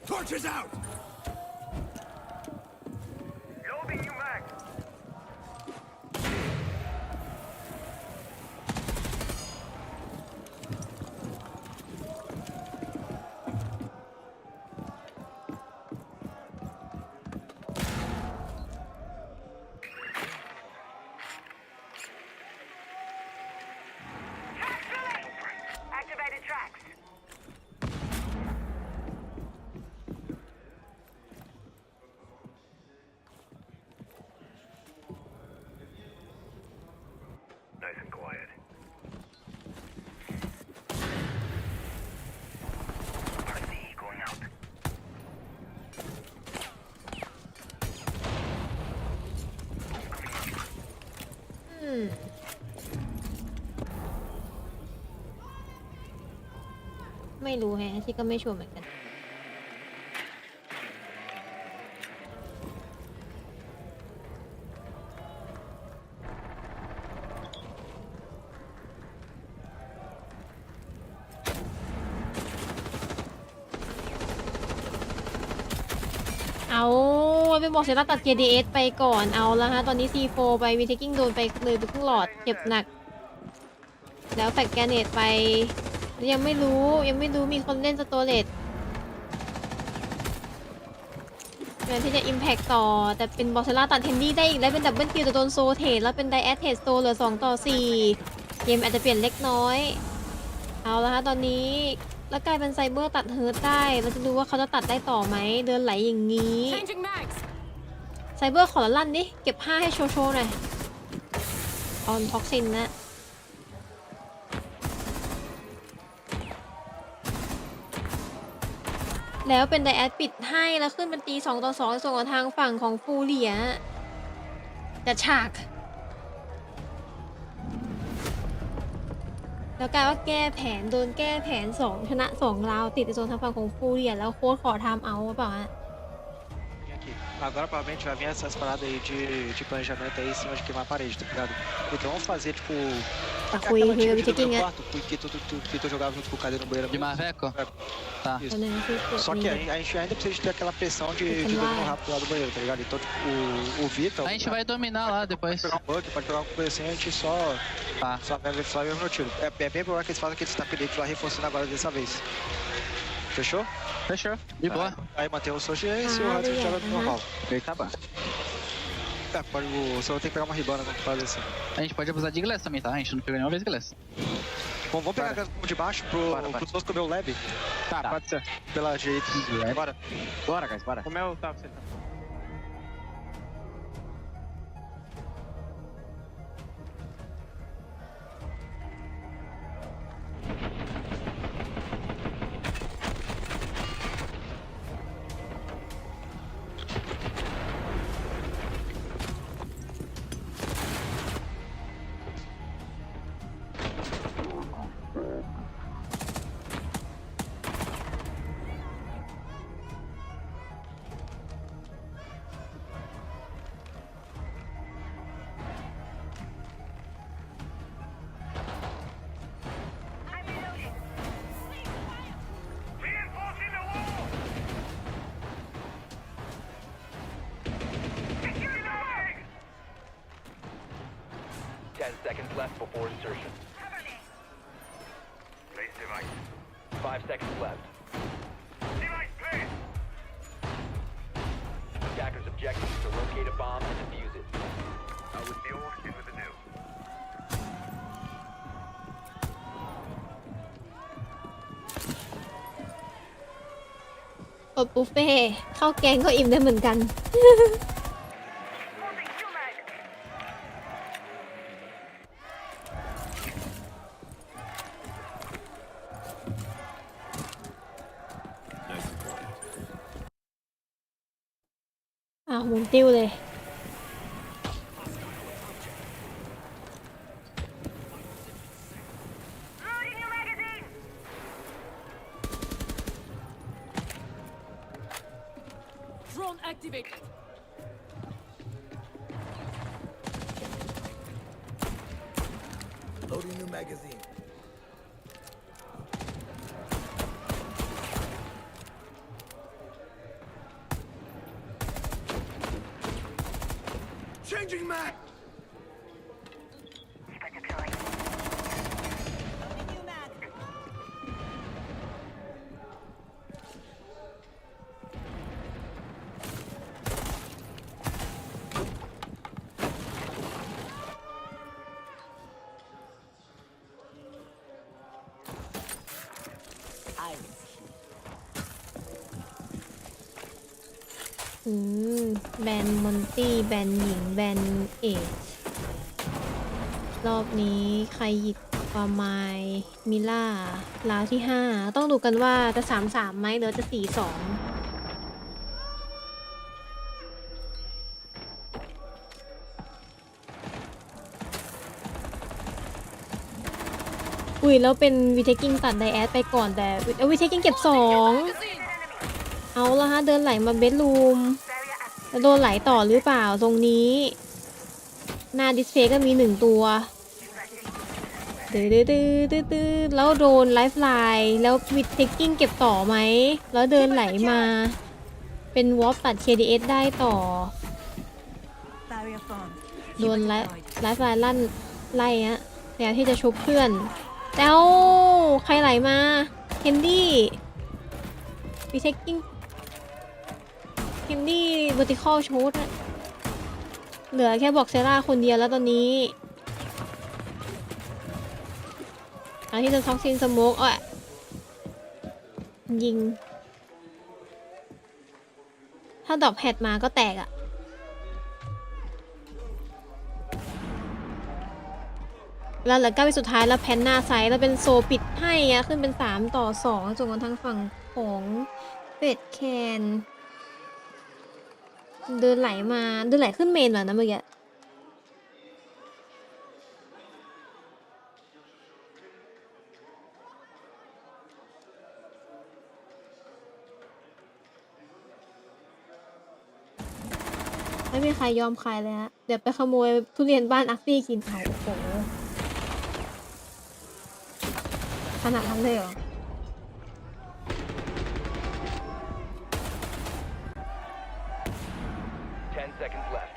Speaker 3: Torches out!
Speaker 23: Activated tracks.
Speaker 17: Nice and quiet. RC going out.
Speaker 2: ไม่รู้แฮะที่ก็ไม่ชัวร์เหมือนกันเอาไปบอกเซราตัด KDS ไปก่อนเอาแล้วฮะตอนนี้ C4 ไปวีเทคกิ้งโดนไปเลยไปครึ่งหลอดเจ็บหนักแล้วแฟกแกนเนตไปยังไม่รู้มีคนเล่นสโตเลตแทนที่จะ Impact ต่อแต่เป็นบอสเซล่าตัดเทนดี้ได้อีกแล้วเป็นดับเบิลคิวแต่โดนโซเทรดแล้วเป็นไดแอดเทรดโซเหลือ2-4เกมอาจจะเปลี่ยนเล็กน้อยเอาละฮะตอนนี้ แล้วกลายเป็นไซเบอร์ตัดเฮิร์ตได้เราจะดูว่าเขาจะตัดได้ต่อไหมเดินไหลอย่างนี้ไซเบอร์ขอละลั่นดิเก็บ5ให้โชว์หน่อยออนท็อกซินนะแล้วเป็นไดแอดปิดให้แล้วขึ้นเป็นตี2-2ส่งกับทางฝั่งของฟูเรียจะฉากแล้วกลายว่าแก้แผนโดนแก้แผน2ชนะ2ราวติดในโซนทางฝั่งของฟูเรียแล้วโค้ชขอไทม์เอาท์หรือเปล่าฮะ
Speaker 18: Agora provavelmente vai vir essas paradas aí de planejamento aí em cima de queimar a parede, tá ligado? Então vamos fazer tipo.
Speaker 2: Aquela antiga do meu
Speaker 18: quarto, que tu jogava junto com o Cadeiro no banheiro.
Speaker 14: De Marveco? Tá.
Speaker 18: Isso. Só que a gente ainda precisa de ter aquela pressão de domínio rápido lá do banheiro, tá ligado? Então, tipo, o Vitor.
Speaker 14: A gente vai dominar lá depois.
Speaker 18: Pode pegar um bug, pode pegar alguma coisa assim, a gente só.
Speaker 14: Tá.
Speaker 18: Só vai ver meu tiro. É bem provável que eles façam aquele snap date lá reforçando agora dessa vez. Fechou?
Speaker 14: Fechou. De boa.
Speaker 18: Aí mantém o Soji e o resto a gente joga normal.
Speaker 14: Tá bom.
Speaker 18: É, pode, o Solo tem que pegar uma ribana quando faz assim.
Speaker 14: A gente pode abusar de Glass também, tá? A gente não pegou nenhuma vez Glass.
Speaker 18: Bom, vamos pegar de baixo pros outros comer o leve.
Speaker 14: Tá, pode ser.
Speaker 18: Pela direita. Bora.
Speaker 14: Bora, guys, bora.
Speaker 18: Como é o tá, você tá?
Speaker 17: Reinforcing the wall! Reloading!
Speaker 13: 10 seconds left before insertion.
Speaker 17: Place device.
Speaker 13: 5 seconds left.
Speaker 17: Device placed.
Speaker 13: Attacker's objective is to locate a bomb and defuse it.
Speaker 17: Out with the old, in with the new.
Speaker 2: อดบุฟเฟ่ข้าวแกงก็อิ่มได้เหมือนกัน หมุนติ้วเลย
Speaker 12: Drone activated.
Speaker 3: Loading new magazine. Changing mag.
Speaker 2: แบนมอนตี้แบนหญิงแบนเอชรอบนี้ใครหยิบความไมมิล่าลาวที่5ต้องดูกันว่าจะ3-3ไหมหรือจะ4-2อุ้ยแล้วเป็นวีเทคกิ้งตัดไดแอดไปก่อนแต่วีเทคกิ้งเก็บ2เอาละฮะเดินไหลมาเบดรูมจะโดนไหลต่อหรือเปล่าตรงนี้หน้าดิสเพย์ก็มี1ตัวแล้วโดนไลฟ์ไลน์แล้ววิดเทคกิ้งเก็บต่อไหมแล้วเดินไหลมาเป็นวอล์ฟตัด KDS ได้ต่อโดนไลฟ์ไลน์ลั่นไล่ฮะพยายามที่จะชุบเพื่อนแล้วใครไหลมาเคนดี้วิดเทคกิ้งเคนดี้เวอร์ติคอลโชดเหลือแค่บอกเซร่าคนเดียวแล้วตอนนี้ที่จะท็อกซินสโมก ยิงถ้าดรอปแฮดมาก็แตกอะแล้วเหลือ9วิสุดท้ายแล้วแพนหน้าไซด์แล้วเป็นโซปิดให้อะขึ้นเป็น3-2จนกระทั่งฝั่งของเป็ดแคนเดินไหลขึ้นเมนเหรอนะเมื่อกี้ไม่มีใครยอมใครเลยฮะเดี๋ยวไปขโมยทุเรียนบ้านอักซี่กินเอาโอ้โหขนาดนั้นเลยเหรอ
Speaker 13: 10 seconds left.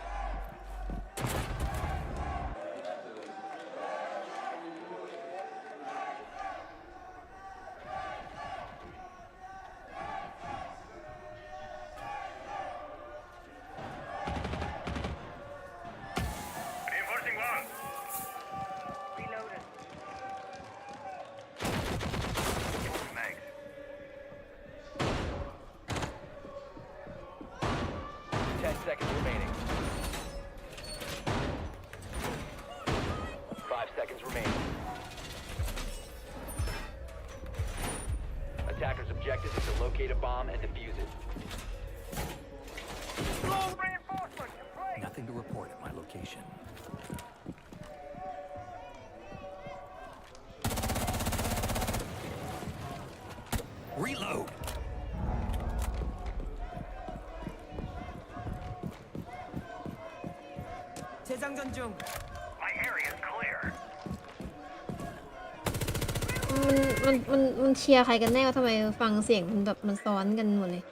Speaker 17: Reinforcing wall. Reloaded. Mags.
Speaker 13: 10 seconds remaining. 5 seconds remaining. Attacker's objective is to locate a bomb and defuse it.
Speaker 17: Nothing to report at my location. Reload. 재장전 중. My area is clear.
Speaker 2: มันเชียร์ใครกันแน่ว่าทำไมฟังเสียงมันแบบมันซ้อนกันหมดเลย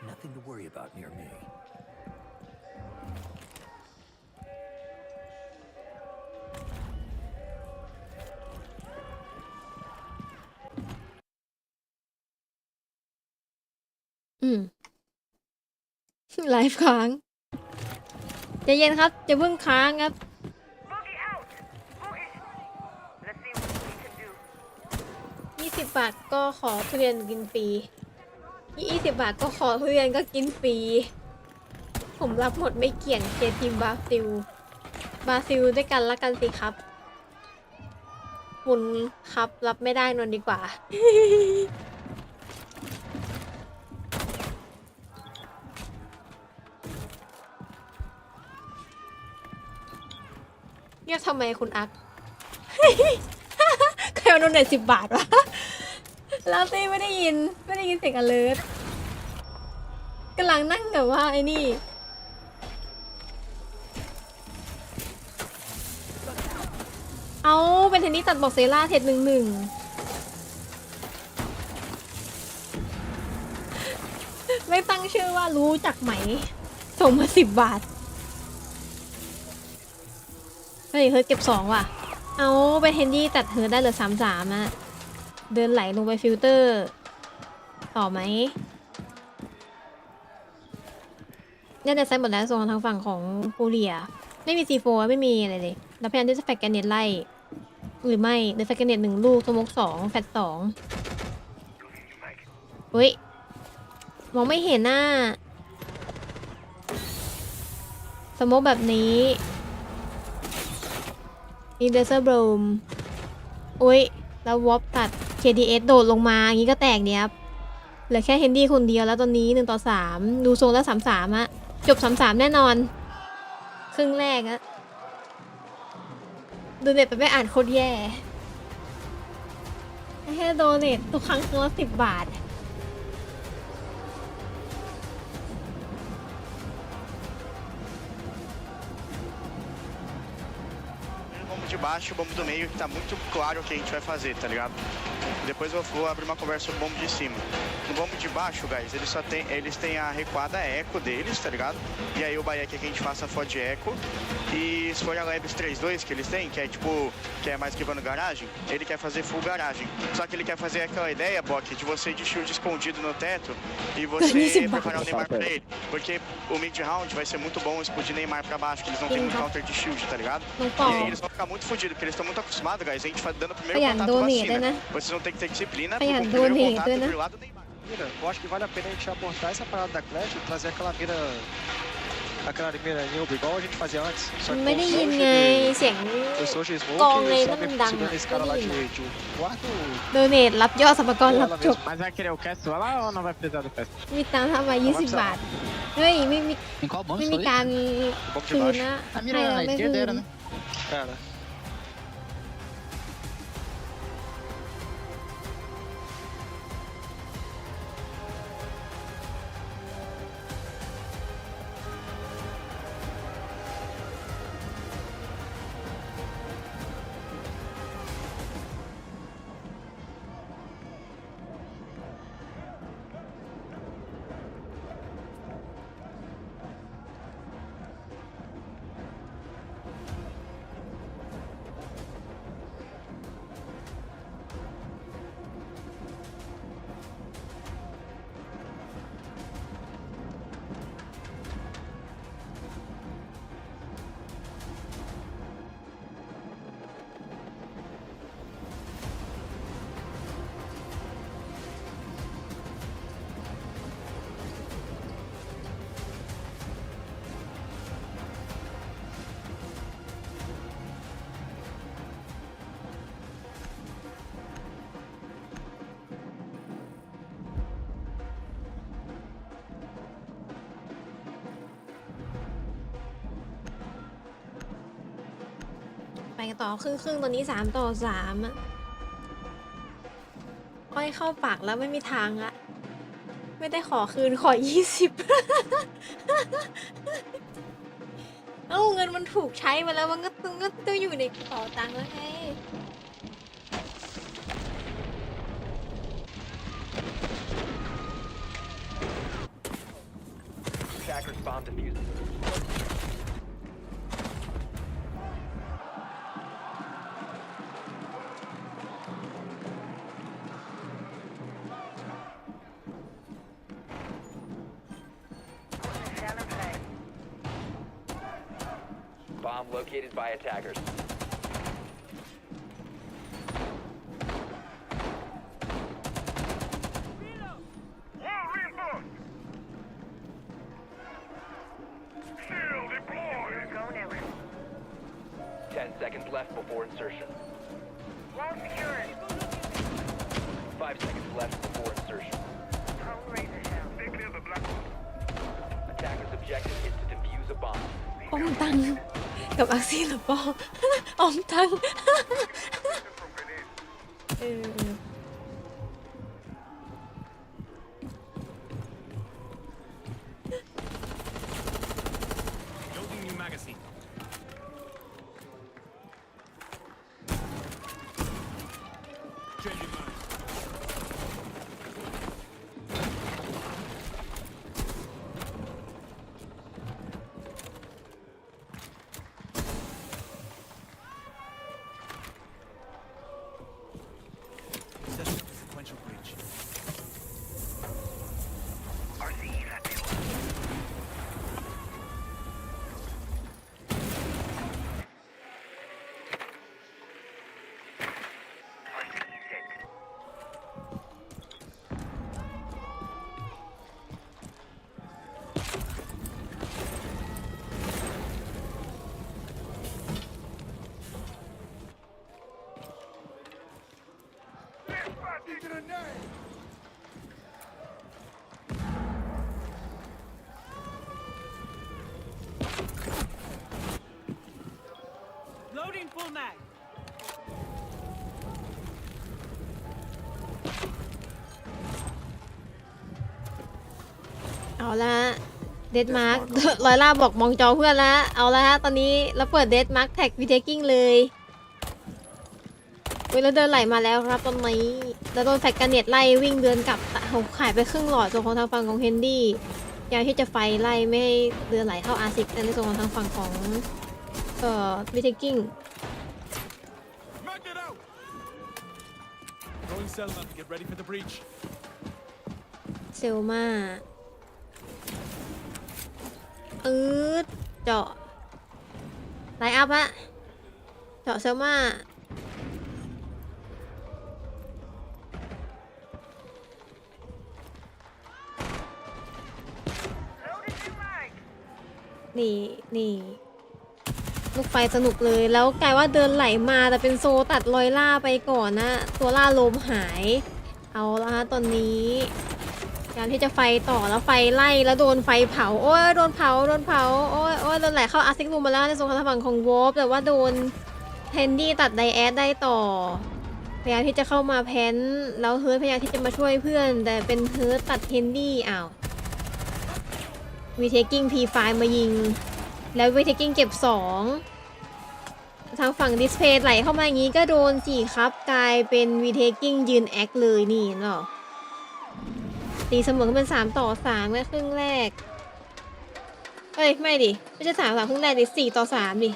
Speaker 17: Nothing to worry about near me.
Speaker 2: ไลฟ์ค้างใจเย็นครับจะเพิ่งค้างครับ20 บาทก็ขอทุเรียนกินฟรี20 บาทก็ขอทุเรียนก็กินฟรีผมรับหมดไม่เกี่ยงเชียร์ทีมบราซิลด้วยกันละกันสิครับคุณครับรับไม่ได้นนดีกว่า เงียบทำไมคุณอัก ใครเอาโดน10 บาทวะลาเต้ไม่ได้ยินเสียง alert กำลังนั่งกับว่าไอ้นี่เอาเป็นเทนนิสตัดบอกเซล่าเทด1-1ไม่ตั้งชื่อว่ารู้จักไหมส่งมา10 บาทเฮ้ยเก็บ2ว่ะเอาไปเฮนดี้ตัดเฮิร์ได้เหลือ3-3อะเดินไหลลงไปฟิลเตอร์ต่อไหมเนี่ยได้ไซส์หมดแล้วส่งทางฝั่งของฟูเรียไม่มี C4 ไม่มีอะไรเลยแล้วพยายามที่จะแฟกแกนเน็ตไล่หรือไม่เดินแฟกแกนเน็ต1 ลูกสโมก2แฟต2เฮ้ยมองไม่เห็นหน้าสโมกแบบนี้อินเดอร์เซอร์บรูมอุ้ยแล้ววอปตัด KDS โดดลงมาอย่างนี้ก็แตกเนี่ยครับเหลือแค่เฮนดี้คนเดียวแล้วตอนนี้1-3ดูทรงแล้ว3-3อะจบ3-3แน่นอนครึ่งแรกอะดูเน็ตไปไม่อ่านโคตรแย่แค่โดเน็ตทุกครั้งละ10 บาท
Speaker 10: Bomba de baixo, bomba do meio, que tá muito claro o que a gente vai fazer, tá ligado? Depois eu vou abrir uma conversa sobre o bombo de cima. No bombo de baixo, guys, eles têm a recuada eco deles, tá ligado? E aí o Bahia quer que a gente faça a FOD eco. E se for a Labs 3-2 que eles têm, que é tipo, que é mais esquivando garagem, ele quer fazer full garagem. Só que ele quer fazer aquela ideia, Bock, de você de shield escondido no teto e você preparar o Neymar pra ele. Porque o mid-round vai ser muito bom explodir Neymar pra baixo, que eles não têm muito counter de shield, tá ligado? E aí eles vão ficar muito fodidos, porque eles estão muito acostumados, guys. A gente dando o primeiro contato vacina. Vocês vão ter que ter disciplina pro primeiro contato do lado do Neymar.
Speaker 1: Eu acho que vale a pena a gente abortar essa parada da Clash e trazer aquela mira noob igual a gente fazia antes. Só que
Speaker 2: ไม่ได้ยินไงเสียง
Speaker 1: eu sou de smoke
Speaker 2: กองเลย
Speaker 1: e
Speaker 2: นั่น
Speaker 1: sobe
Speaker 2: มันดัง
Speaker 1: segurando esse cara lá de um quarto.
Speaker 2: โดเนทรับยอดสรรพากรรับจบ
Speaker 14: Mas vai querer o cast lá ou não vai precisar do cast?
Speaker 2: มีตังค์ทำมา20 บาท เฮ้ยไม่มี
Speaker 14: Em qual banco
Speaker 2: ไม่มี
Speaker 14: foi?
Speaker 2: การคืนนะ
Speaker 14: A
Speaker 2: ให้
Speaker 14: mira
Speaker 2: เรา
Speaker 14: na
Speaker 2: ไม่คื
Speaker 14: esquerda
Speaker 2: น
Speaker 14: era, né?
Speaker 1: Cara.
Speaker 2: ไปกันต่อครึ่งตอนนี้3-3อะอ้อยเข้าปากแล้วไม่มีทางละไม่ได้ขอคืนขอ20 เอ้าเงินมันถูกใช้มาแล้วมันก็ต้องอยู่ในกระเป๋าตังค์แล้วไง
Speaker 13: Attackers bomb defused. Bomb located by attackers.
Speaker 17: Wall reinforced. Shield deployed. Go network.
Speaker 13: 10 seconds left before insertion.
Speaker 17: Wall secured.
Speaker 13: 5 seconds left before insertion.
Speaker 17: Drone razor shell. They clear the black one.
Speaker 13: Attacker's objective is to defuse a bomb.
Speaker 2: อมตังค์กับอาซีหรือเปล่า อมตังค์เออ
Speaker 8: Loading new magazine. Changing mag. Setting up a sequential breach.
Speaker 17: RCE's active. RCE set.
Speaker 3: Into the name.
Speaker 12: Loading full mag.
Speaker 2: เอาละเดดมาร์ก ลอยล่าบอกมองจอเพื่อนละเอาละฮะตอนนี้เราเปิดเดดมาร์กแท็กวีเทคกิ้งเลยเวลาเดินไหลมาแล้วครับตอนนี้แล้วโดนแฟกกันเน็ตไล่วิ่งเดินกลับขายไปครึ่งหลอดส่วนของทางฝั่งของเฮนดี้พยายามที่จะไฟไล่ไม่ให้เดินไหลเข้าอาซิกแต่ในส่วนของทางฝั่งของ วีเทคกิ้ง เซลมาเจาะไลน์อัพอะเจาะเซลมานี่ลูกไฟสนุกเลยแล้วกลายว่าเดินไหลมาแต่เป็นโซตัดลอยล่าไปก่อนนะตัวล่าโลมหายเอาละฮะตอนนี้การที่จะไฟต่อแล้วไฟไล่แล้วโดนไฟเผาโอ้ยโดนเผาโอ้ยโดนไหลเข้าอาร์ซิกรูมมาแล้วในโซนทางฝั่งของวอฟแต่ว่าโดนเทนดี้ตัดไดแอดได้ต่อพยายามที่จะเข้ามาแพนแล้วเฮิร์ทพยายามที่จะมาช่วยเพื่อนแต่เป็นเฮิร์ทตัดเทนดี้อ้าววีเทคกิ้งP5มายิงแล้ววีเทคกิ้งเก็บ2ทางฝั่งดิสเพย์ไหลเข้ามาอย่างนี้ก็โดน4ครับกลายเป็นวีเทคกิ้งยืนแอคเลยนี่เนาะตีเสมอเป็น3-3ในครึ่งแรกเอ้ยไม่ดิไม่ใช่3-3ครึ่งแรกดิ4-3ดิ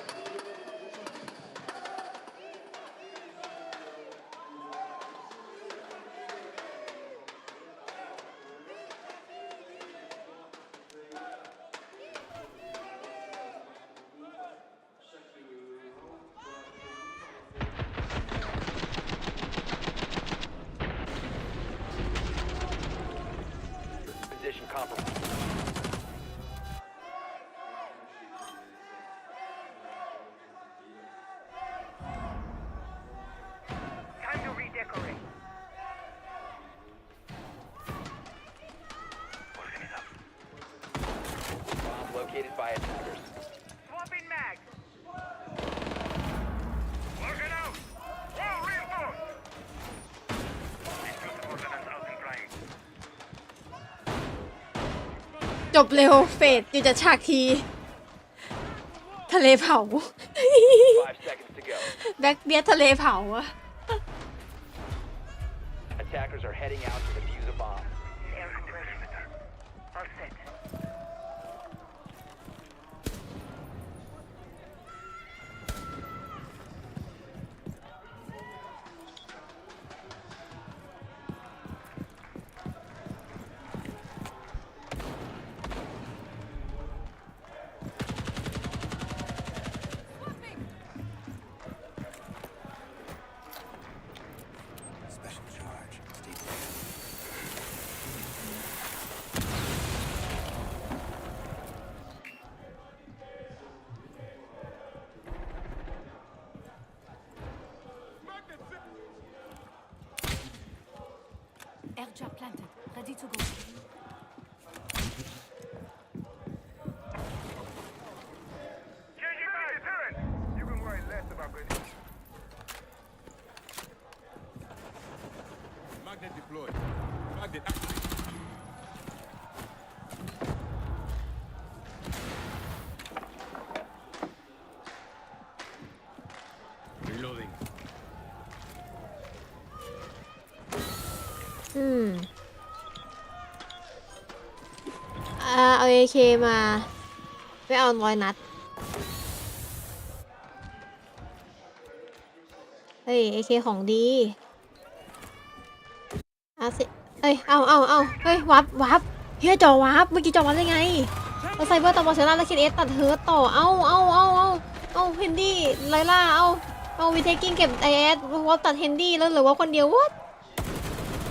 Speaker 13: Located by attackers.
Speaker 17: Swapping mag. Working out. Wall reinforced. Dispute ordnance out and flying.
Speaker 2: จบเร็วเฟดอยู่จะฉากทีทะเลเผา
Speaker 13: 5 seconds to go.
Speaker 2: แบ็คเบียร์ทะเลเผาอะ
Speaker 13: Attackers are heading out to defuse a bomb.
Speaker 17: Air compression. All set.
Speaker 23: Air trap planted. Ready to go.
Speaker 17: You can worry less about this.
Speaker 8: Magnet deployed. Magnet activated. Reloading.
Speaker 2: เอา AK มาไปเอา100 นัดเฮ้ย AK ของดีสิเอ้ยเอาเฮ้ยวับเฮียจ่อวับเมื่อกี้จ่อวับได้ไงเราไซเบอร์ตัดบอลเซล่าแล้วคิดตัดเฮิร์ตต่อเอาเฮนดี้ไลล่าเอาวีเทคกิ้งเก็บไอแอดวับตัดเฮนดี้แล้วเหลือว่าคนเดียววัด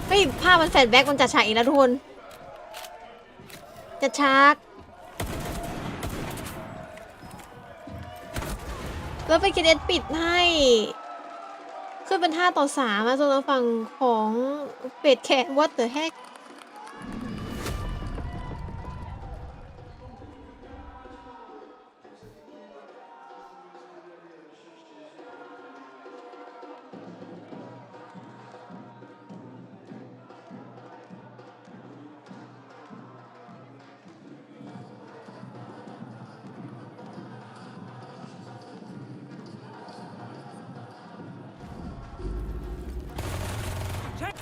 Speaker 2: เฮ้ยภาพมันแฟลชแบ็กมันจัดฉากอีกแล้วทุกคนจัดฉากแล้วไปคิดปิดให้ขึ้นเป็น5-3ส่วนฝั่งของเป็ดแขกวัดเดอะแฮก
Speaker 17: Check.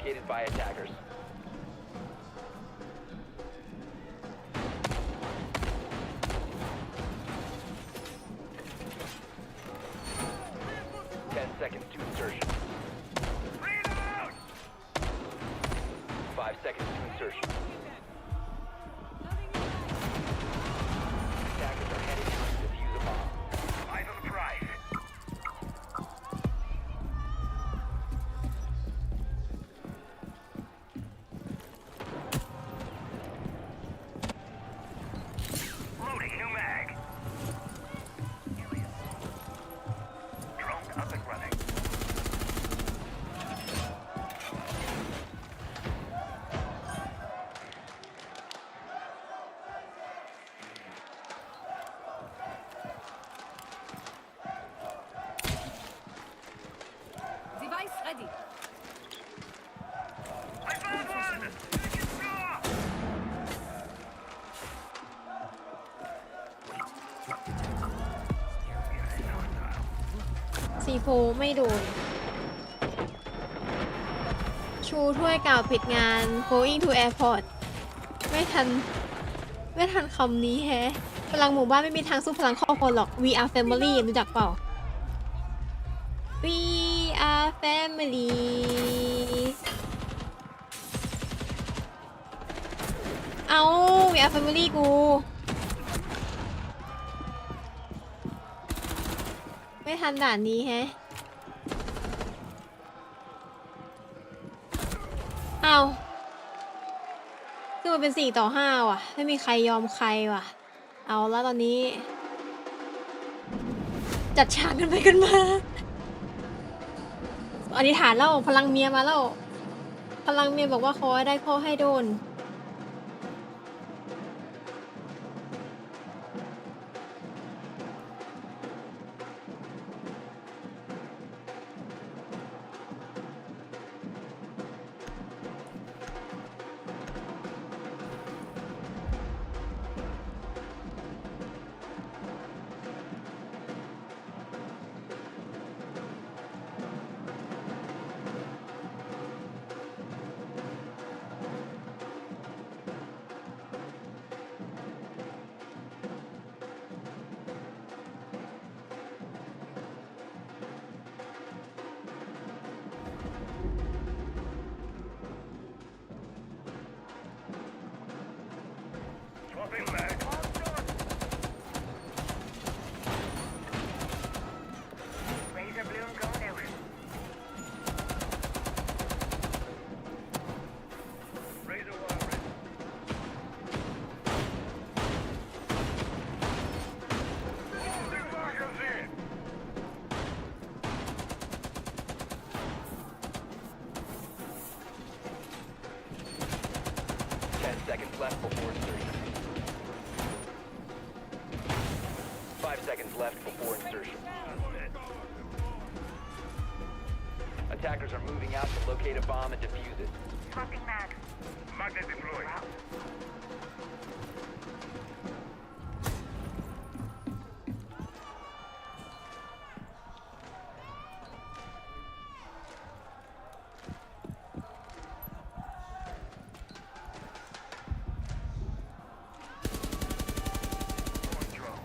Speaker 13: located by attackers. Seconds to insertion. 5 seconds to insertion. Attackers are heading out to defuse a bomb. Eyes on the prize. Loading new mag. Drone up and running.
Speaker 12: Device ready.
Speaker 17: I found one! Take it, score!
Speaker 2: ซีโฟไม่โดนชูถ้วยกล่าวปิดงาน going to airport ไม่ทันคำนี้แฮะพลังหมู่บ้านไม่มีทางสู้พลังครอบครัวหรอก we are family รู้จักเปล่า we are family เอา we are family กูไม่ทันด่านนี้แฮะเอาคือมันเป็น4-5ว่ะไม่มีใครยอมใครว่ะเอาแล้วตอนนี้จัดฉากกันไปกันมาอธิษฐานแล้วพลังเมียมาแล้วพลังเมียบอกว่าขอให้ได้ขอให้โดน
Speaker 17: Swapping mag. Razor bloom going out. Razor wire ready. Holding markers in.
Speaker 13: Seconds left before insertion. 5 seconds left before insertion. Attackers are moving out to locate a bomb and defuse it.
Speaker 17: Swapping mag. Magnet deployed. Control.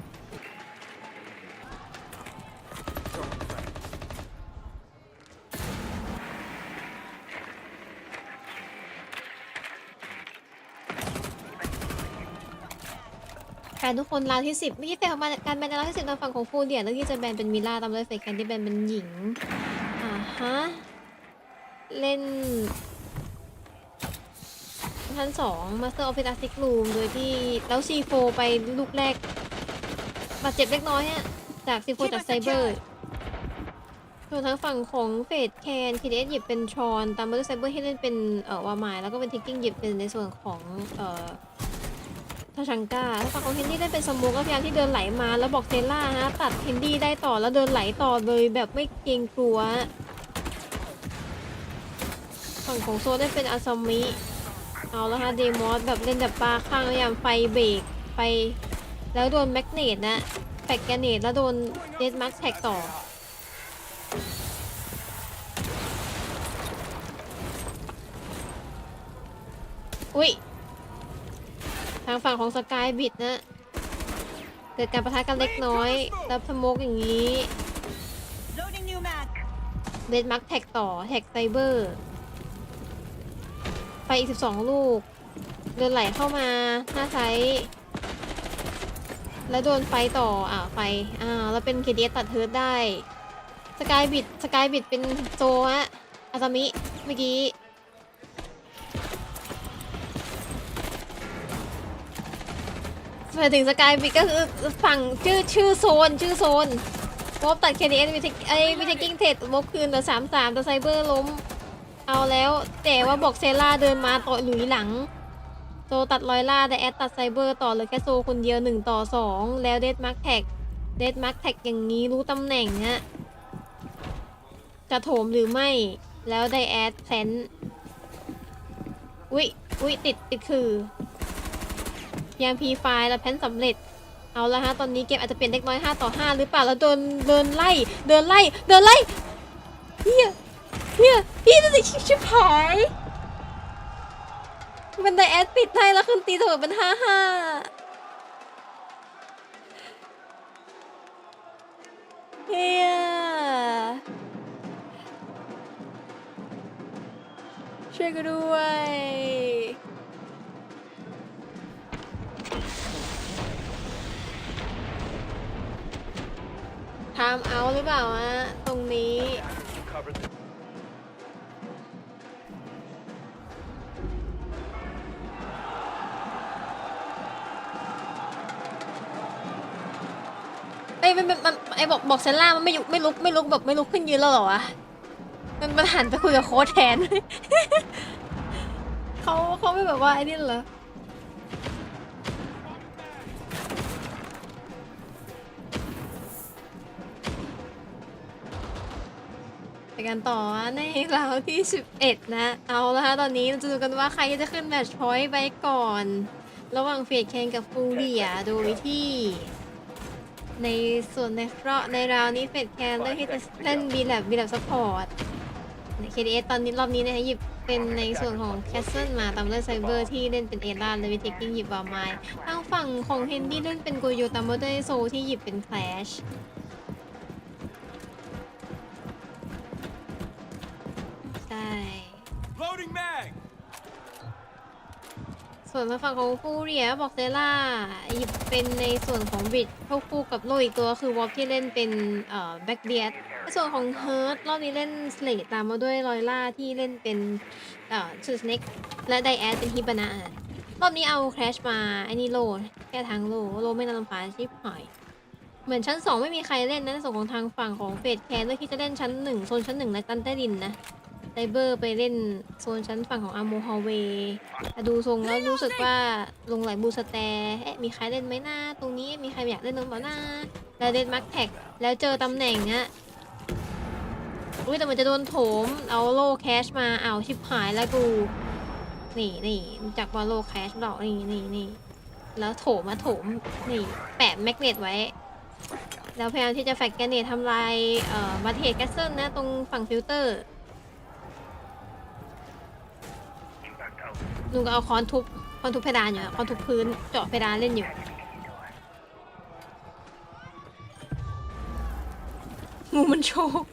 Speaker 2: แฟนทุกคนราวที่10เมื่อกี้แฟนของการแบนราวที่10ทางฝั่งของฟูเดียแล้วที่จะแบนเป็นมิล่าตามด้วยเฟกแคนที่แบนเป็นหญิงฮะเล่นชั้น2 Master of Plastic Room โดยที่แล้วซีโฟไปลูกแรกบาดเจ็บเล็กน้อยฮะจากซีโฟจากไซเบอร์ส่วนทางฝั่งของเฟดแคนคีเดสหยิบเป็นชอนตามมาด้วยไซเบอร์ที่เล่นเป็นวามายแล้วก็เป็นทิกกิ้งหยิบเป็นในส่วนของทาชังก้าทางฝั่งของเฮนดี้ได้เป็นสโมกก็พยายามที่เดินไหลมาแล้วบอกเทล่าฮะตัดเฮนดี้ได้ต่อแล้วเดินไหลต่อเลยแบบไม่เกรงกลัวฝั่งของโซได้เป็นอาซามิเอาแล้วฮะเดมอสแบบเล่นแบบปลาข้างพยายามไฟเบรกไปแล้วโดนแมกเนตนะแฟกแกเนตแล้วโดนเดสมาร์คแท็กต่อ อุ้ยทางฝั่งของสกายบิดนะเกิดการปะทะกันเล็กน้อยแล้วสโมกอย่างนี้เดดมาร์คแท็กต่อแท็กไซเบอร์ไปอีก12ลูกเดินไหลเข้ามาหน้าไซส์แล้วโดนไฟต่อไฟแล้วเป็น KDS ตัดเฮิร์ตได้สกายบิดเป็นโซะอาซามิเมื่อกี้มาถึงสกายบิดก็คือฝั่งชื่อโซนวอลตัด KDS วิเทกิ้งเทรดวอลคืนแต่3-3แต่ไซเบอร์ล้มเอาแล้วแต่ว่าบอกเซล่าเดินมาต่อหลุยหลังโซตัดลอยล่าแต่แอดตัดไซเบอร์ต่อเลยแค่โซคนเดียว1-2แล้วเดดมาร์คแท็กอย่างนี้รู้ตำแหน่งฮะจะโถมหรือไม่แล้วได้แอดแพลนอุ้ยติดคือพยายามพีไฟล์แล้วแพลนสำเร็จเอาละฮะตอนนี้เกมอาจจะเปลี่ยนเล็กน้อย5-5หรือเปล่าแล้วเดินไล่เฮียพี่จะติดชิบหายมันได้แอดปิดให้แล้วขึ้นตีเถอะเป็น5-5เฮียช่วยกันด้วยทำเอาหรือเปล่าตรงนี้บอกเซล่ามันไม่ลุกแบบไม่ลุกขึ้นยืนแล้วเหรอวะมันหันไปคุยกับโค้ชแทน เขาไม่แบบว่าไอ้นี่เหรอไปกันต่อในราวที่11นะเอาละฮะตอนนี้เราจะดูกันว่าใครจะขึ้นแมตช์พอยต์ไปก่อนระหว่างเฟดแคนกับฟูเรียโดยที่ในส่วนในราวนี้เฟดแคนเลือกที่จะเล่นบีแลบซัพพอร์ตKDS ตอนนี้รอบนี้นะคะหยิบเป็นในส่วนของแคสเซิลมาตามด้วยไซเบอร์ที่เล่นเป็นเอล่าและวิเทคกิ้งหยิบวาไมล์ทางฝั่งของเฮนดี้เล่นเป็นโกโยตามด้วยโซที่หยิบเป็นแคลชใช่ส่วนทางฝั่งของฟูเรียบอกเซล่าหยิบเป็นในส่วนของบิดเข้าคู่กับโลอีกตัวคือวอลที่เล่นเป็นแบ็กเบียดในส่วนของเฮิร์ตรอบนี้เล่นสเลตตามมาด้วยลอยล่าที่เล่นเป็นชูสเน็กและไดแอดเป็นฮิบานะรอบนี้เอาแครชมาไอ้นี่โลแก้ทางโลไม่นำฟ้าชิปหอยเหมือนชั้น2ไม่มีใครเล่นนะในส่วนของทางฝั่งของเฟดแคนเลือกที่จะเล่นชั้น1โซนชั้น1และกันใต้ดินนะไซเบอร์ไปเล่นโซนชั้นฝั่งของอาโมฮอลเวย์ดูทรงแล้วรู้สึกว่าลงไหลบูสแตร์มีใครเล่นไหมหน้าตรงนี้มีใครอยากเล่นน้องเปล่าหน้าแล้วเล่นมาร์คแท็กแล้วเจอตำแหน่งแต่มันจะโดนโถมเอาโลแคชมาเอาชิบหายแล้วกูนี่จากว่าโลแคชดอกนี่แล้วโถมนี่แปะแมกเนตไว้แล้วพยายามที่จะแฟกแกเนตทำลายบัตเทสแคสเซิลนะตรงฝั่งฟิลเตอร์ลุงก็เอาค้อนทุบเพดานอยู่ค้อนทุบพื้นเจาะเพดานเล่นอยู่งูมันโชก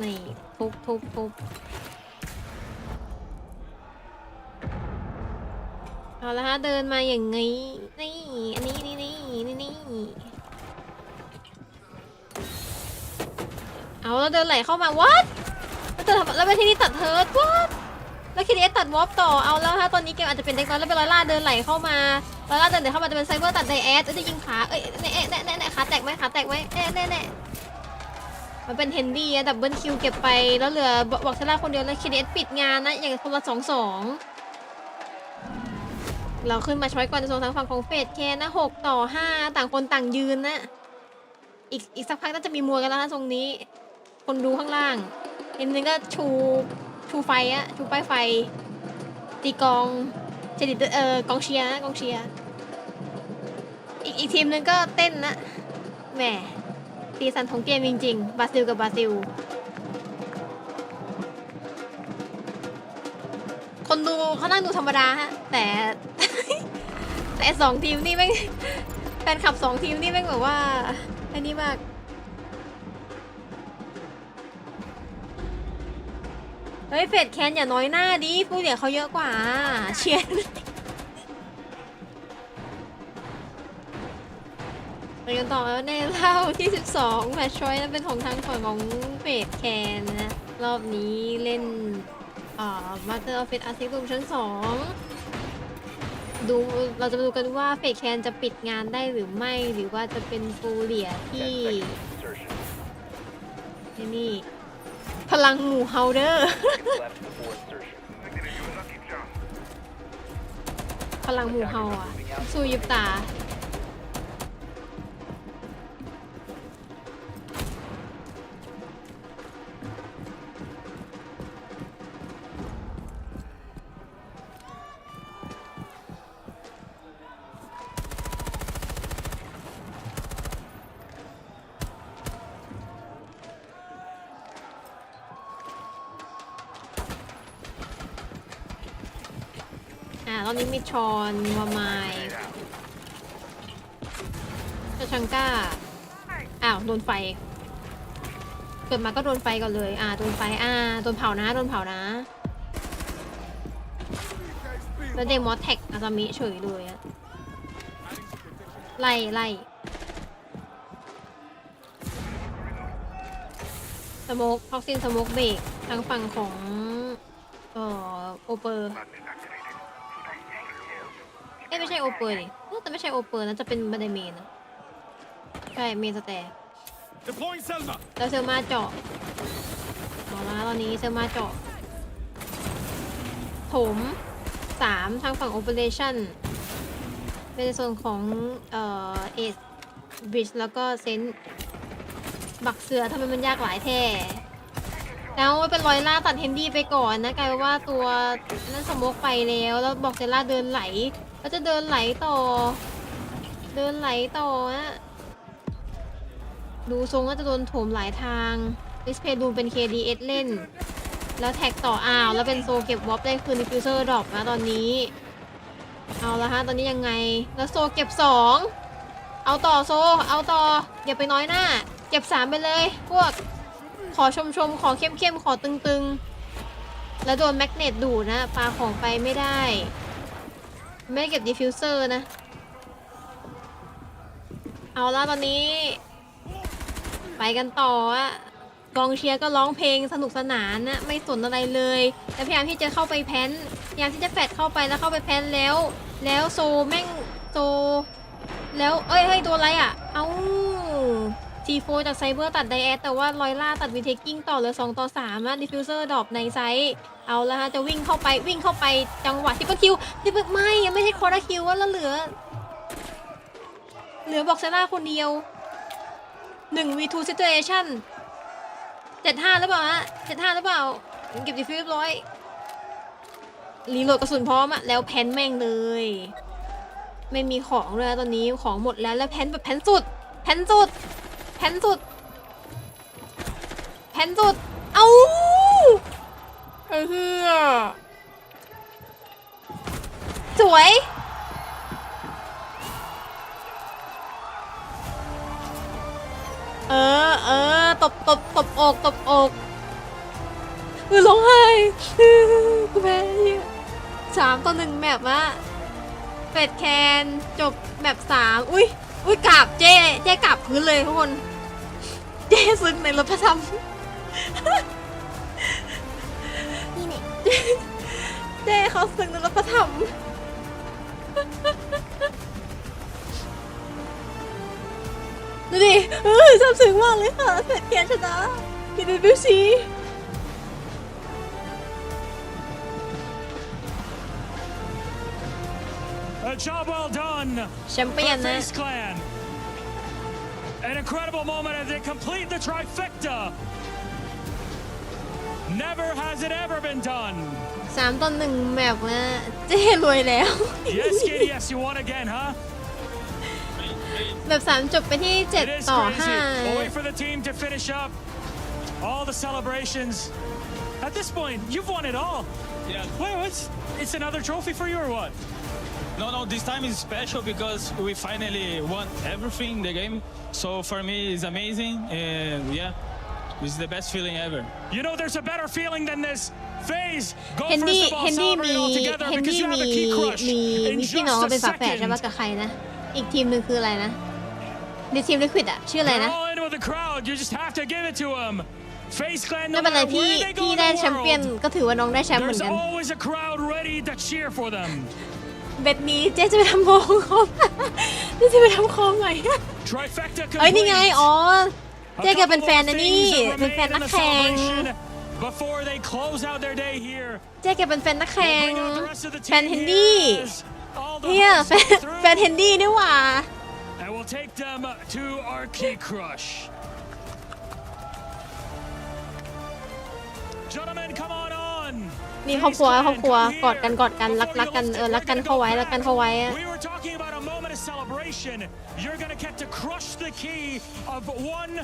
Speaker 2: นี่ทุบเอาละฮะเดินมาอย่างงี้นี่อันนี้นี่เอาแล้วเดินไหลเข้ามาวัดแล้วไปที่นี่ตัดเฮิร์ตวัดแล้วKDSตัดวอปต่อเอาแล้วฮะตอนนี้เกมอาจจะเป็นเด็กน้อยแล้วเป็นลอยล่าเดินไหลเข้ามาลอยล่าเดินเข้ามาจะเป็นไซเบอร์ตัดไดแอดจะยิงขาแน่ขาแตกไหมแน่มันเป็นเฮนดี้ดับเบิลคิวเก็บไปแล้วเหลือบอกเซล่าคนเดียวแล้วKDSปิดงานนะอย่างคนละ2-2เราขึ้นมาช้อยก่อนในโซนทางฝั่งของเฟดแคนนะ6-5ต่างคนต่างยืนนะอีกสักพักน่าจะมีมัวกันแล้วนะตรงนี้คนดูข้างล่างทีมนึงก็ชูไฟชูป้ายไฟตีกองเจดิกองเชียร์อีกทีมนึงก็เต้นนะแหมตีสันของเกมจริงๆบราซิลกับบราซิล คนดูเขานั่งดูธรรมดาฮะแต่แต่2 ทีมนี่แม่งแฟนคลับ2 ทีมนี่แม่งแบบว่าอันนี้มากเฮ้ยเฟดแคนอย่าน้อยหน้าดิผู้เหลือเขาเยอะกว่าเชียร์ไปกันต่อแล้วในเล่าที่12แมตช์ชอยนั้นเป็นของทางฝั่งของเฟดแคนนะรอบนี้เล่นมาสเตอร์ออฟฟิศอาร์ซิกลุ่มชั้น2ดูเราจะมาดูกันว่าเฟดแคนจะปิดงานได้หรือไม่หรือว่าจะเป็นฟูเลียที่นี่พลังหมู่เฮาเดอร์พลังหมู่เฮาอ่ะสู้ยิบตาตอนนี้มีชอนวามายชังก้าโดนไฟเกิดมาก็โดนไฟก่อนเลยโดนไฟโดนเผานะแล้วเดมอสแท็กอาซามิเฉยเลยอะไล่สโมกท็อกซินสโมกเบรกทางฝั่งของโอเปอร์ไม่ใช่โอเปอร์นี่แต่ไม่ใช่โอเปอร์นะจะเป็นบันไดเมนนะใช่เมนสแตร์แล้วเซลมาเจาะเอาละตอนนี้เซลมาเจาะโถม3ทางฝั่งโอเปอเรชั่นเป็นส่วนของเอสบริดจ์แล้วก็เซนบักเสือทำไมมันยากหลายแท่แล้วเป็นรอยล่าตัดเฮนดี้ไปก่อนนะกลายเป็นว่าตัวนั้นสโมกไปแล้วบอกเซล่าเดินไหลก็จะเดินไหลต่อนะดูทรงก็จะโดนโถมหลายทางดิสเพย์ดูเป็น KDS เล่นแล้วแท็กต่อแล้วเป็นโซเก็บวอปได้คืนดิฟิวเซอร์ดรอปนะตอนนี้เอาละฮะตอนนี้ยังไงแล้วโซเก็บ2เอาต่อโซเอาต่ออย่าไปน้อยหน้าเก็บ3ไปเลยพวกขอชมขอเข้มขอตึงแล้วโดนแมกเนตดูดนะปาของไปไม่ได้ไม่เก็บดิฟิวเซอร์นะเอาละตอนนี้ไปกันต่อกองเชียร์ก็ร้องเพลงสนุกสนานนะไม่สนอะไรเลยแต่พยายามที่จะเข้าไปแพนพยายามที่จะแฟดเข้าไปแล้วเข้าไปแพนแล้วโซแม่งโซแล้วเฮ้ยตัวอะไรทีโฟจากไซเบอร์ตัดไดแอดแต่ว่าลอยล่าตัดวีเทคกิ้งต่อเลย2 ต่อ 3ดิฟิวเซอร์ดรอปในไซส์เอาแล้วฮะจะวิ่งเข้าไปจังหวะที่คิวไม่ใช่คอร์คิวว่าแล้วเหลือบอกเซล่าคนเดียว1v2 situation 75หรือเปล่า75หรือเปล่าเก็บดิฟิวเรียบร้อยรีโหลดกระสุนพร้อมแล้วแพนแม่งเลยไม่มีของเลยตอนนี้ของหมดแล้วแพนแบบแพนสุดเอาสวยตบอกร้องไห้กูแพ้3 ต่อ 1แมปเฟดแคนจบแมป3อุ้ยกราบเจ๊กราบพื้นเลยทุกคนเจ๊ซึ้งในรถพระธรรมนี่เจ๊เขาซึ้งในรถพระธรรมดูดิซาบซึ้งมากเลยค่ะเฟดแคนชนะ EWC
Speaker 5: A job well done.
Speaker 2: แชมเปี้ยนนะ
Speaker 5: FaZe Clan. An incredible moment as they complete the trifecta. Never has it ever been done.
Speaker 2: 3 ต่อ 1แมปนะเจ๊รวยแล้ว
Speaker 5: Yes, kid, yes, you won again, huh?
Speaker 2: แบบ3จบไปที่7 ต่อ 5
Speaker 5: We'll wait for the team to finish up all the celebrations. At this point, you've won it all.
Speaker 15: Yeah. Well, it's another trophy for you or what? No, this time is special because we finally won everything in the game. So for me, it's amazing, and yeah, it's the best feeling ever.
Speaker 19: You know, there's a better feeling than this. FaZe, go
Speaker 2: เฮนดี้
Speaker 19: first of all,
Speaker 2: เฮนดี้
Speaker 19: celebrate all together because you have a key crush
Speaker 2: มี
Speaker 19: in
Speaker 2: พี่น้อง
Speaker 19: just
Speaker 2: เป็น
Speaker 19: a
Speaker 2: ฝาแฝดใช่ปะ
Speaker 19: second.
Speaker 2: กับใครนะอีกทีมหนึ่งคืออะไรนะในทีมลิควิดอะชื่ออะไร
Speaker 19: They're
Speaker 2: นะ
Speaker 19: all in with the crowd. You just have to give it to them. FaZe Clan,
Speaker 2: ไม่
Speaker 19: no
Speaker 2: เป็นไร
Speaker 19: matter
Speaker 2: พี่
Speaker 19: where they go
Speaker 2: พี่
Speaker 19: in
Speaker 2: ได้
Speaker 19: the
Speaker 2: แชมเปี้ยน
Speaker 19: world,
Speaker 2: ก็ถือว่าน้องได้แชมป์เหมือ
Speaker 19: there's
Speaker 2: นกัน
Speaker 19: always a crowd ready to cheer for them.
Speaker 2: เบ็ดนี้เจ๊จะไปทำโมงเขาเจ๊จะไปทำโค้งหน่อย
Speaker 19: Trifecta
Speaker 2: เอ้ยนี่ไง
Speaker 19: complete.
Speaker 2: อ๋อ
Speaker 19: A
Speaker 2: เจ๊แกเป็น
Speaker 19: couple
Speaker 2: แฟน
Speaker 19: more
Speaker 2: นะนี่
Speaker 19: things that
Speaker 2: เป็นแฟน
Speaker 19: remain
Speaker 2: นั
Speaker 19: in
Speaker 2: ก
Speaker 19: the
Speaker 2: แข่ง
Speaker 19: celebration before they close out their day here.
Speaker 2: เจ๊แกเป็นแฟนนักแข่ง
Speaker 19: Bring out the rest of the
Speaker 2: แฟน
Speaker 19: team
Speaker 2: เฮนดี้
Speaker 19: here as all the
Speaker 2: เฮีย
Speaker 19: hosts
Speaker 2: แฟน
Speaker 19: go through.
Speaker 2: แฟนเฮนดี้นี่หว่า
Speaker 19: And we'll take them to our key crush. Gentlemen, come on.
Speaker 2: นี่ครอบครัวกอดกันรักกันรักกันเข้าไว้รักกันเข้าไว้อะ
Speaker 19: We were talking about a moment of celebration. You're gonna get to crush the key of one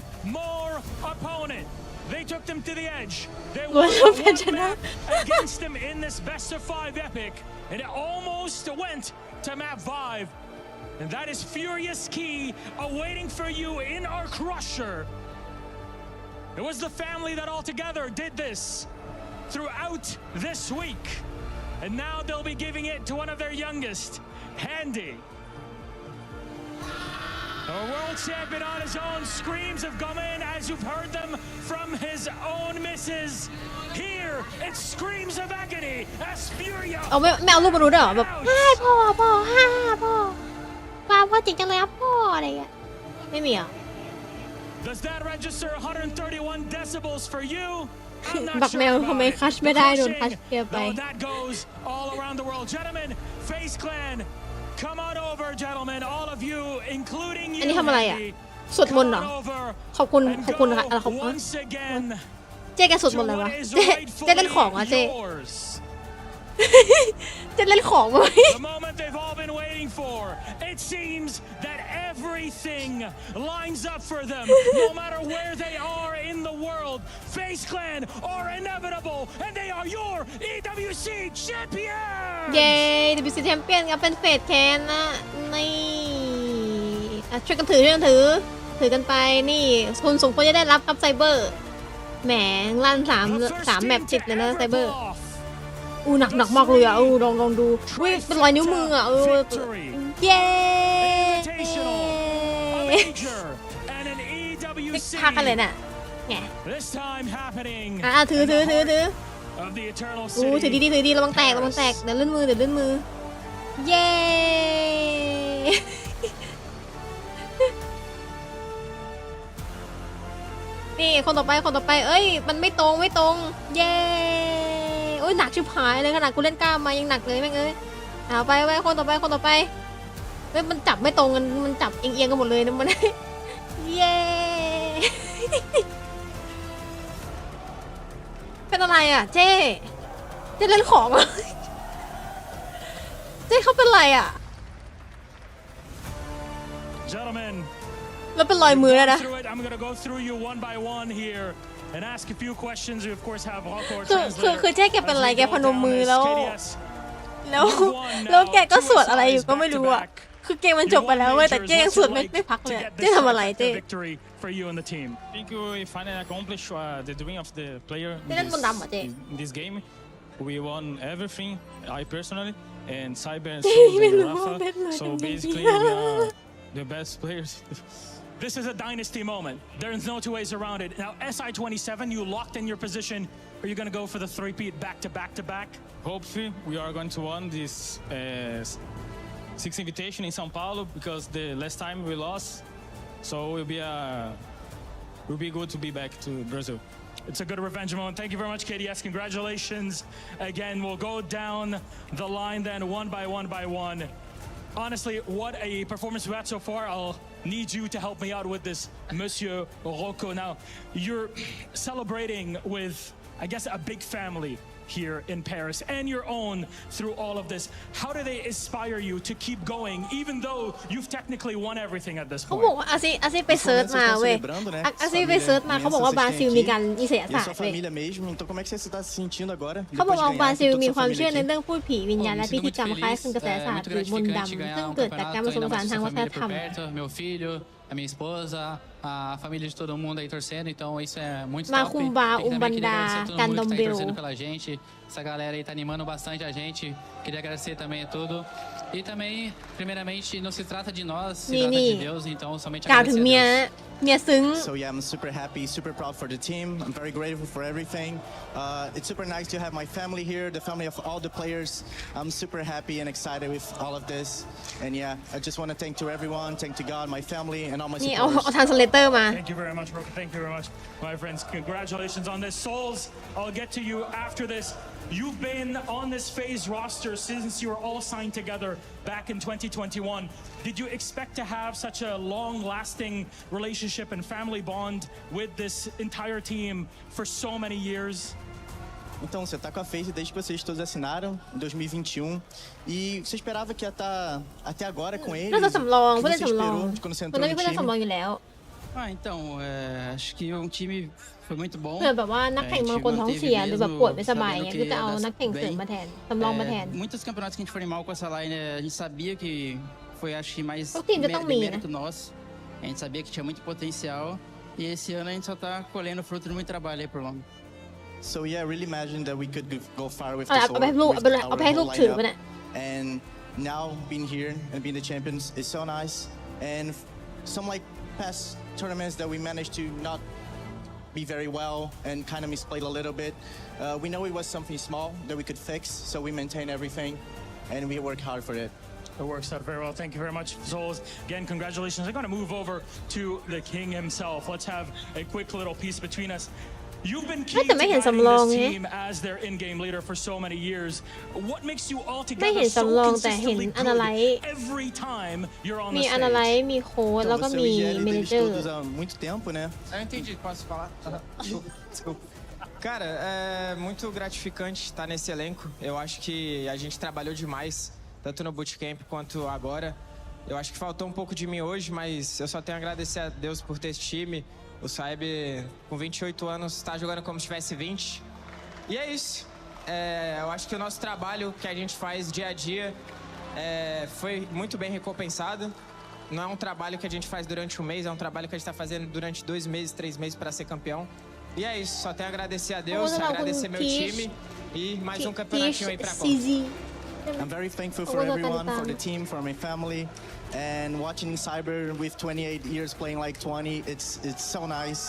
Speaker 19: more opponent. They took them to the edge. They won one map against them in this best of 5 epic, and it almost went to map 5. And that is Furious Key awaiting for you in our crusher. It was the family that all together did this throughout this week. And now they'll be giving it to one of their youngest, Handy. A world champion on his own. Screams have come in as you've heard them from his own missus. Here, it's screams of agony as Furia.
Speaker 2: เอาไม่เอารูปมาดูด้วยเหรอแบบให้พ่อพ่อจริงจังเลยครับพ่ออะไรเงี้ยไม่มีอ่ะ
Speaker 19: Does that register 131 decibels for you?
Speaker 2: บักแมวทำไมคัชไม่ได้โดนคัชเกียร์ไป
Speaker 19: No, that goes all around the world. Gentlemen, FaZe Clan, come on over, gentlemen, all of you, including you.
Speaker 2: อันนี้ทำอะไรอ่ะสวดมนต์เหรอขอบคุณค่ะขอบคุณเจ๊แกสวดมนต์อะไรวะเจ๊เล่นของอ่ะเจ๊จะเล่นของไหม
Speaker 19: The moment they've all been waiting for. It seems that everything lines up for them, no matter where they are in the world. FaZe Clan are inevitable, and they are your EWC champions.
Speaker 2: เย้ EWC แชมเปี้ยนครับเป็นเฟสแคนนะนี่ช่วยกันถือกันไปนี่คุณสมควรจะได้รับครับไซเบอร์แหมลั่น3แมปติดเลยนะไซเบอร์หนักมากเลยอ่ะลองดูเป็นรอยนิ้วมืออ่ะเย้พากันเลยน่ะไงถือถือดีระวังแตกเดี๋ยวลื่นมือเย้นี่คนต่อไปเอ้ยมันไม่ตรงเย้โอ้ยหนักชิบหายเลยขนาดกูเล่นกล้ามมายังหนักเลยแม่งเอ้ยเอาไปคนต่อไปเฮ้ยมันจับไม่ตรงกันมันจับเอียงกันหมดเลยนะมันเย้เป็นอะไรอ่ะเจ๊เล่นของอ่ะเจ๊เขาเป็นอะไรอ่ะ
Speaker 19: Gentlemen,
Speaker 2: แล้วเป็นรอยมือแล้วนะ
Speaker 19: I'm gonna go through you one by one here and ask a few questions. We of course have Hawkor
Speaker 2: คือเจ๊แกเป็นอะไรแกพนมมือแล้วแกก็สวดอะไรอยู่ก็ไม่รู้อ่ะคือเกมมันจบไปแล้วเว้ยแต่เจ๊ยังสวดไม่พักเลยเจ๊ทำอะไรเจ๊
Speaker 19: for you and the team.
Speaker 15: I think we finally accomplished the dream of the player in this game. We won everything, I personally, and Cyber and Rafa. So basically, we are the best players.
Speaker 19: This is a dynasty moment. There's no two ways around it. Now, SI27, you locked in your position. Are you going to go for the three-peat back-to-back?
Speaker 15: Hopefully, we are going to win this sixth invitation in São Paulo because the last time we lost. So it'll be good to be back to Brazil.
Speaker 19: It's a good revenge moment. Thank you very much, KDS. Congratulations. Again, we'll go down the line then one by one. Honestly, what a performance we had so far. I'll need you to help me out with this, Monsieur Rocco. Now, you're celebrating with, I guess, a big family
Speaker 15: here in Paris and your own through all of this. How do they inspire you to keep going even though you've technically won everything at this
Speaker 2: เขา
Speaker 15: point?
Speaker 2: บอกว่าอาซิไปเซิร์ชมาเว้ยอาซิไปเซิร์ชมาเขาบอกว่าบราซิลมีการนิสัยศาสตร์เว้ยเขาบอกว่าบราซิลมีความเชื่อในเรื่องพูดผีวิญญาณและพิธีกรรมคล้ายคลึงกับกระแสศาสตร์หรือมนต์ดำซึ่งเกิดจากการผสมผสานทางวัฒนธรรม
Speaker 26: meu filho, a minha esposa, a família de todo mundo aí torcendo, então isso é muito top.
Speaker 2: มาคุมบาอุมบันดา
Speaker 26: todo
Speaker 2: การ
Speaker 26: mundo
Speaker 2: ดอม
Speaker 26: que
Speaker 2: เบ
Speaker 26: tá aí
Speaker 2: ล
Speaker 26: torcendo pela gente, essa galera aí tá animando bastante a gente. Queria agradecer também a tudo. E também, primeiramente, não se trata de nós, se trata de Deus, então somente
Speaker 2: กล่าวถึง
Speaker 26: agradecer a
Speaker 2: เมีย
Speaker 26: Deus.
Speaker 2: เมียซึ้ง
Speaker 16: So yeah, I'm super happy, super proud for the team. I'm very grateful for everything. It's super nice to have my family here, the family of all the players. I'm super happy and excited with all of this. And yeah, I just want to thank to everyone, thank to God, my family, and all my
Speaker 2: นี่เอา
Speaker 16: supporters.
Speaker 2: ทางสเลเตอร์มา
Speaker 15: Thank you very much, Roka. Thank you very much, my friends. Congratulations on this. Souls, I'll get to you after this. You've been on this phase roster since you were all signed together back in 2021. Did you expect to have such a long-lasting relationship and family bond with this entire team for so many years?
Speaker 16: Então, você tá com a FaZe desde que vocês todos assinaram, em 2021. E você esperava que ia estar até agora com eles?
Speaker 2: น่าจะสำรอง
Speaker 16: O que
Speaker 2: ผู้เล่น
Speaker 16: você
Speaker 2: สำรอง
Speaker 16: esperou de quando você
Speaker 2: มัน
Speaker 16: entrou
Speaker 2: ต้องมี
Speaker 16: no
Speaker 2: ผู้เล่นสำรอง
Speaker 16: time?
Speaker 2: อยู่แล้ว
Speaker 26: Então, acho que um time foi muito bom.
Speaker 2: เผื่อแบบว่านักแข่งบางคนท้องเสียหรือแบบป่วยไม่สบายอย่างเงี้ยก็จะเอานักแข่งเสริมมาแทนสำรองมาแทน
Speaker 26: Muitos campeonatos que a gente foi mal com essa line, a gente sabia que foi, acho que mais
Speaker 2: O time já tá ruim, né?
Speaker 26: mérito nosso. A gente sabia que tinha muito potencial. E esse ano a gente só tá colhendo fruto de muito trabalho aí por longo.
Speaker 16: So yeah, I really imagined that we could go far with
Speaker 2: เอา
Speaker 16: this
Speaker 2: เอาไปให้ลูก
Speaker 16: with
Speaker 2: เอาไป
Speaker 16: our
Speaker 2: ให้ลูก
Speaker 16: whole
Speaker 2: ถือ
Speaker 16: lineup.
Speaker 2: ไปเนี่ย
Speaker 16: And now being here and being the champions is so nice. And some like past tournaments that we managed to not be very well and kind of misplayed a little bit. We know it was something small that we could fix, so we maintain everything and we work hard for it.
Speaker 15: It works out very well. Thank you very much, Souls. Again, congratulations. I'm going to move over to the king himself. Let's have a quick little piece between us. You've been key to
Speaker 2: แต่ไม่เห็น
Speaker 15: guiding
Speaker 2: สำรอง
Speaker 15: this
Speaker 2: ไง
Speaker 15: team as their in-game leader for so many years. What makes you
Speaker 2: ไม่
Speaker 15: altogether
Speaker 2: เห็น
Speaker 15: so
Speaker 2: สำรองแต่เห็น
Speaker 15: consistently
Speaker 2: อนาไล
Speaker 15: good
Speaker 2: ท์
Speaker 15: every time you're on
Speaker 2: มี
Speaker 15: the
Speaker 2: อนาไล
Speaker 15: stage?
Speaker 2: ท์มีโค้ช
Speaker 16: Então,
Speaker 2: แล้วก็
Speaker 16: você é
Speaker 2: มี
Speaker 16: o IGL
Speaker 2: เมเน
Speaker 16: deles
Speaker 2: เจอร์
Speaker 16: todos há muito tempo, né?
Speaker 20: Eu entendi, posso falar? Desculpa. Cara, é muito gratificante estar nesse elenco. Eu acho que a gente trabalhou demais, tanto no bootcamp quanto agora. Eu acho que faltou um pouco de mim hoje, mas eu só tenho a agradecer a Deus por ter esse time. O Saib, com 28 anos, está jogando como se tivesse 20. E é isso. Eu acho que o nosso trabalho que a gente faz dia a dia foi muito bem recompensado. Não é um trabalho que a gente faz durante um mês, é um trabalho que a gente está fazendo durante 2 meses, 3 meses para ser campeão. E é isso, só tenho a agradecer a Deus, agradecer meu time e mais um campeonatinho aí pra conta.
Speaker 16: I'm very thankful for everyone, for the team, for my family, and watching Cyber with 28 years playing like 20, it's so nice,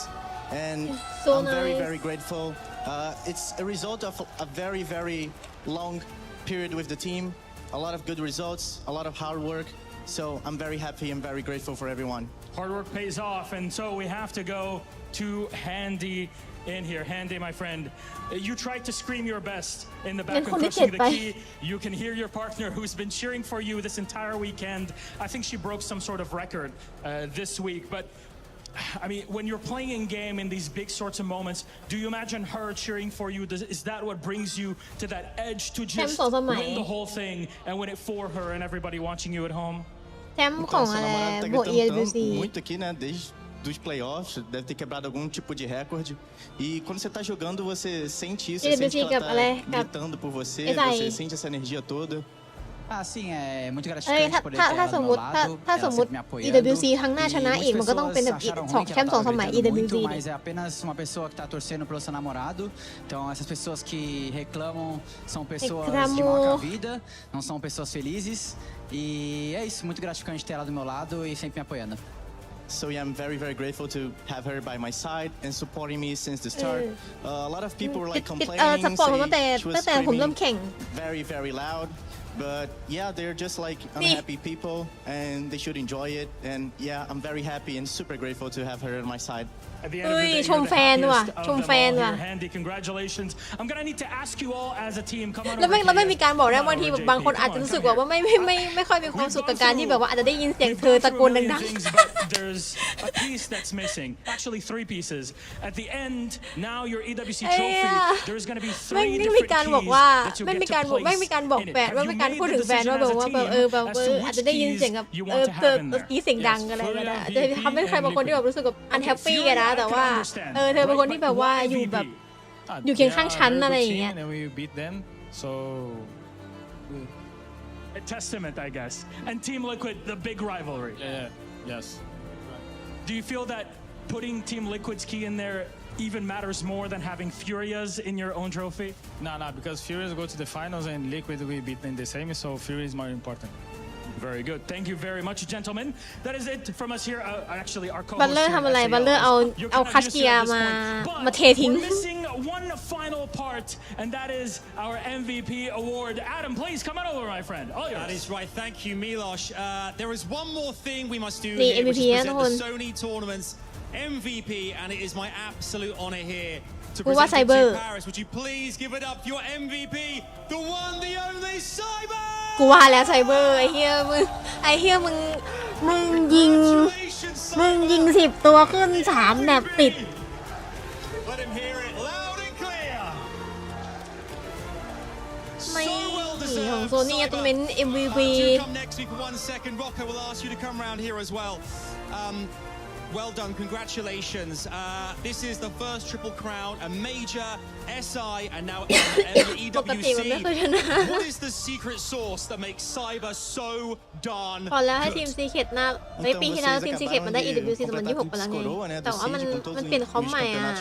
Speaker 16: and
Speaker 2: so
Speaker 16: I'm very,
Speaker 2: nice.
Speaker 16: very grateful. It's a result of a very, very long period with the team, a lot of good results, a lot of hard work, so I'm very happy and very grateful for everyone.
Speaker 15: Hard work pays off, and so we have to go to Handy in here. Handy, my friend, you tried to scream your best in the back and crushing the key. You can hear your partner who's been cheering for you this entire weekend. I think she broke some sort of record this week, but I mean, when you're playing in game in these big sorts of moments, do you imagine her cheering for you? Is that what brings you to that edge to just win the whole thing and win it for her and everybody watching you at home?
Speaker 2: แชมป์ของอะไรบวก EWC
Speaker 16: muito aqui, né? Desde dos playoffs, deve ter quebrado algum tipo de recorde. E quando você tá jogando, você sente isso, você sente que ela tá gritando por você, você sente essa energia toda.
Speaker 26: Ah, sim, é muito gratificante poder ter ela do meu lado,
Speaker 2: ถ้าสม
Speaker 26: ela
Speaker 2: มติ
Speaker 26: sempre me apoiando.
Speaker 2: EWC ครั้งหน้าชนะอีกมันก็ต้องเป็นแบบแชมป์2 สมัย EWC
Speaker 26: mas é apenas uma pessoa que tá torcendo pelo seu namorado. Então essas pessoas que reclamam são pessoas de mal com a vida, não são pessoas felizes. E é isso, muito gratificante ter ela do meu lado e sempre me apoiando.
Speaker 16: So yeah, I'm very, very grateful to have her by my side and supporting me since the start. A lot of people were like complaining, saying she was screaming very, very loud. But yeah, they're just like unhappy people, and they should enjoy it. And yeah, I'm very happy and super grateful to have her on my side.
Speaker 19: At the end of the day,
Speaker 2: ชมแฟนว่ะ
Speaker 19: you're the
Speaker 2: ชม
Speaker 19: happiest of
Speaker 2: แฟน
Speaker 19: them all
Speaker 2: ว่ะ
Speaker 19: here. Handy, congratulations. I'm gonna need to ask you all as a team. Come on
Speaker 2: แล้ว
Speaker 19: over
Speaker 2: ไม่
Speaker 19: here.
Speaker 2: มีการบอกนะ
Speaker 19: Come on
Speaker 2: บางที
Speaker 19: over,
Speaker 2: แบบบางคน
Speaker 19: JP.
Speaker 2: อาจจะ
Speaker 19: Come on,
Speaker 2: รู้สึก
Speaker 19: come
Speaker 2: ว่า
Speaker 19: here.
Speaker 2: ไม่ค่อยมีความสุขกับการที่แบบว่าอาจจะได้ยินเสียงเธอตะโกนดัง
Speaker 19: things, but there's a piece that's missing. Actually, 3 pieces. At the end, now your EWC trophy. There's going to be
Speaker 2: ไม่
Speaker 19: 3
Speaker 2: มี
Speaker 19: different
Speaker 2: การ
Speaker 19: keys
Speaker 2: บอกว่า
Speaker 19: that you
Speaker 2: ไม่มี
Speaker 19: get
Speaker 2: การ
Speaker 19: to
Speaker 2: ไม่มี
Speaker 19: place
Speaker 2: การบอก
Speaker 19: in it.
Speaker 2: แฟน
Speaker 19: Have
Speaker 2: ไม่
Speaker 19: you
Speaker 2: มีการ
Speaker 19: made
Speaker 2: พูด
Speaker 19: the
Speaker 2: ถึงแฟน
Speaker 19: decision
Speaker 2: ว่า
Speaker 19: as
Speaker 2: แบบ
Speaker 19: a
Speaker 2: ว่า
Speaker 19: team
Speaker 2: แบบ
Speaker 19: as to
Speaker 2: อาจ
Speaker 19: which
Speaker 2: จะได้ยินเสียง
Speaker 19: keys
Speaker 2: แบบ
Speaker 19: you want to have in there?
Speaker 2: กรีดเสียงดังอะไรอย่างเงี้ยนะจะทำให้ใครบางคนที่แบบรู้สึกแบบอันแฮปปี้กันนะแต่ว่าเธอเป็นคนที่แบบว่าอยู่แบบอยู่เคียงข้างฉันอะไรอย่างเงี้ย
Speaker 15: And we beat them, so
Speaker 19: A testament, I guess. And Team Liquid, the big rivalry.
Speaker 15: yes.
Speaker 19: Do you feel that putting Team Liquid's key in there even matters more than having Furia's in your own trophy?
Speaker 15: No, because Furious go to the finals and Liquid we beat in the semi, so Fury is more important.
Speaker 19: Very good. Thank you very much, gentlemen. That is it from us here. Actually, our
Speaker 2: บัล
Speaker 19: co-host
Speaker 2: เลอร์
Speaker 19: here
Speaker 2: ทำอะไร
Speaker 19: at
Speaker 2: บัลเลอร์เอา
Speaker 19: SAL. You're
Speaker 2: เอา
Speaker 19: kind
Speaker 2: คั
Speaker 19: of
Speaker 2: ช
Speaker 19: used
Speaker 2: เกี
Speaker 19: to
Speaker 2: ย
Speaker 19: it
Speaker 2: ร์
Speaker 19: at this
Speaker 2: มา
Speaker 19: point.
Speaker 2: มาเท
Speaker 19: But
Speaker 2: ทิ้ง
Speaker 19: we're missing one final part, and that is our MVP award. Adam, please come on over, my friend. All yours.
Speaker 4: That is right. Thank you, Milosh. There is one more thing we must do
Speaker 2: นี่
Speaker 4: here, which
Speaker 2: MVP
Speaker 4: is
Speaker 2: นะทุกคน
Speaker 4: present the Sony Tournament's MVP, and it is my absolute honor here to
Speaker 2: กูว่า
Speaker 4: present it
Speaker 2: Cyber
Speaker 4: to Paris. Would you please give it up for your MVP, the one, the only Cyber?
Speaker 2: กูว่าแล้วไซเบอร์ไอ้เฮียมึงยิง10 ตัวขึ้น3แมปติด
Speaker 4: Let him hear it loud and clear.
Speaker 2: ไม่ของโซนี่ต้องเป็น MVP
Speaker 4: Come next week for 1 second. Rocco will ask you to come round here as well. Well done, congratulations. This is the first Triple Crown, a major SI and now EWC. What is the secret sauce that makes Cyber so darn
Speaker 2: พอแล้วให้
Speaker 4: good?
Speaker 2: ทีมซีเคทนะในปีที่แล้วทีมซีเคทมันได้ EWC 2026ไปแล้วไงแต่ว่ามันเปลี่ยนคอมใหม่อ่ะ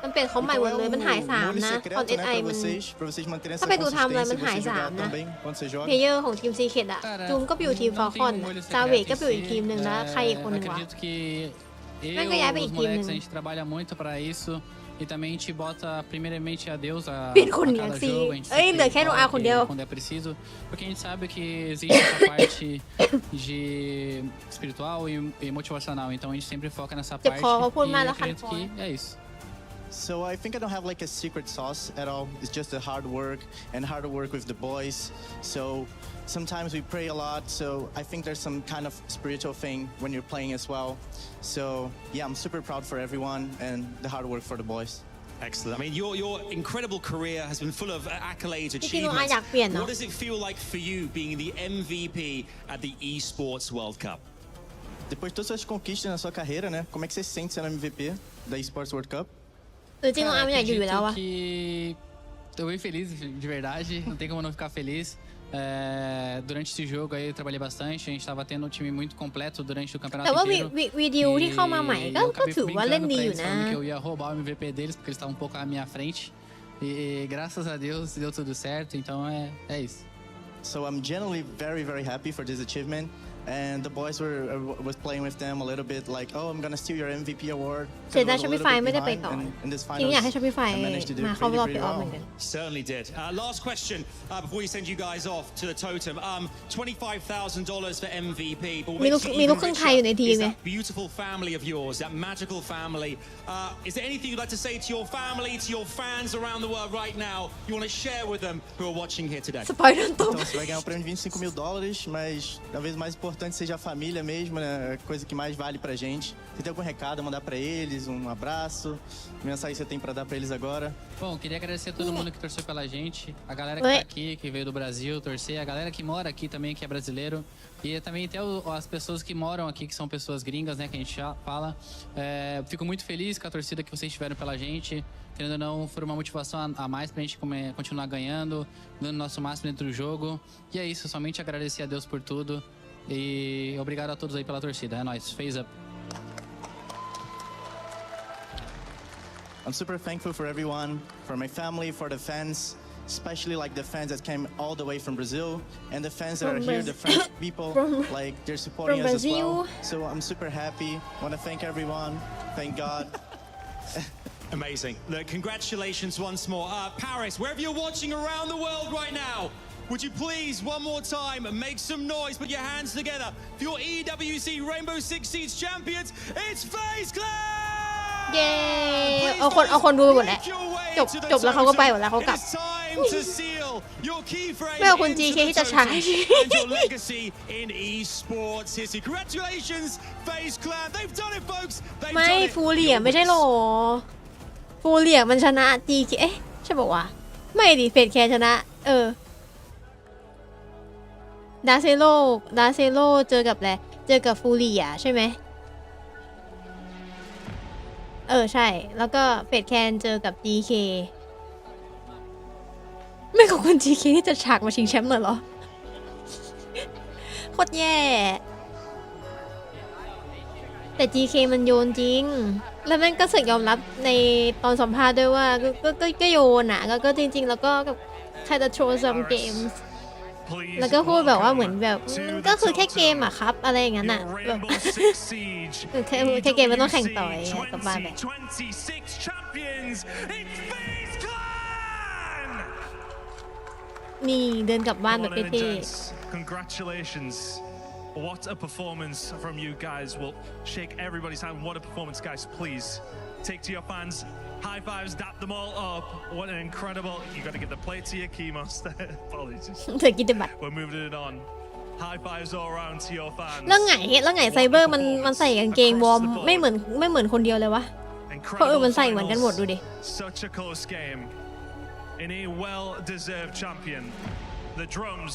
Speaker 2: มันเปลี่ยนคอมใหม่หมดเลยมันหาย3นะตอน SI มันถ้าไปดูไทม์ไลน์มันหาย3นะเพลเยอร์ของทีมซีเคทอะจูนก็ไปอยู่ทีมฟอลคอนซาเวกก็ไปอยู่อีกทีมหนึ่งแล้วใครอีกคนหนึ่งวะ
Speaker 26: Eu e os moleques, a gente trabalha muito para isso e também a gente bota primeiramente a Deus a cada jogo, a gente quando é preciso, porque a gente sabe que existe essa parte de espiritual e motivacional, então a gente sempre foca nessa parte e eu acredito que é isso.
Speaker 16: So I think I don't have like a secret sauce at all. It's just the hard work and hard work with the boys. So sometimes we pray a lot. So I think there's some kind of spiritual thing when you're playing as well. So yeah, I'm super proud for everyone and the hard work for the boys.
Speaker 4: Excellent. I mean, your incredible career has been full of accolades, achievements. What does it feel like for you being the MVP at the Esports World Cup?
Speaker 16: Depois de todas as conquistas na sua carreira, né? Como é que você se sente sendo MVP da Esports World Cup?
Speaker 2: จริงๆอาร์มอยากอยู่อยู่แล้วอะ
Speaker 26: Tô bem feliz, de verdade. Não tem como não ficar feliz. Durante esse jogo aí eu trabalhei bastante. A gente tava tendo um time muito completo durante o campeonato
Speaker 2: แต่ว่า
Speaker 26: inteiro.
Speaker 2: วิดีโอที่เข้ามาใหม่ก็ถือว่าเล่นดีอยู่นะ
Speaker 26: falando que eu ia roubar o MVP deles porque eles estavam um pouco à minha frente. E graças a Deus deu tudo certo. Então é isso.
Speaker 16: So I'm genuinely very, very happy for this achievement. And the boys was playing with them a little bit like, oh, I'm gonna steal your MVP award.
Speaker 2: เสียดาย Shopify ไม่ได้ไปต่อจริงอยากให้ Shopify มาเข้ารอบไปออฟเหมือนกัน
Speaker 4: Certainly did. Last question before we send you guys off to the totem. $25,000 for MVP. But
Speaker 2: มีลูกครึ่งไทยอยู่ในทีมไง
Speaker 4: that beautiful family of yours, that magical family. Is there anything you'd like to say to your family, to your fans around the world right now? You want to share with them who are watching here today?
Speaker 2: สปอยล์โดนตบ
Speaker 16: Então você vai ganhar um prêmio de $25.000, mas talvez mais importante seja a família mesmo, né? A coisa que mais vale pra gente. Você tem algum recado a mandar pra eles, um abraço? Que mensagem você tem pra dar pra eles agora?
Speaker 26: Bom, queria agradecer a todo mundo que torceu pela gente, a galera que tá aqui, que veio do Brasil torcer, a galera que mora aqui também, que é brasileiro, e também até as pessoas que moram aqui, que são pessoas gringas, né, que a gente já fala. Fico muito feliz com a torcida que vocês tiveram pela gente. Querendo ou não, foi uma motivação a mais pra gente continuar ganhando, dando o nosso máximo dentro do jogo. E é isso, somente agradecer a Deus por tudo. E obrigado a todos aí pela torcida. É nóis, face up.
Speaker 16: I'm super thankful for everyone, for my family, for the fans, especially like the fans that came all the way from Brazil and the fans that are here, the French people, like they're supporting us as well. So I'm super happy. Want to thank everyone. Thank God.
Speaker 4: Amazing. Look, congratulations once more. Paris, wherever you're watching around the world right now, would you please one more time make some noise, put your hands together for your EWC Rainbow Six Siege champions. It's FaZe Clan.
Speaker 2: เย้เอาคนดูหมดแล้วจบแล้วเขาก็ไปหมดแล้วเขากลับไม่เอาคุณ GK ที่จะใช้ ไม่ฟูเรียไม่ใช่หรอฟูเรียมันชนะ GK เอ๊ะใช่บอกว่าไม่ดิเฟดแคร์ชนะดาเซโลเจอกับอะไรเจอกับฟูเรียใช่ไหมใช่แล้วก็เฟดแคนเจอกับ GK ไม่ของคุณ GK ที่จะฉากมาชิงแชมป์เลยเหรอโคตรแย่แต่ GK มันโยนจริงแล้วแม่งก็สึกยอมรับในตอนสัมภาษณ์ด้วยว่าก็โยนอ่ะก็จริงๆแล้วก็กับใครจะโชว์ some games แล้วก็พูดแบบว่าเหมือนแบบมันก็คือแค่เกมอะครับอะไรอย่างนั้นอะแบบแค่เกมมันต้องแข่งต่อยกลับบ้านไปนี่เดินกลับบ้านแบบเท่ๆ
Speaker 19: Congratulations What a performance from you guys will shake everybody's hand What a performance guys please take to your fans High fives, dap them all up. What an incredible... You got to get the plate to your Kimos. Apologies. We're moving it on. High fives all around to your fans.
Speaker 2: แล้วไงไซเบอร์มันใส่กางเกงวอร์มไม่เหมือนคนเดียวเลยวะเพราะมันใส่เหมือนกันหมดดูดิ
Speaker 19: Such a close game. In a well-deserved champion. The drums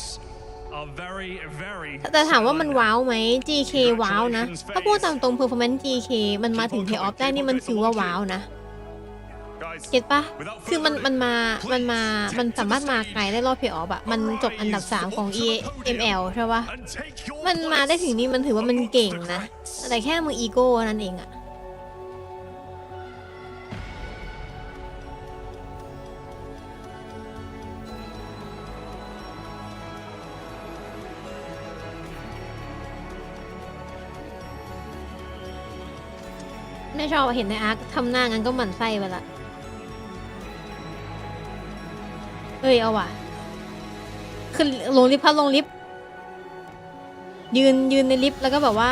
Speaker 19: are very, very... แต่ถามว่ามันว้าวไหม GK ว้าวนะถ้าพูดตามตรง performance GK มันมาถึง play off ได้นี่มันคือว่าว้าวนะเก็ตปะคือมันสามารถมาไกลได้รอบเพย์ออฟอะมันจบอันดับ3ของ EML ใช่ปะมันมาได้ถึงนี่มันถือว่ามันเก่งนะแต่แค่มืออีโก้นั่นเองอะไม่ชอบเห็นในอาร์คทำหน้างั้นก็หมั่นไส้ไปละเอาว่ะคือลงลิฟต์พัดลงลิฟต์ยืนในลิฟต์แล้วก็แบบว่า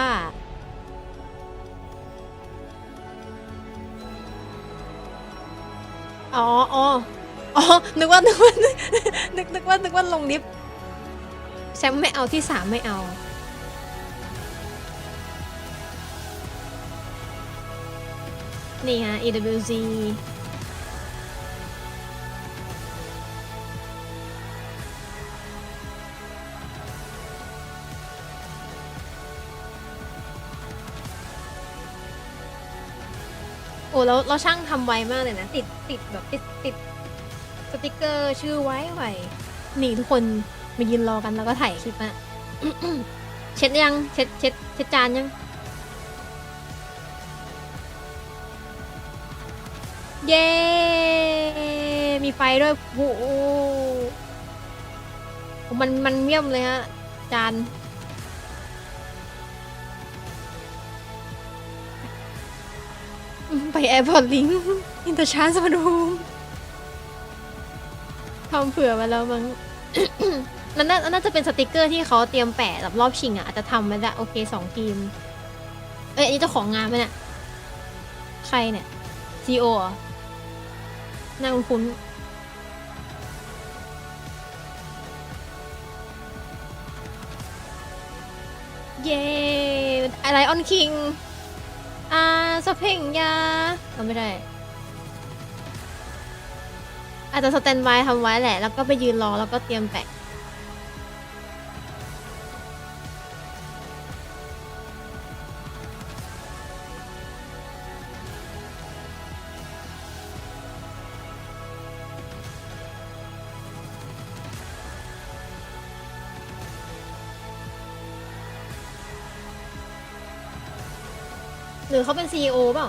Speaker 19: นึกว่าลงลิฟต์แชมป์ไม่เอาที่3ไม่เอานี่ฮะ EWCโอ้แล้วช่างทำไวมากเลยนะติดแบบติดสติกเกอร์ชื่อไว้นี่ทุกคนมายืนรอกันแล้วก็ถ่ายคลิปอะ เช็ดยังเช็ดจานยังเย้มีไฟด้วยโอ้โหมันเยี่ยมเลยฮะจานไปแอร์พอร์ตลิงก์อินเตอร์ชาร์จมาดูทำเผื่อมาแล้วมั้ง น่าจะเป็นสติกเกอร์ที่เขาเตรียมแปะรอบชิงอ่ะอาจจะทำมาได้โอเค2ทีมอันนี้เจ้าของงานไหมเนี่ยใครเนี่ย CEO อ่ะน่าคุ้นเย้อะไรออนคิงสเพ่งยาไม่ได้อาจจะสแตนบายทำไว้แหละแล้วก็ไปยืนรอแล้วก็เตรียมแปะหรือเขาเป็น CEO เปล่า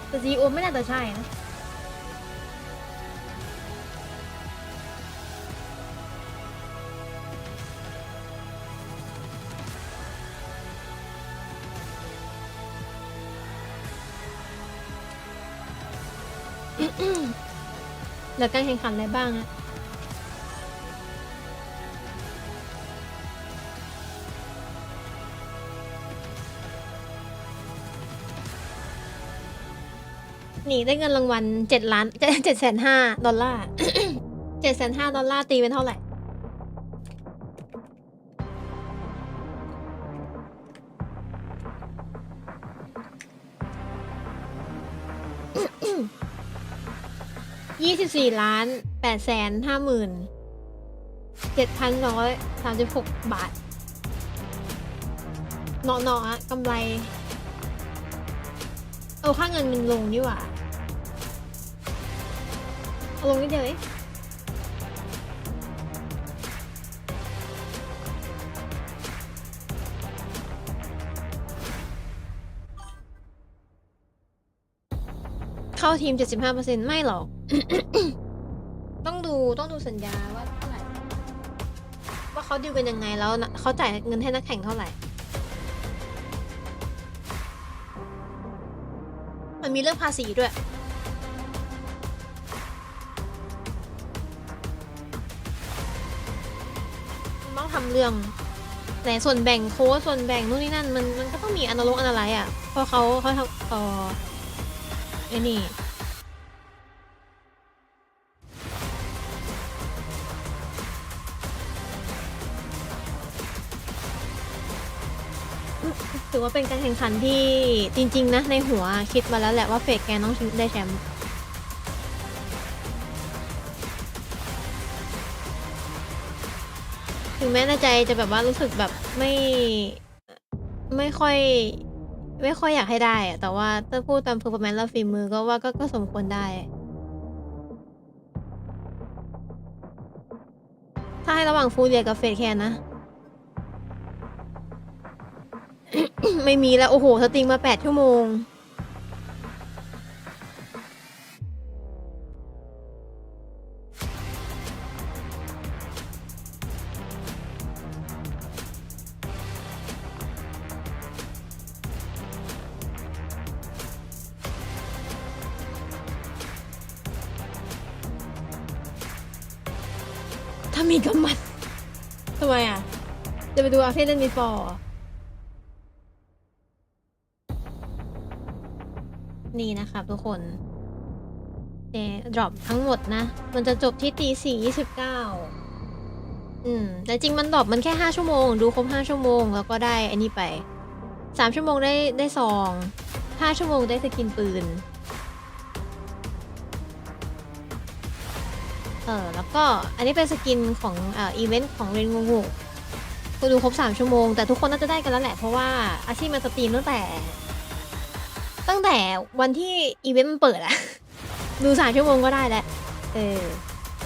Speaker 19: แต่ CEO ไม่น่าจะใช่นะแล้วการแข่งขันอะไรบ้างอะ
Speaker 2: นี่ได้เงินรางวัล$7,500 $7,500ตีเป็นเท่าไหร่$24,850,7,136 บาทเนาะกำไรเอาค่าเงินมันลงนี่หว่าเอาลงนิดเดียวเองเข้าทีม 75% ไม่หรอก ต้องดูสัญญาว่าเท่าไหร่ว่าเขาดีลกันยังไงแล้วเขาจ่ายเงินให้นักแข่งเท่าไหร่มันมีเรื่องภาษีด้วยต้องทำเรื่องแต่ส่วนแบ่งโค้ชส่วนแบ่งนู่นนี่นั่นมันก็ต้องมีอนาล็อกอนาไลซ์อ่ะเพราะเขาทำไอ้นี่ถือว่าเป็นการแข่งขันที่จริงๆนะในหัวคิดมาแล้วแหละว่าเฟกแกต้องได้แชมป์ถึงแม้ในใจจะแบบว่ารู้สึกแบบไม่ค่อยอยากให้ได้อะแต่ว่าถ้าพูดตามเพอร์ฟอร์แมนซ์แล้วฝีมือก็ว่าก็สมควรได้ถ้าให้ระหว่างฟูเรียกับเฟกแคนนะไม่มีแล้วโอ้โหสตริงมา8 ชั่วโมงถ้ามีกำมัดทำไมอ่ะจะไปดูอาเฟ่เล่นมีฟอร์นี่นะครับทุกคนดรอปทั้งหมดนะมันจะจบที่4:29แต่จริงมันดรอปมันแค่5 ชั่วโมงดูครบ5 ชั่วโมงแล้วก็ได้อันนี้ไป3 ชั่วโมงได้ซอง5 ชั่วโมงได้สกินปืนแล้วก็อันนี้เป็นสกินของอีเวนต์ของเรนงูก็ดูครบ3 ชั่วโมงแต่ทุกคนน่าจะได้กันแล้วแหละเพราะว่าอาชีพมันสตรีมตั้งแต่วันที่อีเวนต์มันเปิดอะดู3 ชั่วโมงก็ได้แล้ว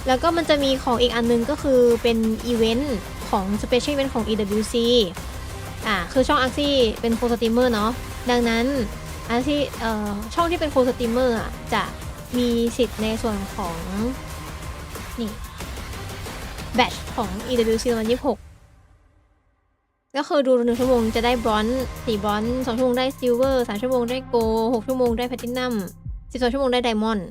Speaker 2: แล้วก็มันจะมีของอีกอันนึงก็คือเป็นอีเวนต์ของสเปเชียลอีเวนต์ของ EWC คือช่องอาซี่เป็นโคสตรีมเมอร์เนาะดังนั้นอาซี่ช่องที่เป็นโคสตรีมเมอร์จะมีสิทธิ์ในส่วนของนี่แบตของ EWC วัน26ก็คือดู1 ชั่วโมงจะได้บรอนซ์4 บรอนซ์2 ชั่วโมงได้ซิลเวอร์3 ชั่วโมงได้โกลด์6 ชั่วโมงได้แพลทินัม12 ชั่วโมงได้ไดมอนด์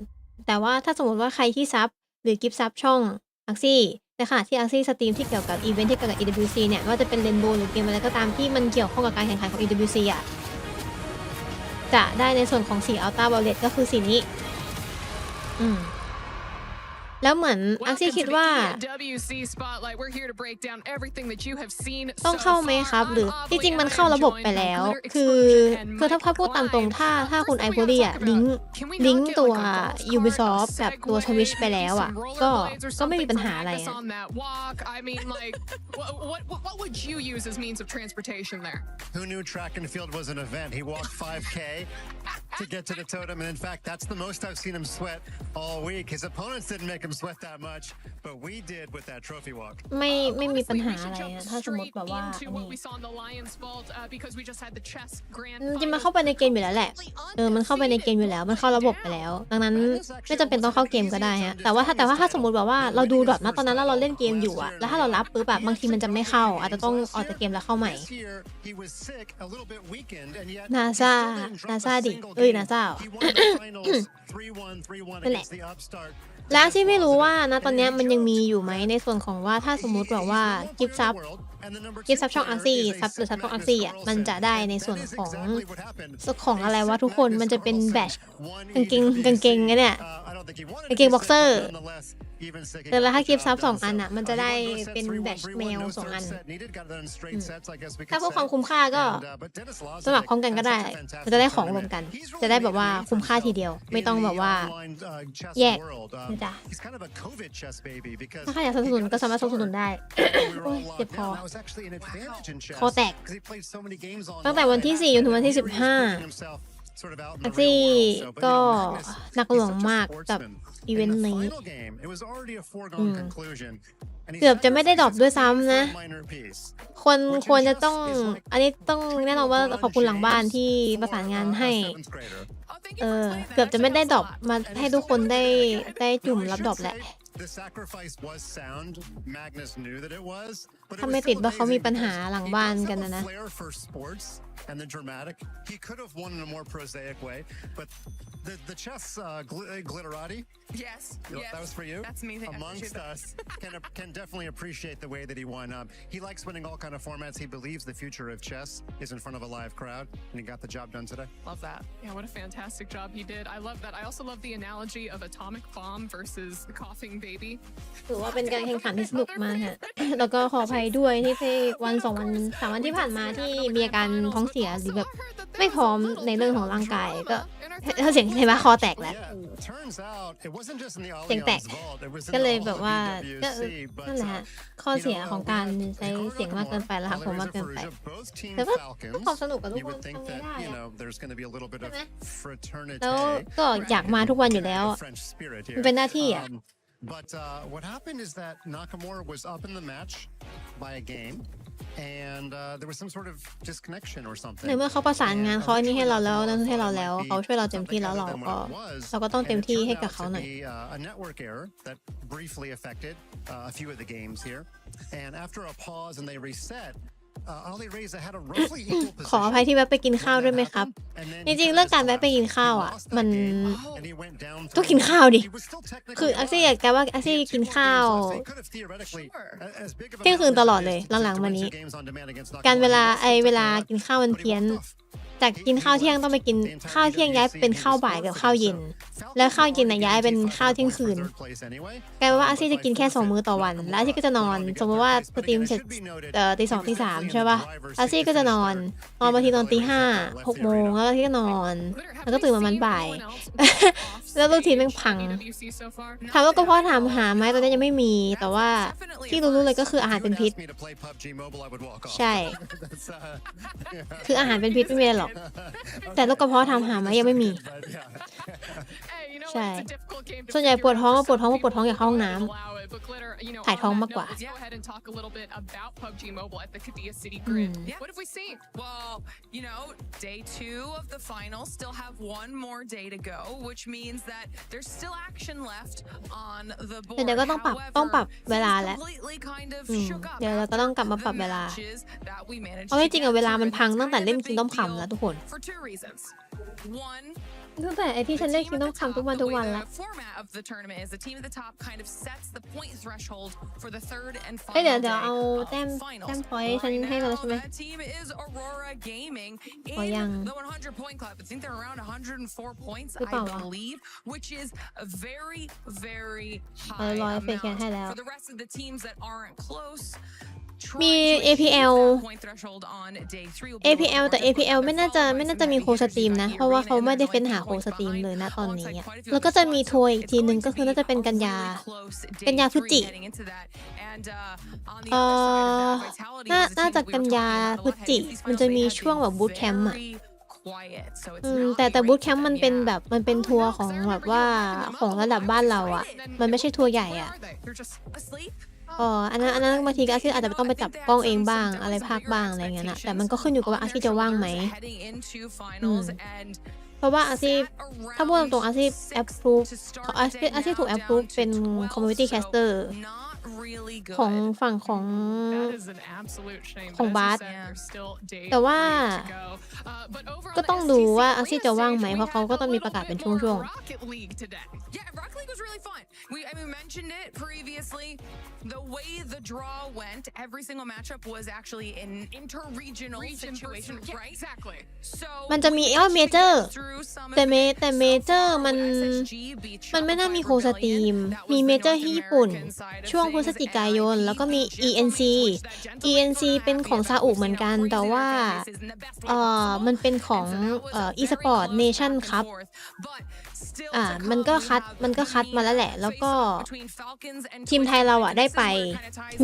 Speaker 2: แต่ว่าถ้าสมมติว่าใครที่ซับหรือกิฟต์ซับช่องอาร์ซี่ในขณะที่อาร์ซี่สตรีมที่เกี่ยวกับอีเวนท์ที่เกี่ยวกับ EWC เนี่ยว่าจะเป็นเรนโบว์หรือเกมอะไรก็ตามที่มันเกี่ยวข้องกับการแข่งขันของ EWC จะได้ในส่วนของสีอัลต้าบอลเลตก็คือสีนี้แล้วเหมือนอาร์ซี่คิดว่าต้องเข้าไหมครับหรือจริงๆมันเข้าระบบไปแล้วคือถ้าพูดตามตรงถ้าคุณไอโพลีลิงก์ตัว Ubisoft กับตัว Twitch ไปแล้วก็ไม่มีปัญหาอะไร
Speaker 6: Who knew track and field was an event? He walked 5K to get to the totem, and in fact, that's the most I've seen him sweat all week. His opponents didn't make him sweat that much, but we did with that trophy walk.
Speaker 2: ไม่มีปัญหาอะไรถ้าสมมติแบบว่าจริงมันเข้าไปในเกมอยู่แล้วแหละมันเข้าไปในเกมอยู่แล้วมันเข้าระบบไปแล้วดังนั้นไม่จำเป็นต้องเข้าเกมก็ได้ฮะแต่ว่าถ้าสมมติแบบว่าเราดูดอทนะตอนนั้นแล้วเราเล่นเกมอยู่แล้วถ้าเรารับปุ๊บบางทีมันจะไม่เข้าอาจจะต้องออกจากเกมแล้วเข้าใหม่นาซาดิ นะเจ้า นั่นแหละแล้วที่ไม่รู้ว่านะตอนนี้มันยังมีอยู่ไหมในส่วนของว่าถ้าสมมุติแบบว่ากิฟต์ซับช่องอาร์ซี่ซับหรือซับช่องอาร์ซี่อ่ะมันจะได้ในส่วนของอะไรวะทุกคนมันจะเป็นแบชกางเกงเนี่ยกางเกงบ็อกเซอร์แต่แล้วถ้ากิฟต์ซับ2 อันอ่ะมันจะได้เป็นแบชแมว2 อันถ้าพวกความคุ้มค่าก็สมัครพร้อมกันก็ได้มันจะได้ของรวมกันจะได้แบบว่าคุ้มค่าทีเดียวไม่ต้องแบบว่าแยกนะจ๊ะถ้าใครอยากสนับสนุนก็สามารถสนับสนุนได้ เจ็บคอแตกตั้งแต่วันที่4จนถึงวันที่15อาร์ซี่ก็หนักหน่วงมากกับอีเวนต์นี้เกือบจะไม่ได้ดรอปด้วยซ้ำนะควรจะต้องอันนี้ต้องแน่นอนว่าขอบคุณหลังบ้านที่ประสานงานให้เกือบจะไม่ได้ดรอปมาให้ทุกคนได้จุ่มรับดรอปแหละถ้าไม่ติดว่าเขามีปัญหาหลังบ้านกันนะ
Speaker 6: and the dramatic. He could have won in a more prosaic way, but the chess glitterati.
Speaker 7: Yes,
Speaker 6: that was for you.
Speaker 7: That's me.
Speaker 6: Amongst us, can definitely appreciate the way that he won. He likes winning all kind of formats. He believes the future of chess is in front of a live crowd, and he got the job done today.
Speaker 7: Love that. Yeah, what a fantastic job he did. I love that. I also love the analogy of atomic bomb versus the coughing baby.
Speaker 2: ถือว่าเป็นการแข่งขันที่สนุกมากค่ะ แล้วก็ขออภัยด้วยที่วัน2 วัน 3 วันที่ผ่านมาที่มีอาการท้องเสียหรือแบบไม่พร้อมในเรื่องของร่างกายก็ถ้าเสียงเห็นว่าคอแตกแล้วเสียงแตกก็เลยแบบว่าก็นั่นแหละข้อเสียของการใช้เสียงมากเกินไปแล้วค่ะผมมากเกินไปแต่ว่าความสนุกกับทุกคนทำไม่ได้ใช่ไหมแล้วก็อยากมาทุกวันอยู่แล้วมันเป็นหน้าที่อ่ะ
Speaker 6: But what happened is that Nakamura was up in the match by a game, and there was some sort of disconnection or something.
Speaker 2: ในเมื่อเขาประสานงานเขาอันนี้ให้เราแล้วนั่นให้เราแล้วเขาช่วยเราเต็มที่แล้วเราก็ต้องเต็มที่ให้กับเขาหน่อย
Speaker 6: A network error that briefly affected a few of the games here, and after a pause and they reset.
Speaker 2: ขออภัยที่แวะไปกินข้าวด้วยไหมครับจริงๆเรื่องการแวะไปกินข้าวอ่ะมันต้องกินข้าวดิคืออาซี่แกว่าอาซี่กินข้าวเที่ยงคืนตลอดเลยหลังๆมานี้การเวลากินข้าวมันเพี้ยนจากกินข้าวเที่ยงต้องไปกินข้าวเที่ยงย้ายเป็นข้าวบ่ายกับข้าวเย็นแล้วข้าวเย็นย้ายเป็นข้าวเที่ยงคืนกลายเป็นว่าอาซี่จะกินแค่2 มื้อต่อวันแล้วอาซี่ก็จะนอนสมมติว่าสตรีมเสร็จตี 2 ตี 3ใช่ป่ะอาซี่ก็จะนอนบางทีนอนตี 5 6 โมงแล้วอาซี่ก็นอนแล้วก็ตื่นมามันบ่ายแล้วรูทีนแม่งพังถามว่าก็เพราะถามหาไหมตอนนี้ยังไม่มีแต่ว่าที่รู้เลยก็คืออาหารเป็นพิษใช่คืออาหารเป็นพิษไม่มีหรอกแต่โรคกระเพาะทำหาไหมยังไม่มีใช่ส่วนใหญ่ปวดท้องอยากเข้าห้องน้ำถ่ายท้องมากกว่า
Speaker 7: Day 2 of the final still have one more day to go, which means that there's still action left on the board.
Speaker 2: เดี๋ยวก็ต้องปรับเวลาแล้วเดี๋ยวเราก็ต้องกลับมาปรับเวลาเพราะจริงๆเวลามันพังตั้งแต่เล่นKingdom Comeแล้วทุกคนตั้งแต่ไอที่ฉันเล่นKingdom Comeทุกวันแล้วเดี๋ยวเอาแต้มพอยต์ฉันให้เราใช่ไหมพอยังหรือเปล่าวะร้อยเฟกแคนให้แล้วมี APL แต่ APL ไม่น่าจะมีโคสตรีมนะเพราะว่าเขาไม่ได้เฟ้นหาโคสตรีมเลยนะตอนนี้แล้วก็จะมีทัวร์อีกทีนึงก็คือน่าจะเป็นกันยาพฤศจิน่าจะกันยาพฤศจิมันจะมีช่วงแบบบูตแคมป์อ่ะแต่บูตแคมป์มันเป็นทัวร์ของแบบว่าของระดับบ้านเราอ่ะมันไม่ใช่ทัวร์ใหญ่อ่ะอันนั้นบางทีก็อาซี่อาจจะต้องไปจับกล้องเองบ้างอะไรภาคบ้างอะไรเงี้ยนะแต่มันก็ขึ้นอยู่กับว่าอาซี่จะว่างไหมเพราะว่าอาซี่ถ้าพูดตรงๆอาซี่แอปพรูฟอาซี่ถูกแอปพรูฟเป็น community caster ของฝั่งของบาสแต่ว่า ก็ต้องดูว่าอาซี่จะว่างไหมเพราะเขาก็ต้องมีประกาศเป็นช่วง
Speaker 7: Rocket League today. Yeah, Rocket League was really fun. We mentioned it previously. The way the draw went, every single matchup was actually an interregional situation, right? Exactly. So
Speaker 2: มันจะมีเมเจอร์แต่เมเจอร์มันไม่น่ามีโฮสตรีมมีเมเจอร์ที่ญี่ปุ่นช่วงพฤศจิกายนแล้วก็มี ENC เป็นของซาอุเหมือนกันแต่ว่ามันเป็นของEsports Nation Cup มันก็คัดมาแล้วแหละแล้วก็ทีมไทยเราได้ไป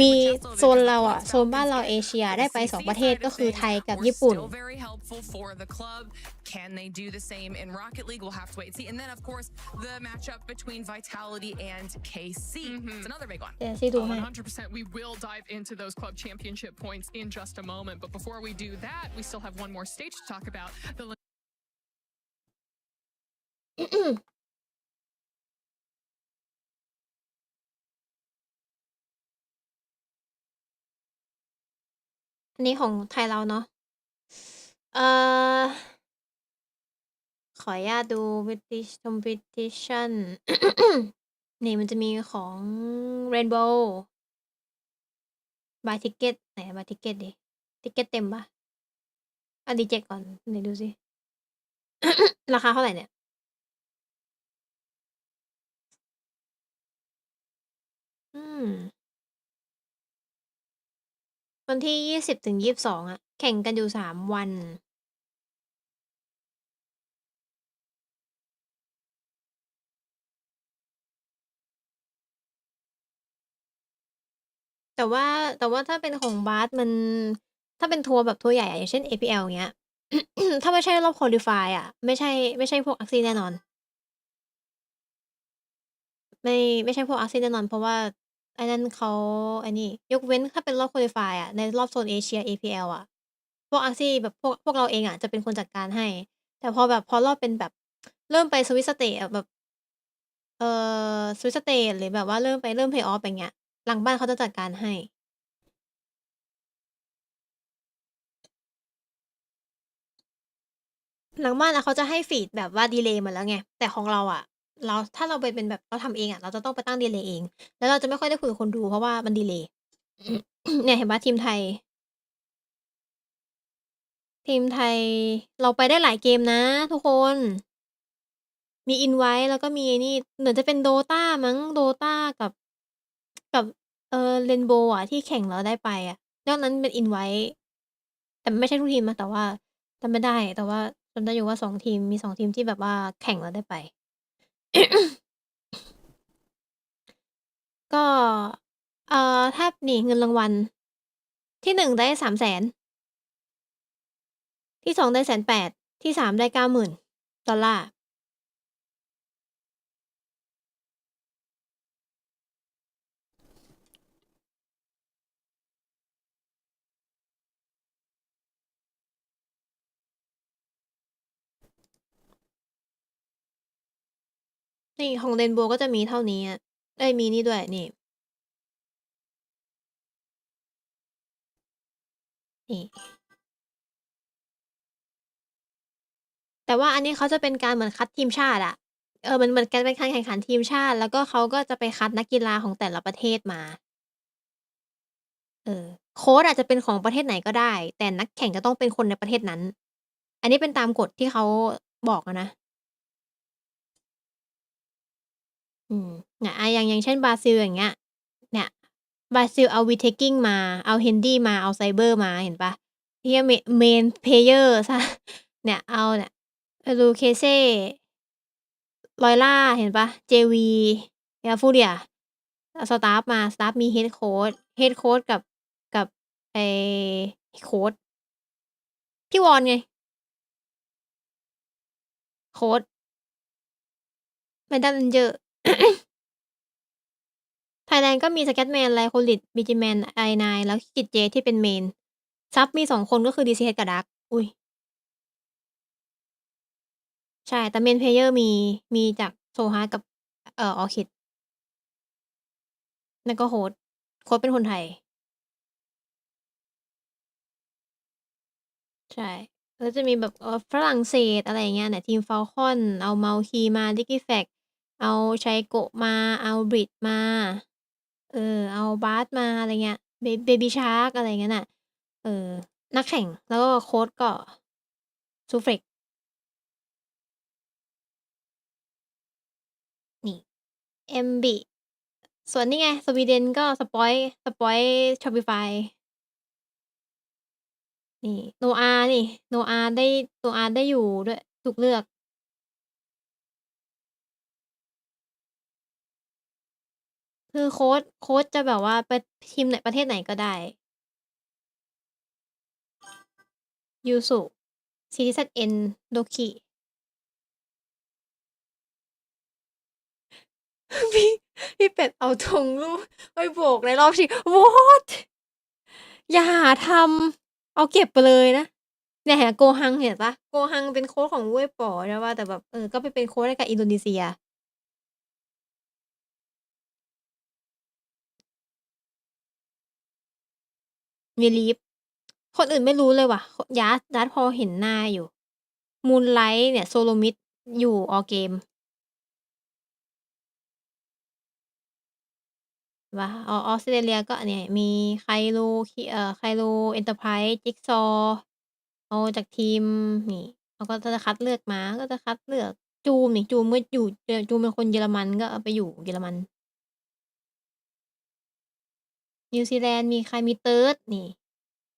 Speaker 2: มีโซนเราโซนบ้านเราเอเชียได้ไป2ประเทศก็คือไทยกับญี่ปุ่น
Speaker 7: Can they do the same in Rocket League? We'll have to wait and see. And then, of course, the matchup between Vitality and KC. It's another big one.
Speaker 9: 100%. We will dive into those club championship points in just a moment. But before we do that, we still have one more stage to talk about.
Speaker 2: อันนี้ของไทยเราเนาะขออนุญาตดู British Competition นี่มันจะมีของ Rainbow Buy Ticket ไหน Buy Ticket ดิ Ticket เต็มปะรีเจ็คก่อนไหนดูสิ ราคาเท่าไหร่เนี่ยวันที่20 ถึง 22แข่งกันอยู่3 วันแต่ว่าถ้าเป็นของบาสถ้าเป็นทัวร์แบบทัวร์ใหญ่อย่างเช่น APL เงี้ย ถ้าไม่ใช่รอบ qualify ไม่ใช่พวกอาร์ซีแน่นอนไม่ใช่พวกอาร์ซีแน่นอนเพราะว่าไอ้นั่นเขาไอ้นี่ยกเว้นถ้าเป็นรอบ qualify ในรอบโซนเอเชีย APL พวกอาร์ซีแบบพวกเราเองจะเป็นคนจัดการให้แต่พอรอบเป็นแบบเริ่มไปสวิสเตทแบบสวิสเตทหรือแบบว่าเริ่มเพย์ออฟอย่างเงี้ยหลังบ้านเขาจะจัดการให้หลังบ้านเขาจะให้ฟีดแบบว่าดีเลย์มาแล้วไงแต่ของเราถ้าเราไปเป็นแบบเราทำเองเราจะต้องไปตั้งดีเลย์เองแล้วเราจะไม่ค่อยได้คุยกับคนดูเพราะว่ามันดีเลย์ เนี่ยเห็นปะทีมไทยเราไปได้หลายเกมนะทุกคนมีอินไว้แล้วก็มีนี่เหมือนจะเป็นโดตามั้งโดตากับเรนโบว์ที่แข่งแล้วได้ไปนอกนั้นเป็นอินไว้แต่ไม่ใช่ทุกทีมนะแต่ว่าจำไม่ได้แต่ว่าจำได้อยู่ว่า2 ทีมมี2 ทีมที่แบบว่าแข่งแล้วได้ไป ก็ถ้านี่เงินรางวัลที่1ได้300,000ที่2ได้180,000ที่3ได้$90,000นี่ของเรนโบว์ก็จะมีเท่านี้มีนี่ด้วยนี่แต่ว่าอันนี้เขาจะเป็นการเหมือนคัดทีมชาติมันเหมือนกันเป็นการแข่งขันทีมชาติแล้วก็เขาก็จะไปคัดนักกีฬาของแต่ละประเทศมาโค้ชอาจจะเป็นของประเทศไหนก็ได้แต่นักแข่งจะต้องเป็นคนในประเทศนั้นอันนี้เป็นตามกฎที่เขาบอกนะเนี่ยอย่างเช่นบราซิลอย่างเงี้ยเนี่ยบราซิลเอาวีเทคกิ้งมาเอาเฮนดี้มาเอาไซเบอร์มาเห็นปะที่เมนเพลเยอร์ซะเนี่ยเอาเนี่ยลูเคเซ่ลอยล่าเห็นปะเจวียาฟูเรียสตาฟมีเฮดโค้ชกับไอโค้ชพี่วอนไงโค้ชแมนดันเจอ ไทยแลนด์ก็มีสแกตแมนไลโคลิดบีจิแมนไอนายแล้วกิจเจที่เป็นเมนซับมี2 คนก็คือดีซีเฮดกับดักอุ้ยใช่แต่เมนเพลเยอร์มีจากโซฮากับออคิดแล้วก็โค้ชเป็นคนไทยใช่ แล้วจะมีแบบฝรั่งเศสอะไรอย่างเงี้ยเนี่ยทีมฟ a ลคอนเอาเมาคีมาดิกิแฟกเอาชัยโกะมาเอาบริดมาเอาบาสมาอะไรเงี้ยเบบี้ชาร์กอะไรเงี้ยน่ะนักแข่งแล้วก็โค้ชก็ซูเฟกนี่เอ็มบีส่วนนี่ไงสวีเดนก็สปอยช็อปปี้ไฟนี่โนอานี่โนอาได้อยู่ด้วยถูกเลือก คือโค้ชจะแบบว่าไปทีมไหนประเทศไหนก็ได้ยูสุ CZN โดคิพี่พี่เป็ดเอาธงลูกไปโบกในรอบชิง What อย่าหาทำเอาเก็บไปเลยนะเนี่ยเห็นโกฮังเห็นปะโกฮังเป็นโค้ชของเว่ยป๋อใช่ป่ะแต่แบบก็ไปเป็นโค้ชให้กับอินโดนีเซียมีลีฟคนอื่นไม่รู้เลยว่ะยัดพอเห็นหน้าอยู่มูนไลท์เนี่ยโซโลมิดอยู่ออเกมว่าออสเตรเลียก็เนี่ยมีไคโลไคโลเอ็นเตอร์ไพรส์จิ๊กซอเอาจากทีมนี่เขาก็จะคัดเลือกมาก็จะคัดเลือกจูมนี่จูมเมื่ออยู่จูมเป็นคนเยอรมันก็เอาไปอยู่เยอรมันนิวซีแลนด์มีใครมีเติร์ดนี่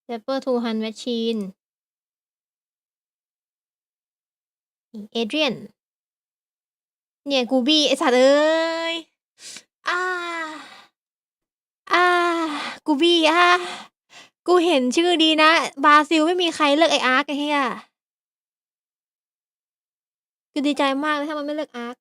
Speaker 2: เซเปอร์ทูฮันแมชชีนเอเดรียนเนี่ยกูบี้ไอสัตว์เอ้ยอ่ากูบี้กูเห็นชื่อดีนะบราซิลไม่มีใครเลือกไออาร์คไอ้เหี้ยคือดีใจมากเลยถ้ามันไม่เลือกอาร์ค